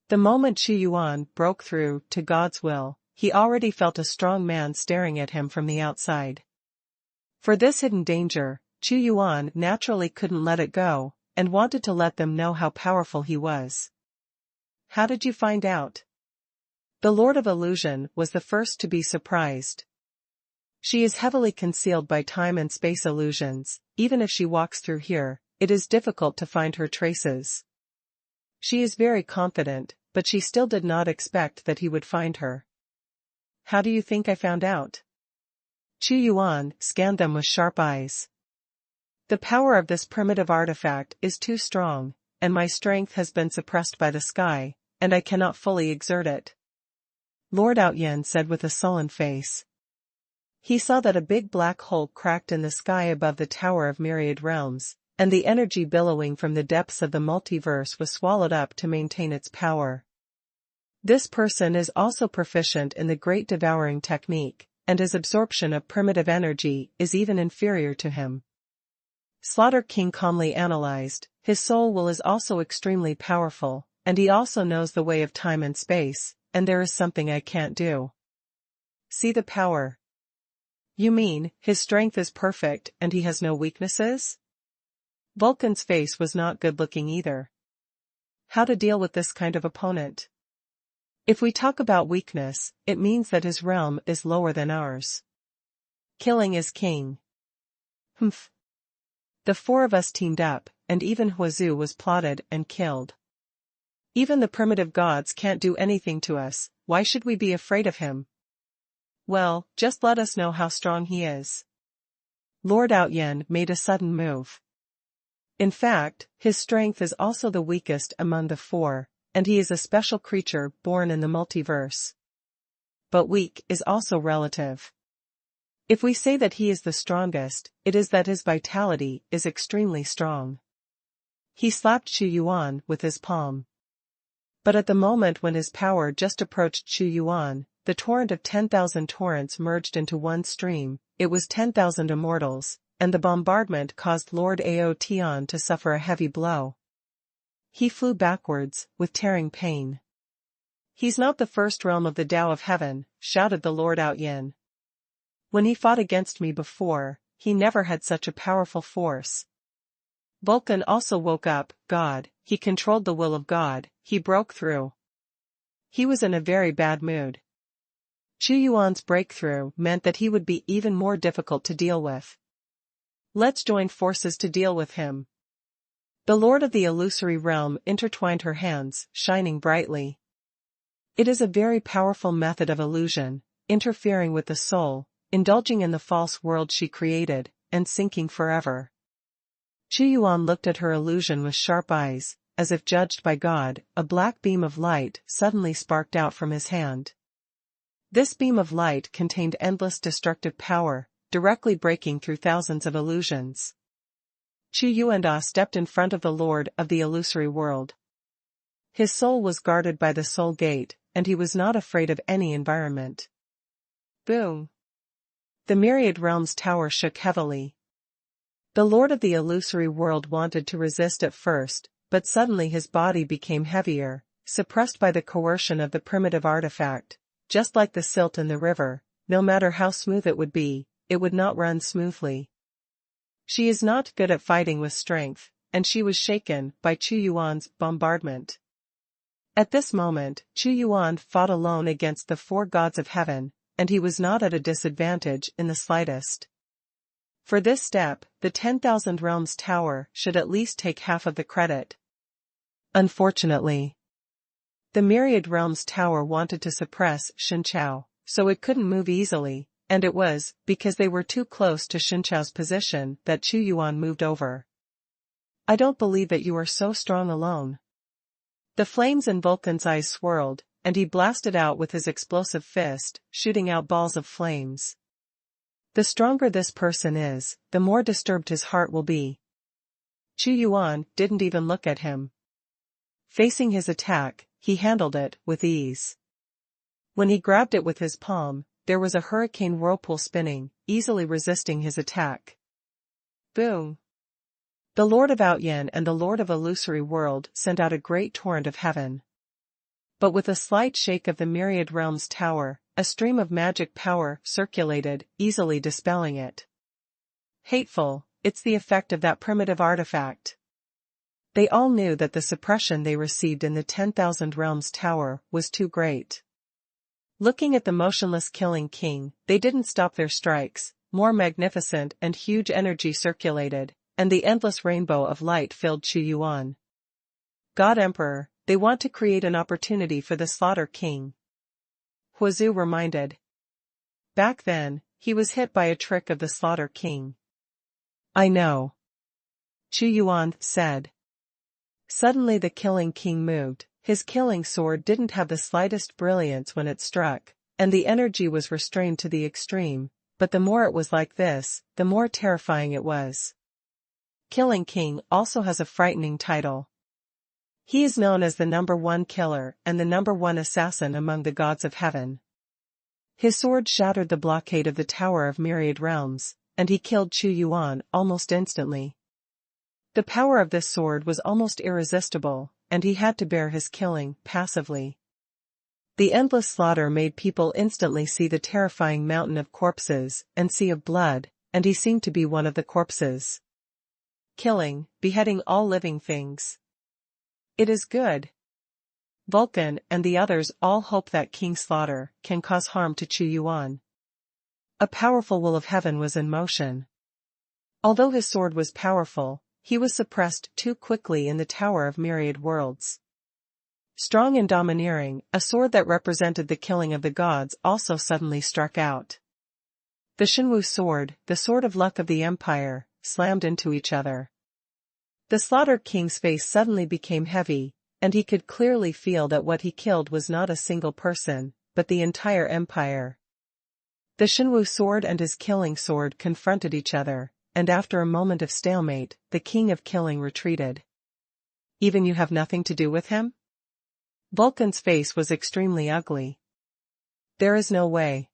A: The moment Xuanhuan broke through to God's will, he already felt a strong man staring at him from the outside. For this hidden danger, Xuanhuan naturally couldn't let it go, and wanted to let them know how powerful he was. How did you find out? The Lord of Illusion was the first to be surprised. She is heavily concealed by time and space illusions, even if she walks through here, it is difficult to find her traces. She is very confident, but she still did not expect that he would find her. How do you think I found out? Xuanhuan scanned them with sharp eyes. The power of this primitive artifact is too strong, and my strength has been suppressed by the sky, and I cannot fully exert it. Lord Outyen said with a sullen face. He saw that a big black hole cracked in the sky above the Tower of Myriad Realms, and the energy billowing from the depths of the multiverse was swallowed up to maintain its power. This person is also proficient in the Great Devouring technique, and his absorption of primitive energy is even inferior to him. Slaughter King calmly analyzed, his soul will is also extremely powerful, and he also knows the way of time and space, and there is something I can't do. See the power. You mean, his strength is perfect and he has no weaknesses? Vulcan's face was not good-looking either. How to deal with this kind of opponent? If we talk about weakness, it means that his realm is lower than ours. Killing is king. Humph. The four of us teamed up, and even Huazu was plotted and killed. Even the primitive gods can't do anything to us, why should we be afraid of him? Well, just let us know how strong he is. Lord Outyen made a sudden move. In fact, his strength is also the weakest among the four, and he is a special creature born in the multiverse. But weak is also relative. If we say that he is the strongest, it is that his vitality is extremely strong. He slapped Xuanhuan with his palm. But at the moment when his power just approached Xuanhuan, the torrent of 10,000 torrents merged into one stream. It was 10,000 immortals, and the bombardment caused Lord Ao Tian to suffer a heavy blow. He flew backwards, with tearing pain. He's not the first realm of the Tao of Heaven, shouted the Lord Outyen. When he fought against me before, he never had such a powerful force. Vulcan also woke up, God, he controlled the will of God, he broke through. He was in a very bad mood. Xuanhuan's breakthrough meant that he would be even more difficult to deal with. Let's join forces to deal with him. The Lord of the illusory realm intertwined her hands, shining brightly. It is a very powerful method of illusion, interfering with the soul, indulging in the false world she created, and sinking forever. Xuanhuan looked at her illusion with sharp eyes, as if judged by God. A black beam of light suddenly sparked out from his hand. This beam of light contained endless destructive power, directly breaking through thousands of illusions. Xuanhuan stepped in front of the Lord of the illusory world. His soul was guarded by the soul gate, and he was not afraid of any environment. Boom! The Myriad Realms tower shook heavily. The Lord of the illusory world wanted to resist at first, but suddenly his body became heavier, suppressed by the coercion of the primitive artifact. Just like the silt in the river, no matter how smooth it would not run smoothly. She is not good at fighting with strength, and she was shaken by Xuanhuan's bombardment. At this moment, Xuanhuan fought alone against the four gods of heaven, and he was not at a disadvantage in the slightest. For this step, the 10,000 Realms Tower should at least take half of the credit. Unfortunately, the Myriad Realms Tower wanted to suppress Xinqiao, so it couldn't move easily, and it was because they were too close to Xinqiao's position that Xuanhuan moved over. I don't believe that you are so strong alone. The flames in Vulcan's eyes swirled, and he blasted out with his explosive fist, shooting out balls of flames. The stronger this person is, the more disturbed his heart will be. Xuanhuan didn't even look at him. Facing his attack, he handled it with ease. When he grabbed it with his palm, there was a hurricane whirlpool spinning, easily resisting his attack. Boom! The Lord of Outyen and the Lord of Illusory World sent out a great torrent of heaven. But with a slight shake of the Myriad Realms Tower, a stream of magic power circulated, easily dispelling it. Hateful, it's the effect of that primitive artifact. They all knew that the suppression they received in the 10,000 Realms Tower was too great. Looking at the motionless killing king, they didn't stop their strikes. More magnificent and huge energy circulated, and the endless rainbow of light filled Xuanhuan. God Emperor, they want to create an opportunity for the Slaughter King. Huazu reminded. Back then, he was hit by a trick of the Slaughter King. I know. Xuanhuan said. Suddenly the killing king moved. His killing sword didn't have the slightest brilliance when it struck, and the energy was restrained to the extreme, but the more it was like this, the more terrifying it was. Killing King also has a frightening title. He is known as the #1 killer and the #1 assassin among the gods of heaven. His sword shattered the blockade of the Tower of Myriad Realms, and he killed Xuanhuan almost instantly. The power of this sword was almost irresistible, and he had to bear his killing passively. The endless slaughter made people instantly see the terrifying mountain of corpses and sea of blood, and he seemed to be one of the corpses. Killing, beheading all living things. It is good. Vulcan and the others all hope that King's slaughter can cause harm to Xuanhuan. A powerful will of heaven was in motion. Although his sword was powerful, he was suppressed too quickly in the Tower of Myriad Worlds. Strong and domineering, a sword that represented the killing of the gods also suddenly struck out. The Xuanhu sword, the sword of luck of the empire, slammed into each other. The slaughtered king's face suddenly became heavy, and he could clearly feel that what he killed was not a single person, but the entire empire. The Xuanhu sword and his killing sword confronted each other, and after a moment of stalemate, the king of killing retreated. Even you have nothing to do with him? Vulcan's face was extremely ugly. There is no way.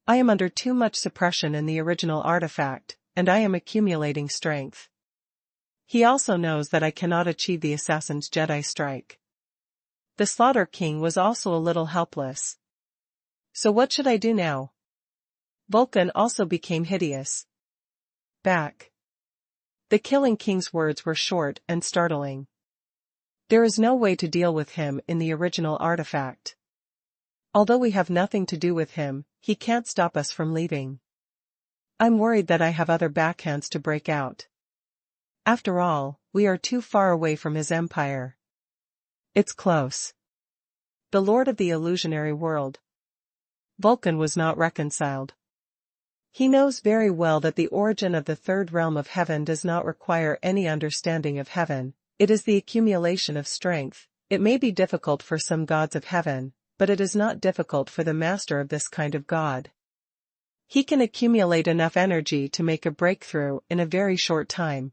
A: I am under too much suppression in the original artifact, and I am accumulating strength. He also knows that I cannot achieve the assassin's Jedi strike. The Slaughter King was also a little helpless. So what should I do now? Vulcan also became hideous. Back. The Killing King's words were short and startling. There is no way to deal with him in the original artifact. Although we have nothing to do with him, he can't stop us from leaving. I'm worried that I have other backhands to break out. After all, we are too far away from his empire. It's close. The Lord of the illusionary world. Vulcan was not reconciled. He knows very well that the origin of the third realm of heaven does not require any understanding of heaven, it is the accumulation of strength. It may be difficult for some gods of heaven, but it is not difficult for the master of this kind of god. He can accumulate enough energy to make a breakthrough in a very short time.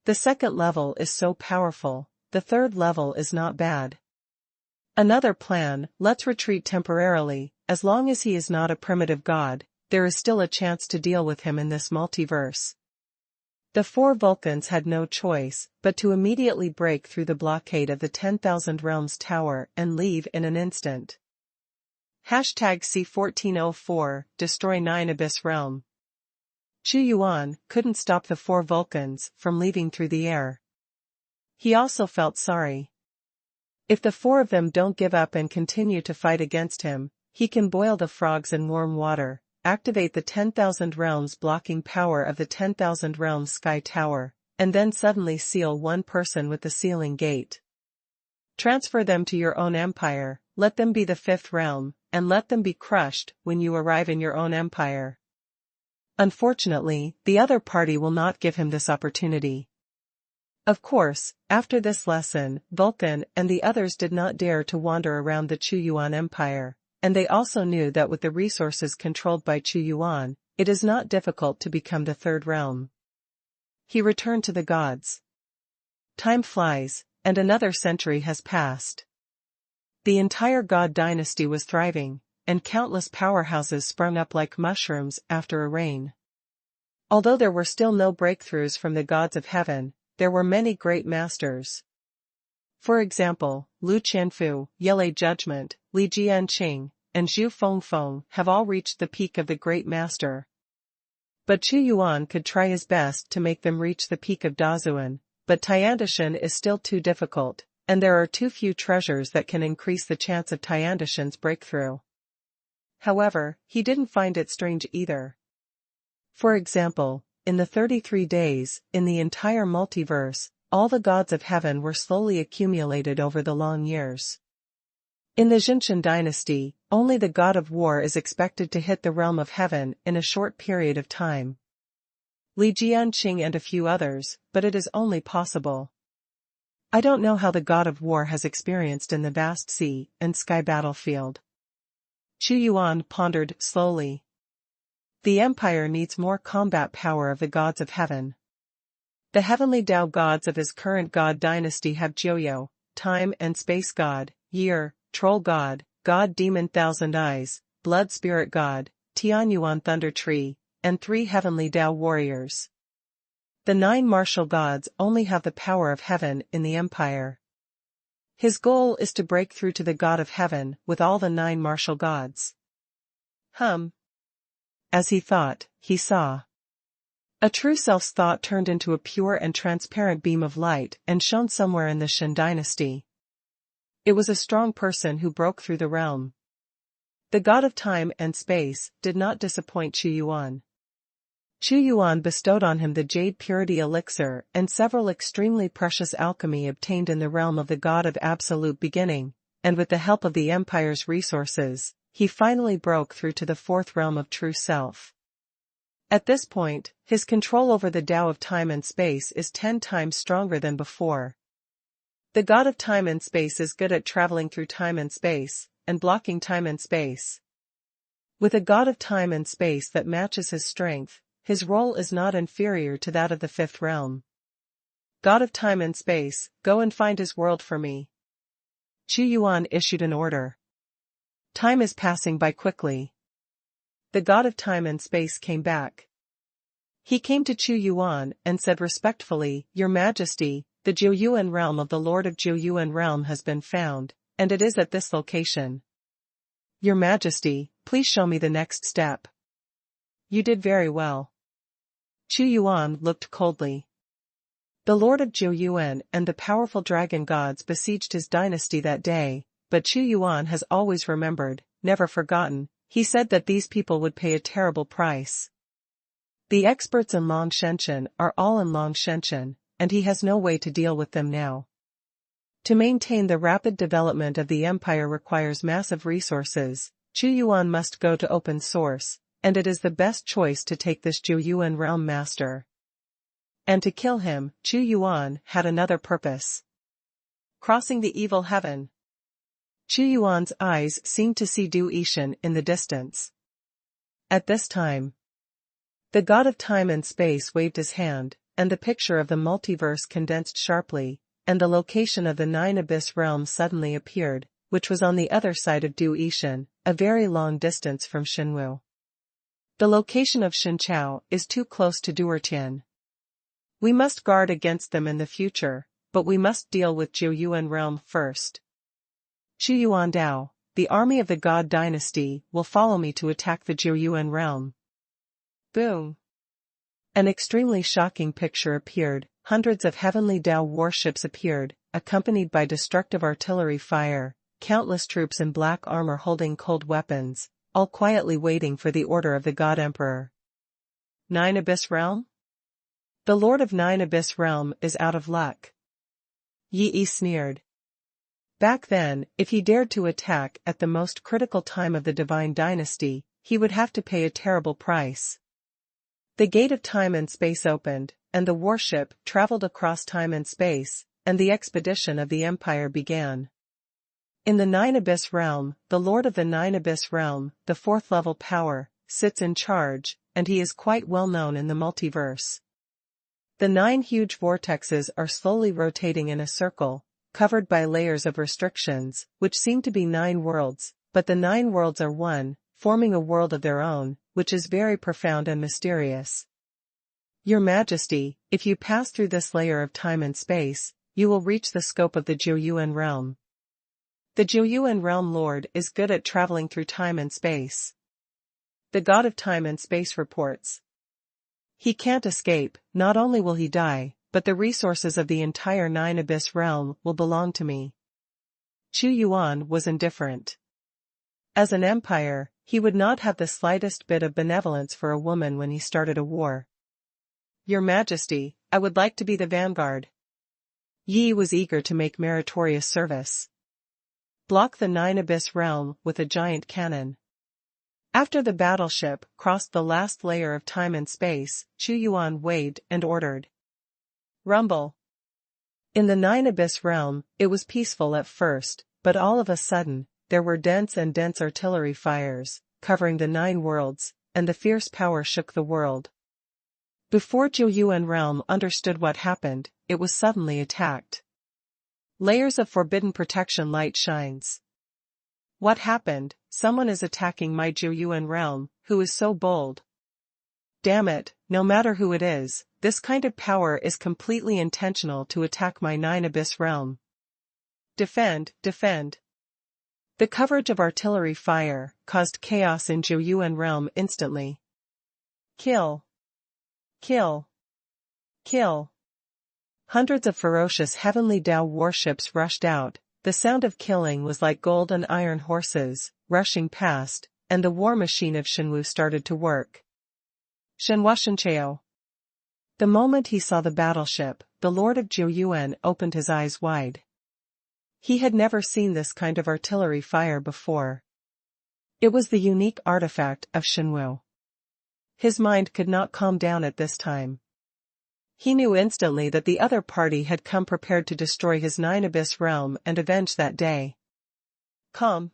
A: The second level is so powerful, the third level is not bad. Another plan, let's retreat temporarily, as long as he is not a primitive god, there is still a chance to deal with him in this multiverse. The four Vulcans had no choice but to immediately break through the blockade of the 10,000 Realms Tower and leave in an instant. #C1404, Destroy 9 Abyss Realm. Xuanhuan couldn't stop the four Vulcans from leaving through the air. He also felt sorry. If the four of them don't give up and continue to fight against him, he can boil the frogs in warm water, activate the 10,000 Realms blocking power of the 10,000 Realms Sky Tower, and then suddenly seal one person with the sealing gate. Transfer them to your own empire, let them be the fifth realm, and let them be crushed when you arrive in your own empire. Unfortunately, the other party will not give him this opportunity. Of course, after this lesson, Vulcan and the others did not dare to wander around the Xuanhuan Empire, and they also knew that with the resources controlled by Xuanhuan, it is not difficult to become the third realm. He returned to the gods. Time flies, and another century has passed. The entire god dynasty was thriving, and countless powerhouses sprung up like mushrooms after a rain. Although there were still no breakthroughs from the gods of heaven, there were many great masters. For example, Lu Qianfu, Yelei Judgment, Li Jianqing, and Zhu Fengfeng have all reached the peak of the great master. But Xuanhuan could try his best to make them reach the peak of Dazuan, but Tiandishan is still too difficult, and there are too few treasures that can increase the chance of Tiandishan's breakthrough. However, he didn't find it strange either. For example, in the 33 days, in the entire multiverse, all the gods of heaven were slowly accumulated over the long years. In the Jinshan dynasty, only the god of war is expected to hit the realm of heaven in a short period of time. Li Jianqing and a few others, but it is only possible. I don't know how the god of war has experienced in the vast sea and sky battlefield. Chu Yuan pondered slowly. The empire needs more combat power of the gods of heaven. The heavenly Tao gods of his current god dynasty have Jiuyou, time and space god, year, troll god, god demon thousand eyes, blood spirit god, Tianyuan thunder tree, and 3 heavenly Tao warriors. The 9 martial gods only have the power of heaven in the empire. His goal is to break through to the god of heaven with all the 9 martial gods. As he thought, he saw. A true self's thought turned into a pure and transparent beam of light and shone somewhere in the Shen dynasty. It was a strong person who broke through the realm. The god of time and space did not disappoint Chu Yuan. Chu Yuan bestowed on him the jade purity elixir and several extremely precious alchemy obtained in the realm of the god of absolute beginning, and with the help of the empire's resources, he finally broke through to the 4th realm of true self. At this point, his control over the Tao of time and space is 10 times stronger than before. The god of time and space is good at traveling through time and space, and blocking time and space. With a god of time and space that matches his strength, his role is not inferior to that of the 5th realm. God of time and space, go and find his world for me. Chu Yuan issued an order. Time is passing by quickly. The god of time and space came back. He came to Chu Yuan and said respectfully, Your Majesty, the Jiuyuan realm of the Lord of Jiuyuan realm has been found, and it is at this location. Your Majesty, please show me the next step. You did very well. Chu Yuan looked coldly. The Lord of Jiuyuan and the powerful dragon gods besieged his dynasty that day, but Chu Yuan has always remembered, never forgotten. He said that these people would pay a terrible price. The experts in Long Shenshen are all in Long Shenshen, and he has no way to deal with them now. To maintain the rapid development of the empire requires massive resources. Chu Yuan must go to open source, and it is the best choice to take this Jiuyuan realm master. And to kill him, Chu Yuan had another purpose. Crossing the evil heaven. Chu Yuan's eyes seemed to see Du Yishan in the distance. At this time, the god of time and space waved his hand, and the picture of the multiverse condensed sharply, and the location of the 9 abyss realms suddenly appeared, which was on the other side of Du Yishan, a very long distance from Xinwu. The location of Xinqiao is too close to Duertian. We must guard against them in the future, but we must deal with Jiuyuan realm first. Chu Yuan Dao, the army of the God dynasty, will follow me to attack the Jiuyuan realm. Boom! An extremely shocking picture appeared. Hundreds of heavenly Tao warships appeared, accompanied by destructive artillery fire, countless troops in black armor holding cold weapons, all quietly waiting for the order of the God Emperor. 9 Abyss Realm? The Lord of 9 Abyss Realm is out of luck. Yi sneered. Back then, if he dared to attack at the most critical time of the Divine Dynasty, he would have to pay a terrible price. The gate of time and space opened, and the warship traveled across time and space, and the expedition of the Empire began. In the 9 Abyss Realm, the Lord of the 9 Abyss Realm, the 4th level power, sits in charge, and he is quite well known in the multiverse. The 9 huge vortexes are slowly rotating in a circle, covered by layers of restrictions, which seem to be 9 worlds, but the 9 worlds are one, forming a world of their own, which is very profound and mysterious. Your Majesty, if you pass through this layer of time and space, you will reach the scope of the Jiuyuan realm. The Jiuyuan realm lord is good at traveling through time and space. The god of time and space reports. He can't escape. Not only will he die, but the resources of the entire 9 Abyss realm will belong to me. Chu Yuan was indifferent. As an empire, he would not have the slightest bit of benevolence for a woman when he started a war. Your Majesty, I would like to be the vanguard. Yi was eager to make meritorious service. Block the 9 Abyss realm with a giant cannon. After the battleship crossed the last layer of time and space, Xuanhuan waved and ordered. Rumble. In the Nine Abyss realm, it was peaceful at first, but all of a sudden, there were dense artillery fires, covering the 9 worlds, and the fierce power shook the world. Before Xuanhuan realm understood what happened, it was suddenly attacked. Layers of forbidden protection light shines. What happened? Someone is attacking my Xuanhuan realm, who is so bold. Damn it, no matter who it is, this kind of power is completely intentional to attack my 9 Abyss realm. Defend, defend. The coverage of artillery fire caused chaos in Xuanhuan realm instantly. Kill. Kill. Kill. Hundreds of ferocious heavenly Tao warships rushed out. The sound of killing was like gold and iron horses, rushing past, and the war machine of Xuanwu started to work. Xuanhuan. The moment he saw the battleship, the Lord of Xuanhuan opened his eyes wide. He had never seen this kind of artillery fire before. It was the unique artifact of Xuanwu. His mind could not calm down at this time. He knew instantly that the other party had come prepared to destroy his 9 Abyss realm and avenge that day. Come.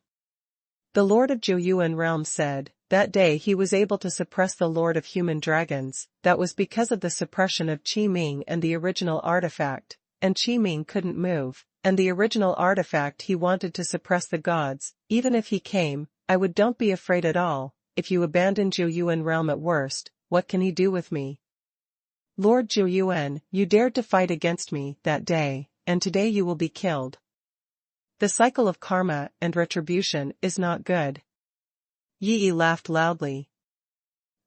A: The Lord of Xuanhuan realm said, that day he was able to suppress the Lord of Human Dragons. That was because of the suppression of Qi Ming and the original artifact, and Qi Ming couldn't move, and the original artifact he wanted to suppress the gods. Even if he came, don't be afraid at all. If you abandon Xuanhuan realm at worst, what can he do with me? Lord Xuanhuan, you dared to fight against me that day, and today you will be killed. The cycle of karma and retribution is not good. Yi laughed loudly.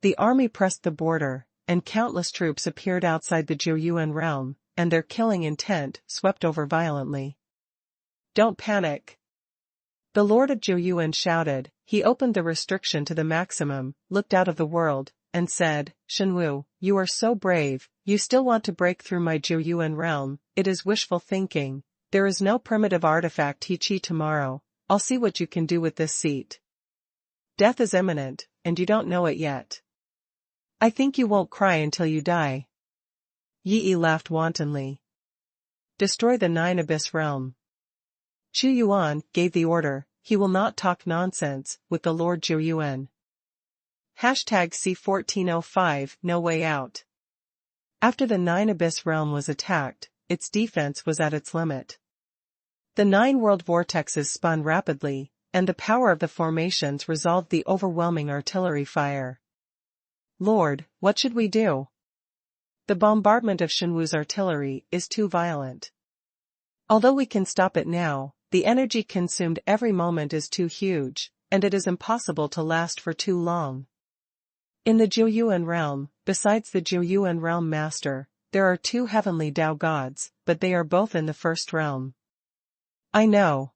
A: The army pressed the border, and countless troops appeared outside the Xuanhuan realm, and their killing intent swept over violently. Don't panic. The Lord of Xuanhuan shouted. He opened the restriction to the maximum, looked out of the world, and said, Xuanwu, you are so brave, you still want to break through my Xuanhuan realm. It is wishful thinking. There is no primitive artifact He-Chi tomorrow. I'll see what you can do with this seat. Death is imminent, and you don't know it yet. I think you won't cry until you die. Yi laughed wantonly. Destroy the 9 Abyss realm. Xuanhuan gave the order. He will not talk nonsense with the Lord Xuanhuan. #C1405 No Way Out. After the 9 Abyss realm was attacked, its defense was at its limit. The 9 world vortexes spun rapidly, and the power of the formations resolved the overwhelming artillery fire. Lord, what should we do? The bombardment of Xuanwu's artillery is too violent. Although we can stop it now, the energy consumed every moment is too huge, and it is impossible to last for too long. In the Xuanhuan realm, besides the Xuanhuan realm master, there are 2 heavenly Tao gods, but they are both in the first realm. I know.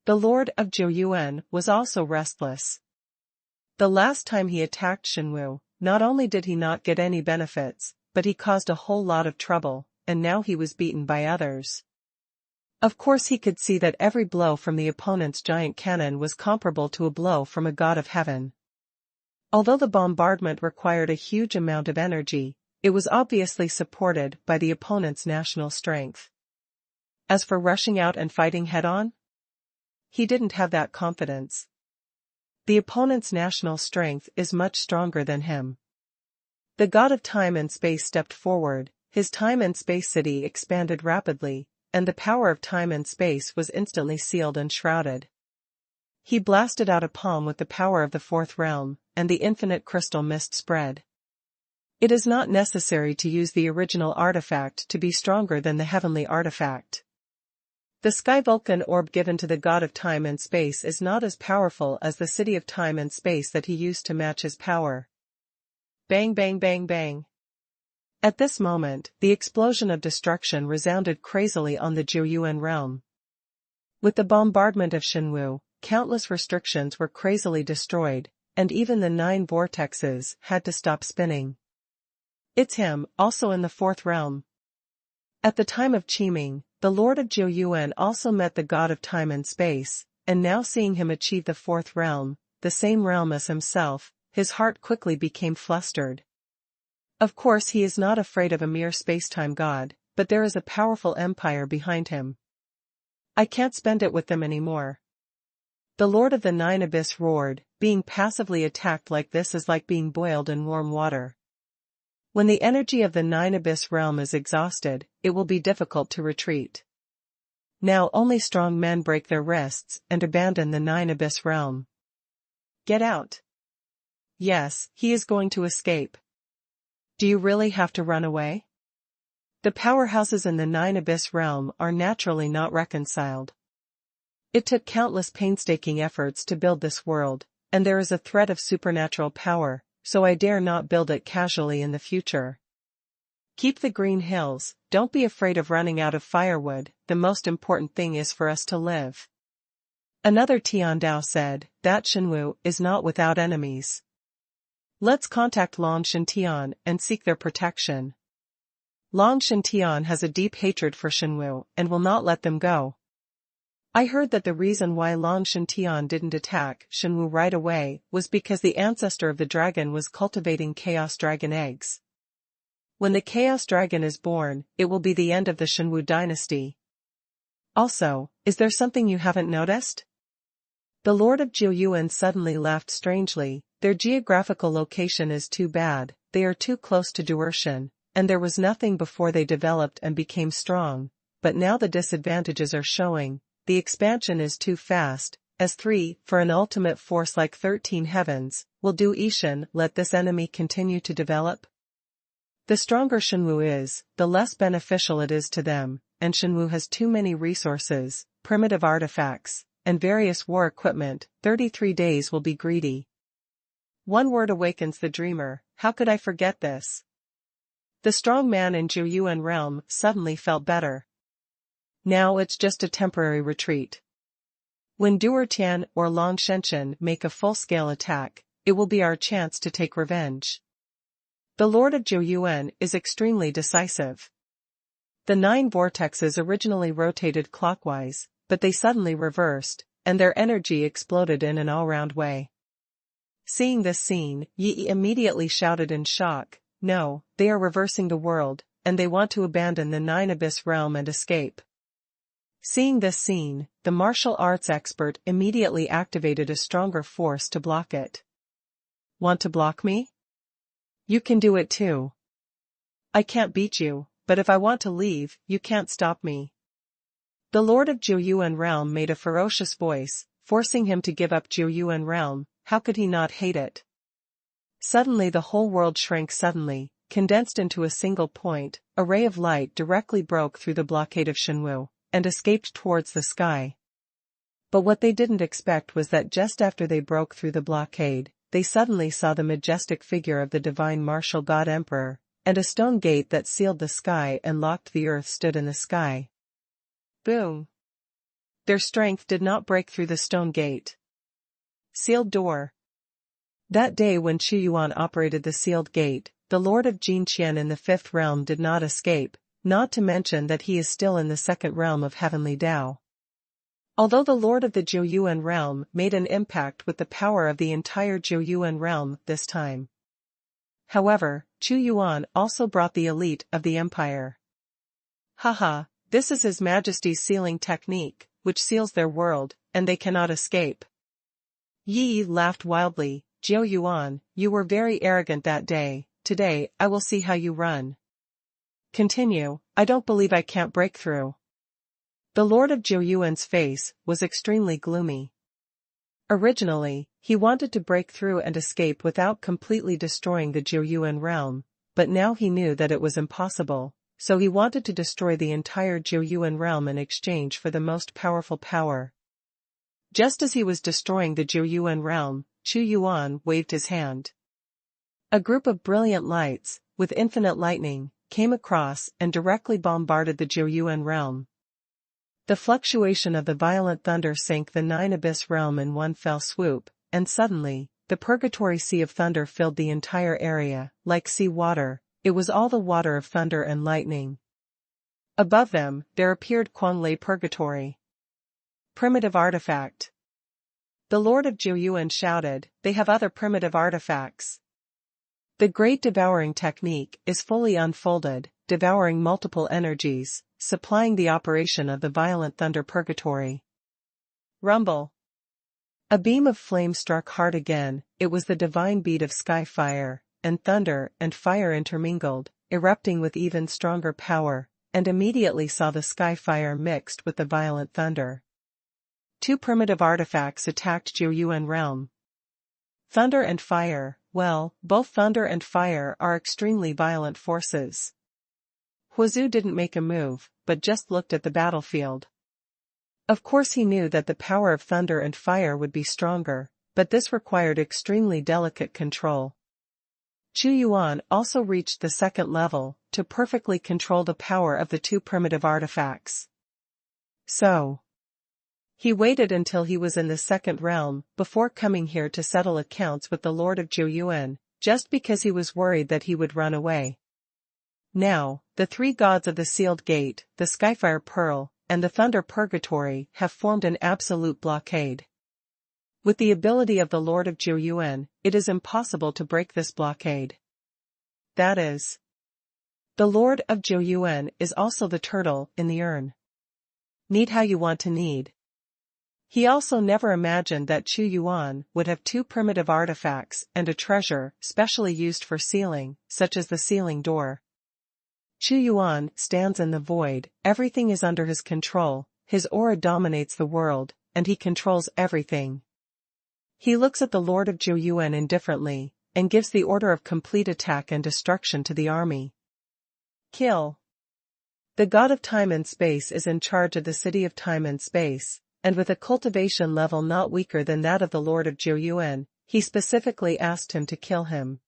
A: The Lord of Xuanhuan was also restless. The last time he attacked Xuanwu, not only did he not get any benefits, but he caused a whole lot of trouble, and now he was beaten by others. Of course he could see that every blow from the opponent's giant cannon was comparable to a blow from a god of heaven. Although the bombardment required a huge amount of energy, it was obviously supported by the opponent's national strength. As for rushing out and fighting head-on, he didn't have that confidence. The opponent's national strength is much stronger than him. The god of time and space stepped forward, his time and space city expanded rapidly, and the power of time and space was instantly sealed and shrouded. He blasted out a palm with the power of the 4th realm, and the infinite crystal mist spread. It is not necessary to use the original artifact to be stronger than the heavenly artifact. The sky Vulcan orb given to the god of time and space is not as powerful as the city of time and space that he used to match his power. Bang bang bang bang. At this moment, the explosion of destruction resounded crazily on the Xuanhuan realm. With the bombardment of Xuanwu, countless restrictions were crazily destroyed, and even the 9 vortexes had to stop spinning. It's him, also in the 4th realm. At the time of Qi Ming, the Lord of Xuanhuan also met the god of time and space, and now seeing him achieve the 4th realm, the same realm as himself, his heart quickly became flustered. Of course he is not afraid of a mere space-time god, but there is a powerful empire behind him. I can't spend it with them anymore. The Lord of the Nine Abyss roared, being passively attacked like this is like being boiled in warm water. When the energy of the Nine Abyss realm is exhausted, it will be difficult to retreat. Now only strong men break their wrists and abandon the Nine Abyss realm. Get out. Yes, he is going to escape. Do you really have to run away? The powerhouses in the Nine Abyss realm are naturally not reconciled. It took countless painstaking efforts to build this world, and there is a threat of supernatural power, so I dare not build it casually in the future. Keep the green hills, don't be afraid of running out of firewood, the most important thing is for us to live. Another Tiandao said, that Xuanhu is not without enemies. Let's contact Long Shantian and seek their protection. Long Shantian has a deep hatred for Xuanhu and will not let them go. I heard that the reason why Long Shantian didn't attack Xuanhu right away was because the ancestor of the dragon was cultivating Chaos Dragon eggs. When the Chaos Dragon is born, it will be the end of the Xuanhu dynasty. Also, is there something you haven't noticed? The Lord of Jiuyuan suddenly laughed strangely. Their geographical location is too bad, they are too close to Duershan, and there was nothing before they developed and became strong, but now the disadvantages are showing, the expansion is too fast, as 3, for an ultimate force like 13 heavens, will do Ishan let this enemy continue to develop? The stronger Xuanhu is, the less beneficial it is to them, and Xuanhu has too many resources, primitive artifacts, and various war equipment, 33 days will be greedy. One word awakens the dreamer, how could I forget this? The strong man in Jiuyuan realm suddenly felt better. Now it's just a temporary retreat. When Duertian or Long Shenshen make a full-scale attack, it will be our chance to take revenge. The Lord of Jiuyuan is extremely decisive. The 9 vortexes originally rotated clockwise, but they suddenly reversed, and their energy exploded in an all-round way. Seeing this scene, Yi immediately shouted in shock, no, they are reversing the world, and they want to abandon the Nine Abyss realm and escape. Seeing this scene, the martial arts expert immediately activated a stronger force to block it. Want to block me? You can do it too. I can't beat you, but if I want to leave, you can't stop me. The Lord of Jiuyuan realm made a ferocious voice, forcing him to give up Jiuyuan realm. How could he not hate it? Suddenly the whole world shrank suddenly, condensed into a single point, a ray of light directly broke through the blockade of Xuanhu, and escaped towards the sky. But what they didn't expect was that just after they broke through the blockade, they suddenly saw the majestic figure of the divine martial god emperor, and a stone gate that sealed the sky and locked the earth stood in the sky. Boom! Their strength did not break through the stone gate. Sealed door. That day when Xuyuan operated the sealed gate, the Lord of Jinqian in the 5th realm did not escape, not to mention that he is still in the 2nd realm of Heavenly Tao. Although the Lord of the Jiuyuan realm made an impact with the power of the entire Jiuyuan realm this time. However, Xuyuan also brought the elite of the empire. Haha, this is His Majesty's sealing technique, which seals their world, and they cannot escape. Yi laughed wildly, Jiuyuan, you were very arrogant that day, today I will see how you run. Continue, I don't believe I can't break through. The Lord of Jiuyuan's face was extremely gloomy. Originally, he wanted to break through and escape without completely destroying the Jiuyuan realm, but now he knew that it was impossible, so he wanted to destroy the entire Jiuyuan realm in exchange for the most powerful power. Just as he was destroying the Jiuyuan realm, Xuyuan waved his hand. A group of brilliant lights, with infinite lightning, came across and directly bombarded the Jiuyuan realm. The fluctuation of the violent thunder sank the Nine Abyss realm in one fell swoop, and suddenly, the purgatory sea of thunder filled the entire area, like sea water. It was all the water of thunder and lightning. Above them, there appeared Quanglei Purgatory. Primitive artifact. The Lord of Jiuyuan shouted, "They have other primitive artifacts." The Great Devouring Technique is fully unfolded, devouring multiple energies, supplying the operation of the violent thunder purgatory. Rumble. A beam of flame struck hard again. It was the divine beat of sky fire, and thunder and fire intermingled, erupting with even stronger power, and immediately saw the sky fire mixed with the violent thunder. Two primitive artifacts attacked Jiuyuan realm. Thunder and fire. Well, both thunder and fire are extremely violent forces. Huazhu didn't make a move, but just looked at the battlefield. Of course he knew that the power of thunder and fire would be stronger, but this required extremely delicate control. Chuyuan also reached the second level, to perfectly control the power of the two primitive artifacts. So, he waited until he was in the second realm, before coming here to settle accounts with the Lord of Jiuyuan, just because he was worried that he would run away. Now, the three gods of the Sealed Gate, the Skyfire Pearl, and the Thunder Purgatory have formed an absolute blockade. With the ability of the Lord of Jiuyuan, it is impossible to break this blockade. That is, the Lord of Jiuyuan is also the turtle in the urn. Need how you want to need. He also never imagined that Chuyuan would have two primitive artifacts and a treasure specially used for sealing, such as the sealing door. Chuyuan stands in the void, everything is under his control, his aura dominates the world, and he controls everything. He looks at the Lord of Jiuyuan indifferently, and gives the order of complete attack and destruction to the army. Kill. The god of time and space is in charge of the city of time and space, and with a cultivation level not weaker than that of the Lord of Jiuyuan, he specifically asked him to kill him.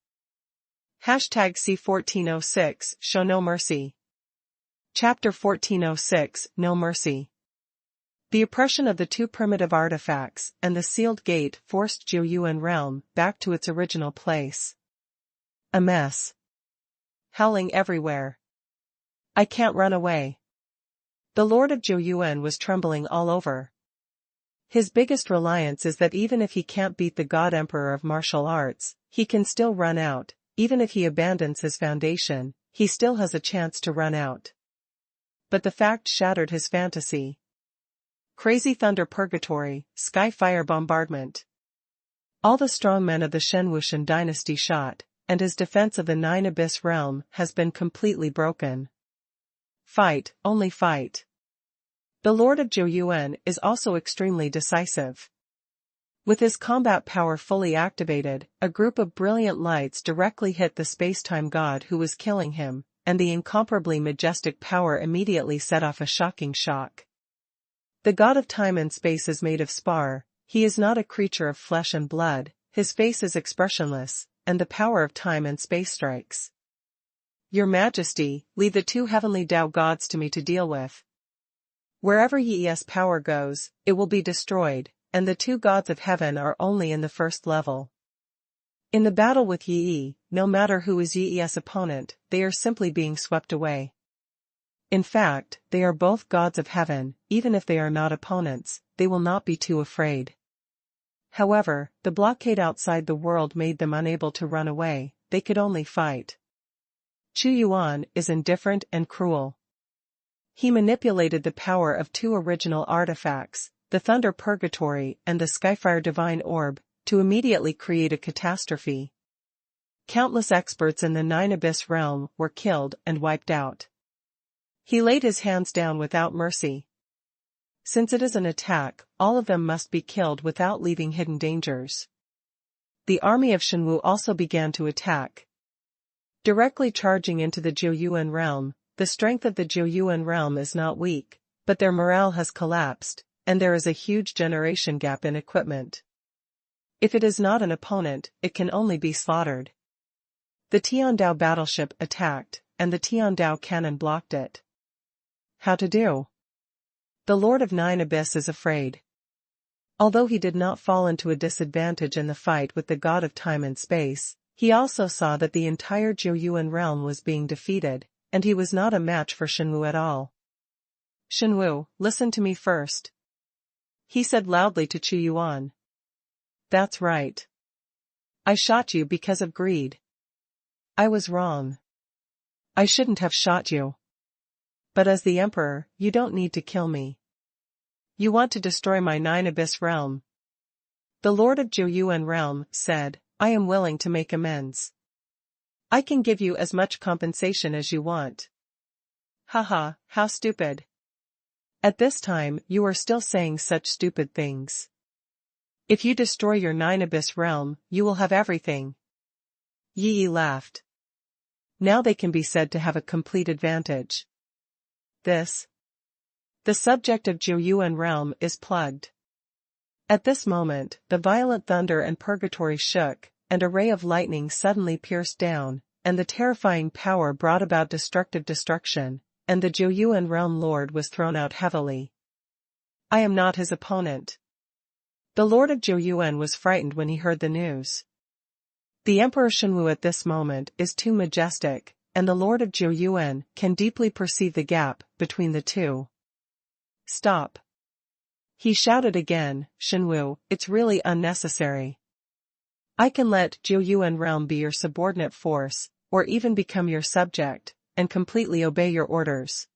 A: #C1406 Show No Mercy. Chapter 1406 No Mercy. The oppression of the two primitive artifacts and the sealed gate forced Jiuyuan realm back to its original place. A mess. Howling everywhere. I can't run away. The Lord of Jiuyuan was trembling all over. His biggest reliance is that even if he can't beat the God Emperor of martial arts, he can still run out. Even if he abandons his foundation, he still has a chance to run out. But the fact shattered his fantasy. Crazy thunder purgatory, sky fire bombardment. All the strong men of the Xuanhuan dynasty shot, and his defense of the Nine Abyss realm has been completely broken. Fight, only fight. The Lord of Jiuyuan is also extremely decisive. With his combat power fully activated, a group of brilliant lights directly hit the space-time god who was killing him, and the incomparably majestic power immediately set off a shocking shock. The god of time and space is made of spar, he is not a creature of flesh and blood, his face is expressionless, and the power of time and space strikes. Your Majesty, leave the two heavenly Tao gods to me to deal with. Wherever Ye's power goes, it will be destroyed, and the two gods of heaven are only in the first level. In the battle with Yi, no matter who is Ye's opponent, they are simply being swept away. In fact, they are both gods of heaven, even if they are not opponents, they will not be too afraid. However, the blockade outside the world made them unable to run away, they could only fight. Chuyuan is indifferent and cruel. He manipulated the power of two original artifacts, the Thunder Purgatory and the Skyfire Divine Orb, to immediately create a catastrophe. Countless experts in the Nine Abyss realm were killed and wiped out. He laid his hands down without mercy. Since it is an attack, all of them must be killed without leaving hidden dangers. The army of Xuanhu also began to attack. Directly charging into the Jiuyuan realm, the strength of the Jiuyuan realm is not weak, but their morale has collapsed, and there is a huge generation gap in equipment. If it is not an opponent, it can only be slaughtered. The Tiandao battleship attacked, and the Tiandao cannon blocked it. How to do? The Lord of Nine Abyss is afraid. Although he did not fall into a disadvantage in the fight with the god of time and space, he also saw that the entire Jiuyuan realm was being defeated, and he was not a match for Xuanhu at all. Xuanhu, listen to me first. He said loudly to Chuyuan. That's right. I shot you because of greed. I was wrong. I shouldn't have shot you. But as the emperor, you don't need to kill me. You want to destroy my 9 Abyss realm. The Lord of Zhuoyuan realm said, I am willing to make amends. I can give you as much compensation as you want. Haha, how stupid. At this time you are still saying such stupid things. If you destroy your 9 Abyss realm, you will have everything. Yi laughed. Now they can be said to have a complete advantage. The subject of Zhuoyuan realm is plugged. At this moment, the violent thunder and purgatory shook, and a ray of lightning suddenly pierced down, and the terrifying power brought about destructive destruction, and the Zhuoyuan realm lord was thrown out heavily. I am not his opponent. The lord of Zhuoyuan was frightened when he heard the news. The Emperor Xuanhuan at this moment is too majestic, and the lord of Zhuoyuan can deeply perceive the gap between the two. Stop. He shouted again, Xuanhuan, it's really unnecessary. I can let Zhuoyuan realm be your subordinate force, or even become your subject, and completely obey your orders.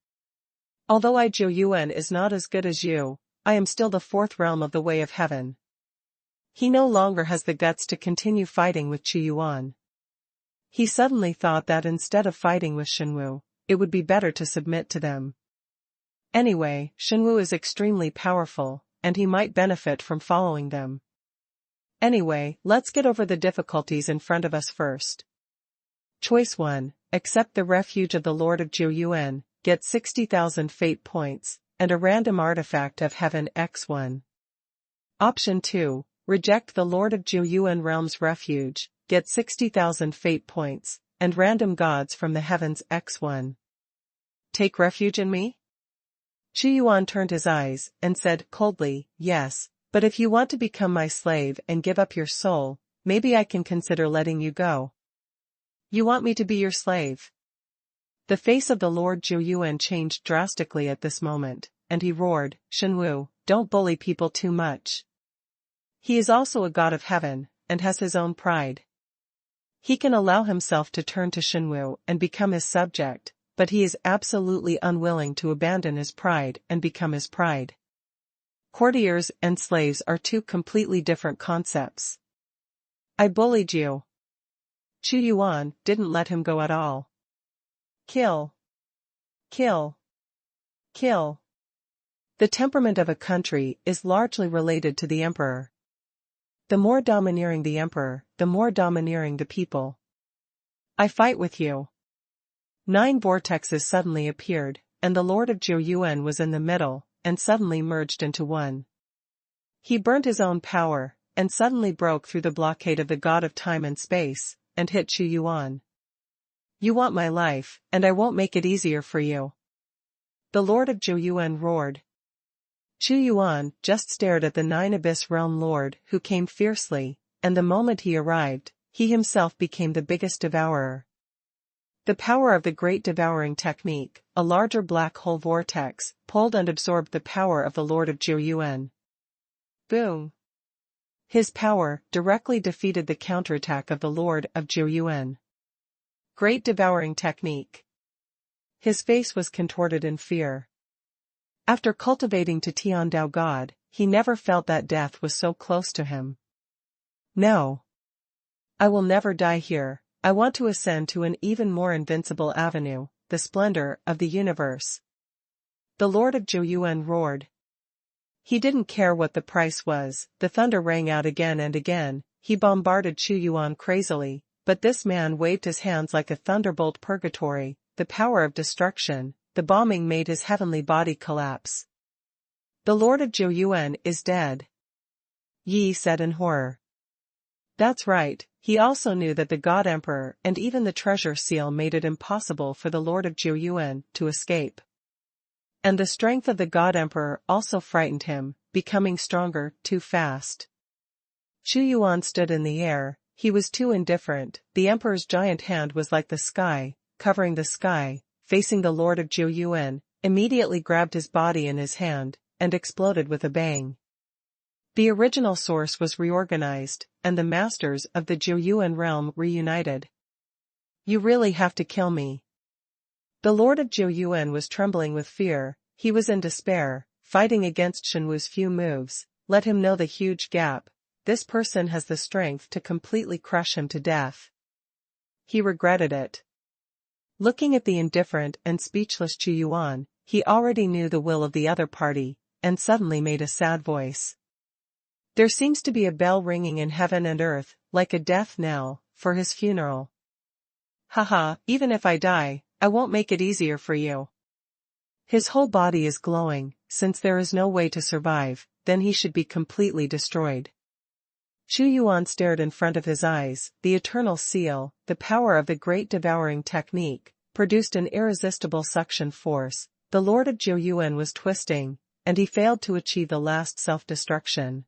A: Although Zhuoyuan is not as good as you, I am still the 4th realm of the way of heaven. He no longer has the guts to continue fighting with Zhuoyuan. He suddenly thought that instead of fighting with Xuanhuan, it would be better to submit to them. Anyway, Xuanhuan is extremely powerful, and he might benefit from following them. Anyway, let's get over the difficulties in front of us first. Choice 1, accept the refuge of the Lord of Zhuoyuan, get 60,000 fate points, and a random artifact of heaven x1. Option 2, reject the Lord of Zhuoyuan realm's refuge, get 60,000 fate points, and random gods from the heavens x1. Take refuge in me? Zhuoyuan turned his eyes, and said coldly, yes, but if you want to become my slave and give up your soul, maybe I can consider letting you go. You want me to be your slave? The face of the Lord Zhuoyuan changed drastically at this moment, and he roared, Xuanhuan, don't bully people too much. He is also a god of heaven, and has his own pride. He can allow himself to turn to Xuanhuan and become his subject, but he is absolutely unwilling to abandon his pride and become his pride. Courtiers and slaves are two completely different concepts. I bullied you. Zhuoyuan didn't let him go at all. Kill. Kill. Kill. The temperament of a country is largely related to the emperor. The more domineering the emperor, the more domineering the people. I fight with you. 9 vortexes suddenly appeared, and the Lord of Zhuoyuan was in the middle, and suddenly merged into one. He burnt his own power, and suddenly broke through the blockade of the god of time and space, and hit Zhuoyuan. You want my life, and I won't make it easier for you. The Lord of Zhuoyuan roared. Zhuoyuan just stared at the 9 Abyss realm lord who came fiercely, and the moment he arrived, he himself became the biggest devourer. The power of the great devouring technique, a larger black hole vortex, pulled and absorbed the power of the Lord of Zhuoyuan. Boom! His power directly defeated the counterattack of the Lord of Zhuoyuan. Great devouring technique. His face was contorted in fear. After cultivating to Tiao God, he never felt that death was so close to him. No. I will never die here. I want to ascend to an even more invincible avenue, the splendor of the universe. The Lord of Zhuoyuan roared. He didn't care what the price was. The thunder rang out again and again. He bombarded Zhuoyuan crazily, but this man waved his hands like a thunderbolt purgatory, the power of destruction. The bombing made his heavenly body collapse. The Lord of Zhuoyuan is dead. Yi said in horror. That's right. He also knew that the God Emperor and even the treasure seal made it impossible for the Lord of Zhuoyuan to escape. And the strength of the God Emperor also frightened him, becoming stronger too fast. Zhuoyuan stood in the air. He was too indifferent. The Emperor's giant hand was like the sky, covering the sky, facing the Lord of Zhuoyuan, immediately grabbed his body in his hand, and exploded with a bang. The original source was reorganized, and the masters of the Jiuyuan realm reunited. You really have to kill me. The Lord of Jiuyuan was trembling with fear, he was in despair, fighting against Xuanhuan's few moves. Let him know the huge gap, this person has the strength to completely crush him to death. He regretted it. Looking at the indifferent and speechless Jiuyuan, he already knew the will of the other party, and suddenly made a sad voice. There seems to be a bell ringing in heaven and earth, like a death knell, for his funeral. Haha, even if I die, I won't make it easier for you. His whole body is glowing, since there is no way to survive, then he should be completely destroyed. Jiuyuan stared in front of his eyes, the eternal seal, the power of the great devouring technique, produced an irresistible suction force. The Lord of Jiuyuan was twisting, and he failed to achieve the last self-destruction.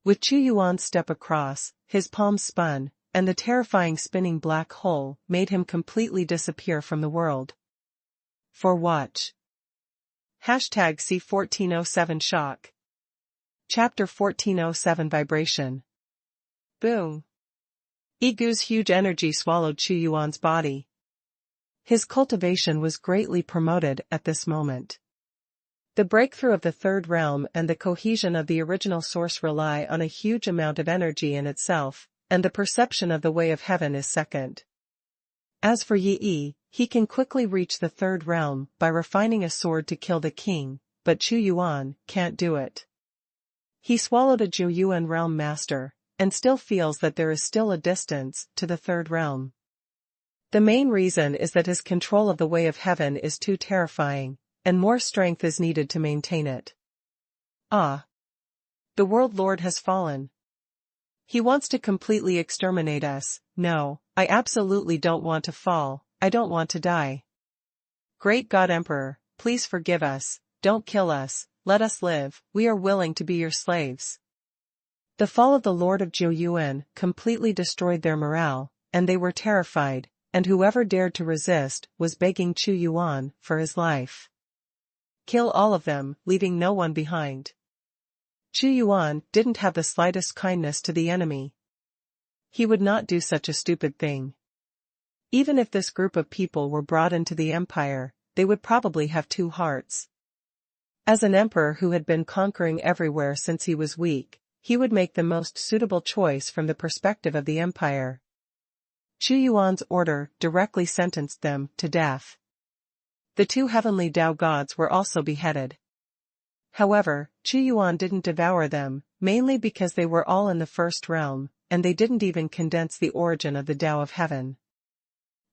A: With Jiuyuan's step across, his palms spun, and the terrifying spinning black hole made him completely disappear from the world. For watch. Hashtag C1407 Shock. Chapter 1407 Vibration. Boom. Igu's huge energy swallowed Jiuyuan's body. His cultivation was greatly promoted at this moment. The breakthrough of the third realm and the cohesion of the original source rely on a huge amount of energy in itself, and the perception of the way of heaven is second. As for Yi, he can quickly reach the third realm by refining a sword to kill the king, but Jiuyuan can't do it. He swallowed a Jiuyuan realm master, and still feels that there is still a distance to the third realm. The main reason is that his control of the way of heaven is too terrifying, and more strength is needed to maintain it. Ah! The World Lord has fallen. He wants to completely exterminate us. No, I absolutely don't want to fall, I don't want to die. Great God Emperor, please forgive us, don't kill us, let us live, we are willing to be your slaves. The fall of the Lord of Jiuyuan completely destroyed their morale, and they were terrified, and whoever dared to resist was begging Jiuyuan for his life. Kill all of them, leaving no one behind. Jiuyuan didn't have the slightest kindness to the enemy. He would not do such a stupid thing. Even if this group of people were brought into the empire, they would probably have two hearts. As an emperor who had been conquering everywhere since he was weak, he would make the most suitable choice from the perspective of the empire. Jiuyuan's order directly sentenced them to death. The two heavenly Tao gods were also beheaded. However, Jiuyuan didn't devour them, mainly because they were all in the first realm, and they didn't even condense the origin of the Tao of heaven.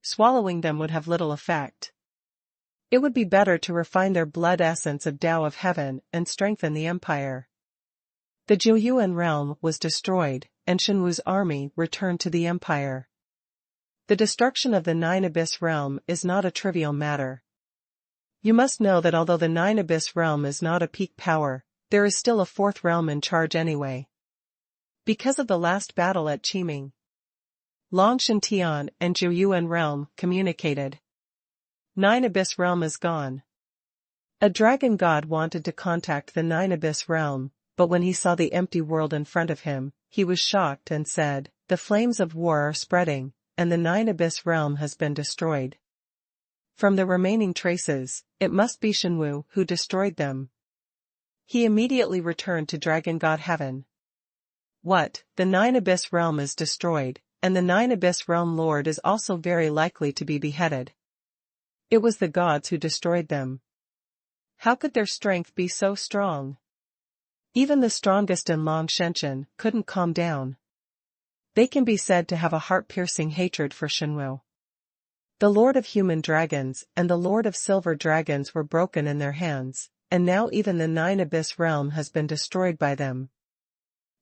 A: Swallowing them would have little effect. It would be better to refine their blood essence of Tao of heaven and strengthen the empire. The Jiuyuan realm was destroyed, and Xuanhuan's army returned to the empire. The destruction of the Nine Abyss realm is not a trivial matter. You must know that although the Nine Abyss realm is not a peak power, there is still a fourth realm in charge anyway. Because of the last battle at Qiming, Longshan Tian and Jiuyuan realm communicated. Nine Abyss realm is gone. A dragon god wanted to contact the Nine Abyss realm, but when he saw the empty world in front of him, he was shocked and said, "The flames of war are spreading, and the Nine Abyss realm has been destroyed. From the remaining traces, it must be Xuanhuan who destroyed them." He immediately returned to Dragon God Heaven. What? The Nine Abyss realm is destroyed, and the Nine Abyss realm lord is also very likely to be beheaded. It was the gods who destroyed them. How could their strength be so strong? Even the strongest in Longshan couldn't calm down. They can be said to have a heart-piercing hatred for Xuanhuan. The Lord of Human Dragons and the Lord of Silver Dragons were broken in their hands, and now even the Nine Abyss realm has been destroyed by them.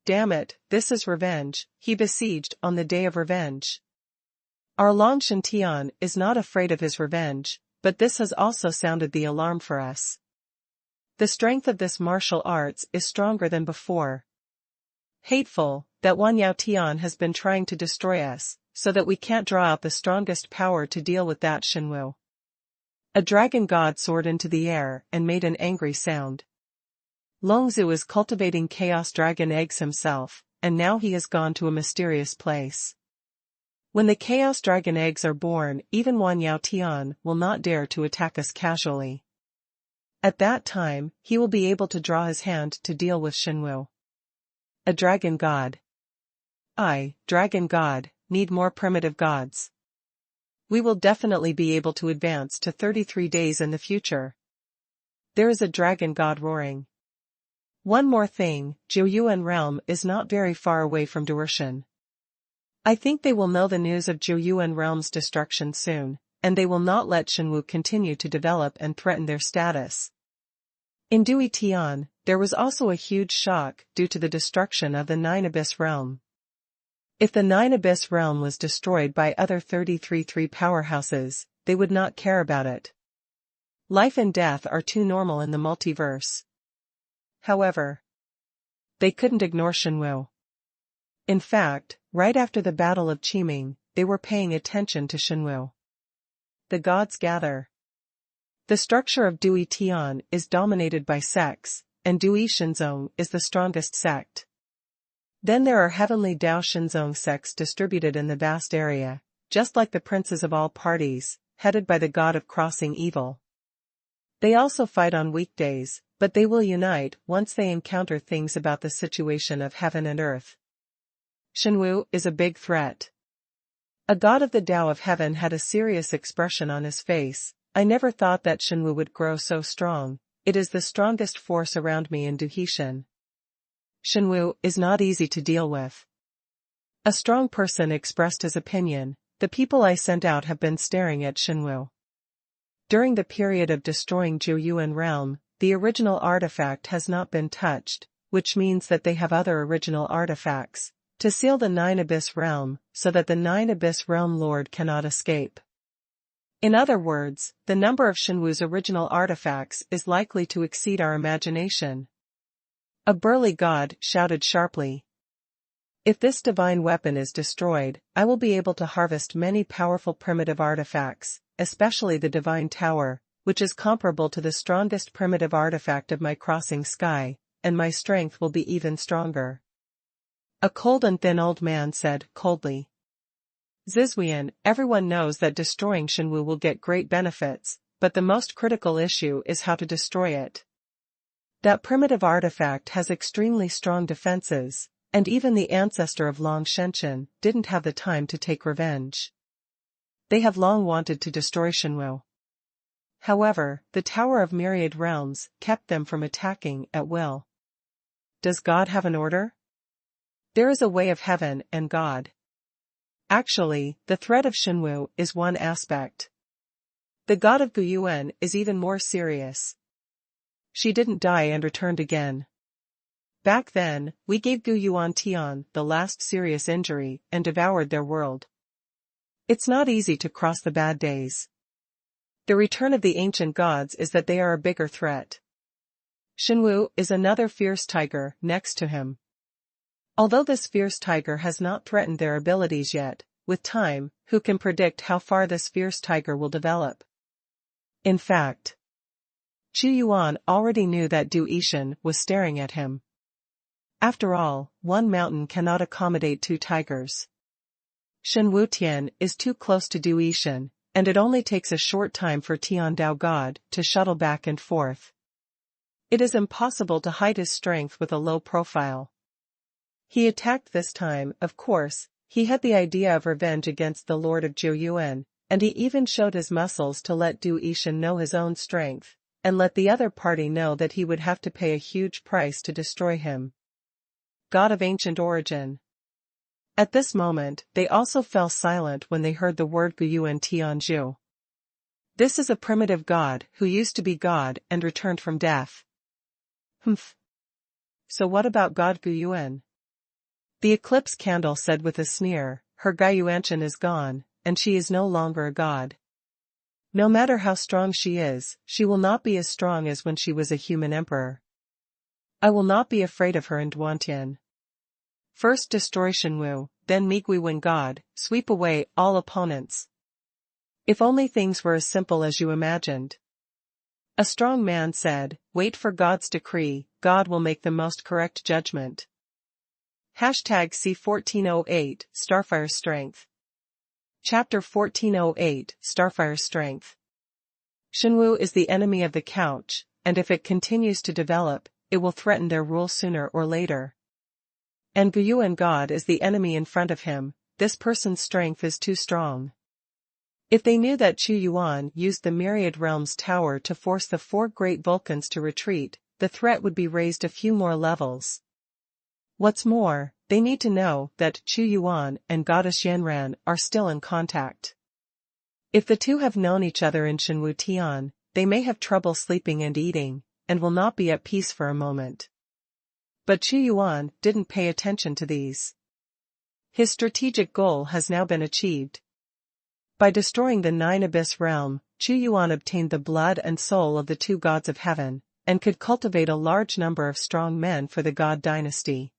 A: Damn it, this is revenge, he besieged on the day of revenge. Our Longshan Tian is not afraid of his revenge, but this has also sounded the alarm for us. The strength of this martial arts is stronger than before. Hateful, that Wan Yao Tian has been trying to destroy us, so that we can't draw out the strongest power to deal with that Xuanhuan. A dragon god soared into the air and made an angry sound. Longzhu is cultivating chaos dragon eggs himself, and now he has gone to a mysterious place. When the chaos dragon eggs are born, even Wanyao Tian will not dare to attack us casually. At that time, he will be able to draw his hand to deal with Xuanhuan. A dragon god. Dragon god, need more primitive gods. We will definitely be able to advance to 33 days in the future. There is a dragon god roaring. One more thing, Zhouyuan realm is not very far away from Duershan. I think they will know the news of Zhouyuan realm's destruction soon, and they will not let Xuanhuan continue to develop and threaten their status. In Dui Tian, there was also a huge shock due to the destruction of the Nine Abyss realm. If the Nine Abyss realm was destroyed by other 33 powerhouses, they would not care about it. Life and death are too normal in the multiverse. However, they couldn't ignore Xuanhuan. In fact, right after the Battle of Qiming, they were paying attention to Xuanhuan. The gods gather. The structure of Dui Tian is dominated by sects, and Dui Shinzong is the strongest sect. Then there are heavenly Dao Shinzong sects distributed in the vast area, just like the princes of all parties, headed by the god of crossing evil. They also fight on weekdays, but they will unite once they encounter things about the situation of heaven and earth. Xuanhuan is a big threat. A god of the Tao of heaven had a serious expression on his face. I never thought that Xuanhuan would grow so strong. It is the strongest force around me in Duhishan. Xuanhuan is not easy to deal with. A strong person expressed his opinion. The people I sent out have been staring at Xuanhuan. During the period of destroying Zhouyuan realm, the original artifact has not been touched, which means that they have other original artifacts, to seal the Nine Abyss realm, so that the Nine Abyss realm lord cannot escape. In other words, the number of Xuanhuan's original artifacts is likely to exceed our imagination. A burly god shouted sharply. If this divine weapon is destroyed, I will be able to harvest many powerful primitive artifacts, especially the divine tower, which is comparable to the strongest primitive artifact of my crossing sky, and my strength will be even stronger. A cold and thin old man said coldly. Zizwian, everyone knows that destroying Xuanhuan will get great benefits, but the most critical issue is how to destroy it. That primitive artifact has extremely strong defenses, and even the ancestor of Long Shenshin didn't have the time to take revenge. They have long wanted to destroy Xuanhuan. However, the Tower of Myriad Realms kept them from attacking at will. Does God have an order? There is a way of heaven and God. Actually, the threat of Xuanhuan is one aspect. The god of Guyuan is even more serious. She didn't die and returned again. Back then, we gave Guyuan Tian the last serious injury and devoured their world. It's not easy to cross the bad days. The return of the ancient gods is that they are a bigger threat. Xuanhuan is another fierce tiger next to him. Although this fierce tiger has not threatened their abilities yet, with time, who can predict how far this fierce tiger will develop? In fact, Zhu Yuan already knew that Du Yishan was staring at him. After all, one mountain cannot accommodate two tigers. Shen Wutian is too close to Du Yishan, and it only takes a short time for Tian Dao God to shuttle back and forth. It is impossible to hide his strength with a low profile. He attacked this time, of course. He had the idea of revenge against the Lord of Zhouyuan, and he even showed his muscles to let Du Yishan know his own strength, and let the other party know that he would have to pay a huge price to destroy him. God of ancient origin. At this moment, they also fell silent when they heard the word Guyuan Tianzhu. This is a primitive god who used to be God and returned from death. Humph. So what about God Guyuan? The eclipse candle said with a sneer, her Guyuanshan is gone, and she is no longer a god. No matter how strong she is, she will not be as strong as when she was a human emperor. I will not be afraid of her in Duantian. First destroy Xuanhuan, then Miguiwen God, sweep away all opponents. If only things were as simple as you imagined. A strong man said, "Wait for God's decree, God will make the most correct judgment." Hashtag C1408, Starfire Strength. Chapter 1408, Starfire Strength. Xuanhu is the enemy of the couch, and if it continues to develop, it will threaten their rule sooner or later. And Guyuan God is the enemy in front of him, this person's strength is too strong. If they knew that Chu Yuan used the Myriad Realms Tower to force the 4 great Vulcans to retreat, the threat would be raised a few more levels. What's more, they need to know that Chu Yuan and Goddess Yanran are still in contact. If the two have known each other in Xuanhu Tian, they may have trouble sleeping and eating, and will not be at peace for a moment. But Chu Yuan didn't pay attention to these. His strategic goal has now been achieved. By destroying the 9 Abyss realm, Chu Yuan obtained the blood and soul of the 2 gods of heaven, and could cultivate a large number of strong men for the god dynasty.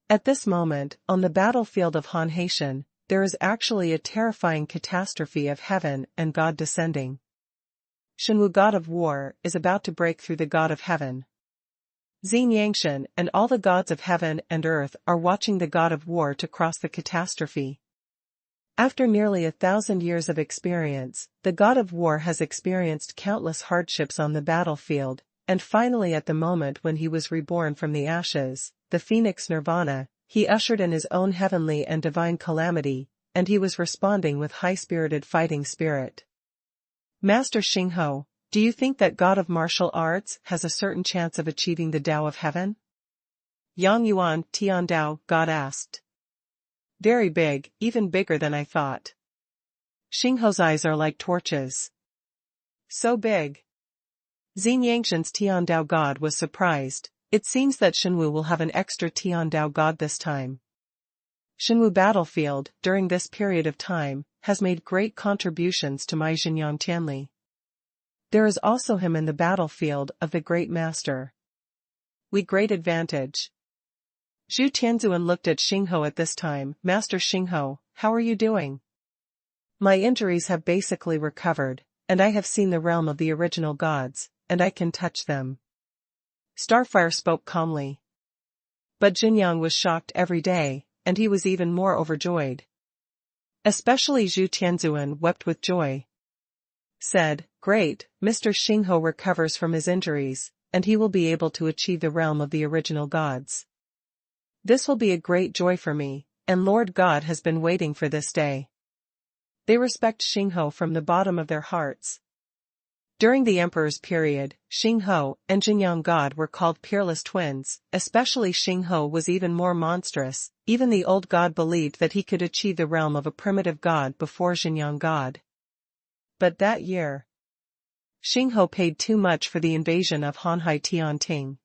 A: At this moment, on the battlefield of Reincarnation, there is actually a terrifying catastrophe of heaven and God descending. Xuanhu, god of war, is about to break through the god of heaven. Xinyangshan and all the gods of heaven and earth are watching the god of war to cross the catastrophe. After nearly 1,000 years of experience, the god of war has experienced countless hardships on the battlefield, and finally at the moment when he was reborn from the ashes, the phoenix Nirvana, he ushered in his own heavenly and divine calamity, and he was responding with high-spirited fighting spirit. Master Xingho, do you think that god of martial arts has a certain chance of achieving the Tao of heaven? Yang Yuan Tiandao God asked. Very big, even bigger than I thought. Xingho's eyes are like torches. So big. Xinyangshan's Tiandao god was surprised. It seems that Xuanhu will have an extra Tiandao god this time. Xuanhu battlefield, during this period of time, has made great contributions to my Xinjiang Tianli. There is also him in the battlefield of the Great Master. We great advantage. Zhu Tianzuan looked at Xingho at this time. Master Xingho, how are you doing? My injuries have basically recovered, and I have seen the realm of the original gods, and I can touch them. Starfire spoke calmly. But Xinjiang was shocked every day, and he was even more overjoyed. Especially Zhu Tianzuan wept with joy. Said, Great, Mr. Xingho recovers from his injuries, and he will be able to achieve the realm of the original gods. This will be a great joy for me, and Lord God has been waiting for this day. They respect Xingho from the bottom of their hearts. During the emperor's period, Xingho and Xinjiang God were called peerless twins, especially Xingho was even more monstrous, even the old god believed that he could achieve the realm of a primitive god before Xinjiang God. But that year, Xingho paid too much for the invasion of Hanhai Tianting.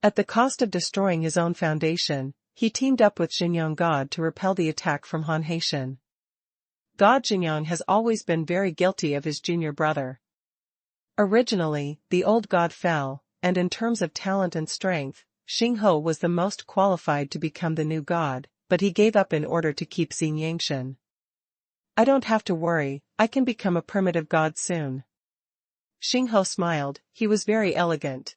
A: At the cost of destroying his own foundation, he teamed up with Xinjiang God to repel the attack from Reincarnation. God Xinjiang has always been very guilty of his junior brother. Originally, the old god fell, and in terms of talent and strength, Xingho was the most qualified to become the new god, but he gave up in order to keep Xinyangshan. I don't have to worry, I can become a primitive god soon. Xingho smiled, he was very elegant.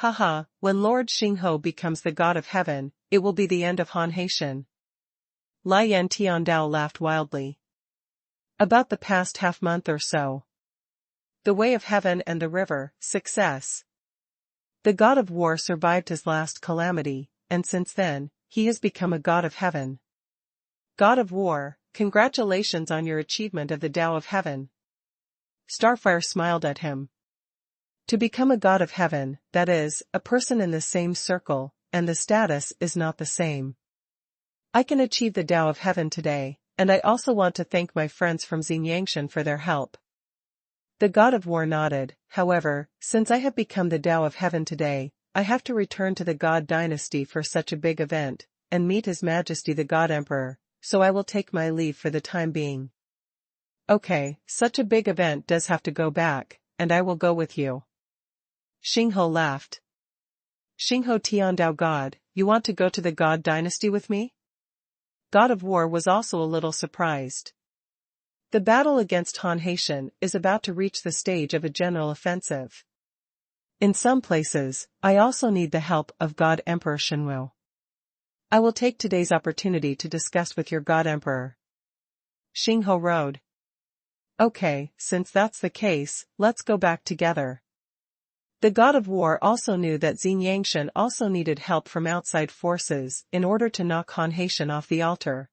A: Haha, when Lord Xingho becomes the god of heaven, it will be the end of Reincarnation. Lian Tiandao laughed wildly. About the past half-month or so. The way of heaven and the river, success. The god of war survived his last calamity, and since then, he has become a god of heaven. God of war, congratulations on your achievement of the Tao of heaven. Starfire smiled at him. To become a god of heaven, that is, a person in the same circle, and the status is not the same. I can achieve the Tao of heaven today, and I also want to thank my friends from Xinyangshan for their help. The god of war nodded. However, since I have become the Tao of heaven today, I have to return to the god dynasty for such a big event, and meet His Majesty the God Emperor, so I will take my leave for the time being. Okay, such a big event does have to go back, and I will go with you. Xingho laughed. Xingho Tiandao God, you want to go to the god dynasty with me? God of war was also a little surprised. The battle against Han Haitian is about to reach the stage of a general offensive. In some places, I also need the help of God Emperor Xuanhuan. I will take today's opportunity to discuss with your God Emperor. Xingho rode. Okay, since that's the case, let's go back together. The god of war also knew that Xinyangshan also needed help from outside forces in order to knock Han Haitian off the altar.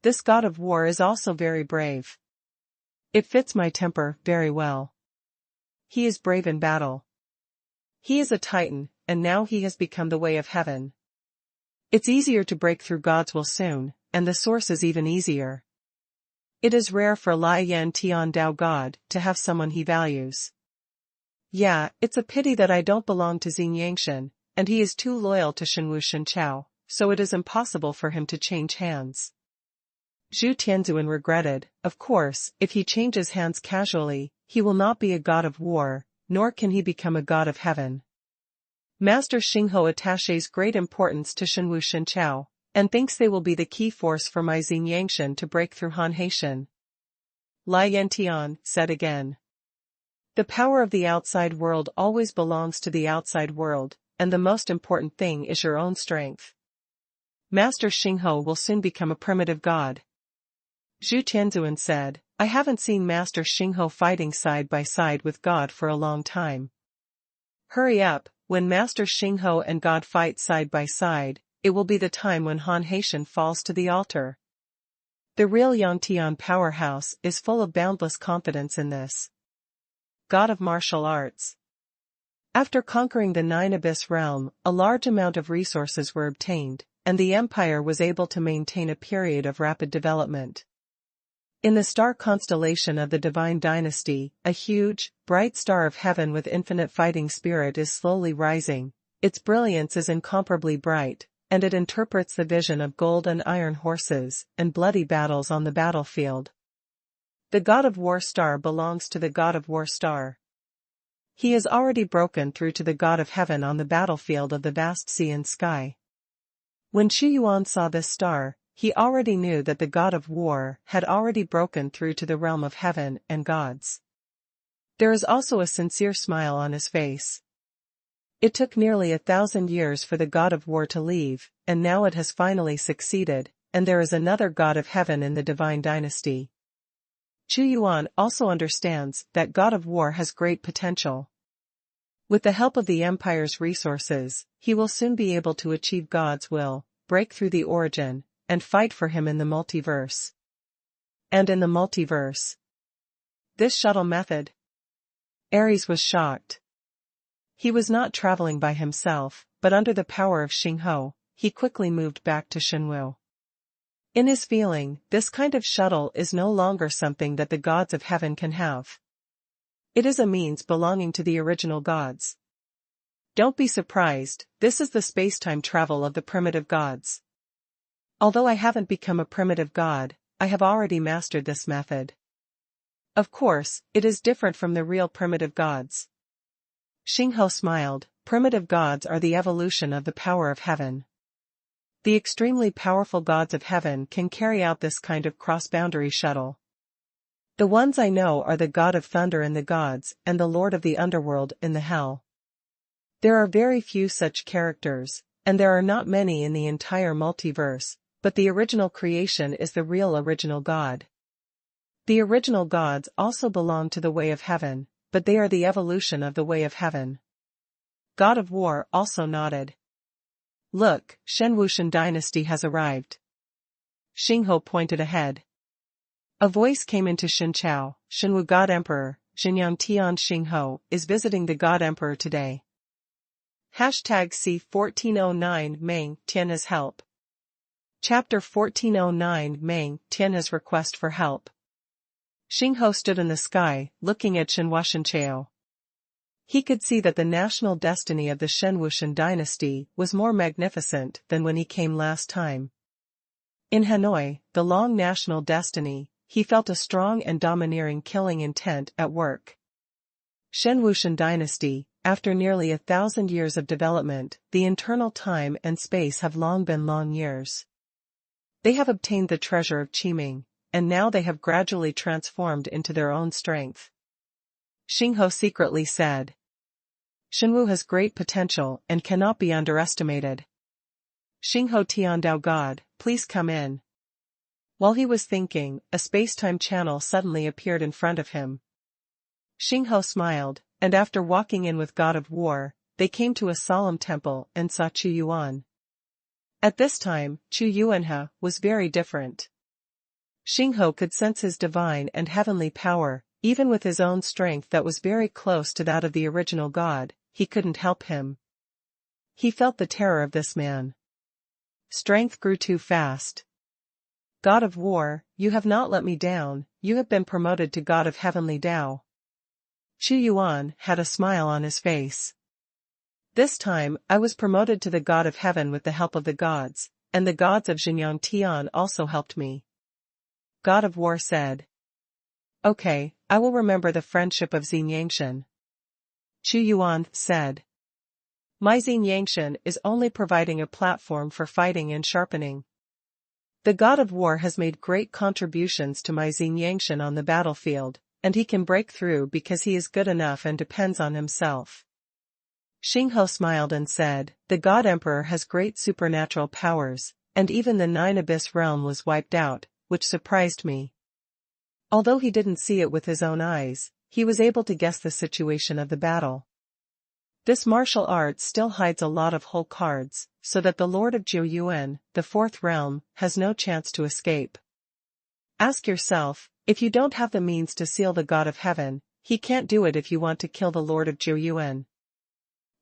A: This god of war is also very brave. It fits my temper very well. He is brave in battle. He is a titan, and now he has become the way of heaven. It's easier to break through God's will soon, and the source is even easier. It is rare for Lai Yan Tian Dao God to have someone he values. Yeah, it's a pity that I don't belong to Xinyangshan, and he is too loyal to Shenwu Shenchao, so it is impossible for him to change hands. Zhu Tianzuan regretted, of course, if he changes hands casually, he will not be a god of war, nor can he become a god of heaven. Master Xingho attaches great importance to Shenwu Shenchao, and thinks they will be the key force for my Xinyangshan to break through Han Haitian. Lai Yantian said again. The power of the outside world always belongs to the outside world, and the most important thing is your own strength. Master Xingho will soon become a primitive god. Zhu Tianzuan said, I haven't seen Master Xingho fighting side by side with God for a long time. Hurry up, when Master Xingho and God fight side by side, it will be the time when Han Haitian falls to the altar. The real Yangtian powerhouse is full of boundless confidence in this. God of martial arts. After conquering the Nine Abyss realm, a large amount of resources were obtained, and the empire was able to maintain a period of rapid development. In the star constellation of the Divine Dynasty, a huge, bright star of heaven with infinite fighting spirit is slowly rising. Its brilliance is incomparably bright, and it interprets the vision of gold and iron horses and bloody battles on the battlefield. The God of War star belongs to the God of War star. He has already broken through to the God of Heaven on the battlefield of the vast sea and sky. When Xuanhuan saw this star, he already knew that the God of War had already broken through to the realm of heaven and gods. There is also a sincere smile on his face. It took nearly 1,000 years for the God of War to leave, and now it has finally succeeded, and there is another God of Heaven in the Divine Dynasty. Xuanhuan also understands that God of War has great potential. With the help of the Empire's resources, he will soon be able to achieve God's will, break through the origin, and fight for him in the multiverse. And in the multiverse. This shuttle method. Ares was shocked. He was not traveling by himself, but under the power of Xingho, he quickly moved back to Xuanhuan. In his feeling, this kind of shuttle is no longer something that the gods of heaven can have. It is a means belonging to the original gods. Don't be surprised, this is the space-time travel of the primitive gods. Although I haven't become a primitive god, I have already mastered this method. Of course, it is different from the real primitive gods. Xingho smiled. Primitive gods are the evolution of the power of heaven. The extremely powerful gods of heaven can carry out this kind of cross-boundary shuttle. The ones I know are the God of Thunder in the gods and the Lord of the Underworld in the Hell. There are very few such characters, and there are not many in the entire multiverse, but the original creation is the real original God. The original gods also belong to the way of heaven, but they are the evolution of the way of heaven. God of War also nodded. Look, Shenwu dynasty has arrived. Xingho pointed ahead. A voice came into Shenchao. Shenwu God Emperor, Xinyang Tian Xingho, is visiting the God Emperor today. #C1409 Meng Tian's help. Chapter 1409 Meng Tian's request for help. Xingho stood in the sky, looking at Xuanhuan Shenchao. He could see that the national destiny of the Shenwu dynasty was more magnificent than when he came last time. In Hanoi, the long national destiny, he felt a strong and domineering killing intent at work. Shenwu dynasty, after nearly 1,000 years of development, the internal time and space have long been long years. They have obtained the treasure of Qiming, and now they have gradually transformed into their own strength. Xingho secretly said. Xuanhuan has great potential and cannot be underestimated. Xingho Tiandao God, please come in. While he was thinking, a space-time channel suddenly appeared in front of him. Xingho smiled, and after walking in with God of War, they came to a solemn temple and saw Xuanhuan. At this time, Xuanhuan was very different. Xingho could sense his divine and heavenly power, even with his own strength that was very close to that of the original god, he couldn't help him. He felt the terror of this man. Strength grew too fast. God of War, you have not let me down, you have been promoted to God of Heavenly Tao. Xuanhuan had a smile on his face. This time, I was promoted to the God of Heaven with the help of the gods, and the gods of Xinjiang Tian also helped me. God of War said. Okay, I will remember the friendship of Xinyangshan. Xuanhuan said. My Xinyangshan is only providing a platform for fighting and sharpening. The God of War has made great contributions to my Xinyangshan on the battlefield, and he can break through because he is good enough and depends on himself. Xingho smiled and said, the God Emperor has great supernatural powers, and even the 9 Abyss realm was wiped out, which surprised me. Although he didn't see it with his own eyes, he was able to guess the situation of the battle. This martial art still hides a lot of whole cards, so that the Lord of Jiuyuan, the 4th realm, has no chance to escape. Ask yourself, if you don't have the means to seal the God of Heaven, he can't do it if you want to kill the Lord of Jiuyuan.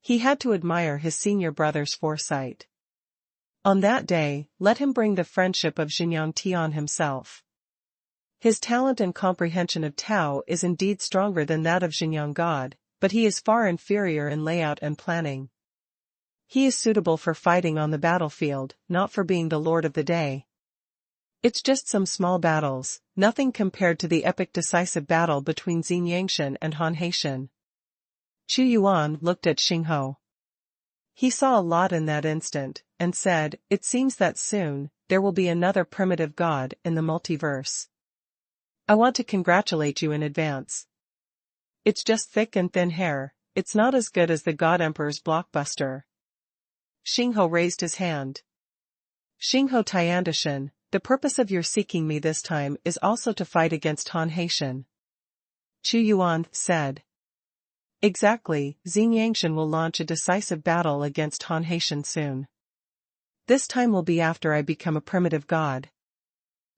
A: He had to admire his senior brother's foresight. On that day, let him bring the friendship of Xinjiang Tian himself. His talent and comprehension of Tao is indeed stronger than that of Xinjiang God, but he is far inferior in layout and planning. He is suitable for fighting on the battlefield, not for being the Lord of the Day. It's just some small battles, nothing compared to the epic decisive battle between Xinyangshan and Han Haitian. Xuanhuan looked at Xingho. He saw a lot in that instant, and said, it seems that soon, there will be another primitive god in the multiverse. I want to congratulate you in advance. It's just thick and thin hair, it's not as good as the God Emperor's blockbuster. Xingho raised his hand. Xingho Tiandashan, the purpose of your seeking me this time is also to fight against Han Haitian. Xuanhuan said. Exactly, Xinyangshan will launch a decisive battle against Han Haitian soon. This time will be after I become a primitive god.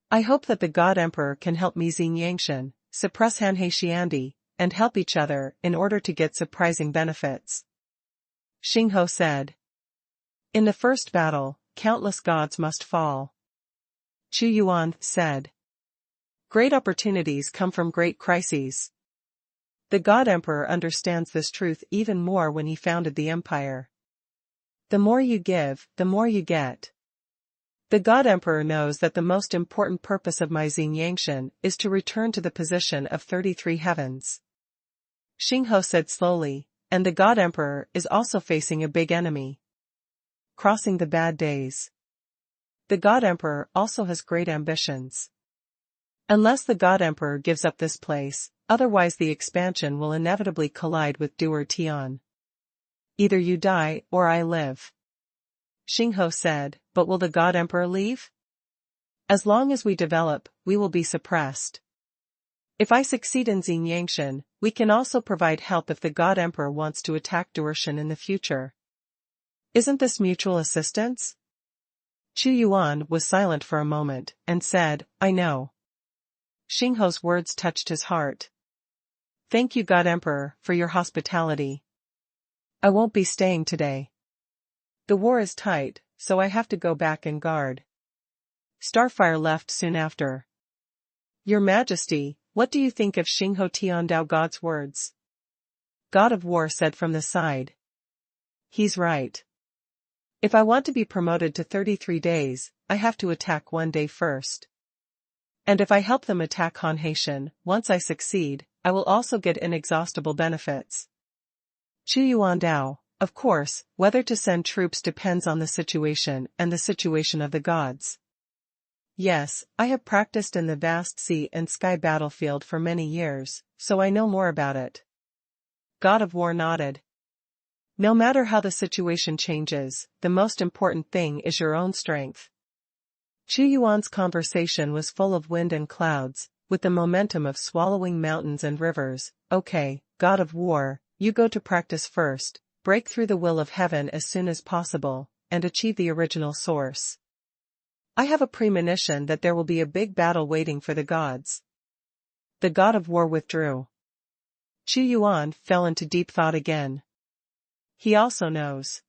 A: I hope that the God Emperor can help me Xinyangshan, suppress Han Haitiandi, and help each other in order to get surprising benefits. Xingho said. In the first battle, countless gods must fall. Xuanhuan said. Great opportunities come from great crises. The God Emperor understands this truth even more when he founded the empire. The more you give, the more you get. The God Emperor knows that the most important purpose of my Xinyangshan is to return to the position of 33 heavens. Xingho said slowly, and the God Emperor is also facing a big enemy. Crossing the bad days. The God Emperor also has great ambitions. Unless the God Emperor gives up this place, otherwise the expansion will inevitably collide with Duer Tian. Either you die or I live. Xingho said, but will the God Emperor leave? As long as we develop, we will be suppressed. If I succeed in Xinyangshan, we can also provide help if the God Emperor wants to attack Duershan in the future. Isn't this mutual assistance? Xuanhuan was silent for a moment, and said, I know. Xingho's words touched his heart. Thank you God Emperor, for your hospitality. I won't be staying today. The war is tight, so I have to go back and guard. Starfire left soon after. Your Majesty, what do you think of Xingho Tiandao God's words? God of War said from the side. He's right. If I want to be promoted to 33 days, I have to attack 1 day first. And if I help them attack Han Haitian, once I succeed, I will also get inexhaustible benefits. Xuanhuan Dao, of course, whether to send troops depends on the situation and the situation of the gods. Yes, I have practiced in the vast sea and sky battlefield for many years, so I know more about it. God of War nodded. No matter how the situation changes, the most important thing is your own strength. Xuanhuan's conversation was full of wind and clouds, with the momentum of swallowing mountains and rivers. Okay, God of War, you go to practice first, break through the will of heaven as soon as possible, and achieve the original source. I have a premonition that there will be a big battle waiting for the gods. The God of War withdrew. Xuanhuan fell into deep thought again. He also knows.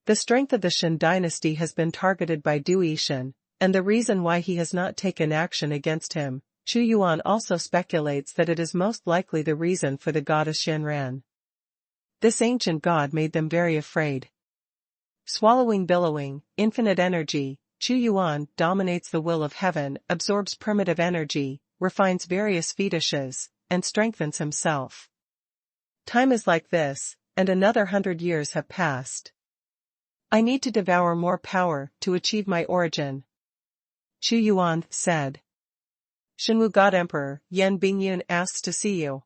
A: The strength of the Shen dynasty has been targeted by Du Yishan, and the reason why he has not taken action against him. Xuanhuan also speculates that it is most likely the reason for the goddess Shenran. This ancient god made them very afraid. Swallowing billowing, infinite energy, Xuanhuan dominates the will of heaven, absorbs primitive energy, refines various fetishes, and strengthens himself. Time is like this, and another 100 years have passed. I need to devour more power to achieve my origin. Xuanhuan said. Shenwu God Emperor, Yan Bingyun asks to see you.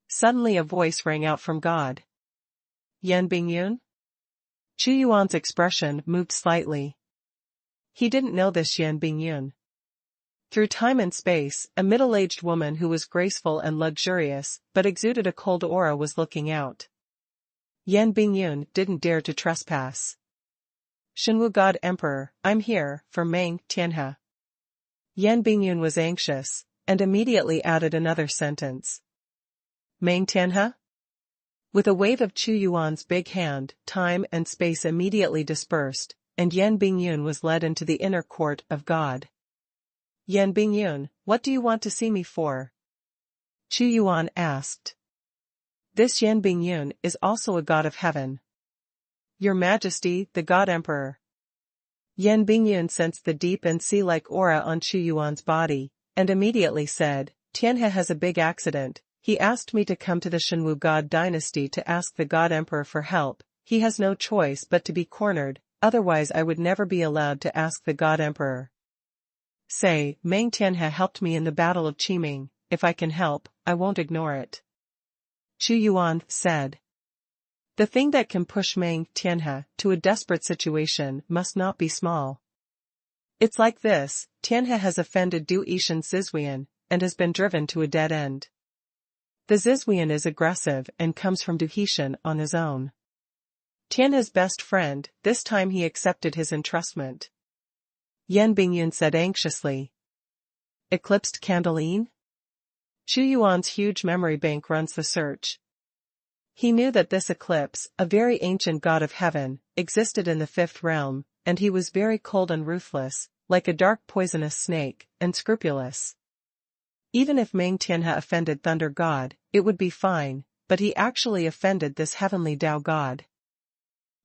A: Suddenly a voice rang out from God. Yan Bingyun? Xuanhuan's expression moved slightly. He didn't know this Yan Bingyun. Through time and space, a middle-aged woman who was graceful and luxurious, but exuded a cold aura was looking out. Yan Bingyun didn't dare to trespass. Shenwu God Emperor, I'm here, for Meng Tianhe. Yan Bingyun was anxious, and immediately added another sentence. Meng Tianhe? With a wave of Xuanhuan's big hand, time and space immediately dispersed, and Yan Bingyun was led into the inner court of God. Yan Bingyun, what do you want to see me for? Xuanhuan asked. This Yan Bingyun is also a god of heaven. Your Majesty, the God Emperor. Yan Bingyun sensed the deep and sea-like aura on Xuanhuan's body, and immediately said, Tianhe has a big accident. He asked me to come to the Shenwu God dynasty to ask the God Emperor for help. He has no choice but to be cornered, otherwise I would never be allowed to ask the God Emperor. Say, Meng Tianhe helped me in the Battle of Qiming. If I can help, I won't ignore it. Xuanhuan said. The thing that can push Meng Tianhe to a desperate situation must not be small. It's like this, Tianhe has offended Du Yishan's Zizhuan, and has been driven to a dead end. The Zizhuan is aggressive and comes from Du Yishan on his own. Tianhe's best friend, this time he accepted his entrustment. Yan Bingyun said anxiously. Eclipsed Candeline? Xuanhuan's huge memory bank runs the search. He knew that this eclipse, a very ancient god of heaven, existed in the fifth realm, and he was very cold and ruthless, like a dark poisonous snake, and scrupulous. Even if Meng Tianhe offended Thunder God, it would be fine, but he actually offended this heavenly Tao God.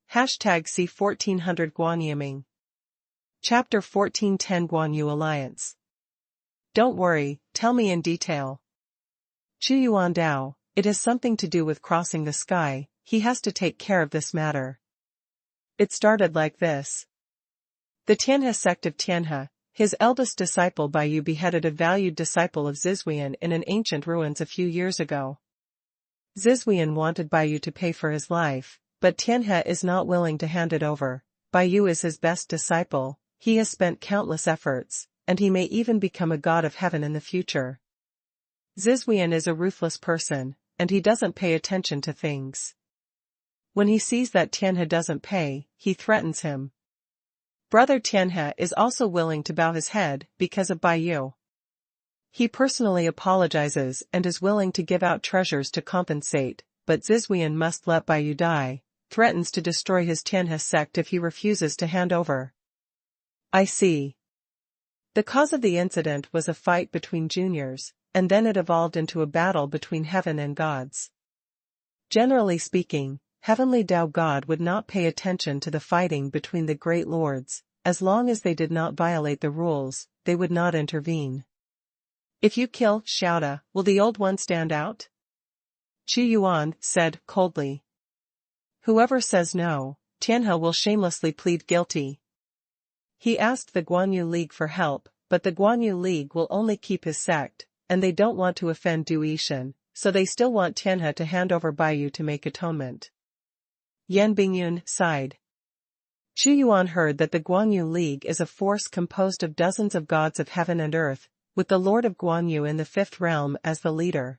A: #C 1400 Guanyiming. Chapter 1410 Guanyu Alliance. Don't worry, tell me in detail. Xuanhuan Dao, it has something to do with crossing the sky, he has to take care of this matter. It started like this. The Tianhe sect of Tianhe, his eldest disciple Baiyu beheaded a valued disciple of Zizhuan in an ancient ruins a few years ago. Zizhuan wanted Baiyu to pay for his life, but Tianhe is not willing to hand it over. Baiyu is his best disciple, he has spent countless efforts, and he may even become a god of heaven in the future. Zizhuan is a ruthless person, and he doesn't pay attention to things. When he sees that Tianhe doesn't pay, he threatens him. Brother Tianhe is also willing to bow his head because of Baiyu. He personally apologizes and is willing to give out treasures to compensate, but Zizhuan must let Baiyu die, threatens to destroy his Tianhe sect if he refuses to hand over. I see. The cause of the incident was a fight between juniors, and then it evolved into a battle between heaven and gods. Generally speaking, Heavenly Tao God would not pay attention to the fighting between the great lords, as long as they did not violate the rules, they would not intervene. If you kill Xiaoda, will the old one stand out? Xuanhuan said coldly. Whoever says no, Tianhe will shamelessly plead guilty. He asked the Guanyu League for help, but the Guanyu League will only keep his sect, and they don't want to offend Duishan, so they still want Tianhe to hand over Baiyu to make atonement. Yan Bingyun sighed. Chu Yuan heard that the Guanyu League is a force composed of dozens of gods of heaven and earth, with the Lord of Guanyu in the fifth realm as the leader.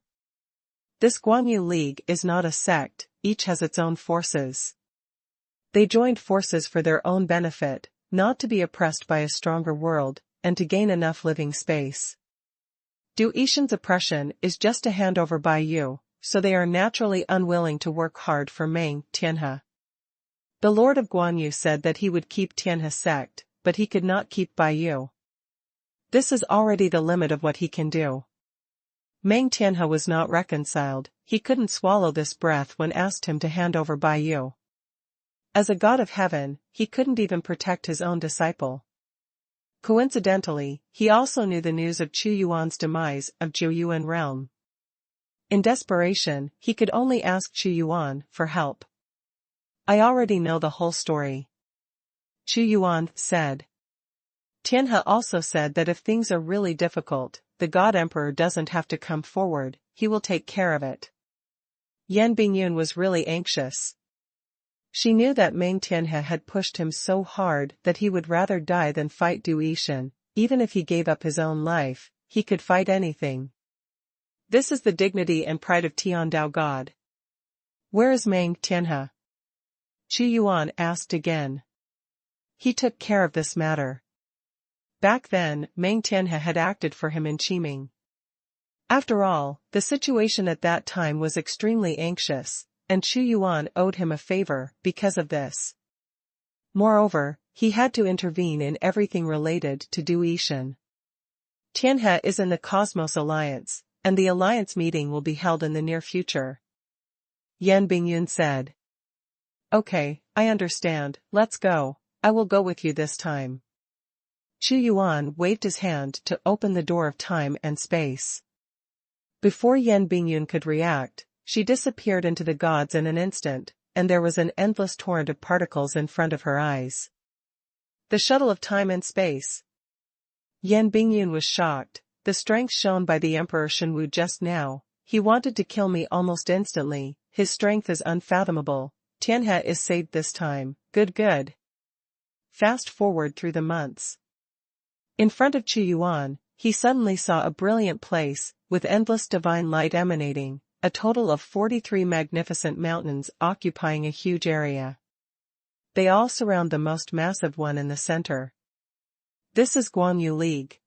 A: This Guanyu League is not a sect, each has its own forces. They joined forces for their own benefit, not to be oppressed by a stronger world, and to gain enough living space. Duishan's oppression is just a handover by you, so they are naturally unwilling to work hard for Meng Tianhe. The Lord of Guanyu said that he would keep Tianhe's sect, but he could not keep Baiyu. This is already the limit of what he can do. Meng Tianhe was not reconciled, he couldn't swallow this breath when asked him to hand over Baiyu. As a god of heaven, he couldn't even protect his own disciple. Coincidentally, he also knew the news of Chu Yuan's demise of Jiuyuan realm. In desperation, he could only ask Chu Yuan for help. I already know the whole story. Chu Yuan said. Tianhe also said that if things are really difficult, the God Emperor doesn't have to come forward, he will take care of it. Yan Bingyun was really anxious. She knew that Meng Tianhe had pushed him so hard that he would rather die than fight Duishan, even if he gave up his own life, he could fight anything. This is the dignity and pride of Tiandao God. Where is Meng Tianhe? Chu Yuan asked again. He took care of this matter. Back then, Meng Tianhe had acted for him in Qiming. After all, the situation at that time was extremely anxious, and Chu Yuan owed him a favor because of this. Moreover, he had to intervene in everything related to Duishan. Tianhe is in the Cosmos Alliance, and the alliance meeting will be held in the near future. Yan Bingyun said. Okay, I understand, let's go, I will go with you this time. Chu Yuan waved his hand to open the door of time and space. Before Yan Bingyun could react, she disappeared into the gods in an instant, and there was an endless torrent of particles in front of her eyes. The shuttle of time and space. Yan Bingyun was shocked, the strength shown by the Emperor Xuanhuan just now, he wanted to kill me almost instantly, his strength is unfathomable, Tianhe is saved this time, good. Fast forward through the months. In front of Chu Yuan, he suddenly saw a brilliant place, with endless divine light emanating, a total of 43 magnificent mountains occupying a huge area. They all surround the most massive one in the center. This is Guanyu League.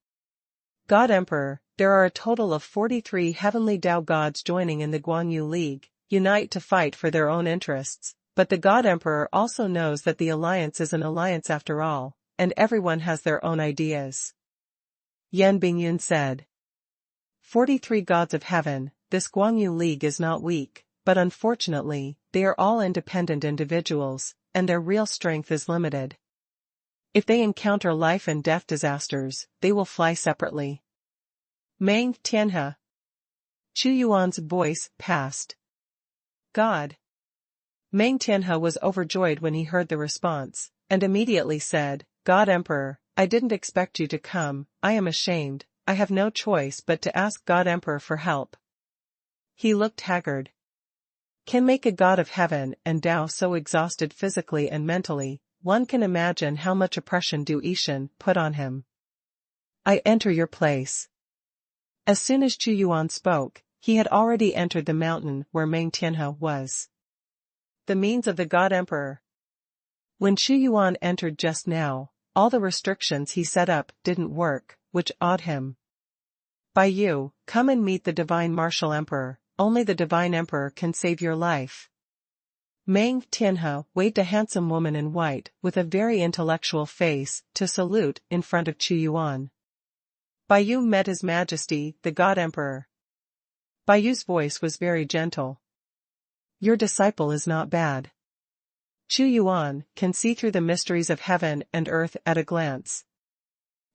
A: God Emperor, there are a total of 43 heavenly Tao gods joining in the Guanyu League, unite to fight for their own interests, but the God Emperor also knows that the alliance is an alliance after all, and everyone has their own ideas. Yan Bingyun said. 43 gods of heaven, this Guanyu League is not weak, but unfortunately, they are all independent individuals, and their real strength is limited. If they encounter life and death disasters, they will fly separately. Meng Tianhe. Chu Yuan's voice passed. God. Meng Tianhe was overjoyed when he heard the response, and immediately said, God Emperor, I didn't expect you to come, I am ashamed, I have no choice but to ask God Emperor for help. He looked haggard. Can make a god of heaven and Tao so exhausted physically and mentally, one can imagine how much oppression Duishan put on him. I enter your place. As soon as Chu Yuan spoke, he had already entered the mountain where Meng Tianhe was. The means of the God Emperor. When Chu Yuan entered just now, all the restrictions he set up didn't work, which awed him. Baiyu, come and meet the Divine Martial Emperor, only the Divine Emperor can save your life. Meng Tianhe waved a handsome woman in white with a very intellectual face to salute in front of Chu Yuan. Baiyu met His Majesty, the God Emperor. Baiyu's voice was very gentle. Your disciple is not bad. Chu Yuan can see through the mysteries of heaven and earth at a glance.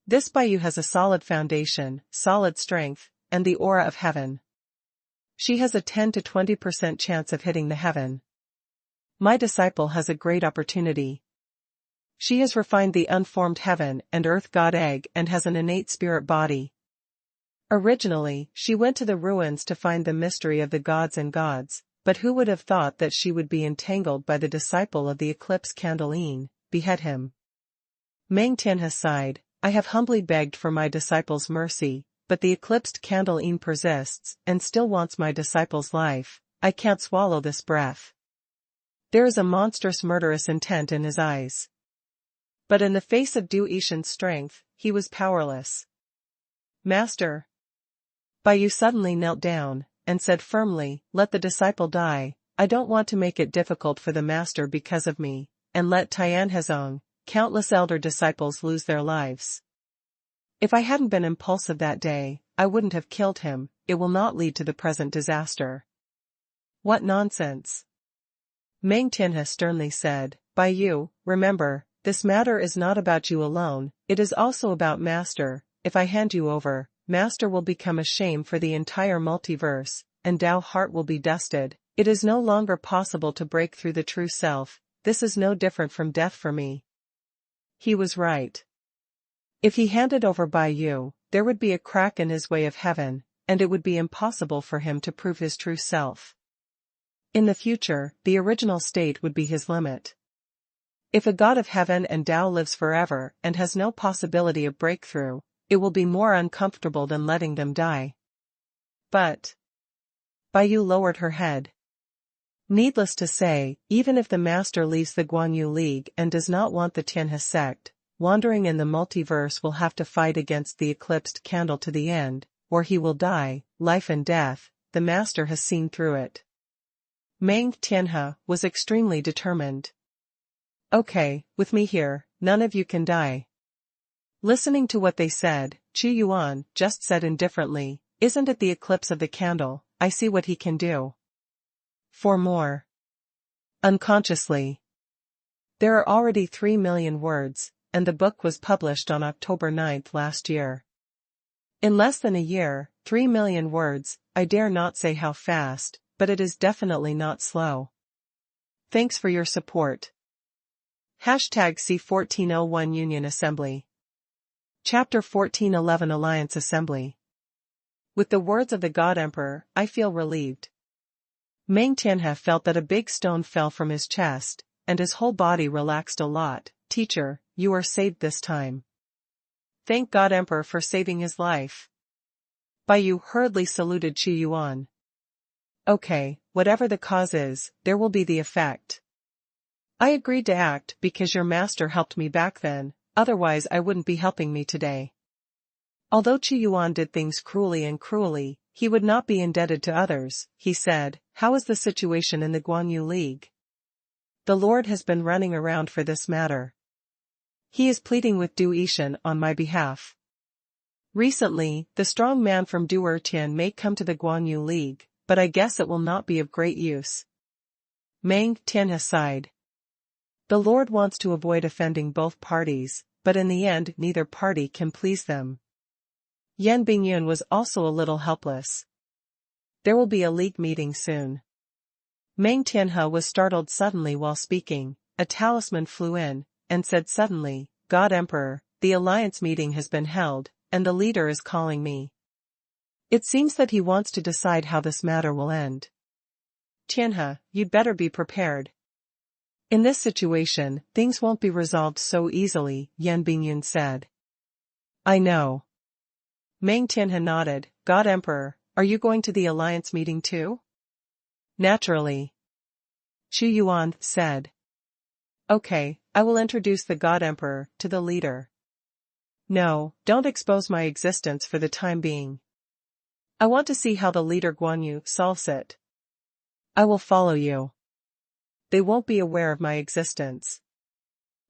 A: This Baiyu has a solid foundation, solid strength, and the aura of heaven. She has a 10 to 20% chance of hitting the heaven. My disciple has a great opportunity. She has refined the unformed heaven and earth god egg and has an innate spirit body. Originally, she went to the ruins to find the mystery of the gods and gods, but who would have thought that she would be entangled by the disciple of the eclipse Candleine, behead him. Meng Tianhe sighed, I have humbly begged for my disciple's mercy, but the eclipsed Candleine persists and still wants my disciple's life. I can't swallow this breath. There is a monstrous murderous intent in his eyes. But in the face of Du Ishan's strength, he was powerless. Master. Baiyu suddenly knelt down, and said firmly, let the disciple die. I don't want to make it difficult for the master because of me, and let Tian Hezong, countless elder disciples lose their lives. If I hadn't been impulsive that day, I wouldn't have killed him. It will not lead to the present disaster. What nonsense! Meng Tianhe sternly said, Baiyu, remember, this matter is not about you alone, it is also about Master. If I hand you over, Master will become a shame for the entire multiverse, and Dao heart will be dusted. It is no longer possible to break through the true self. This is no different from death for me. He was right. If he handed over Baiyu, there would be a crack in his way of heaven, and it would be impossible for him to prove his true self. In the future, the original state would be his limit. If a god of heaven and Tao lives forever and has no possibility of breakthrough, it will be more uncomfortable than letting them die. But Baiyu lowered her head. Needless to say, even if the master leaves the Guanyu League and does not want the Tianhe sect, wandering in the multiverse will have to fight against the eclipsed candle to the end, or he will die. Life and death, the master has seen through it. Meng Tianhe was extremely determined. Okay, with me here, none of you can die. Listening to what they said, Qu Yuan just said indifferently, isn't it the eclipse of the candle? I see what he can do. 4 more. Unconsciously. There are already 3 million words, and the book was published on October 9th last year. In less than a year, 3 million words, I dare not say how fast, but it is definitely not slow. Thanks for your support. Hashtag C1401 Union Assembly. Chapter 1411 Alliance Assembly. With the words of the God Emperor, I feel relieved. Meng Tianhe felt that a big stone fell from his chest, and his whole body relaxed a lot. Teacher, you are saved this time. Thank God Emperor for saving his life. Baiyu hurriedly saluted Qu Yuan. Okay, whatever the cause is, there will be the effect. I agreed to act because your master helped me back then, otherwise I wouldn't be helping me today. Although Qu Yuan did things cruelly, he would not be indebted to others, he said. How is the situation in the Guanyu League? The Lord has been running around for this matter. He is pleading with Du Ishan on my behalf. Recently, the strong man from Duertian may come to the Guanyu League, but I guess it will not be of great use. Meng Tianhe sighed. The Lord wants to avoid offending both parties, but in the end neither party can please them. Yan Bingyun was also a little helpless. There will be a league meeting soon. Meng Tianhe was startled suddenly while speaking. A talisman flew in, and said suddenly, God Emperor, the alliance meeting has been held, and the leader is calling me. It seems that he wants to decide how this matter will end. Tianhe, you'd better be prepared. In this situation, things won't be resolved so easily, Yan Bingyun said. I know. Meng Tianhe nodded. God Emperor, are you going to the alliance meeting too? Naturally. Qu Yuan said. Okay, I will introduce the God Emperor to the leader. No, don't expose my existence for the time being. I want to see how the leader Guanyu solves it. I will follow you. They won't be aware of my existence.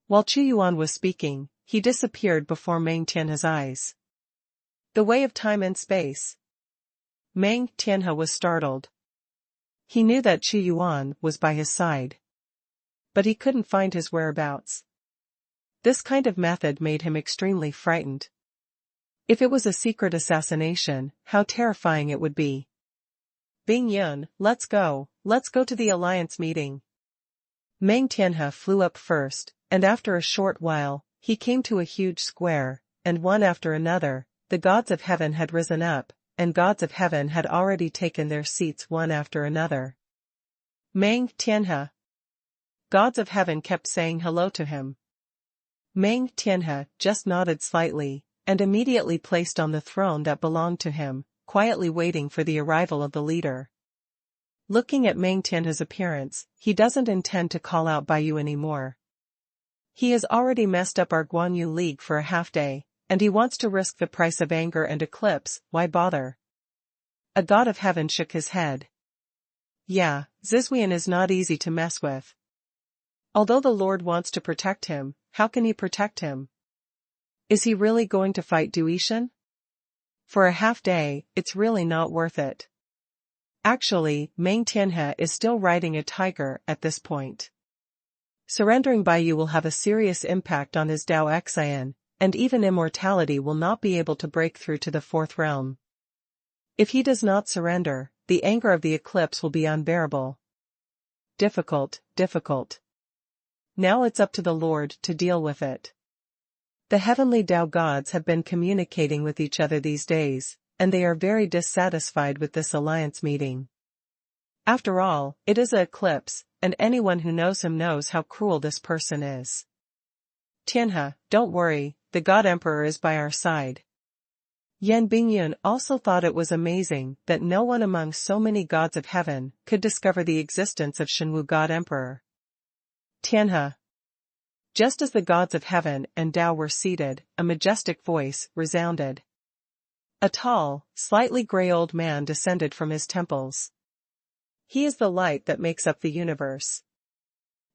A: While Qu Yuan was speaking, he disappeared before Meng Tianhe's eyes. The way of time and space. Meng Tianhe was startled. He knew that Qu Yuan was by his side. But he couldn't find his whereabouts. This kind of method made him extremely frightened. If it was a secret assassination, how terrifying it would be. Bingyun, let's go to the alliance meeting. Meng Tianhe flew up first, and after a short while, he came to a huge square, and one after another, the gods of heaven had risen up, and gods of heaven had already taken their seats one after another. Meng Tianhe. Gods of heaven kept saying hello to him. Meng Tianhe just nodded slightly, and immediately placed on the throne that belonged to him, quietly waiting for the arrival of the leader. Looking at Meng Tianhe's appearance, he doesn't intend to call out Baiyu anymore. He has already messed up our Guanyu League for a half day, and he wants to risk the price of anger and eclipse. Why bother? A god of heaven shook his head. Yeah, Xuanhuan is not easy to mess with. Although the Lord wants to protect him, how can he protect him? Is he really going to fight Duishan? For a half day, it's really not worth it. Actually, Meng Tianhe is still riding a tiger at this point. Surrendering Baiyu will have a serious impact on his Dao Xian, and even immortality will not be able to break through to the fourth realm. If he does not surrender, the anger of the eclipse will be unbearable. Difficult. Now it's up to the Lord to deal with it. The heavenly Dao gods have been communicating with each other these days, and they are very dissatisfied with this alliance meeting. After all, it is an eclipse, and anyone who knows him knows how cruel this person is. Tianhe, don't worry, the God Emperor is by our side. Yan Bingyun also thought it was amazing that no one among so many gods of heaven could discover the existence of Xuanhuan God Emperor. Tianhe. Just as the gods of heaven and Dao were seated, a majestic voice resounded. A tall, slightly gray old man descended from his temples. He is the light that makes up the universe.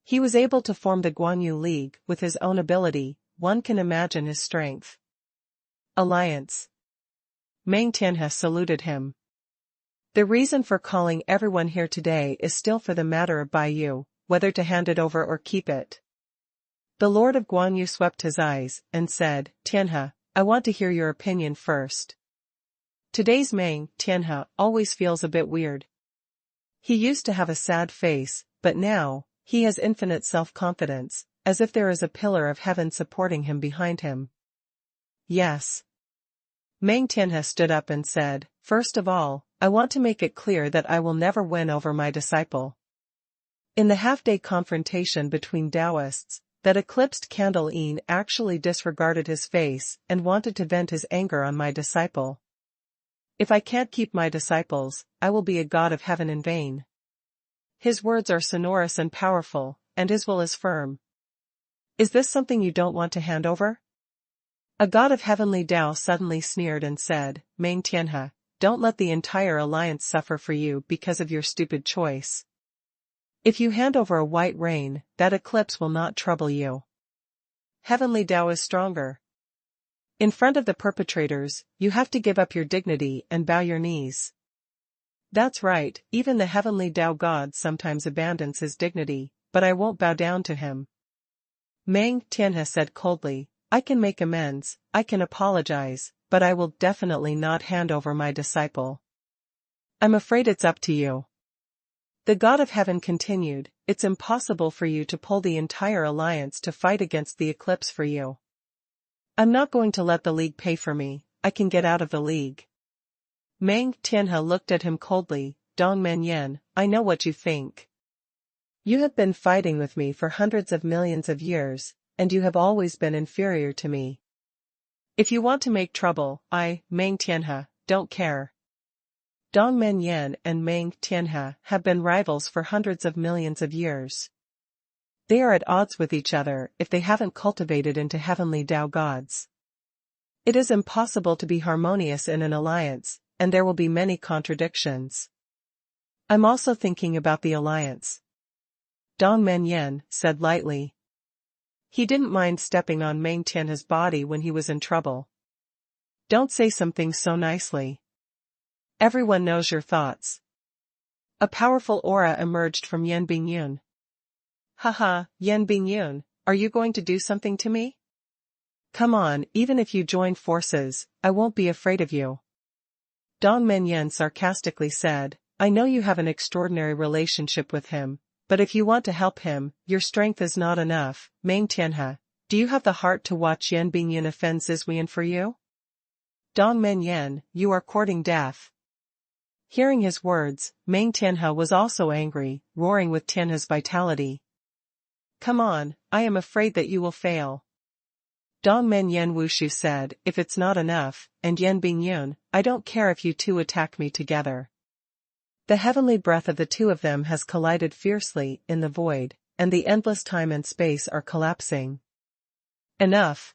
A: He was able to form the Guanyu League with his own ability. One can imagine his strength. Alliance. Meng Tianhe saluted him. The reason for calling everyone here today is still for the matter of Baiyu, whether to hand it over or keep it. The Lord of Guanyu swept his eyes and said, Tianhe, I want to hear your opinion first. Today's Meng Tianhe always feels a bit weird. He used to have a sad face, but now, he has infinite self-confidence, as if there is a pillar of heaven supporting him behind him. Yes. Meng Tianhe stood up and said, first of all, I want to make it clear that I will never win over my disciple. In the half-day confrontation between Taoists, that eclipsed Candle Yin actually disregarded his face and wanted to vent his anger on my disciple. If I can't keep my disciples, I will be a god of heaven in vain. His words are sonorous and powerful, and his will is firm. Is this something you don't want to hand over? A god of heavenly Dao suddenly sneered and said, Meng Tianhe, don't let the entire alliance suffer for you because of your stupid choice. If you hand over a white rain, that eclipse will not trouble you. Heavenly Dao is stronger. In front of the perpetrators, you have to give up your dignity and bow your knees. That's right, even the heavenly Dao God sometimes abandons his dignity, but I won't bow down to him. Meng Tianhe said coldly, I can make amends, I can apologize, but I will definitely not hand over my disciple. I'm afraid it's up to you. The God of Heaven continued, it's impossible for you to pull the entire alliance to fight against the eclipse for you. I'm not going to let the League pay for me, I can get out of the League. Meng Tianhe looked at him coldly, Dong Menyan, I know what you think. You have been fighting with me for hundreds of millions of years, and you have always been inferior to me. If you want to make trouble, I, Meng Tianhe, don't care. Dong Menyan and Meng Tianhe have been rivals for hundreds of millions of years. They are at odds with each other if they haven't cultivated into heavenly Dao gods. It is impossible to be harmonious in an alliance, and there will be many contradictions. I'm also thinking about the alliance. Dong Menyan said lightly. He didn't mind stepping on Meng Tianhe's body when he was in trouble. Don't say something so nicely. Everyone knows your thoughts. A powerful aura emerged from Yan Bingyun. Haha, Yan Bingyun, are you going to do something to me? Come on, even if you join forces, I won't be afraid of you. Dong Menyan sarcastically said, I know you have an extraordinary relationship with him, but if you want to help him, your strength is not enough. Meng Tianhe, do you have the heart to watch Yan Bingyan offend Xuanhuan for you? Dong Menyan, you are courting death. Hearing his words, Meng Tianhe was also angry, roaring with Tianhe's vitality. Come on, I am afraid that you will fail. Dong Menyan Wushu said, if it's not enough, and Yan Bingyun, I don't care if you two attack me together. The heavenly breath of the two of them has collided fiercely in the void, and the endless time and space are collapsing. Enough!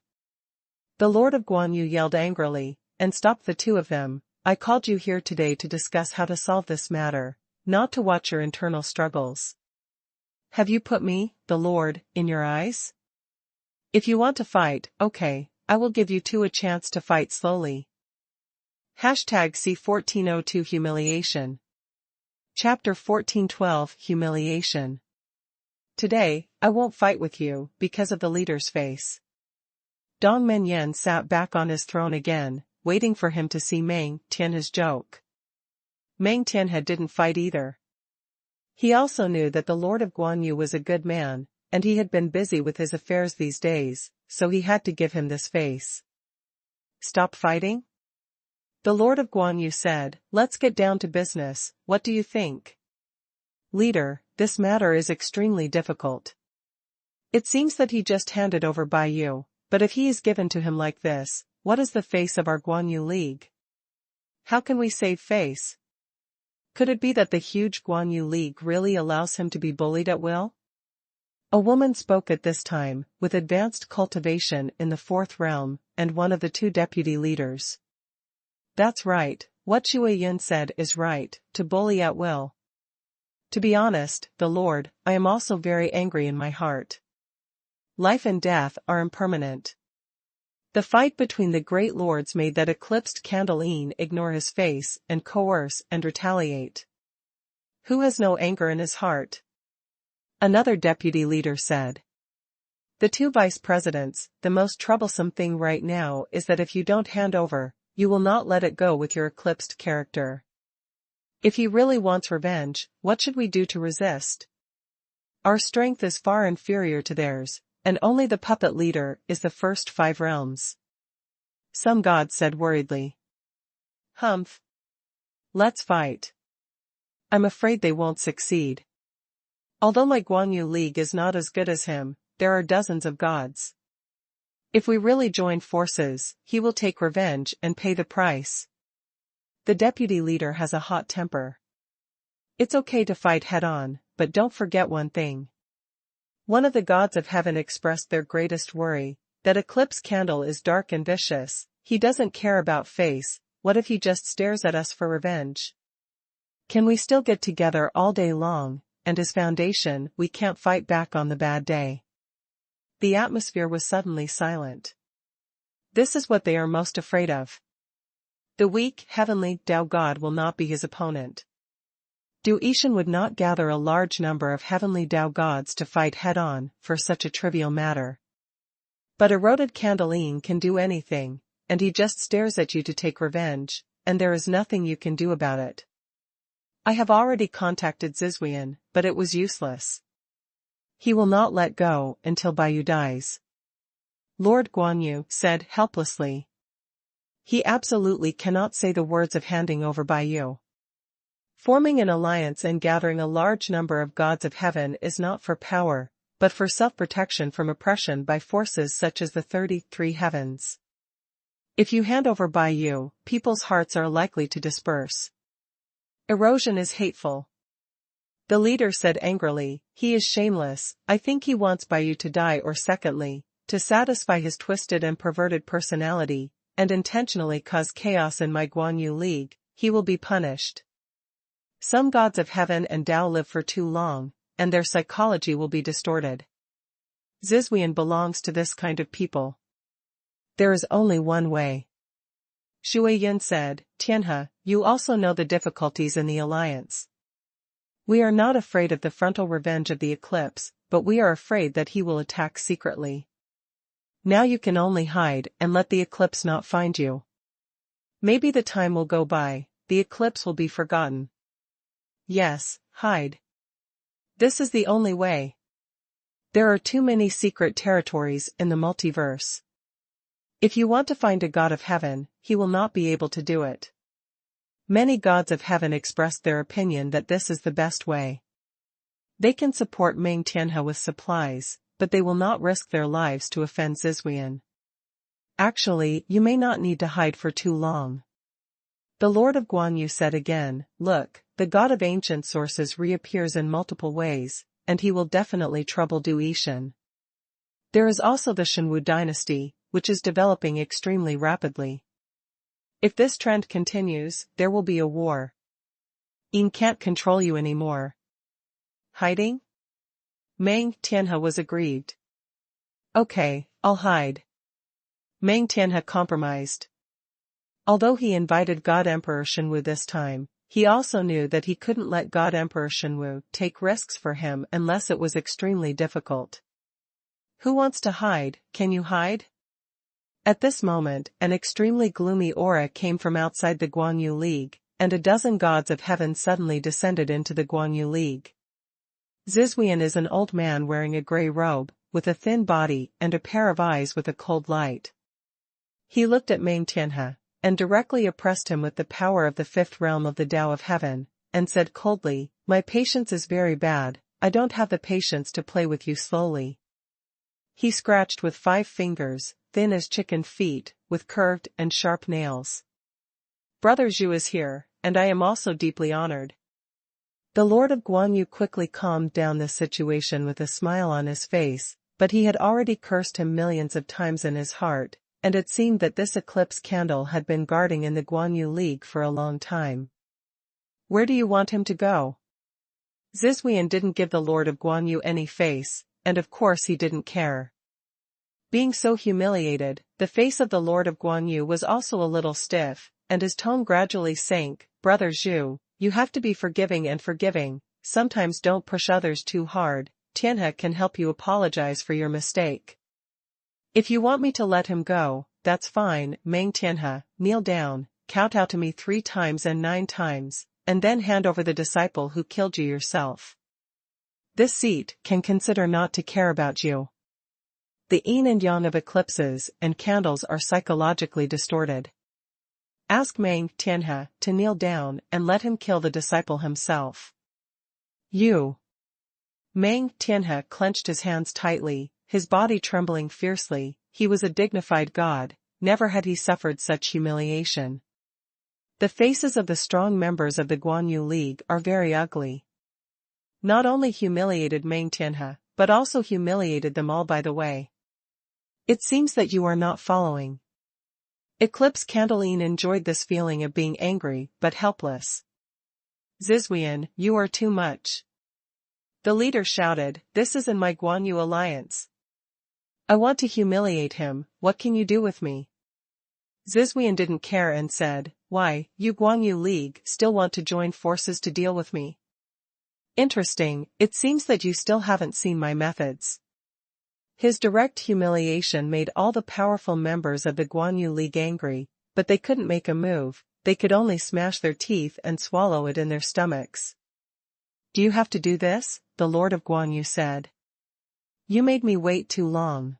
A: The Lord of Guanyu yelled angrily, and stopped the two of them. I called you here today to discuss how to solve this matter, not to watch your internal struggles. Have you put me, the Lord, in your eyes? If you want to fight, okay, I will give you two a chance to fight slowly. #C1402 Humiliation. Chapter 1412 Humiliation. Today, I won't fight with you, because of the leader's face. Dong Menyan sat back on his throne again, waiting for him to see Meng Tianhe's joke. Meng Tianhe didn't fight either. He also knew that the Lord of Guanyu was a good man, and he had been busy with his affairs these days, so he had to give him this face. Stop fighting? The Lord of Guanyu said, let's get down to business, what do you think? Leader, this matter is extremely difficult. It seems that he just handed over by you, but if he is given to him like this, what is the face of our Guanyu League? How can we save face? Could it be that the huge Guanyu League really allows him to be bullied at will? A woman spoke at this time, with advanced cultivation in the fourth realm, and one of the two deputy leaders. That's right, what Xuanhuan said is right, to bully at will. To be honest, the Lord, I am also very angry in my heart. Life and death are impermanent. The fight between the great lords made that eclipsed Candleine ignore his face and coerce and retaliate. Who has no anger in his heart? Another deputy leader said. The two vice presidents, the most troublesome thing right now is that if you don't hand over, you will not let it go with your eclipsed character. If he really wants revenge, what should we do to resist? Our strength is far inferior to theirs, and only the puppet leader is the first 5 realms. Some god said worriedly. Humph. Let's fight. I'm afraid they won't succeed. Although my Guanyu League is not as good as him, there are dozens of gods. If we really join forces, he will take revenge and pay the price. The deputy leader has a hot temper. It's okay to fight head-on, but don't forget one thing. One of the gods of heaven expressed their greatest worry, that eclipse candle is dark and vicious, he doesn't care about face, what if he just stares at us for revenge? Can we still get together all day long, and as foundation we can't fight back on the bad day? The atmosphere was suddenly silent. This is what they are most afraid of. The weak, heavenly Tao God will not be his opponent. Du Ishan would not gather a large number of heavenly Tao gods to fight head-on for such a trivial matter. But eroded Candleine can do anything, and he just stares at you to take revenge, and there is nothing you can do about it. I have already contacted Xuanhuan, but it was useless. He will not let go until Baiyu dies. Lord Guanyu said helplessly. He absolutely cannot say the words of handing over Baiyu. Forming an alliance and gathering a large number of gods of heaven is not for power, but for self-protection from oppression by forces such as the 33 heavens. If you hand over Baiyu, people's hearts are likely to disperse. Erosion is hateful. The leader said angrily, he is shameless, I think he wants Baiyu to die, or secondly, to satisfy his twisted and perverted personality, and intentionally cause chaos in my Guanyu League, he will be punished. Some gods of heaven and Tao live for too long, and their psychology will be distorted. Xuanhuan belongs to this kind of people. There is only one way. Xuanhuan said, Tianhe, you also know the difficulties in the alliance. We are not afraid of the frontal revenge of the eclipse, but we are afraid that he will attack secretly. Now you can only hide and let the eclipse not find you. Maybe the time will go by, the eclipse will be forgotten. Yes, hide. This is the only way. There are too many secret territories in the multiverse. If you want to find a god of heaven, he will not be able to do it. Many gods of heaven expressed their opinion that this is the best way. They can support Meng Tianhe with supplies, but they will not risk their lives to offend Xuanhuan. Actually, you may not need to hide for too long. The Lord of Guanyu said again, look, the god of ancient sources reappears in multiple ways, and he will definitely trouble Du Yishan. There is also the Xuanwu dynasty, which is developing extremely rapidly. If this trend continues, there will be a war. Yin can't control you anymore. Hiding? Meng Tianhe was aggrieved. Okay, I'll hide. Meng Tianhe compromised. Although he invited God Emperor Xuanwu this time, he also knew that he couldn't let God Emperor Xuanwu take risks for him unless it was extremely difficult. Who wants to hide? Can you hide? At this moment, an extremely gloomy aura came from outside the Guanyu League, and a dozen gods of heaven suddenly descended into the Guanyu League. Xuanhuan is an old man wearing a gray robe, with a thin body and a pair of eyes with a cold light. He looked at Meng Tianhe, and directly oppressed him with the power of the fifth realm of the Tao of Heaven, and said coldly, my patience is very bad, I don't have the patience to play with you slowly. He scratched with 5 fingers, thin as chicken feet, with curved and sharp nails. Brother Zhu is here, and I am also deeply honored. The Lord of Guanyu quickly calmed down this situation with a smile on his face, but he had already cursed him millions of times in his heart, and it seemed that this eclipse candle had been guarding in the Guanyu League for a long time. Where do you want him to go? Xuanhuan didn't give the Lord of Guanyu any face, and of course he didn't care. Being so humiliated, the face of the Lord of Guanyu was also a little stiff, and his tone gradually sank. Brother Zhu, you have to be forgiving and forgiving, sometimes don't push others too hard. Tianhe can help you apologize for your mistake. If you want me to let him go, that's fine. Meng Tianhe, kneel down, kowtow to me 3 times and 9 times, and then hand over the disciple who killed you yourself. This seat can consider not to care about you. The yin and yang of eclipses and candles are psychologically distorted. Ask Meng Tianhe to kneel down and let him kill the disciple himself. You. Meng Tianhe clenched his hands tightly, his body trembling fiercely. He was a dignified god, never had he suffered such humiliation. The faces of the strong members of the Guanyu League are very ugly. Not only humiliated Meng Tianhe, but also humiliated them all by the way. It seems that you are not following. Eclipse Candleine enjoyed this feeling of being angry but helpless. Xuanhuan, you are too much. The leader shouted, this is in my Guanyu alliance. I want to humiliate him, what can you do with me? Xuanhuan didn't care and said, why, you Guanyu League still want to join forces to deal with me? Interesting, it seems that you still haven't seen my methods. His direct humiliation made all the powerful members of the Guanyu League angry, but they couldn't make a move, they could only smash their teeth and swallow it in their stomachs. Do you have to do this? The Lord of Guanyu said. You made me wait too long.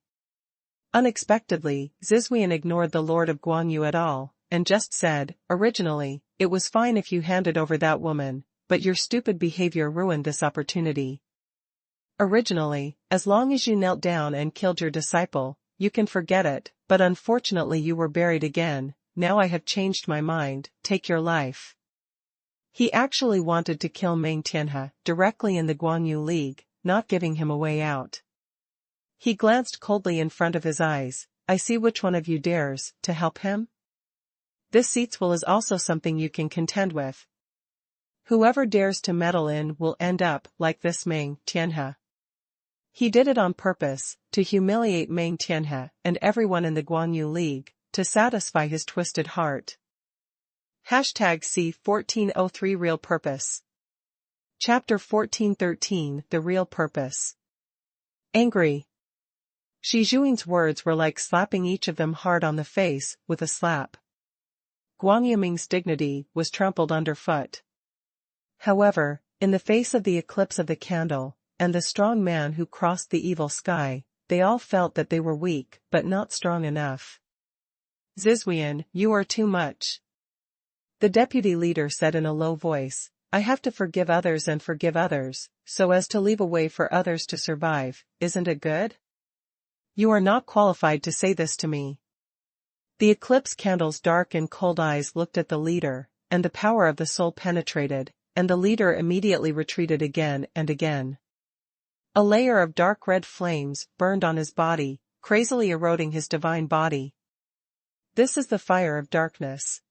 A: Unexpectedly, Xuanhuan ignored the Lord of Guanyu at all, and just said, originally, it was fine if you handed over that woman, but your stupid behavior ruined this opportunity. Originally, as long as you knelt down and killed your disciple, you can forget it, but unfortunately you were buried again. Now I have changed my mind, take your life. He actually wanted to kill Meng Tianhe directly in the Guanyu League, not giving him a way out. He glanced coldly in front of his eyes. I see which one of you dares to help him. This seatswill is also something you can contend with. Whoever dares to meddle in will end up like this Meng Tianhe. He did it on purpose, to humiliate Meng Tianhe and everyone in the Guanyu League, to satisfy his twisted heart. #C1403 Real Purpose. Chapter 1413 The Real Purpose. Angry. Shi Zhuang's words were like slapping each of them hard on the face with a slap. Guanyu Ming's dignity was trampled underfoot. However, In the face of the eclipse of the candle, and the strong man who crossed the evil sky, they all felt that they were weak but not strong enough. "Zizwian, you are too much," the deputy leader said in a low voice. "I have to forgive others and forgive others, so as to leave a way for others to survive, isn't it good? You are not qualified to say this to me." The eclipse candle's dark and cold eyes looked at the leader, and the power of the soul penetrated, and the leader immediately retreated again and again. A layer of dark red flames burned on his body, crazily eroding his divine body. "This is the fire of darkness."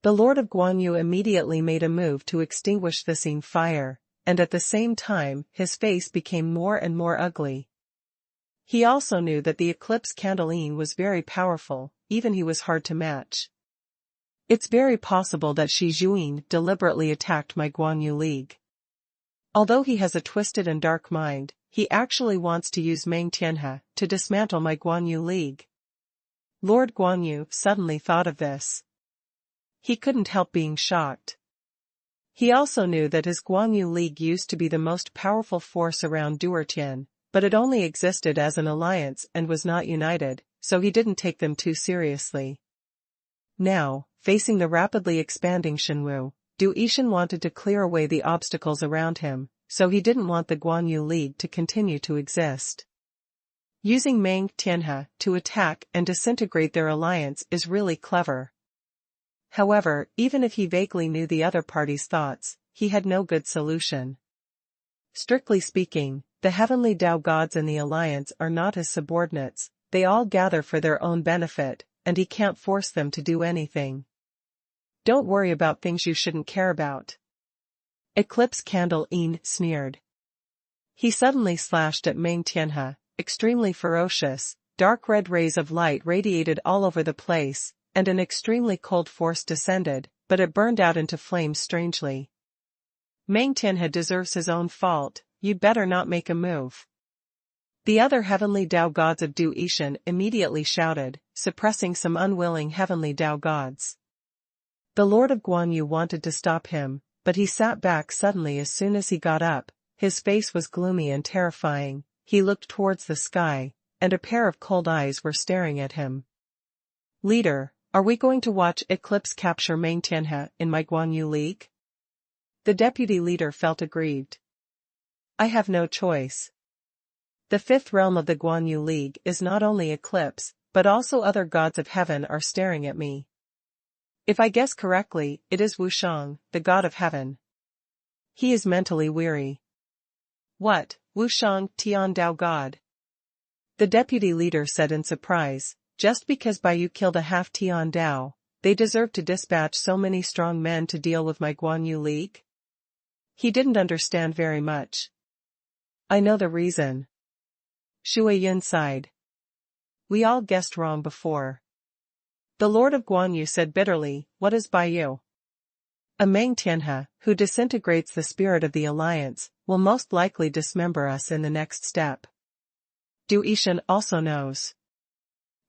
A: The Lord of Guanyu immediately made a move to extinguish the seen fire, and at the same time his face became more and more ugly. He also knew that the eclipse candle was very powerful, even he was hard to match. "It's very possible that Shi Juin deliberately attacked my Guanyu League. Although he has a twisted and dark mind, he actually wants to use Meng Tianhe to dismantle my Guanyu League." Lord Guanyu suddenly thought of this. He couldn't help being shocked. He also knew that his Guanyu League used to be the most powerful force around Duertian, but it only existed as an alliance and was not united, so he didn't take them too seriously. Now, facing the rapidly expanding Shenwu, Du Yishan wanted to clear away the obstacles around him, so he didn't want the Guanyu League to continue to exist. Using Meng Tianhe to attack and disintegrate their alliance is really clever. However, even if he vaguely knew the other party's thoughts, he had no good solution. Strictly speaking, the heavenly Tao gods in the alliance are not his subordinates, they all gather for their own benefit, and he can't force them to do anything. "Don't worry about things you shouldn't care about," Eclipse Candle sneered. He suddenly slashed at Meng Tianhe, extremely ferocious. Dark red rays of light radiated all over the place, and an extremely cold force descended, but it burned out into flames strangely. "Meng Tianhe deserves his own fault, you'd better not make a move." The other heavenly Tao gods of Du Yishan immediately shouted, suppressing some unwilling heavenly Tao gods. The Lord of Guanyu wanted to stop him, but he sat back suddenly as soon as he got up. His face was gloomy and terrifying. He looked towards the sky, and a pair of cold eyes were staring at him. "Leader, are we going to watch Eclipse capture Meng Tianhe in my Guanyu League?" The deputy leader felt aggrieved. "I have no choice. The fifth realm of the Guanyu League is not only Eclipse, but also other gods of heaven are staring at me. If I guess correctly, it is Wushang, the god of heaven. He is mentally weary." "What, Wushang, Tian Dao god?" the deputy leader said in surprise. "Just because Baiyu killed a half Tian Dao, they deserve to dispatch so many strong men to deal with my Guanyu League?" He didn't understand very much. "I know the reason." Xuanhuan sighed. "We all guessed wrong before." The Lord of Guanyu said bitterly, "What is Baiyu? A Meng Tianhe, who disintegrates the spirit of the alliance, will most likely dismember us in the next step. Du Yishan also knows.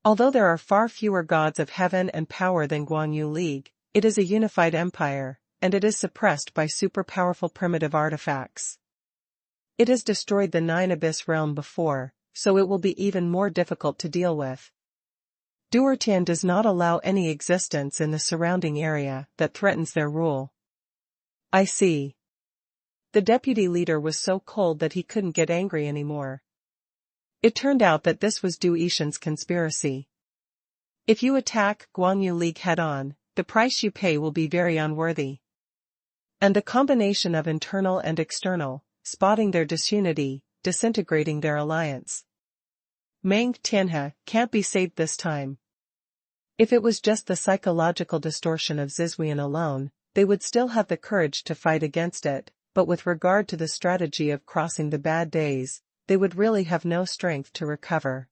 A: Although there are far fewer gods of heaven and power than Guanyu League, it is a unified empire, and it is suppressed by super-powerful primitive artifacts. It has destroyed the 9 Abyss realm before, so it will be even more difficult to deal with. Duertian does not allow any existence in the surrounding area that threatens their rule." "I see." The deputy leader was so cold that he couldn't get angry anymore. It turned out that this was Du Yishan's conspiracy. If you attack Guanyu League head-on, the price you pay will be very unworthy. And the combination of internal and external, spotting their disunity, disintegrating their alliance. Meng Tianhe can't be saved this time. If it was just the psychological distortion of Zizwian alone, they would still have the courage to fight against it, but with regard to the strategy of crossing the bad days, they would really have no strength to recover.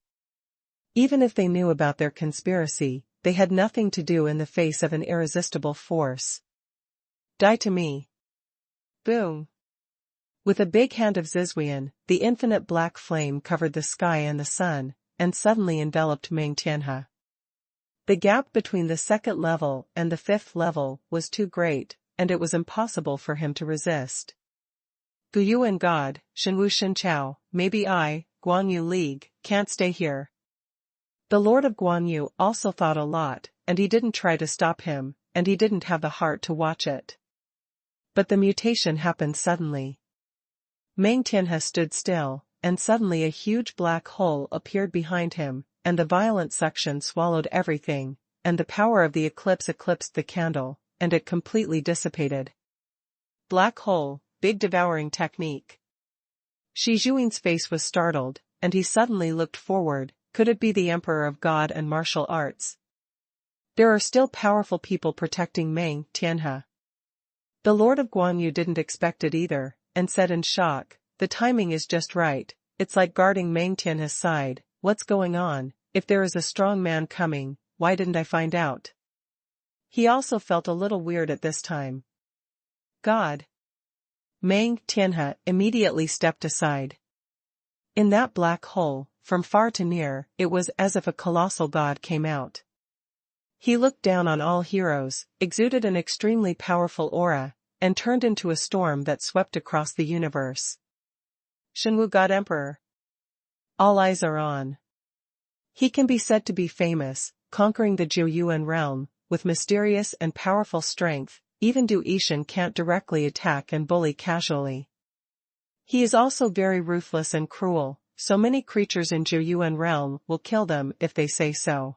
A: Even if they knew about their conspiracy, they had nothing to do in the face of an irresistible force. "Die to me." Boom. With a big hand of Zizwian, the infinite black flame covered the sky and the sun, and suddenly enveloped Meng Tianhe. The gap between the second level and the fifth level was too great, and it was impossible for him to resist. Guyuan God, Shenwu Shenqiao, maybe I, Guanyu League, can't stay here. The Lord of Guanyu also thought a lot, and he didn't try to stop him, and he didn't have the heart to watch it. But the mutation happened suddenly. Meng Tianhe stood still, and suddenly a huge black hole appeared behind him, and the violent suction swallowed everything, and the power of the eclipse eclipsed the candle, and it completely dissipated. Black hole, big devouring technique. Shi Zhuin's face was startled, and he suddenly looked forward. Could it be the Emperor of God and Martial Arts? There are still powerful people protecting Meng Tianhe. The Lord of Guanyu didn't expect it either, and said in shock, the timing is just right, it's like guarding Meng Tianhe's side. What's going on? If there is a strong man coming, why didn't I find out? He also felt a little weird at this time. God. Meng Tianhe immediately stepped aside. In that black hole, from far to near, it was as if a colossal god came out. He looked down on all heroes, exuded an extremely powerful aura, and turned into a storm that swept across the universe. Shenwu God Emperor. All eyes are on. He can be said to be famous, conquering the Jiuyuan realm, with mysterious and powerful strength. Even Du Yishan can't directly attack and bully casually. He is also very ruthless and cruel, so many creatures in Jiuyuan realm will kill them if they say so.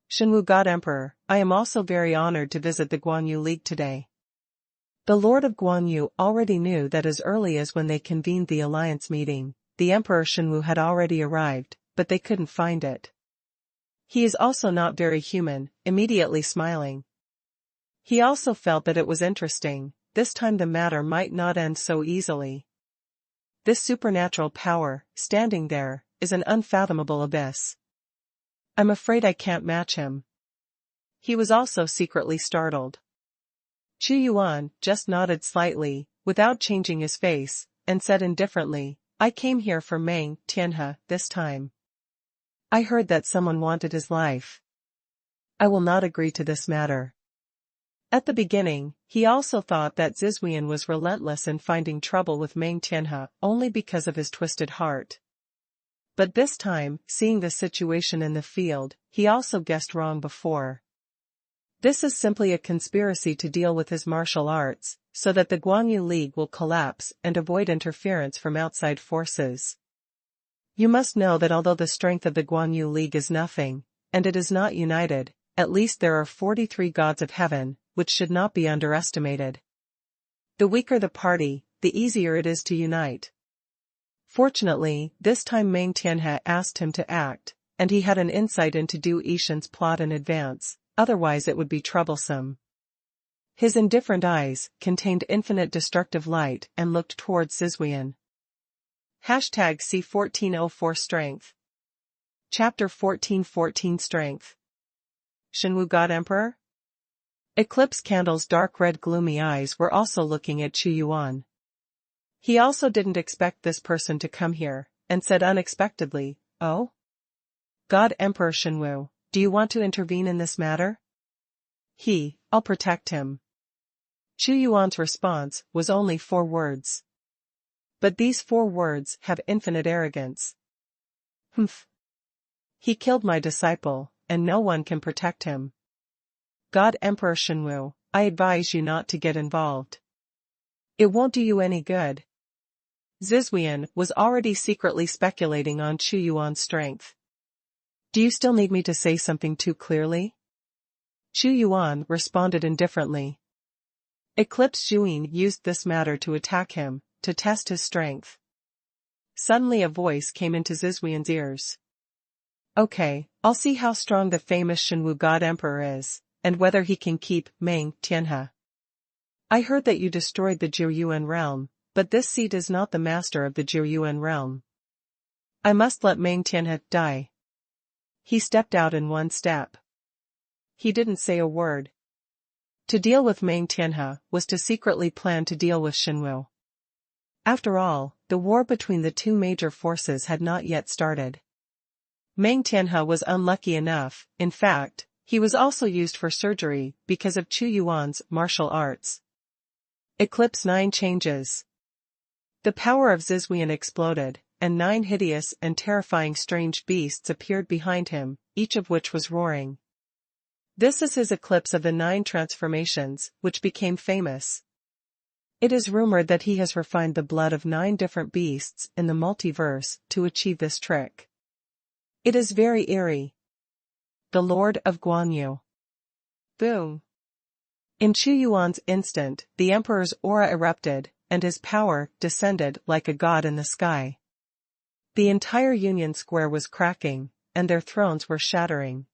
A: Shenwu God Emperor, I am also very honored to visit the Guanyu League today. The Lord of Guanyu already knew that as early as when they convened the alliance meeting, the Emperor Shenwu had already arrived, but they couldn't find it. He is also not very human, immediately smiling. He also felt that it was interesting, this time the matter might not end so easily. This supernatural power, standing there, is an unfathomable abyss. I'm afraid I can't match him. He was also secretly startled. Chu Yuan just nodded slightly, without changing his face, and said indifferently, I came here for Meng Tianhe this time. I heard that someone wanted his life. I will not agree to this matter. At the beginning, he also thought that Zizhuan was relentless in finding trouble with Meng Tianhe only because of his twisted heart. But this time, seeing the situation in the field, he also guessed wrong before. This is simply a conspiracy to deal with his martial arts, so that the Guanyu League will collapse and avoid interference from outside forces. You must know that although the strength of the Guanyu League is nothing, and it is not united, at least there are 43 gods of heaven, which should not be underestimated. The weaker the party, the easier it is to unite. Fortunately, this time Meng Tianhe asked him to act, and he had an insight into Du Yishan's plot in advance, otherwise it would be troublesome. His indifferent eyes contained infinite destructive light and looked towards Zizhuan. #C1404 Strength. Chapter 1414 Strength. Shenwu God Emperor? Eclipse Candle's dark red gloomy eyes were also looking at Chu Yuan. He also didn't expect this person to come here, and said unexpectedly, Oh? God Emperor Shenwu, do you want to intervene in this matter? I'll protect him. Chu Yuan's response was only 4 words. But these 4 words have infinite arrogance. Humph. He killed my disciple, and no one can protect him. God Emperor Shenwu, I advise you not to get involved. It won't do you any good. Zizhuan was already secretly speculating on Chu Yuan's strength. Do you still need me to say something too clearly? Chu Yuan responded indifferently. Eclipse Zhuin used this matter to attack him, to test his strength. Suddenly a voice came into Zizhuan's ears. Okay, I'll see how strong the famous Shenwu God Emperor is, and whether he can keep Meng Tianhe. I heard that you destroyed the Jiuyuan realm, but this seat is not the master of the Jiuyuan realm. I must let Meng Tianhe die. He stepped out in 1 step. He didn't say a word. To deal with Meng Tianhe was to secretly plan to deal with Shenwu. After all, the war between the 2 major forces had not yet started. Meng Tianhe was unlucky enough, in fact, he was also used for surgery because of Chu Yuan's martial arts. Eclipse 9 changes. The power of Zizwian exploded, and 9 hideous and terrifying strange beasts appeared behind him, each of which was roaring. This is his eclipse of the 9 transformations, which became famous. It is rumored that he has refined the blood of 9 different beasts in the multiverse to achieve this trick. It is very eerie. The Lord of Guanyu. Boom. In Chuyuan's instant, the Emperor's aura erupted, and his power descended like a god in the sky. The entire Union Square was cracking, and their thrones were shattering.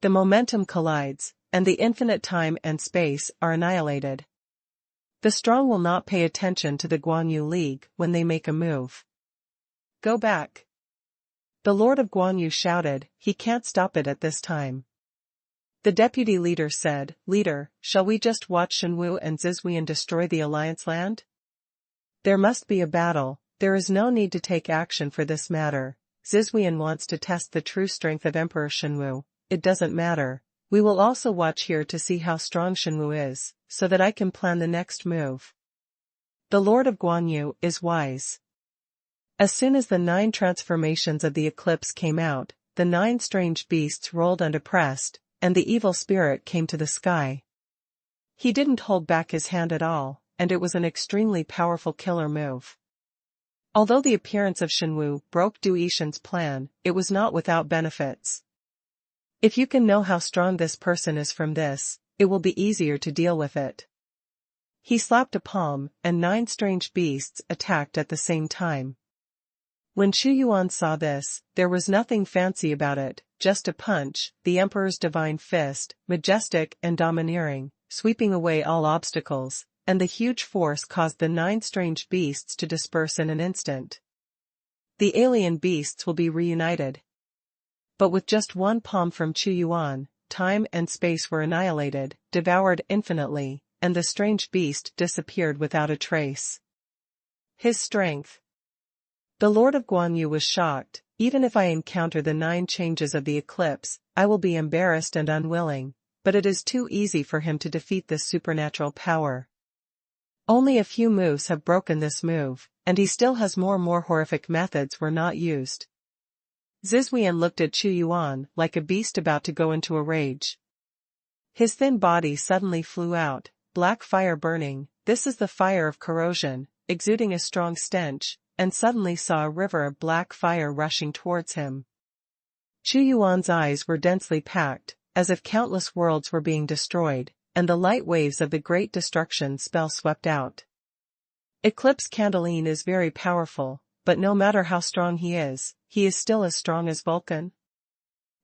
A: The momentum collides, and the infinite time and space are annihilated. The strong will not pay attention to the Guanyu League when they make a move. Go back. The Lord of Guanyu shouted, he can't stop it at this time. The deputy leader said, Leader, shall we just watch Xuanhuan and Zizwian destroy the Alliance land? There must be a battle, there is no need to take action for this matter. Zizwian wants to test the true strength of Emperor Xuanhuan. It doesn't matter. We will also watch here to see how strong Xuanhuan is, so that I can plan the next move. The Lord of Guanyu is wise. As soon as the 9 transformations of the eclipse came out, the 9 strange beasts rolled unoppressed, and the evil spirit came to the sky. He didn't hold back his hand at all, and it was an extremely powerful killer move. Although the appearance of Xuanhuan broke Du Yishan's plan, it was not without benefits. If you can know how strong this person is from this, it will be easier to deal with it. He slapped a palm, and 9 strange beasts attacked at the same time. When Chuyuan saw this, there was nothing fancy about it, just a punch, the Emperor's divine fist, majestic and domineering, sweeping away all obstacles, and the huge force caused the 9 strange beasts to disperse in an instant. The alien beasts will be reunited. But with just one palm from Chuyuan, time and space were annihilated, devoured infinitely, and the strange beast disappeared without a trace. His strength. The Lord of Guanyu was shocked. Even if I encounter the 9 changes of the eclipse, I will be embarrassed and unwilling, but it is too easy for him to defeat this supernatural power. Only a few moves have broken this move, and he still has more horrific methods were not used. Zizwian looked at Chuyuan like a beast about to go into a rage. His thin body suddenly flew out, black fire burning, this is the fire of corrosion, exuding a strong stench, and suddenly saw a river of black fire rushing towards him. Chuyuan's eyes were densely packed, as if countless worlds were being destroyed, and the light waves of the great destruction spell swept out. Eclipse Candeline is very powerful, but no matter how strong he is still as strong as Vulcan.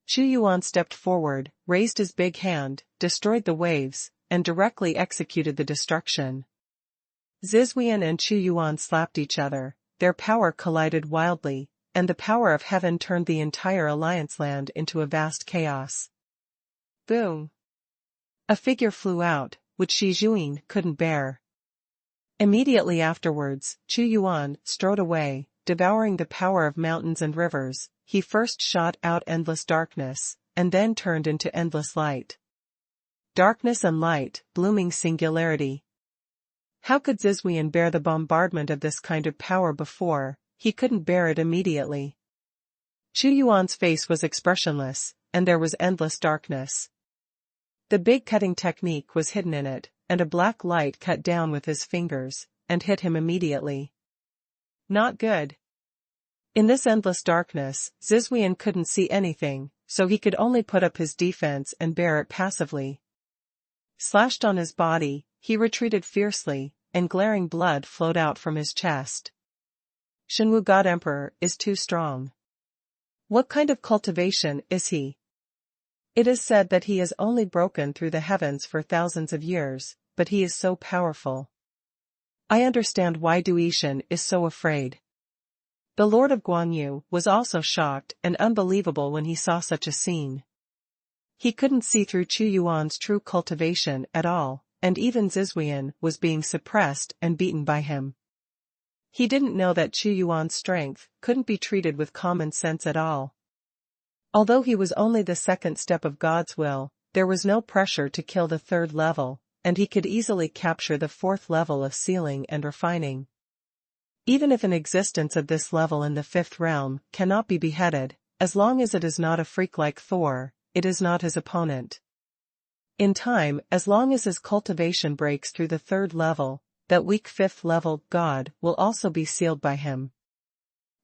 A: Chuyuan stepped forward, raised his big hand, destroyed the waves, and directly executed the destruction. Zizwian and Chuyuan slapped each other. Their power collided wildly, and the power of heaven turned the entire Alliance land into a vast chaos. Boom! A figure flew out, which Zizwian couldn't bear. Immediately afterwards, Chuyuan strode away, devouring the power of mountains and rivers. He first shot out endless darkness, and then turned into endless light. Darkness and light, blooming singularity. How could Zizwian bear the bombardment of this kind of power before? He couldn't bear it immediately. Chuyuan's face was expressionless, and there was endless darkness. The big cutting technique was hidden in it, and a black light cut down with his fingers, and hit him immediately. Not good. In this endless darkness, Zizwian couldn't see anything, so he could only put up his defense and bear it passively. Slashed on his body, he retreated fiercely, and glaring blood flowed out from his chest. Xuanhuan God Emperor is too strong. What kind of cultivation is he? It is said that he has only broken through the heavens for thousands of years, but he is so powerful. I understand why Du Yishan is so afraid. The Lord of Guanyu was also shocked and unbelievable when he saw such a scene. He couldn't see through Chuyuan's true cultivation at all, and even Zizwian was being suppressed and beaten by him. He didn't know that Chuyuan's strength couldn't be treated with common sense at all. Although he was only the second step of God's will, there was no pressure to kill the 3rd level, and he could easily capture the 4th level of sealing and refining. Even if an existence of this level in the fifth realm cannot be beheaded, as long as it is not a freak like Thor, it is not his opponent. In time, as long as his cultivation breaks through the third level, that weak fifth level god will also be sealed by him.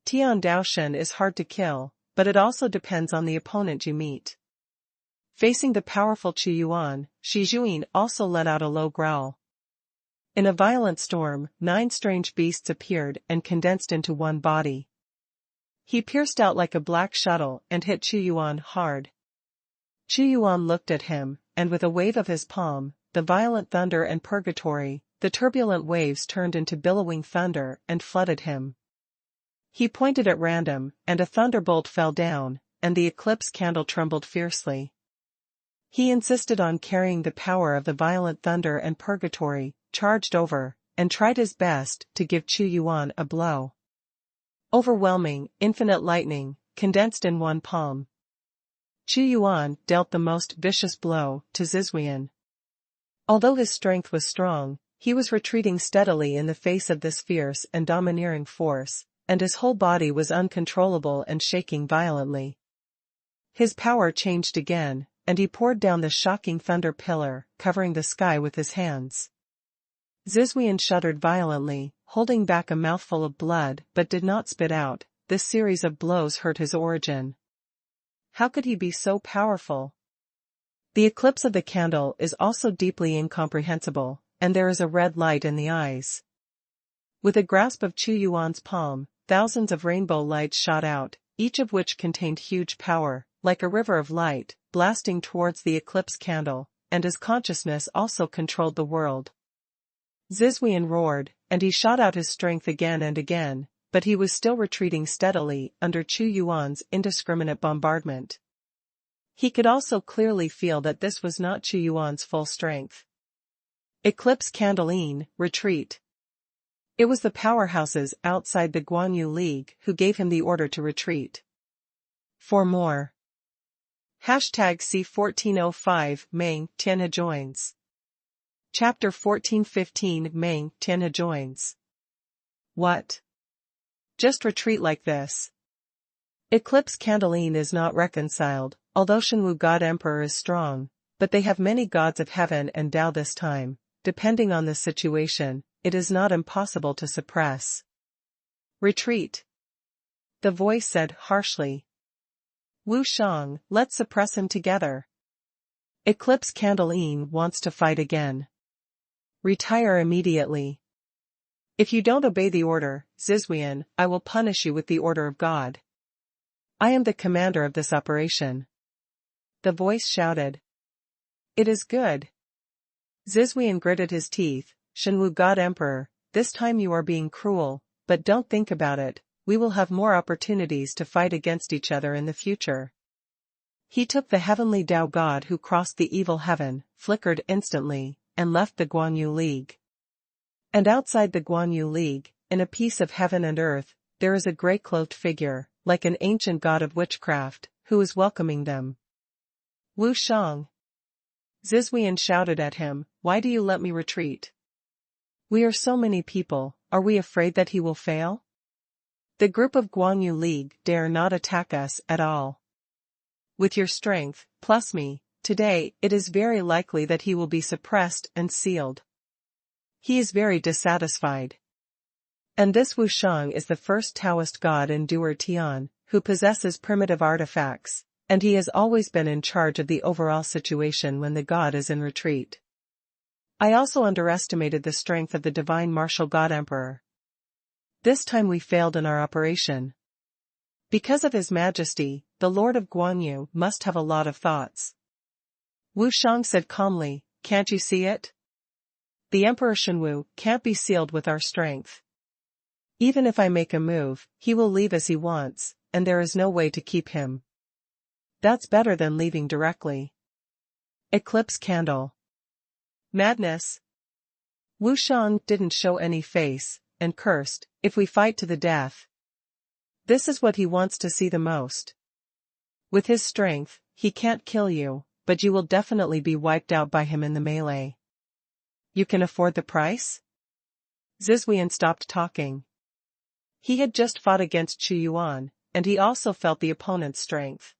A: Tian Daoshen is hard to kill, but it also depends on the opponent you meet. Facing the powerful Qu Yuan, Shi Juin also let out a low growl. In a violent storm, 9 strange beasts appeared and condensed into one body. He pierced out like a black shuttle and hit Qu Yuan hard. Qu Yuan looked at him, and with a wave of his palm, the violent thunder and purgatory, the turbulent waves turned into billowing thunder and flooded him. He pointed at random, and a thunderbolt fell down, and the eclipse candle trembled fiercely. He insisted on carrying the power of the violent thunder and purgatory, charged over, and tried his best to give Qu Yuan a blow. Overwhelming, infinite lightning, condensed in one palm. Qu Yuan dealt the most vicious blow to Zizhuan. Although his strength was strong, he was retreating steadily in the face of this fierce and domineering force, and his whole body was uncontrollable and shaking violently. His power changed again, and he poured down the shocking thunder pillar, covering the sky with his hands. Zizhuan shuddered violently, holding back a mouthful of blood but did not spit out. This series of blows hurt his origin. How could he be so powerful? The eclipse of the candle is also deeply incomprehensible, and there is a red light in the eyes. With a grasp of Qu Yuan's palm, thousands of rainbow lights shot out, each of which contained huge power, like a river of light, blasting towards the eclipse candle, and his consciousness also controlled the world. Zizhuan roared, and he shot out his strength again and again, but he was still retreating steadily under Qu Yuan's indiscriminate bombardment. He could also clearly feel that this was not Qu Yuan's full strength. Eclipse Candleine, retreat. It was the powerhouses outside the Guanyu League who gave him the order to retreat. For more. Hashtag C1405 Meng Tianhe joins. Chapter 1415 Meng Tianhe joins. What? Just retreat like this. Eclipse Candleine is not reconciled, although Shenwu God Emperor is strong, but they have many gods of heaven and Tao this time. Depending on the situation, it is not impossible to suppress. Retreat. The voice said harshly. Wu Shang, let's suppress him together. Eclipse Candleine wants to fight again. Retire immediately. If you don't obey the order, Zizhuan, I will punish you with the order of God. I am the commander of this operation. The voice shouted. It is good. Zizhuan gritted his teeth. Shenwu God Emperor, this time you are being cruel, but don't think about it, we will have more opportunities to fight against each other in the future. He took the heavenly Tao God who crossed the evil heaven, flickered instantly, and left the Guanyu League. And outside the Guanyu League, in a piece of heaven and earth, there is a grey-cloaked figure, like an ancient god of witchcraft, who is welcoming them. Wu Shang. Zizhuan shouted at him, why do you let me retreat? We are so many people, are we afraid that he will fail? The group of Guanyu League dare not attack us at all. With your strength, plus me, today it is very likely that he will be suppressed and sealed. He is very dissatisfied. And this Wu Shang is the first Taoist god in Duer Tian, who possesses primitive artifacts, and he has always been in charge of the overall situation when the god is in retreat. I also underestimated the strength of the divine martial god emperor. This time we failed in our operation. Because of his majesty, the lord of Guanyu must have a lot of thoughts. Wu Shang said calmly, can't you see it? The Emperor Shenwu can't be sealed with our strength. Even if I make a move, he will leave as he wants, and there is no way to keep him. That's better than leaving directly. Eclipse Candle. Madness. Wu Shang didn't show any face, and cursed, if we fight to the death. This is what he wants to see the most. With his strength, he can't kill you, but you will definitely be wiped out by him in the melee. You can afford the price? Zizhuan stopped talking. He had just fought against Xuanhuan, and he also felt the opponent's strength.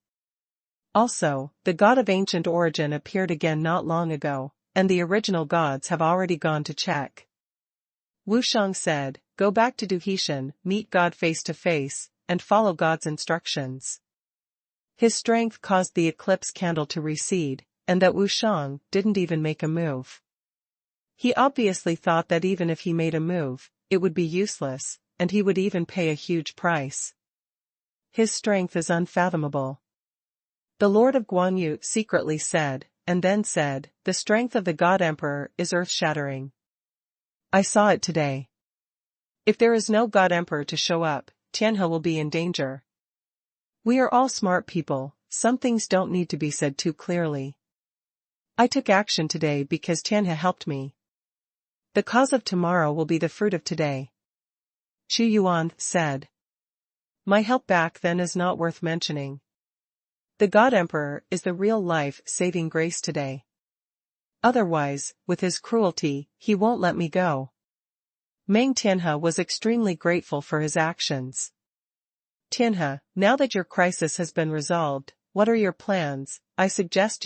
A: Also, the god of ancient origin appeared again not long ago, and the original gods have already gone to check. Wushang said, "Go back to Duhishan, meet God face to face, and follow God's instructions." His strength caused the eclipse candle to recede, and that Wushang didn't even make a move. He obviously thought that even if he made a move, it would be useless, and he would even pay a huge price. His strength is unfathomable. The Lord of Guanyu secretly said, and then said, "The strength of the God Emperor is earth-shattering. I saw it today. If there is no God Emperor to show up, Tianhe will be in danger." We are all smart people, some things don't need to be said too clearly. I took action today because Tianhe helped me. The cause of tomorrow will be the fruit of today. Xuanhuan said. My help back then is not worth mentioning. The God Emperor is the real-life saving grace today. Otherwise, with his cruelty, he won't let me go. Meng Tianhe was extremely grateful for his actions. Tianhe, now that your crisis has been resolved, what are your plans? I suggest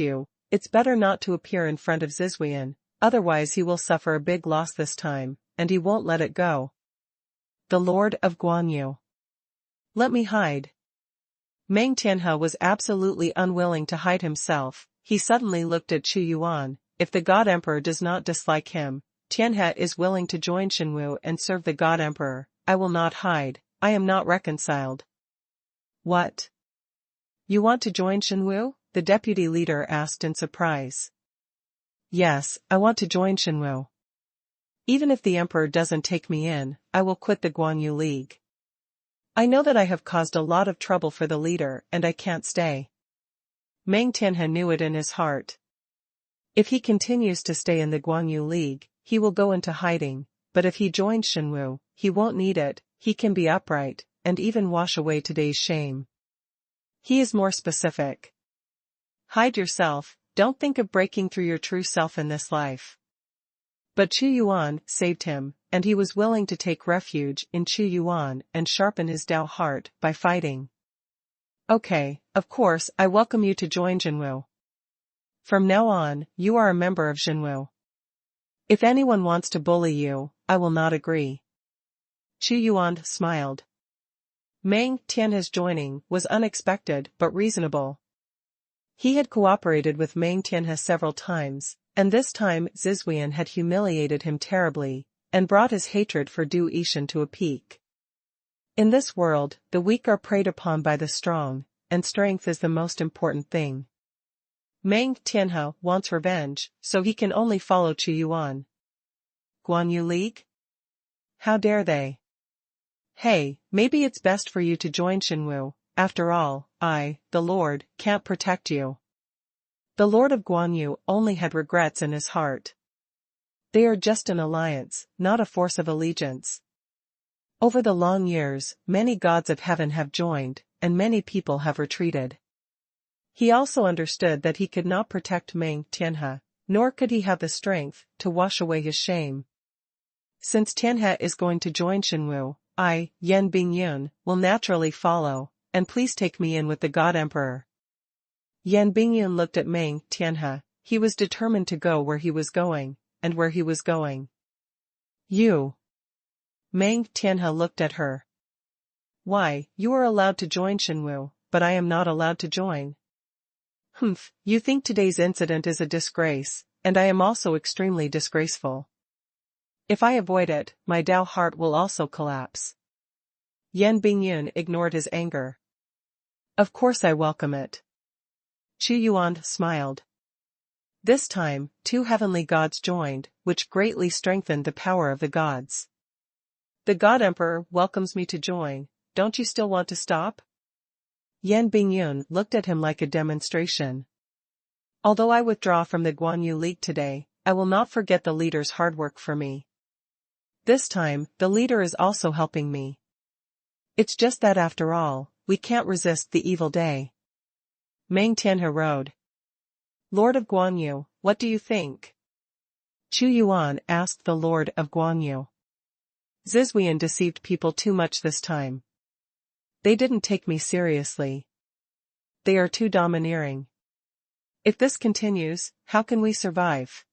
A: it's better not to appear in front of Zizhuan, otherwise he will suffer a big loss this time, and he won't let it go. The Lord of Guanyu. Let me hide. Meng Tianhe was absolutely unwilling to hide himself. He suddenly looked at Xuanhuan. If the God Emperor does not dislike him, Tianhe is willing to join Xinwu and serve the God Emperor. I will not hide. I am not reconciled. What? You want to join Xinwu? The deputy leader asked in surprise. Yes, I want to join Xinwu. Even if the Emperor doesn't take me in, I will quit the Guanyu League. I know that I have caused a lot of trouble for the leader and I can't stay. Meng Tianhe knew it in his heart. If he continues to stay in the Guanyu League, he will go into hiding, but if he joins Xinwu, he won't need it, he can be upright, and even wash away today's shame. He is more specific. Hide yourself, don't think of breaking through your true self in this life. But Xuanhuan saved him, and he was willing to take refuge in Xuanhuan and sharpen his Dao heart by fighting. Okay, of course I welcome you to join Xinwu. From now on, you are a member of Xinwu. If anyone wants to bully you, I will not agree. Xuanhuan smiled. Meng Tianhe's joining was unexpected but reasonable. He had cooperated with Meng Tianhe several times, and this time Zizhuan had humiliated him terribly, and brought his hatred for Du Yishan to a peak. In this world, the weak are preyed upon by the strong, and strength is the most important thing. Meng Tianhe wants revenge, so he can only follow Xuanhuan. Guanyu League? How dare they? Hey, maybe it's best for you to join Xinwu. After all, I, the Lord, can't protect you. The Lord of Guanyu only had regrets in his heart. They are just an alliance, not a force of allegiance. Over the long years, many gods of heaven have joined, and many people have retreated. He also understood that he could not protect Meng Tianhe, nor could he have the strength to wash away his shame. Since Tianhe is going to join Xinwu, I, Yan Bingyun, will naturally follow, and please take me in with the God Emperor. Yan Bingyun looked at Meng Tianhe. He was determined to go where he was going, and where he was going. You. Meng Tianhe looked at her. Why, you are allowed to join Xinwu, but I am not allowed to join. Humph, you think today's incident is a disgrace, and I am also extremely disgraceful. If I avoid it, my Dao heart will also collapse. Yan Bingyun ignored his anger. Of course I welcome it. Xuanhuan smiled. This time, two heavenly gods joined, which greatly strengthened the power of the gods. The God Emperor welcomes me to join, don't you still want to stop? Yan Bingyun looked at him like a demonstration. Although I withdraw from the Guanyu League today, I will not forget the leader's hard work for me. This time, the leader is also helping me. It's just that after all, we can't resist the evil day. Meng Tianhe rode. Lord of Guanyu, what do you think? Xuanhuan asked the Lord of Guanyu. Zizwian deceived people too much this time. They didn't take me seriously. They are too domineering. If this continues, how can we survive?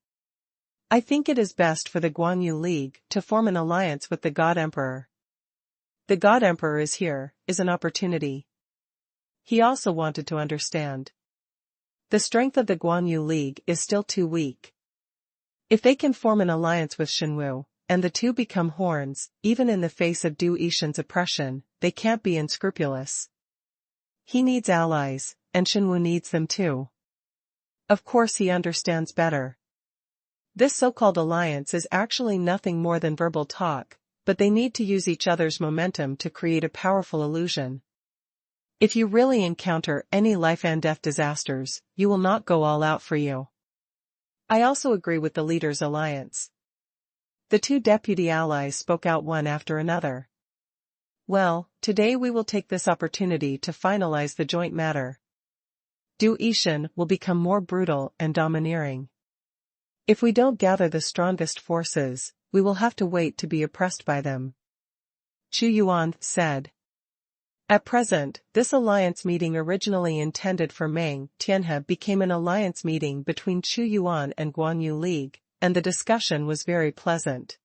A: I think it is best for the Guanyu League to form an alliance with the God Emperor. The God Emperor is here, is an opportunity. He also wanted to understand. The strength of the Guanyu League is still too weak. If they can form an alliance with Xinwu, and the two become horns, even in the face of Du Yishan's oppression, they can't be unscrupulous. He needs allies, and Xinwu needs them too. Of course he understands better. This so-called alliance is actually nothing more than verbal talk, but they need to use each other's momentum to create a powerful illusion. If you really encounter any life and death disasters, you will not go all out for you. I also agree with the leader's alliance. The two deputy allies spoke out one after another. Well, today we will take this opportunity to finalize the joint matter. Du Yishan will become more brutal and domineering. If we don't gather the strongest forces, we will have to wait to be oppressed by them. Xuanhuan said. At present, this alliance meeting originally intended for Meng Tianhe became an alliance meeting between Xuanhuan and Guanyu League, and the discussion was very pleasant.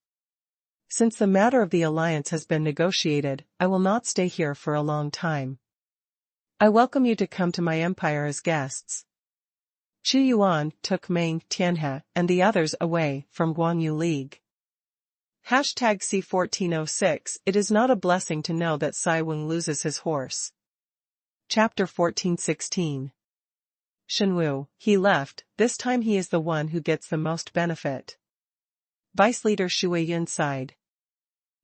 A: Since the matter of the alliance has been negotiated, I will not stay here for a long time. I welcome you to come to my empire as guests. Xuanhuan took Meng Tianhe and the others away from Guanyu League. #C1406 It is not a blessing to know that Sai Weng loses his horse. Chapter 1416. Xinwu, he left, this time he is the one who gets the most benefit. Vice Leader Xueyun sighed.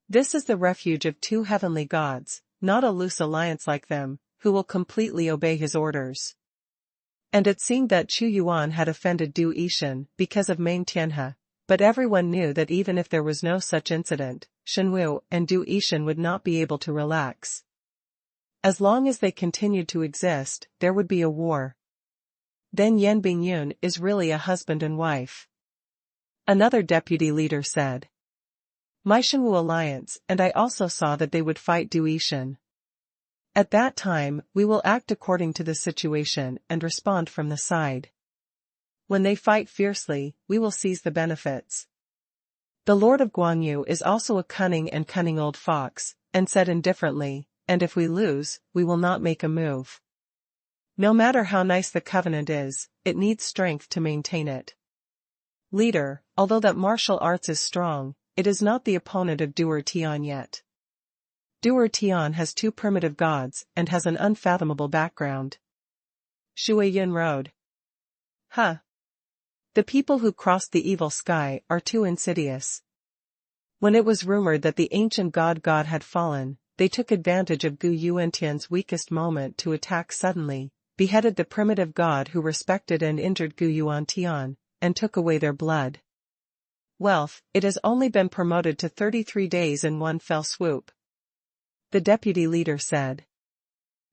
A: This is the refuge of two heavenly gods, not a loose alliance like them, who will completely obey his orders. And it seemed that Xuanhuan had offended Du Yishan because of Meng Tianhe, but everyone knew that even if there was no such incident, Xinwu and Du Yishan would not be able to relax. As long as they continued to exist, there would be a war. Then Yan Bingyun is really a husband and wife. Another deputy leader said. My Xinwu alliance, and I also saw that they would fight Du Yishan. At that time, we will act according to the situation and respond from the side. When they fight fiercely, we will seize the benefits. The Lord of Guanyu is also a cunning old fox, and said indifferently, and if we lose, we will not make a move. No matter how nice the covenant is, it needs strength to maintain it. Leader, although that martial arts is strong, it is not the opponent of Duer Tian yet. Duer Tian has two primitive gods and has an unfathomable background. Xueyun rode. Huh. The people who crossed the evil sky are too insidious. When it was rumored that the ancient god had fallen, they took advantage of Gu Yuantian's weakest moment to attack suddenly, beheaded the primitive god who respected and injured Gu Yuantian, and took away their blood. Wealth, it has only been promoted to 33 days in one fell swoop. The deputy leader said.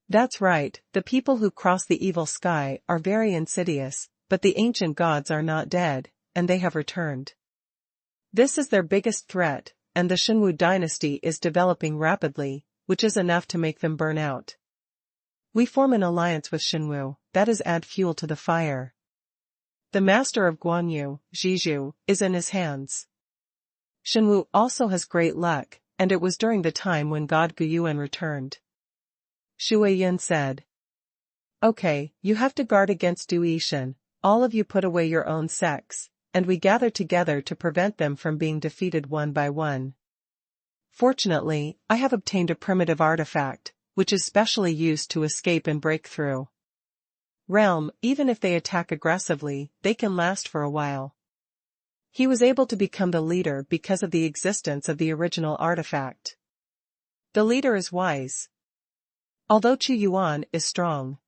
A: That's right, the people who cross the evil sky are very insidious, but the ancient gods are not dead, and they have returned. This is their biggest threat, and the Xinwu dynasty is developing rapidly, which is enough to make them burn out. We form an alliance with Xinwu, that is add fuel to the fire. The master of Guanyu, Zhizhu, is in his hands. Xinwu also has great luck, and it was during the time when God Guyuan returned. Xueyun said. Okay, you have to guard against Du Yishan, all of you put away your own sects, and we gather together to prevent them from being defeated one by one. Fortunately, I have obtained a primitive artifact, which is specially used to escape and break through. Realm, even if they attack aggressively, they can last for a while. He was able to become the leader because of the existence of the original artifact. The leader is wise. Although Xuanhuan is strong.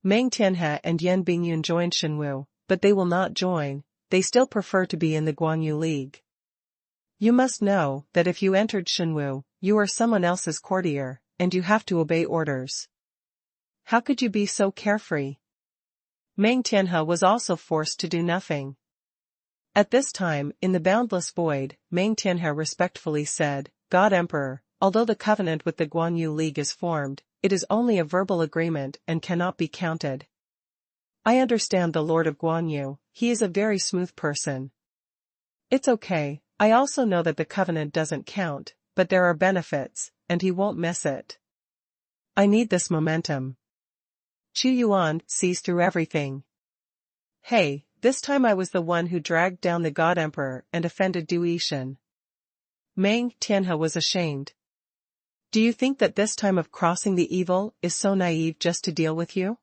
A: Meng Tianhe and Yan Bingyun joined Xinwu, but they will not join, they still prefer to be in the Guanyu League. You must know that if you entered Xinwu, you are someone else's courtier, and you have to obey orders. How could you be so carefree? Meng Tianhe was also forced to do nothing. At this time, in the boundless void, Meng Tianhe respectfully said, God Emperor, although the covenant with the Guanyu League is formed, it is only a verbal agreement and cannot be counted. I understand the Lord of Guanyu, he is a very smooth person. It's okay, I also know that the covenant doesn't count, but there are benefits, and he won't miss it. I need this momentum. Chu Yuan sees through everything. Hey, this time I was the one who dragged down the God Emperor and offended Du Yishan. Meng Tianhe was ashamed. Do you think that this time of crossing the evil is so naive just to deal with you?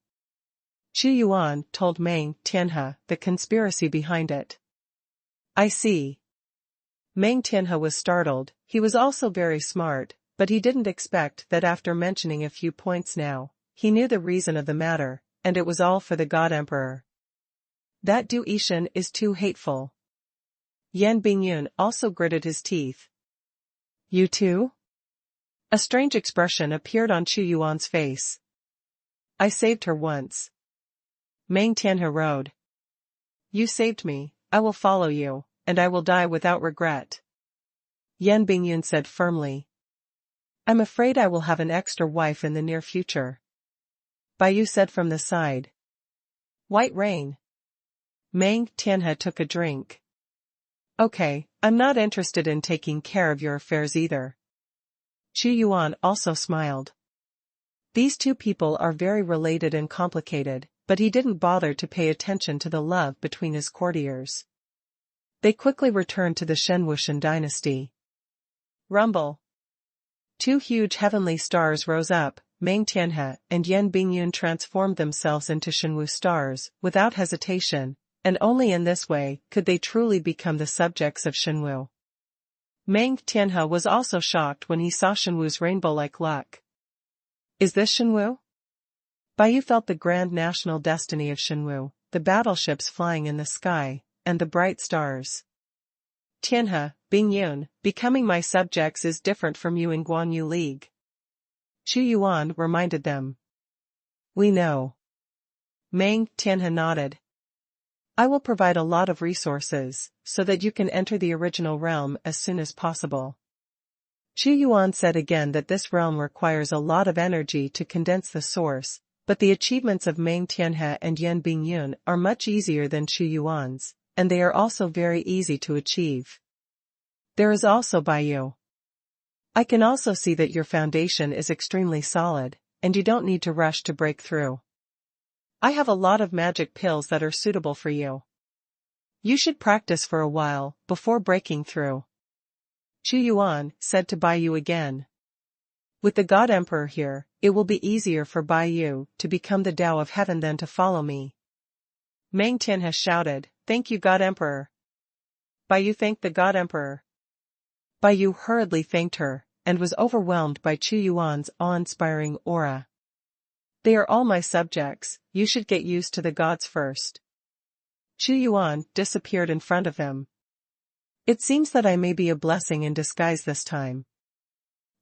A: Chu Yuan told Meng Tianhe the conspiracy behind it. I see. Meng Tianhe was startled, he was also very smart, but he didn't expect that after mentioning a few points now, he knew the reason of the matter, and it was all for the God Emperor. That Du Yishan is too hateful. Yan Bingyun also gritted his teeth. You too? A strange expression appeared on Chu Yuan's face. I saved her once. Meng Tianhe rode. You saved me, I will follow you, and I will die without regret. Yan Bingyun said firmly. I'm afraid I will have an extra wife in the near future. Baiyu said from the side. White rain. Meng Tianhe took a drink. Okay, I'm not interested in taking care of your affairs either. Chu Yuan also smiled. These two people are very related and complicated, but he didn't bother to pay attention to the love between his courtiers. They quickly returned to the Xuanhuan dynasty. Rumble. Two huge heavenly stars rose up, Meng Tianhe and Yan Bingyun transformed themselves into Xuanhu stars, without hesitation, and only in this way could they truly become the subjects of Xuanhu. Meng Tianhe was also shocked when he saw Xuanhu's rainbow-like luck. Is this Xuanhu? Baiyu felt the grand national destiny of Xuanhu, the battleships flying in the sky, and the bright stars. Tianhe, Bingyun, becoming my subjects is different from you in Guanyu League. Chu Yuan reminded them. We know. Meng Tianhe nodded. I will provide a lot of resources, so that you can enter the original realm as soon as possible. Chu Yuan said again that this realm requires a lot of energy to condense the source, but the achievements of Meng Tianhe and Yan Bingyun are much easier than Chu Yuan's, and they are also very easy to achieve. There is also Baiyu. I can also see that your foundation is extremely solid, and you don't need to rush to break through. I have a lot of magic pills that are suitable for you. You should practice for a while, before breaking through. Chu Yuan said to Baiyu again. With the God Emperor here, it will be easier for Baiyu to become the Tao of Heaven than to follow me. Meng Tianhe shouted, Thank you God Emperor. Baiyu thanked the God Emperor. Baiyu hurriedly thanked her, and was overwhelmed by Chu Yuan's awe-inspiring aura. They are all my subjects, you should get used to the gods first. Chu Yuan disappeared in front of them. It seems that I may be a blessing in disguise this time.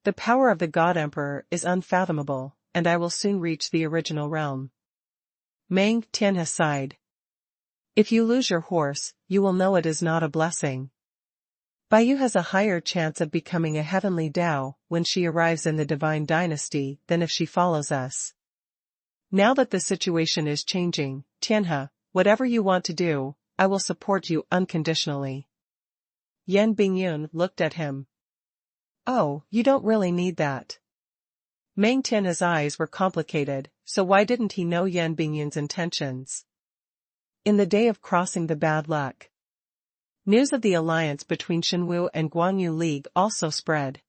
A: The power of the God Emperor is unfathomable, and I will soon reach the original realm. Meng Tianhe sighed. If you lose your horse, you will know it is not a blessing. Baiyu has a higher chance of becoming a heavenly Tao when she arrives in the divine dynasty than if she follows us. Now that the situation is changing, Tianhe, whatever you want to do, I will support you unconditionally. Yan Bingyun looked at him. Oh, you don't really need that. Meng Tianhe's eyes were complicated, so why didn't he know Yan Bingyun's intentions? In the day of crossing the bad luck. News of the alliance between Xuanhu and Guanyu League also spread.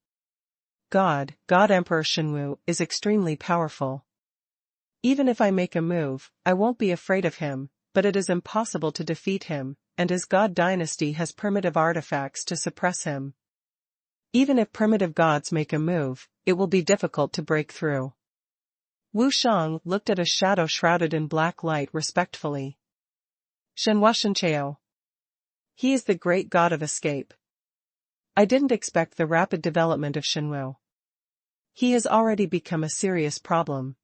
A: God Emperor Xuanhu is extremely powerful. Even if I make a move, I won't be afraid of him, but it is impossible to defeat him, and his God dynasty has primitive artifacts to suppress him. Even if primitive gods make a move, it will be difficult to break through. Wu Shang looked at a shadow shrouded in black light respectfully. Xuanhuan Tiao. He is the great god of escape. I didn't expect the rapid development of Xuanhu. He has already become a serious problem.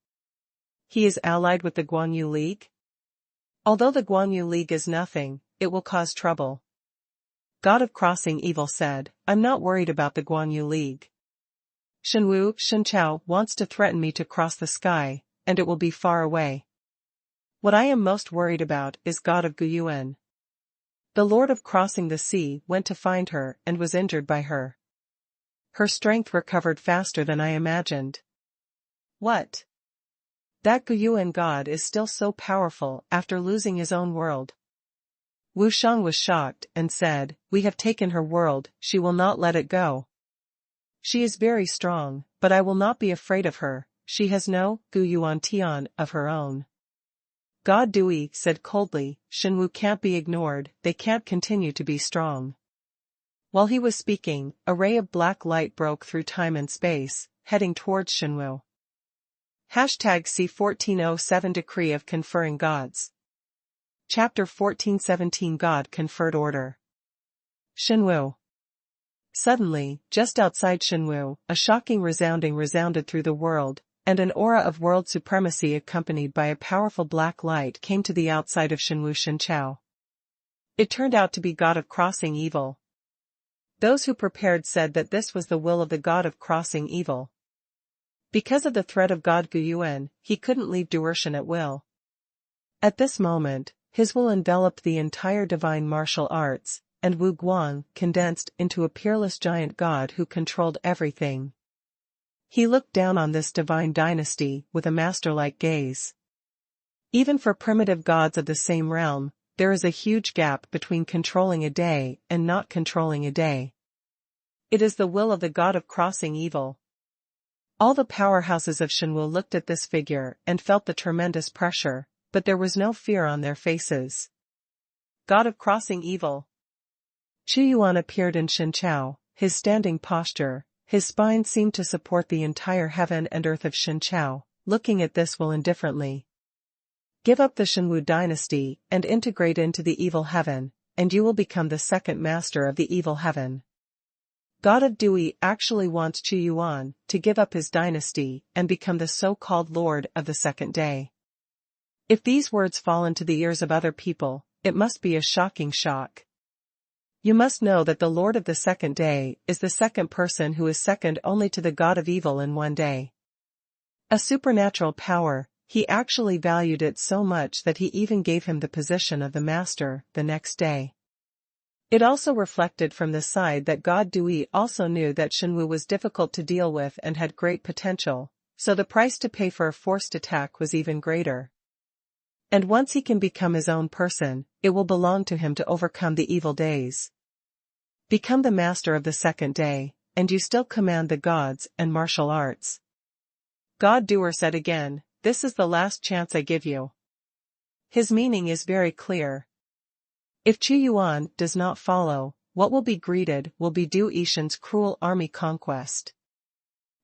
A: He is allied with the Guanyu League? Although the Guanyu League is nothing, it will cause trouble. God of Crossing Evil said, I'm not worried about the Guanyu League. Shenchao wants to threaten me to cross the sky, and it will be far away. What I am most worried about is God of Guyuan. The Lord of Crossing the Sea went to find her and was injured by her. Her strength recovered faster than I imagined. What? That Guyuan god is still so powerful after losing his own world. Wu Shang was shocked and said, we have taken her world, she will not let it go. She is very strong, but I will not be afraid of her, she has no Guyuan Tian of her own. God Dui said coldly, Shenwu can't be ignored, they can't continue to be strong. While he was speaking, a ray of black light broke through time and space, heading towards Shenwu. C1407 Decree of Conferring Gods. Chapter 1417 God Conferred Order. Shenwu. Suddenly, just outside Shenwu, a shocking resounding resounded through the world, and an aura of world supremacy accompanied by a powerful black light came to the outside of Shenwu Shenchao. It turned out to be God of Crossing Evil. Those who prepared said that this was the will of the God of Crossing Evil. Because of the threat of God Guyuan, he couldn't leave Duershan at will. At this moment, his will enveloped the entire divine martial arts, and Wu Guang condensed into a peerless giant god who controlled everything. He looked down on this divine dynasty with a master-like gaze. Even for primitive gods of the same realm, there is a huge gap between controlling a day and not controlling a day. It is the will of the God of Crossing Evil. All the powerhouses of Shenwu looked at this figure and felt the tremendous pressure, but there was no fear on their faces. God of Crossing Evil. Chuyuan appeared in Shenchao, his standing posture, his spine seemed to support the entire heaven and earth of Shenchao, looking at this will indifferently. Give up the Shenwu dynasty and integrate into the evil heaven, and you will become the second master of the evil heaven. God of Dui actually wants Chuyuan to give up his dynasty and become the so-called Lord of the Second Day. If these words fall into the ears of other people, it must be a shocking shock. You must know that the Lord of the Second Day is the second person who is second only to the God of Evil in one day. A supernatural power, he actually valued it so much that he even gave him the position of the master the next day. It also reflected from the side that God Dui also knew that Shenwu was difficult to deal with and had great potential, so the price to pay for a forced attack was even greater. And once he can become his own person, it will belong to him to overcome the evil days. Become the master of the Second Day, and you still command the gods and martial arts. God Doer said again, this is the last chance I give you. His meaning is very clear. If Chuyuan does not follow, what will be greeted will be Du Ishan's cruel army conquest.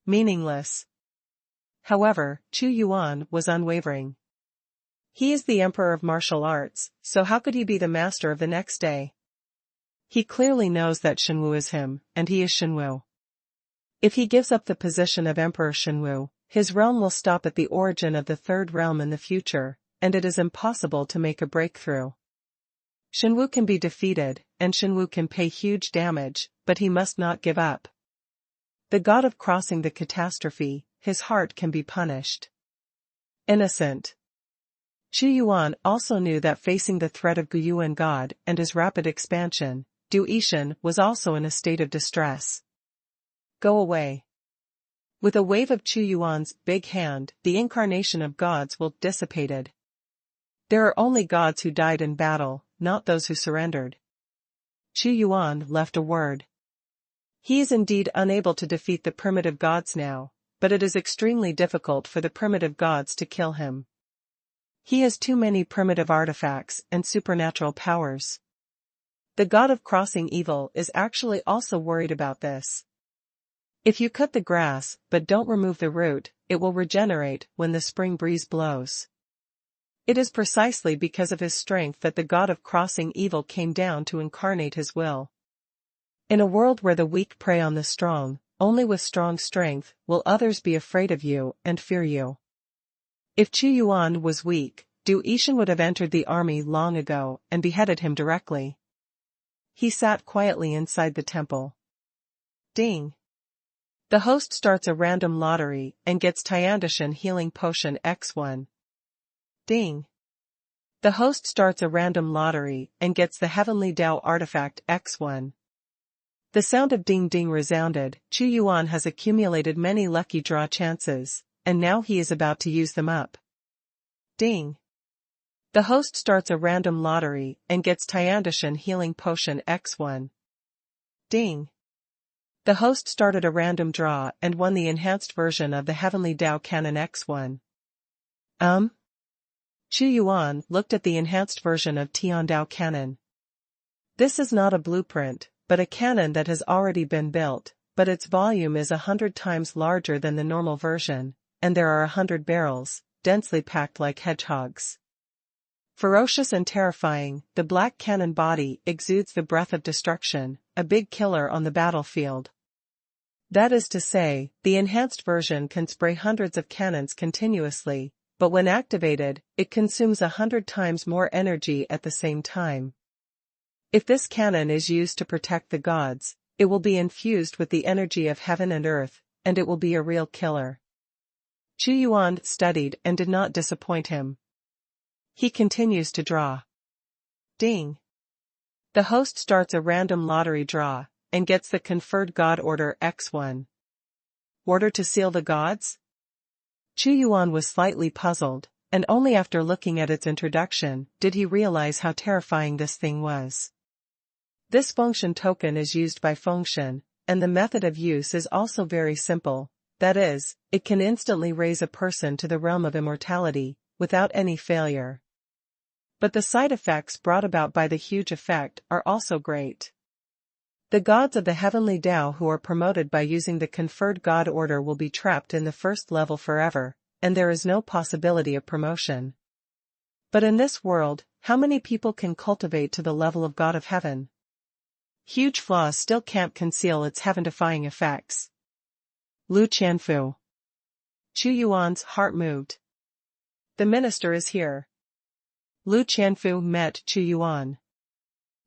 A: Meaningless. However, Chuyuan was unwavering. He is the emperor of martial arts, so how could he be the master of the next day? He clearly knows that Shenwu is him, and he is Shenwu. If he gives up the position of Emperor Shenwu, his realm will stop at the origin of the third realm in the future, and it is impossible to make a breakthrough. Shenwu can be defeated, and Shenwu can pay huge damage, but he must not give up. The God of Crossing the Catastrophe, his heart can be punished. Innocent. Chuyuan also knew that facing the threat of Guyuan God and his rapid expansion, Du Ishan was also in a state of distress. Go away. With a wave of Chuyuan's big hand, the incarnation of gods will dissipated. There are only gods who died in battle, not those who surrendered. Chuyuan left a word. He is indeed unable to defeat the primitive gods now, but it is extremely difficult for the primitive gods to kill him. He has too many primitive artifacts and supernatural powers. The God of Crossing Evil is actually also worried about this. If you cut the grass but don't remove the root, it will regenerate when the spring breeze blows. It is precisely because of his strength that the God of Crossing Evil came down to incarnate his will. In a world where the weak prey on the strong, only with strong strength will others be afraid of you and fear you. If Chuyuan was weak, Du Ishan would have entered the army long ago and beheaded him directly. He sat quietly inside the temple. Ding. The host starts a random lottery and gets Tiandishan Healing Potion X1. Ding. The host starts a random lottery and gets the Heavenly Tao Artifact X1. The sound of ding-ding resounded. Xuanhuan has accumulated many lucky draw chances, and now he is about to use them up. Ding. The host starts a random lottery and gets Tiandishan Healing Potion X1. Ding. The host started a random draw and won the enhanced version of the Heavenly Tao Cannon X1. Xuanhuan looked at the enhanced version of Tian Tao Cannon. This is not a blueprint, but a cannon that has already been built, but its volume is 100 times larger than the normal version, and there are 100 barrels, densely packed like hedgehogs. Ferocious and terrifying, the black cannon body exudes the breath of destruction, a big killer on the battlefield. That is to say, the enhanced version can spray hundreds of cannons continuously, but when activated, it consumes 100 times more energy at the same time. If this cannon is used to protect the gods, it will be infused with the energy of heaven and earth, and it will be a real killer. Xuanhuan studied and did not disappoint him. He continues to draw. Ding. The host starts a random lottery draw, and gets the conferred God Order X1. Order to seal the gods? Xuanhuan was slightly puzzled, and only after looking at its introduction did he realize how terrifying this thing was. This function token is used by function, and the method of use is also very simple, that is, it can instantly raise a person to the realm of immortality, without any failure. But the side effects brought about by the huge effect are also great. The gods of the Heavenly Tao who are promoted by using the conferred God Order will be trapped in the first level forever, and there is no possibility of promotion. But in this world, how many people can cultivate to the level of God of Heaven? Huge flaws still can't conceal its heaven-defying effects. Lu Qianfu. Xuanhuan's heart moved. The minister is here. Lu Qianfu met Xuanhuan.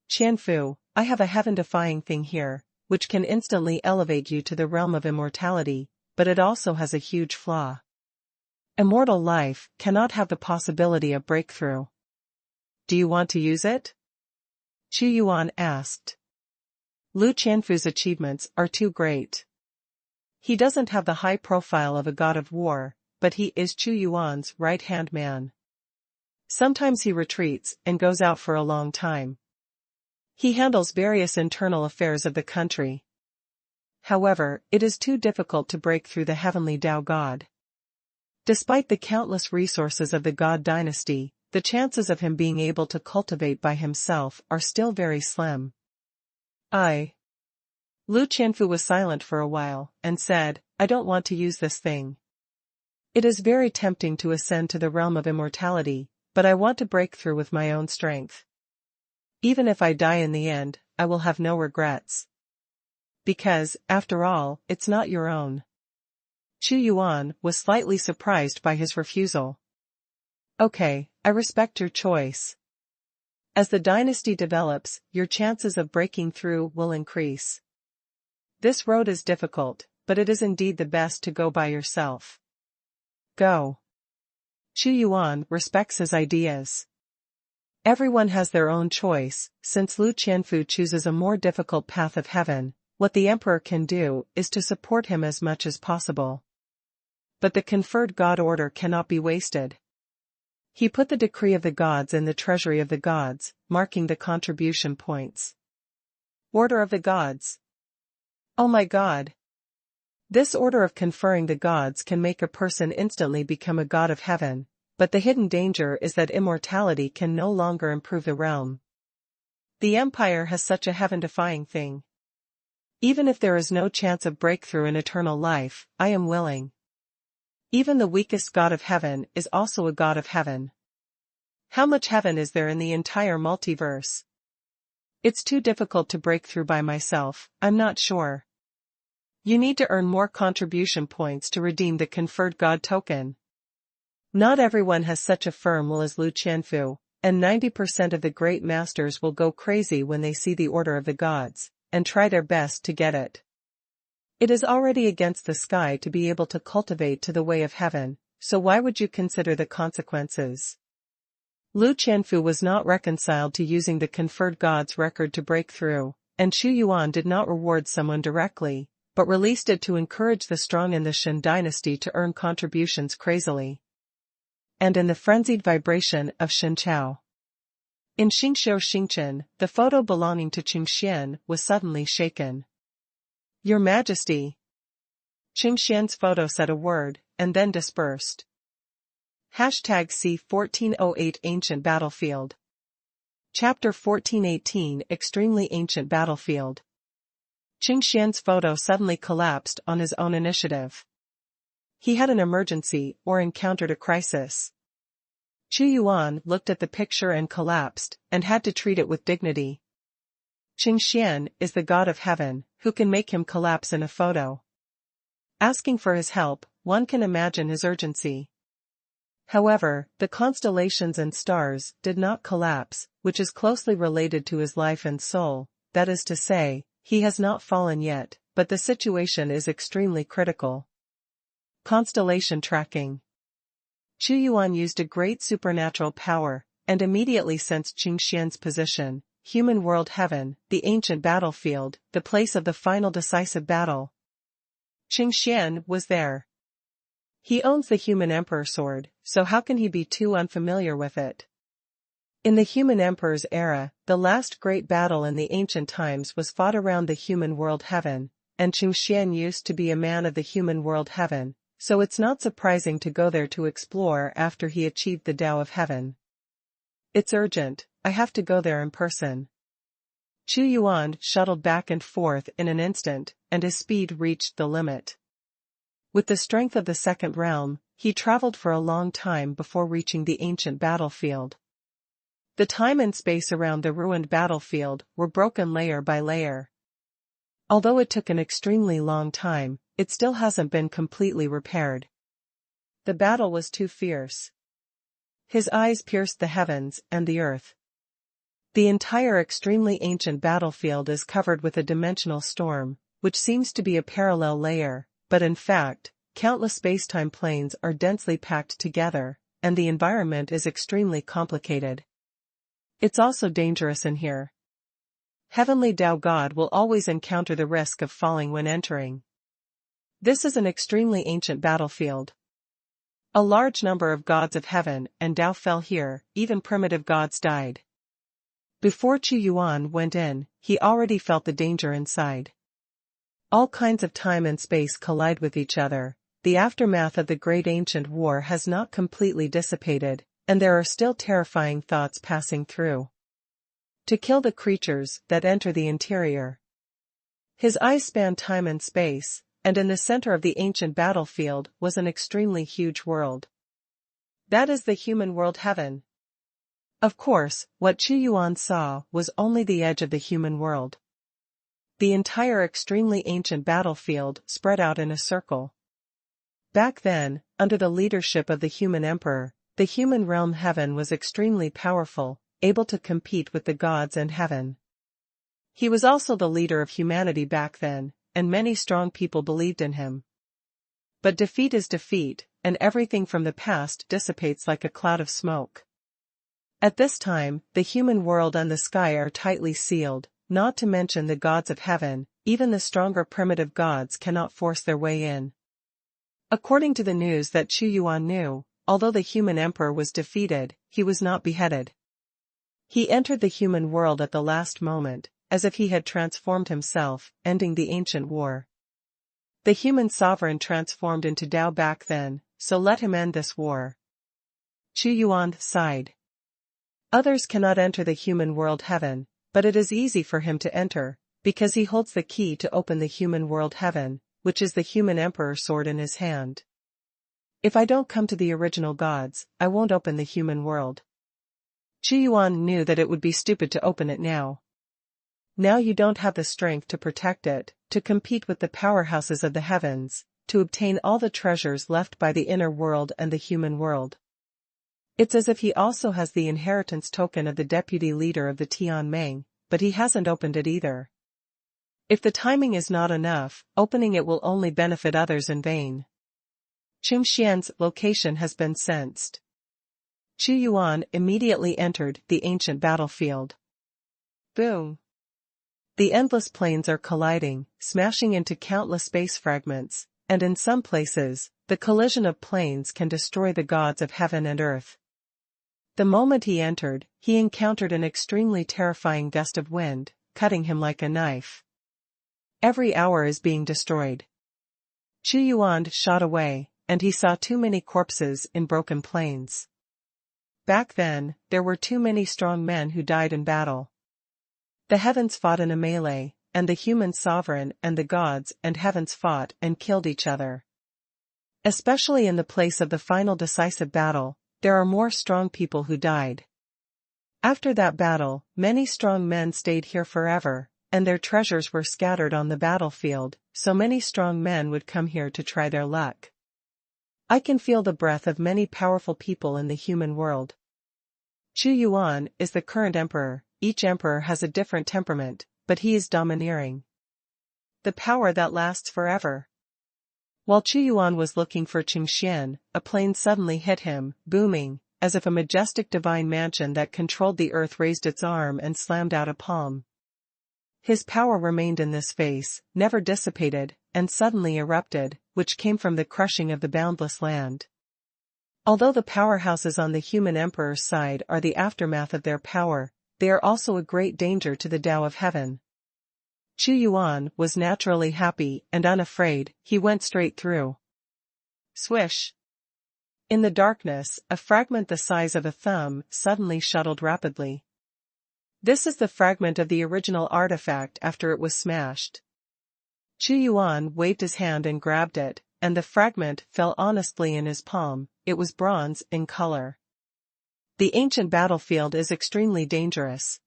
A: Qianfu, I have a heaven-defying thing here, which can instantly elevate you to the realm of immortality, but it also has a huge flaw. Immortal life cannot have the possibility of breakthrough. Do you want to use it? Xuanhuan asked. Lu Qianfu's achievements are too great. He doesn't have the high profile of a god of war, but he is Xuanhuan's right-hand man. Sometimes he retreats and goes out for a long time. He handles various internal affairs of the country. However, it is too difficult to break through the Heavenly Tao God. Despite the countless resources of the God dynasty, the chances of him being able to cultivate by himself are still very slim. Lu Qianfu was silent for a while, and said, I don't want to use this thing. It is very tempting to ascend to the realm of immortality, but I want to break through with my own strength. Even if I die in the end, I will have no regrets. Because, after all, it's not your own. Xuanhuan was slightly surprised by his refusal. Okay, I respect your choice. As the dynasty develops, your chances of breaking through will increase. This road is difficult, but it is indeed the best to go by yourself. Go. Xuanhuan respects his ideas. Everyone has their own choice. Since Lu Qianfu chooses a more difficult path of heaven, what the emperor can do is to support him as much as possible. But the conferred God order cannot be wasted. He put the decree of the gods in the treasury of the gods, marking the contribution points. Order of the gods. Oh my God! This order of conferring the gods can make a person instantly become a god of heaven, but the hidden danger is that immortality can no longer improve the realm. The empire has such a heaven-defying thing. Even if there is no chance of breakthrough in eternal life, I am willing. Even the weakest god of heaven is also a god of heaven. How much heaven is there in the entire multiverse? It's too difficult to break through by myself, I'm not sure. You need to earn more contribution points to redeem the conferred God token. Not everyone has such a firm will as Lu Qianfu, and 90% of the great masters will go crazy when they see the order of the gods, and try their best to get it. It is already against the sky to be able to cultivate to the way of heaven, so why would you consider the consequences? Lu Qianfu was not reconciled to using the conferred god's record to break through, and Xuanhuan did not reward someone directly, but released it to encourage the strong in the Shen dynasty to earn contributions crazily. And in the frenzied vibration of Shen Chao. In Xingxiu Xingchen, the photo belonging to Qingxian was suddenly shaken. Your Majesty. Qingxian's photo said a word, and then dispersed. #C1408 Ancient Battlefield. Chapter 1418 Extremely Ancient Battlefield. Qingxian's photo suddenly collapsed on his own initiative. He had an emergency or encountered a crisis. Xuanhuan looked at the picture and collapsed, and had to treat it with dignity. Qingxian is the god of heaven, who can make him collapse in a photo. Asking for his help, one can imagine his urgency. However, the constellations and stars did not collapse, which is closely related to his life and soul, that is to say, he has not fallen yet, but the situation is extremely critical. Constellation tracking. Xuanhuan used a great supernatural power, and immediately sensed Qingxian's position, human world heaven, the ancient battlefield, the place of the final decisive battle. Qingxian was there. He owns the human emperor sword, so how can he be too unfamiliar with it? In the human emperor's era, the last great battle in the ancient times was fought around the human world heaven, and Qingxian used to be a man of the human world heaven, so it's not surprising to go there to explore after he achieved the Tao of heaven. It's urgent, I have to go there in person. Xuanhuan shuttled back and forth in an instant, and his speed reached the limit. With the strength of the second realm, he traveled for a long time before reaching the ancient battlefield. The time and space around the ruined battlefield were broken layer by layer. Although it took an extremely long time, it still hasn't been completely repaired. The battle was too fierce. His eyes pierced the heavens and the earth. The entire extremely ancient battlefield is covered with a dimensional storm, which seems to be a parallel layer, but in fact, countless spacetime planes are densely packed together, and the environment is extremely complicated. It's also dangerous in here. Heavenly Tao God will always encounter the risk of falling when entering. This is an extremely ancient battlefield. A large number of gods of heaven and Tao fell here, even primitive gods died. Before Xuanhuan went in, he already felt the danger inside. All kinds of time and space collide with each other, the aftermath of the great ancient war has not completely dissipated, and there are still terrifying thoughts passing through. To kill the creatures that enter the interior. His eyes spanned time and space, and in the center of the ancient battlefield was an extremely huge world. That is the human world heaven. Of course, what Xuanhuan saw was only the edge of the human world. The entire extremely ancient battlefield spread out in a circle. Back then, under the leadership of the human emperor, the human realm heaven was extremely powerful, able to compete with the gods and heaven. He was also the leader of humanity back then, and many strong people believed in him. But defeat is defeat, and everything from the past dissipates like a cloud of smoke. At this time, the human world and the sky are tightly sealed, not to mention the gods of heaven, even the stronger primitive gods cannot force their way in. According to the news that Xuanhuan knew, although the human emperor was defeated, he was not beheaded. He entered the human world at the last moment, as if he had transformed himself, ending the ancient war. The human sovereign transformed into Tao back then, so let him end this war. Xuanhuan sighed. Others cannot enter the human world heaven, but it is easy for him to enter, because he holds the key to open the human world heaven, which is the human emperor sword in his hand. If I don't come to the original gods, I won't open the human world. Xuanhuan knew that it would be stupid to open it now. Now you don't have the strength to protect it, to compete with the powerhouses of the heavens, to obtain all the treasures left by the inner world and the human world. It's as if he also has the inheritance token of the deputy leader of the Tianming, but he hasn't opened it either. If the timing is not enough, opening it will only benefit others in vain. Qingxian's location has been sensed. Xuanhuan immediately entered the ancient battlefield. Boom! The endless planes are colliding, smashing into countless space fragments, and in some places, the collision of planes can destroy the gods of heaven and earth. The moment he entered, he encountered an extremely terrifying gust of wind, cutting him like a knife. Every hour is being destroyed. Xuanhuan shot away, and he saw too many corpses in broken planes. Back then, there were too many strong men who died in battle. The heavens fought in a melee, and the human sovereign and the gods and heavens fought and killed each other. Especially in the place of the final decisive battle, there are more strong people who died. After that battle, many strong men stayed here forever, and their treasures were scattered on the battlefield, so many strong men would come here to try their luck. I can feel the breath of many powerful people in the human world. Xuanhuan is the current emperor. Each emperor has a different temperament, but he is domineering. The power that lasts forever. While Xuanhuan was looking for Qingxian, a plane suddenly hit him, booming, as if a majestic divine mansion that controlled the earth raised its arm and slammed out a palm. His power remained in this face, never dissipated, and suddenly erupted, which came from the crushing of the boundless land. Although the powerhouses on the human emperor's side are the aftermath of their power, they are also a great danger to the Tao of heaven. Xuanhuan was naturally happy and unafraid. He went straight through. Swish! In the darkness, a fragment the size of a thumb suddenly shuttled rapidly. This is the fragment of the original artifact after it was smashed. Xuanhuan waved his hand and grabbed it, and the fragment fell honestly in his palm. It was bronze in color. The ancient battlefield is extremely dangerous.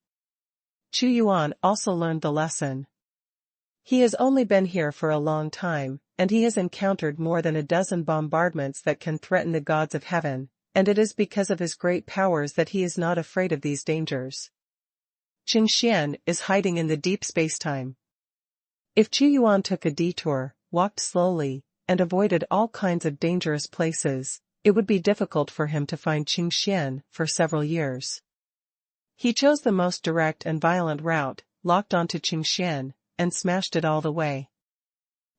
A: Xuanhuan also learned the lesson. He has only been here for a long time, and he has encountered more than a dozen bombardments that can threaten the gods of heaven, and it is because of his great powers that he is not afraid of these dangers. Qingxian is hiding in the deep spacetime. If Xuanhuan took a detour, walked slowly, and avoided all kinds of dangerous places, it would be difficult for him to find Qingxian for several years. He chose the most direct and violent route, locked onto Qingxian, and smashed it all the way.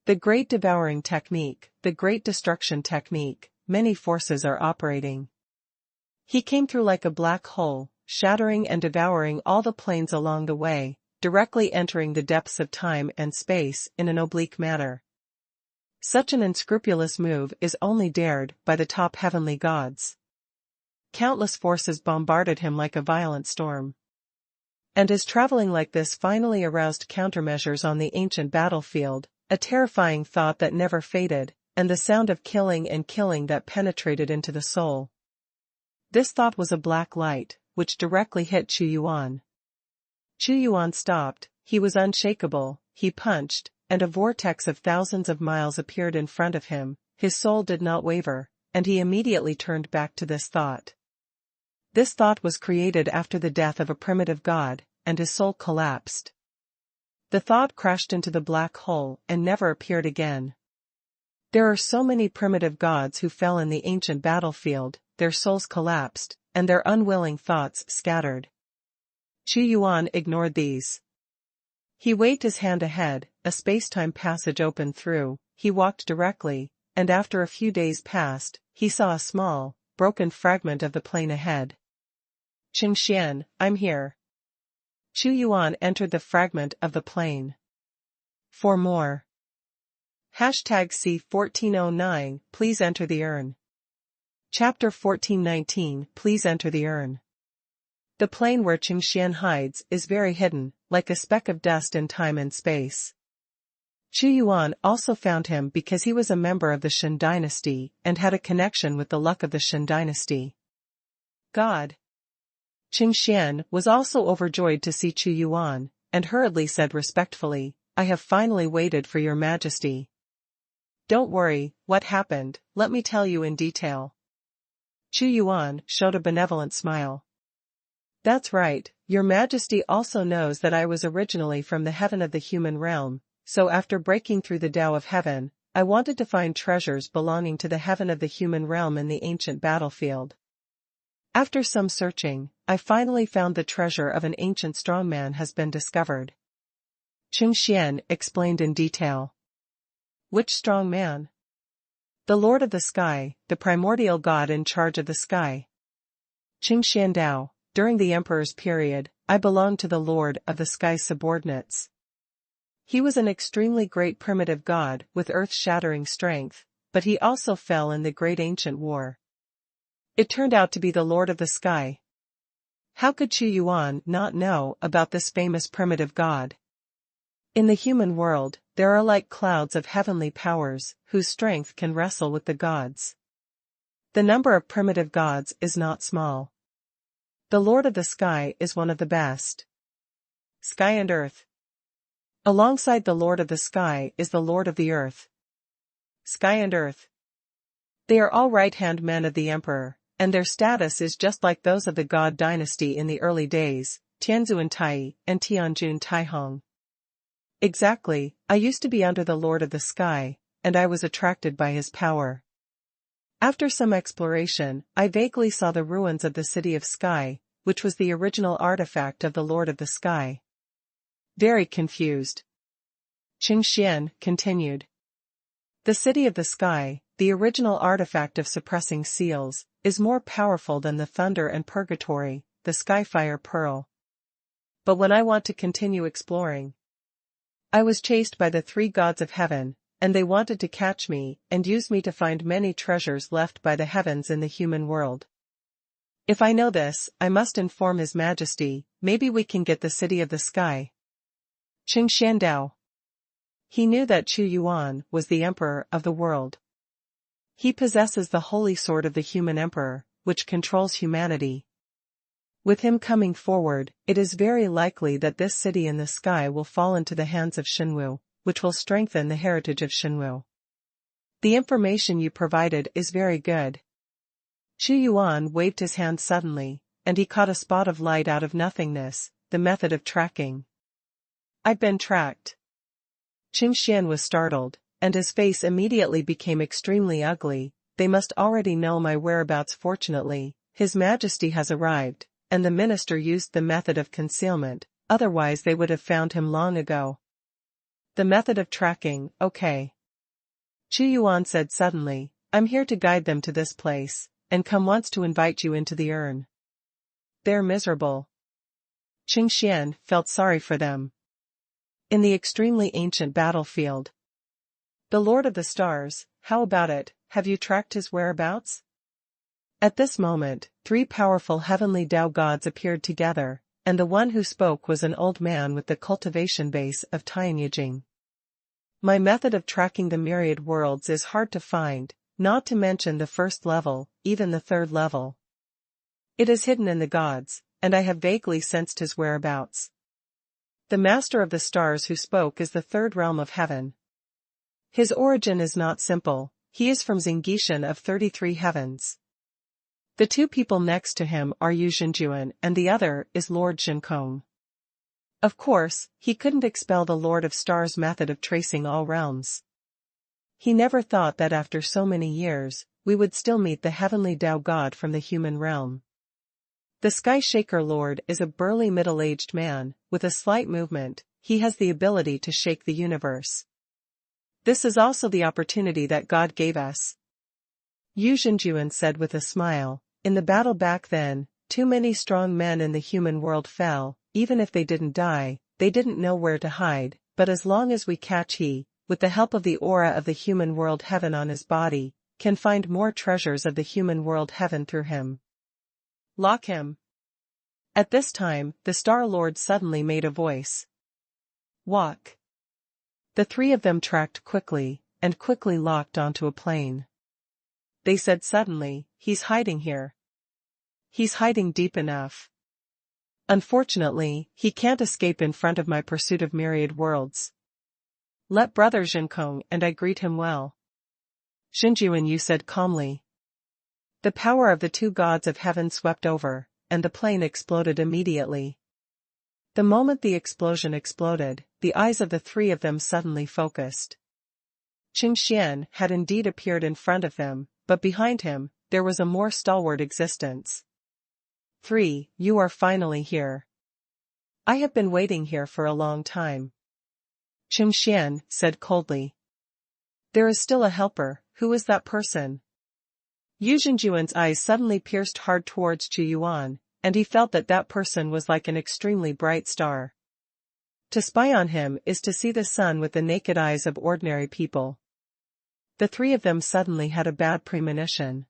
A: The Great Devouring Technique, the Great Destruction Technique, many forces are operating. He came through like a black hole, shattering and devouring all the planes along the way, directly entering the depths of time and space in an oblique manner. Such an unscrupulous move is only dared by the top heavenly gods. Countless forces bombarded him like a violent storm. And his traveling like this finally aroused countermeasures on the ancient battlefield, a terrifying thought that never faded, and the sound of killing and killing that penetrated into the soul. This thought was a black light, which directly hit Xuanhuan. Xuanhuan stopped, he was unshakable, he punched, and a vortex of thousands of miles appeared in front of him. His soul did not waver, and he immediately turned back to this thought. This thought was created after the death of a primitive god, and his soul collapsed. The thought crashed into the black hole and never appeared again. There are so many primitive gods who fell in the ancient battlefield, their souls collapsed, and their unwilling thoughts scattered. Xuanhuan ignored these. He waved his hand ahead, a spacetime passage opened through, he walked directly, and after a few days passed, he saw a small, broken fragment of the plane ahead. Qingxian, I'm here. Xuanhuan entered the fragment of the plane. For more. #C1409, please enter the urn. Chapter 1419, please enter the urn. The plane where Qingxian hides is very hidden, like a speck of dust in time and space. Xuanhuan also found him because he was a member of the Shen dynasty and had a connection with the luck of the Shen dynasty. God. Qingxian was also overjoyed to see Xuanhuan, and hurriedly said respectfully, I have finally waited for your majesty. Don't worry, what happened, let me tell you in detail. Chu Yuan showed a benevolent smile. That's right, your majesty also knows that I was originally from the heaven of the human realm, so after breaking through the Tao of heaven, I wanted to find treasures belonging to the heaven of the human realm in the ancient battlefield. After some searching, I finally found the treasure of an ancient strongman has been discovered. Qing Xian explained in detail. Which strong man? The Lord of the Sky, the primordial god in charge of the sky. Qing Xian Dao, during the Emperor's period, I belonged to the Lord of the Sky's subordinates. He was an extremely great primitive god with earth-shattering strength, but he also fell in the Great Ancient War. It turned out to be the Lord of the Sky. How could Chu Yuan not know about this famous primitive god? In the human world, there are like clouds of heavenly powers, whose strength can wrestle with the gods. The number of primitive gods is not small. The Lord of the Sky is one of the best. Sky and Earth. Alongside the Lord of the Sky is the Lord of the Earth. Sky and Earth. They are all right-hand men of the Emperor, and their status is just like those of the God dynasty in the early days, Tianzhuan Tai and Tianjun Taihong. Exactly, I used to be under the Lord of the Sky, and I was attracted by his power. After some exploration, I vaguely saw the ruins of the City of Sky, which was the original artifact of the Lord of the Sky. Very confused. Qing Xian continued. The City of the Sky, the original artifact of suppressing seals, is more powerful than the Thunder and Purgatory, the Skyfire Pearl. But when I want to continue exploring, I was chased by the three gods of heaven, and they wanted to catch me and use me to find many treasures left by the heavens in the human world. If I know this, I must inform His Majesty, maybe we can get the City of the Sky. Qing Xiandao. He knew that Chu Yuan was the Emperor of the world. He possesses the holy sword of the human emperor, which controls humanity. With him coming forward, it is very likely that this city in the sky will fall into the hands of Xinwu, which will strengthen the heritage of Xinwu. The information you provided is very good. Chu Yuan waved his hand suddenly, and he caught a spot of light out of nothingness, the method of tracking. I've been tracked. Qing Xian was startled, and his face immediately became extremely ugly. They must already know my whereabouts. Fortunately, His Majesty has arrived, and the minister used the method of concealment, otherwise they would have found him long ago. The method of tracking, okay. Chu Yuan said suddenly, I'm here to guide them to this place, and Come wants to invite you into the urn. They're miserable. Qing Xian felt sorry for them. In the extremely ancient battlefield. The Lord of the Stars, how about it, have you tracked his whereabouts? At this moment, three powerful heavenly Tao gods appeared together, and the one who spoke was an old man with the cultivation base of Tianyijing. My method of tracking the myriad worlds is hard to find, not to mention the first level, even the third level. It is hidden in the gods, and I have vaguely sensed his whereabouts. The Master of the Stars who spoke is the third realm of heaven. His origin is not simple, he is from Xingishan of 33 heavens. The two people next to him are Yu Zhenjuan and the other is Lord Zhenkong. Of course, he couldn't expel the Lord of Stars' method of tracing all realms. He never thought that after so many years, we would still meet the heavenly Tao God from the human realm. The Sky Shaker Lord is a burly middle-aged man, with a slight movement. He has the ability to shake the universe. This is also the opportunity that God gave us. Yu Zhenjuan said with a smile, in the battle back then, too many strong men in the human world fell. Even if they didn't die, they didn't know where to hide, but as long as we catch he, with the help of the aura of the human world heaven on his body, can find more treasures of the human world heaven through him. Lock him. At this time, the Star Lord suddenly made a voice. Walk. The three of them tracked quickly, and quickly locked onto a plane. They said suddenly, he's hiding here. He's hiding deep enough. Unfortunately, he can't escape in front of my pursuit of myriad worlds. Let Brother Zhenkong and I greet him well. Zhenjuan Yu said calmly. The power of the two gods of heaven swept over, and the plane exploded immediately. The moment the explosion exploded, the eyes of the three of them suddenly focused. Qing Xian had indeed appeared in front of them, but behind him, there was a more stalwart existence. 3. You are finally here. I have been waiting here for a long time. Qing Xian said coldly. There is still a helper. Who is that person? Yu Zhenjuan's eyes suddenly pierced hard towards Chu Yuan, and he felt that that person was like an extremely bright star. To spy on him is to see the sun with the naked eyes of ordinary people. The three of them suddenly had a bad premonition.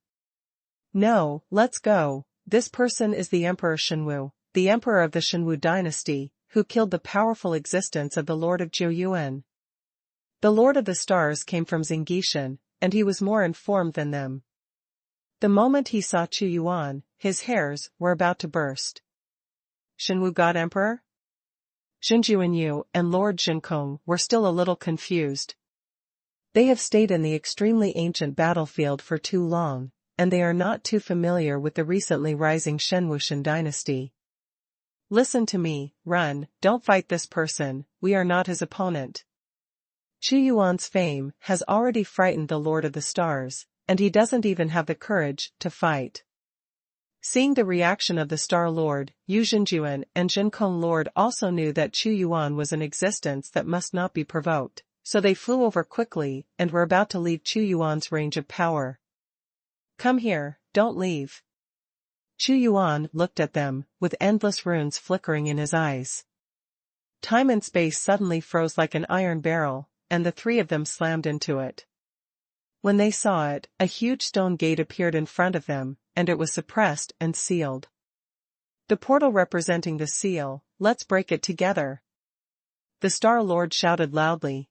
A: No, let's go. This person is the Emperor Xuanhu, the Emperor of the Xuanhu dynasty, who killed the powerful existence of the Lord of Jiuyuan. The Lord of the Stars came from Xingishan, and he was more informed than them. The moment he saw Chu Yuan, his hairs were about to burst. Xuanhu God Emperor? Zhenjuan Yu and Lord Zhenkong were still a little confused. They have stayed in the extremely ancient battlefield for too long, and they are not too familiar with the recently rising Shenwuxian dynasty. Listen to me, run, don't fight this person, we are not his opponent. Chu Yuan's fame has already frightened the Lord of the Stars, and he doesn't even have the courage to fight. Seeing the reaction of the Star Lord, Yu Zhenjuan and Zhenkong Lord also knew that Chu Yuan was an existence that must not be provoked, so they flew over quickly and were about to leave Chu Yuan's range of power. Come here, don't leave. Chu Yuan looked at them, with endless runes flickering in his eyes. Time and space suddenly froze like an iron barrel, and the three of them slammed into it. When they saw it, a huge stone gate appeared in front of them, and it was suppressed and sealed. The portal representing the seal, let's break it together. The Star Lord shouted loudly.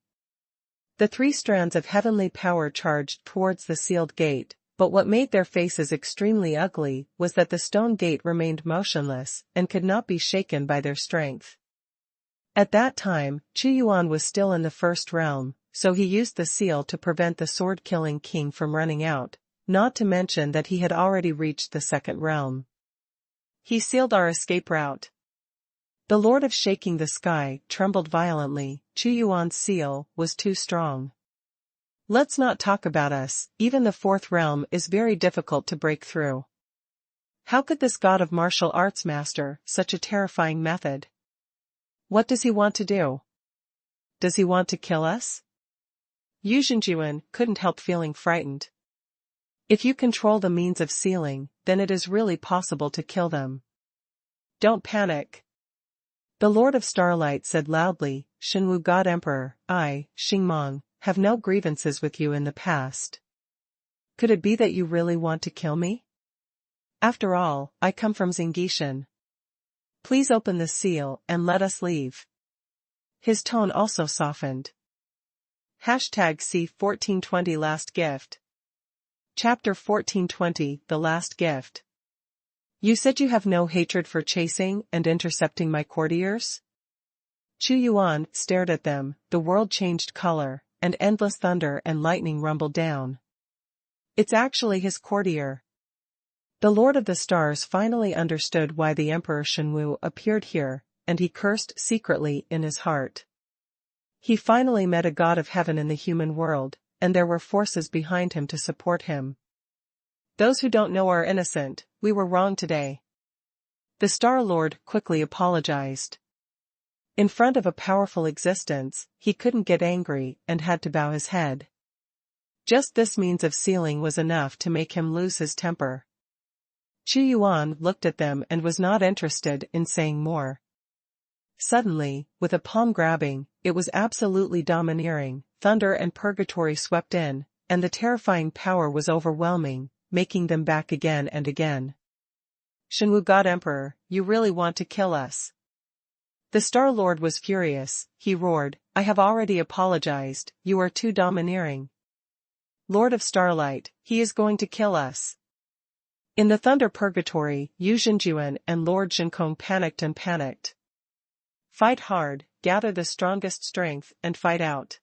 A: The three strands of heavenly power charged towards the sealed gate, but what made their faces extremely ugly was that the stone gate remained motionless and could not be shaken by their strength. At that time, Chu Yuan was still in the first realm, so he used the seal to prevent the sword-killing king from running out, not to mention that he had already reached the second realm. He sealed our escape route. The Lord of Shaking the Sky trembled violently. Chu Yuan's seal was too strong. Let's not talk about us, even the fourth realm is very difficult to break through. How could this god of martial arts master such a terrifying method? What does he want to do? Does he want to kill us? Yu Zhenjuan couldn't help feeling frightened. If you control the means of sealing, then it is really possible to kill them. Don't panic. The Lord of Starlight said loudly, Xuanhu God Emperor, I, Xingmong, have no grievances with you in the past. Could it be that you really want to kill me? After all, I come from Xingishan. Please open the seal and let us leave. His tone also softened. #C1420 Last Gift. Chapter 1420 The Last Gift. You said you have no hatred for chasing and intercepting my courtiers? Chu Yuan stared at them, the world changed color, and endless thunder and lightning rumbled down. It's actually his courtier. The Lord of the Stars finally understood why the Emperor Xuanhu appeared here, and he cursed secretly in his heart. He finally met a god of heaven in the human world, and there were forces behind him to support him. Those who don't know are innocent, we were wrong today. The Star Lord quickly apologized. In front of a powerful existence, he couldn't get angry and had to bow his head. Just this means of sealing was enough to make him lose his temper. Chu Yuan looked at them and was not interested in saying more. Suddenly, with a palm grabbing, it was absolutely domineering, thunder and purgatory swept in, and the terrifying power was overwhelming, making them back again and again. Xuanhu God Emperor, you really want to kill us? The Star Lord was furious, he roared, I have already apologized, you are too domineering. Lord of Starlight, he is going to kill us. In the thunder purgatory, Yu Zhenjuan and Lord Zhenkong panicked. Fight hard, gather the strongest strength and fight out.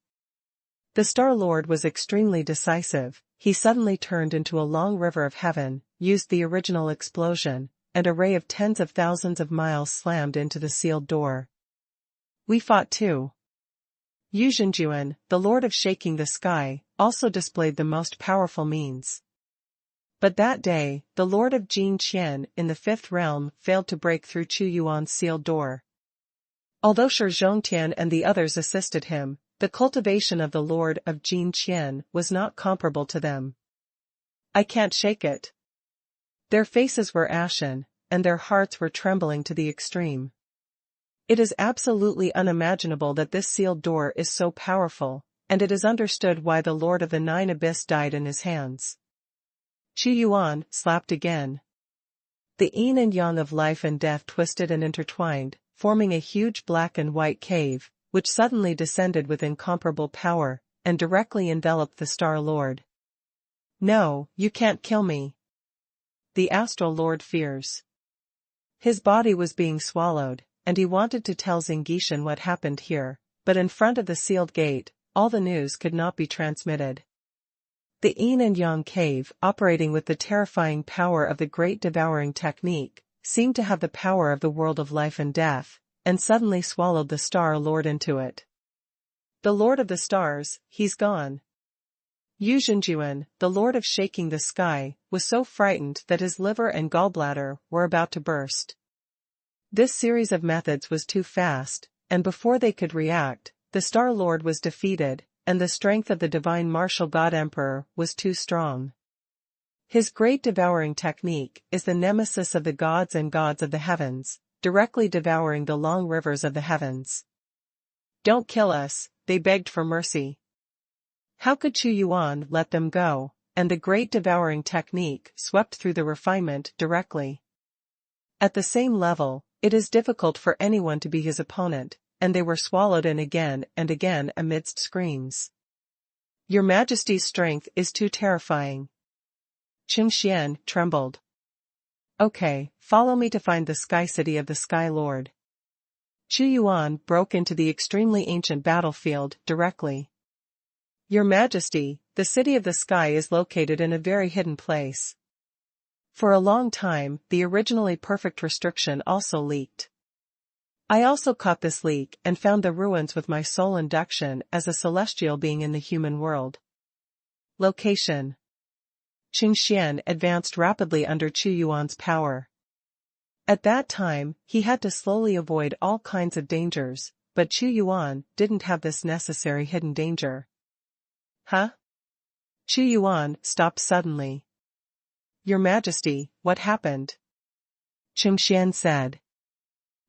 A: The Star Lord was extremely decisive, he suddenly turned into a long river of heaven, used the original explosion, and a ray of tens of thousands of miles slammed into the sealed door. We fought too. Xuanhuan, the Lord of Shaking the Sky, also displayed the most powerful means. But that day, the Lord of Jin Qian in the Fifth Realm failed to break through Chu Yuan's sealed door. Although Shi Zhongtian and the others assisted him, the cultivation of the Lord of Jin Qian was not comparable to them. I can't shake it. Their faces were ashen, and their hearts were trembling to the extreme. It is absolutely unimaginable that this sealed door is so powerful, and it is understood why the Lord of the Nine Abyss died in his hands. Chu Yuan slapped again. The yin and yang of life and death twisted and intertwined, forming a huge black and white cave, which suddenly descended with incomparable power, and directly enveloped the Star Lord. No, you can't kill me. The Astral Lord fears. His body was being swallowed, and he wanted to tell Xingqian what happened here, but in front of the sealed gate, all the news could not be transmitted. The yin and yang cave, operating with the terrifying power of the great devouring technique, seemed to have the power of the world of life and death, and suddenly swallowed the Star Lord into it. The Lord of the Stars, he's gone. Xuanhuan, the Lord of Shaking the Sky, was so frightened that his liver and gallbladder were about to burst. This series of methods was too fast, and before they could react, the Star Lord was defeated, and the strength of the divine martial god Emperor was too strong. His great devouring technique is the nemesis of the gods and gods of the heavens, directly devouring the long rivers of the heavens. Don't kill us, they begged for mercy. How could Chu Yuan let them go, and the great devouring technique swept through the refinement directly. At the same level, it is difficult for anyone to be his opponent, and they were swallowed in again and again amidst screams. Your Majesty's strength is too terrifying. Xingqian trembled. Okay, follow me to find the Sky City of the Sky Lord. Chu Yuan broke into the extremely ancient battlefield directly. Your Majesty, the City of the Sky is located in a very hidden place. For a long time, the originally perfect restriction also leaked. I also caught this leak and found the ruins with my soul induction as a celestial being in the human world. Location. Xingqian advanced rapidly under Chu Yuan's power. At that time, he had to slowly avoid all kinds of dangers, but Chu Yuan didn't have this necessary hidden danger. Huh? Chu Yuan stopped suddenly. Your Majesty, what happened? Xingqian said.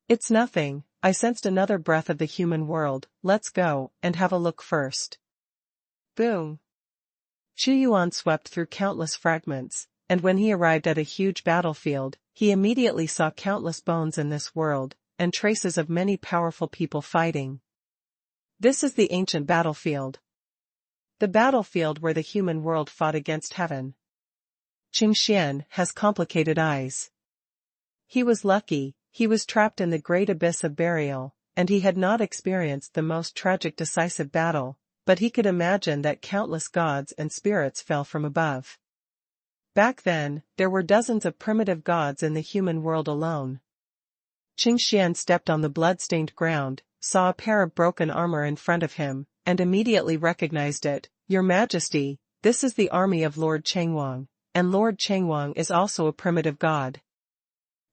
A: It's nothing, I sensed another breath of the human world, let's go, and have a look first. Boom. Chu Yuan swept through countless fragments, and when he arrived at a huge battlefield, he immediately saw countless bones in this world, and traces of many powerful people fighting. This is the ancient battlefield. The battlefield where the human world fought against heaven. Xingqian has complicated eyes. He was lucky, he was trapped in the great abyss of burial, and he had not experienced the most tragic decisive battle, but he could imagine that countless gods and spirits fell from above. Back then, there were dozens of primitive gods in the human world alone. Xingqian stepped on the blood-stained ground, saw a pair of broken armor in front of him, and immediately recognized it. Your Majesty, this is the army of Lord Changwang, and Lord Changwang is also a primitive god.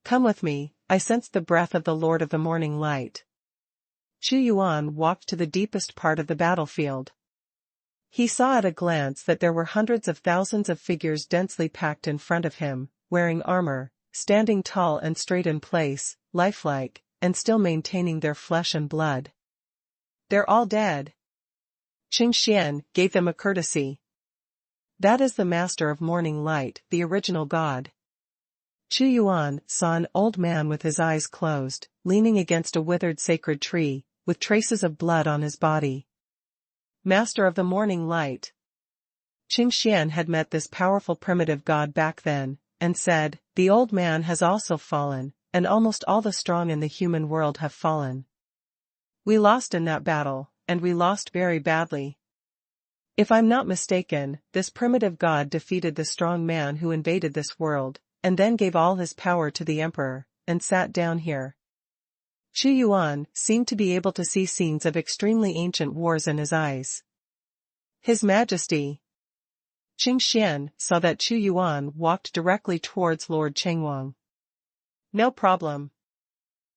A: Come with me, I sensed the breath of the Lord of the Morning Light. Chu Yuan walked to the deepest part of the battlefield. He saw at a glance that there were hundreds of thousands of figures densely packed in front of him, wearing armor, standing tall and straight in place, lifelike, and still maintaining their flesh and blood. They're all dead. Xingqian gave them a courtesy. That is the Master of Morning Light, the original god. Chu Yuan saw an old man with his eyes closed, leaning against a withered sacred tree, with traces of blood on his body. Master of the Morning Light. Xingqian had met this powerful primitive god back then, and said, the old man has also fallen, and almost all the strong in the human world have fallen. We lost in that battle, and we lost very badly. If I'm not mistaken, this primitive god defeated the strong man who invaded this world, and then gave all his power to the emperor, and sat down here. Xuanhuan seemed to be able to see scenes of extremely ancient wars in his eyes. His Majesty. Qingxian saw that Xuanhuan walked directly towards Lord Chengwang. No problem.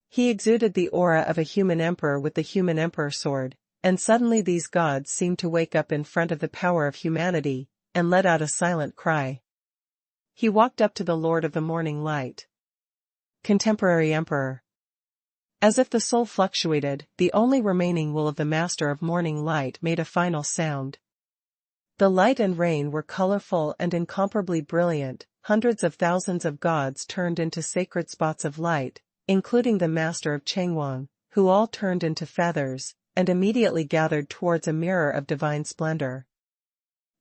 A: He exuded the aura of a human emperor with the human emperor sword, and suddenly these gods seemed to wake up in front of the power of humanity, and let out a silent cry. He walked up to the Lord of the Morning Light. Contemporary Emperor. As if the soul fluctuated, the only remaining will of the Master of Morning Light made a final sound. The light and rain were colorful and incomparably brilliant, hundreds of thousands of gods turned into sacred spots of light, including the Master of Chengwang, who all turned into feathers, and immediately gathered towards a mirror of divine splendor.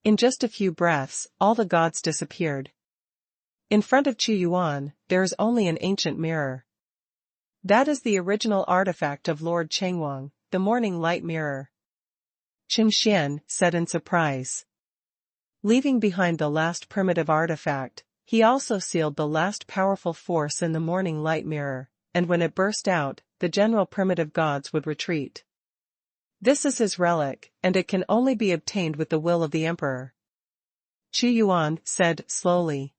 A: In just a few breaths, all the gods disappeared. In front of Xuanhuan, there is only an ancient mirror. That is the original artifact of Lord Chengwang, the Morning Light Mirror. Qingxian said in surprise. Leaving behind the last primitive artifact, he also sealed the last powerful force in the Morning Light Mirror, and when it burst out, the general primitive gods would retreat. This is his relic, and it can only be obtained with the will of the emperor. Xuanhuan said slowly.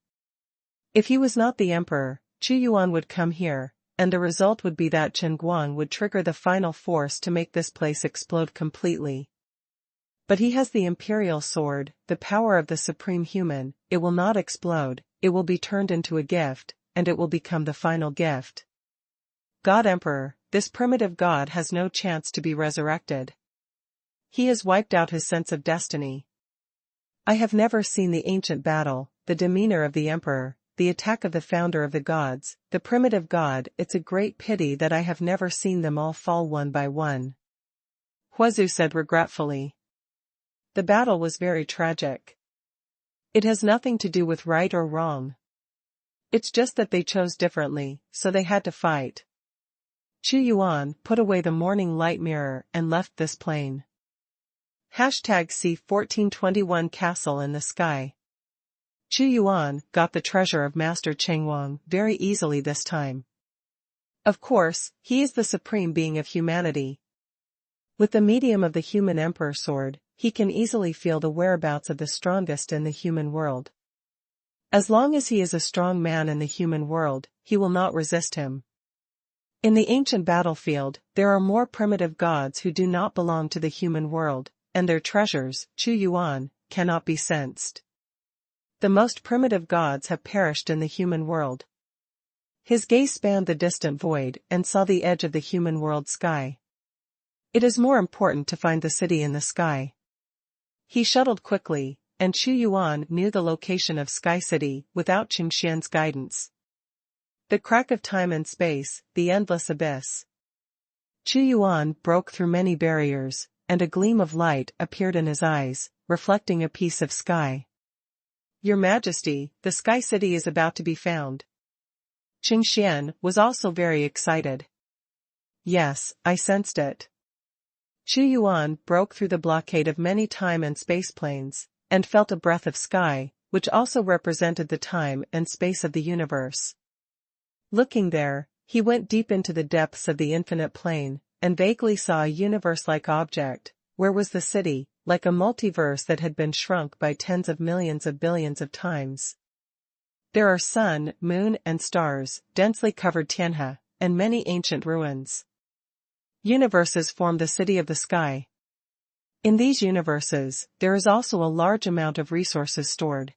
A: If he was not the emperor, Xuanhuan would come here, and the result would be that Chengguang would trigger the final force to make this place explode completely. But he has the Imperial sword, the power of the supreme human. It will not explode, it will be turned into a gift, and it will become the final gift. God Emperor, this primitive god has no chance to be resurrected. He has wiped out his sense of destiny. I have never seen the ancient battle, the demeanor of the emperor, the attack of the founder of the gods, the primitive god. It's a great pity that I have never seen them all fall one by one. Huazu said regretfully. The battle was very tragic. It has nothing to do with right or wrong. It's just that they chose differently, so they had to fight. Xuanhuan put away the Morning Light Mirror and left this plane. #C1421 Castle in the Sky. Xuanhuan got the treasure of Master Chengwang very easily this time. Of course, he is the supreme being of humanity. With the medium of the human emperor sword, he can easily feel the whereabouts of the strongest in the human world. As long as he is a strong man in the human world, he will not resist him. In the ancient battlefield, there are more primitive gods who do not belong to the human world, and their treasures, Xuanhuan, cannot be sensed. The most primitive gods have perished in the human world. His gaze spanned the distant void and saw the edge of the human world sky. It is more important to find the city in the sky. He shuttled quickly, and Xuanhuan knew the location of Sky City without Qingxian's guidance. The crack of time and space, the endless abyss. Xuanhuan broke through many barriers, and a gleam of light appeared in his eyes, reflecting a piece of sky. Your Majesty, the Sky City is about to be found. Qingxian was also very excited. Yes, I sensed it. Xuanhuan broke through the blockade of many time and space planes, and felt a breath of sky, which also represented the time and space of the universe. Looking there, he went deep into the depths of the infinite plane, and vaguely saw a universe-like object. Where was the city, like a multiverse that had been shrunk by tens of millions of billions of times? There are sun, moon, and stars, densely covered Tianhe, and many ancient ruins. Universes form the city of the sky. In these universes, there is also a large amount of resources stored.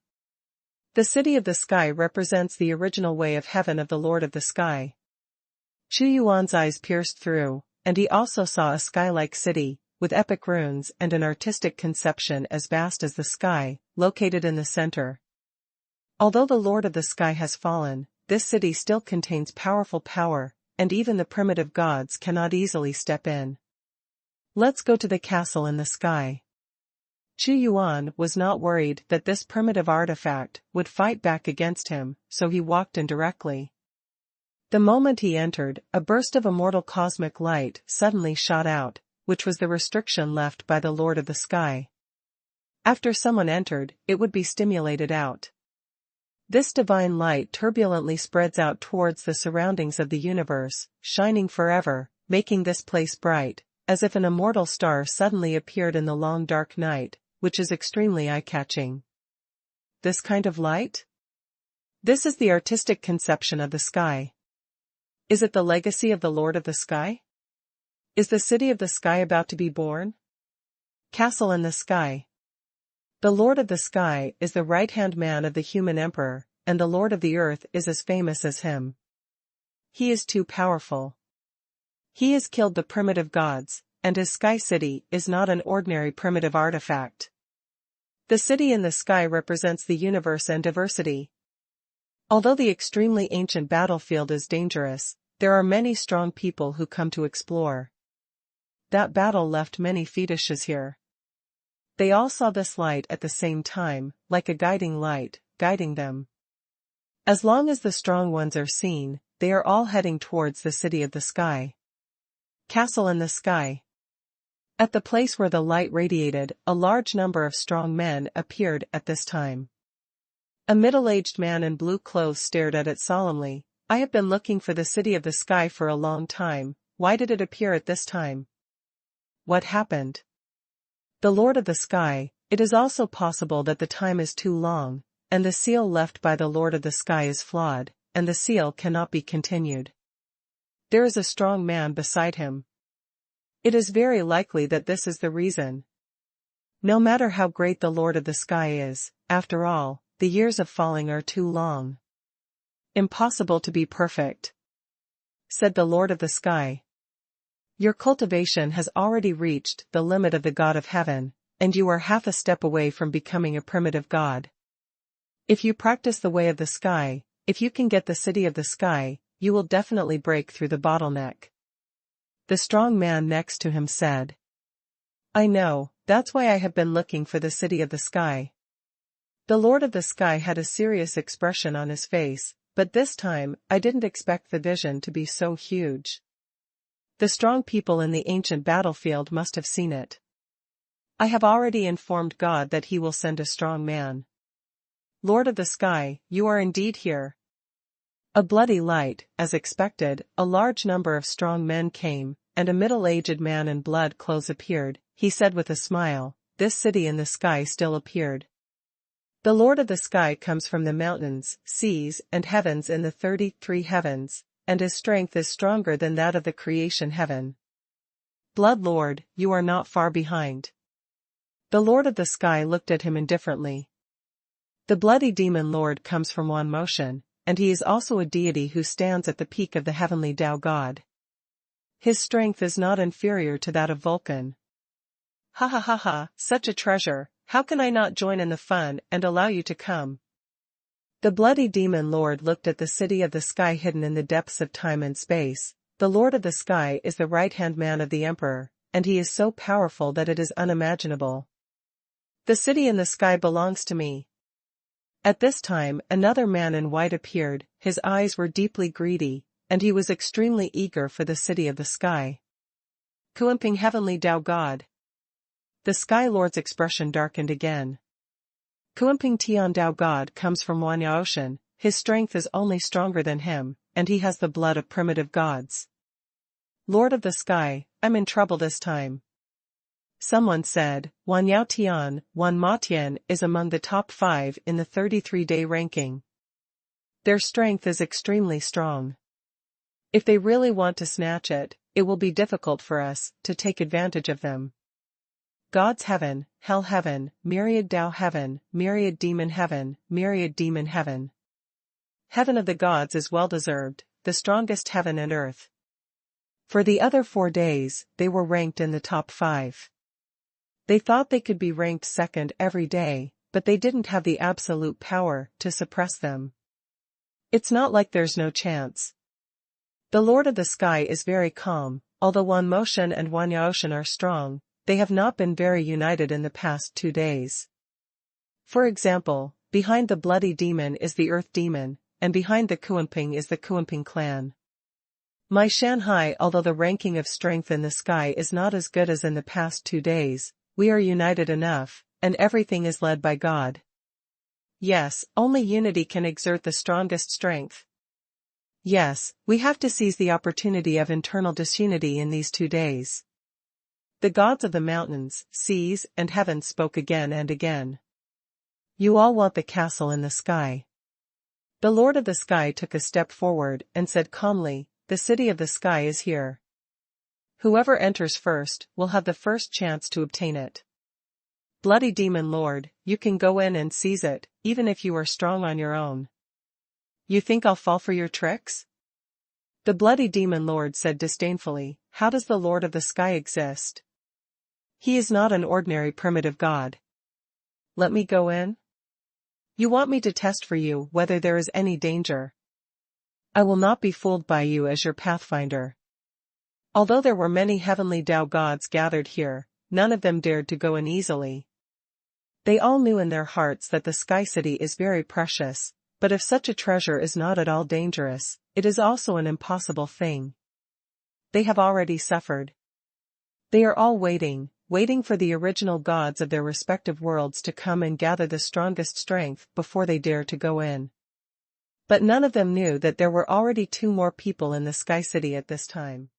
A: The city of the sky represents the original way of heaven of the Lord of the Sky. Xuanhuan's eyes pierced through, and he also saw a sky-like city, with epic ruins and an artistic conception as vast as the sky, located in the center. Although the Lord of the Sky has fallen, this city still contains powerful power, and even the primitive gods cannot easily step in. Let's go to the castle in the sky. Xuanhuan was not worried that this primitive artifact would fight back against him, so he walked in directly. The moment he entered, a burst of immortal cosmic light suddenly shot out, which was the restriction left by the Lord of the Sky. After someone entered, it would be stimulated out. This divine light turbulently spreads out towards the surroundings of the universe, shining forever, making this place bright, as if an immortal star suddenly appeared in the long dark night, which is extremely eye-catching. This kind of light? This is the artistic conception of the sky. Is it the legacy of the Lord of the Sky? Is the city of the sky about to be born? Castle in the sky. The Lord of the Sky is the right-hand man of the human emperor, and the Lord of the earth is as famous as him. He is too powerful. He has killed the primitive gods, and his sky city is not an ordinary primitive artifact. The city in the sky represents the universe and diversity. Although the extremely ancient battlefield is dangerous, there are many strong people who come to explore. That battle left many fetishes here. They all saw this light at the same time, like a guiding light, guiding them. As long as the strong ones are seen, they are all heading towards the city of the sky. Castle in the sky. At the place where the light radiated, a large number of strong men appeared at this time. A middle-aged man in blue clothes stared at it solemnly. I have been looking for the city of the sky for a long time. Why did it appear at this time? What happened? The Lord of the Sky. It is also possible that the time is too long, and the seal left by the Lord of the Sky is flawed, and the seal cannot be continued. There is a strong man beside him. It is very likely that this is the reason. No matter how great the Lord of the Sky is, after all, the years of falling are too long. Impossible to be perfect, said the Lord of the Sky. Your cultivation has already reached the limit of the God of Heaven, and you are half a step away from becoming a primitive god. If you practice the way of the sky, if you can get the city of the sky, you will definitely break through the bottleneck. The strong man next to him said. I know, that's why I have been looking for the city of the sky. The Lord of the Sky had a serious expression on his face, but this time, I didn't expect the vision to be so huge. The strong people in the ancient battlefield must have seen it. I have already informed God that he will send a strong man. Lord of the Sky, you are indeed here. A bloody light, as expected, a large number of strong men came, and a middle-aged man in blood clothes appeared. He said with a smile, this city in the sky still appeared. The Lord of the Sky comes from the mountains, seas, and heavens in the 33 heavens, and his strength is stronger than that of the creation heaven. Blood Lord, you are not far behind. The Lord of the Sky looked at him indifferently. The bloody demon Lord comes from one motion, and he is also a deity who stands at the peak of the heavenly Tao God. His strength is not inferior to that of Vulcan. Ha ha ha ha, such a treasure, how can I not join in the fun and allow you to come? The bloody demon Lord looked at the city of the sky hidden in the depths of time and space. The Lord of the Sky is the right-hand man of the Emperor, and he is so powerful that it is unimaginable. The city in the sky belongs to me. At this time, another man in white appeared. His eyes were deeply greedy, and he was extremely eager for the city of the sky. Kuimping heavenly Tao God. The Sky Lord's expression darkened again. Kuimping Tian Tao God comes from Wanya Ocean. His strength is only stronger than him, and he has the blood of primitive gods. Lord of the Sky, I'm in trouble this time. Someone said, Wan Yao Tian, Wan Ma Tian is among the top 5 in the 33-day ranking. Their strength is extremely strong. If they really want to snatch it, it will be difficult for us to take advantage of them. God's heaven, hell heaven, myriad Tao heaven, myriad demon heaven, myriad demon heaven. Heaven of the gods is well-deserved, the strongest heaven and earth. For the other 4 days, they were ranked in the top 5. They thought they could be ranked second every day, but they didn't have the absolute power to suppress them. It's not like there's no chance. The Lord of the Sky is very calm. Although Wan Motion and Wan Yaoshan are strong, they have not been very united in the past 2 days. For example, behind the bloody demon is the earth demon, and behind the Kuimping is the Kuimping clan. My Shanghai, although the ranking of strength in the sky is not as good as in the past 2 days, we are united enough, and everything is led by God. Yes, only unity can exert the strongest strength. Yes, we have to seize the opportunity of internal disunity in these 2 days. The gods of the mountains, seas, and heaven spoke again and again. You all want the castle in the sky. The Lord of the Sky took a step forward and said calmly, the city of the sky is here. Whoever enters first will have the first chance to obtain it. Bloody Demon Lord, you can go in and seize it, even if you are strong on your own. You think I'll fall for your tricks? The Bloody Demon Lord said disdainfully, how does the Lord of the Sky exist? He is not an ordinary primitive god. Let me go in? You want me to test for you whether there is any danger. I will not be fooled by you as your pathfinder. Although there were many heavenly Tao gods gathered here, none of them dared to go in easily. They all knew in their hearts that the Sky City is very precious, but if such a treasure is not at all dangerous, it is also an impossible thing. They have already suffered. They are all waiting for the original gods of their respective worlds to come and gather the strongest strength before they dare to go in. But none of them knew that there were already 2 more people in the Sky City at this time.